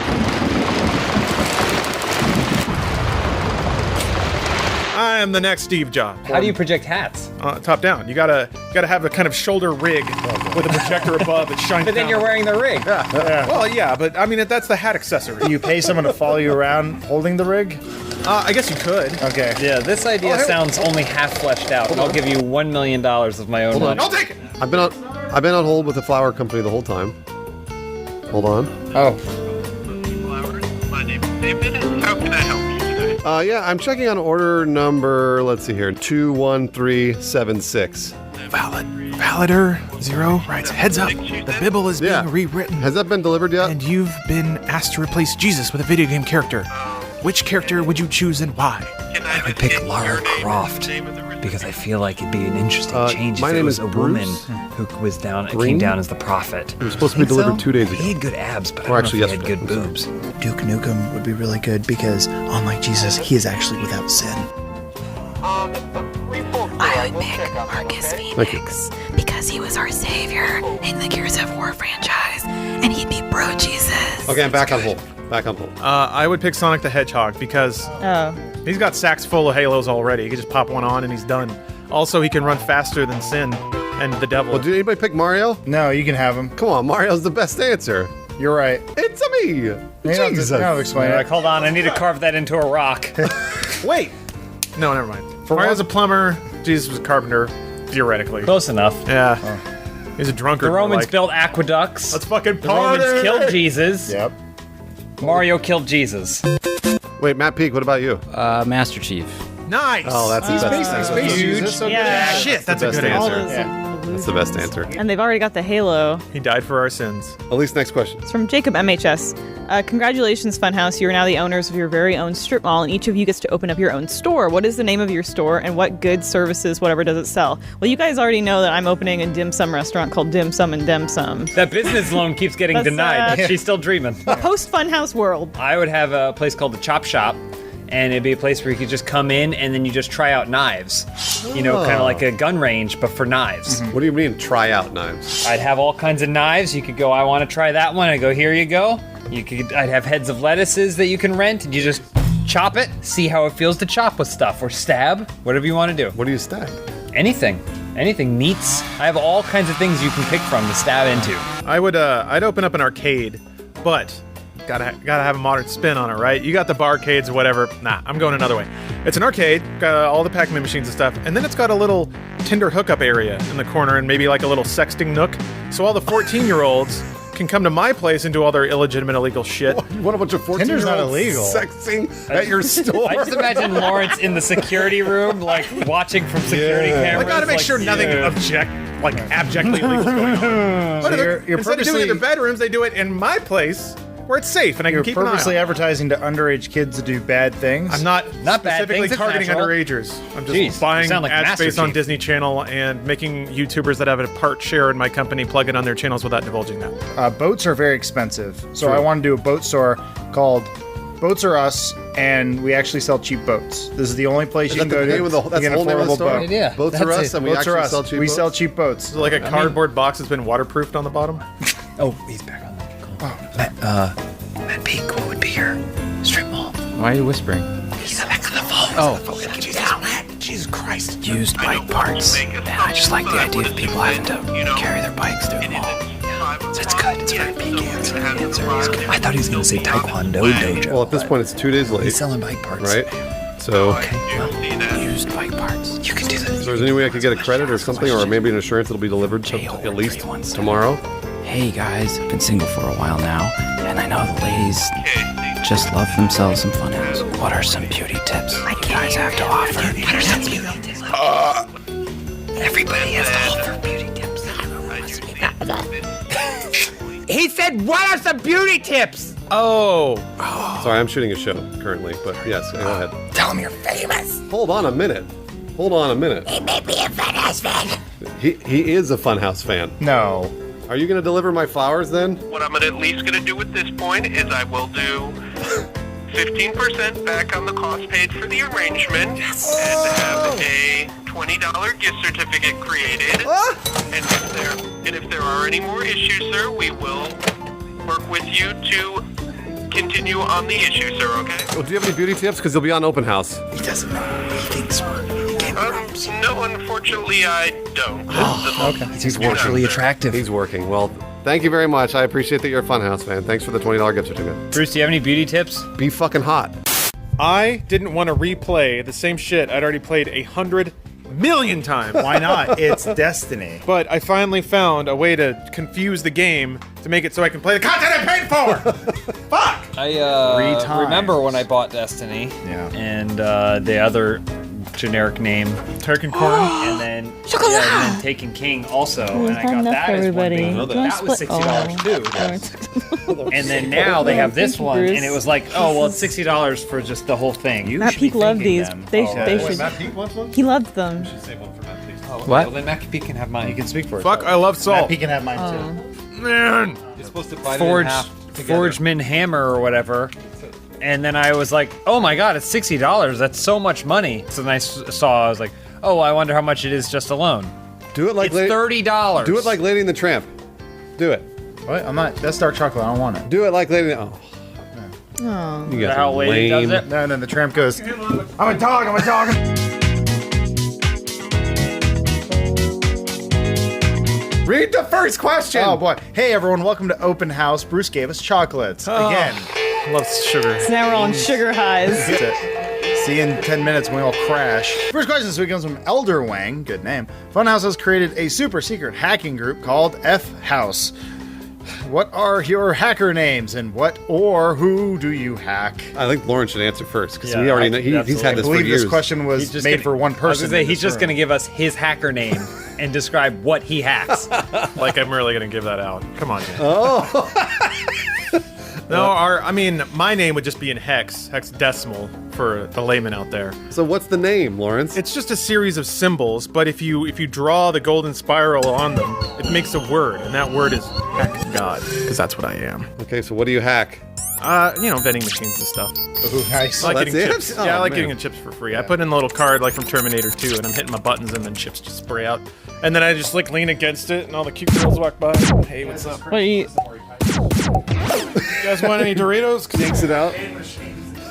am the next Steve Jobs. How do you project hats? Top down. You gotta have a kind of shoulder rig with a projector above that shines. But then down. you're wearing the rig. Well, yeah, but I mean that's the hat accessory. You pay someone to follow you around holding the rig? I guess you could. Okay. Yeah, this idea sounds only half fleshed out. I'll give you $1 million of my own money. I'll take it. I've been on hold with the flower company the whole time. Hold on. Oh. How can I help you today? Yeah, I'm checking on order number, let's see here, 21376. Validator 0 writes, heads up, the Bible is being rewritten. Has that been delivered yet? And you've been asked to replace Jesus with a video game character. Which character would you choose and why? I would pick Lara Croft because I feel like it'd be an interesting change my if it name was is a woman who was came down as the prophet. It was supposed to be delivered 2 days ago. He had good abs, but Or I don't know actually if he had good boobs. Duke Nukem would be really good because, unlike Jesus, he is actually without sin. I would pick Marcus Phoenix because he was our savior in the Gears of War franchise, and he'd be bro Jesus. Okay, I'm back on hold. I would pick Sonic the Hedgehog because he's got sacks full of halos already. He can just pop one on and he's done. Also, he can run faster than Sin and the Devil. Well, did anybody pick Mario? No, you can have him. Come on, Mario's the best answer. You're right. It's me. Jesus. No, explain it. Like, hold on, I need to carve that into a rock. Wait. No, never mind. Mario's a plumber. Jesus was a carpenter, theoretically. Close enough. Yeah. He's a drunkard. The Romans built aqueducts. Let's fucking The party. Romans killed Jesus. Yep. Mario killed Jesus. Wait, Matt Peak, what about you? Master Chief. Nice. Oh, that's the best. Space Huge. Jesus, so Yeah. Shit, that's the a best good answer. answer. That's the best answer. And they've already got the Halo. He died for our sins. Elise, next question. It's from Jacob MHS. Congratulations, Funhaus. You are now the owners of your very own strip mall, and each of you gets to open up your own store. What is the name of your store, and what goods, services, whatever does it sell? Well, you guys already know that I'm opening a dim sum restaurant called Dim Sum and Dem Sum. That business loan keeps getting That's, denied. She's still dreaming. Post Funhaus world. I would have a place called the Chop Shop, and it'd be a place where you could just come in and then you just try out knives. You know, kind of like a gun range, but for knives. What do you mean, try out knives? I'd have all kinds of knives. You could go, I want to try that one. I go, here you go. I'd have heads of lettuces that you can rent, and you just chop it, see how it feels to chop with stuff, or stab, whatever you want to do. What do you stab? Anything, meats. I have all kinds of things you can pick from to stab into. I'd open up an arcade, but gotta have a modern spin on it, right? You got the barcades or whatever. Nah, I'm going another way. It's an arcade, got all the Pac-Man machines and stuff, and then it's got a little Tinder hookup area in the corner and maybe like a little sexting nook, so all the 14-year-olds can come to my place and do all their illegitimate illegal shit. What a bunch of 14-year-olds Tinder's not illegal. sexting at your store. I just imagine Lawrence in the security room, like watching from security cameras. I gotta make sure nothing abjectly illegal is going on. So you're Instead of doing it in their bedrooms, they do it in my place where it's safe and I can keep an eye on purposely it. advertising to underage kids to do bad things. I'm not Not bad specifically things, it's targeting natural. underagers. I'm just Jeez, buying you sound like ad Master space on Chief. Disney Channel and making YouTubers that have a part share in my company plug it on their channels without divulging that. Boats are very expensive, so True. I want to do a boat store called Boats Are Us, and we actually sell cheap boats. This is the only place Is you can that go the to name of the- to that's get the an whole name of the affordable store? boat. Yeah, Boats Are Us, and we Boats Are actually Us. sell cheap We boats? sell cheap boats. Is it like a cardboard box that's been waterproofed on the bottom? Oh, he's back on that. Cool. Matt Peak, what would be your strip mall? Why are you whispering? He's back on the phone. Oh. Get you down. Jesus Christ. Used bike parts. Man, I just like the idea of people having to carry their bikes through the mall. That's good. It's a very Peak answer. I thought he was going to say Taekwondo Dojo. Well, at this point, it's 2 days late. He's selling bike parts. Right? So, Okay, well, used bike parts. You can do that. is there any way I could get a credit or something, or maybe an assurance it'll be delivered to at least tomorrow? Hey guys, I've been single for a while now, and I know the ladies just love themselves some Funhouse. What are some beauty tips you guys have to offer? What are some beauty tips? Everybody has to offer beauty tips. He said, what are some beauty tips? Oh. Sorry, I'm shooting a show currently, but yes, go ahead. Tell him you're famous. Hold on a minute. He made me a Funhouse fan. He is a Funhouse fan. No. Are you going to deliver my flowers then? What I'm at least going to do at this point is I will do 15% back on the cost paid for the arrangement and have a $20 gift certificate created. And if there are any more issues, sir, we will work with you to continue on the issue, sir, okay? Well, do you have any beauty tips? Because you'll be on Open House. He doesn't know. He thinks we're Game of Thrones. No, unfortunately, I don't. Okay. He's virtually attractive. He's working. Well, thank you very much. I appreciate that you're a Funhouse fan. Thanks for the $20 gift certificate. Bruce, do you have any beauty tips? Be fucking hot. I didn't want to replay the same shit I'd already played 100 million times. Why not? It's Destiny. But I finally found a way to confuse the game to make it so I can play the content I paid for! Fuck! I remember when I bought Destiny. Yeah. And the other generic name. Turk and corn. And then Taken King also. And I got that as one thing. That was $60 too. And then now they have this one, and it was like, oh, well, it's $60 for just the whole thing. Matt Peak loved these. They should. Matt Peak wants one? He loved them. Save one for Matt, please. What? What? Well, then Matt Peak can have mine. He can speak for it. Fuck, I love salt. Matt Peak can have mine too. Man! You're supposed to bite it in half together. Forgeman Hammer or whatever. And then I was like, oh my god, it's $60. That's so much money. So then I saw, I was like, oh, I wonder how much it is just alone. Do it like it's $30. Do it like Lady and the Tramp. Do it. What? I'm not. That's dark chocolate. I don't want it. Do it like Lady. Oh. Oh. You guys how are Lady does lame. it? No, and then the tramp goes, I'm a dog, I'm a dog. Read the first question. Oh boy. Hey everyone, welcome to Open House. Bruce gave us chocolates. Again. Love sugar. So now we're all on sugar highs. That's it. See you in 10 minutes when we all crash. First question this week comes from Elder Wang, good name. Funhouse has created a super secret hacking group called F House. What are your hacker names and what or who do you hack? I think Lauren should answer first because we already know he's had this I for believe years. this question was made for one person. I was gonna say, he's just going to give us his hacker name and describe what he hacks. Like I'm really gonna give that out. Come on, Jay. Oh. No, my name would just be in hexadecimal for the layman out there. So what's the name, Lawrence? It's just a series of symbols, but if you draw the golden spiral on them, it makes a word, and that word is hack God, because that's what I am. Okay, so what do you hack? Vending machines and stuff. Ooh, nice. I like that's getting it? chips. Oh, Yeah, I like man. getting the chips for free. I put in a little card like from Terminator 2, and I'm hitting my buttons, and then chips just spray out. And then I just like lean against it, and all the cute girls walk by. Hey, what's up? What are you? You guys want any Doritos? Yanks it out.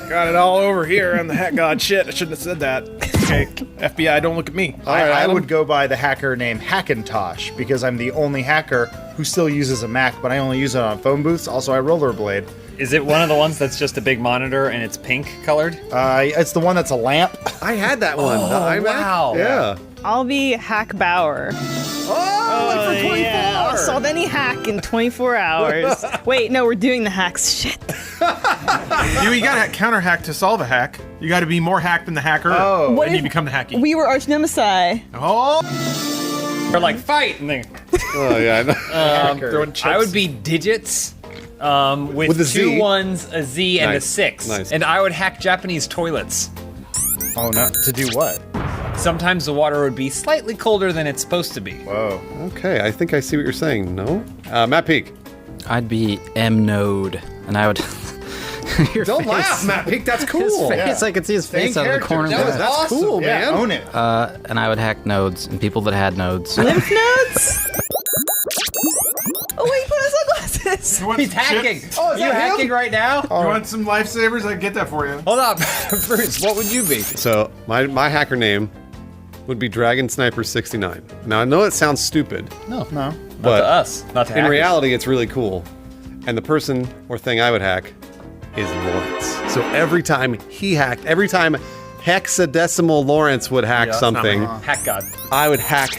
Got it all over here on the hack God shit. I shouldn't have said that. Okay, FBI, don't look at me. I would go by the hacker name Hackintosh because I'm the only hacker who still uses a Mac, but I only use it on phone booths. Also, I rollerblade. Is it one of the ones that's just a big monitor and it's pink colored? It's the one that's a lamp. I had that one. Oh, the iMac. wow. Yeah. I'll be Hack Bauer. Oh, like for 24. Yeah, I'll solve any hack in 24 hours. Wait, no, we're doing the hacks. Shit. You gotta counter hack to solve a hack. You gotta be more hacked than the hacker. Oh. What and you if become the hacky. We were arch nemesis. Oh! Or like fight and then Oh yeah. I know. Throwing chips. I would be digits with a two Z. ones, a Z, and a Nice. 6. Nice. And I would hack Japanese toilets. Oh no! To do what? Sometimes the water would be slightly colder than it's supposed to be. Whoa. Okay, I think I see what you're saying. No, Matt Peak. I'd be M Node, and I would. Your Don't face. laugh, Matt Peak. That's cool. His face, Yeah. I could see his face out of the character. corner of That my was eye. that's Awesome. cool, Yeah, man. own it. And I would hack nodes and people that had nodes. Lymph nodes? Oh wait, put on sunglasses. You want He's some hacking. chips? Oh, is you hacking right now? You want some lifesavers? I can get that for you. Hold up, Bruce. What would you be? So my hacker name would be Dragon Sniper 69. Now I know it sounds stupid, No, No. but to us. Not to in hackers. reality, it's really cool. And the person or thing I would hack is Lawrence. So every time hexadecimal Lawrence would hack Yeah, that's not something, wrong. Hack God. I would hack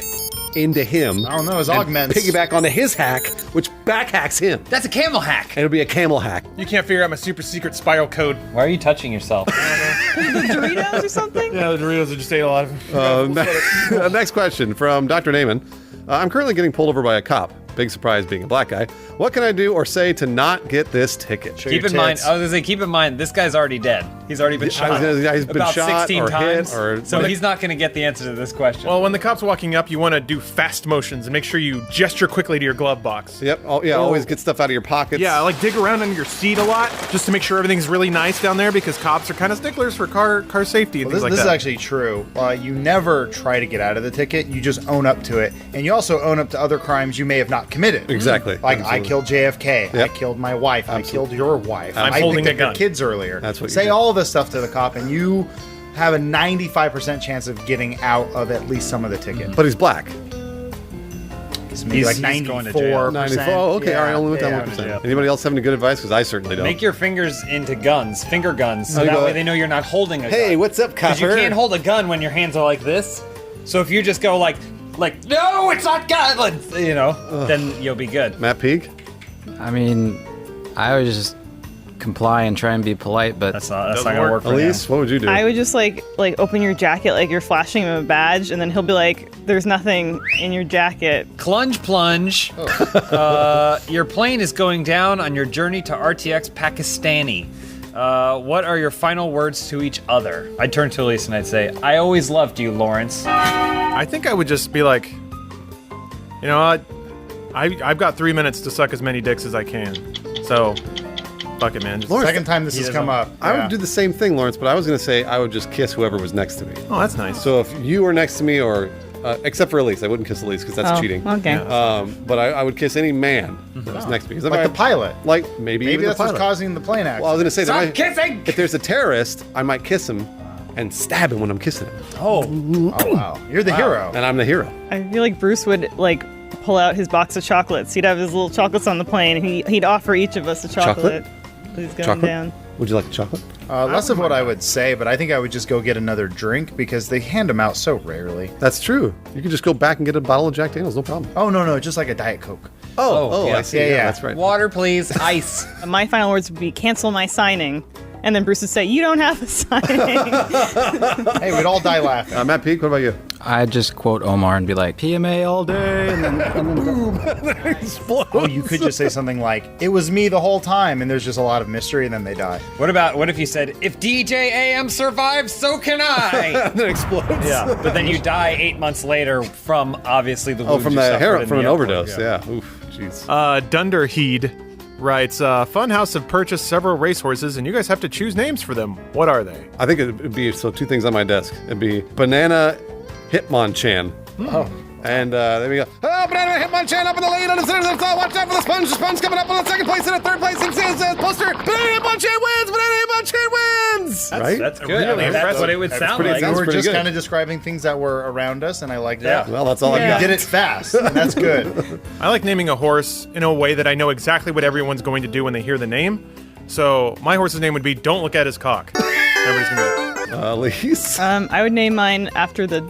into him. I don't know. His and augments. piggyback onto his hack, which back hacks him. That's a camel hack. And it'll be a camel hack. You can't figure out my super secret spiral code. Why are you touching yourself? Doritos or something? Yeah, the Doritos I just ate a lot of. Next question from Dr. Naaman. I'm currently getting pulled over by a cop. Big surprise being a black guy. What can I do or say to not get this ticket? Keep in mind, I was gonna say, keep in mind, this guy's already dead. He's already been shot. He's been about shot 16 or times. hit or so he's not gonna get the answer to this question. Well, when the cop's walking up, you want to do fast motions and make sure you gesture quickly to your glove box. Yep. Oh, yeah. Always get stuff out of your pockets. Yeah, like dig around under your seat a lot just to make sure everything's really nice down there because cops are kind of sticklers for car safety and Well, things like this that. is actually true. You never try to get out of the ticket. You just own up to it. And you also own up to other crimes you may have not got committed. Exactly. Like, Absolutely. I killed JFK. I Yep. killed my wife. I killed your wife. I'm I holding picked a up gun. your kids earlier. That's what you Say do. all this stuff to the cop, and you have a 95% chance of getting out of at least some of the ticket. But he's black. It's maybe like he's going to 94%. jail. 94. Oh, okay. Yeah, all right. Only went down yeah, 1%. yeah. Anybody else have any good advice? Because I certainly don't. Make your fingers into guns, finger guns, so Oh, you that go- way they know you're not holding a gun. Hey, what's up, Because you copper? can't hold a gun when your hands are like this. So if you just go like, no, it's not gun, like, you know, then you'll be good. Matt Peak? I mean, I always just comply and try and be polite, but that's not gonna work for Elise, what would you do? I would just like open your jacket like you're flashing him a badge, and then he'll be like, "There's nothing in your jacket." Plunge. Your plane is going down on your journey to RTX Pakistani. What are your final words to each other? I'd turn to Elise and I'd say, I always loved you, Lawrence. I think I would just be like, you know what? I've got 3 minutes to suck as many dicks as I can. So, fuck it, man. Just Second time this has come up. I Yeah. would do the same thing, Lawrence, but I was going to say I would just kiss whoever was next to me. Oh, that's nice. So if you were next to me, or except for Elise, I wouldn't kiss Elise because that's Oh, cheating. okay. But I would kiss any man that was next to me. 'Cause if Like I- the pilot. Like maybe even that's the what's pilot. causing the plane accident. Well, I was going to say Stop that kissing! if there's a terrorist, I might kiss him and stab him when I'm kissing him. Oh wow. You're the hero. And I'm the hero. I feel like Bruce would like pull out his box of chocolates. He'd have his little chocolates on the plane, and he'd offer each of us a chocolate. He's going Chocolate? down. Would you like a chocolate? Less of what I would say, but I think I would just go get another drink because they hand them out so rarely. That's true. You could just go back and get a bottle of Jack Daniels, no problem. Oh no, just like a Diet Coke. Oh, yeah. I see. Yeah, yeah. That's right. Water, please. Ice. My final words would be cancel my signing. And then Bruce would say, "You don't have a signing." Hey, we'd all die laughing. Matt Peak, what about you? I'd just quote Omar and be like, PMA all day, and then Boom! Explode. Oh, you could just say something like, "It was me the whole time," and there's just a lot of mystery, and then they die. What if you said, if DJ AM survives, so can I? And then explodes. Yeah, but then you die 8 months later from obviously the wounds from you the suffered hair, in from the an airport. overdose. Yeah. Oof. Jeez. Dunderheed writes, Funhaus have purchased several racehorses, and you guys have to choose names for them. What are they? I think it'd be two things on my desk. It'd be Banana Hitmonchan. Oh. And there we go. Oh, Banana Hitmonchan up in the lead on the center of the top. Watch out for the Sponge. The Sponge coming up on the second place and a third place. And says poster. Banana Hitmonchan wins. Banana Hitmonchan wins. Right? That's good. Really I mean, that's impressive. what it would That's sound pretty- like. sounds You were pretty just good. kind of describing things that were around us, and I like that. Well, that's all I You got. did it fast, and that's good. I like naming a horse in a way that I know exactly what everyone's going to do when they hear the name. So my horse's name would be Don't Look at His Cock. Everybody's gonna be like, Lise. I would name mine after the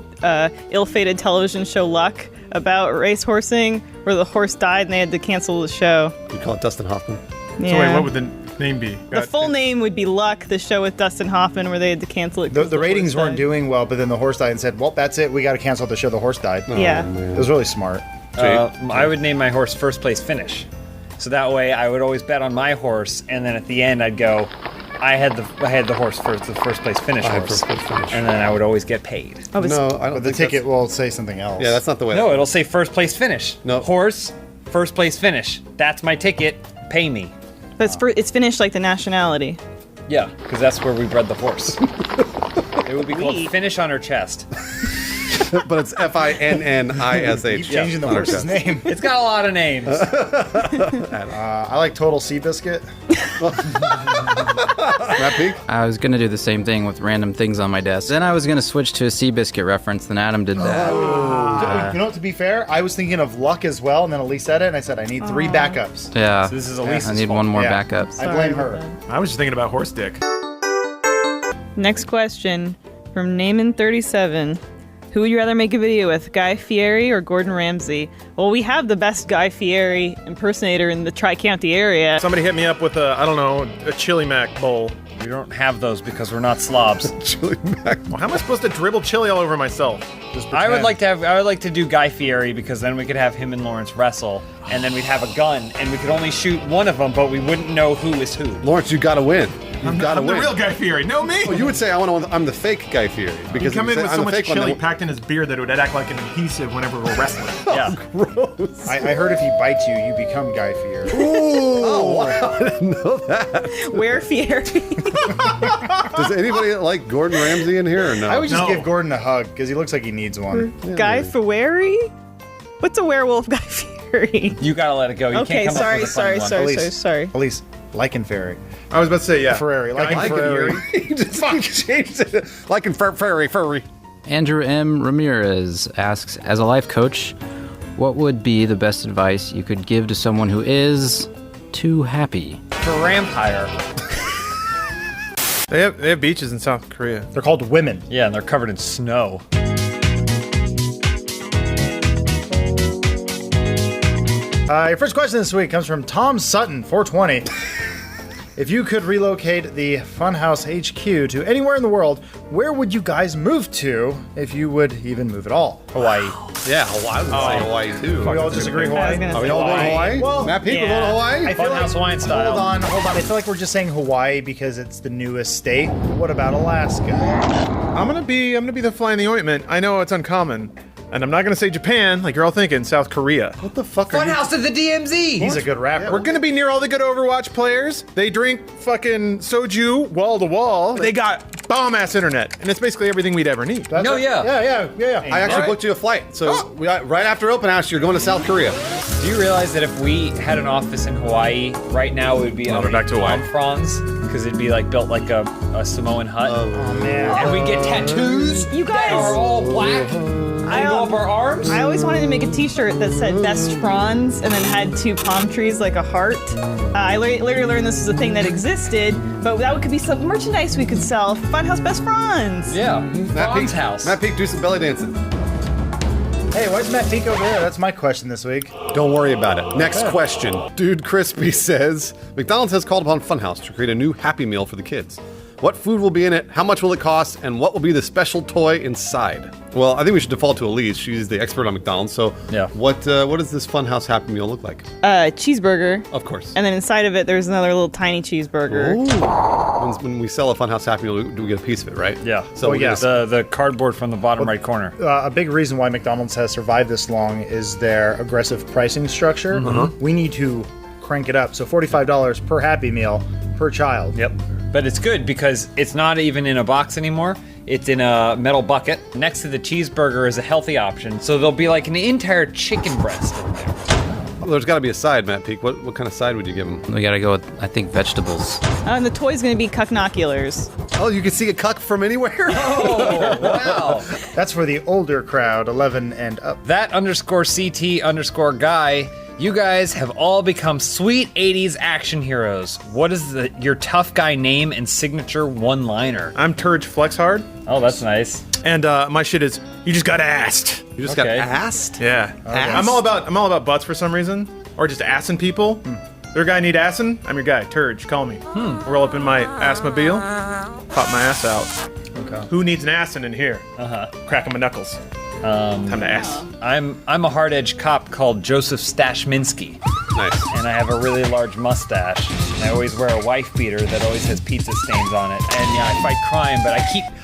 ill-fated television show Luck about racehorsing, where the horse died and they had to cancel the show. You call it Dustin Hoffman. So wait, what would the name be? The full name would be Luck, the show with Dustin Hoffman, where they had to cancel it. 'cause The ratings horse weren't died. doing well, but then the horse died and said, "Well, that's it. We got to cancel the show. The horse died." Yeah. It was really smart. I would name my horse First Place Finish. So that way I would always bet on my horse, and then at the end I'd go, I had the horse first, the first place finish I had horse, first place finish. and then I would always get paid. Oh, but No, I don't But the think ticket will say something else. Yeah, that's not the way. No, it'll say first place finish. No. Horse, first place finish. That's my ticket. Pay me. But it's finished like the nationality. Yeah, because that's where we bred the horse. It would be called Finish on her chest. But it's Finnish. Keep changing the horse's name. It's got a lot of names. I like Total Seabiscuit. Matt Peak? I was gonna do the same thing with random things on my desk. Then I was gonna switch to a Seabiscuit reference, then Adam did that. You know what? To be fair, I was thinking of Luck as well, and then Elise said it, and I said I need 3 backups. Yeah. So this is Elise's I need fault. one more Yeah. backup. I blame her. I was just thinking about horse dick. Next question from Naaman37. Who would you rather make a video with, Guy Fieri or Gordon Ramsay? Well, we have the best Guy Fieri impersonator in the Tri-County area. Somebody hit me up with a chili mac bowl. We don't have those because we're not slobs. Chili Mac. Well, how am I supposed to dribble chili all over myself? I would like to do Guy Fieri because then we could have him and Lawrence wrestle, and then we'd have a gun, and we could only shoot one of them, but we wouldn't know who is who. Lawrence, you gotta win. You've gotta I'm win. the real Guy Fieri. No, me. Well, you would say I'm the fake Guy Fieri He'd because come if in you with say, so I'm the much fake one, chili then- packed in his beard that it would act like an adhesive whenever we're wrestling. Yeah. Gross. I heard if he bites you, you become Guy Fieri. Oh, wow. I didn't know that. Where Fieri? Does anybody like Gordon Ramsay in here or no? I would just No. give Gordon a hug because he looks like he needs one. Guy Fieri? What's a werewolf Guy Fieri? fairy. You gotta let it go. You Okay, can't come up with a funny one. sorry. Elise, Lycan Fairy. I was about to say, yeah. Ferrari. Lycan Ferrari. He just changed it. Like in furry. Andrew M. Ramirez asks, as a life coach, what would be the best advice you could give to someone who is too happy? For Rampire. They have beaches in South Korea. They're called women. Yeah, and they're covered in snow. Your first question this week comes from Tom Sutton, 420. If you could relocate the Funhaus HQ to anywhere in the world, where would you guys move to if you would even move at all? Hawaii. Yeah, Hawaii. I would say Hawaii too. We all just agree Hawaii? Are we all going to Hawaii? Well, Matt Peak, we're going to Hawaii? I feel like, Funhouse Hawaiian style. Hold on. I feel like we're just saying Hawaii because it's the newest state. What about Alaska? I'm gonna be the fly in the ointment. I know it's uncommon. And I'm not gonna say Japan, like you're all thinking, South Korea. What the fuck are you? Funhouse of the DMZ. He's a good rapper. We're gonna be near all the good Overwatch players. They drink fucking soju wall to wall. They got bomb-ass internet. And it's basically everything we'd ever need. No, yeah. I actually booked you a flight. So right after Open House, you're going to South Korea. Do you realize that if we had an office in Hawaii right now, it would be we're back to Hawaii. palm fronds because it'd be like built like a Samoan hut. Oh man. And we'd get tattoos. You guys that are all black. I go up our arms. I always wanted to make a T-shirt that said "Best Fronds" and then had two palm trees like a heart. I later learned this was a thing that existed, but that could be some merchandise we could sell. Funhouse Best Fronds. Yeah, Matt Peak, House. Matt Peak, do some belly dancing. Hey, why's Matt Peak over there? That's my question this week. Don't worry about it. Next question. Dude Crispy says, McDonald's has called upon Funhouse to create a new Happy Meal for the kids. What food will be in it? How much will it cost? And what will be the special toy inside? Well, I think we should default to Elise. She's the expert on McDonald's. So, yeah. What does this Funhouse Happy Meal look like? Cheeseburger. Of course. And then inside of it, there's another little tiny cheeseburger. Ooh. When we sell a Funhouse Happy Meal, do we get a piece of it, right? Yeah. So the cardboard from the bottom right corner. A big reason why McDonald's has survived this long is their aggressive pricing structure. We need to crank it up. So $45 per Happy Meal per child. Yep. But it's good because it's not even in a box anymore. It's in a metal bucket. Next to the cheeseburger is a healthy option. So there'll be like an entire chicken breast in there. Well, there's got to be a side, Matt Peak. What kind of side would you give him? We gotta go with, I think, vegetables. And the toy's going to be cucknoculars. Oh, you can see a cuck from anywhere? Oh, wow. That's for the older crowd, 11 and up. That _CT_ guy. You guys have all become sweet 80s action heroes. What is your tough guy name and signature one-liner? I'm Turge Flexhard. Oh, that's nice. And my shit is, you just got assed. You just got assed? Yeah. Assed? I'm all about butts for some reason, or just assing people. Their guy need assing? I'm your guy, Turge. Call me. Roll up in my assmobile, pop my ass out. Okay. Who needs an assing in here? Cracking my knuckles. Time to ass. I'm a hard-edged cop called Joseph Stashminsky. Nice. And I have a really large mustache. And I always wear a wife beater that always has pizza stains on it. And yeah, I fight crime, but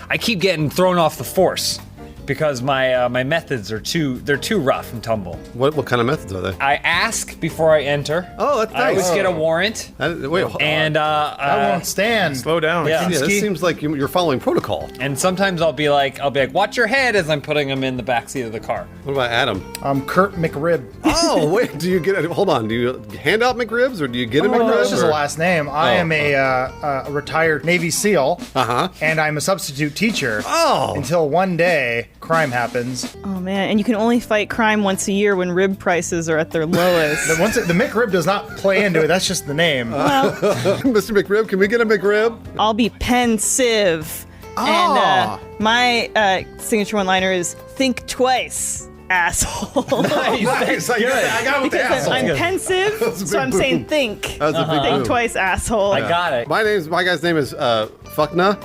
I keep getting thrown off the force because my methods are too rough and tumble. What kind of methods are they? I ask before I enter. Oh, that's nice. I always get a warrant. And I won't stand. Slow down. Yeah, this seems like you're following protocol. And sometimes I'll be like, watch your head as I'm putting them in the backseat of the car. What about Adam? I'm Kurt McRib. Oh, wait, hold on. Do you hand out McRibs or do you get a McRib? No, it's just a last name. I am a retired Navy SEAL. And I'm a substitute teacher. Until one day, crime happens. Oh man, and you can only fight crime once a year when rib prices are at their lowest. The McRib does not play into it. That's just the name. Well, Mr. McRib, can we get a McRib? I'll be pensive. And my signature one-liner is "Think twice, asshole." Nice. I got it with the Because asshole. I'm pensive, so I'm saying think. That was a big Think move. twice, asshole. I got it. My guy's name is Fuckna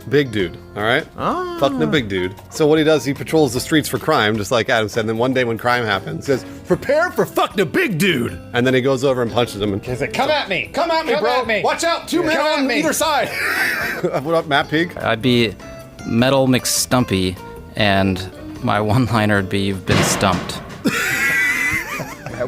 Big Dude. All right. Fuckna Big Dude. So what he does, he patrols the streets for crime, just like Adam said. And then one day when crime happens, he says, "Prepare for Fuckna Big Dude," and then he goes over and punches him. And He's like, "Come at me! Come at me, Come bro! at me. Watch out! Two men Come at on me." either side." What up, Matt Pig? I'd be Metal McStumpy, and my one-liner would be, "You've been stumped."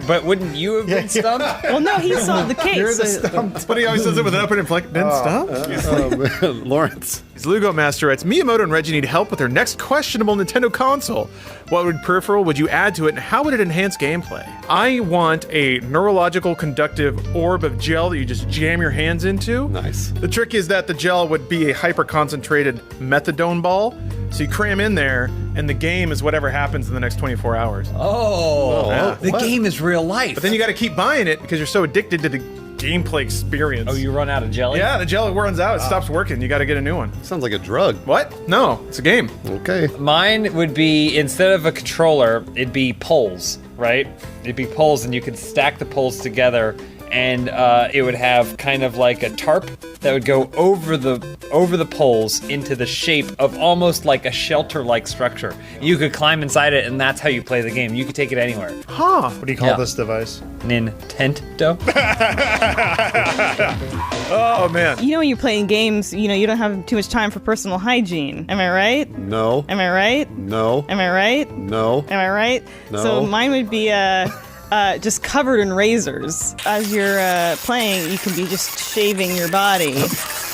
But wouldn't you have been stumped? Well, no, he solved the case. You're the stumped. But he always says it with an upper inflection. Been stumped? Lawrence. Lugo Master writes, Miyamoto and Reggie need help with their next questionable Nintendo console. What peripheral would you add to it, and how would it enhance gameplay? I want a neurological conductive orb of gel that you just jam your hands into. Nice. The trick is that the gel would be a hyper-concentrated methadone ball, so you cram in there, and the game is whatever happens in the next 24 hours. The game is real life. But then you got to keep buying it because you're so addicted to the gameplay experience. Oh, you run out of jelly? Yeah, the jelly runs out. It stops working. You got to get a new one. Sounds like a drug. What? No, it's a game. Okay. Mine would be, instead of a controller, it'd be poles, right? It'd be poles, and you could stack the poles together, and it would have kind of like a tarp that would go over the poles into the shape of almost like a shelter-like structure. You could climb inside it, and that's how you play the game. You could take it anywhere. Huh. What do you call this device? Nintendo. Oh, man. You know, when you're playing games, you don't have too much time for personal hygiene. Am I right? No. Am I right? No. Am I right? No. Am I right? No. So mine would be just covered in razors. As you're playing, you can be just shaving your body.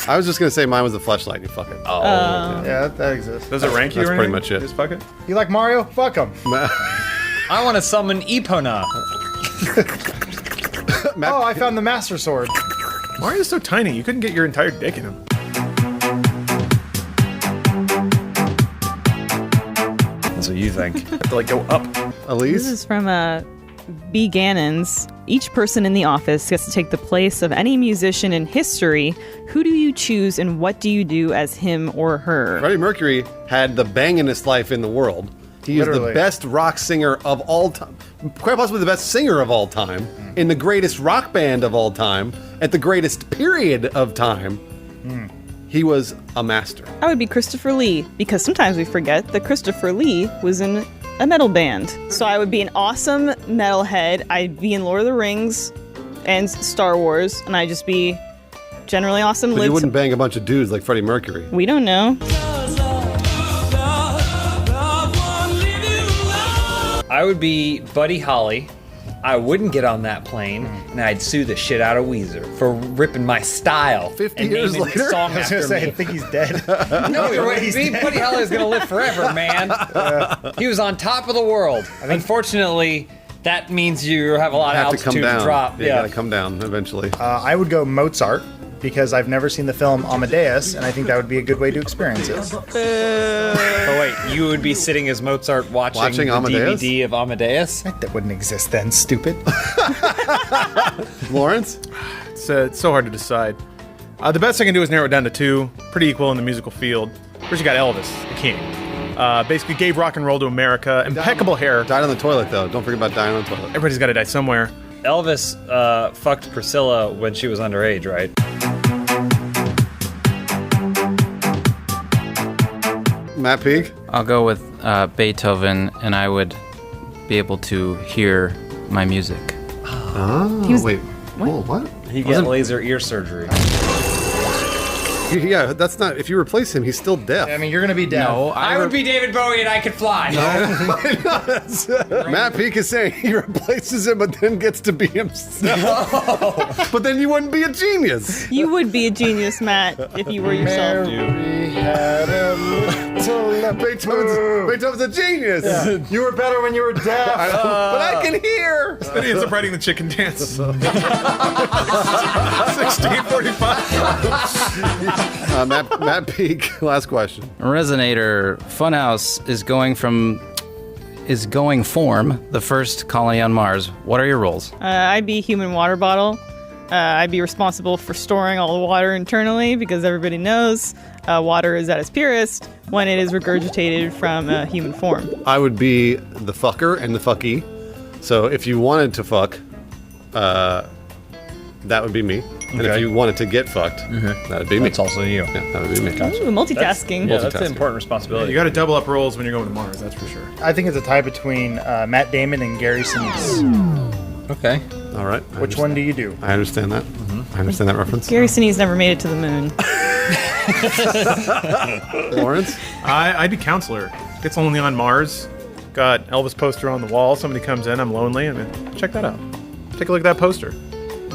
I was just going to say mine was the fleshlight. You fuck it. Oh. Yeah, that exists. Does it rank you That's or pretty anything? much it. Just fuck it? You like Mario? Fuck him. I want to summon Epona. Oh, I found the Master Sword. Mario's so tiny, you couldn't get your entire dick in him. That's what you think. You have to, like, go up. Elise? This is from B. Gannon's. Each person in the office gets to take the place of any musician in history. Who do you choose, and what do you do as him or her? Freddie Mercury had the bangingest life in the world. He is the Literally. best rock singer of all time. Quite possibly the best singer of all time. In the greatest rock band of all time. At the greatest period of time. He was a master. I would be Christopher Lee, because sometimes we forget that Christopher Lee was in a metal band. So I would be an awesome metalhead. I'd be in Lord of the Rings and Star Wars, and I'd just be generally awesome. But you wouldn't bang a bunch of dudes like Freddie Mercury. We don't know. I would be Buddy Holly. I wouldn't get on that plane, and I'd sue the shit out of Weezer for ripping my style. 50 and years naming the later? song I was going after to say, I me. think he's dead. No, Buddy Holly is gonna live forever, man. He was on top of the world. Unfortunately, that means you have a lot of Have to come altitude down. to drop. You gotta come down eventually. I would go Mozart, because I've never seen the film Amadeus, and I think that would be a good way to experience it. Oh wait, you would be sitting as Mozart watching the Amadeus? DVD of Amadeus? That wouldn't exist then, stupid. Lawrence? It's so hard to decide. The best I can do is narrow it down to two. Pretty equal in the musical field. First, you got Elvis, the king. Basically gave rock and roll to America. Impeccable hair. Died on the toilet, though. Don't forget about dying on the toilet. Everybody's got to die somewhere. Elvis fucked Priscilla when she was underage, right? Matt Peak? I'll go with Beethoven, and I would be able to hear my music. Oh, wait. What? He get laser ear surgery. Yeah, that's not. If you replace him, he's still deaf. I mean, you're going to be deaf. No, I would be David Bowie and I could fly. Matt Peak is saying he replaces him, but then gets to be himself. But then you wouldn't be a genius. You would be a genius, Matt, if you were yourself. Mary had a little Beethoven's a genius. Yeah. You were better when you were deaf. But I can hear. Then he ends up writing the chicken dance. 1645. Matt Peak, last question. Resonator Funhaus is going form the first colony on Mars. What are your roles? I'd be human water bottle. I'd be responsible for storing all the water internally, because everybody knows water is at its purest when it is regurgitated from human form. I would be the fucker and the fucky. So if you wanted to fuck, that would be me. And if you wanted to get fucked, that would be me. That's also you. Yeah, that would be me. Ooh, multitasking. That's an important responsibility. You got to double up roles when you're going to Mars, that's for sure. I think it's a tie between Matt Damon and Gary Sinise. Okay. All right. Which one do you do? I understand that. I understand that reference. Gary Sinise never made it to the moon. Lawrence? I'd be counselor. Gets lonely on Mars. Got Elvis poster on the wall. Somebody comes in. I'm lonely. I mean, check that out. Take a look at that poster.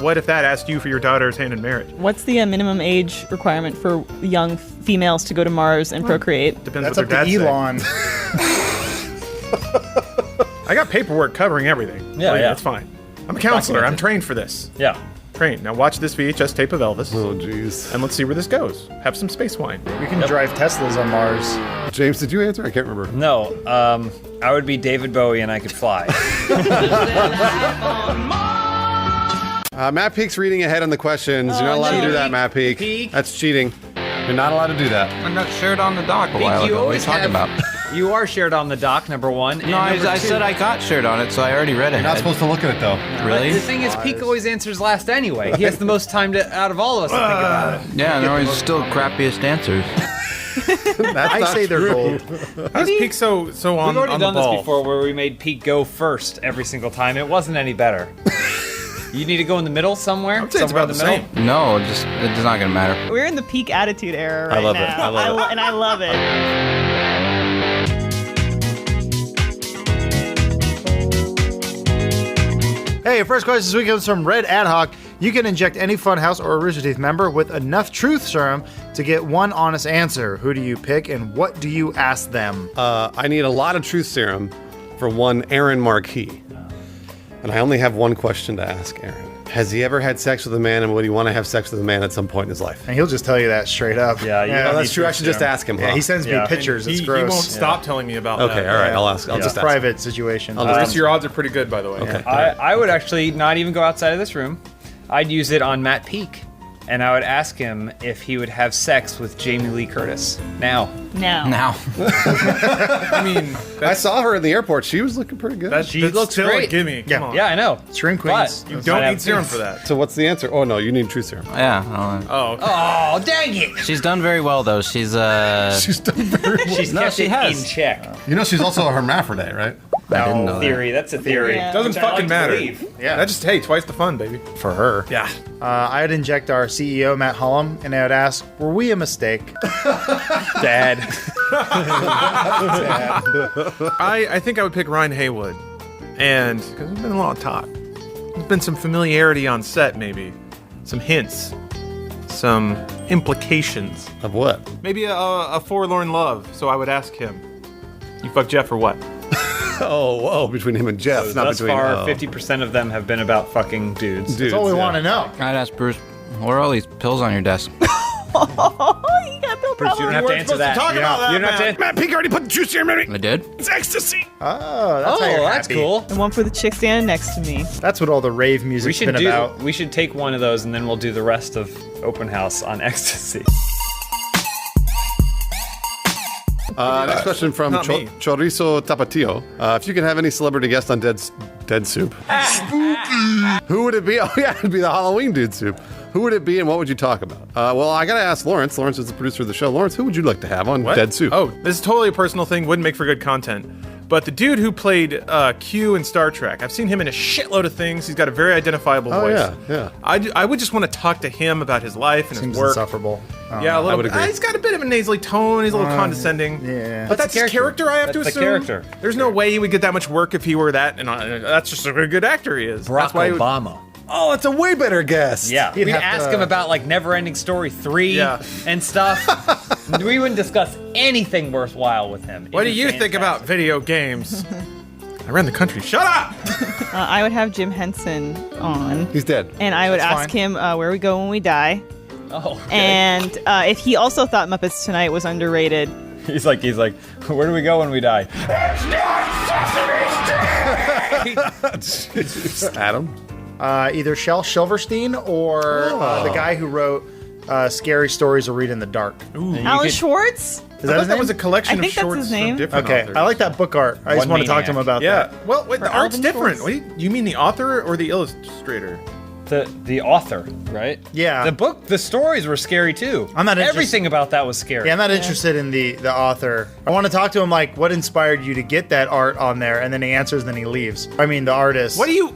what if that asked you for your daughter's hand in marriage? What's the minimum age requirement for young females to go to Mars and procreate? Depends That's what their up to dads Elon. say. I got paperwork covering everything. Yeah, yeah. That's fine. I'm a counselor. I'm trained for this. Yeah. Trained. Now watch this VHS tape of Elvis. Oh, jeez. And let's see where this goes. Have some space wine. We can drive Teslas on Mars. James, did you answer? I can't remember. No, I would be David Bowie and I could fly. Matt Peak's reading ahead on the questions. You're not allowed to do that, Matt Peak. That's cheating. You're not allowed to do that. I got shared on the dock a while ago. What are you talking about? You are shared on the dock, number one. No, I said I got shared on it, so I already read it. You're not supposed to look at it, though. Really? The thing is, Peak always answers last anyway. He has the most time out of all of us to think about it. Yeah, and they're always still crappiest answers. I say they're gold. How's Peak so on We've already on done the ball? this before where we made Peak go first every single time. It wasn't any better. You need to go in the middle somewhere? I'd say it's Somewhere about in the middle? same. No, it's not gonna matter. We're in the peak attitude era right I love it. now. I love it. And I love it. Hey, first question this week comes from Red Adhoc. You can inject any Funhaus or Rooster Teeth member with enough truth serum to get one honest answer. Who do you pick and what do you ask them? I need a lot of truth serum for one Aaron Marquis. And I only have one question to ask Aaron. Has he ever had sex with a man, and would he want to have sex with a man at some point in his life? And he'll just tell you that straight up. Yeah, you Oh, that's true. I should just ask him. Yeah, huh? he sends me pictures. It's He gross. won't stop telling me about that. Okay, all right. I'll ask. I'll It's just a ask. private situation. Your odds are pretty good, by the way. Okay. I would actually not even go outside of this room. I'd use it on Matt Peak. And I would ask him if he would have sex with Jamie Lee Curtis. Now. Now. I mean, I saw her in the airport. She was looking pretty good. She looks still great. a gimme. Come on. Yeah, I know. Shrimp Queens. You don't need serum for that. So what's the answer? Oh no, you need truth serum. Yeah. Oh, okay. Oh, dang it! She's done very well though. She's She's done very well. She's No, kept she it has. in check. You know, she's also a hermaphrodite, right? I didn't know that. Theory. That's a theory. Yeah. Doesn't Which I fucking like to matter. believe. Yeah. That just, hey, twice the fun, baby. For her. Yeah. I'd inject our CEO, Matt Hullum, and I would ask, were we a mistake? Dad. I think I would pick Ryan Haywood. And, because there's been a lot of talk. There's been some familiarity on set, maybe. Some hints. Some implications. Of what? Maybe a forlorn love, so I would ask him, you fuck Jeff or what? Oh, between him and Jeff, So not thus between. far, 50% of them have been about fucking dudes. That's all we want to know. I'd ask Bruce, what are all these pills on your desk? Oh, you got Bill Bruce, you don't have to answer that. talk about that, You don't have to. Matt Peak already put the juice serum in me. I did. It's ecstasy. Oh, that's how Oh, you're that's happy. cool. And one for the chick standing next to me. That's what all the rave We music's should been about. We should take one of those and then we'll do the rest of Open House on ecstasy. Next question from Not me. Chorizo Tapatio. If you could have any celebrity guest on Dead Soup, who would it be? Oh yeah, it'd be the Halloween Dude Soup. Who would it be and what would you talk about? Well, I gotta ask Lawrence. Lawrence is the producer of the show. Lawrence, who would you like to have on What? Dead Soup? Oh, this is totally a personal thing. Wouldn't make for good content. But the dude who played Q in Star Trek, I've seen him in a shitload of things. He's got a very identifiable voice. yeah. I would just want to talk to him about his life and Seems his work. insufferable. Yeah, a little. I would agree. He's got a bit of a nasally tone. He's a little condescending. Yeah. But that's his character. I have to That's the assume. character. There's no way he would get that much work if he were that. And that's just a very good actor he is. Barack That's why he would- Obama. Oh, it's a way better guess. Yeah, He'd we have ask to- him about like Neverending Story 3 Yeah. and stuff. We wouldn't discuss anything worthwhile with him. What do It'd be you think fantastic. about video games? I ran the country. Shut up! I would have Jim Henson on. He's dead. And I would That's ask him where we go when we die. Oh, okay. And if he also thought Muppets Tonight was underrated. he's like, where do we go when we die? Adam. Either Shel Silverstein or the guy who wrote Scary Stories to Read in the Dark. Ooh. Alan Schwartz? Is that his that name? was a collection I think of that's shorts his name. from different Okay, authors. I like that book art. I just One want to talk to him Maniac. about Yeah. that. Well, wait, the For art's Alvin different. Schwartz. What do you mean the author or the illustrator? The author, right? Yeah. The stories were scary too. I'm not interested- Everything about that was scary. Yeah, I'm not interested in the author. I want to talk to him like, what inspired you to get that art on there? And then he answers, then he leaves. I mean, the artist. What do you...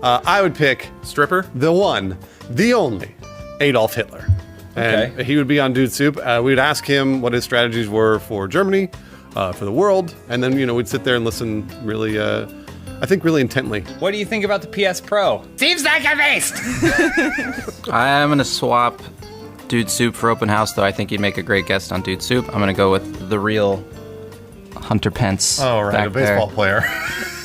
I would pick Stripper? the one, the only, Adolf Hitler. And Okay. he would be on Dude Soup. We'd ask him what his strategies were for Germany, for the world, and then we'd sit there and listen really I think really intently. What do you think about the PS Pro? Seems like a waste. I'm gonna swap Dude Soup for Open House, though I think he'd make a great guest on Dude Soup. I'm gonna go with the real Hunter Pence. Oh, right, back a baseball there. player.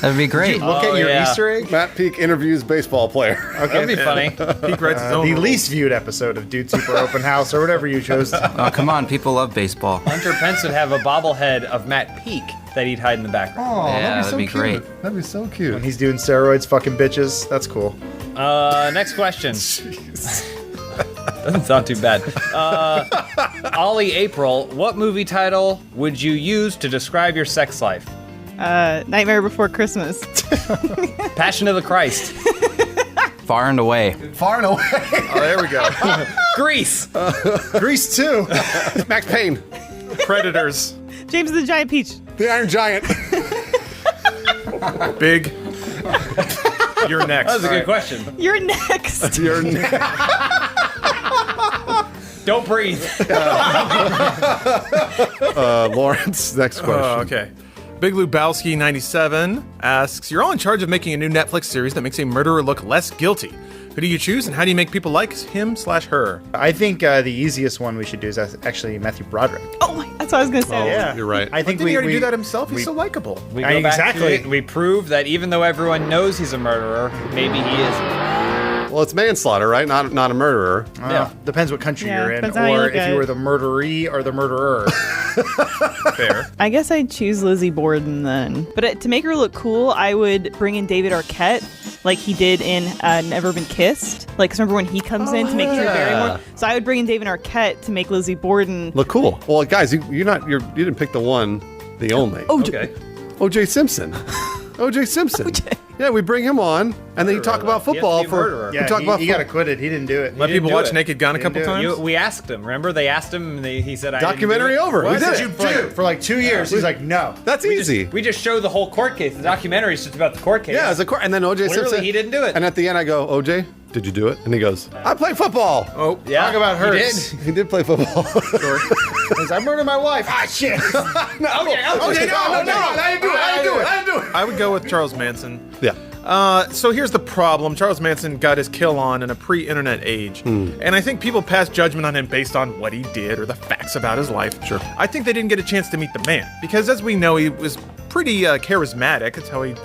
That'd be great. Look at your Easter egg. Matt Peak interviews baseball player. That'd be funny. Peak writes his own The rules. least viewed episode of Dude Super Open House or whatever you chose to. Oh, come on, people love baseball. Hunter Pence would have a bobblehead of Matt Peak that he'd hide in the background. Oh, Yeah, that'd be that'd be great. cute. That'd be so cute. When he's doing steroids, fucking bitches. That's cool. Next question. Doesn't sound too bad. Ollie April, what movie title would you use to describe your sex life? Nightmare Before Christmas. Passion of the Christ. Far and away. Far and away. Oh, there we go. Grease. Grease 2. Max Payne. Predators. James the Giant Peach. The Iron Giant. Big. You're next. That was a good question. You're next. You're Don't breathe. Lawrence, next question. Oh, okay. Big Lubowski 97 asks, you're all in charge of making a new Netflix series that makes a murderer look less guilty. Who do you choose and how do you make people like him/her? I think the easiest one we should do is actually Matthew Broderick. Oh my, that's what I was gonna say. Oh, Yeah. you're right. I think Didn't he already we do that himself? He's we- so likable. We go back Exactly. to it. We prove that even though everyone knows he's a murderer, maybe he isn't. Well, it's manslaughter, right? Not a murderer. Yeah. Depends what country Yeah, you're in, depends on how you or look if at you it. were the murderee or the murderer. Fair. I guess I'd choose Lizzie Borden then. But to make her look cool, I would bring in David Arquette, like he did in Never Been Kissed. Like, 'cause remember when he comes in to make Drew Barrymore? So I would bring in David Arquette to make Lizzie Borden. Look cool. Well, guys, you didn't pick the one, the only. Okay. O.J. Simpson. O.J. Simpson. Yeah, we bring him on, and then you talk about football for. Yeah, we talk about he got acquitted. He didn't do it. Let people do watch it. Naked Gun a Didn't couple do it. times. We asked him. Remember, they asked him, and he said, "I documentary didn't do it." over. We did it. For like 2 years, he's like, no. That's easy. We just show the whole court case. The documentary is just about the court case. Yeah, it's a court. And then O.J. Clearly, Simpson. he didn't do it. And at the end, I go, O.J., did you do it? And he goes, I play football. Oh, yeah, Talk about he Hurts. did. He did play football. Because I murdered my wife. Ah, shit. no, I didn't do it. I would go with Charles Manson. Yeah. So here's the problem. Charles Manson got his kill on in a pre-internet age. And I think people pass judgment on him based on what he did or the facts about his life. Sure. I think they didn't get a chance to meet the man. Because as we know, he was pretty charismatic. That's how he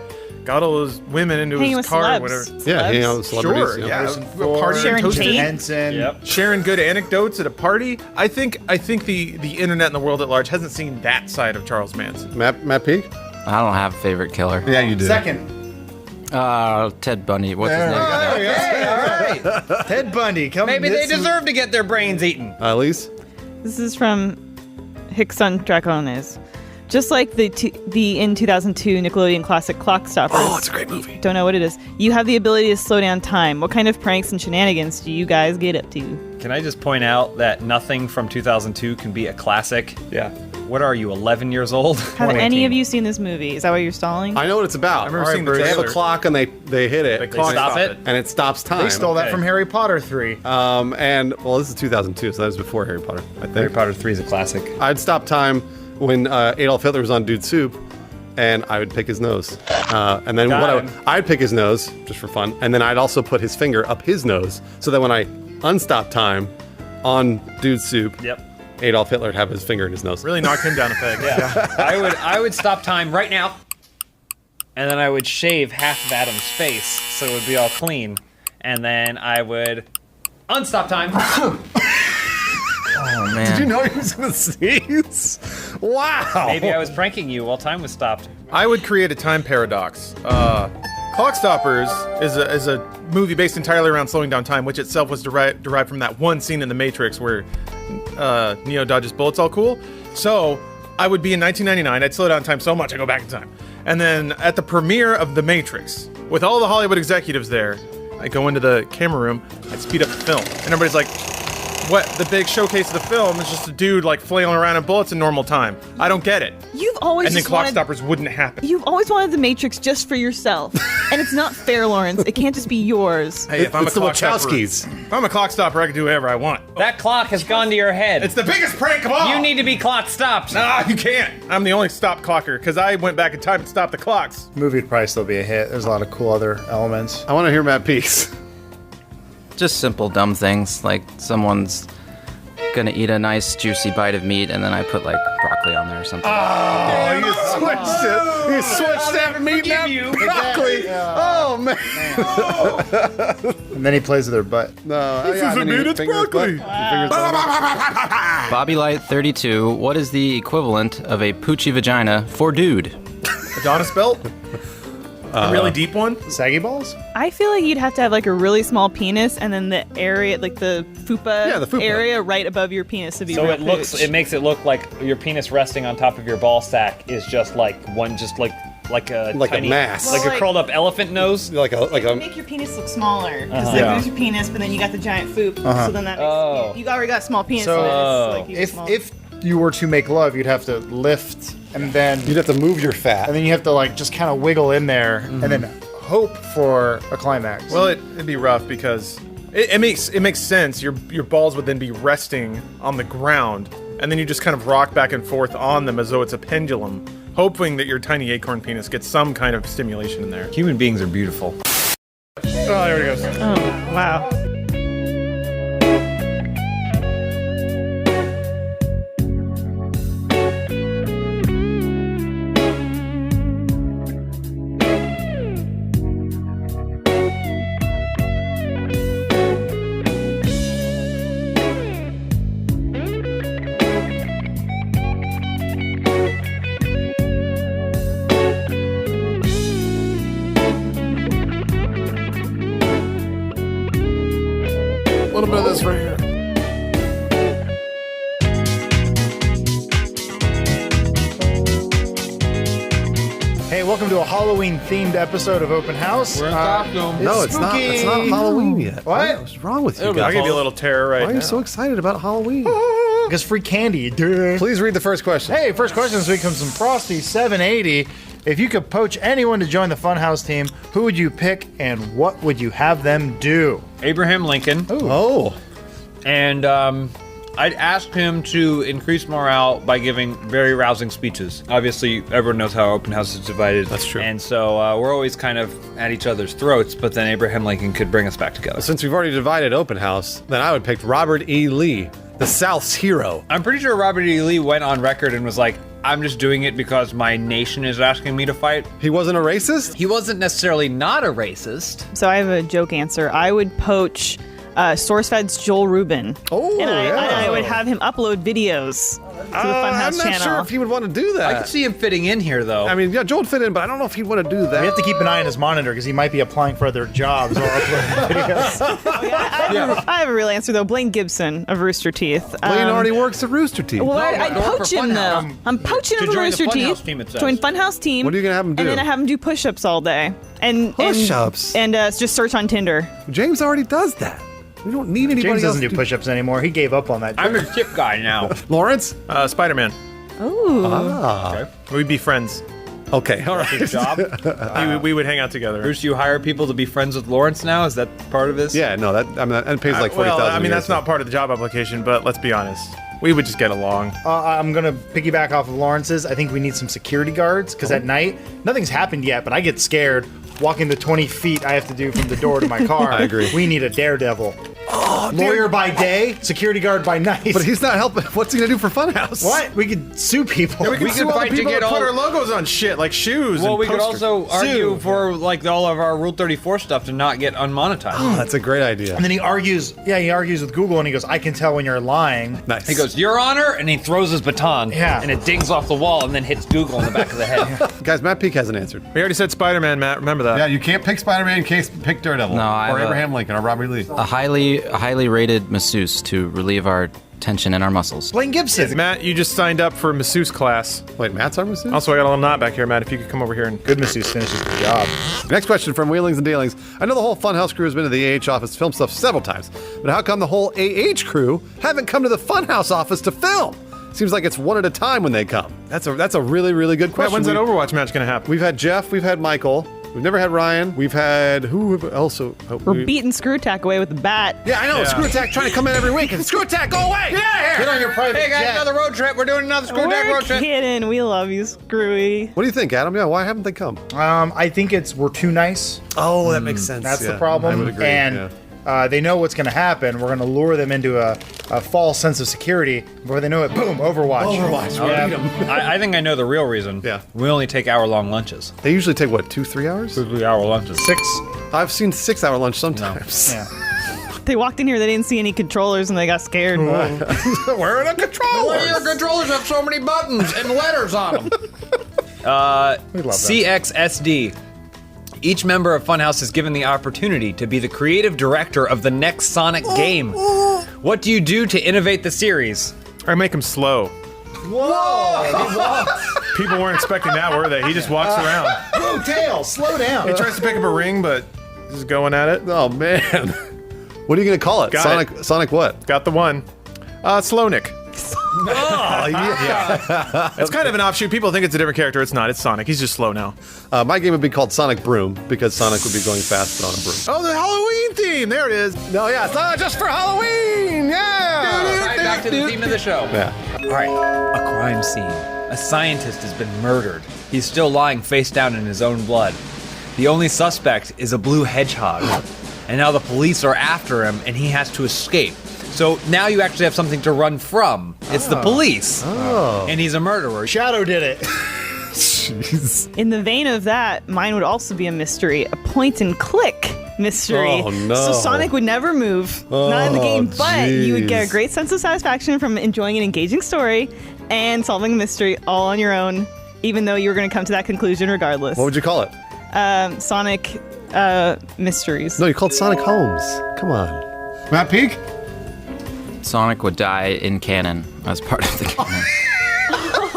got all those women into Hanging his with car celebs. or whatever. Yeah, hanging out with celebrities. Sure, yeah. yeah. Harrison A Ford, party Sharon toasting. Tate. Henson. Yep. Sharing good anecdotes at a party. I think the internet and the world at large hasn't seen that side of Charles Manson. Matt Peak? I don't have a favorite killer. Yeah, you do. Second. Ted Bundy. What's his name? There we go. All right. Ted Bundy. Come Maybe they this is- deserve to get their brains eaten. Elise? This is from Hickson Dracones. Just like the in 2002 Nickelodeon classic Clock Stoppers. Oh, it's a great movie. Don't know what it is. You have the ability to slow down time. What kind of pranks and shenanigans do you guys get up to? Can I just point out that nothing from 2002 can be a classic? Yeah. What are you, 11 years old? Have any of you seen this movie? Is that why you're stalling? I know what it's about. I remember seeing the They have a trailer. clock and they hit it. They clock stop stop it? and it stops time. They stole that Okay. from Harry Potter 3. And well, this is 2002, so that was before Harry Potter. I think. Harry Potter 3 is a classic. I'd stop time when Adolf Hitler was on Dude Soup, and I would pick his nose. And then Got him. I'd pick his nose just for fun, and then I'd also put his finger up his nose, so that when I unstop time on Dude Soup, Yep. Adolf Hitler would have his finger in his nose. Really knocked him down a peg. Yeah. I would stop time right now, and then I would shave half of Adam's face so it would be all clean, and then I would unstop time. Oh, man. Did you know he was going to sneeze? Wow. Maybe I was pranking you while time was stopped. I would create a time paradox. Clock Stoppers is a movie based entirely around slowing down time, which itself was derived from that one scene in The Matrix where Neo dodges bullets all cool. So I would be in 1999. I'd slow down time so much I go back in time. And then at the premiere of The Matrix, with all the Hollywood executives there, I go into the camera room, I'd speed up the film. And everybody's like, what the big showcase of the film is just a dude like flailing around in bullets in normal time. I don't get it. You've always And then just clock wanted- stoppers wouldn't happen. You've always wanted the Matrix just for yourself, and it's not fair, Lawrence. It can't just be yours. Hey, if I'm It's a the clock stopper, Wachowskis. if I'm a clock stopper, I can do whatever I want. That clock has gone to your head. It's the biggest prank of all. You need to be clock stopped. Nah, you can't. I'm the only stop clocker because I went back in time to stop the clocks. Movie would probably still be a hit. There's a lot of cool other elements. I want to hear Matt Peace. Just simple dumb things like someone's gonna eat a nice juicy bite of meat and then I put like broccoli on there or something. Oh, you switched it. You switched that meat now. Broccoli. Oh, man. And then he plays with her butt. No, This isn't meat, it's broccoli. Bobby Light 32, what is the equivalent of a poochie vagina for dude? Adonis belt? A really deep one? Saggy balls? I feel like you'd have to have like a really small penis, and then the area, like the fupa, the fupa. area right above your penis to be. So real it looks, pooch. it makes it look like your penis resting on top of your ball sack is just like one, just like a Like a tiny, mass. like Well, a curled up elephant nose. Like a Make your penis look smaller because Yeah. there's your penis, but then you got the giant foop, so then that makes Oh. you already got small penis. So, it's like even If smaller. if you were to make love, you'd have to lift and then You'd have to move your fat. and then you have to like just kind of wiggle in there and then hope for a climax. Well, it'd be rough because it makes sense. Your balls would then be resting on the ground, and then you just kind of rock back and forth on them as though it's a pendulum, hoping that your tiny acorn penis gets some kind of stimulation in there. Human beings are beautiful. Oh, there it goes. oh wow. A little bit of this right here. Hey, welcome to a Halloween-themed episode of Open House. No, it's not. It's not Halloween yet. What? What's wrong with you I'll guys? give you a little terror right Why are now. you so excited about Halloween? Because free candy, dude. Please read the first question. Hey, first question this week comes from Frosty780. If you could poach anyone to join the Funhaus team, who would you pick and what would you have them do? Abraham Lincoln. Oh. And I'd ask him to increase morale by giving very rousing speeches. Obviously, everyone knows how open house is divided. That's true. And so we're always kind of at each other's throats, but then Abraham Lincoln could bring us back together. Since we've already divided Open House, then I would pick Robert E. Lee, the South's hero. I'm pretty sure Robert E. Lee went on record and was like, I'm just doing it because my nation is asking me to fight. He wasn't a racist? He wasn't necessarily not a racist. So I have a joke answer. I would poach SourceFed's Joel Rubin. Oh, and yeah. I would have him upload videos to the I'm Funhaus not channel. sure if he would want to do that. I could see him fitting in here, though. I mean, yeah, Joel would fit in, but I don't know if he'd want to do that. We have to keep an eye on his monitor because he might be applying for other jobs or uploading videos. I have a real answer though. Blaine Gibson of Rooster Teeth. Blaine already works at Rooster Teeth. Well, No, I'd go for poach him though. Funhouse. I'm poaching To him for join the Rooster Funhouse Teeth. team, it says. Join Funhouse team. What are you gonna have him do? And then I have him do push-ups all day. And Push-ups? And just search on Tinder. James already does that. We don't need anybody James else doesn't do to push-ups anymore. He gave up on that. I'm a tip guy now. Lawrence? Spider-Man. Ooh. Ah. We'd be friends. Okay, all right. Good job. We would hang out together. Bruce, you hire people to be friends with Lawrence now? Is that part of this? Yeah, no, that pays like $40,000. Well, I mean, a year, that's so- not part of the job application, but let's be honest. We would just get along. I'm going to piggyback off of Lawrence's. I think we need some security guards because at night, nothing's happened yet, but I get scared walking the 20 feet I have to do from the door to my car. I agree. We need a daredevil. Lawyer by day, security guard by night. But he's not helping. What's he gonna do for Funhouse? What? We could sue people. Yeah, we could could fight to get put all- our logos on shit like shoes. Well, and we could posters. also argue Sue. for like all of our Rule 34 stuff to not get unmonetized. Oh, that's a great idea. And then he argues with Google and he goes, I can tell when you're lying. Nice. He goes, Your Honor, and he throws his baton. Yeah. And it dings off the wall and then hits Google in the back of the head. Guys, Matt Peak hasn't answered. We already said Spider-Man, Matt. Remember that. Yeah, you can't pick Spider-Man. Pick Daredevil. No, I or have Abraham Lincoln or Robert Lee. A highly rated masseuse to relieve our tension in our muscles. Blaine Gibson. Matt, you just signed up for masseuse class. Wait, Matt's our masseuse? Also, I got a little knot back here, Matt. If you could come over here and Good masseuse finishes the job. Next question from Wheelings and Dealings. I know the whole Funhouse crew has been to the AH office to film stuff several times, but how come the whole AH crew haven't come to the Funhouse office to film? Seems like it's one at a time when they come. That's a really, really good question. when's that Overwatch match going to happen? We've had Jeff, we've had Michael, we've never had Ryan, we've had who else? We're beating Screw Attack away with the bat. Yeah, I know. Screw Attack trying to come in every week. Screw Attack, go away! Get out of here! Get on your private Hey guys, jet. another road trip. We're doing another Screw Attack road trip. Kidding. We love you, Screwy. What do you think, Adam? Yeah, why haven't they come? I think we're too nice. Oh, that makes sense. That's yeah. the problem. I would agree. And they know what's going to happen. We're going to lure them into a false sense of security. Before they know it, boom, Overwatch. I think I know the real reason. Yeah. We only take hour-long lunches. They usually take, what, 2-3 hours? 3-hour lunches. 6. I've seen 6-hour lunch sometimes. Yeah. They walked in here, they didn't see any controllers, and they got scared. Where are the controllers? Why do your controllers have so many buttons and letters on them? We love that. CXSD. Each member of Funhouse is given the opportunity to be the creative director of the next Sonic game. What do you do to innovate the series? Or make him slow. Whoa! People weren't expecting that, were they? He just walks around. Whoa, Tails, slow down. He tries to pick up a ring, but he's going at it. Oh, man. What are you going to call it? Got Sonic what? Got the one. Slownik. Oh, yeah. It's kind of an offshoot. People think it's a different character. It's not. It's Sonic. He's just slow now. My game would be called Sonic Broom because Sonic would be going fast on a broom. Oh, the Halloween theme. There it is. No, yeah, it's not just for Halloween. Yeah. Right back to the theme of the show. Yeah. All right, a crime scene. A scientist has been murdered. He's still lying face down in his own blood. The only suspect is a blue hedgehog. And now the police are after him and he has to escape. So now you actually have something to run from. It's the police. Oh. And he's a murderer. Shadow did it. Jeez. In the vein of that, mine would also be a mystery, a point and click mystery. Oh, no. So Sonic would never move, not in the game, but you would get a jeez. great sense of satisfaction from enjoying an engaging story and solving a mystery all on your own, even though you were going to come to that conclusion regardless. What would you call it? Sonic Mysteries. No, you called Sonic Holmes. Come on. Matt Peak? Sonic would die in canon as part of the canon.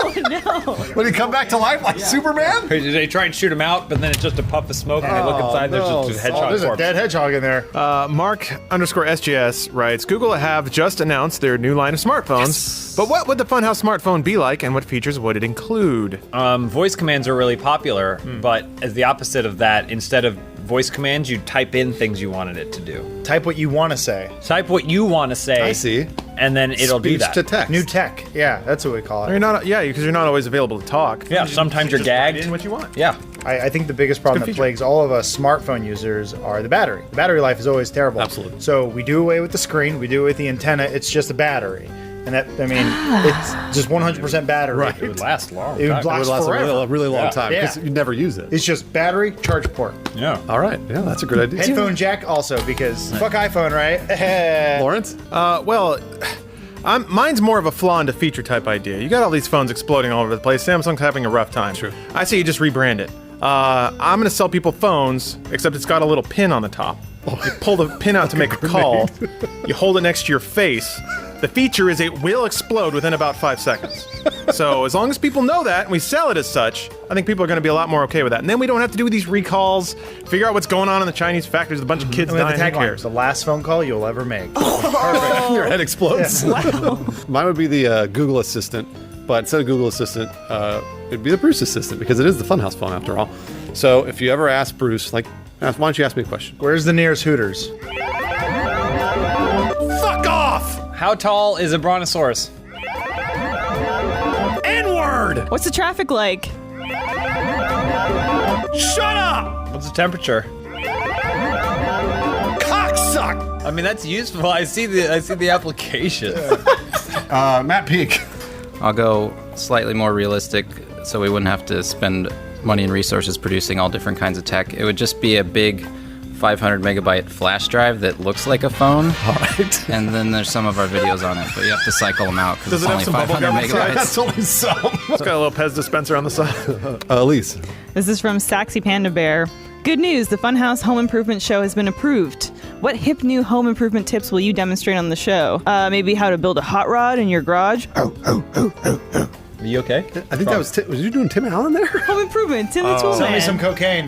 Oh no! Would he come back to life like Superman? They try and shoot him out, but then it's just a puff of smoke, and they look inside, there's just a hedgehog There's a corpse. dead hedgehog in there. Mark_SJS writes, Google have just announced their new line of smartphones, but what would the Funhouse smartphone be like, and what features would it include? Voice commands are really popular, but as the opposite of that, instead of voice commands, you type in things you wanted it to do. Type what you want to say. Type what you want to say. I see. And then it'll do that. Speech to text. New tech. Yeah, that's what we call it. You're not, because you're not always available to talk. Yeah, sometimes you're just write gagged. in what you want. Yeah. I think the biggest problem good that feature. plagues all of us smartphone users are the battery. The battery life is always terrible. Absolutely. So we do away with the screen, we do away with the antenna, it's just a battery. And that, I mean, it's just 100% battery. Right. It would last long. It would It would last last forever. a really long Yeah. time because you never use it. It's just battery, charge port. Yeah. All right. Yeah, that's a good idea. Headphone jack also, because fuck iPhone, right? Lawrence? Mine's more of a flaw into feature type idea. You got all these phones exploding all over the place. Samsung's having a rough time. True. I say you just rebrand it. I'm going to sell people phones, except it's got a little pin on the top. You pull the pin out to make a call. You hold it next to your face. The feature is it will explode within about 5 seconds. So as long as people know that and we sell it as such, I think people are going to be a lot more okay with that. And then we don't have to do these recalls, figure out what's going on in the Chinese factories, a bunch of kids And we have dying. the Who tagline, cares? the last phone call you'll ever make. Perfect. Your head explodes. Yeah. Wow. Mine would be the Google Assistant, but instead of Google Assistant, it'd be the Bruce Assistant because it is the Funhouse phone after all. So if you ever ask Bruce, why don't you ask me a question? Where's the nearest Hooters? Fuck off! How tall is a brontosaurus? N-word! What's the traffic like? Shut up! What's the temperature? Cocksuck! I mean, that's useful. I see the application. Matt Peak. I'll go slightly more realistic so we wouldn't have to spend money and resources producing all different kinds of tech. It would just be a big 500 megabyte flash drive that looks like a phone. All right. And then there's some of our videos on it, but you have to cycle them out because Does it's it have only some bubble 500 gum inside? megabytes. That's only some. It's got a little Pez dispenser on the side. Elise. This is from Saxy Panda Bear. Good news, the Funhouse Home Improvement Show has been approved. What hip new home improvement tips will you demonstrate on the show? Maybe how to build a hot rod in your garage? Are you okay? I think that was was you doing Tim Allen there? Home improvement, Tim the Tool Send me Man. some cocaine.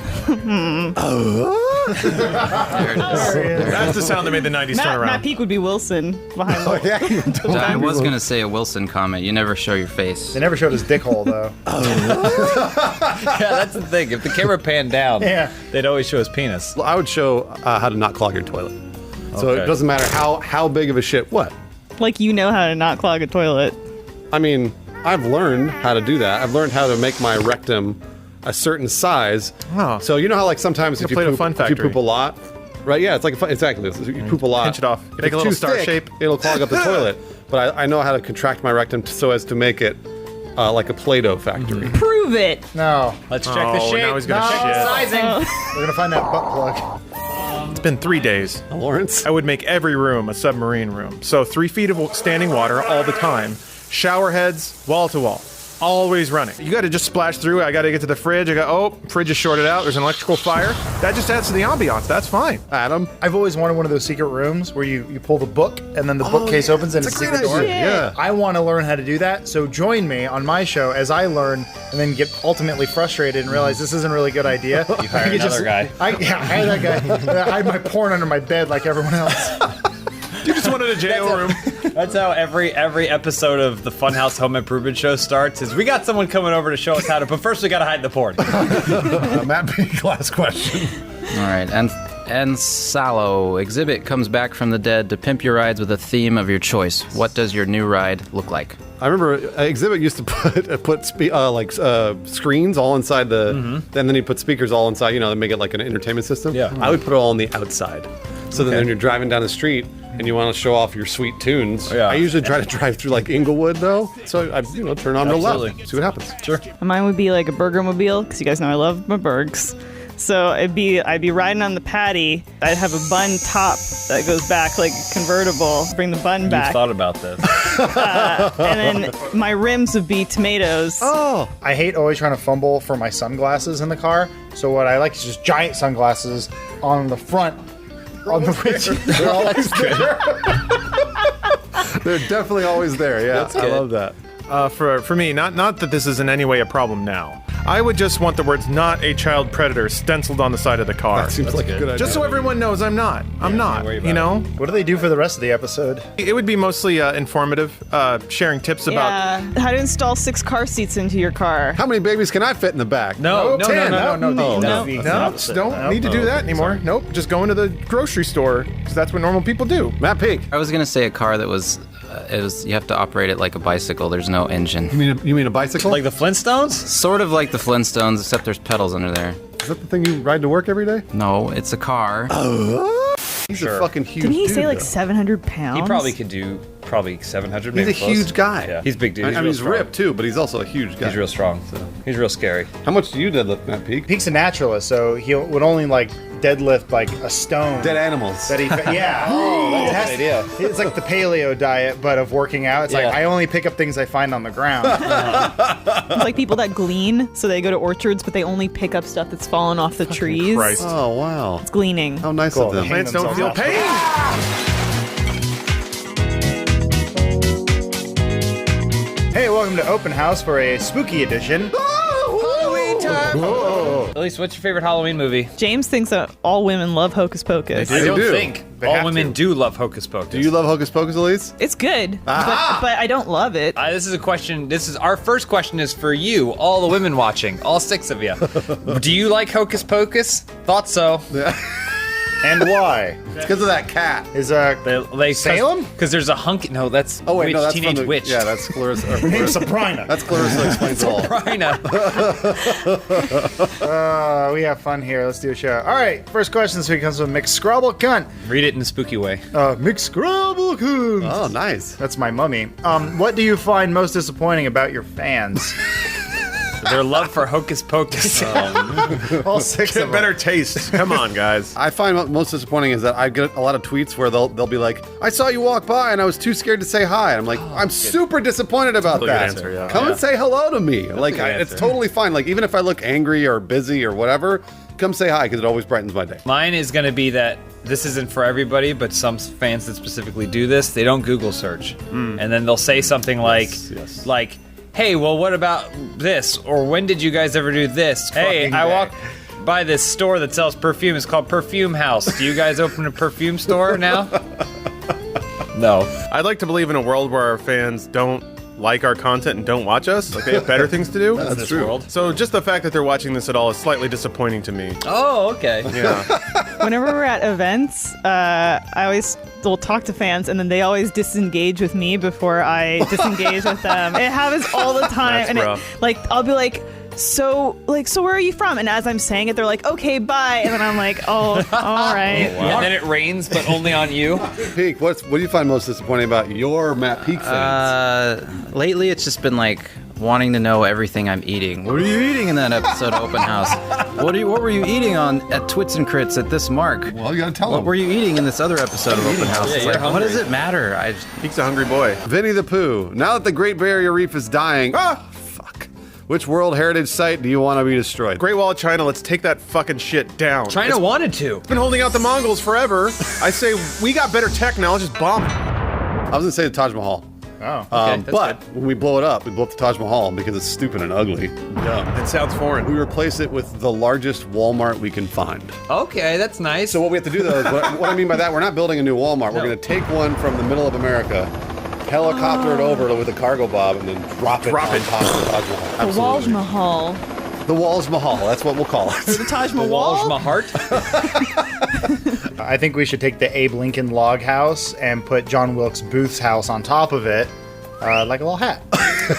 That's the sound that made the 90s turn around. Matt Peak would be Wilson behind the I was gonna say a Wilson comment. You never show your face. They never showed his dick hole though. Yeah, that's the thing. If the camera panned down, Yeah. they'd always show his penis. Well, I would show how to not clog your toilet. So Okay. it doesn't matter how big of a shit. What? Like you know how to not clog a toilet. I mean, I've learned how to do that. I've learned how to make my rectum a certain size. Oh. So you know how like sometimes if you, Play-Doh poop, Fun if you Factory. poop a lot, right? Yeah, it's like exactly this. You poop a lot. Pinch it off. If Make it's a little too star thick, shape. It'll clog up the toilet. But I know how to contract my rectum so as to make it like a Play-Doh factory. Prove it. No. Let's check the shape. Now he's gonna No, shit. sizing. We're gonna find that butt plug. It's been 3 days. Lawrence? I would make every room a submarine room. So 3 feet of standing water all the time. Shower heads, wall to wall. Always running. You gotta just splash through. I gotta get to the fridge. Fridge is shorted out. There's an electrical fire. That just adds to the ambiance. That's fine. Adam? I've always wanted one of those secret rooms where you pull the book and then the bookcase opens and it's a secret door. Yeah. I want to learn how to do that. So join me on my show as I learn and then get ultimately frustrated and realize this isn't a really good idea. You hire another guy. Hire that guy. I hide my porn under my bed like everyone else. You just wanted a jail room. That's how every episode of the Funhouse Home Improvement Show starts. Is we got someone coming over to show us how to, but first we gotta hide the porn. Matt Peak, last question. All right, and Sallow exhibit comes back from the dead to pimp your rides with a theme of your choice. What does your new ride look like? I remember Exhibit used to put screens all inside the, and then he put speakers all inside. You know, to make it like an entertainment system. Yeah. I would put it all on the outside, so then when you're driving down the street and you want to show off your sweet tunes. Yeah. I usually try to drive through like Inglewood though, so I turn on real loud, Absolutely. see what happens. Sure. Mine would be like a burger-mobile, because you guys know I love my burgers. So I'd be riding on the patty. I'd have a bun top that goes back like a convertible. Bring the bun You've back. thought about this. And then my rims would be tomatoes. Oh, I hate always trying to fumble for my sunglasses in the car. So what I like is just giant sunglasses on the front, on the which they're always there. They're definitely always there. Yeah, I love that. For me, not that this is in any way a problem now. I would just want the words "not a child predator" stenciled on the side of the car. That seems like a good idea. Just so everyone knows I'm not. I'm not. You know? What do they do for the rest of the episode? It would be mostly informative, sharing tips about. Yeah, how to install 6 car seats into your car. How many babies can I fit in the back? No, Don't need to do that anymore. Nope, just go into the grocery store because that's what normal people do. Matt Peak. I was gonna say a car that was, you have to operate it like a bicycle. There's no engine. You mean a bicycle? Like the Flintstones? Sort of like the Flintstones, except there's pedals under there. Is that the thing you ride to work every day? No, it's a car. He's Sure. a fucking huge Didn't he dude, say like though. 700 pounds? He probably could do 700. He's maybe a close. huge guy. Yeah, he's a big dude. I He's mean, real he's strong. ripped too, but he's also a huge guy. He's real strong. So he's real scary. How much do you deadlift, Matt Peak? Peak's a naturalist, so he would only like deadlift like a stone. Dead animals. That he, yeah. That's a good idea. It's like the paleo diet, but of working out. It's Yeah. like I only pick up things I find on the ground. It's like people that glean, so they go to orchards, but they only pick up stuff that's fallen off the trees. Christ. Oh wow. It's gleaning. How nice Cool. of them. Hang Plants don't feel themselves pain. Hey, welcome to Open House for a spooky edition. Halloween time. Whoa. Elise, what's your favorite Halloween movie? James thinks that all women love Hocus Pocus. I don't do. think They all have women to. do love Hocus Pocus. Do you love Hocus Pocus, Elise? It's good, Aha! but I don't love it. This is a question. This is our first question. Is for you, all the women watching, all 6 of you. Do you like Hocus Pocus? Thought so. And why? It's because of that cat. Is They Salem? Because there's a hunk. No, that's Oh wait, witch, no, that's teenage from the, witch. Yeah, that's Clarissa. her name's Sabrina? That's Clarissa explains it all. Rhina. We have fun here. Let's do a show. All right, first question this week comes from McScrabble Cunt. Read it in a spooky way. McScrabble Cunt. Oh, nice. That's my mummy. What do you find most disappointing about your fans? Their love for Hocus Pocus. All 6 of them. Better taste. Come on, guys. I find what most disappointing is that I get a lot of tweets where they'll be like, "I saw you walk by and I was too scared to say hi." And I'm like, I'm super disappointed about Good that. answer, yeah. Come and say hello to me. Like, a good it's answer. totally fine. Like, even if I look angry or busy or whatever, come say hi because it always brightens my day. Mine is going to be that this isn't for everybody, but some fans that specifically do this, they don't Google search. And then they'll say something like, hey, well, what about this? Or when did you guys ever do this? Hey, I walked by this store that sells perfume. It's called Funhaus. Do you guys open a perfume store now? No. I'd like to believe in a world where our fans don't like our content and don't watch us. Like, they have better things to do. That's true. World. So just the fact that they're watching this at all is slightly disappointing to me. Oh, okay. Yeah. Whenever we're at events, I always will talk to fans, and then they always disengage with me before I disengage with them. It happens all the time. That's and rough. I'll be like, so where are you from? And as I'm saying it, they're like, okay, bye. And then I'm like, oh, all right. And then it rains, but only on you. Peak, what do you find most disappointing about your Matt Peak fans? Lately, it's just been like wanting to know everything I'm eating. What are you eating in that episode of Open House? What were you eating at Twits and Crits at this mark? Well, you gotta tell them. What were you eating in this other episode of Open House? It's like, what does it matter? Peak's a hungry boy. Vinny the Pooh, now that the Great Barrier Reef is dying, which World Heritage Site do you want to be destroyed? Great Wall of China, let's take that fucking shit down. China wanted to. It's been holding out the Mongols forever. I say, we got better tech now, let's just bomb it. I was gonna say the Taj Mahal. Oh, okay. But when we blow it up, we blow up the Taj Mahal because it's stupid and ugly. Dumb. It sounds foreign. We replace it with the largest Walmart we can find. Okay, that's nice. So what we have to do though is, what I mean by that, we're not building a new Walmart. We're gonna take one from the middle of America, helicopter it over with a cargo bob, and then drop it on top of the Taj Mahal. The Walls Mahal. The Walls Mahal, that's what we'll call it. The Taj Mahal? Walls Mahart? I think we should take the Abe Lincoln log house and put John Wilkes Booth's house on top of it, like a little hat.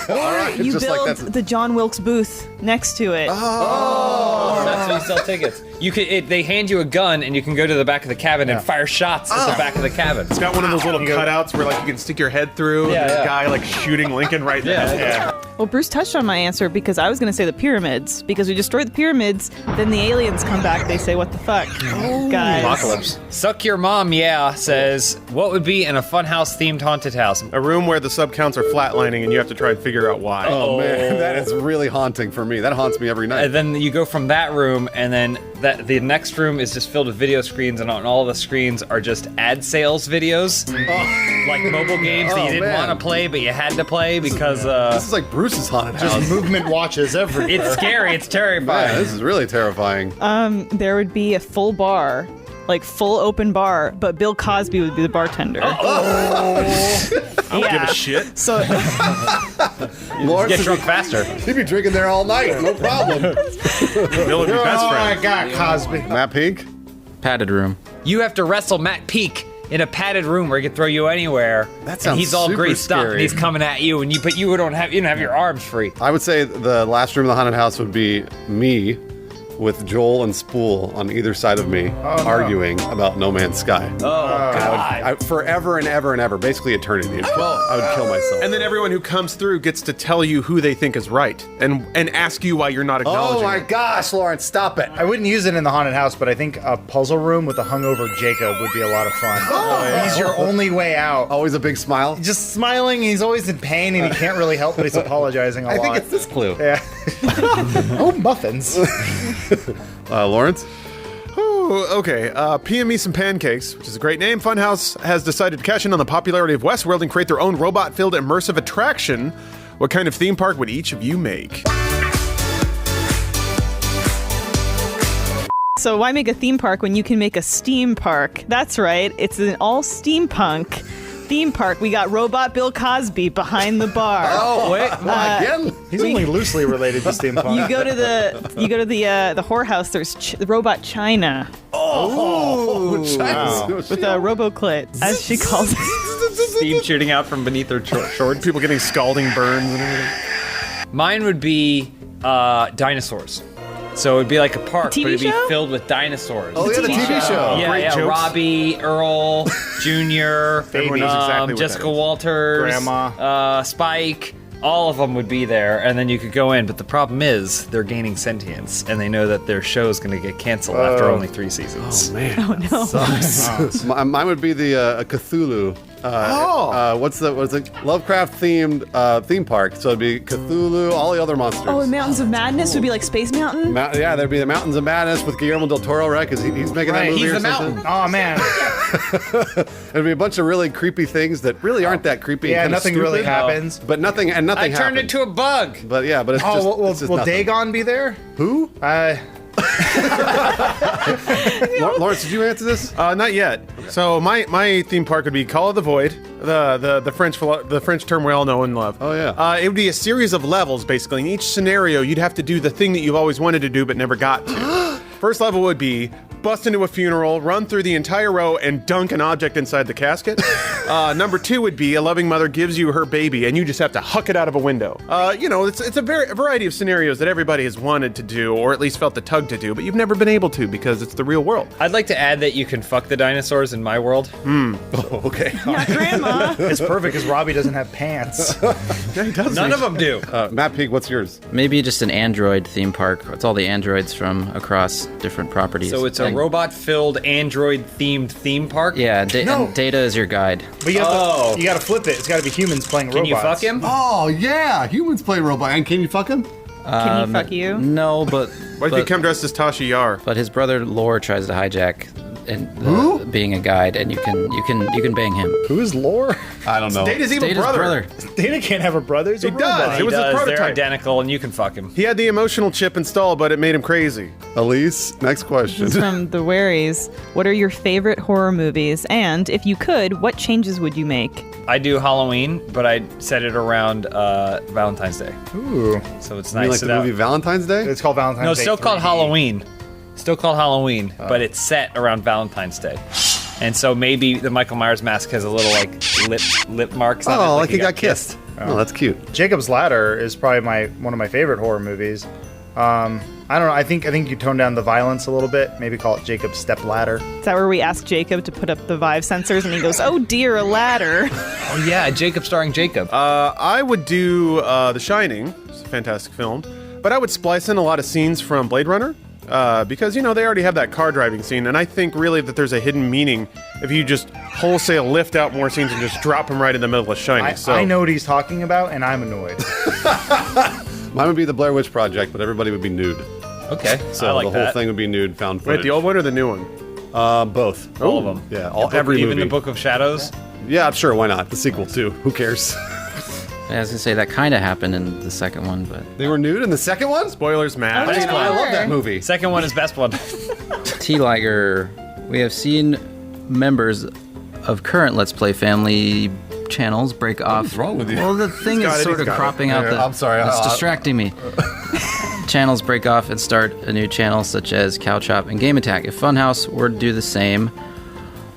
All right, You just build like that. the John Wilkes booth next to it. Oh, that's how you sell tickets. They hand you a gun, and you can go to the back of the cabin and fire shots at the back of the cabin. It's got one of those little cutouts where like you can stick your head through, and there's a guy like shooting Lincoln right in the head. Well, Bruce touched on my answer because I was going to say the pyramids. Because we destroyed the pyramids, then the aliens come back. They say, "What the fuck, guys?" Apocalypse. Suck Your Mom, says, what would be in a Funhouse themed haunted house? A room where the sub counts are flatlining, and you have to try and figure out why. Oh man, that is really haunting for me. That haunts me every night. And then you go from that room, and then the next room is just filled with video screens, and on all the screens are just ad sales videos, like mobile games that you didn't want to play, but you had to play because this is like Bruce's haunted house. Just movement watches everywhere. It's scary. It's terrifying. Yeah, this is really terrifying. There would be a full bar, like full open bar, but Bill Cosby would be the bartender. I don't give a shit. So Lawrence Get drunk faster. He'd be drinking there all night, no problem. Bill would be best Oh my friend. God, Cosby. Matt Pink? Padded room. You have to wrestle Matt Peak in a padded room where he can throw you anywhere. That and sounds he's all super greased up, and scary. he's coming at you, and you don't have your arms free. I would say the last room of the haunted house would be me with Joel and Spool on either side of me arguing about No Man's Sky. Oh, God. I forever and ever and ever, basically eternity. I would kill myself. And then everyone who comes through gets to tell you who they think is right, and ask you why you're not acknowledging Oh my it. gosh, Lawrence, stop it. I wouldn't use it in the haunted house, but I think a puzzle room with a hungover Jacob would be a lot of fun. He's your only way out. Always a big smile. Just smiling, he's always in pain, and he can't really help, but he's apologizing a lot. I think it's this clue. Yeah. Oh, muffins. Lawrence? Ooh, okay, PM Me Some Pancakes, which is a great name. Funhouse has decided to cash in on the popularity of Westworld and create their own robot-filled immersive attraction. What kind of theme park would each of you make? So why make a theme park when you can make a steam park? That's right. It's an all steampunk theme park. We got Robot Bill Cosby behind the bar. Oh, wait, again? He's only loosely related to steampunk. You go to the whorehouse. There's Robot China. Oh, wow. With a RoboClit, as she calls it. Steam shooting out from beneath her short. People getting scalding burns and everything. Mine would be dinosaurs. So it'd be like a park, but it'd be show? filled with dinosaurs. Oh, yeah, the TV show. Yeah, Great yeah. jokes. Robbie, Earl, Junior, Everyone knows exactly what Jessica that is. Walters, Grandma. Spike. All of them would be there, and then you could go in. But the problem is, they're gaining sentience, and they know that their show is going to get canceled after only 3 seasons. Man. Oh no. Mine would be the Cthulhu What's it? Lovecraft themed theme park. So it'd be Cthulhu, all the other monsters. Oh, and Mountains of Madness would be like Space Mountain? Yeah, there'd be the Mountains of Madness with Guillermo del Toro, right? Because he's making that movie. He's or the something. mountain. Oh, man. There'd be a bunch of really creepy things that really aren't that creepy. Yeah, and kinda nothing stupid, really happens. But nothing I turned happened. into a bug. But yeah, but it's just. It's just will nothing. Dagon be there? Who? Lawrence, did you answer this? Not yet. So my theme park would be Call of the Void, the French term we all know and love. Oh yeah. It would be a series of levels basically. In each scenario, you'd have to do the thing that you've always wanted to do but never got to. First level would be bust into a funeral, run through the entire row, and dunk an object inside the casket. Number 2 would be a loving mother gives you her baby, and you just have to huck it out of a window. It's a variety of scenarios that everybody has wanted to do, or at least felt the tug to do, but you've never been able to because it's the real world. I'd like to add that you can fuck the dinosaurs in my world. Oh, okay. Yeah, Grandma. It's perfect because Robbie doesn't have pants. Yeah, he does. None of them do. Matt Pig, what's yours? Maybe just an android theme park. It's all the androids from across different properties. So it's a robot-filled, android-themed theme park? Yeah, and Data is your guide. But you got to flip it. It's got to be humans playing robots. Can you fuck him? Oh yeah, humans play robot. And can you fuck him? Can he fuck you? No, but what if you come dressed as Tasha Yar? But his brother Lore tries to hijack being a guide, and you can bang him. Who is Lore? I don't know. Data's evil brother. Data can't have a brother. He's a He robot. does. It was a prototype. They're identical, and you can fuck him. He had the emotional chip installed, but it made him crazy. Elise, next question. This is from the Waries. What are your favorite horror movies? And if you could, what changes would you make? I do Halloween, but I set it around Valentine's Day. Ooh. So it's You mean nice. like the movie Valentine's Day? It's called Valentine's No, it's Day. still called 3D. Halloween. Still called Halloween, but it's set around Valentine's Day. And so maybe the Michael Myers mask has a little like lip marks on it. Oh, like he got kissed. Oh, that's cute. Jacob's Ladder is probably one of my favorite horror movies. I don't know. I think you tone down the violence a little bit. Maybe call it Jacob's Step Ladder. Is that where we ask Jacob to put up the Vive sensors and he goes, "Oh dear, a ladder." Oh yeah, Jacob starring Jacob. I would do The Shining. It's a fantastic film. But I would splice in a lot of scenes from Blade Runner. Because, they already have that car driving scene, and I think really that there's a hidden meaning if you just wholesale lift out more scenes and just drop them right in the middle of Shining. I know what he's talking about, and I'm annoyed. Mine would be the Blair Witch Project, but everybody would be nude. Okay, So I like the whole that. thing would be nude, found footage. Wait, the old one or the new one? Both. All of them. Yeah, Every movie. even the Book of Shadows. Yeah, sure, why not? The sequel too. Who cares? I was gonna say that kind of happened in the second one, but They were nude in the second one? Spoilers, Matt. I love that movie. Second one is best one. T Liger, we have seen members of current Let's Play family channels break off. What's wrong with you? Well, the thing He's is got it, sort he's of got it. cropping out. I'm sorry. It's distracting me. Channels break off and start a new channel, such as Cow Chop and Game Attack. If Funhaus were to do the same,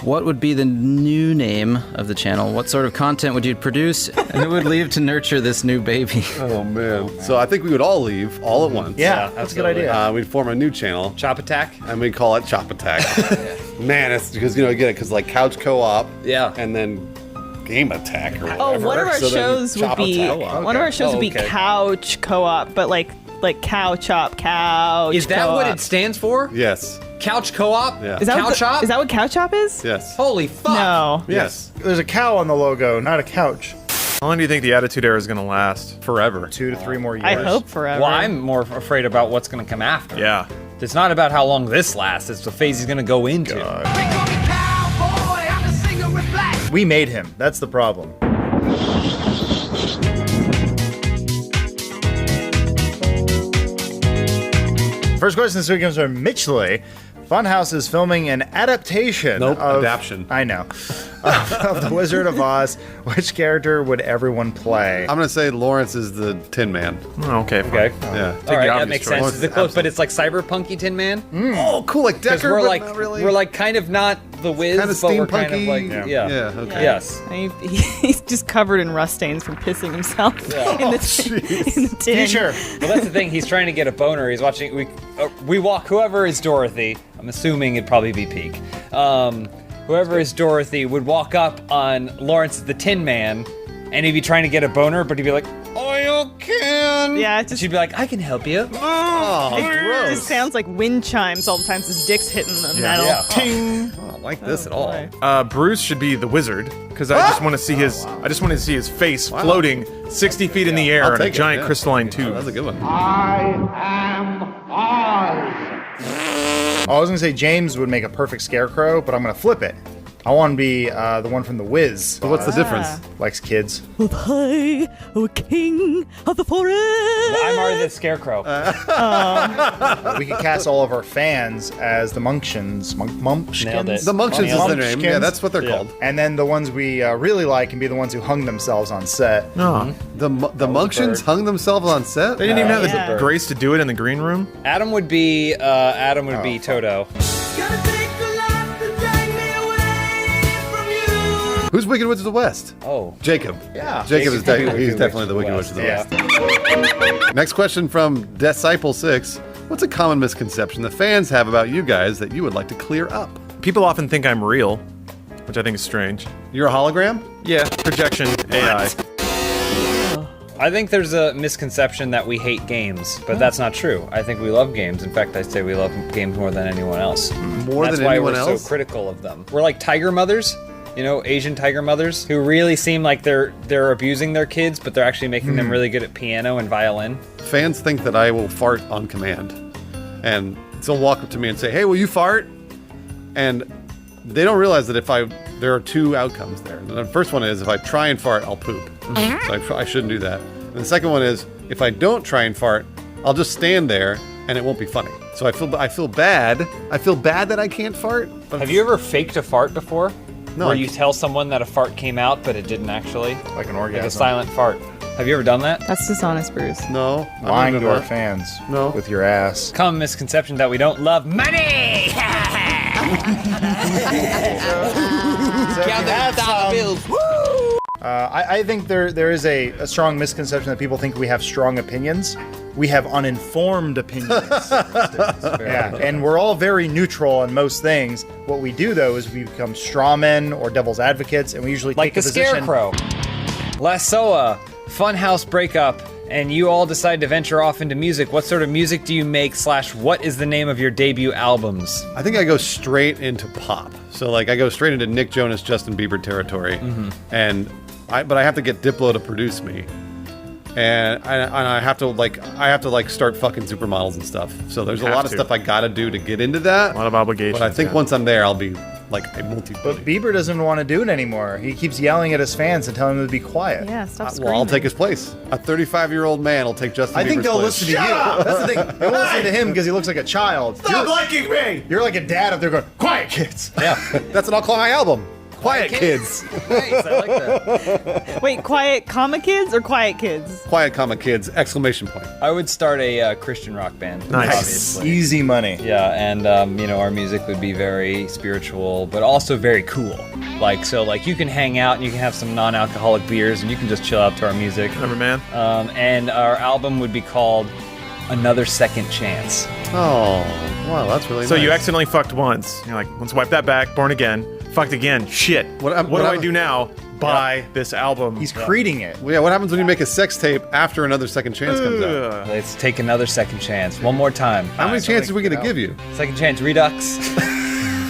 what would be the new name of the channel? What sort of content would you produce? And who would leave to nurture this new baby? Oh man. So I think we would all leave all at once. Yeah, that's a good idea. We'd form a new channel. Chop Attack. And we'd call it Chop Attack. Man, it's because you get it because like couch co-op. Yeah. And then Game Attack or whatever. Oh, one of our So then shows would Chop be Attack. one of our shows would be okay. couch co-op, but like cow chop couch. Is that co-op. what it stands for? Yes. Couch co-op? Yeah. Is that Cow what Chop? Is that what cow chop is? Yes. Holy fuck. No. Yes. There's a cow on the logo, not a couch. How long do you think the Attitude Era is going to last? Forever. 2 to 3 more years. I hope forever. Well, I'm more afraid about what's going to come after. Yeah. It's not about how long this lasts. It's the phase he's going to go into. We made him. That's the problem. First question this week comes from Mitchley. Funhaus is filming an adaptation of... Adaption. I know. Of The Wizard of Oz. Which character would everyone play? I'm gonna say Lawrence is the Tin Man. Oh, okay. Okay. Yeah. All right, that obvious makes choice. sense. It's close, but it's like cyberpunky Tin Man. Oh, cool, like Because Decker, we're but like not really. we're like kind of not the Wiz, Kinda but we're kind of steampunky. like Yeah. Yeah, okay. Yes. He's just covered in rust stains from pissing himself in the tin. Future. Well, that's the thing. He's trying to get a boner. He's watching. We walk. Whoever is Dorothy. I'm assuming it'd probably be Peak. Whoever is Dorothy would walk up on Lawrence the Tin Man, and he'd be trying to get a boner, but he'd be like, "Oh, you can." Yeah, it And just, she'd be like, I can help you. it just sounds like wind chimes all the time. His dick's hitting the metal. Yeah. Ting. I don't like this at all. Bruce should be the wizard because I just want to see his. I just want to see his face floating 60 feet in the air I'll in a take it, giant yeah. crystalline Oh, tube. that's a good one. I am Oz. I was gonna say James would make a perfect scarecrow, but I'm gonna flip it. I want to be the one from The Wiz. So what's the difference? Likes kids. I, O king of the forest. I'm already the scarecrow. We could cast all of our fans as the Munchkins. Munchkins? Nailed it. The Munchkins is the name. Yeah, that's what they're called. And then the ones we really like can be the ones who hung themselves on set. No, The Munchkins hung themselves on set? they didn't even have the Yeah. grace to do it in the green room. Adam would be Toto. Who's Wicked Witch of the West? Oh. Jacob. Yeah. Jacob is Jacob he's definitely the Wicked Witch of the West. Next question from Disciple 6. What's a common misconception the fans have about you guys that you would like to clear up? People often think I'm real, which I think is strange. You're a hologram? Yeah, projection AI. I think there's a misconception that we hate games, but that's not true. I think we love games. In fact, I say we love games more than anyone else. That's why anyone we're else? so critical of them. We're like tiger mothers, you know, Asian tiger mothers, who really seem like they're abusing their kids, but they're actually making them really good at piano and violin. Fans think that I will fart on command. And they'll walk up to me and say, hey, will you fart? And they don't realize that there are two outcomes there. The first one is if I try and fart, I'll poop. So I shouldn't do that. And the second one is if I don't try and fart, I'll just stand there and it won't be funny. So I feel bad. I feel bad that I can't fart. But Have you ever faked a fart before? No, Where I- you tell someone that a fart came out, but it didn't actually? Like an Like orgasm. a silent fart. Have you ever done that? That's dishonest, Bruce. No. I'm Lying not to doing our that. fans. No. With your ass. Common misconception that we don't love money! I think there is a strong misconception that people think we have strong opinions. We have uninformed opinions. Yeah, and we're all very neutral on most things. What we do, though, is we become strawmen or devil's advocates, and we usually Like take the a position. Scarecrow. Lassoa, Funhouse breakup, and you all decide to venture off into music. What sort of music do you make / what is the name of your debut albums? I think I go straight into pop. So like I go straight into Nick Jonas, Justin Bieber territory, but I have to get Diplo to produce me, and I have to start fucking supermodels and stuff. So there's a Have lot of to. stuff I gotta do to get into that. A lot of obligations. But I think yeah. once I'm there, I'll be like a multi. But Bieber doesn't want to do it anymore. He keeps yelling at his fans and telling them to be quiet. Yeah, stop screaming. Well, I'll take his place. A 35-year-old man will take Justin Bieber's I think they'll place. listen to you. That's the thing. They won't listen to him because he looks like a child. Stop liking me! You're like a dad up there going, quiet, kids. Yeah. That's what I'll call my album. Quiet Kids. Nice, I like that. Wait, quiet comma kids or quiet kids? Quiet, comma, kids, exclamation point. I would start a Christian rock band. Nice. Obviously. Easy money. Yeah, and our music would be very spiritual, but also very cool. Like you can hang out and you can have some non-alcoholic beers and you can just chill out to our music. Whatever, man. And our album would be called Another Second Chance. Oh, wow, that's really So nice. you accidentally fucked once. You're like, let's wipe that back. Born again. Fucked again. Shit. What do I do now? Buy this album. He's creating it. Well, yeah, what happens when you make a sex tape after Another Second Chance comes out? Ugh. Let's take another second chance. One more time. How many chances are we going to give you? Second chance redux.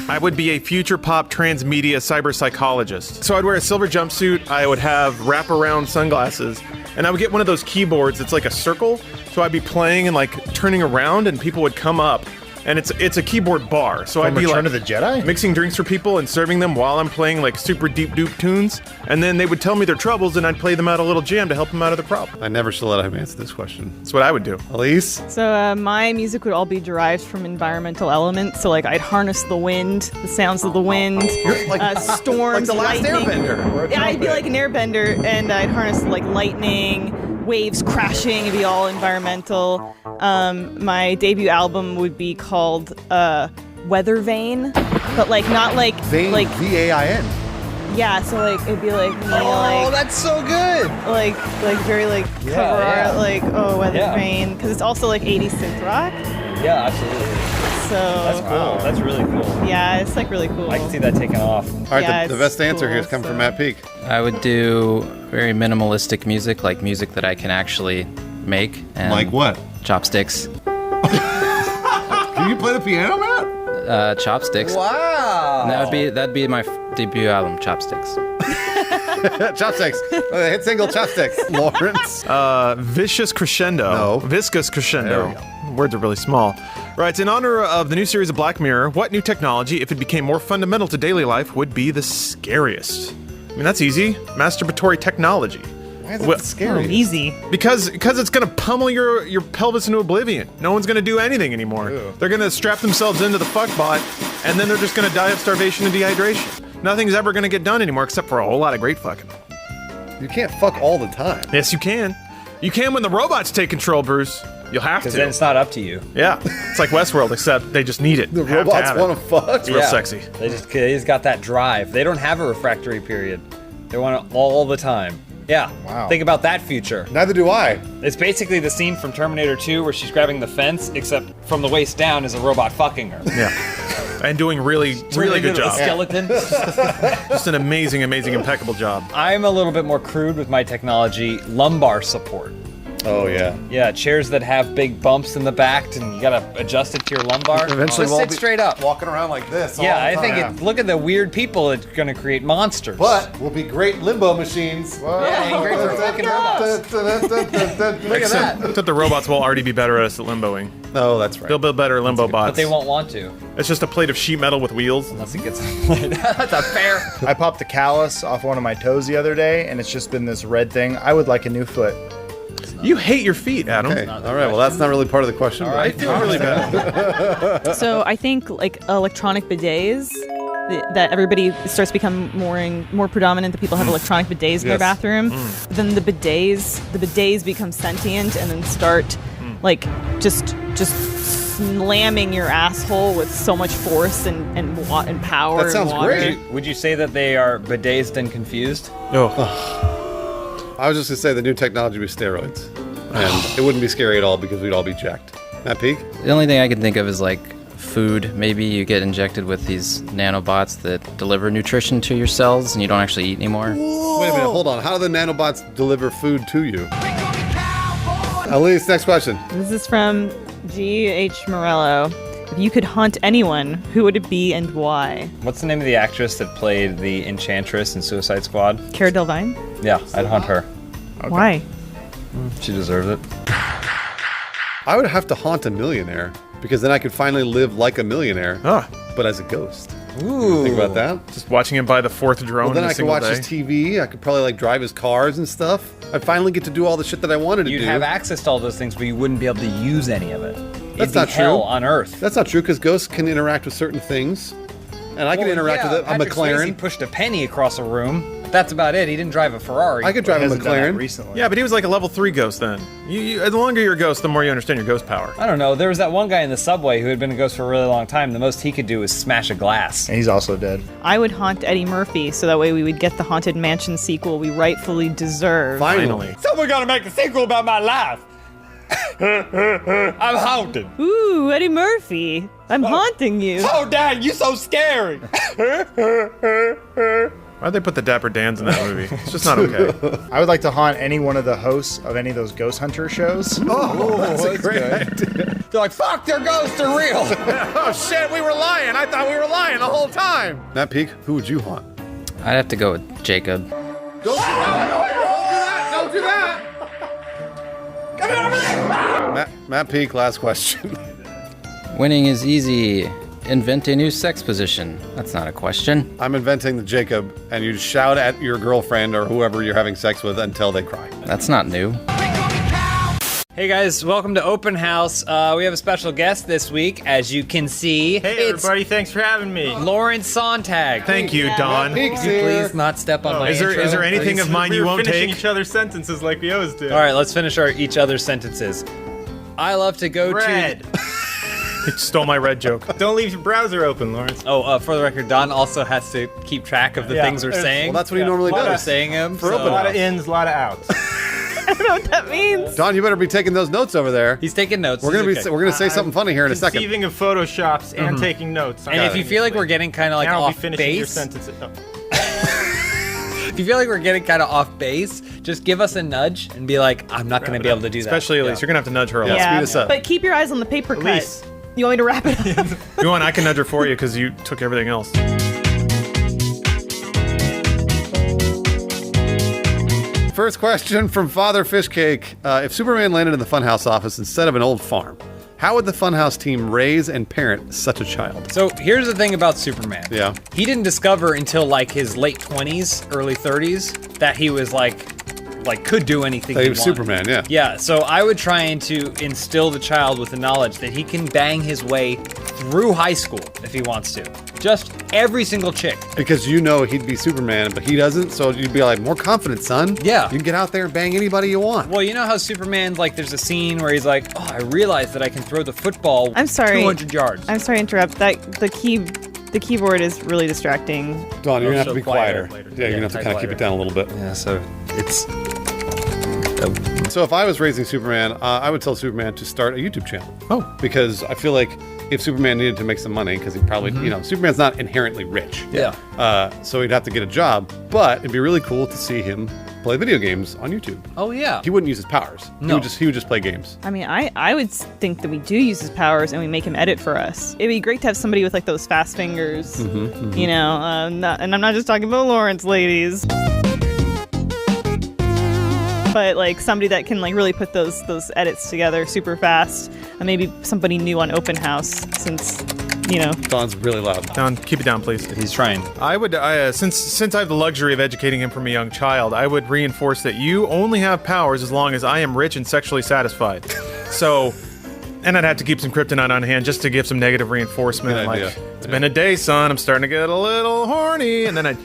I would be a future pop transmedia cyber psychologist. So I'd wear a silver jumpsuit, I would have wraparound sunglasses, and I would get one of those keyboards that's like a circle. So I'd be playing and like turning around and people would come up. And it's a keyboard bar. So From I'd be Return like of the Jedi? mixing drinks for people and serving them while I'm playing like super deep dupe tunes. And then they would tell me their troubles and I'd play them out a little jam to help them out of the problem. I never should let him answer this question. That's what I would do. Elise? So my music would all be derived from environmental elements. So like I'd harness the wind, the sounds of the wind, storms, like the last lightning. Airbender. Yeah, I'd be like an airbender, and I'd harness like lightning, waves crashing. It'd be all environmental. My debut album would be called Weather Vane, but like not like Vain, like V-A-I-N. yeah. So like it'd be like me, like that's so good. like very like Yeah, cover yeah. art, like Weather Yeah. Vane, because it's also like 80s synth rock. Yeah, absolutely. So That's cool. That's really cool. yeah, it's like really cool. I can see that taking off. All right, Yeah, the it's best answer cool, here has come from so- Matt Peak. I would do very minimalistic music, like music that I can actually make. And Like what? Chopsticks. Can you play the piano, Matt? Chopsticks. Wow. And that'd be my debut album, Chopsticks. Chopsticks. Hit single Chopsticks. Lawrence. Vicious Crescendo. No. Viscous Crescendo. Words are really small. Right, in honor of the new series of Black Mirror, what new technology, if it became more fundamental to daily life, would be the scariest? I mean, that's easy. Masturbatory technology. Why is that scary? Easy. Because it's gonna pummel your pelvis into oblivion. No one's gonna do anything anymore. Ew. They're gonna strap themselves into the fuckbot, and then they're just gonna die of starvation and dehydration. Nothing's ever gonna get done anymore except for a whole lot of great fucking. You can't fuck all the time. Yes, you can. You can when the robots take control, Bruce. You'll have to. Because then it's not up to you. Yeah, it's like Westworld, except they just need it. The robots want to fuck. It's real sexy. They just got that drive. They don't have a refractory period. They want it all the time. Yeah. Wow. Think about that future. Neither do I. It's basically the scene from Terminator 2 where she's grabbing the fence, except from the waist down is a robot fucking her. Yeah. And doing really good job. Skeleton. Just an amazing, impeccable job. I'm a little bit more crude with my technology. Lumbar support. Oh, yeah. Yeah, chairs that have big bumps in the back, and you gotta adjust it to your lumbar. Eventually Just we'll sit be straight up. Walking around like this. Yeah, all the I think time. look at the weird people it's gonna create monsters. But we'll be great limbo machines. Yeah, and great for fucking robots. Look at that. Except the robots will already be better at us at limboing. Oh, that's right. They'll build better limbo bots. But they won't want to. It's just a plate of sheet metal with wheels. Unless it gets... That's not fair. I popped a callus off one of my toes the other day, and it's just been this red thing. I would like a new foot. You hate your feet, Adam. Okay. All right, well, that's not really part of the question. All right. I feel really bad. So I think like electronic bidets, that everybody starts to become more predominant. That people have electronic bidets in their bathroom. Then the bidets become sentient and then start like just slamming your asshole with so much force and power. That sounds and water. great. Would you say that they are bidets and confused? Oh. I was just going to say the new technology would be steroids. And it wouldn't be scary at all because we'd all be jacked. Matt Peak? The only thing I can think of is like food. Maybe you get injected with these nanobots that deliver nutrition to your cells and you don't actually eat anymore. Wait a minute, hold on. How do the nanobots deliver food to you? Elise, next question. This is from G.H. Morello. If you could hunt anyone, who would it be and why? What's the name of the actress that played the Enchantress in Suicide Squad? Cara Delevingne? Yeah, I'd hunt her. Okay. Why? She deserves it. I would have to haunt a millionaire because then I could finally live like a millionaire, but as a ghost. Ooh. Think about that. Just watching him buy the fourth drone. Well, then in a I could single watch day. his TV. I could probably like drive his cars and stuff. I'd finally get to do all the shit that I wanted to You'd do. have access to all those things, but you wouldn't be able to use any of it. That's It'd be not hell true. on Earth. That's not true because ghosts can interact with certain things, and I can interact with a Patrick McLaren. Swayze pushed a penny across a room. That's about it. He didn't drive a Ferrari. I could drive a Hasn't done that McLaren. recently. Yeah, but he was like a level 3 ghost then. The longer you're a ghost, the more you understand your ghost power. I don't know. There was that one guy in the subway who had been a ghost for a really long time. The most he could do was smash a glass. And he's also dead. I would haunt Eddie Murphy, so that way we would get the Haunted Mansion sequel we rightfully deserve. Finally. Someone gotta make a sequel about my life. I'm haunted. Ooh, Eddie Murphy. I'm haunting you. Oh, dang, you so scary. Why'd they put the Dapper Dans in that movie? It's just not okay. I would like to haunt any one of the hosts of any of those ghost hunter shows. Oh, that's a great idea. They're like, fuck, their ghosts are real. Oh shit, we were lying. I thought we were lying the whole time. Matt Peak, who would you haunt? I'd have to go with Jacob. Don't do that! Don't do that! Come here over there! Matt Peak, last question. Winning is easy. Invent a new sex position. That's not a question. I'm inventing the Jacob, and you shout at your girlfriend or whoever you're having sex with until they cry. That's not new. Hey guys, welcome to Open House. We have a special guest this week, as you can see. Hey It's everybody, thanks for having me. Lawrence Sontag. Thank you, Don. Could you please not step on my Is there intro? anything of mine we you were won't finishing take? each other's sentences like we always do. All right, let's finish each other's sentences. I love to go Red. He stole my red joke. Don't leave your browser open, Lawrence. For the record, Don also has to keep track of the things we're saying. Well, that's what he normally We're does. saying them. For so- Open A lot of House. ins, a lot of outs. I don't know what that means. Don, you better be taking those notes over there. He's taking notes. We're gonna He's okay. we're gonna say something funny here in a second. Conceiving of photoshops and taking notes. And if you feel like we're getting kind of like now I'll be off finishing your base, sentences. Oh. if you feel like we're getting kind of off base, just give us a nudge and be like, I'm not going to be able to do that. Especially Elise, you're going to have to nudge her a lot. Yeah, Speed us up. but keep your eyes on the paper Elise. cut. You want me to wrap it up? If you want, I can nudge her for you because you took everything else. First question from Father Fishcake. If Superman landed in the Funhaus office instead of an old farm, how would the Funhaus team raise and parent such a child? So here's the thing about Superman. Yeah. He didn't discover until like his late 20s, early 30s that he was like could do anything He he was wanted. Superman, yeah. Yeah, so I would try and to instill the child with the knowledge that he can bang his way through high school if he wants to. Just every single chick. Because you know he'd be Superman, but he doesn't, so you'd be like, more confident, son. Yeah. You can get out there and bang anybody you want. Well, you know how Superman, like, there's a scene where he's like, oh, I realized that I can throw the football I'm sorry. 200 yards. I'm sorry to interrupt. The keyboard is really distracting. Dawn, you're going to have to be quieter. later. Yeah, you're going to have to kind of keep it down a little bit. Yeah, so it's... So if I was raising Superman, I would tell Superman to start a YouTube channel. Oh. Because I feel like if Superman needed to make some money, because he probably, Superman's not inherently rich. Yeah. So he'd have to get a job, but it'd be really cool to see him play video games on YouTube. Oh, yeah. He wouldn't use his powers. No. He would just play games. I mean, I would think that we do use his powers and we make him edit for us. It'd be great to have somebody with like those fast fingers, you know, and I'm not just talking about Lawrence, ladies. But like somebody that can like really put those edits together super fast, and maybe somebody new on Open House, since Dawn's really loud. Dawn, keep it down, please. He's trying. I would, since I have the luxury of educating him from a young child, I would reinforce that you only have powers as long as I am rich and sexually satisfied. So, and I'd have to keep some kryptonite on hand just to give some negative reinforcement. Good Like, idea. it's been a day, son. I'm starting to get a little horny, and then I'd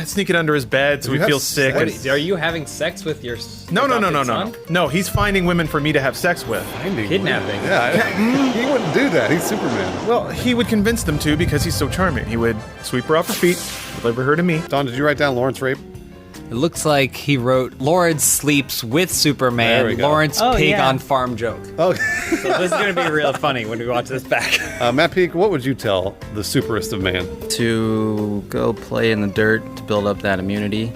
sneak it under his bed so Do he you have feels sick. sex? Are you having sex with your No. adopted son? No, he's finding women for me to have sex with. Kidnapping. Yeah, he wouldn't do that. He's Superman. Well, he would convince them to because he's so charming. He would sweep her off her feet, deliver her to me. Dawn, did you write down Lawrence Rape? It looks like he wrote Lawrence sleeps with There Superman, we go. Lawrence Oh, pig yeah. on farm joke. Oh. So this is going to be real funny when we watch this back. Matt Peak, what would you tell the superest of man? To go play in the dirt to build up that immunity,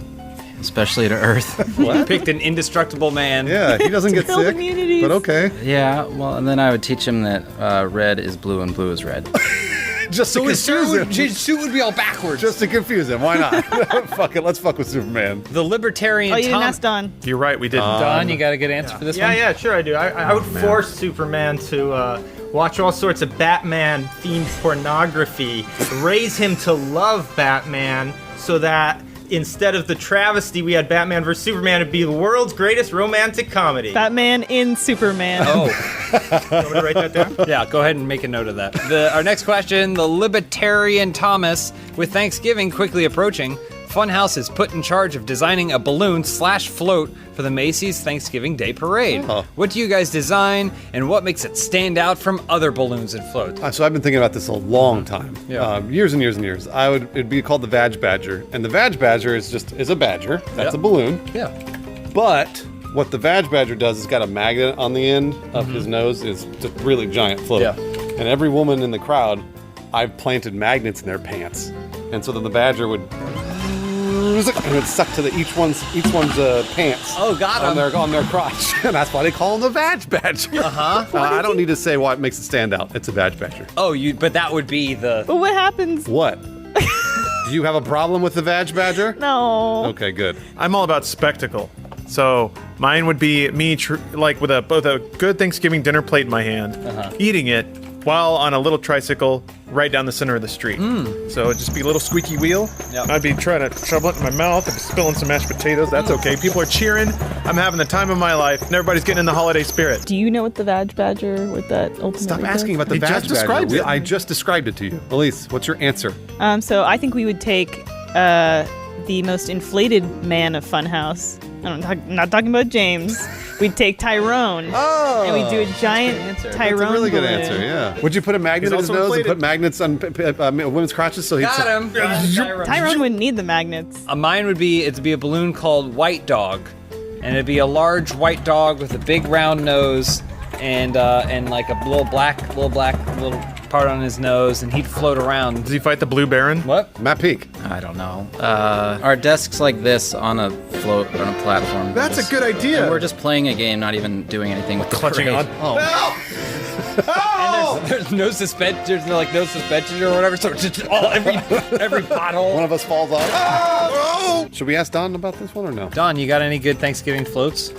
especially to Earth. What? Picked an indestructible man. Yeah, he doesn't get build sick, immunities. but okay. Yeah, well, and then I would teach him that red is blue and blue is red. Just to confuse him. His suit would be all backwards. Just to confuse him. Why not? Fuck it. Let's fuck with Superman. The libertarian Oh, you didn't Tom. ask Don. You're right, we didn't. Don, you got a good answer for this one? Yeah, sure I do. I would force Superman to watch all sorts of Batman-themed pornography, raise him to love Batman, so that instead of the travesty we had Batman vs. Superman, it'd be the world's greatest romantic comedy. Batman in Superman. Oh. You want me to write that down? Yeah, go ahead and make a note of that. Our next question, the libertarian Thomas, with Thanksgiving quickly approaching, Funhaus is put in charge of designing a balloon/float for the Macy's Thanksgiving Day Parade. Oh. What do you guys design, and what makes it stand out from other balloons and floats? So I've been thinking about this a long time. Yeah. Years and years and years. It'd be called the Vag Badger. And the Vag Badger is a badger. That's Yep. a balloon. Yeah. But what the Vag Badger does is got a magnet on the end of his nose. It's just a really giant float. Yeah. And every woman in the crowd, I've planted magnets in their pants. And so then the badger would and it's stuck to each one's pants. Oh, got him. on their crotch. And that's why they call him the Vag Badger. I don't need to say why it makes it stand out. It's a Vag Badger. Oh, but that would be the... But what happens? What? Do you have a problem with the Vag Badger? No. Okay, good. I'm all about spectacle. So mine would be me with both a good Thanksgiving dinner plate in my hand, eating it while on a little tricycle right down the center of the street. So it'd just be a little squeaky wheel. Yep. I'd be trying to shovel it in my mouth. I'd be spilling some mashed potatoes. That's okay. People are cheering. I'm having the time of my life, and everybody's getting in the holiday spirit. Do you know what the Vag Badger with that ultimate? Stop asking about the He Vag just described Badger. it. I just described it to you. Elise, what's your answer? So I think we would take the most inflated man of Funhaus. I'm not talking about James. We'd take Tyrone. Oh, and we'd do a giant Tyrone That's a really good balloon. answer, yeah. Would you put a magnet in his also nose inflated. and put magnets on women's crotches so he'd... Got him. Tyrone wouldn't need the magnets. Mine would be, it'd be a balloon called White Dog. And it'd be a large white dog with a big round nose and like a little black part on his nose, and he'd float around. Does he fight the Blue Baron? What? Matt Peak. I don't know. Our desk's like this on a float on a platform. That's a good idea. And we're just playing a game, not even doing anything with the Clutching parade. on. And there's no suspension. There's no suspension or whatever. So it's just every pothole. One of us falls off. Should we ask Don about this one or no? Don, you got any good Thanksgiving floats?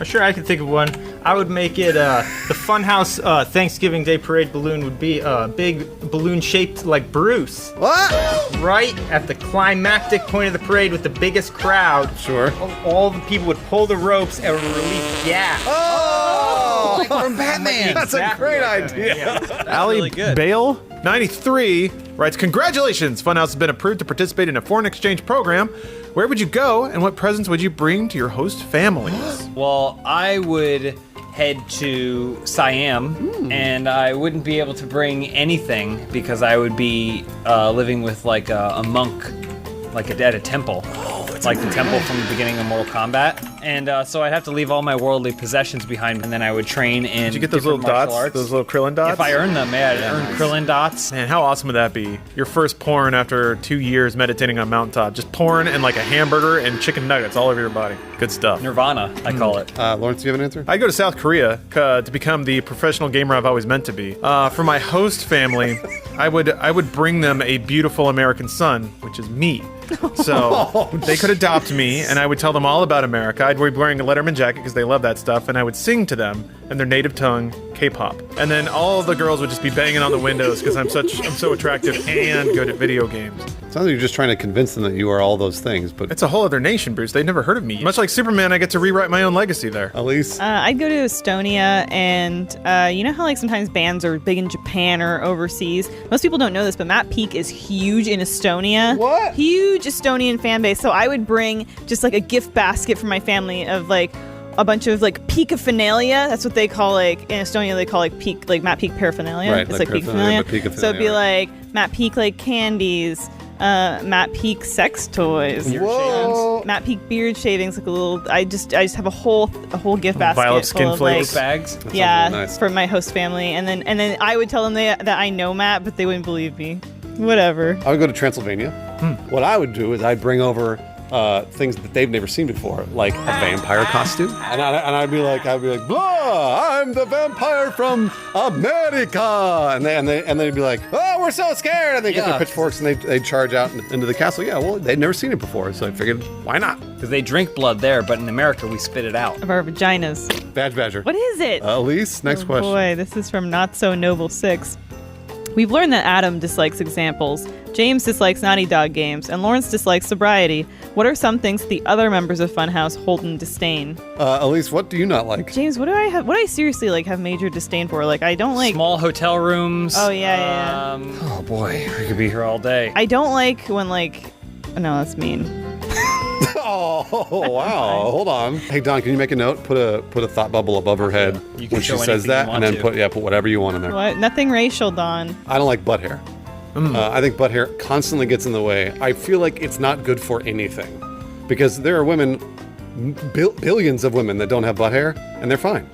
Sure, I can think of one. I would make it the Funhaus Thanksgiving Day Parade balloon would be a big balloon shaped like Bruce. What? Right at the climactic point of the parade with the biggest crowd. Sure. All the people would pull the ropes and release gas. Oh! Like from Batman. That's a great idea. Ali really good. Bale, 93, writes, congratulations! Funhouse has been approved to participate in a foreign exchange program. Where would you go, and what presents would you bring to your host families? Well, I would head to Siam, and I wouldn't be able to bring anything because I would be living with like a monk, like at a temple, like the temple from the beginning of Mortal Kombat. And so I'd have to leave all my worldly possessions behind, and then I would train in. Did you get those little dots? Arts. Those little Krillin dots? If I earned them, yeah, I'd earn Krillin dots. Man, how awesome would that be? Your first porn after 2 years meditating on a mountaintop. Just porn and like a hamburger and chicken nuggets all over your body. Good stuff. Nirvana, I call it. Lawrence, do you have an answer? I go to South Korea to become the professional gamer I've always meant to be. For my host family, I would bring them a beautiful American son, which is me. So they could adopt me, and I would tell them all about America. I'd be wearing a Letterman jacket because they love that stuff, and I would sing to them in their native tongue, K-pop. And then all of the girls would just be banging on the windows because I'm so attractive and good at video games. Sounds like you're just trying to convince them that you are all those things, but It's a whole other nation, Bruce. They've never heard of me. Much like Superman, I get to rewrite my own legacy there. Elise? I'd go to Estonia, and you know how like sometimes bands are big in Japan or overseas? Most people don't know this, but Matt Peak is huge in Estonia. What? Huge Estonian fan base. So I would bring just like a gift basket for my family of like a bunch of like peakaphernalia. That's what they call like in Estonia. They call like peak like Matt Peak paraphernalia. Right, it's like like paraphernalia, peakaphernalia. but peakaphernalia, So it'd be right. like Matt Peak like candies. Matt Peak sex toys. Whoa. Matt Peak beard shavings, like a little. I just have a whole gift basket. Violet skin full of, flakes. like, Bags. yeah, really nice. for my host family, and then I would tell them that I know Matt, but they wouldn't believe me. Whatever. I would go to Transylvania. What I would do is I'd bring over things that they've never seen before, like a vampire costume, and I'd be like, blah, I'm the vampire from America, and they'd be like, oh, we're so scared, and they get their pitchforks and they charge out into the castle. Yeah, well, they'd never seen it before, so I figured, why not? Because they drink blood there, but in America we spit it out. Of our vaginas. Badger. What is it? Elise, next question. Boy, this is from Not So Noble 6. We've learned that Adam dislikes examples, James dislikes Naughty Dog games, and Lawrence dislikes sobriety. What are some things the other members of Funhouse hold in disdain? Elise, what do you not like? James, what do I seriously like have major disdain for? Like I don't like small hotel rooms. Oh yeah. Oh boy, we could be here all day. I don't like when like no, that's mean. Oh wow! Hold on. Hey Don, can you make a note? Put a thought bubble above her head You can when she show says anything that, you and want then to. put whatever you want in there. What? Nothing racial, Don. I don't like butt hair. I think butt hair constantly gets in the way. I feel like it's not good for anything because there are women, billions of women that don't have butt hair, and they're fine.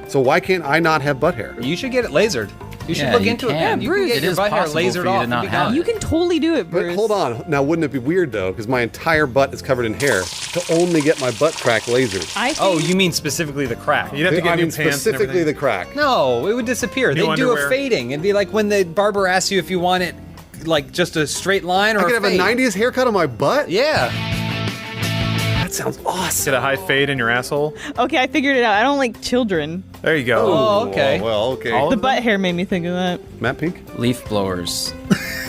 So why can't I not have butt hair? You should get it lasered. You should Yeah, look you into it. can. Yeah, you can get It your is butt hair possible lasered for you off to and not be have gone. You can totally do it, Bruce. But hold on. Now, wouldn't it be weird though? Because my entire butt is covered in hair to only get my butt crack lasered. Oh, you mean specifically the crack? You'd have to get I new mean pants and specifically everything. the crack. No, it would disappear. New They'd do underwear. a fading. It'd be like when the barber asks you if you want it like just a straight line or I could a have a fade. 90s haircut on my butt? Yeah. That sounds awesome. Get a high fade in your asshole. Okay, I figured it out. I don't like children. There you go. Oh, okay. Well, okay. All The of them? butt hair made me think of that. Matt Pink? Leaf blowers.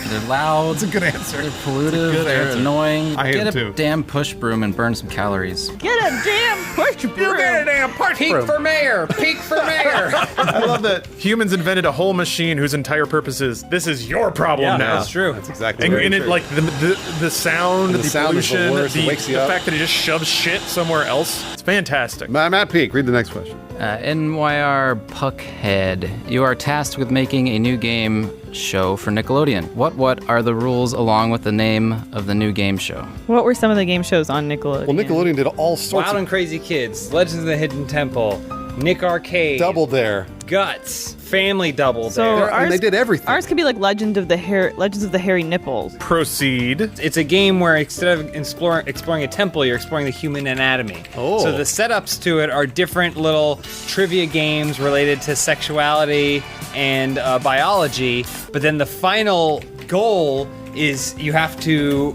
They're loud. That's a good answer. They're pollutive. They're annoying. I hate Get them a too. damn push broom and burn some calories. Get a damn push broom. damn push Peak for mayor. Peak for mayor. I love that humans invented a whole machine whose entire purpose is this is your problem Yeah, now. that's true. That's exactly And, right. and it like the sound, And the sound is the pollution, worst. It wakes you the up. fact that it just shoves shit somewhere else. It's fantastic. Matt Peak, read the next question. NYR Puckhead. You are tasked with making a new game show for Nickelodeon. What are the rules along with the name of the new game show? What were some of the game shows on Nickelodeon? Well, Nickelodeon did all sorts Wild of and Crazy Kids, Legends of the Hidden Temple, Nick Arcade, Double Dare. Guts. Family Double So there. ours, they did everything. Ours could be like Legends of the Hairy Nipples. Proceed. It's a game where instead of exploring a temple, you're exploring the human anatomy. Oh. So the setups to it are different little trivia games related to sexuality and biology, but then the final goal is you have to...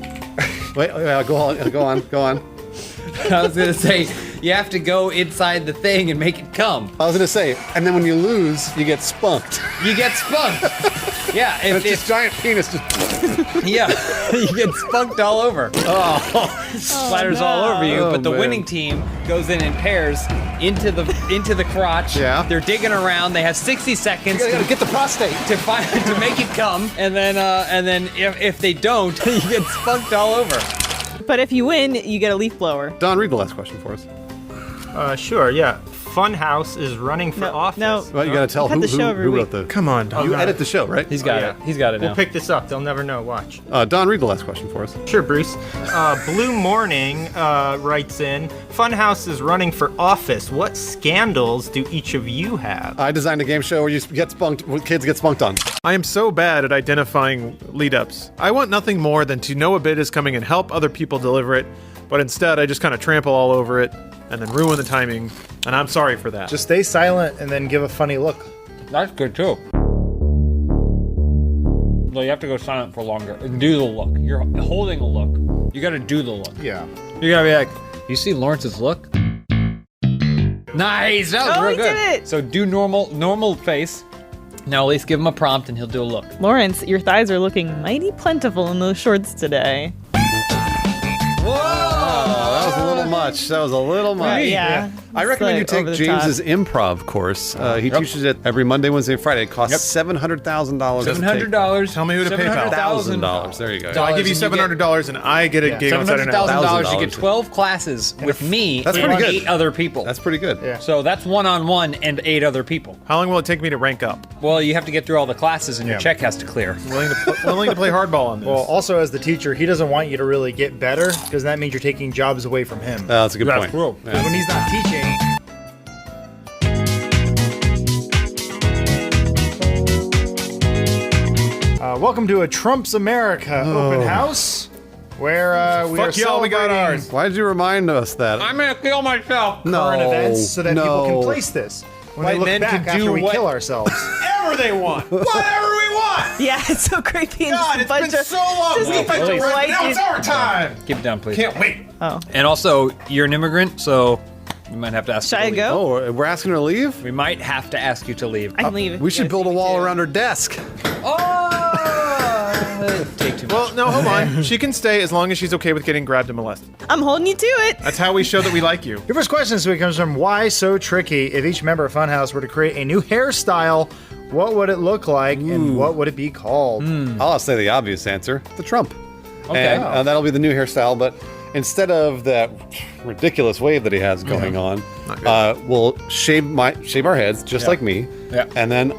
Wait, go on. I was gonna say, you have to go inside the thing and make it come. I was gonna say, and then when you lose, you get spunked. You get spunked. Yeah, It's this giant penis just... Yeah, you get spunked all over. Oh, splatters all over you. Oh, But the man. winning team goes in pairs into the crotch. Yeah. They're digging around. They have 60 seconds You gotta get the prostate. to make it come, and then if they don't, you get spunked all over. But if you win, you get a leaf blower. Don, read the last question for us. Sure, yeah. Funhaus is running for office. No. Well, you gotta tell cut the show every who week. wrote the... Come on, Don. You edit the show, right? He's got it. He's got it now. We'll pick this up. They'll never know. Watch. Don, read the last question for us. Sure, Bruce. Blue Morning writes in, Funhaus is running for office. What scandals do each of you have? I designed a game show where you get spunked, where kids get spunked on. I am so bad at identifying lead-ups. I want nothing more than to know a bit is coming and help other people deliver it, but instead I just kind of trample all over it and then ruin the timing, and I'm sorry for that. Just stay silent and then give a funny look. That's good too. No, you have to go silent for longer and do the look. You're holding a look. You gotta do the look. Yeah. You gotta be like, you see Lawrence's look? Nice! That was Oh, real he good. did it! So do normal face. Now at least give him a prompt and he'll do a look. Lawrence, your thighs are looking mighty plentiful in those shorts today. Whoa! That was a little much. That was a little much. Yeah. I recommend you It's take over the James's top. improv course. He teaches it every Monday, Wednesday, and Friday. It costs $700,000. $700. Tell me who to PayPal. $1,000. There you go. So I give you $700 and I get a gig on Saturday night. $700,000. You get 12 classes with me That's and pretty good. 8 other people. That's pretty good. Yeah. So that's one-on-one and 8 other people. How long will it take me to rank up? Well, you have to get through all the classes and your Yeah. check has to clear. Willing to play hardball on this. Well, also as the teacher, he doesn't want you to really get better because that means you're taking jobs away from him. That's a good point. Cool. Yeah. When he's not teaching. Welcome to a Trump's America open house, where we are Fuck y'all, we got celebrating ours. Why did you remind us that? I'm gonna kill myself. No. current events so that people can place this when White they look men back can after do we what- kill ourselves. Whatever they want. Whatever we want. Yeah, it's so creepy. And God, just a it's bunch been of, so long. just We a bunch of released. white Now it's dudes. our time. Keep it down, please. Can't wait. Oh. And also, you're an immigrant, so we might have to ask Should you I to go? Oh, we're asking her to leave? leave. We might have to ask you to leave. I can leave. We should build a wall around her desk. Take too much. Well, no, hold on. She can stay as long as she's okay with getting grabbed and molested. I'm holding you to it. That's how we show that we like you. Your first question this week comes from Why So Tricky? If each member of Funhaus were to create a new hairstyle, what would it look like and what would it be called? I'll say the obvious answer, the Trump. Okay. And that'll be the new hairstyle, but instead of that ridiculous wave that he has going on, we'll shave our heads just like me, and then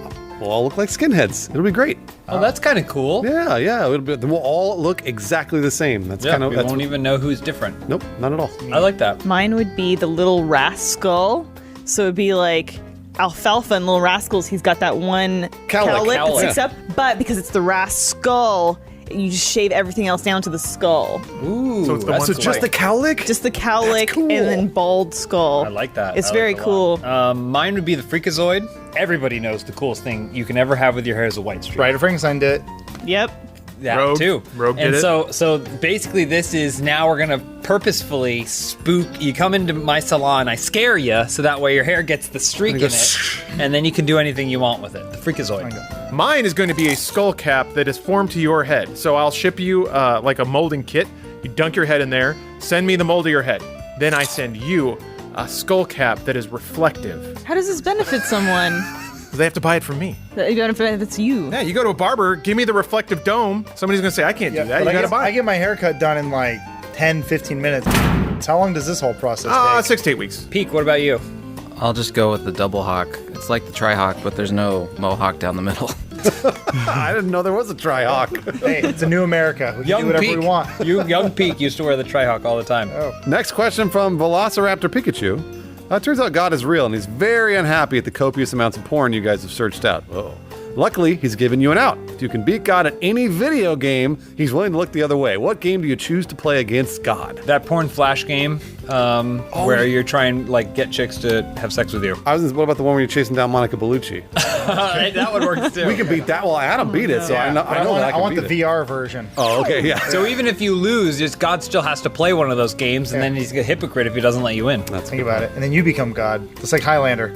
we'll all look like skinheads. It'll be great. Oh, that's kind of cool. Yeah. We'll all look exactly the same. That's kind of. We won't even know who's different. Nope, not at all. I like that. Mine would be the Little Rascal. So it'd be like Alfalfa and Little Rascals. He's got that one cowlick that sticks up, but because it's the rascal, you just shave everything else down to the skull. Ooh, So it's the So just the cowlick? Just the cowlick cool. and then bald skull. I like that. It's I very like it a cool. lot. Mine would be the Freakazoid. Everybody knows the coolest thing you can ever have with your hair is a white streak. Bride of Frankenstein did it. Yep. That Rogue. too. Rogue did and it. so basically this is now we're gonna purposefully spook you. Come into my salon, I scare you so that way your hair gets the streak in it, and then you can do anything you want with it. The Freakazoid. Mine is going to be a skull cap that is formed to your head. So I'll ship you like a molding kit. You dunk your head in there, send me the mold of your head. Then I send you a skull cap that is reflective. How does this benefit someone? They have to buy it from me. That benefits you. Yeah, you go to a barber, give me the reflective dome. Somebody's going to say, I can't do that. But You I got to get- buy I it. get my haircut done in like 10, 15 minutes. How long does this whole process take? 6 to 8 weeks. Peak, what about you? I'll just go with the double hawk. It's like the tri-hawk, but there's no mohawk down the middle. I didn't know there was a tri-hawk. Hey, it's a new America. We can do whatever Peak. we want. Young Peak used to wear the Tri-Hawk all the time. Oh. Next question from Velociraptor Pikachu. It turns out God is real, and he's very unhappy at the copious amounts of porn you guys have searched out. Whoa. Luckily, he's given you an out. If you can beat God at any video game, he's willing to look the other way. What game do you choose to play against God? That porn flash game, where you're trying like get chicks to have sex with you. What about the one where you're chasing down Monica Bellucci? That would work too. We can beat that. Well, Adam beat it, so I know that I want the beat it. VR version. Oh, okay, yeah. So even if you lose, just God still has to play one of those games, and then he's a hypocrite if he doesn't let you in. Think about it, and then you become God, just like Highlander.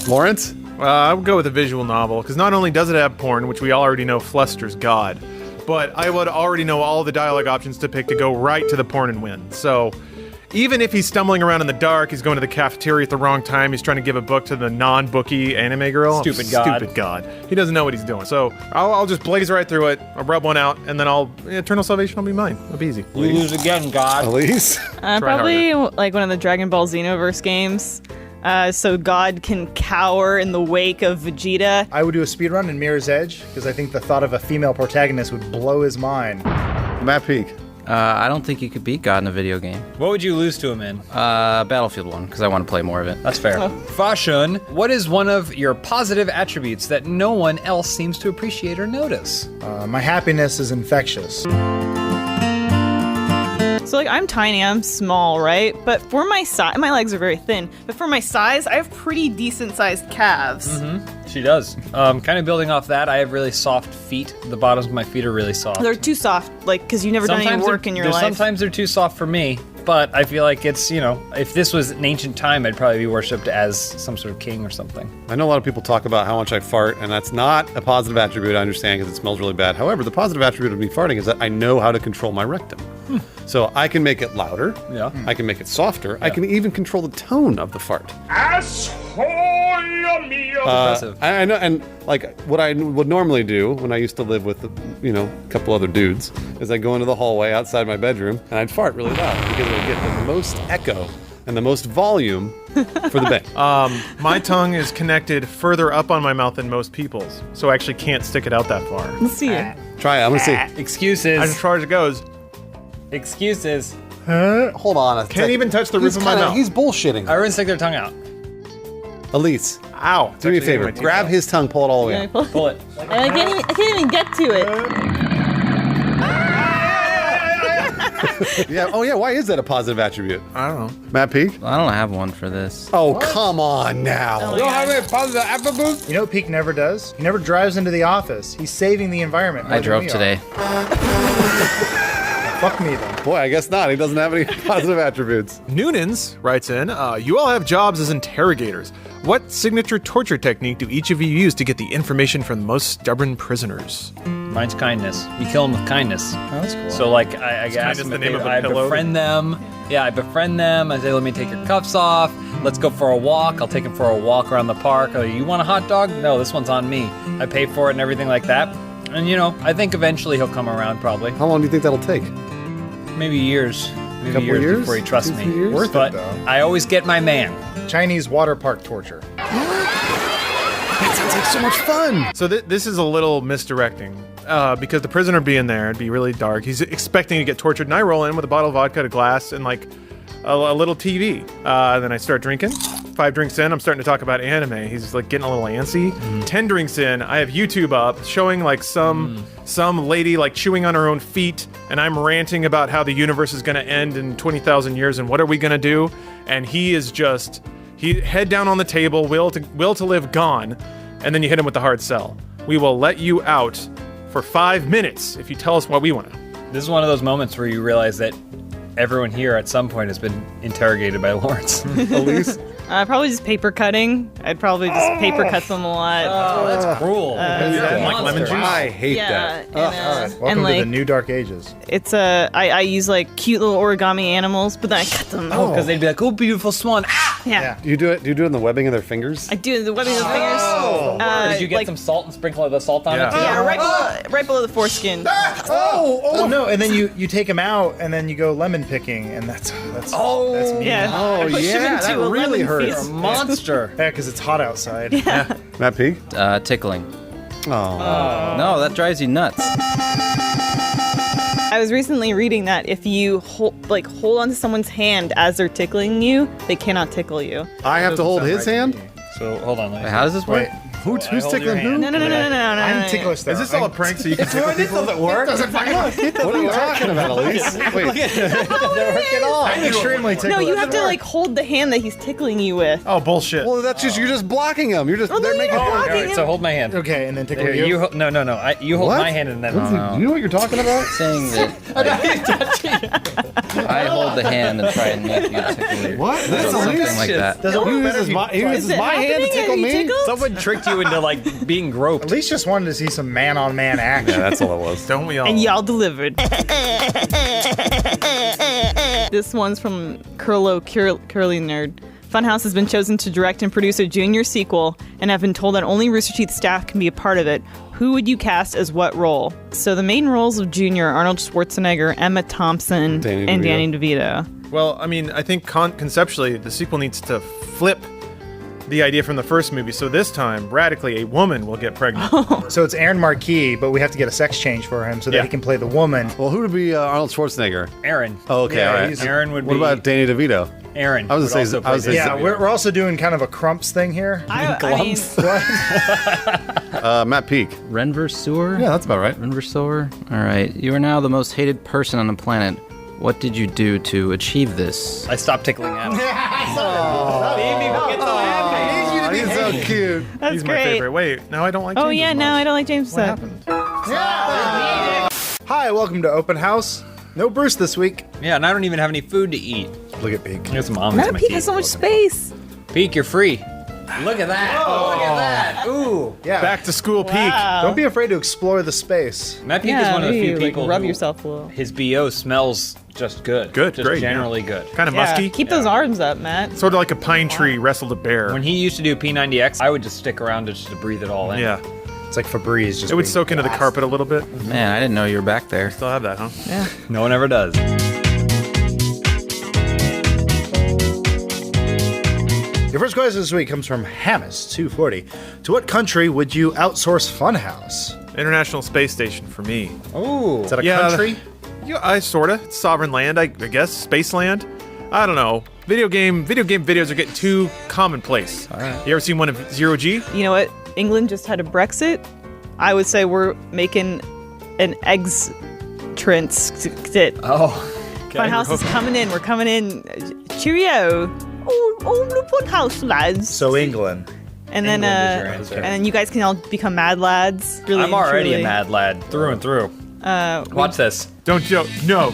Lawrence? I would go with a visual novel, because not only does it have porn, which we all already know flusters God, but I would already know all the dialogue options to pick to go right to the porn and win. So even if he's stumbling around in the dark, he's going to the cafeteria at the wrong time, he's trying to give a book to the non-bookie anime girl. Stupid God. Stupid God. He doesn't know what he's doing. So I'll just blaze right through it, I'll rub one out, and then eternal salvation will be mine. It'll be easy. You lose again, God. Elise? Probably like one of the Dragon Ball Xenoverse games. So God can cower in the wake of Vegeta. I would do a speedrun in Mirror's Edge, because I think the thought of a female protagonist would blow his mind. Matt Peak? I don't think you could beat God in a video game. What would you lose to him in? Battlefield 1, because I want to play more of it. That's fair. Fashion, what is one of your positive attributes that no one else seems to appreciate or notice? My happiness is infectious. So like I'm tiny, I'm small, right? But for my size, my legs are very thin. But for my size, I have pretty decent sized calves. Mm-hmm. She does. Kind of building off that, I have really soft feet. The bottoms of my feet are really soft. They're too soft, like because you've never done any work in your life. Sometimes they're too soft for me, but I feel like it's, if this was an ancient time, I'd probably be worshipped as some sort of king or something. I know a lot of people talk about how much I fart, and that's not a positive attribute, I understand, because it smells really bad. However, the positive attribute of me farting is that I know how to control my rectum. So I can make it louder. Yeah. I can make it softer. I can even control the tone of the fart. I know, and like what I would normally do when I used to live with, a couple other dudes, is I'd go into the hallway outside my bedroom and I'd fart really loud because it would get the most echo and the most volume for the bang. My tongue is connected further up on my mouth than most people's, so I actually can't stick it out that far. Let's see it. Try it. I'm gonna see. Excuses. As far as it goes. Excuses. Hold on a Can't second. even touch the roof of my mouth. He's bullshitting. Everyone stick their tongue out. Elise. Ow. Do me a favor. Grab his tongue, pull it all the way out. Pull it. I can't even get to it. Yeah. Oh, yeah. Why is that a positive attribute? I don't know. Matt Peak? I don't have one for this. Oh, come on now. You don't have any positive attributes? You know what Peak never does? He never drives into the office. He's saving the environment. I drove today. Fuck me then. Boy, I guess not. He doesn't have any positive attributes. Noonans writes in, you all have jobs as interrogators. What signature torture technique do each of you use to get the information from the most stubborn prisoners? Mine's kindness. You kill them with kindness. Oh, that's cool. So like I guess kindness the name of a pillow? befriend them. Yeah, I befriend them. I say, let me take your cuffs off. Let's go for a walk. I'll take him for a walk around the park. Oh, you want a hot dog? No, this one's on me. I pay for it and everything like that. And I think eventually he'll come around probably. How long do you think that'll take? Maybe years. Maybe Couple years years? before he trusts me. Years? Worth But it, though. I always get my man. Chinese water park torture. That sounds like so much fun. So this is a little misdirecting because the prisoner being there, it'd be really dark. He's expecting to get tortured, and I roll in with a bottle of vodka, a glass, and like a little TV. Then I start drinking. 5 drinks in, I'm starting to talk about anime. He's like getting a little antsy. 10 drinks in, I have YouTube up showing like some lady like chewing on her own feet, and I'm ranting about how the universe is going to end in 20,000 years and what are we going to do? And he is just head down on the table, will to live gone, and then you hit him with the hard sell. We will let you out for 5 minutes if you tell us what we want to. This is one of those moments where you realize that everyone here at some point has been interrogated by Lawrence. Elise? Probably just paper cutting. I'd probably just paper cut them a lot. Oh, that's cruel. Like lemon juice? I hate Yeah, that. Welcome like, to the new dark ages. It's I use like cute little origami animals, but then I cut them. Oh, because they'd be like, oh, beautiful swan. Ah! Yeah. Do you do it in the webbing of their fingers? I do the webbing of the fingers. Did you get some salt and sprinkle the salt on it too? Yeah, right below the foreskin. Oh no! And then you take them out, and then you go lemon picking, and that's mean. Yeah. Oh, I push them yeah, into that a really lemon hurts. feast. You're a monster. Yeah, because it's hot outside. Yeah. Matt Peak? Tickling. Oh. No, that drives you nuts. I was recently reading that if you hold onto someone's hand as they're tickling you, they cannot tickle you. I have to hold his hand? So hold on. Wait, how does this work? Who's tickling who? No. I'm ticklish there. Is this all a prank so you can tickle people? doesn't work. What are you talking about, Elise? Wait. Doesn't work at all. I'm extremely ticklish. No, you have to hold the hand that he's tickling you with. Oh, bullshit. Well, that's just, you're just blocking him. You're just, they're making All right, so hold my hand. Okay, and then tickle Here, you. you no. You hold What? my hand and then. You know what you're talking about? Saying that I hold the hand and try and make you tickle you. What? That's Something Elise. like that. He uses my hand to tickle me? Someone tricked you into being groped. At least just wanted to see some man-on-man action. Yeah, that's all it was. Don't we all? And y'all delivered. This one's from Curly Nerd. Funhaus has been chosen to direct and produce a Junior sequel and have been told that only Rooster Teeth staff can be a part of it. Who would you cast as what role? So the main roles of Junior are Arnold Schwarzenegger, Emma Thompson, and Danny DeVito. Well, I mean, I think conceptually, the sequel needs to flip the idea from the first movie. So this time, radically, a woman will get pregnant. So it's Aaron Marquis, but we have to get a sex change for him so that he can play the woman. Well, who would be Arnold Schwarzenegger? Aaron. Oh, okay, all right. Aaron would be. What about Danny DeVito? Aaron. I was gonna say. We're also doing kind of a Crumps thing here. Matt Peak. Renverseur? Yeah, that's about right. Renverseur. All right. You are now the most hated person on the planet. What did you do to achieve this? I stopped tickling Adam. He's so cute. That's He's great. my favorite. Wait, now I don't like James. Oh yeah, as no, much. I don't like James. What happened? Hi, welcome to Open House. No Bruce this week. Yeah, and I don't even have any food to eat. Look at Peak. Here's some almonds. Matt in my Peak teeth. has so much space. Peak, you're free. Look at that. Oh. Look at that. Ooh. Yeah. Back to school, Peak. Don't be afraid to explore the space. Matt Peak is one of the few people rub who yourself a little. his BO smells just good. Good, just great, generally good. Kind of musky. Keep those arms up, Matt. Sort of like a pine tree wrestled a bear. When he used to do P90X, I would just stick around just to breathe it all in. Yeah. It's like Febreze. Just It would being soak into the gassed. carpet a little bit. Man, I didn't know you were back there. Still have that, huh? Yeah. No one ever does. Your first question this week comes from Hammis240. To what country would you outsource Funhaus? International Space Station for me. Ooh. Is that a country? Yeah, sorta. It's sovereign land, I guess. Space land. I don't know. Video game videos are getting too commonplace. All right. You ever seen one of Zero G? You know what? England just had a Brexit. I would say we're making an exit. Oh. Okay. Funhaus is coming in. We're coming in. Cheerio. Oh, the Funhaus lads. So England. And then, England is your answer. and then you guys can all become mad lads. Really, I'm already truly. a mad lad through and through. Watch this. Don't joke. No.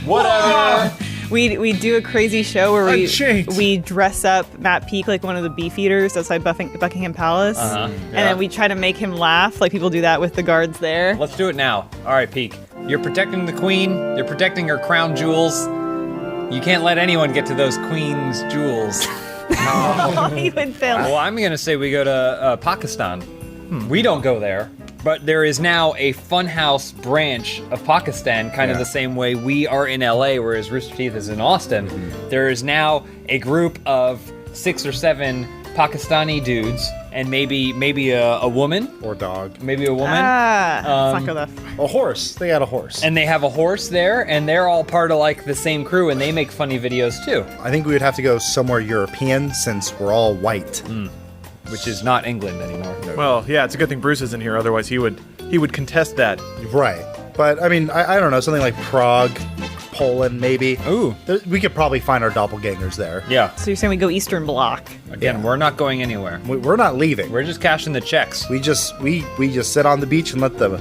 Whatever. We do a crazy show where Unchained. we dress up Matt Peak like one of the beefeaters outside Buckingham Palace, and then we try to make him laugh like people do that with the guards there. Let's do it now. All right, Peak. You're protecting the queen. You're protecting her crown jewels. You can't let anyone get to those queen's jewels. He would fail. Well, I'm going to say we go to Pakistan. We don't go there, but there is now a Funhaus branch of Pakistan, kind of the same way we are in LA, whereas Rooster Teeth is in Austin. There is now a group of 6 or 7 Pakistani dudes, and maybe a woman Or dog. maybe a woman. Let's not go that far. A horse. They got a horse. And they have a horse there, and they're all part of like the same crew, and they make funny videos too, I think we would have to go somewhere European since we're all white. which is not England anymore. Well, yeah, it's a good thing Bruce isn't here. Otherwise, he would contest that. Right. But, I mean, I don't know, something like Prague, Poland, maybe. Ooh. We could probably find our doppelgangers there. Yeah. So you're saying we go Eastern Bloc? Again, we're not going anywhere. We're not leaving. We're just cashing the checks. We just sit on the beach and let the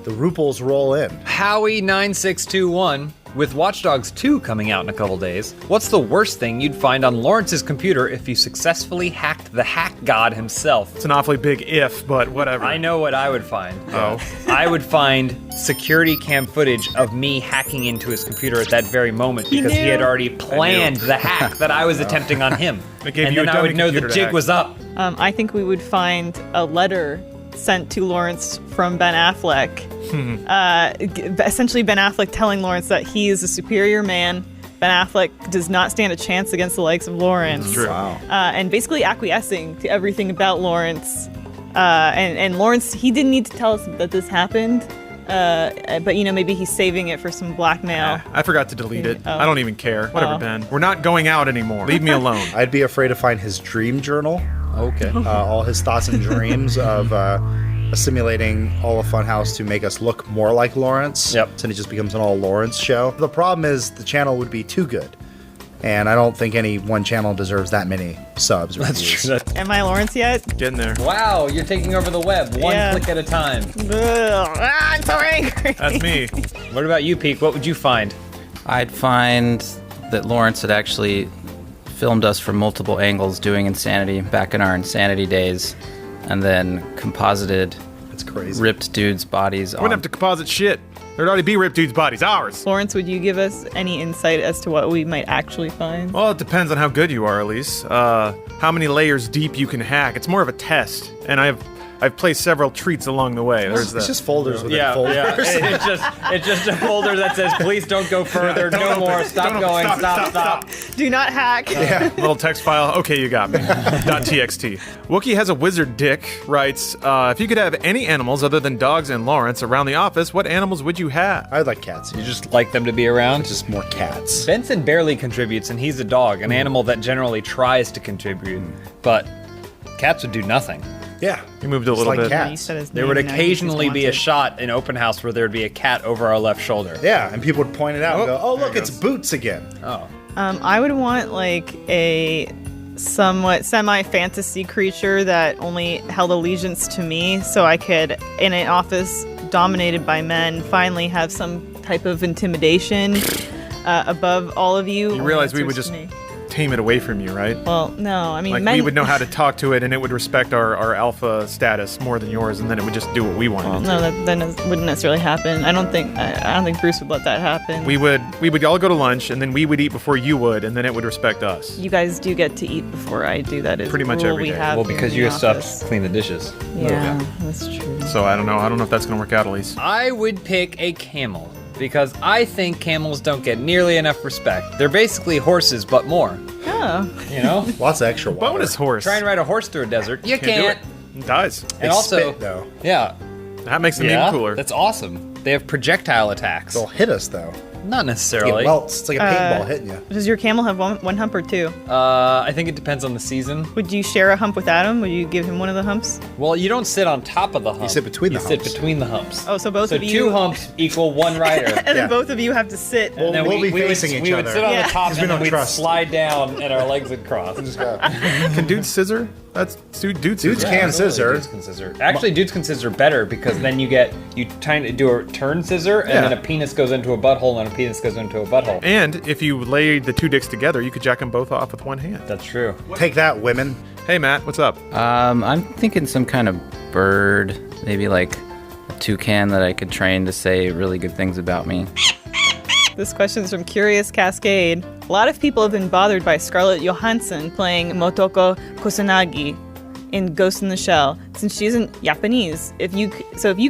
ruples roll in. Howie9621, with Watch Dogs 2 coming out in a couple days, what's the worst thing you'd find on Lawrence's computer if you successfully hacked the hack god himself? It's an awfully big if, but whatever. I know what I would find. Oh. I would find security cam footage of me hacking into his computer at that very moment because he had already planned the hack that I was attempting on him. It gave And you a then I dummy would know the computer to jig hack. was up. I think we would find a letter sent to Lawrence from Ben Affleck. Essentially, Ben Affleck telling Lawrence that he is a superior man. Ben Affleck does not stand a chance against the likes of Lawrence. True. Wow. And basically acquiescing to everything about Lawrence. And Lawrence, he didn't need to tell us that this happened. But maybe he's saving it for some blackmail. I forgot to delete it. Oh. I don't even care. Whatever, Oh. Ben. We're not going out anymore. Leave me alone. I'd be afraid to find his dream journal. Okay. All his thoughts and dreams of assimilating all of Funhaus to make us look more like Lawrence. Yep. So it just becomes an all Lawrence show. The problem is the channel would be too good. And I don't think any one channel deserves that many subs. That's true. Am I Lawrence yet? Getting there. Wow, you're taking over the web, one Yeah. click at a time. Ugh, I'm so angry. That's me. What about you, Peak? What would you find? I'd find that Lawrence had actually filmed us from multiple angles doing Insanity back in our Insanity days, and then composited That's crazy. ripped dudes' bodies I wouldn't on. have to composite shit. There'd already be ripped dudes' bodies. Ours. Lawrence, would you give us any insight as to what we might actually find? Well, it depends on how good you are, Elise. How many layers deep you can hack. It's more of a test, and I've placed several treats along the way. There's It's just folders within Yeah, folders. it's just a folder that says, "Please don't go further, no more, stop going, stop." Do not hack. Little text file. Okay, you got me. .txt. Wookie has a wizard dick. Writes, if you could have any animals other than dogs and Lawrence around the office, what animals would you have? I'd like cats. You just like them to be around. Just more cats. Benson barely contributes, and he's a dog, an animal that generally tries to contribute, but cats would do nothing. Yeah. You moved a Just little like bit. cats. He said his There name, would now he occasionally just be a wants shot in open house where there'd be a cat over our left shoulder. Yeah, and people would point it out and go, oh, there look, it it's goes. Boots again. Oh. it. I would want like a somewhat semi-fantasy creature that only held allegiance to me, so I could, in an office dominated by men, finally have some type of intimidation above all of you. You realize we Only would answers just to me. tame it away from you, right? Well, no, I mean, Like men. we would know how to talk to it, and it would respect our alpha status more than yours, and then it would just do what we wanted. No, that wouldn't necessarily happen. I don't think Bruce would let that happen. We would all go to lunch, and then we would eat before you would, and then it would respect us. You guys do get to eat before I do. That is Pretty much a rule every we day. have Well, here because in you the have stuff office. to clean the dishes. Yeah, that's true. So I don't know if that's gonna work out, Elise. I would pick a camel because I think camels don't get nearly enough respect. They're basically horses, but more. Oh. You know? Lots of extra water. Bonus horse. Try and ride a horse through a desert. You can't. do it. It dies. And also, spit, though. yeah, That makes them yeah, even cooler. that's awesome. They have projectile attacks. They'll hit us, though. Not necessarily. It welts. It's like a paintball hitting you. Does your camel have one hump or two? I think it depends on the season. Would you share a hump with Adam? Would you give him one of the humps? Well, you don't sit on top of the hump. You sit between the You humps. sit between the humps. Oh, so both So of you. two humps equal one rider. And Yeah. then both of you have to sit. And then We'll be would- facing each we would other. sit on Yeah. the top 'Cause we and then don't we'd trust. slide down and our legs would cross. Can dudes scissor? That's dudes Dudes scissor. can scissor. Dudes can scissor. Actually, dudes can scissor better because then you try to do a turn scissor and Yeah. then a penis goes into a butthole and a penis goes into a butthole. And if you laid the two dicks together, you could jack them both off with one hand. That's true. Take that, women. Hey, Matt, what's up? I'm thinking some kind of bird, maybe like a toucan that I could train to say really good things about me. This question is from Curious Cascade. A lot of people have been bothered by Scarlett Johansson playing Motoko Kusanagi in Ghost in the Shell, since she isn't Japanese. If you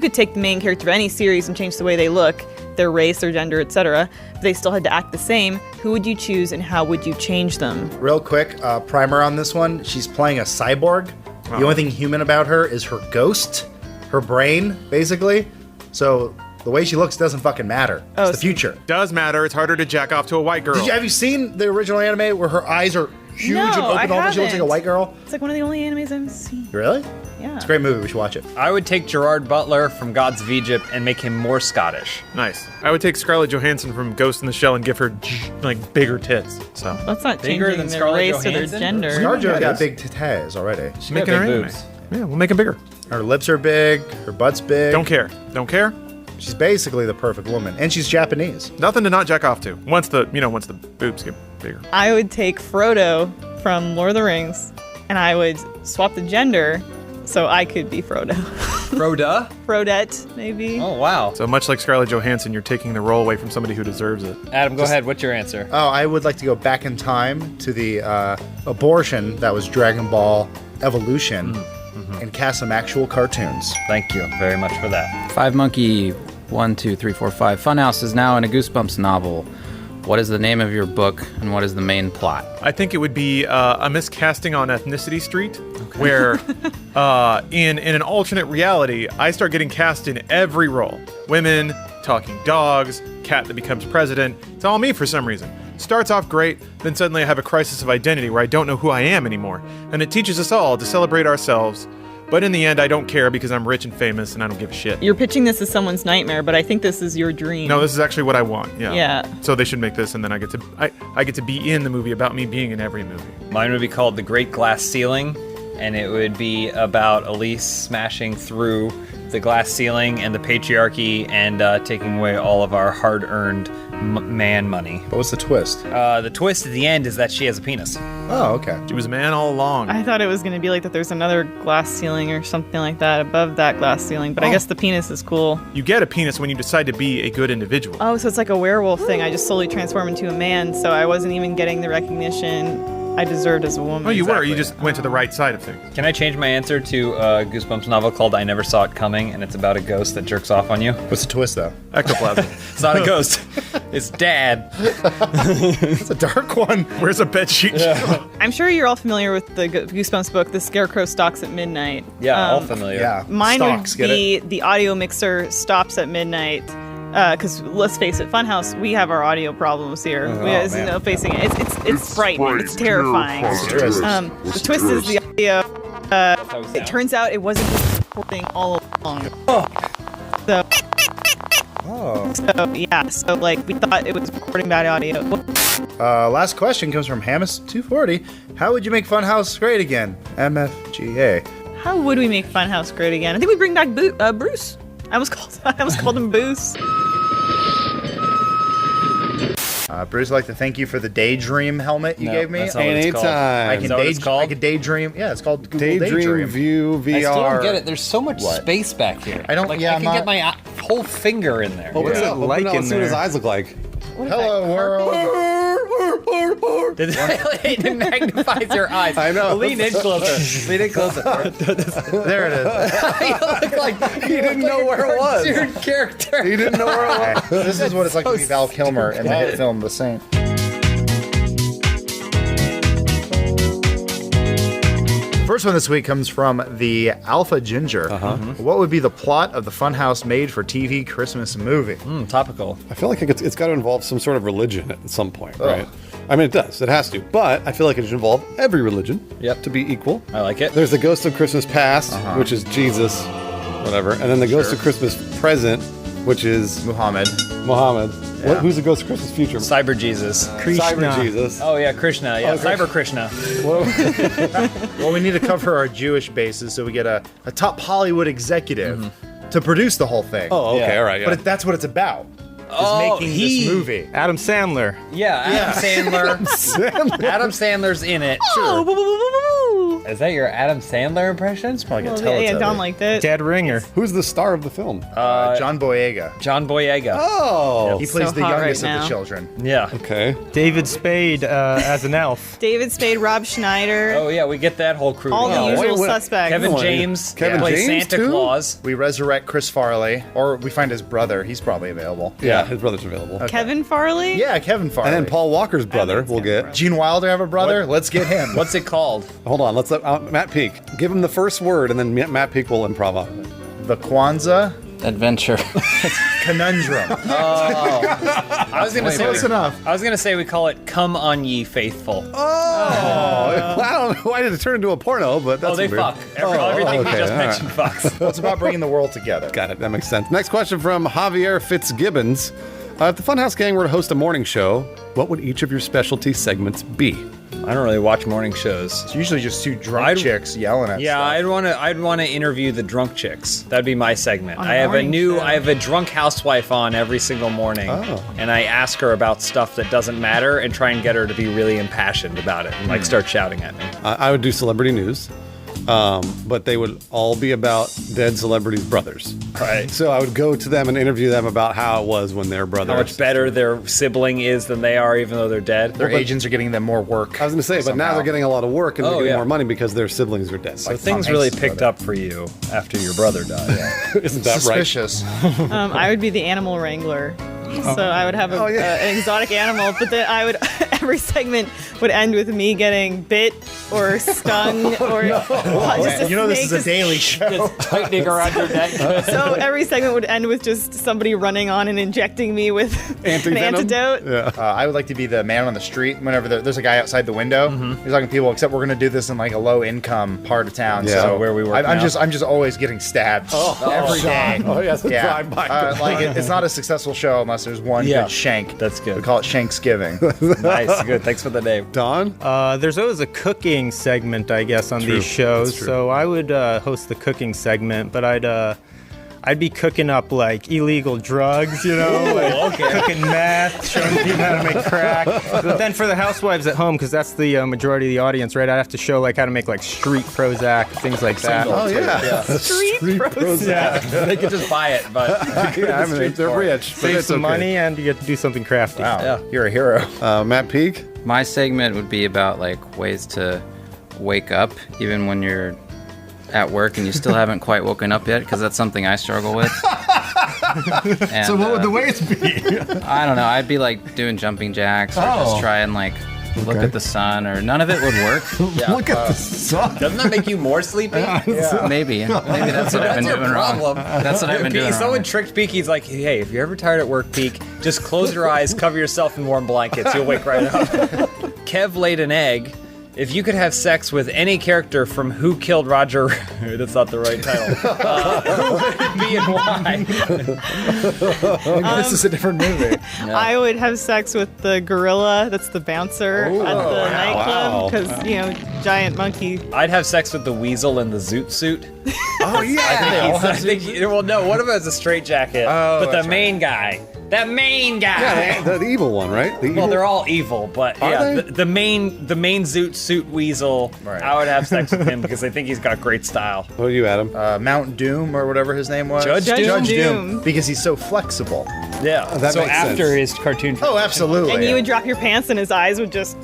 could take the main character of any series and change the way they look, their race, their gender, etc., but they still had to act the same, who would you choose and how would you change them? Real quick, primer on this one. She's playing a cyborg. The only thing human about her is her ghost, her brain, basically. So the way she looks doesn't fucking matter. It's the future. Does matter. It's harder to jack off to a white girl. Have you seen the original anime where her eyes are huge No, and open I almost? She looks like a haven't. white girl. It's like one of the only animes I've seen. Really? Yeah. It's a great movie. We should watch it. I would take Gerard Butler from Gods of Egypt and make him more Scottish. Nice. I would take Scarlett Johansson from Ghost in the Shell and give her like bigger tits. So That's not Bigger changing than their Scarlett race or their Johansson? gender. ScarJo's got is. big titties already. She make got her big anime. boobs. Yeah, we'll make them bigger. Her lips are big. Her butt's big. Don't care. Don't care. She's basically the perfect woman, and she's Japanese. Nothing to not jack off to. Once the boobs get bigger. I would take Frodo from Lord of the Rings, and I would swap the gender so I could be Frodo. Froda? Frodette, maybe. Oh, wow. So much like Scarlett Johansson, you're taking the role away from somebody who deserves it. Adam, go ahead. What's your answer? Oh, I would like to go back in time to the abortion that was Dragon Ball Evolution and cast some actual cartoons. Thank you very much for that. 5 Monkey 1, 2, 3, 4, 5. Funhouse is now in a Goosebumps novel. What is the name of your book, and what is the main plot? I think it would be a miscasting on Ethnicity Street, where in an alternate reality, I start getting cast in every role. Women, talking dogs, cat that becomes president. It's all me for some reason. Starts off great, then suddenly I have a crisis of identity where I don't know who I am anymore. And it teaches us all to celebrate ourselves. But in the end, I don't care because I'm rich and famous and I don't give a shit. You're pitching this as someone's nightmare, but I think this is your dream. No, this is actually what I want. Yeah. Yeah. So they should make this, and then I get to be in the movie about me being in every movie. Mine would be called The Great Glass Ceiling, and it would be about Elise smashing through the glass ceiling and the patriarchy and taking away all of our hard-earned man money. But what's the twist? The twist at the end is that she has a penis. Oh, okay. She was a man all along. I thought it was going to be like that there's another glass ceiling or something like that above that glass ceiling, but I guess the penis is cool. You get a penis when you decide to be a good individual. Oh, so it's like a werewolf thing. I just slowly transform into a man, so I wasn't even getting the recognition I deserved as a woman. Oh, you were. You just went to the right side of things. Can I change my answer to a Goosebumps novel called I Never Saw It Coming, and it's about a ghost that jerks off on you? What's the twist, though? Ectoplasm. It's not a ghost. It's Dad. It's a dark one. Where's a bed sheet? I'm sure you're all familiar with the Goosebumps book, The Scarecrow Stalks at Midnight. Yeah, all familiar. Yeah. Mine Stalks, would be The Audio Mixer Stops at Midnight. Because let's face it, Funhouse, we have our audio problems here. There's no facing it. It's frightening. It's terrifying. The twist is the audio. It turns out it wasn't just recording all along. So yeah. So like we thought it was recording bad audio. Last question comes from Hamas240. How would you make Funhouse great again? MFGA. How would we make Funhouse great again? I think we bring back Bruce. I was called him Bruce. Bruce, I'd like to thank you for the daydream helmet you gave me. That's not what it's called. I can daydream. Yeah, it's called Google Daydream View VR. I still don't get it. There's so much space back here. I don't. Like, yeah, I can get my whole finger in there. Well, what's it like in there? Let's see what his eyes look like. Hello, world. It magnifies your eyes. I know. Lean in closer. Lean in closer. There it is. You look like he didn't know where it was. Weird character. He didn't know where it was. This is what it's like to be Val Kilmer in the hit film The Saint. First one this week comes from the Alpha Ginger. What would be the plot of the Funhouse made-for-TV Christmas movie? Topical. I feel like it's got to involve some sort of religion at some point, right? I mean, it does. It has to. But I feel like it should involve every religion to be equal. I like it. There's the Ghost of Christmas Past, which is Jesus, whatever. And then the Ghost of Christmas Present, which is Muhammad. Yeah. Who's the Ghost of Christmas Future? Cyber Jesus. Cyber Jesus. Oh, yeah, Krishna. Yeah, Cyber Krishna. Well, we need to cover our Jewish bases, so we get a top Hollywood executive to produce the whole thing. Oh, okay, all right. Yeah. But that's what it's about. Making this movie. Adam Sandler. Yeah, Adam Sandler. Adam Sandler's in it. Is that your Adam Sandler impression? It's probably gonna tell yeah, Don liked it. Dead Ringer. Who's the star of the film? John Boyega. John Boyega. Oh. He plays So the hot youngest right of now. the children. Yeah. Okay. David Spade as an elf. David Spade, Rob Schneider. Oh, yeah, we get that whole crew. All the together. usual suspects. Kevin James. Kevin plays James, Santa too? Claus. We resurrect Chris Farley, or we find his brother. He's probably available. Yeah, his brother's available. Kevin Farley? Yeah, Kevin Farley. And then Paul Walker's brother we'll get. Gene Wilder have a brother? Let's get him. What's it called? Hold on, let's let Matt Peak. Give him the first word, and then Matt Peak will improv on it. The Kwanzaa Adventure. Conundrum. I was gonna say close enough. I was gonna say we call it "Come on, ye faithful." I don't know why did it turn into a porno, but that's they weird. fuck. Everything we okay, just all right. mentioned fucks. Well, it's about bringing the world together. Got it. That makes sense. Next question from Javier Fitzgibbons. If the Funhouse Gang were to host a morning show, what would each of your specialty segments be? I don't really watch morning shows. It's usually just two drunk chicks yelling at Yeah, stuff. I'd want to interview the drunk chicks. That'd be my segment. On I have morning show. I have a drunk housewife on every single morning, and I ask her about stuff that doesn't matter and try and get her to be really impassioned about it and like start shouting at me. I would do celebrity news, but they would all be about dead celebrities' brothers. Right. So I would go to them and interview them about how it was when their brother. How much better their sibling is than they are, even though they're dead. Their agents are getting them more work. I was going to say, but now they're getting a lot of work and they're getting more money because their siblings are dead. So things really picked up for you after your brother died. Isn't that Suspicious. I would be the animal wrangler. So I would have an exotic animal, but then I would every segment would end with me getting bit or stung or just a You know this is a snake daily show. Tightening around your neck. So every segment would end with just somebody running on and injecting me with an antidote. Yeah. I would like to be the man on the street whenever there's a guy outside the window. He's talking to people, except we're going to do this in like a low income part of town. Yeah. So where we work I'm now. just always getting stabbed every day. Oh, yes, the drive-by. Like it's not a successful show unless there's one good shank. That's good. We call it Shanksgiving. Nice, good. Thanks for the name. Don? There's always a cooking segment, I guess, on these shows. So I would host the cooking segment, but I'd be cooking up like illegal drugs, you know, like cooking meth, showing people how to make crack. But then for the housewives at home, because that's the majority of the audience, right? I'd have to show like how to make like street Prozac, things like that. Oh, yeah. Street Prozac. They could just buy it, but Yeah, I mean, they're rich. but Save it's some okay. money and you get to do something crafty. Wow, you're a hero. Matt Peak? My segment would be about like ways to wake up even when you're at work and you still haven't quite woken up yet, because that's something I struggle with. And, So what would the ways be? I don't know. I'd be like doing jumping jacks or just try and like look at the sun, or none of it would work. Look at the sun. doesn't that make you more sleepy? Maybe that's what I've been doing wrong. That's what I've been doing Someone wrong. tricked Peak. He's like, hey, if you're ever tired at work, Peak, just close your eyes, cover yourself in warm blankets. You'll wake right up. Kev laid an egg. If you could have sex with any character from Who Killed Roger, that's not the right title. Who would it be and why? Maybe this is a different movie. I would have sex with the gorilla. That's the bouncer at the nightclub because you know, giant monkey. I'd have sex with the weasel in the zoot suit. Oh, yeah. Well, no, one of them has a straight jacket, but the main guy. That main guy. Yeah, the evil one, right? The evil? Well, they're all evil, but Are they? the main zoot suit weasel. Right. I would have sex with him because I think he's got great style. What are you, Adam? Mount Doom or whatever his name was. Judge Doom. Because he's so flexible. Yeah. That so makes after sense. his cartoon. Oh, absolutely. And you would drop your pants and his eyes would just.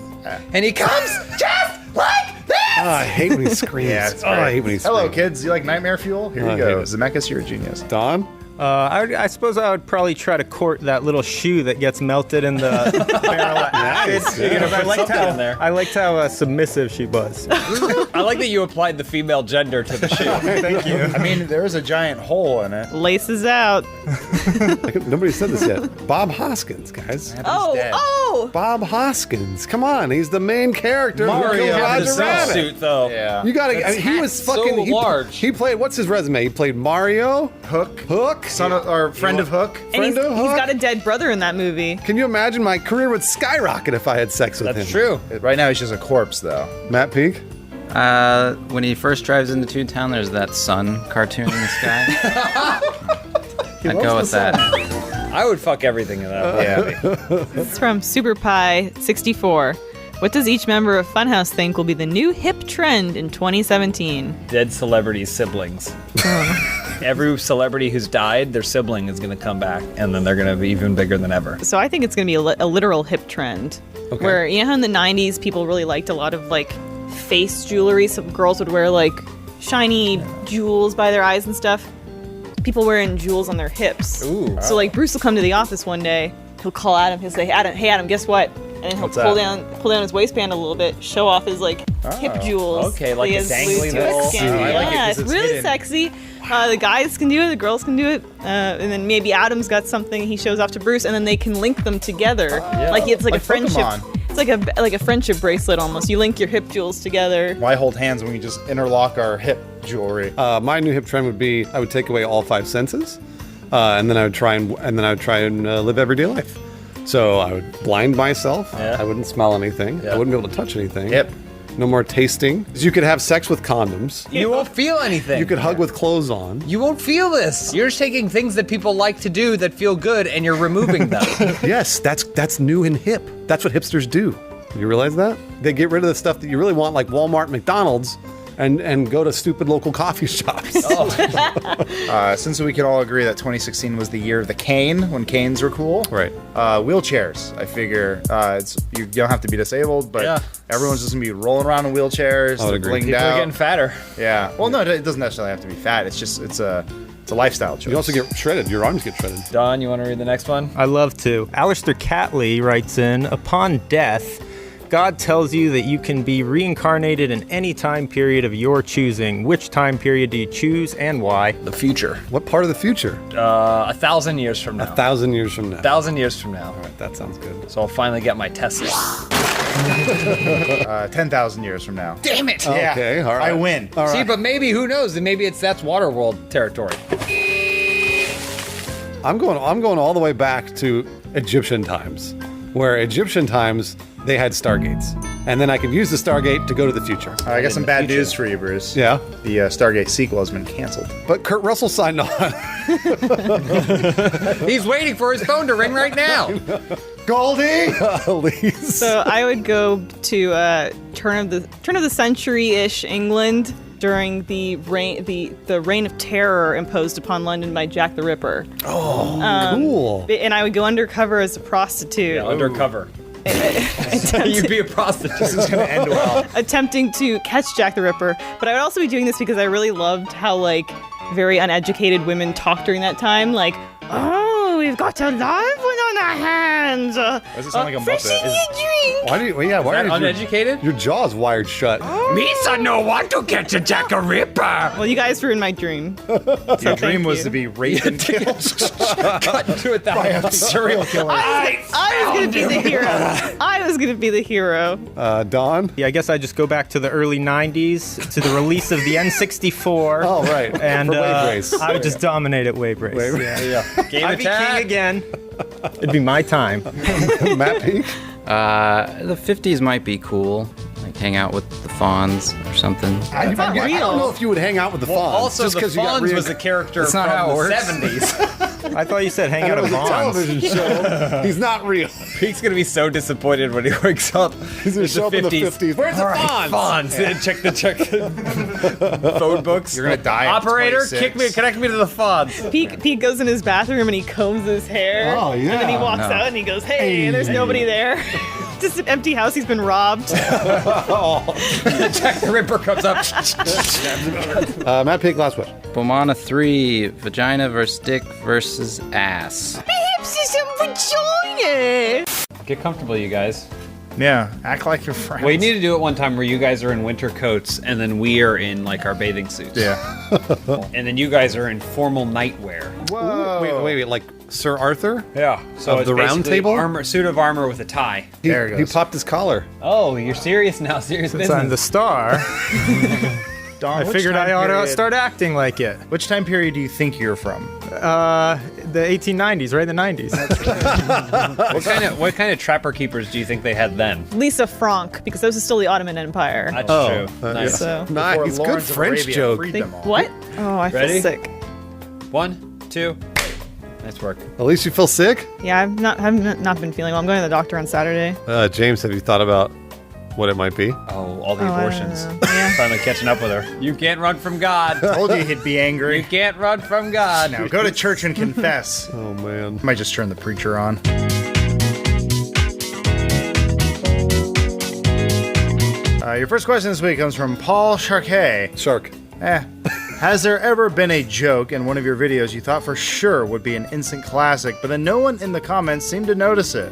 And he comes just like this. Oh, I hate when he screams. Yeah, it's I great. hate when he screams. Hello, kids. You like Nightmare Fuel? Here I you go. hate it. Zemeckis, you're a genius. Don? I suppose I would probably try to court that little shoe that gets melted in the barrel of acid. Nice. Because I liked something in there. how submissive she was. I like that you applied the female gender to the shoe. Thank you. I mean, there is a giant hole in it. Laces out. Nobody said this yet. Bob Hoskins, guys. Oh! Bob Hoskins. Come on, he's the main character. Mario Who killed had Roger the suit Rabbit. Suit though. Yeah. You gotta. That's he was so fucking large. He played. What's his resume? He played Mario, Hook, son of, or friend of Hook. And he's Friendo Hook? got a dead brother in that movie. Can you imagine? My career would skyrocket if I had sex with him. That's true. Right now, he's just a corpse, though. Matt Peak. When he first drives into Toontown, there's that sun cartoon in the sky. I'd go with that. I would fuck everything in that movie. This is from Super Pie 64. What does each member of Funhouse think will be the new hip trend in 2017? Dead celebrity siblings. Every celebrity who's died, their sibling is going to come back, and then they're going to be even bigger than ever. So I think it's going to be a literal hip trend. Okay. Where, you know how in the 90s people really liked a lot of like face jewelry? Some girls would wear like shiny jewels by their eyes and stuff. People wearing jewels on their hips. Ooh. So like Bruce will come to the office one day, he'll call Adam, he'll say, hey Adam, guess what? And he'll pull down his waistband a little bit, show off his like hip jewels. Okay, like He a has dangly loose little- twist skin. I like it Yeah, 'cause it's it's really hidden. sexy. The guys can do it, the girls can do it, and then maybe Adam's got something he shows off to Bruce, and then they can link them together. Like it's like a friendship. Pokemon. It's like a friendship bracelet almost. You link your hip jewels together. Why hold hands when we just interlock our hip jewelry? My new hip trend would be I would take away all five senses, and then I would try and live everyday life. So I would blind myself. Yeah. I wouldn't smell anything. Yeah. I wouldn't be able to touch anything. Yep. No more tasting. You could have sex with condoms. You won't feel anything. You could hug with clothes on. You won't feel this. You're just taking things that people like to do that feel good, and you're removing them. Yes, that's new and hip. That's what hipsters do. You realize that? They get rid of the stuff that you really want, like Walmart, McDonald's, and go to stupid local coffee shops. Since we can all agree that 2016 was the year of the cane, when canes were cool. Right. Wheelchairs. I figure you don't have to be disabled, but Yeah. everyone's just gonna be rolling around in wheelchairs, I would agree. blinged People out. are getting fatter. Yeah. Well, no, it doesn't necessarily have to be fat. It's It's a lifestyle choice. You also get shredded. Your arms get shredded. Don, you want to read the next one? I love to. Alistair Catley writes in, upon death, God tells you that you can be reincarnated in any time period of your choosing. Which time period do you choose and why? The future. What part of the future? 1,000 years from now. 1,000 years from now. 1,000 years from now. All right, that sounds good. So I'll finally get my Tesla. 10,000 years from now. Damn it! Yeah. Okay, all right. I win. All right. See, but maybe, who knows? Maybe that's Waterworld territory. I'm going all the way back to Egyptian times, where Egyptian times they had stargates, and then I could use the Stargate to go to the future. I got some bad news for you, Bruce. Yeah, the Stargate sequel has been canceled. But Kurt Russell signed on. He's waiting for his phone to ring right now. Goldie, Elise. So I would go to turn of the century-ish England during the reign of terror imposed upon London by Jack the Ripper. Oh, cool. And I would go undercover as a prostitute. Yeah, undercover. You'd be a prostitute. This is gonna end well. Attempting to catch Jack the Ripper, but I would also be doing this because I really loved how very uneducated women talked during that time. Oh, we've got a live one on our hands. Does it sound like a fresh Muppet? in your drink. Why do you? Why Is that are uneducated? Your jaw's wired shut. Misa no want to catch a Jack the Ripper. Well, you guys ruined my dream. Your dream was to be raped and killed Cut into it that by way. a serial killer. I was gonna be the hero. I was gonna be the hero. Don? Yeah, I guess I just go back to the early 90s, to the release of the N64. Oh, right. And For Wave Race. I would just dominate at Wave Race. Yeah. Game I'd be attack. king again. It'd be my time. Matt Peak? The 50s might be cool. Like hang out with the Fawns or something. I don't know if you would hang out with the Fawns. Also, just the 'cause you got Fonz was a character That's from not how it the works. 70s. I thought you said hang out It at was a Vons. television show. He's not real. Pete's gonna be so disappointed when he wakes up. He's gonna show up in the 50s. Where's the Fonz? Fonz. Yeah, check the phone books. You're gonna die. at Operator, 26. connect me to the Fonz. Pete goes in his bathroom and he combs his hair. Oh, yeah. And then he walks out and he goes, hey, and there's nobody there. Just an empty house. He's been robbed. Jack the Ripper comes up. Matt Peak, last question. Bomana 3, vagina versus dick versus ass. Perhaps there's some vagina. Get comfortable, you guys. Yeah, act like your friends. We need to do it one time where you guys are in winter coats and then we are in our bathing suits. Yeah. And then you guys are in formal nightwear. Whoa. Wait, like Sir Arthur? Yeah. So Of it's the Round basically Table? suit of armor with a tie. There it He goes. popped his collar. Oh, you're serious now? Serious Since business. I'm the star, Don, I which figured time I ought to period- start acting like it. Which time period do you think you're from? The 1890s, right? The 90s. What kind of trapper keepers do you think they had then? Lisa Frank, because this is still the Ottoman Empire. That's Oh, true. Nice. So. Nice. Before Good Lawrence of French Arabia joke. freed them all. What? Oh, I feel Ready? sick. 1, 2. Nice work. At least you feel sick? Yeah, I've not been feeling well. I'm going to the doctor on Saturday. James, have you thought about what it might be? Oh, all the Oh, I don't abortions. know. Yeah. Finally catching up with her. You can't run from God. Told you he'd be You angry. can't run from God. Now go to church and confess. Oh, man. Might just turn the preacher on. Your first question this week comes from Paul Charquet. Shark. Has there ever been a joke in one of your videos you thought for sure would be an instant classic, but then no one in the comments seemed to notice it?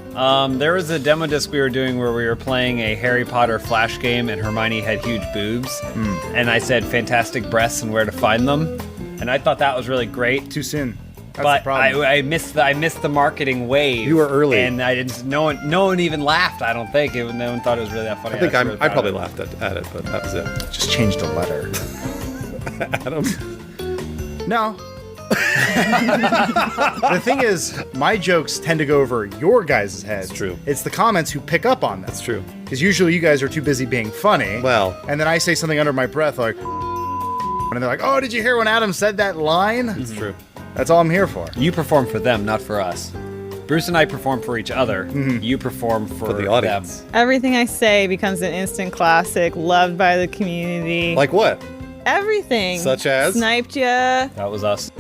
There was a demo disc we were doing where we were playing a Harry Potter flash game and Hermione had huge boobs. And I said fantastic breasts and where to find them. And I thought that was really great. Too soon. That's But the problem. I missed the marketing wave. You were early. And I didn't. No one even laughed. I don't think. No one thought it was really that funny. I think was really I proud probably of it. laughed at it, but that was it. Just changed a letter. Adam? No. The thing is, my jokes tend to go over your guys' heads. That's true. It's the comments who pick up on them. That's true. Because usually you guys are too busy being funny. Well. And then I say something under my breath like, and they're like, oh, did you hear when Adam said that line? It's true. That's all I'm here for. You perform for them, not for us. Bruce and I perform for each other. You perform for the audience. them. Everything I say becomes an instant classic, loved by the community. Like what? everything. Such as? Sniped ya. That was us.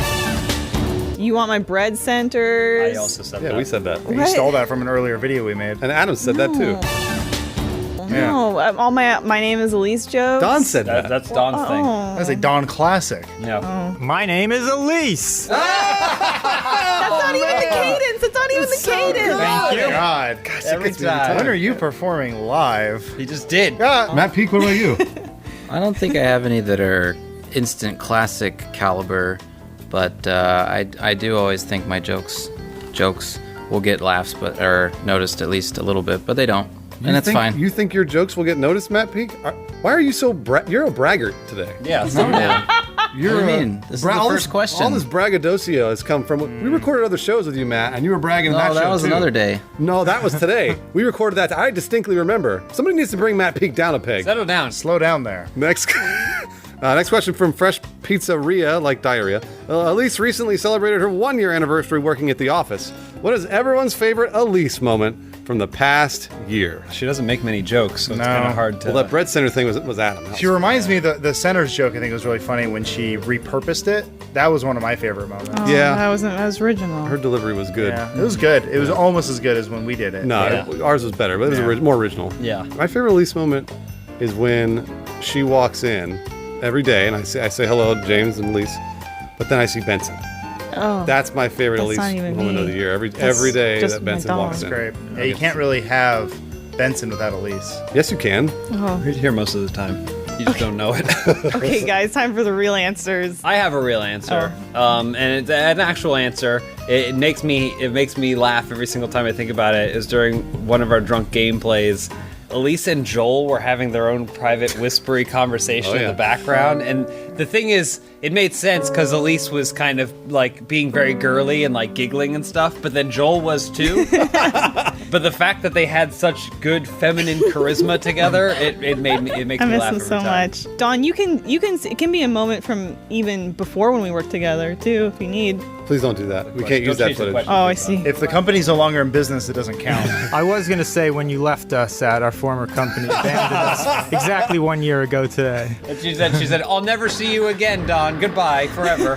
You want my bread centers? I also said Yeah, that. we said that. You stole that from an earlier video we made. And Adam said that too. No, all my name is Elise jokes. Don said that. That's Don's thing. That's a Don classic. Yeah. My name is Elise. That's not even the cadence. It's not even the cadence. Thank you. God. Every time. When are you performing live? He just did. Matt Peak, what about you? I don't think I have any that are instant classic caliber, but I do always think my jokes will get laughs, but are noticed at least a little bit, but they don't, and that's fine. You think your jokes will get noticed, Matt Peak? Why are you so you're a braggart today? Yeah. You're What do you mean? This is the first question. All this braggadocio has come from. We recorded other shows with you, Matt, and you were bragging. No, on that that show was too. another day. No, that was today. We recorded that. I distinctly remember. Somebody needs to bring Matt Peak down a peg. Settle down. Slow down there. Next question from Fresh Pizzeria, like diarrhea. Elise recently celebrated her 1-year anniversary working at the office. What is everyone's favorite Elise moment from the past year? She doesn't make many jokes, so it's No. kind of hard to. Well, that bread center thing was Adam. She reminds me of the Center's joke. I think was really funny when she repurposed it. That was one of my favorite moments. Oh, Yeah. that was original. Her delivery was good. Yeah, it was good. It was almost as good as when we did it. No, ours was better, but it was Yeah. more original. Yeah. My favorite Elise moment is when she walks in every day, and I say hello to James and Elise, but then I see Benson. Oh. That's my favorite That's Elise not even moment me. of the year. Every That's day just that my Benson dog. walks That's in. great. Yeah, you can't really have Benson without Elise. Yes, you can. Oh. He's here most of the time. You just don't know it. Okay, guys, time for the real answers. I have a real answer, and it's an actual answer. It makes me laugh every single time I think about it. Is during one of our drunk gameplays, Elise and Joel were having their own private whispery conversation in the background, and the thing is, it made sense because Elise was kind of like being very girly and like giggling and stuff, but then Joel was too. But the fact that they had such good feminine charisma together, it makes I me miss laugh him every so time. much. Don, you can it can be a moment from even before when we worked together too, if you need. Please don't do that. We can't use that footage. Oh, I see. If the company's no longer in business, it doesn't count. I was going to say when you left us at our former company, abandoned us exactly 1 year ago today. And she said, I'll never see you again, Don. Goodbye, forever.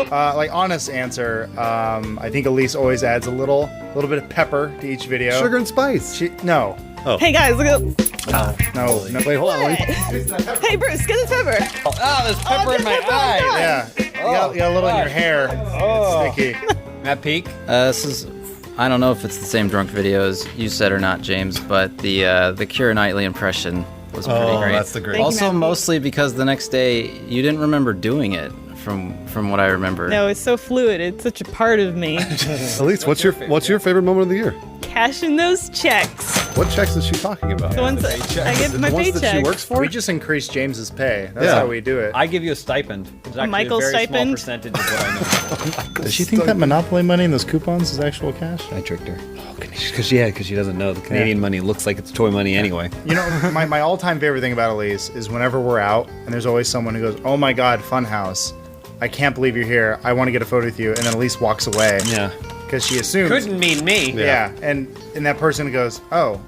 Like honest answer, I think Elise always adds a little bit of pepper to each video. Sugar and spice. No. Oh. Hey guys, look at. No. Wait, hold on. Hey Bruce, get the pepper. Oh, there's pepper in my eye. Yeah. You got a little in your hair. It's sticky. Matt Peak? This is, I don't know if it's the same drunk video as you said or not, James, but the Keira Knightley impression was pretty great. That's the great. Thank you, Also, Matt Peak. mostly because the next day you didn't remember doing it, from what I remember. No, it's so fluid. It's such a part of me. Elise, what's your favorite moment of the year? Cashing those checks. What checks is she talking about? The ones that I get my the ones that she paycheck. works for? We just increased James's pay. That's Yeah. how we do it. I give you a stipend. It's actually Michael's a very small stipend? percentage of what I know. Does she think that Monopoly money and those coupons is actual cash? I tricked her. Because she doesn't know the Canadian money looks like it's toy money anyway. You know, my all-time favorite thing about Elise is whenever we're out and there's always someone who goes, "Oh my God, Funhaus! I can't believe you're here. I want to get a photo with you," and then Elise walks away. Yeah. Because she assumes. Couldn't mean me. Yeah, and that person goes, "Oh,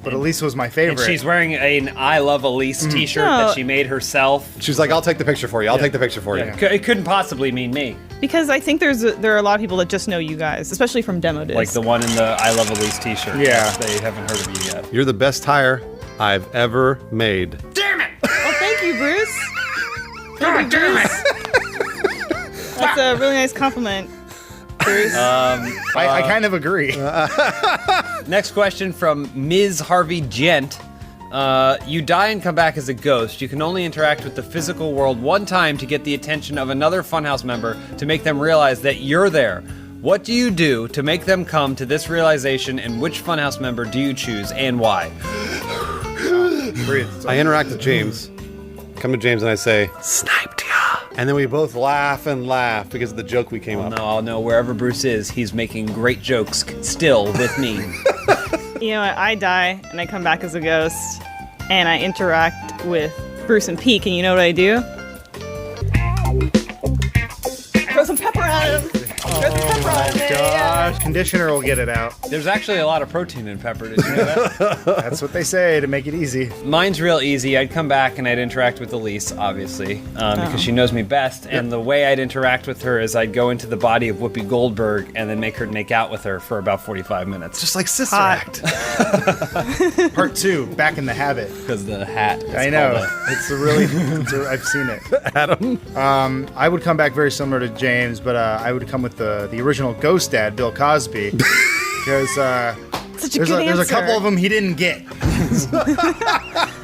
but Elise was my favorite." And she's wearing an I Love Elise t-shirt No. that she made herself. She's like, I'll take the picture for you. I'll take the picture for you. It couldn't possibly mean me. Because I think there are a lot of people that just know you guys, especially from Demo Disc. Like the one in the I Love Elise t-shirt. Yeah. They haven't heard of you yet. You're the best hire I've ever made. Oh, thank you, Bruce. Thank you, Bruce. That's a really nice compliment, Bruce. I kind of agree. Next question from Ms. Harvey Gent. You die and come back as a ghost. You can only interact with the physical world one time to get the attention of another Funhaus member to make them realize that you're there. What do you do to make them come to this realization, and which Funhaus member do you choose and why? Breathe. I interact with James. Come to James and I say, "Sniped ya!" And then we both laugh and laugh because of the joke we came up. No, I'll know wherever Bruce is, he's making great jokes still with me. You know what? I die and I come back as a ghost, and I interact with Bruce and Peak, and you know what I do? Throw some pepper on him. Throw some pepper on him. Yeah. Conditioner will get it out. There's actually a lot of protein in pepper. Did you know that? That's what they say to make it easy. Mine's real easy. I'd come back and I'd interact with Elise, obviously, because she knows me best. And the way I'd interact with her is I'd go into the body of Whoopi Goldberg and then make out with her for about 45 minutes. Just like Sister Act. Part 2, Back in the Habit. Because the hat. I know. It's a really. I've seen it. Adam? I would come back very similar to James, but I would come with the original Ghost Dad, Bill Cosby, because there's a couple of them he didn't get,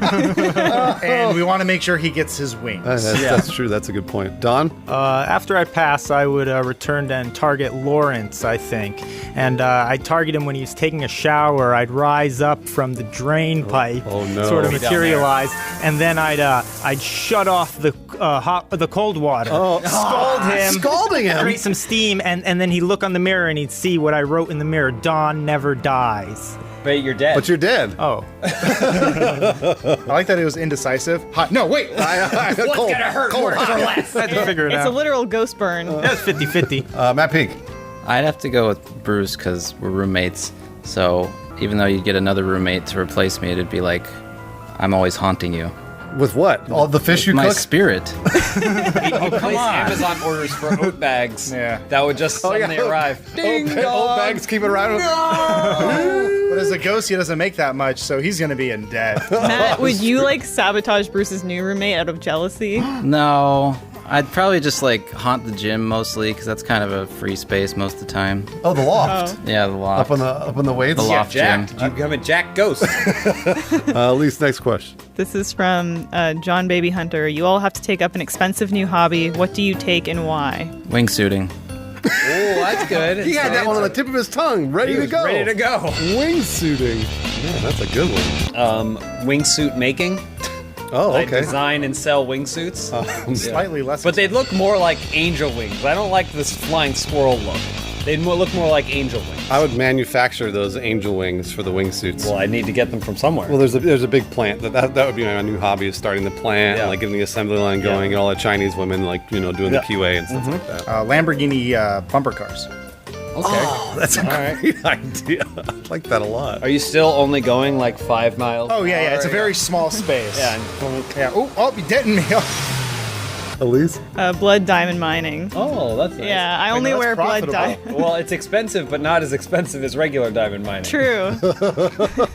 and we want to make sure he gets his wings. That's true. That's a good point. Don? After I pass, I would return and target Lawrence, I think. And I'd target him when he's taking a shower. I'd rise up from the drain pipe, sort of materialize, and then I'd shut off the cold water, scald him, scalding him, create some steam, and then he'd look on the mirror and he'd see what I wrote in the mirror: Dawn never dies. But you're dead. But you're dead. Oh. I like that it was indecisive. Hot. No, wait. What's gonna hurt more or less? I had to figure it out. It's a literal ghost burn. That's 50-50. Matt Peak. I'd have to go with Bruce because we're roommates. So even though you'd get another roommate to replace me, it'd be like I'm always haunting you. With what? All the fish you My cook? spirit. You place Amazon orders for oat bags. Yeah. That would just suddenly arrive. Ding Oat bags keep it around. But as a ghost, he doesn't make that much, so he's gonna be in debt. Matt, would you sabotage Bruce's new roommate out of jealousy? No. I'd probably just haunt the gym mostly because that's kind of a free space most of the time. Oh, the loft. Yeah, the loft. Up on the weights. The loft gym. You become a Jack Ghost. Elise, next question. This is from John Baby Hunter. You all have to take up an expensive new hobby. What do you take and why? Wingsuiting. Oh, that's good. He had that one on the tip of his tongue, ready to go. Ready to go. Wingsuiting. Yeah, that's a good one. Wingsuit making. Oh, I okay. design and sell wingsuits. Slightly less. But they'd look more like angel wings. I don't like this flying squirrel look. They'd look more like angel wings. I would manufacture those angel wings for the wingsuits. Well, I need to get them from somewhere. Well, there's a big plant. That would be my new hobby, is starting the plant, getting the assembly line going, and all the Chinese women doing the QA and stuff like that. Lamborghini bumper cars. Okay. Oh, that's a great idea. I like that a lot. Are you still only going 5 miles? Oh yeah. It's a very small space. Yeah. Oh, you deadened me. Elise? Blood diamond mining. Oh, that's nice. Yeah, I only wear blood diamond. Well, it's expensive, but not as expensive as regular diamond mining. True.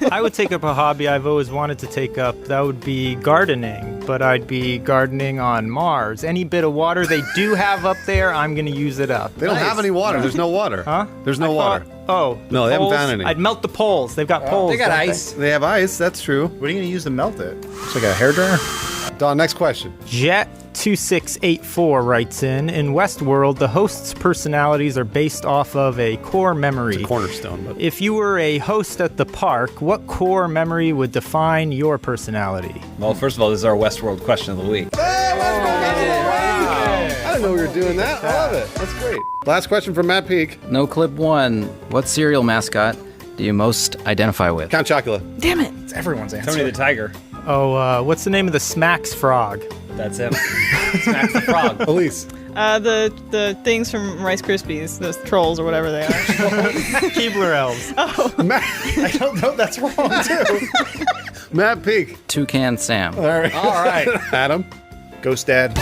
I would take up a hobby I've always wanted to take up. That would be gardening, but I'd be gardening on Mars. Any bit of water they do have up there, I'm going to use it up. They don't have any water. There's no water. Huh? There's no water. Oh. No, they haven't found any. I'd melt the poles. They've got poles. They got don't ice. They have ice, that's true. What are you gonna use to melt it? It's like a hairdryer. Don, next question. Jet2684 writes in Westworld, the host's personalities are based off of a core memory. It's a cornerstone. But If you were a host at the park, what core memory would define your personality? Well, first of all, this is our Westworld question of the week. I didn't know we were doing that. I love it. That's great. Last question from Matt Peak. No clip 1. What cereal mascot do you most identify with? Count Chocula. Damn it. It's everyone's answer. Tony the Tiger. Oh, what's the name of the Smacks frog? That's him. Smacks the frog. Elise. The things from Rice Krispies, those trolls or whatever they are. Keebler elves. Oh. I don't know. That's wrong too. Matt Peak. Toucan Sam. All right. Adam. Ghost Dad.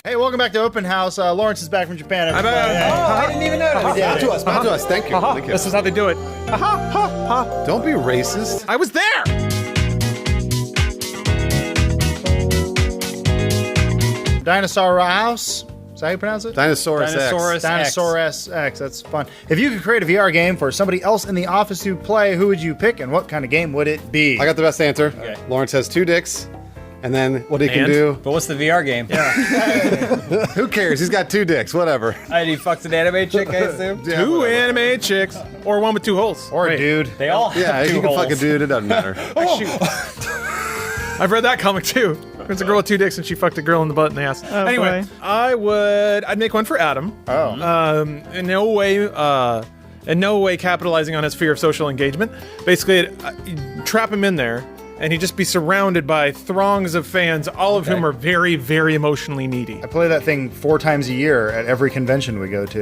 Hey, welcome back to Open House. Lawrence is back from Japan. Everybody. I didn't even notice. Back to us. Thank you. Thank you. This is how they do it. Don't be racist. I was there. Dinosaur House. Is that how you pronounce it? Dinosaurus X. Dinosaurus X. That's fun. If you could create a VR game for somebody else in the office to play, who would you pick and what kind of game would it be? I got the best answer. Okay. Lawrence has 2 dicks. And then what he can do. But what's the VR game? Yeah. Who cares? He's got 2 dicks. Whatever. He fucks an anime chick, I assume. Yeah, Two whatever. anime chicks, or one with 2 holes. Or a dude. They all have Yeah, if 2 you can holes. fuck a dude, it doesn't matter. I've read that comic too. It's a girl with 2 dicks and she fucked a girl in the butt and the ass. Oh, Anyway, boy. I'd make one for Adam. Oh. In no way capitalizing on his fear of social engagement. Basically, trap him in there and he'd just be surrounded by throngs of fans, all of whom are very, very emotionally needy. I play that thing 4 times a year at every convention we go to.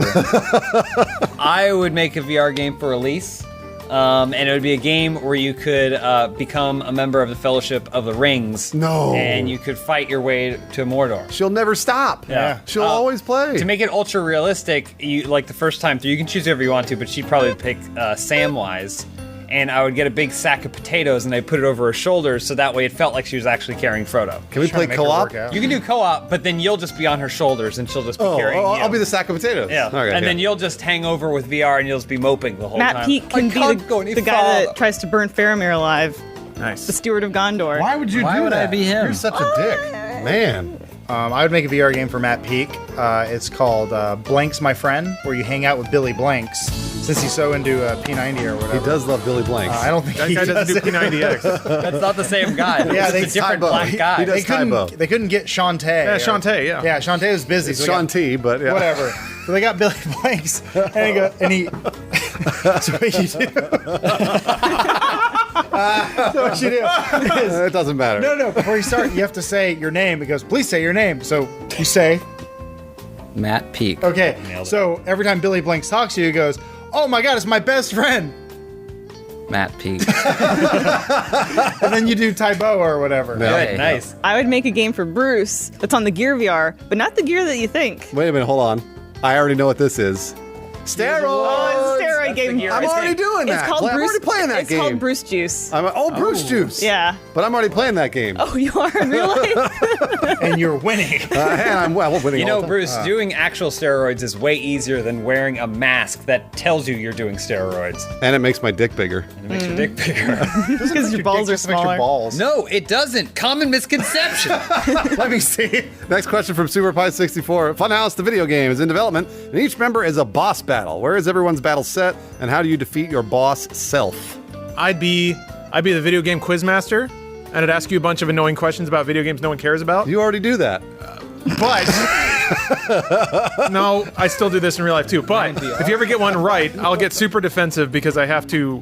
I would make a VR game for release. And it would be a game where you could become a member of the Fellowship of the Rings. No. And you could fight your way to Mordor. She'll never stop. Yeah. She'll always play. To make it ultra realistic, you like the first time through, you can choose whoever you want to, but she'd probably pick Samwise. And I would get a big sack of potatoes and I'd put it over her shoulders so that way it felt like she was actually carrying Frodo. Can we play co-op? You can do co-op, but then you'll just be on her shoulders and she'll just be carrying you. I'll be the sack of potatoes. Yeah. Okay, and then you'll just hang over with VR and you'll just be moping the whole time. Matt Peake can be the guy that tries to burn Faramir alive. Nice. The Steward of Gondor. Why would you do that? Why would I be him? You're such a dick. Man. I would make a VR game for Matt Peake. It's called Blanks My Friend, where you hang out with Billy Blanks, since he's so into P90 or whatever. He does love Billy Blanks. I don't think That he guy does doesn't do P90X. That's not the same guy. Yeah, It's a different black guy. He does They couldn't get Shantae. Yeah, Shantae, yeah. Yeah, Shantae was busy. It's so they Sean got- T, but yeah. Whatever. So they got Billy Blanks, and he so what you do. So what you do is, It doesn't matter. no, before you start, you have to say your name. It goes, please say your name. So you say, Matt Peake. okay. So every time Billy Blanks talks to you, he goes, oh my God, it's my best friend. Matt Peake. And then you do Tybo or whatever. Good, nice. I would make a game for Bruce that's on the Gear VR, but not the gear that you think. Wait a minute, hold on. I already know what this is. Steroids! Oh, it's a steroid game. I'm already doing that. It's called I'm Bruce. already playing that it's game. called Bruce Juice. Bruce Juice. Yeah. But I'm already playing that game. Oh, you are in real life? And you're winning. And I'm winning You all know, the time. Bruce, doing actual steroids is way easier than wearing a mask that tells you you're doing steroids. And it makes my dick bigger. And it makes your dick bigger. Because your balls are smaller. Balls. No, it doesn't. Common misconception. Let me see. Next question from Super Pie 64. Funhouse, the video game, is in development, and each member is a boss battle. Where is everyone's battle set, and how do you defeat your boss self? I'd be the video game quizmaster, and I'd ask you a bunch of annoying questions about video games no one cares about. You already do that. But no, I still do this in real life too. But if you ever get one right, I'll get super defensive because I have to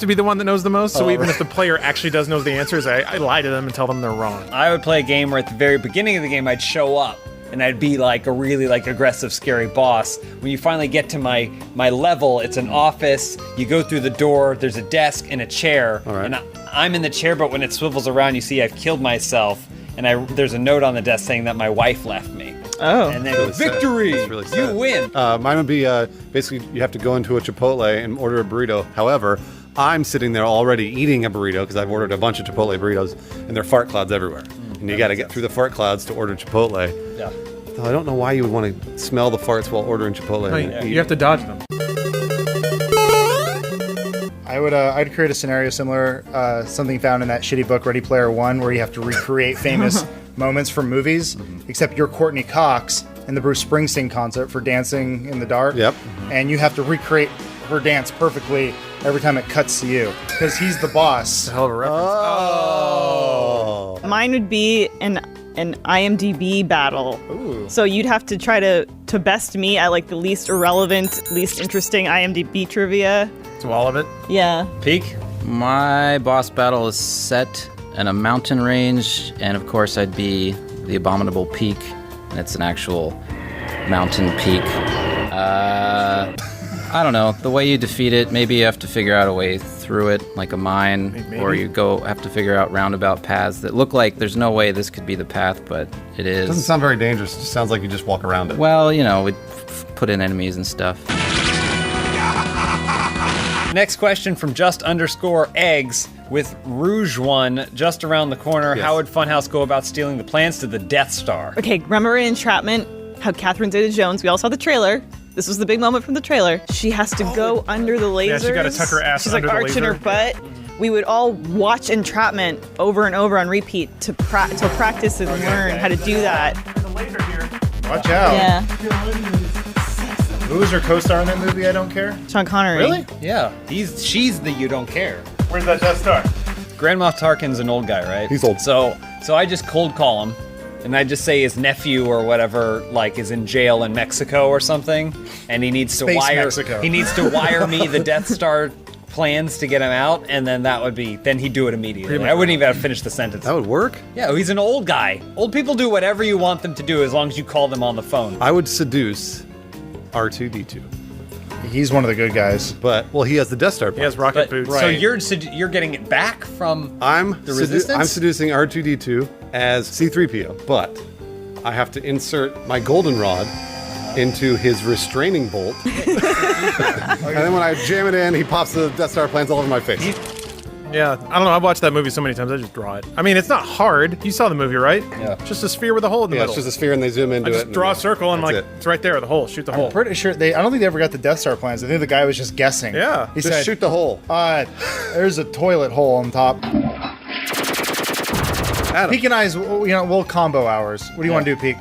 be the one that knows the most. So even if the player actually does know the answers, I lie to them and tell them they're wrong. I would play a game where at the very beginning of the game I'd show up and I'd be like a really like aggressive, scary boss. When you finally get to my level, it's an office. You go through the door. There's a desk and a chair. All right. And I'm in the chair, but when it swivels around, you see I've killed myself. And there's a note on the desk saying that my wife left me. Oh. And then victory! It's really sad. You win. Mine would be basically you have to go into a Chipotle and order a burrito. However, I'm sitting there already eating a burrito because I've ordered a bunch of Chipotle burritos, and there are fart clouds everywhere. And you got to get through the fart clouds to order Chipotle. Yeah. Though I don't know why you would want to smell the farts while ordering Chipotle. No, and you have to dodge them. I'd create a scenario similar, something found in that shitty book Ready Player One, where you have to recreate famous moments from movies, except you're Courtney Cox in the Bruce Springsteen concert for Dancing in the Dark. Yep. And you have to recreate her dance perfectly every time it cuts to you, because he's the boss. Hell of a reference. Oh. Mine would be an IMDb battle. Ooh. So you'd have to try to best me at like the least irrelevant, least interesting IMDb trivia. So all of it? Yeah. Peak? My boss battle is set in a mountain range, and of course I'd be the Abominable Peak, and it's an actual mountain peak. I don't know. The way you defeat it, maybe you have to figure out a way through it, like a mine, Maybe. or you have to figure out roundabout paths that look like there's no way this could be the path, but it is. It doesn't sound very dangerous. It just sounds like you just walk around it. Well, you know, we'd put in enemies and stuff. Next question from just_eggs with Rouge One just around the corner. Yes. How would Funhouse go about stealing the plans to the Death Star? Okay, remember in Entrapment how Catherine Zeta-Jones, we all saw the trailer. This was the big moment from the trailer. She has to go under the lasers. Yeah, she gotta tuck her ass She's under like the arching laser. her butt. We would all watch Entrapment over and over on repeat to practice and learn how to do that. Watch out. Yeah. Who was her co-star in that movie? I Don't Care. Sean Connery. Really? Yeah, she's the you don't care. Where's that Death Star? Grand Moff Tarkin's an old guy, right? He's old. So I just cold call him, and I just say his nephew or whatever, like, is in jail in Mexico or something, and he needs to Space wire Mexico. he needs to wire me the Death Star plans to get him out, and then then he'd do it immediately. I wouldn't even have to finish the sentence. That would work? Yeah, he's an old guy. Old people do whatever you want them to do as long as you call them on the phone. I would seduce R2-D2. He's one of the good guys. But, well, he has the Death Star. He has rocket boots. So you're getting it back from the Resistance? I'm seducing R2-D2 as C-3PO, but I have to insert my goldenrod into his restraining bolt. And then when I jam it in, he pops the Death Star plans all over my face. Yeah, I don't know. I've watched that movie so many times. I just draw it. I mean, it's not hard. You saw the movie, right? Yeah. Just a sphere with a hole in the middle. It's just a sphere, and they zoom into I it. just draw a circle, and that's it's right there, the hole. Shoot the hole. I'm pretty sure I don't think they ever got the Death Star plans. I think the guy was just guessing. Yeah. He Just said, shoot the hole. There's a toilet hole on top. Adam. Peek and I's, we'll combo ours. What do you want to do, Peek?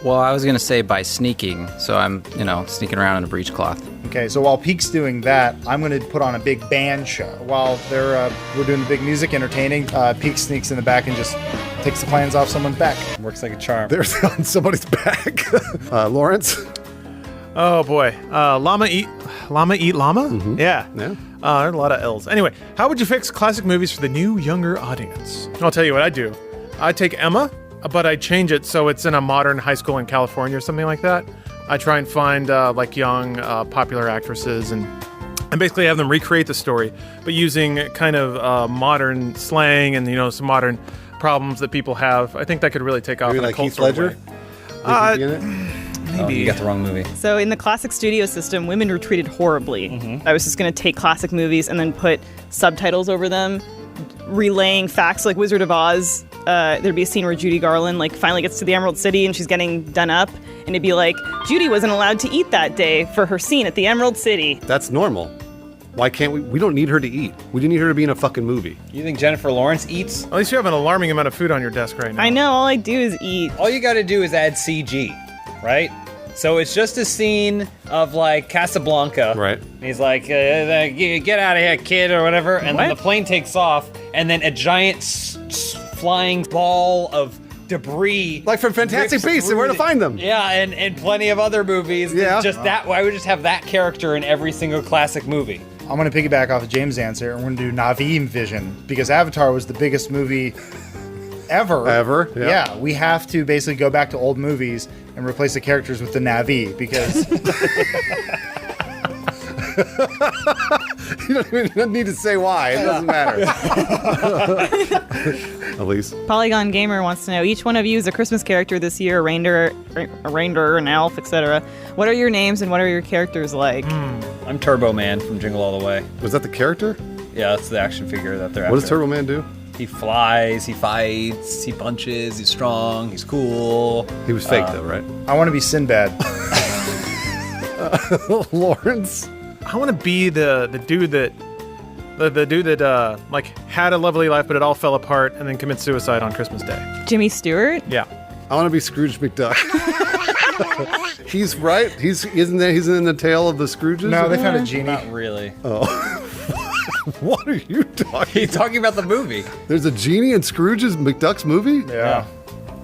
Well, I was going to say by sneaking, so I'm, sneaking around in a breechcloth. Okay, so while Peek's doing that, I'm going to put on a big band show. While we're doing the big music entertaining, Peek sneaks in the back and just takes the plans off someone's back. Works like a charm. There's on somebody's back. Lawrence? Oh, boy. Llama eat llama? Mm-hmm. Yeah. There's a lot of L's. Anyway, how would you fix classic movies for the new, younger audience? I'll tell you what I do. I take Emma, but I change it so it's in a modern high school in California or something like that. I try and find young popular actresses and basically have them recreate the story, but using kind of modern slang and some modern problems that people have. I think that could really take off. Maybe in a like cult Heath sort of Ledger? way. Maybe you got the wrong movie. So in the classic studio system, women were treated horribly. I was just going to take classic movies and then put subtitles over them, relaying facts like Wizard of Oz. There'd be a scene where Judy Garland finally gets to the Emerald City and she's getting done up, and it'd be like, Judy wasn't allowed to eat that day for her scene at the Emerald City. That's normal. Why can't we? We don't need her to eat. We didn't need her to be in a fucking movie. You think Jennifer Lawrence eats? At least you have an alarming amount of food on your desk right now. I know, all I do is eat. All you gotta do is add CG, right? So it's just a scene of Casablanca. Right. He's like, get out of here, kid, or whatever. And then the plane takes off, and then a giant flying ball of debris. Like from Fantastic Beasts and Where to Find Them. Yeah, and plenty of other movies. Yeah. Just that. I would just have that character in every single classic movie. I'm going to piggyback off of James' answer, and we're going to do Na'vi vision, because Avatar was the biggest movie ever. Ever, yeah. We have to basically go back to old movies and replace the characters with the Na'vi, because... You don't need to say why. It doesn't matter. Elise. Polygon Gamer wants to know, each one of you is a Christmas character this year, a reindeer, an elf, etc. What are your names and what are your characters like? I'm Turbo Man from Jingle All the Way. Was that the character? Yeah, that's the action figure that they're after. What does Turbo Man do? He flies, he fights, he punches, he's strong, he's cool. He was fake though, right? I want to be Sinbad. Lawrence. I want to be the dude that had a lovely life, but it all fell apart, and then commits suicide on Christmas Day. Jimmy Stewart? Yeah. I want to be Scrooge McDuck. He's right. He's in the tale of the Scrooges. No, they found a genie. Not really. Oh. What are you talking? He's talking about the movie. There's a genie in Scrooge's McDuck's movie? Yeah.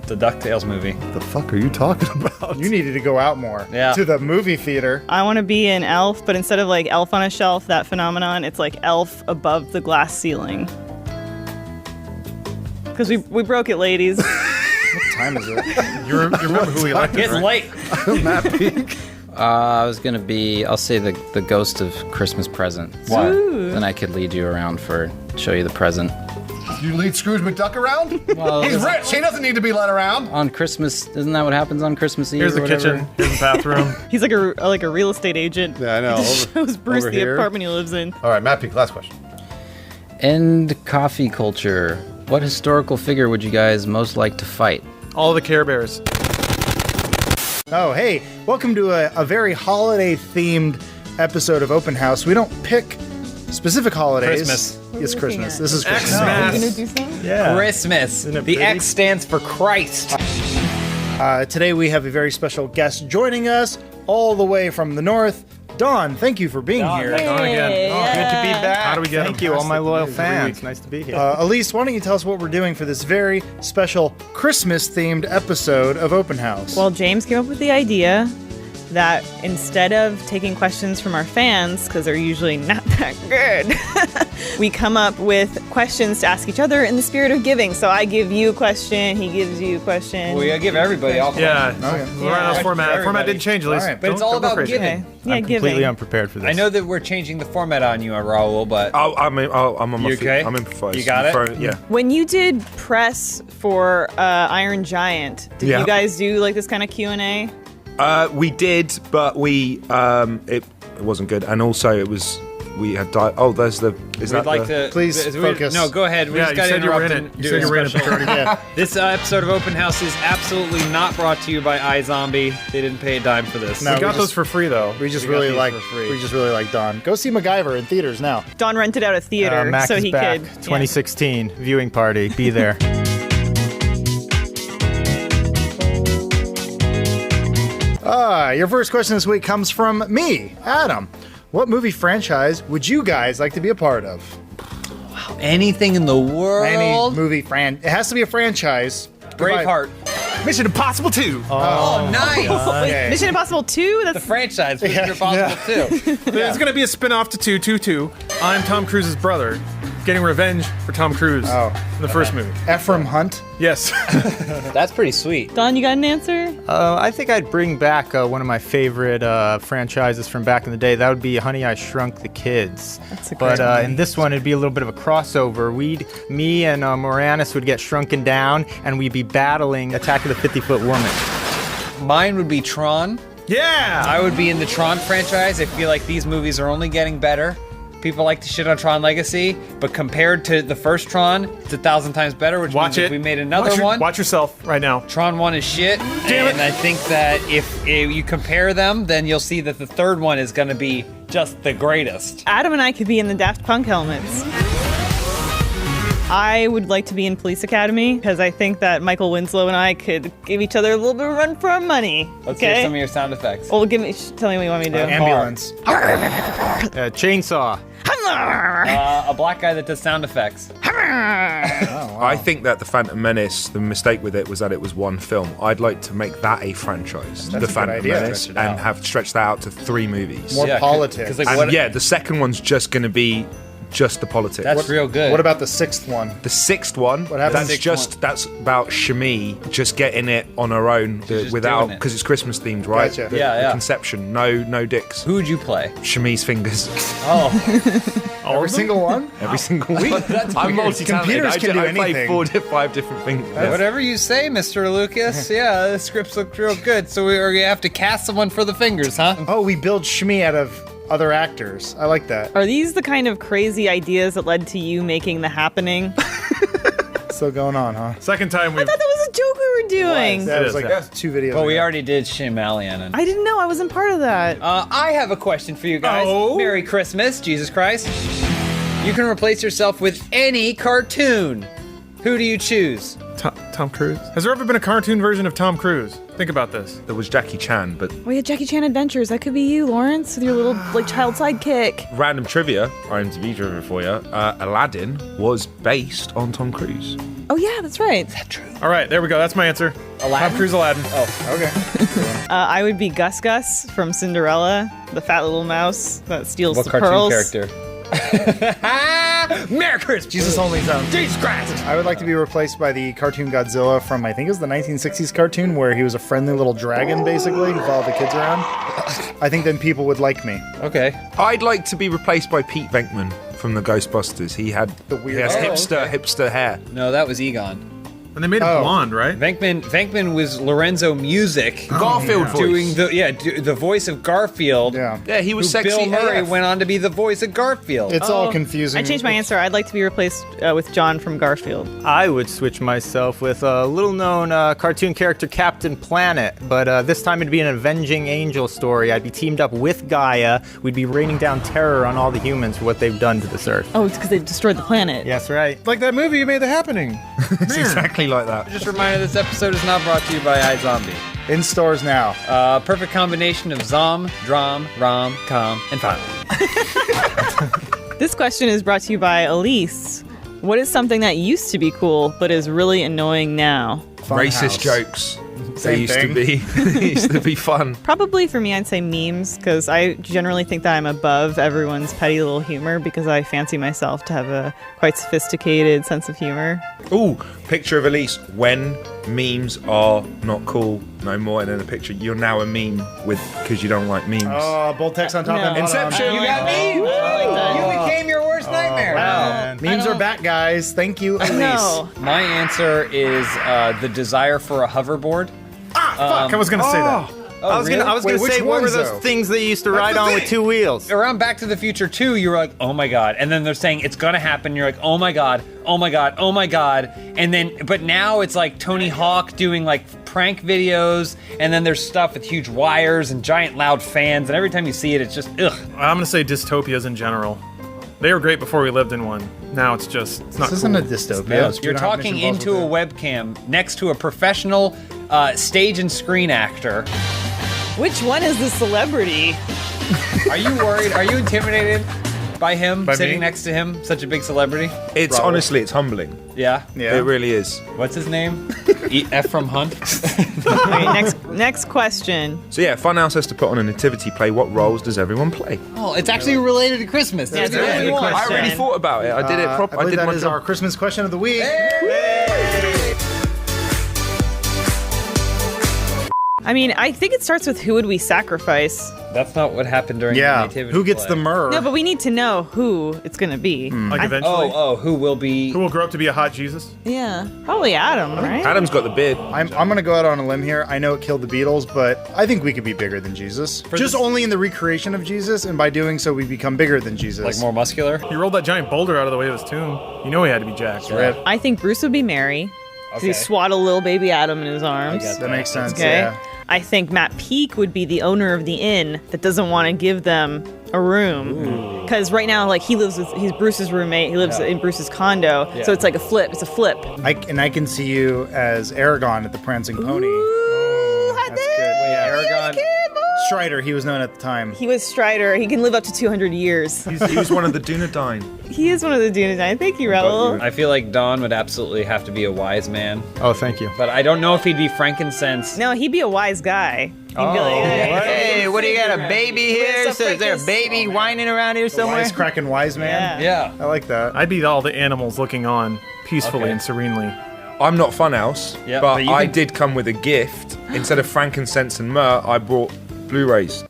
The DuckTales movie. What the fuck are you talking about? You needed to go out more. Yeah. To the movie theater. I want to be an elf, but instead of elf on a shelf, that phenomenon, it's elf above the glass ceiling. Because we broke it, ladies. What time is it? You remember who we elected, It's late. Matt Peak. I was going to be, I'll say the ghost of Christmas present. Why? Then I could lead you around show you the present. You lead Scrooge McDuck around? Well, he's rich. He doesn't need to be led around. On Christmas, isn't that what happens on Christmas Eve? Here's the or whatever? kitchen. Here's the bathroom. He's like a real estate agent. Yeah, I know. He just shows Bruce over the here. apartment he lives in. All right, Matt Peak, last question. End coffee culture. What historical figure would you guys most like to fight? All the Care Bears. Oh, hey, welcome to a very holiday-themed episode of Open House. We don't pick specific holidays. Christmas. It's Christmas. This is Christmas. Xmas. Are you gonna do something? Yeah. Christmas. The X stands for Christ. Today we have a very special guest joining us all the way from the north. Dawn, thank you for being here. Dawn again. Good to be back. How do we get Thank him? you, all my loyal Every fans. week. Nice to be here. Elise, why don't you tell us what we're doing for this very special Christmas-themed episode of Open House? Well, James came up with the idea, that instead of taking questions from our fans, because they're usually not that good, we come up with questions to ask each other in the spirit of giving. So I give you a question, he gives you a question. Well, we gotta give everybody all Yeah. Okay. We're on a format. Format didn't change, at least. All right, but it's all Don't go about crazy. giving. Yeah, I'm completely giving. unprepared for this. I know that we're changing the format on you, Raul, but I'm on my You feet. okay? I'm improvised. You got it? Yeah. When you did press for Iron Giant, did Yeah. you guys do like this kind of Q&A? We did, but it wasn't good, and also we had there's the. Is we'd that like the, to Please focus. No, go ahead. We Yeah, just you got to said you were interrupt in and it. You do said a you were in it, special- but you're already- Yeah. This episode of Open House is absolutely not brought to you by iZombie. They didn't pay a dime for this. No, We got just- those for free, though. We just got really these like for free. we just really like Don. Go see MacGyver in theaters now. Don rented out a theater Mac so is he back. could. 2016 viewing party. Be there. Your first question this week comes from me, Adam. What movie franchise would you guys like to be a part of? Anything in the world? Any movie it has to be a franchise. Braveheart. Mission Impossible 2. Oh, nice. Wait, Mission Impossible 2? That's The franchise, Mission Impossible 2. There's going to be a spin-off to 222. I'm Tom Cruise's brother, getting revenge for Tom Cruise in the first movie. Ephraim Hunt. Yes. That's pretty sweet. Don, you got an answer? I think I'd bring back one of my favorite franchises from back in the day. That would be Honey, I Shrunk the Kids. That's a But great one. in this one, it'd be a little bit of a crossover. Me and Moranis would get shrunken down, and we'd be battling Attack of the 50-Foot Woman. Mine would be Tron. Yeah. I would be in the Tron franchise. I feel like these movies are only getting better. People like to shit on Tron Legacy, but compared to the first Tron, it's 1,000 times better, which Watch means it. if we made another one, Watch yourself right now. Tron 1 is shit. Damn it. And I think that if you compare them, then you'll see that the third one is going to be just the greatest. Adam and I could be in the Daft Punk helmets. I would like to be in Police Academy because I think that Michael Winslow and I could give each other a little bit of a run for our money. Let's hear some of your sound effects. Well, tell me what you want me to do. Ambulance. Chainsaw. A black guy that does sound effects. I think that the Phantom Menace, the mistake with it was that it was one film. I'd like to make that a franchise, That's a the good Phantom idea. Menace, Stretch it out. and have stretched that out to 3 movies. More politics. 'cause, like, And what- yeah, the second one's just going to be just the politics. That's real good. What about the sixth one? The sixth one, What happens? that's about Shami just getting it on her own just without, doing it. because it's Christmas themed, right? Gotcha. The, Yeah, the yeah. conception, no dicks. Who would you play? Shami's fingers. Oh, Every single one? Every single week. that's I'm weird. multi-talented. Computers can do I play anything. 5 different things. Whatever you say, Mr. Lucas. Yeah, the scripts look real good. So we're gonna have to cast someone for the fingers, huh? Oh, we build Shmi out of other actors. I like that. Are these the kind of crazy ideas that led to you making The Happening? Still going on, huh? Second time I we've. thought that was a joke we were doing. That was is, like yeah. 2 videos. Well, we ago. already did Shyamalan. I didn't know. I wasn't part of that. I have a question for you guys. Oh? Merry Christmas, Jesus Christ. You can replace yourself with any cartoon. Who do you choose? Tom Cruise. Has there ever been a cartoon version of Tom Cruise? Think about this. There was Jackie Chan, but We had Jackie Chan Adventures. That could be you, Lawrence, with your little child sidekick. random trivia, IMDb trivia for you. Aladdin was based on Tom Cruise. Oh yeah, that's right. All right, there we go. That's my answer. Aladdin? Tom Cruise Aladdin. Oh, Okay. I would be Gus Gus from Cinderella, the fat little mouse that steals what the cartoon pearls. character? Merry Christmas. Jesus only zone. Jesus Christ. I would like to be replaced by the cartoon Godzilla from, I think it was the 1960s cartoon, where he was a friendly little dragon, basically, who followed the kids around. I think then people would like me. Okay. I'd like to be replaced by Pete Venkman from the Ghostbusters. He had The weird- he has Oh, hipster hair. No, that was Egon. And they made him Oh. blonde, right? Venkman was Lorenzo Music. Garfield voice. Doing the voice of Garfield. Yeah. Yeah, he was who sexy Bill Murray AF. went on to be the voice of Garfield. It's all confusing. I changed my answer. I'd like to be replaced with John from Garfield. I would switch myself with a little-known cartoon character, Captain Planet, but this time it'd be an avenging angel story. I'd be teamed up with Gaia. We'd be raining down terror on all the humans for what they've done to this Earth. Oh, it's because they destroyed the planet. Yes, right. Like that movie you made The Happening. It's exactly like that. Just a reminder, this episode is not brought to you by iZombie. In stores now. Perfect combination of Zom, Drom, Rom, Com, and Fun. This question is brought to you by Elise. What is something that used to be cool but is really annoying now? Racist jokes. They used to be. They used to be fun. Probably for me, I'd say memes, because I generally think that I'm above everyone's petty little humor because I fancy myself to have a quite sophisticated sense of humor. Ooh, picture of Elise when memes are not cool no more, and then a picture you're now a meme with because you don't like memes. Oh, bold text on top and Inception. You got memes. You became your worst nightmare. Wow. Memes are back, guys. Thank you, Elise. My answer is the desire for a hoverboard. Fuck, I was gonna say that. I was gonna say, what were those things that you used to ride on with two wheels? Around Back to the Future 2, you were like, oh my god. And then they're saying it's gonna happen. You're like, oh my god, oh my god, oh my god. And then, but now it's like Tony Hawk doing like prank videos. And then there's stuff with huge wires and giant loud fans. And every time you see it, it's just, ugh. I'm gonna say dystopias in general. They were great before we lived in one. Now it's not This cool. isn't a dystopia. You're talking into a webcam next to a professional stage and screen actor. Which one is the celebrity? Are you worried? Are you intimidated by him By sitting me? next to him? Such a big celebrity. It's honestly, it's humbling. Yeah. It really is. What's his name? Ephraim Hunt. Okay, next question. So yeah, Funhouse has to put on a nativity play. What roles does everyone play? Oh, it's actually related to Christmas. Yeah, That's a good one. I already thought about it. I did it I properly. believe I did that my is job. our Christmas question of the week. I mean, I think it starts with who would we sacrifice? That's not what happened during the nativity who gets play. the myrrh? No, but we need to know who it's gonna be. Like eventually. who will be? Who will grow up to be a hot Jesus? Yeah, probably Adam, right? Adam's got the beard. I'm gonna go out on a limb here. I know it killed the Beatles, but I think we could be bigger than Jesus. Just only in the recreation of Jesus, and by doing so, we become bigger than Jesus. Like more muscular? He rolled that giant boulder out of the way of his tomb. You know he had to be jacked, right? I think Bruce would be Mary. Okay. He swaddle little baby Adam in his arms. That makes sense. Okay. Yeah. I think Matt Peake would be the owner of the inn that doesn't want to give them a room. Because right now, like, he's Bruce's roommate. He lives in Bruce's condo. Yeah. So it's like a flip. It's a flip. I can see you as Aragon at the Prancing Pony. That's good. Yeah, Aragon. Strider, he was known at the time. He was Strider. He can live up to 200 years. He was one of the Dunedain. He is one of the Dunedain. Thank you, Raoul. I feel like Don would absolutely have to be a wise man. Oh, thank you. But I don't know if he'd be frankincense. No, he'd be a wise guy. He'd be like, Hey, what do you got? A baby here? Where's the Is there a baby whining around here somewhere? Wisecracking wise man. Yeah. I like that. I'd be all the animals looking on peacefully and serenely. I'm not Funhouse, Yeah, but but you I can- did come with a gift. Instead of frankincense and myrrh, I brought Blu-rays.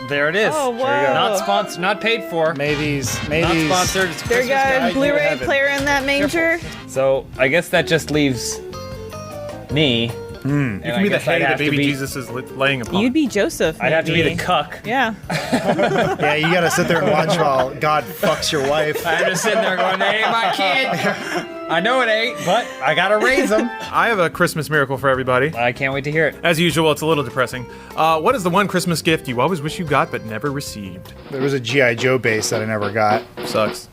There it is. Oh, whoa. Not sponsored, not paid for. Maybe's. Not sponsored. It's a There Christmas got guide a to Blu-ray heaven. player in that manger. So I guess that just leaves me. You can be the hay that baby Jesus is laying upon. You'd be Joseph. I'd have to be maybe. the cuck. Yeah. Yeah, you gotta sit there and watch while God fucks your wife. I'm just sitting there going, that ain't my kid. I know it ain't, but I gotta raise him. I have a Christmas miracle for everybody. I can't wait to hear it. As usual, it's a little depressing. What is the one Christmas gift you always wish you got but never received? There was a G.I. Joe base that I never got. Sucks.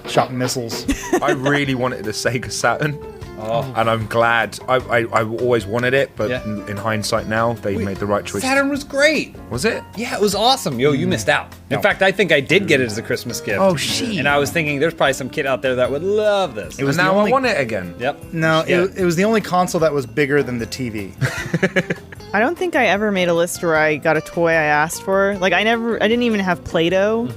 Shot missiles. I really wanted a Sega Saturn. And I'm glad. I always wanted it, but in hindsight now, they made the right choice. Saturn was great. Was it? Yeah, it was awesome. Yo, you missed out. In fact, I think I did get it as a Christmas gift. Oh, shit. And I was thinking there's probably some kid out there that would love this. It was And now the only- I want it again. Yep. No, Yeah. it was the only console that was bigger than the TV. I don't think I ever made a list where I got a toy I asked for. Like, I didn't even have Play-Doh.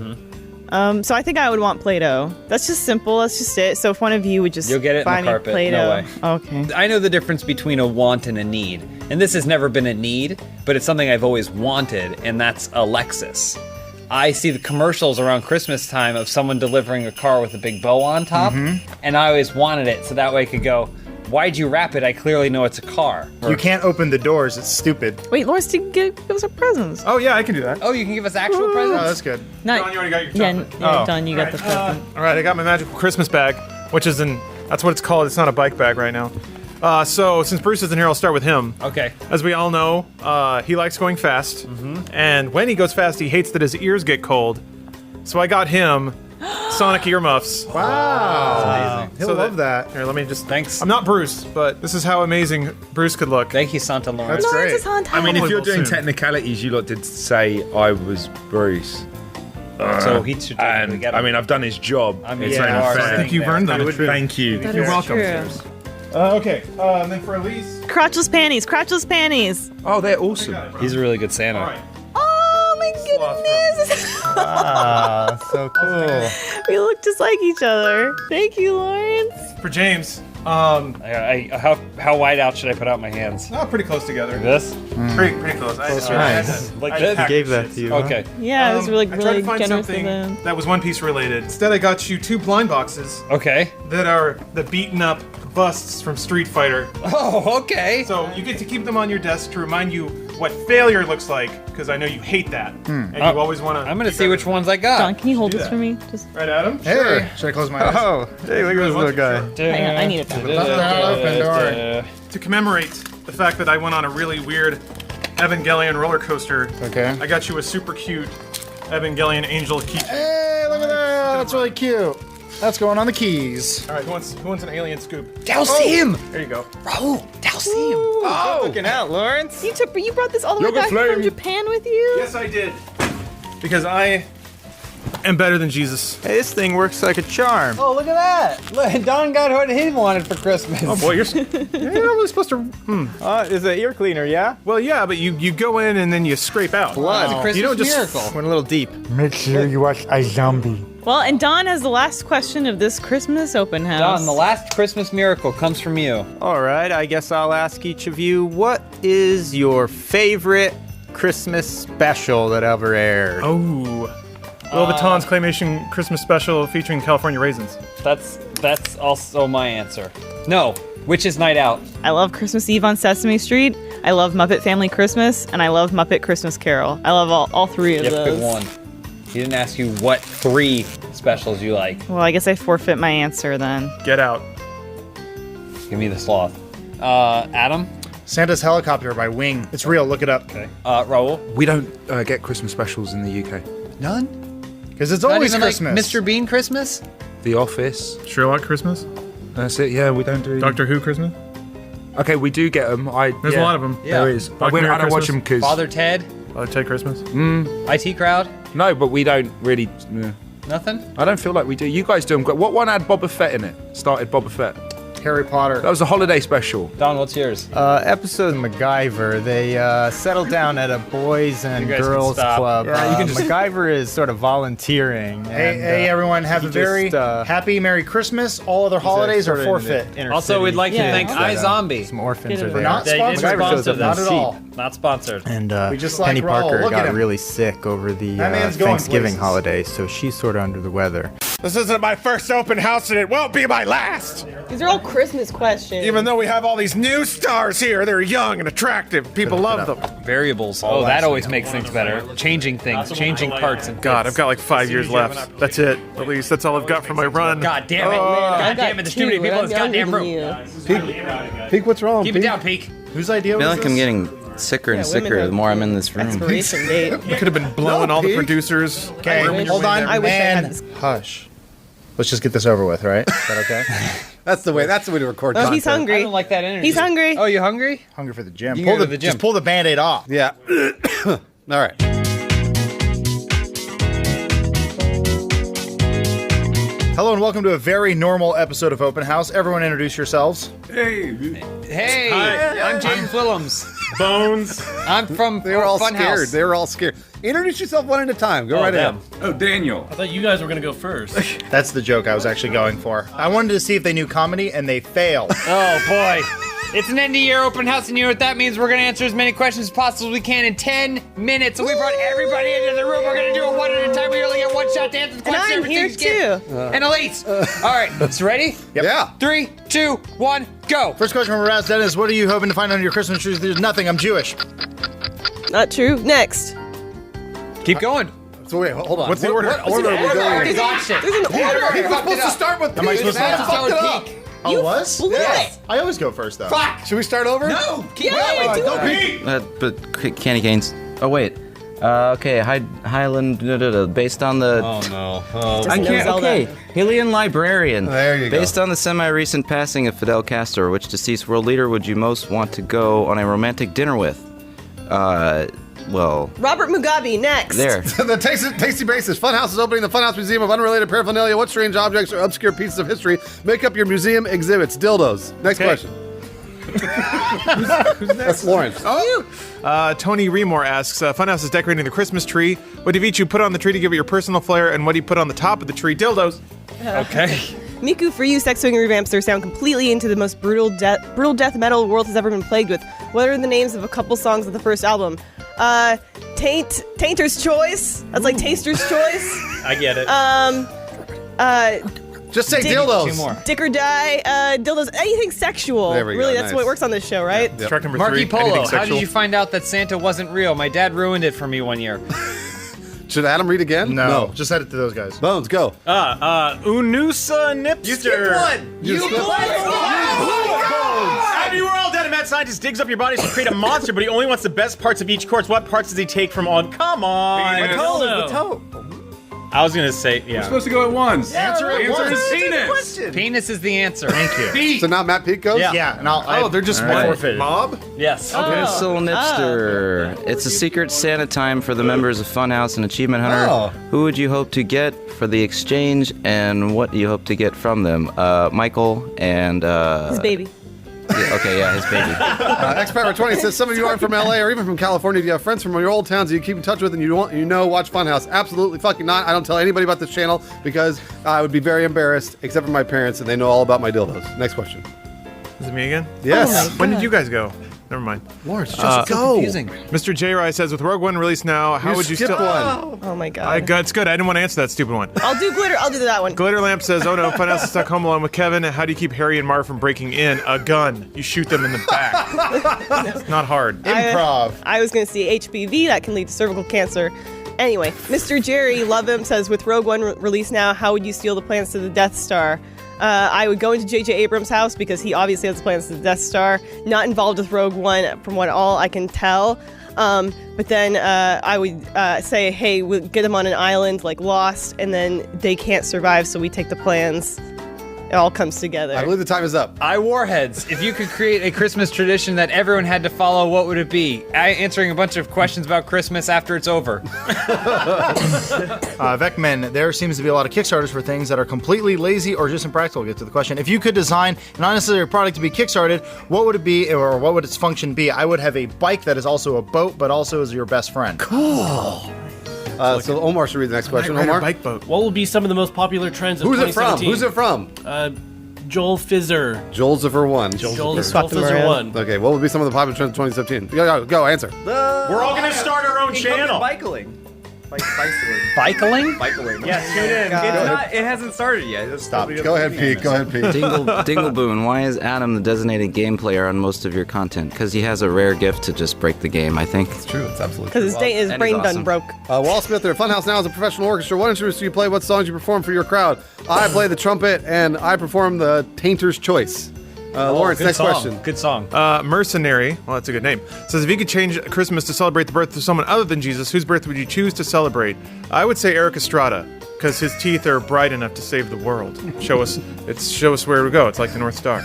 So I think I would want Play-Doh. That's just simple. That's just it. So if one of you would just You'll get it in buy the me carpet. Play-Doh. No way. Okay. I know the difference between a want and a need. And this has never been a need, but it's something I've always wanted, and that's a Lexus. I see the commercials around Christmas time of someone delivering a car with a big bow on top, and I always wanted it so that way I could go, why'd you wrap it? I clearly know it's a car. You can't open the doors. It's stupid. Wait, Lawrence didn't give us a presents. Oh, yeah, I can do that. Oh, you can give us actual presents? Oh, that's good. Not, Don, you already got your yeah, chocolate. yeah, Oh. Don, you got the present. All right, I got my magical Christmas bag, which is that's what it's called. It's not a bike bag right now. So since Bruce isn't here, I'll start with him. Okay. As we all know, he likes going fast, and when he goes fast, he hates that his ears get cold. So I got him sonic earmuffs. Wow. He'll So love that. Here, let me just. Thanks. I'm not Bruce, but this is how amazing Bruce could look. Thank you, Santa Lawrence. That's Lawrence great. is on time. I mean, if you're doing Soon. technicalities, you lot did say I was Bruce. So he should And get I mean, I've done his job. I mean, It's yeah, only you are fair. saying I think you've earned that. Thank you. That You're is welcome. true. Okay, and then for Elise. Crotchless panties. Oh, they're awesome. He's a really good Santa. All right. Oh my goodness. Ah, so cool. We look just like each other. Thank you, Lawrence. For James, How wide out should I put out my hands? pretty close together. Like this? Pretty close. Nice. Like this? I gave that to you. Okay. Yeah, it was really, I tried really to find generous of something them. that was One Piece related. Instead, I got you 2 blind boxes Okay. that are the beaten up busts from Street Fighter. Oh, okay. So you get to keep them on your desk to remind you what failure looks like, because I know you hate that, and you always want to. I'm gonna see which ones I got. Don, can you hold Do this that. for me? Just Right, Adam? Hey, should I close my eyes? Oh, hey, look at this little guy. hang on, I need it back. Open door. To commemorate the fact that I went on a really weird Evangelion roller coaster, Okay. I got you a super cute Evangelion angel key. Hey, look at that. That's really cute. That's going on the keys. All right, who wants an alien scoop? Dalsim! There you go. Raul! Dalsim! Oh, looking out, Lawrence. You brought this all the way Yoga back flame. from Japan with you? Yes, I did. Because I am better than Jesus. Hey, this thing works like a charm. Oh, look at that! Look, Don got what he wanted for Christmas. Oh boy, you're not really supposed to. Is it ear cleaner, yeah? Well, yeah, but you go in and then you scrape out Blood. You don't just miracle. Went a little deep. Make sure you watch a zombie. Well, and Don has the last question of this Christmas open house. Don, the last Christmas miracle comes from you. All right, I guess I'll ask each of you, what is your favorite Christmas special that ever aired? Oh, Will Vuitton's claymation Christmas special featuring California raisins. That's also my answer. No, Witch's Night Out. I love Christmas Eve on Sesame Street. I love Muppet Family Christmas, and I love Muppet Christmas Carol. I love all 3 of Yep, those. good one. He didn't ask you what 3 specials you like. Well, I guess I forfeit my answer then. Get out. Give me the sloth. Adam? Santa's Helicopter by Wing. It's real. Look it up. Okay. Raul? We don't get Christmas specials in the UK. None? Because it's Not always even Christmas. like Mr. Bean Christmas? The Office. Sherlock Christmas. That's it. Yeah, we don't do. Doctor Who Christmas. Okay, we do get them. There's a lot of them. Yeah. There is. Black I Mirror don't watch Christmas. them because. Father Ted? Father Ted Christmas. IT Crowd? No, but we don't really. Nothing? I don't feel like we do. You guys do them. What one had Boba Fett in it? Started Boba Fett. Harry Potter. That was a holiday special. Don, what's yours? Episode of MacGyver. They settled down at a boys and You guys can girls stop. club. Yeah, you can just- MacGyver is sort of volunteering. Hey, everyone, have a very happy Merry Christmas. All other holidays are forfeit. Also, we'd like to thank iZombie. iZombie. Some orphans Get are it there. Not They didn't sponsored. MacGyver shows up in Not a at seat. all. Not sponsored. And We just like Penny Raul. Parker Look at got him. really sick over the That man's going Thanksgiving places. holiday, so she's sort of under the weather. This isn't my first open house, and it won't be my last. These are all Christmas questions. Even though we have all these new stars here, they're young and attractive. People love them. Variables. Oh, that always makes things better. Changing things, changing parts. And God, I've got like 5 years left. That's it. At least that's all I've got for my run. God damn it. God damn it. There's too many people in this goddamn room. Peek, what's wrong? Keep it down, Peek. Whose idea I feel was like this? I'm getting sicker and sicker the more I'm in this room. Expiration date. We could have been blowing all the producers. Okay, hold on. I wish I had Man, this. hush. Let's just get this over with, right? Is that okay? That's the way to record Oh, content. he's I hungry. don't like that energy. He's hungry. Oh, you hungry? Hungry for the gym. You Pull go to the, the gym. Just pull the Band-Aid off. Yeah. All right. Hello and welcome to a very normal episode of Open House. Everyone introduce yourselves. Hey, I'm James Willems. Bones. I'm from They were all Funhaus. scared. They were all scared. Introduce yourself one at a time. Go right ahead. Oh, Daniel. I thought you guys were gonna go first. That's the joke I was actually going for. I wanted to see if they knew comedy, and they failed. Oh, boy. It's an end-of-year open house, and you know what that means? We're going to answer as many questions as possible as we can in 10 minutes. So we brought everybody into the room. We're going to do it one at a time. We only get one shot to answer the And question. I'm here Everything's too. good. And Elise. All right, so ready? Yep. Yeah. 3, 2, 1, go. First question from Raz Dennis. What are you hoping to find under your Christmas tree? There's nothing. I'm Jewish. Not true. Next. Keep going. So wait, hold on. What's the order? What order are we going in? There's There's an order. He was supposed to start with Am I Peek. supposed to Man, start fucked it up. Peek? Oh, You was? blew it. I always go first, though. Fuck. Should we start over? No. Keep Yeah, going. do it. Peek. But candy canes. Oh wait. Okay, Highland. Based on the. Oh no. I can't. Zelda. Okay, Hylian Librarian. There you go. Based on the semi-recent passing of Fidel Castro, which deceased world leader would you most want to go on a romantic dinner with? well, Robert Mugabe, next. there. The Tasty Basis. Funhouse is opening the Funhouse Museum of Unrelated Paraphernalia. What strange objects or obscure pieces of history make up your museum exhibits? Dildos. Next question. Who's next? That's Lawrence. Tony Remore asks, Funhouse is decorating the Christmas tree. What have each you put on the tree to give it your personal flair, and what do you put on the top of the tree? Dildos. Okay. Miku, for you, sex swinging revamps their sound completely into the most brutal death metal the world has ever been plagued with. What are the names of a couple songs of the first album? Tainter's Choice. That's like Taster's Choice. I get it. Just say dildos. 2 more. Dick or Die, dildos, anything sexual. There we go, Really, that's nice. what works on this show, right? Yep. Track number Marky 3. Polo, anything how sexual. did you find out that Santa wasn't real? My dad ruined it for me one year. Should Adam read again? No, just send it to those guys. Bones, go. Unusa Nipster. You skipped one. You skipped one. Happy World, dead and mad scientist digs up your body to create a monster, but he only wants the best parts of each corpse. What parts does he take from all? Come on. The toe. I was gonna say, yeah. We're supposed to go at once. Answer it Answer once. is penis. Penis is the answer. Thank you. So now Matt Pete goes? Yeah, and I'll. they're just I one forfeited. mob? Yes. Pencil Nipster. It's a secret Santa time for the members of Funhouse and Achievement Hunter. Oh. Who would you hope to get for the exchange, and what do you hope to get from them? Michael and... His baby. Yeah, his baby. Xpapper20 says, some of you aren't from LA or even from California. Do you have friends from your old towns that you keep in touch with and watch Funhouse? Absolutely fucking not. I don't tell anybody about this channel because I would be very embarrassed, except for my parents, and they know all about my dildos. Next question. Is it me again? Yes. When did you guys go? Never mind. Lawrence, just go. Confusing. Mr. J. Rye says, with Rogue One released now, how would you skip still... one. Oh my god. It's good. I didn't want to answer that stupid one. I'll do glitter. I'll do that one. Glitter Lamp says, oh no, Funhouse is stuck home alone with Kevin. How do you keep Harry and Marv from breaking in? A gun. You shoot them in the back. It's not hard. Improv. I was going to see HPV. That can lead to cervical cancer. Anyway, Mr. Jerry, love him, says, with Rogue One released now, how would you steal the plans to the Death Star? I would go into J.J. Abrams' house because he obviously has plans to the Death Star. Not involved with Rogue One from what all I can tell. But then I would say, hey, we'll get them on an island like Lost, and then they can't survive, so we take the plans. It all comes together. I believe the time is up. Warheads. If you could create a Christmas tradition that everyone had to follow, what would it be? Answering a bunch of questions about Christmas after it's over. Vecman, there seems to be a lot of Kickstarters for things that are completely lazy or just impractical. Get to the question. If you could design an unnecessary product to be kickstarted, what would it be, or what would its function be? I would have a bike that is also a boat, but also is your best friend. Cool. So Omar should read the next question. Omar? Bike boat. What will be some of the most popular trends of Who's it from? 2017? Who's it from? Joel Fizzer. Joelzifer 1. Joel Fizzer 1. Okay, what would be some of the popular trends of 2017? Go, answer. We're all gonna start our own channel. Bicycling. Bicycling? Bicycling. Yeah, tune in. It hasn't started yet. Just Stop. Go ahead, Pete. Dingle Boon, why is Adam the designated game player on most of your content? Because he has a rare gift to just break the game, I think. It's true. It's absolutely true. Because his And brain he's done awesome. broke. Wall Smith there. Funhouse now is a professional orchestra. What instruments do you play? What songs do you perform for your crowd? I play the trumpet, and I perform the Tainter's Choice. Lawrence, next question. Good song. Mercenary, well, that's a good name, says, if you could change Christmas to celebrate the birth of someone other than Jesus, whose birth would you choose to celebrate? I would say Eric Estrada, because his teeth are bright enough to save the world. Show us where to go. It's like the North Star.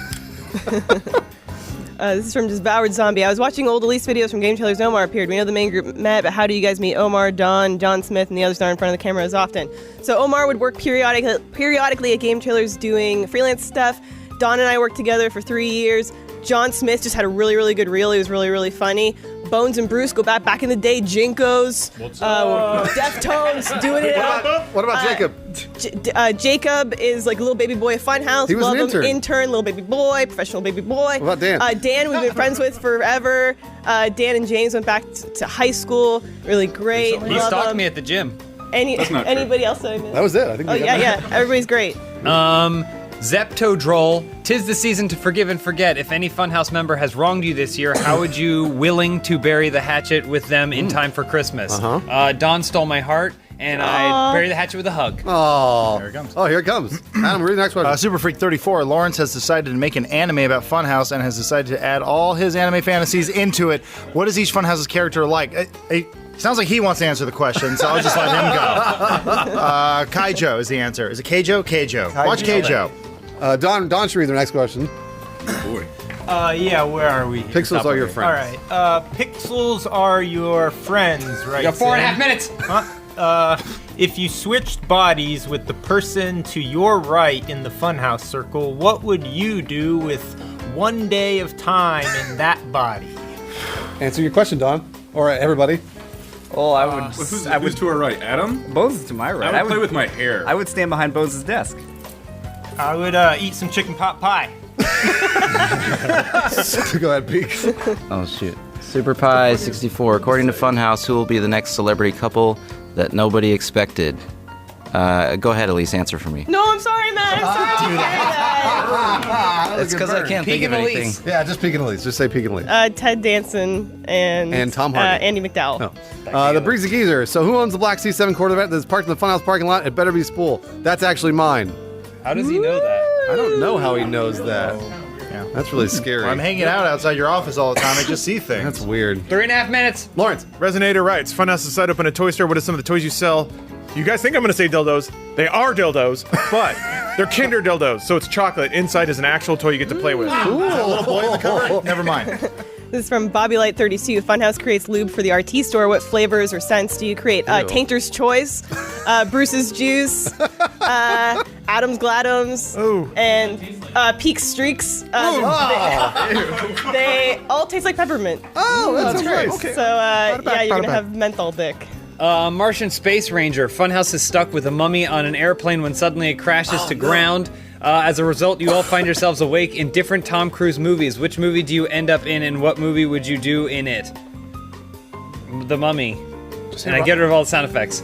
This is from Devoured Zombie. I was watching old Elise videos from Game Trailers. Omar appeared. We know the main group met, but how do you guys meet Omar, Don, John Smith, and the others aren't in front of the camera as often? So Omar would work periodically at Game Trailers doing freelance stuff. Don and I worked together for 3 years. John Smith just had a really, really good reel. He was really, really funny. Bones and Bruce go back in the day. Jinkos, Deftones, doing it out. What about Jacob? Jacob is like a little baby boy of Funhouse. He was Love an intern. him. Intern, little baby boy, professional baby boy. What about Dan? Dan, we've been friends with forever. Dan and James went back to high school. Really great. He Love stalked them. me at the gym. Anybody else that I missed? That was it. I think. Oh yeah. Everybody's great. Zeptodrol, 'tis the season to forgive and forget. If any Funhouse member has wronged you this year, how would you willing to bury the hatchet with them in time for Christmas? Don stole my heart, and I bury the hatchet with a hug. Oh, Here it comes. Oh, here it comes. Adam, read the next question. Super Freak 34. Lawrence has decided to make an anime about Funhouse and has decided to add all his anime fantasies into it. What is each Funhouse's character like? Sounds like he wants to answer the question, so I'll just let him go. Kaijo is the answer. Is it Keijo? Keijo. Watch Keijo. Don should read the next question. Boy. Yeah, where are we? Pixels are your friends. All right. Pixels are your friends, right? You got 4.5 minutes. If you switched bodies with the person to your right in the Funhouse circle, what would you do with 1 day of time in that body? Answer your question, Don. Or everybody. Oh, I would. Who's to our right? Adam? Bones is to my right. I would play with my hair. I would stand behind Bones' desk. I would eat some chicken pot pie. Go ahead, Peak. Oh, shoot. Super Pie 64. According to Funhouse, who will be the next celebrity couple that nobody expected? Go ahead, Elise. Answer for me. No, I'm sorry, Matt. I'm sorry to hear that. It's because I can't think of anything. Yeah, just Peak and Elise. Just say Peak and Elise. Ted Danson and Tom Hardy. Andy McDowell. The Breezy Geezer. So who owns the black C7 Corvette that's parked in the Funhouse parking lot? It better be Spool. That's actually mine. How does he know that? I don't know how he knows that. Yeah. That's really scary. When I'm hanging out outside your office all the time. I just see things. That's weird. 3.5 minutes. Lawrence. Resonator writes, Funhouse is set up in a toy store. What are some of the toys you sell? You guys think I'm going to say dildos. They are dildos, but they're Kinder dildos, so it's chocolate. Inside is an actual toy you get to play with. Ooh, a little boy in the cover? Never mind. This is from Bobby Light 32. Funhouse creates lube for the RT store. What flavors or scents do you create? Tainter's Choice, Bruce's Juice, Adam's Gladums, and Peak's Streaks. They all taste like peppermint. Oh, that's great. Okay. So yeah, you're gonna have menthol dick. Martian Space Ranger. Funhouse is stuck with a mummy on an airplane when suddenly it crashes to ground. As a result, you all find yourselves awake in different Tom Cruise movies. Which movie do you end up in, and what movie would you do in it? The Mummy. And I get rid of all the sound effects.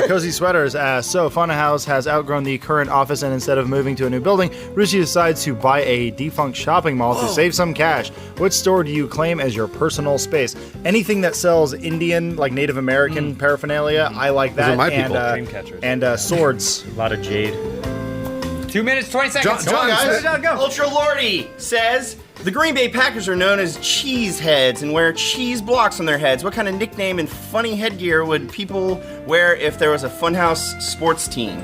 Cozy Sweaters asks, so Funhouse has outgrown the current office, and instead of moving to a new building, Rushi decides to buy a defunct shopping mall to save some cash. Which store do you claim as your personal space? Anything that sells Indian, like Native American paraphernalia, I like that. Those are my people. And swords. A lot of jade. 2 minutes, 20 seconds. John, guys. Ultra Lordy says the Green Bay Packers are known as cheeseheads and wear cheese blocks on their heads. What kind of nickname and funny headgear would people wear if there was a Funhouse sports team?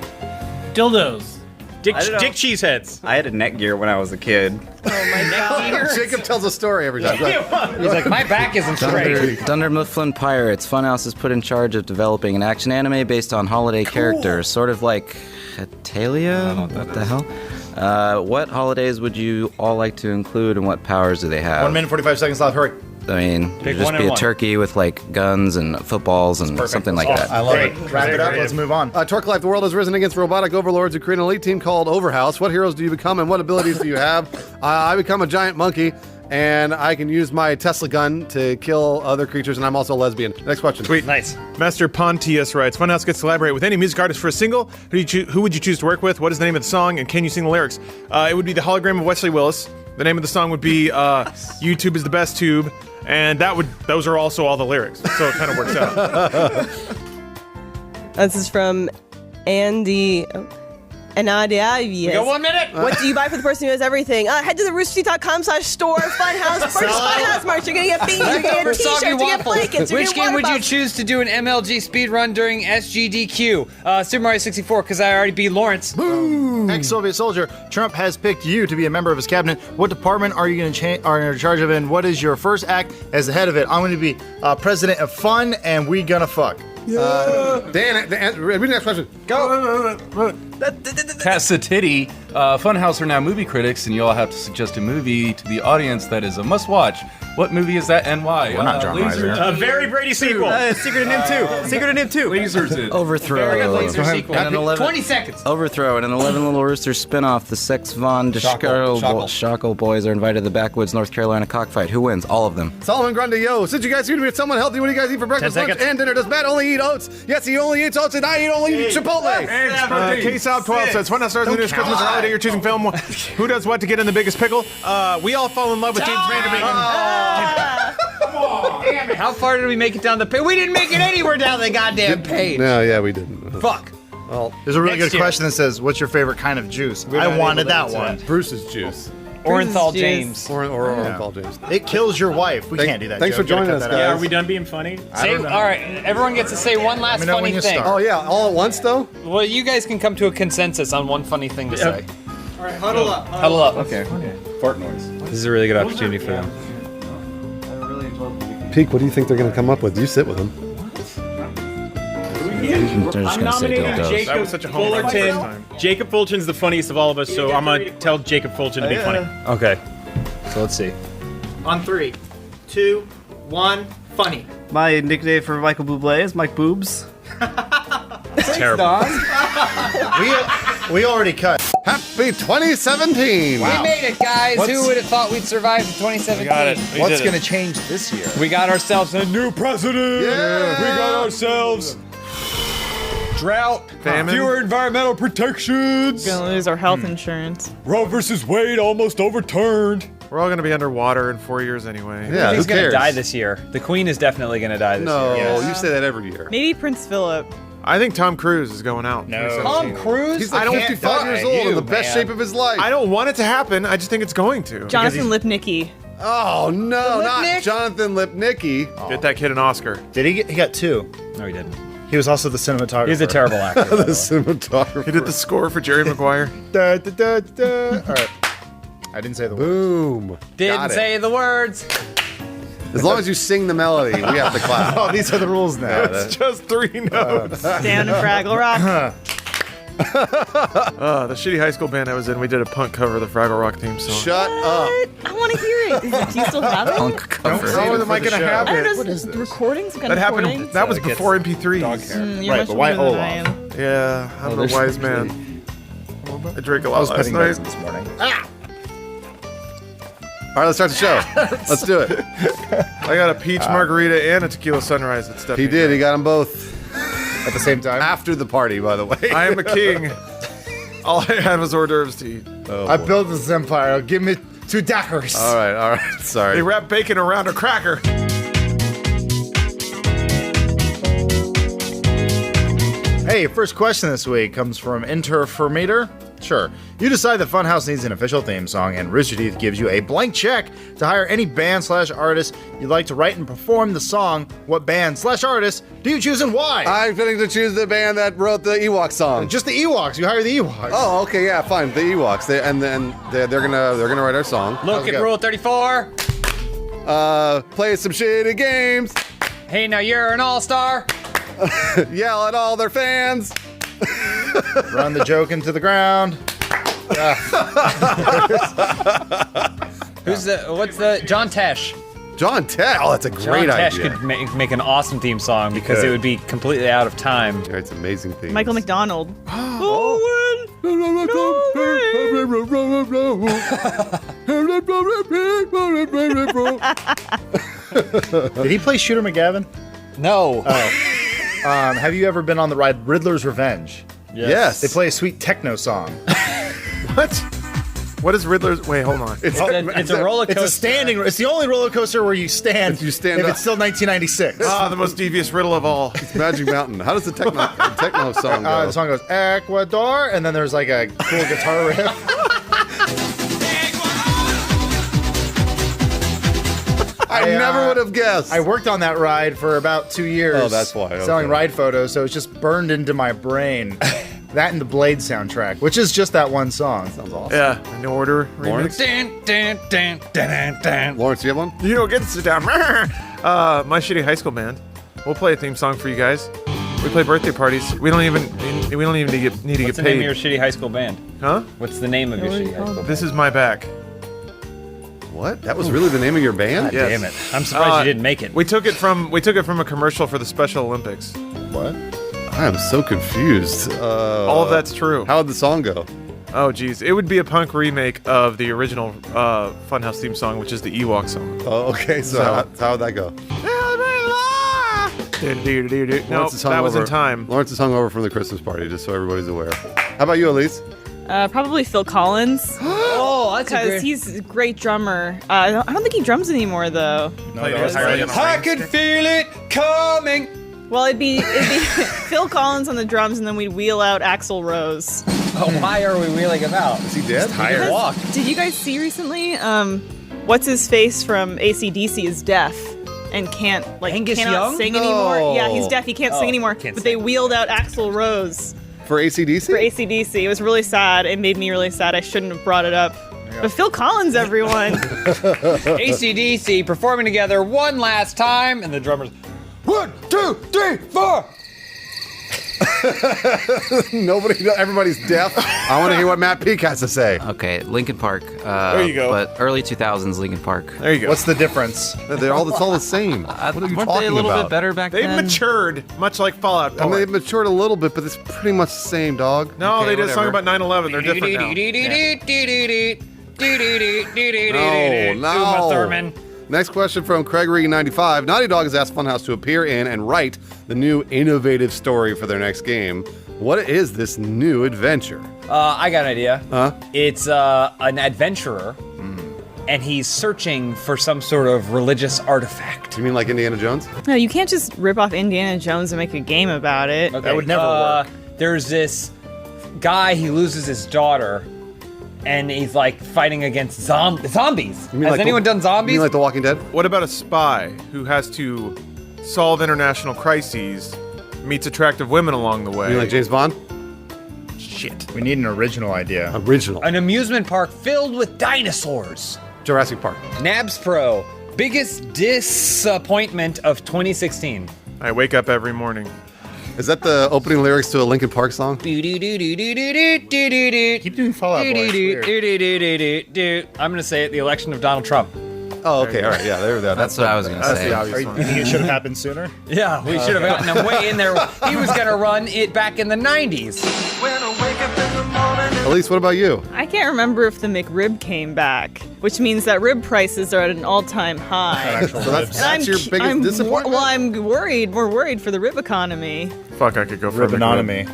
Dildos. Dick Cheeseheads. I had a neck gear when I was a kid. Oh my god. Jacob tells a story every time. He's like, my back isn't straight. Dunder Mifflin Pirates. Funhouse is put in charge of developing an action anime based on holiday characters, sort of like Hetalia? What the hell? What holidays would you all like to include, and what powers do they have? 1 minute, 45 seconds left. Hurry. I mean, it'd just be a turkey with like guns and footballs and something like that. I love it. Wrap it up. Let's move on. Torque Life, the world has risen against robotic overlords who create an elite team called Overhouse. What heroes do you become, and what abilities do you have? I become a giant monkey, and I can use my Tesla gun to kill other creatures, and I'm also a lesbian. Next question. Sweet. Nice. Master Pontius writes, Funhouse gets to collaborate with any music artist for a single. Who would you choose to work with? What is the name of the song, and can you sing the lyrics? It would be The Hologram of Wesley Willis. The name of the song would be YouTube is the Best Tube. And those are also all the lyrics, so it kind of works out. This is from Andy. We got 1 minute. What do you buy for the person who has everything? Head to the roosterteeth.com/store. Funhouse. Purchase Funhouse merch. You're gonna get beans. You're gonna get t-shirts. You're gonna get blankets. Which game would you choose to do an MLG speedrun during SGDQ? Super Mario 64, because I already beat Lawrence. Boom! Ex-Soviet soldier, Trump has picked you to be a member of his cabinet. What department are you going to are in charge of, and what is your first act as the head of it? I'm going to be president of fun, and we gonna fuck. Dan, read the next question. Go. Pass the titty. Funhouse are now movie critics, and you all have to suggest a movie to the audience that is a must-watch. What movie is that, and why? We're not John Reiser. A very Brady sequel. Secret of NIMH 2. Secret of NIMH 2. Lasers. Overthrow. Laser sequel. 20 seconds. Overthrow and an 11 Little Roosters spin-off. The Sex Von Shackle Boys are invited to the backwoods North Carolina cockfight. Who wins? All of them. Solomon Grundy, yo. Since you guys seem to be someone healthy, what do you guys eat for breakfast, lunch, and dinner? Does Matt only eat oats? Yes, he only eats oats, and I only eat Chipotle. K-South12 says, Funhouse stars in the news Christmas or holiday you're choosing film. Who does what to get in the biggest pickle? We all fall in love with James Vanderbeek. Come on, damn it. How far did we make it down the page? We didn't make it anywhere down the goddamn page. No, yeah, we didn't. Fuck. Well, there's a really good question that says, what's your favorite kind of juice? I wanted that one. Bruce's juice. Orenthal James. Or Orenthal James. It kills your wife. We can't do that. Thanks for joining us, guys. Yeah, are we done being funny? All right, everyone gets to say one last funny thing. Oh, yeah, all at once, though? Well, you guys can come to a consensus on one funny thing to say. All right, huddle up. Huddle up. Okay. Fart noise. This is a really good opportunity for them. Peek, what do you think they're going to come up with? You sit with them. They're just gonna say dildos. That was such a home run last time. Jacob Fulton's the funniest of all of us, so I'm gonna tell Jacob Fulton to be funny. Okay. So let's see. On 3, 2, 1, funny. My nickname for Michael Bublé is Mike Boobs. Terrible. We already cut. Happy 2017! We made it, guys. Who would have thought we'd survive 2017? We got it. What's going to change this year? We got ourselves a new president. Yeah. We got ourselves drought, Famine. fewer environmental protections. We're gonna lose our health insurance. Roe versus Wade almost overturned. We're all gonna be underwater in 4 years anyway. Yeah, who He's gonna cares? die this year. The Queen is definitely gonna die this No, year. you say that every year. Maybe Prince Philip. I think Tom Cruise is going out. No. Tom Cruise? He's like 55 years old in the best shape of his life. I don't want it to happen. I just think it's going to. Jonathan Lipnicki. Oh no, not Lipnick? Jonathan Lipnicki. Get that kid an Oscar. Did he get? He got 2. No, he didn't. He was also the cinematographer. He's a terrible actor. by the The way. cinematographer. He did the score for Jerry Maguire. Da, da, da, da. All right. I didn't say the word. Boom. Didn't Got it. say the words. As long as you sing the melody, we have to clap. Oh, these are the rules now. It's just 3 notes. Down in Fraggle Rock. The shitty high school band I was in, we did a punk cover of the Fraggle Rock theme song. Shut up. I want to hear it. Do you still have it? How am I gonna have I don't it? know. What is this? Recordings? What kind That of happened. recordings? That was So it gets before MP3s. You're Right, much but why older than I Olaf? am. Yeah, I'm a wise man. I drank a I lot was last petting night. Mason this morning. All right, let's start the show. Let's do it. I got a peach margarita and a tequila sunrise at Stephanie. He did. He got them both At the same time? after the party, by the way. I am a king. All I had was hors d'oeuvres to eat. I built this empire. Give me 2 daggers. All right. They Sorry. wrap bacon around a cracker. Hey, first question this week comes from Interfermeter. Sure. You decide that Funhaus needs an official theme song, and Rooster Teeth gives you a blank check to hire any band/artist you'd like to write and perform the song. What band/artist do you choose and why? I'm going to choose the band that wrote the Ewok song. Just the Ewoks. You hire the Ewoks. Oh, okay, yeah, fine. The Ewoks. They're gonna write our song. Look at Rule 34. Play some shitty games. Hey, now you're an all-star. Yell at all their fans. Run the joke into the ground. What's the John Tesh? John Tesh. Oh, that's a John great Tesh idea. could make an awesome theme song because it would be completely out of time. Yeah, it's amazing theme. Michael McDonald. Did he play Shooter McGavin? No. Oh. Have you ever been on the ride Riddler's Revenge? Yes. They play a sweet techno song. What? What is Riddler's? Wait, hold on. It's a roller coaster. It's a standing. It's the only roller coaster where you stand. If you stand if up. it's still 1996. Ah, the most devious riddle of all. It's Magic Mountain. How does the techno song go? The song goes Ecuador, and then there's like a cool guitar riff. I never would have guessed. I worked on that ride for about 2 years. Oh, that's why. Okay. Selling ride photos, so it's just burned into my brain. That and the Blade soundtrack, which is just that one song. Sounds awesome. Yeah, in order. Lawrence? Lawrence, do you have one? You don't get to sit down. My shitty high school band. We'll play a theme song for you guys. We play birthday parties. We don't even need to get What's paid. the name of your shitty high school band? Huh? What's the name of your shitty high school band? This is my back. What? That was really the name of your band? Yes. Damn it! I'm surprised you didn't make it. We took it from a commercial for the Special Olympics. What? I am so confused. All of that's true. How would the song go? Oh, geez. It would be a punk remake of the original Funhouse theme song, which is the Ewok song. Oh, okay. So how would that go? No, that was in time. Lawrence is hungover from the Christmas party, just so everybody's aware. How about you, Elise? Probably Phil Collins. Oh, that's a Because great. he's a great drummer. I don't think he drums anymore, though. I could feel it coming. Well, it'd be Phil Collins on the drums, and then we'd wheel out Axl Rose. Oh, why are we wheeling him out? Is he dead? Tired. Walk. Did you guys see recently? What's his face from AC/DC is deaf and cannot Angus Young? Young? Sing No. anymore. Yeah, he's deaf. He can't sing anymore. can't But sing. they wheeled out Axl Rose For AC/DC? For AC/DC. It was really sad. It made me really sad. I shouldn't have brought it up. But Phil Collins, everyone. AC/DC performing together one last time, and the drummers. 1, 2, 3, 4. Everybody's deaf. I want to hear what Matt Peak has to say. Okay, Linkin Park. There you go. But early 2000s Linkin Park. There you go. What's the difference? It's all the same. What are you Weren't talking they a little about? bit better back They've then? matured, much like Fallout 4. I mean, they've matured a little bit, but it's pretty much the same, dog. No, Okay, they did a song whatever. about 9/11. They're different now. No. Uma Thurman. Next question from Craig-Regan95. Naughty Dog has asked Funhaus to appear in and write the new innovative story for their next game. What is this new adventure? I got an idea. Huh? It's an adventurer, and he's searching for some sort of religious artifact. You mean like Indiana Jones? No, you can't just rip off Indiana Jones and make a game about it. Okay, That would never work. There's this guy, he loses his daughter, and he's like fighting against zombies. You mean Has like anyone done You zombies? mean like The Walking Dead? What about a spy who has to solve international crises, meets attractive women along the way? You mean like James Bond? Shit. We need an original idea. Original. An amusement park filled with dinosaurs. Jurassic Park. Nabs Pro, biggest disappointment of 2016. I wake up every morning. Is that the opening lyrics to a Linkin Park song? Keep doing Fallout Boy. It's weird. I'm gonna say it. The election of Donald Trump. Oh, okay, all right, yeah, there we go. That's what I was going to That's say. the Are obvious you one. think it should have happened sooner? Yeah, we should have gotten him way in there. He was gonna run it back in the 90s. Elise, what about you? I can't remember if the McRib came back, which means that rib prices are at an all-time high. So that's And your biggest disappointment? Well, I'm more worried for the rib economy. Fuck, I could go for a Ribbonomy.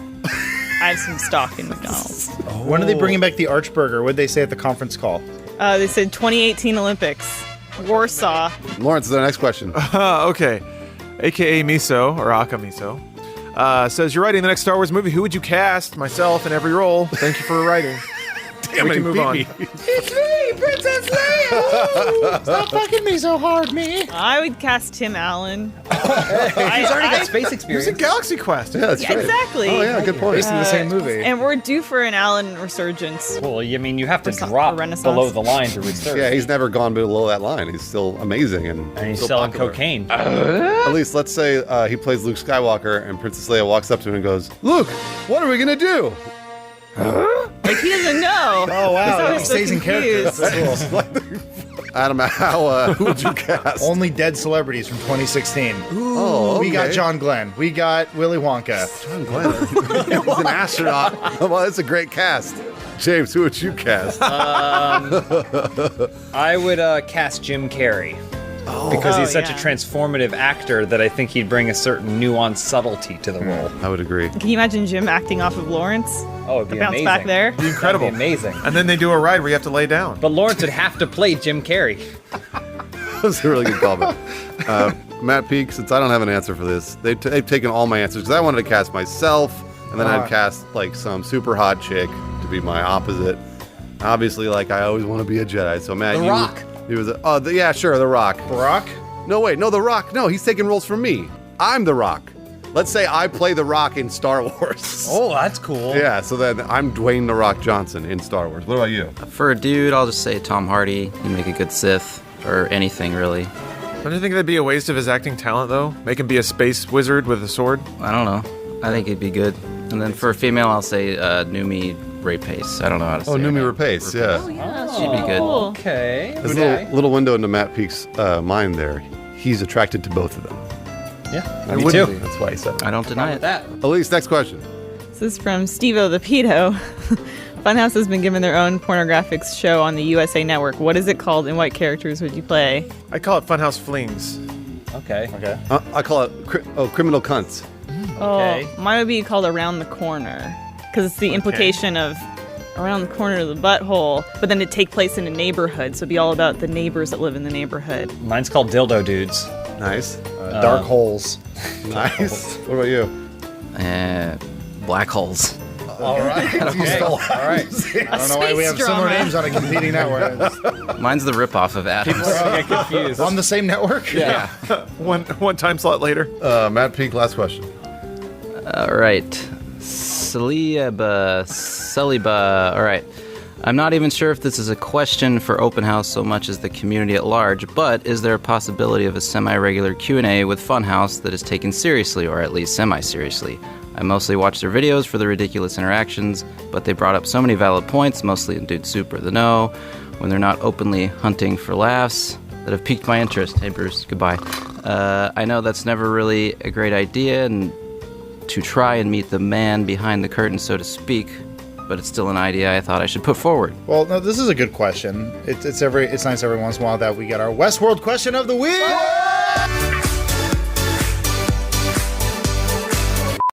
I have some stock in McDonald's. When are they bringing back the Archburger? What did they say at the conference call? They said 2018 Olympics. Warsaw. Lawrence, the next question. Okay. AKA Miso, or Aka Miso, says, you're writing the next Star Wars movie. Who would you cast? Myself in every role. Thank you for writing. Damn we it, can move on. It's me, Princess Leia! Stop fucking me so hard, me! I would cast Tim Allen. He's already got space Who's experience. in Galaxy Quest? Yeah, that's Yeah, right. exactly. Oh, yeah, good point. Based in the same movie. And we're due for an Allen resurgence. Well, I mean, you have to For drop Renaissance. below the line to research. Yeah, he's never gone below that line. He's still amazing and and he's still selling popular. cocaine. At least, let's say he plays Luke Skywalker and Princess Leia walks up to him and goes, Luke, what are we going to do? Like, he doesn't know. Oh, wow. So He he's so stays in character. confused. That's cool. Adam, who would you cast? Only dead celebrities from 2016. Oh, We got okay. John Glenn. We got Willy Wonka. John Glenn. He's an astronaut. Well, that's a great cast. James, who would you cast? I would cast Jim Carrey. Because he's such a transformative actor that I think he'd bring a certain nuanced subtlety to the role. I would agree. Can you imagine Jim acting off of Lawrence? Oh, it'd be Bounce amazing. back there? Incredible. That'd be amazing. And then they do a ride where you have to lay down. But Lawrence would have to play Jim Carrey. That's a really good callback. Matt Peak, since I don't have an answer for this, they've taken all my answers because I wanted to cast myself, and then I'd cast like some super hot chick to be my opposite. Obviously, like I always want to be a Jedi. So Matt, The Rock. He was. Yeah, sure, The Rock. Brock? No, wait, no, The Rock. No, he's taking roles from me. I'm The Rock. Let's say I play The Rock in Star Wars. Oh, that's cool. Yeah, so then I'm Dwayne The Rock Johnson in Star Wars. What about you? For a dude, I'll just say Tom Hardy. He'd make a good Sith, or anything really. Don't you think that'd be a waste of his acting talent, though? Make him be a space wizard with a sword? I don't know. I think it'd be good. And then for a female, I'll say Numi Rapace. I don't know how to say Oh, Numi her. Rapace, yeah. She'd be good. Okay. There's a little window into Matt Peak's mind there. He's attracted to both of them. Yeah, I me wouldn't too. be. That's why he said I don't deny it. That. Elise, next question. This is from Steve-O the Pedo. Funhaus has been given their own pornographic show on the USA Network. What is it called and what characters would you play? I call it Funhouse Flings. Okay. Okay. I call it criminal cunts. Okay. Oh, mine would be called Around the Corner. Because it's the implication of around the corner of the butthole, but then it'd take place in a neighborhood, so it'd be all about the neighbors that live in the neighborhood. Mine's called Dildo Dudes. Nice. Dark holes. Nice. What about you? Black holes. All right. Okay. All right. I don't know why we have similar names on a competing network. Mine's the ripoff of Adams. People get confused. On the same network? Yeah. One time slot later. Matt Peak, last question. All right. Saliba. All right. I'm not even sure if this is a question for Open House so much as the community at large, but is there a possibility of a semi-regular Q&A with Funhaus that is taken seriously, or at least semi-seriously? I mostly watch their videos for the ridiculous interactions, but they brought up so many valid points, mostly in Dude Soup or The No, when they're not openly hunting for laughs, that have piqued my interest. Hey Bruce, goodbye. I know that's never really a great idea, and to try and meet the man behind the curtain, so to speak, but it's still an idea I thought I should put forward. Well, no, this is a good question. It's nice every once in a while that we get our Westworld question of the week.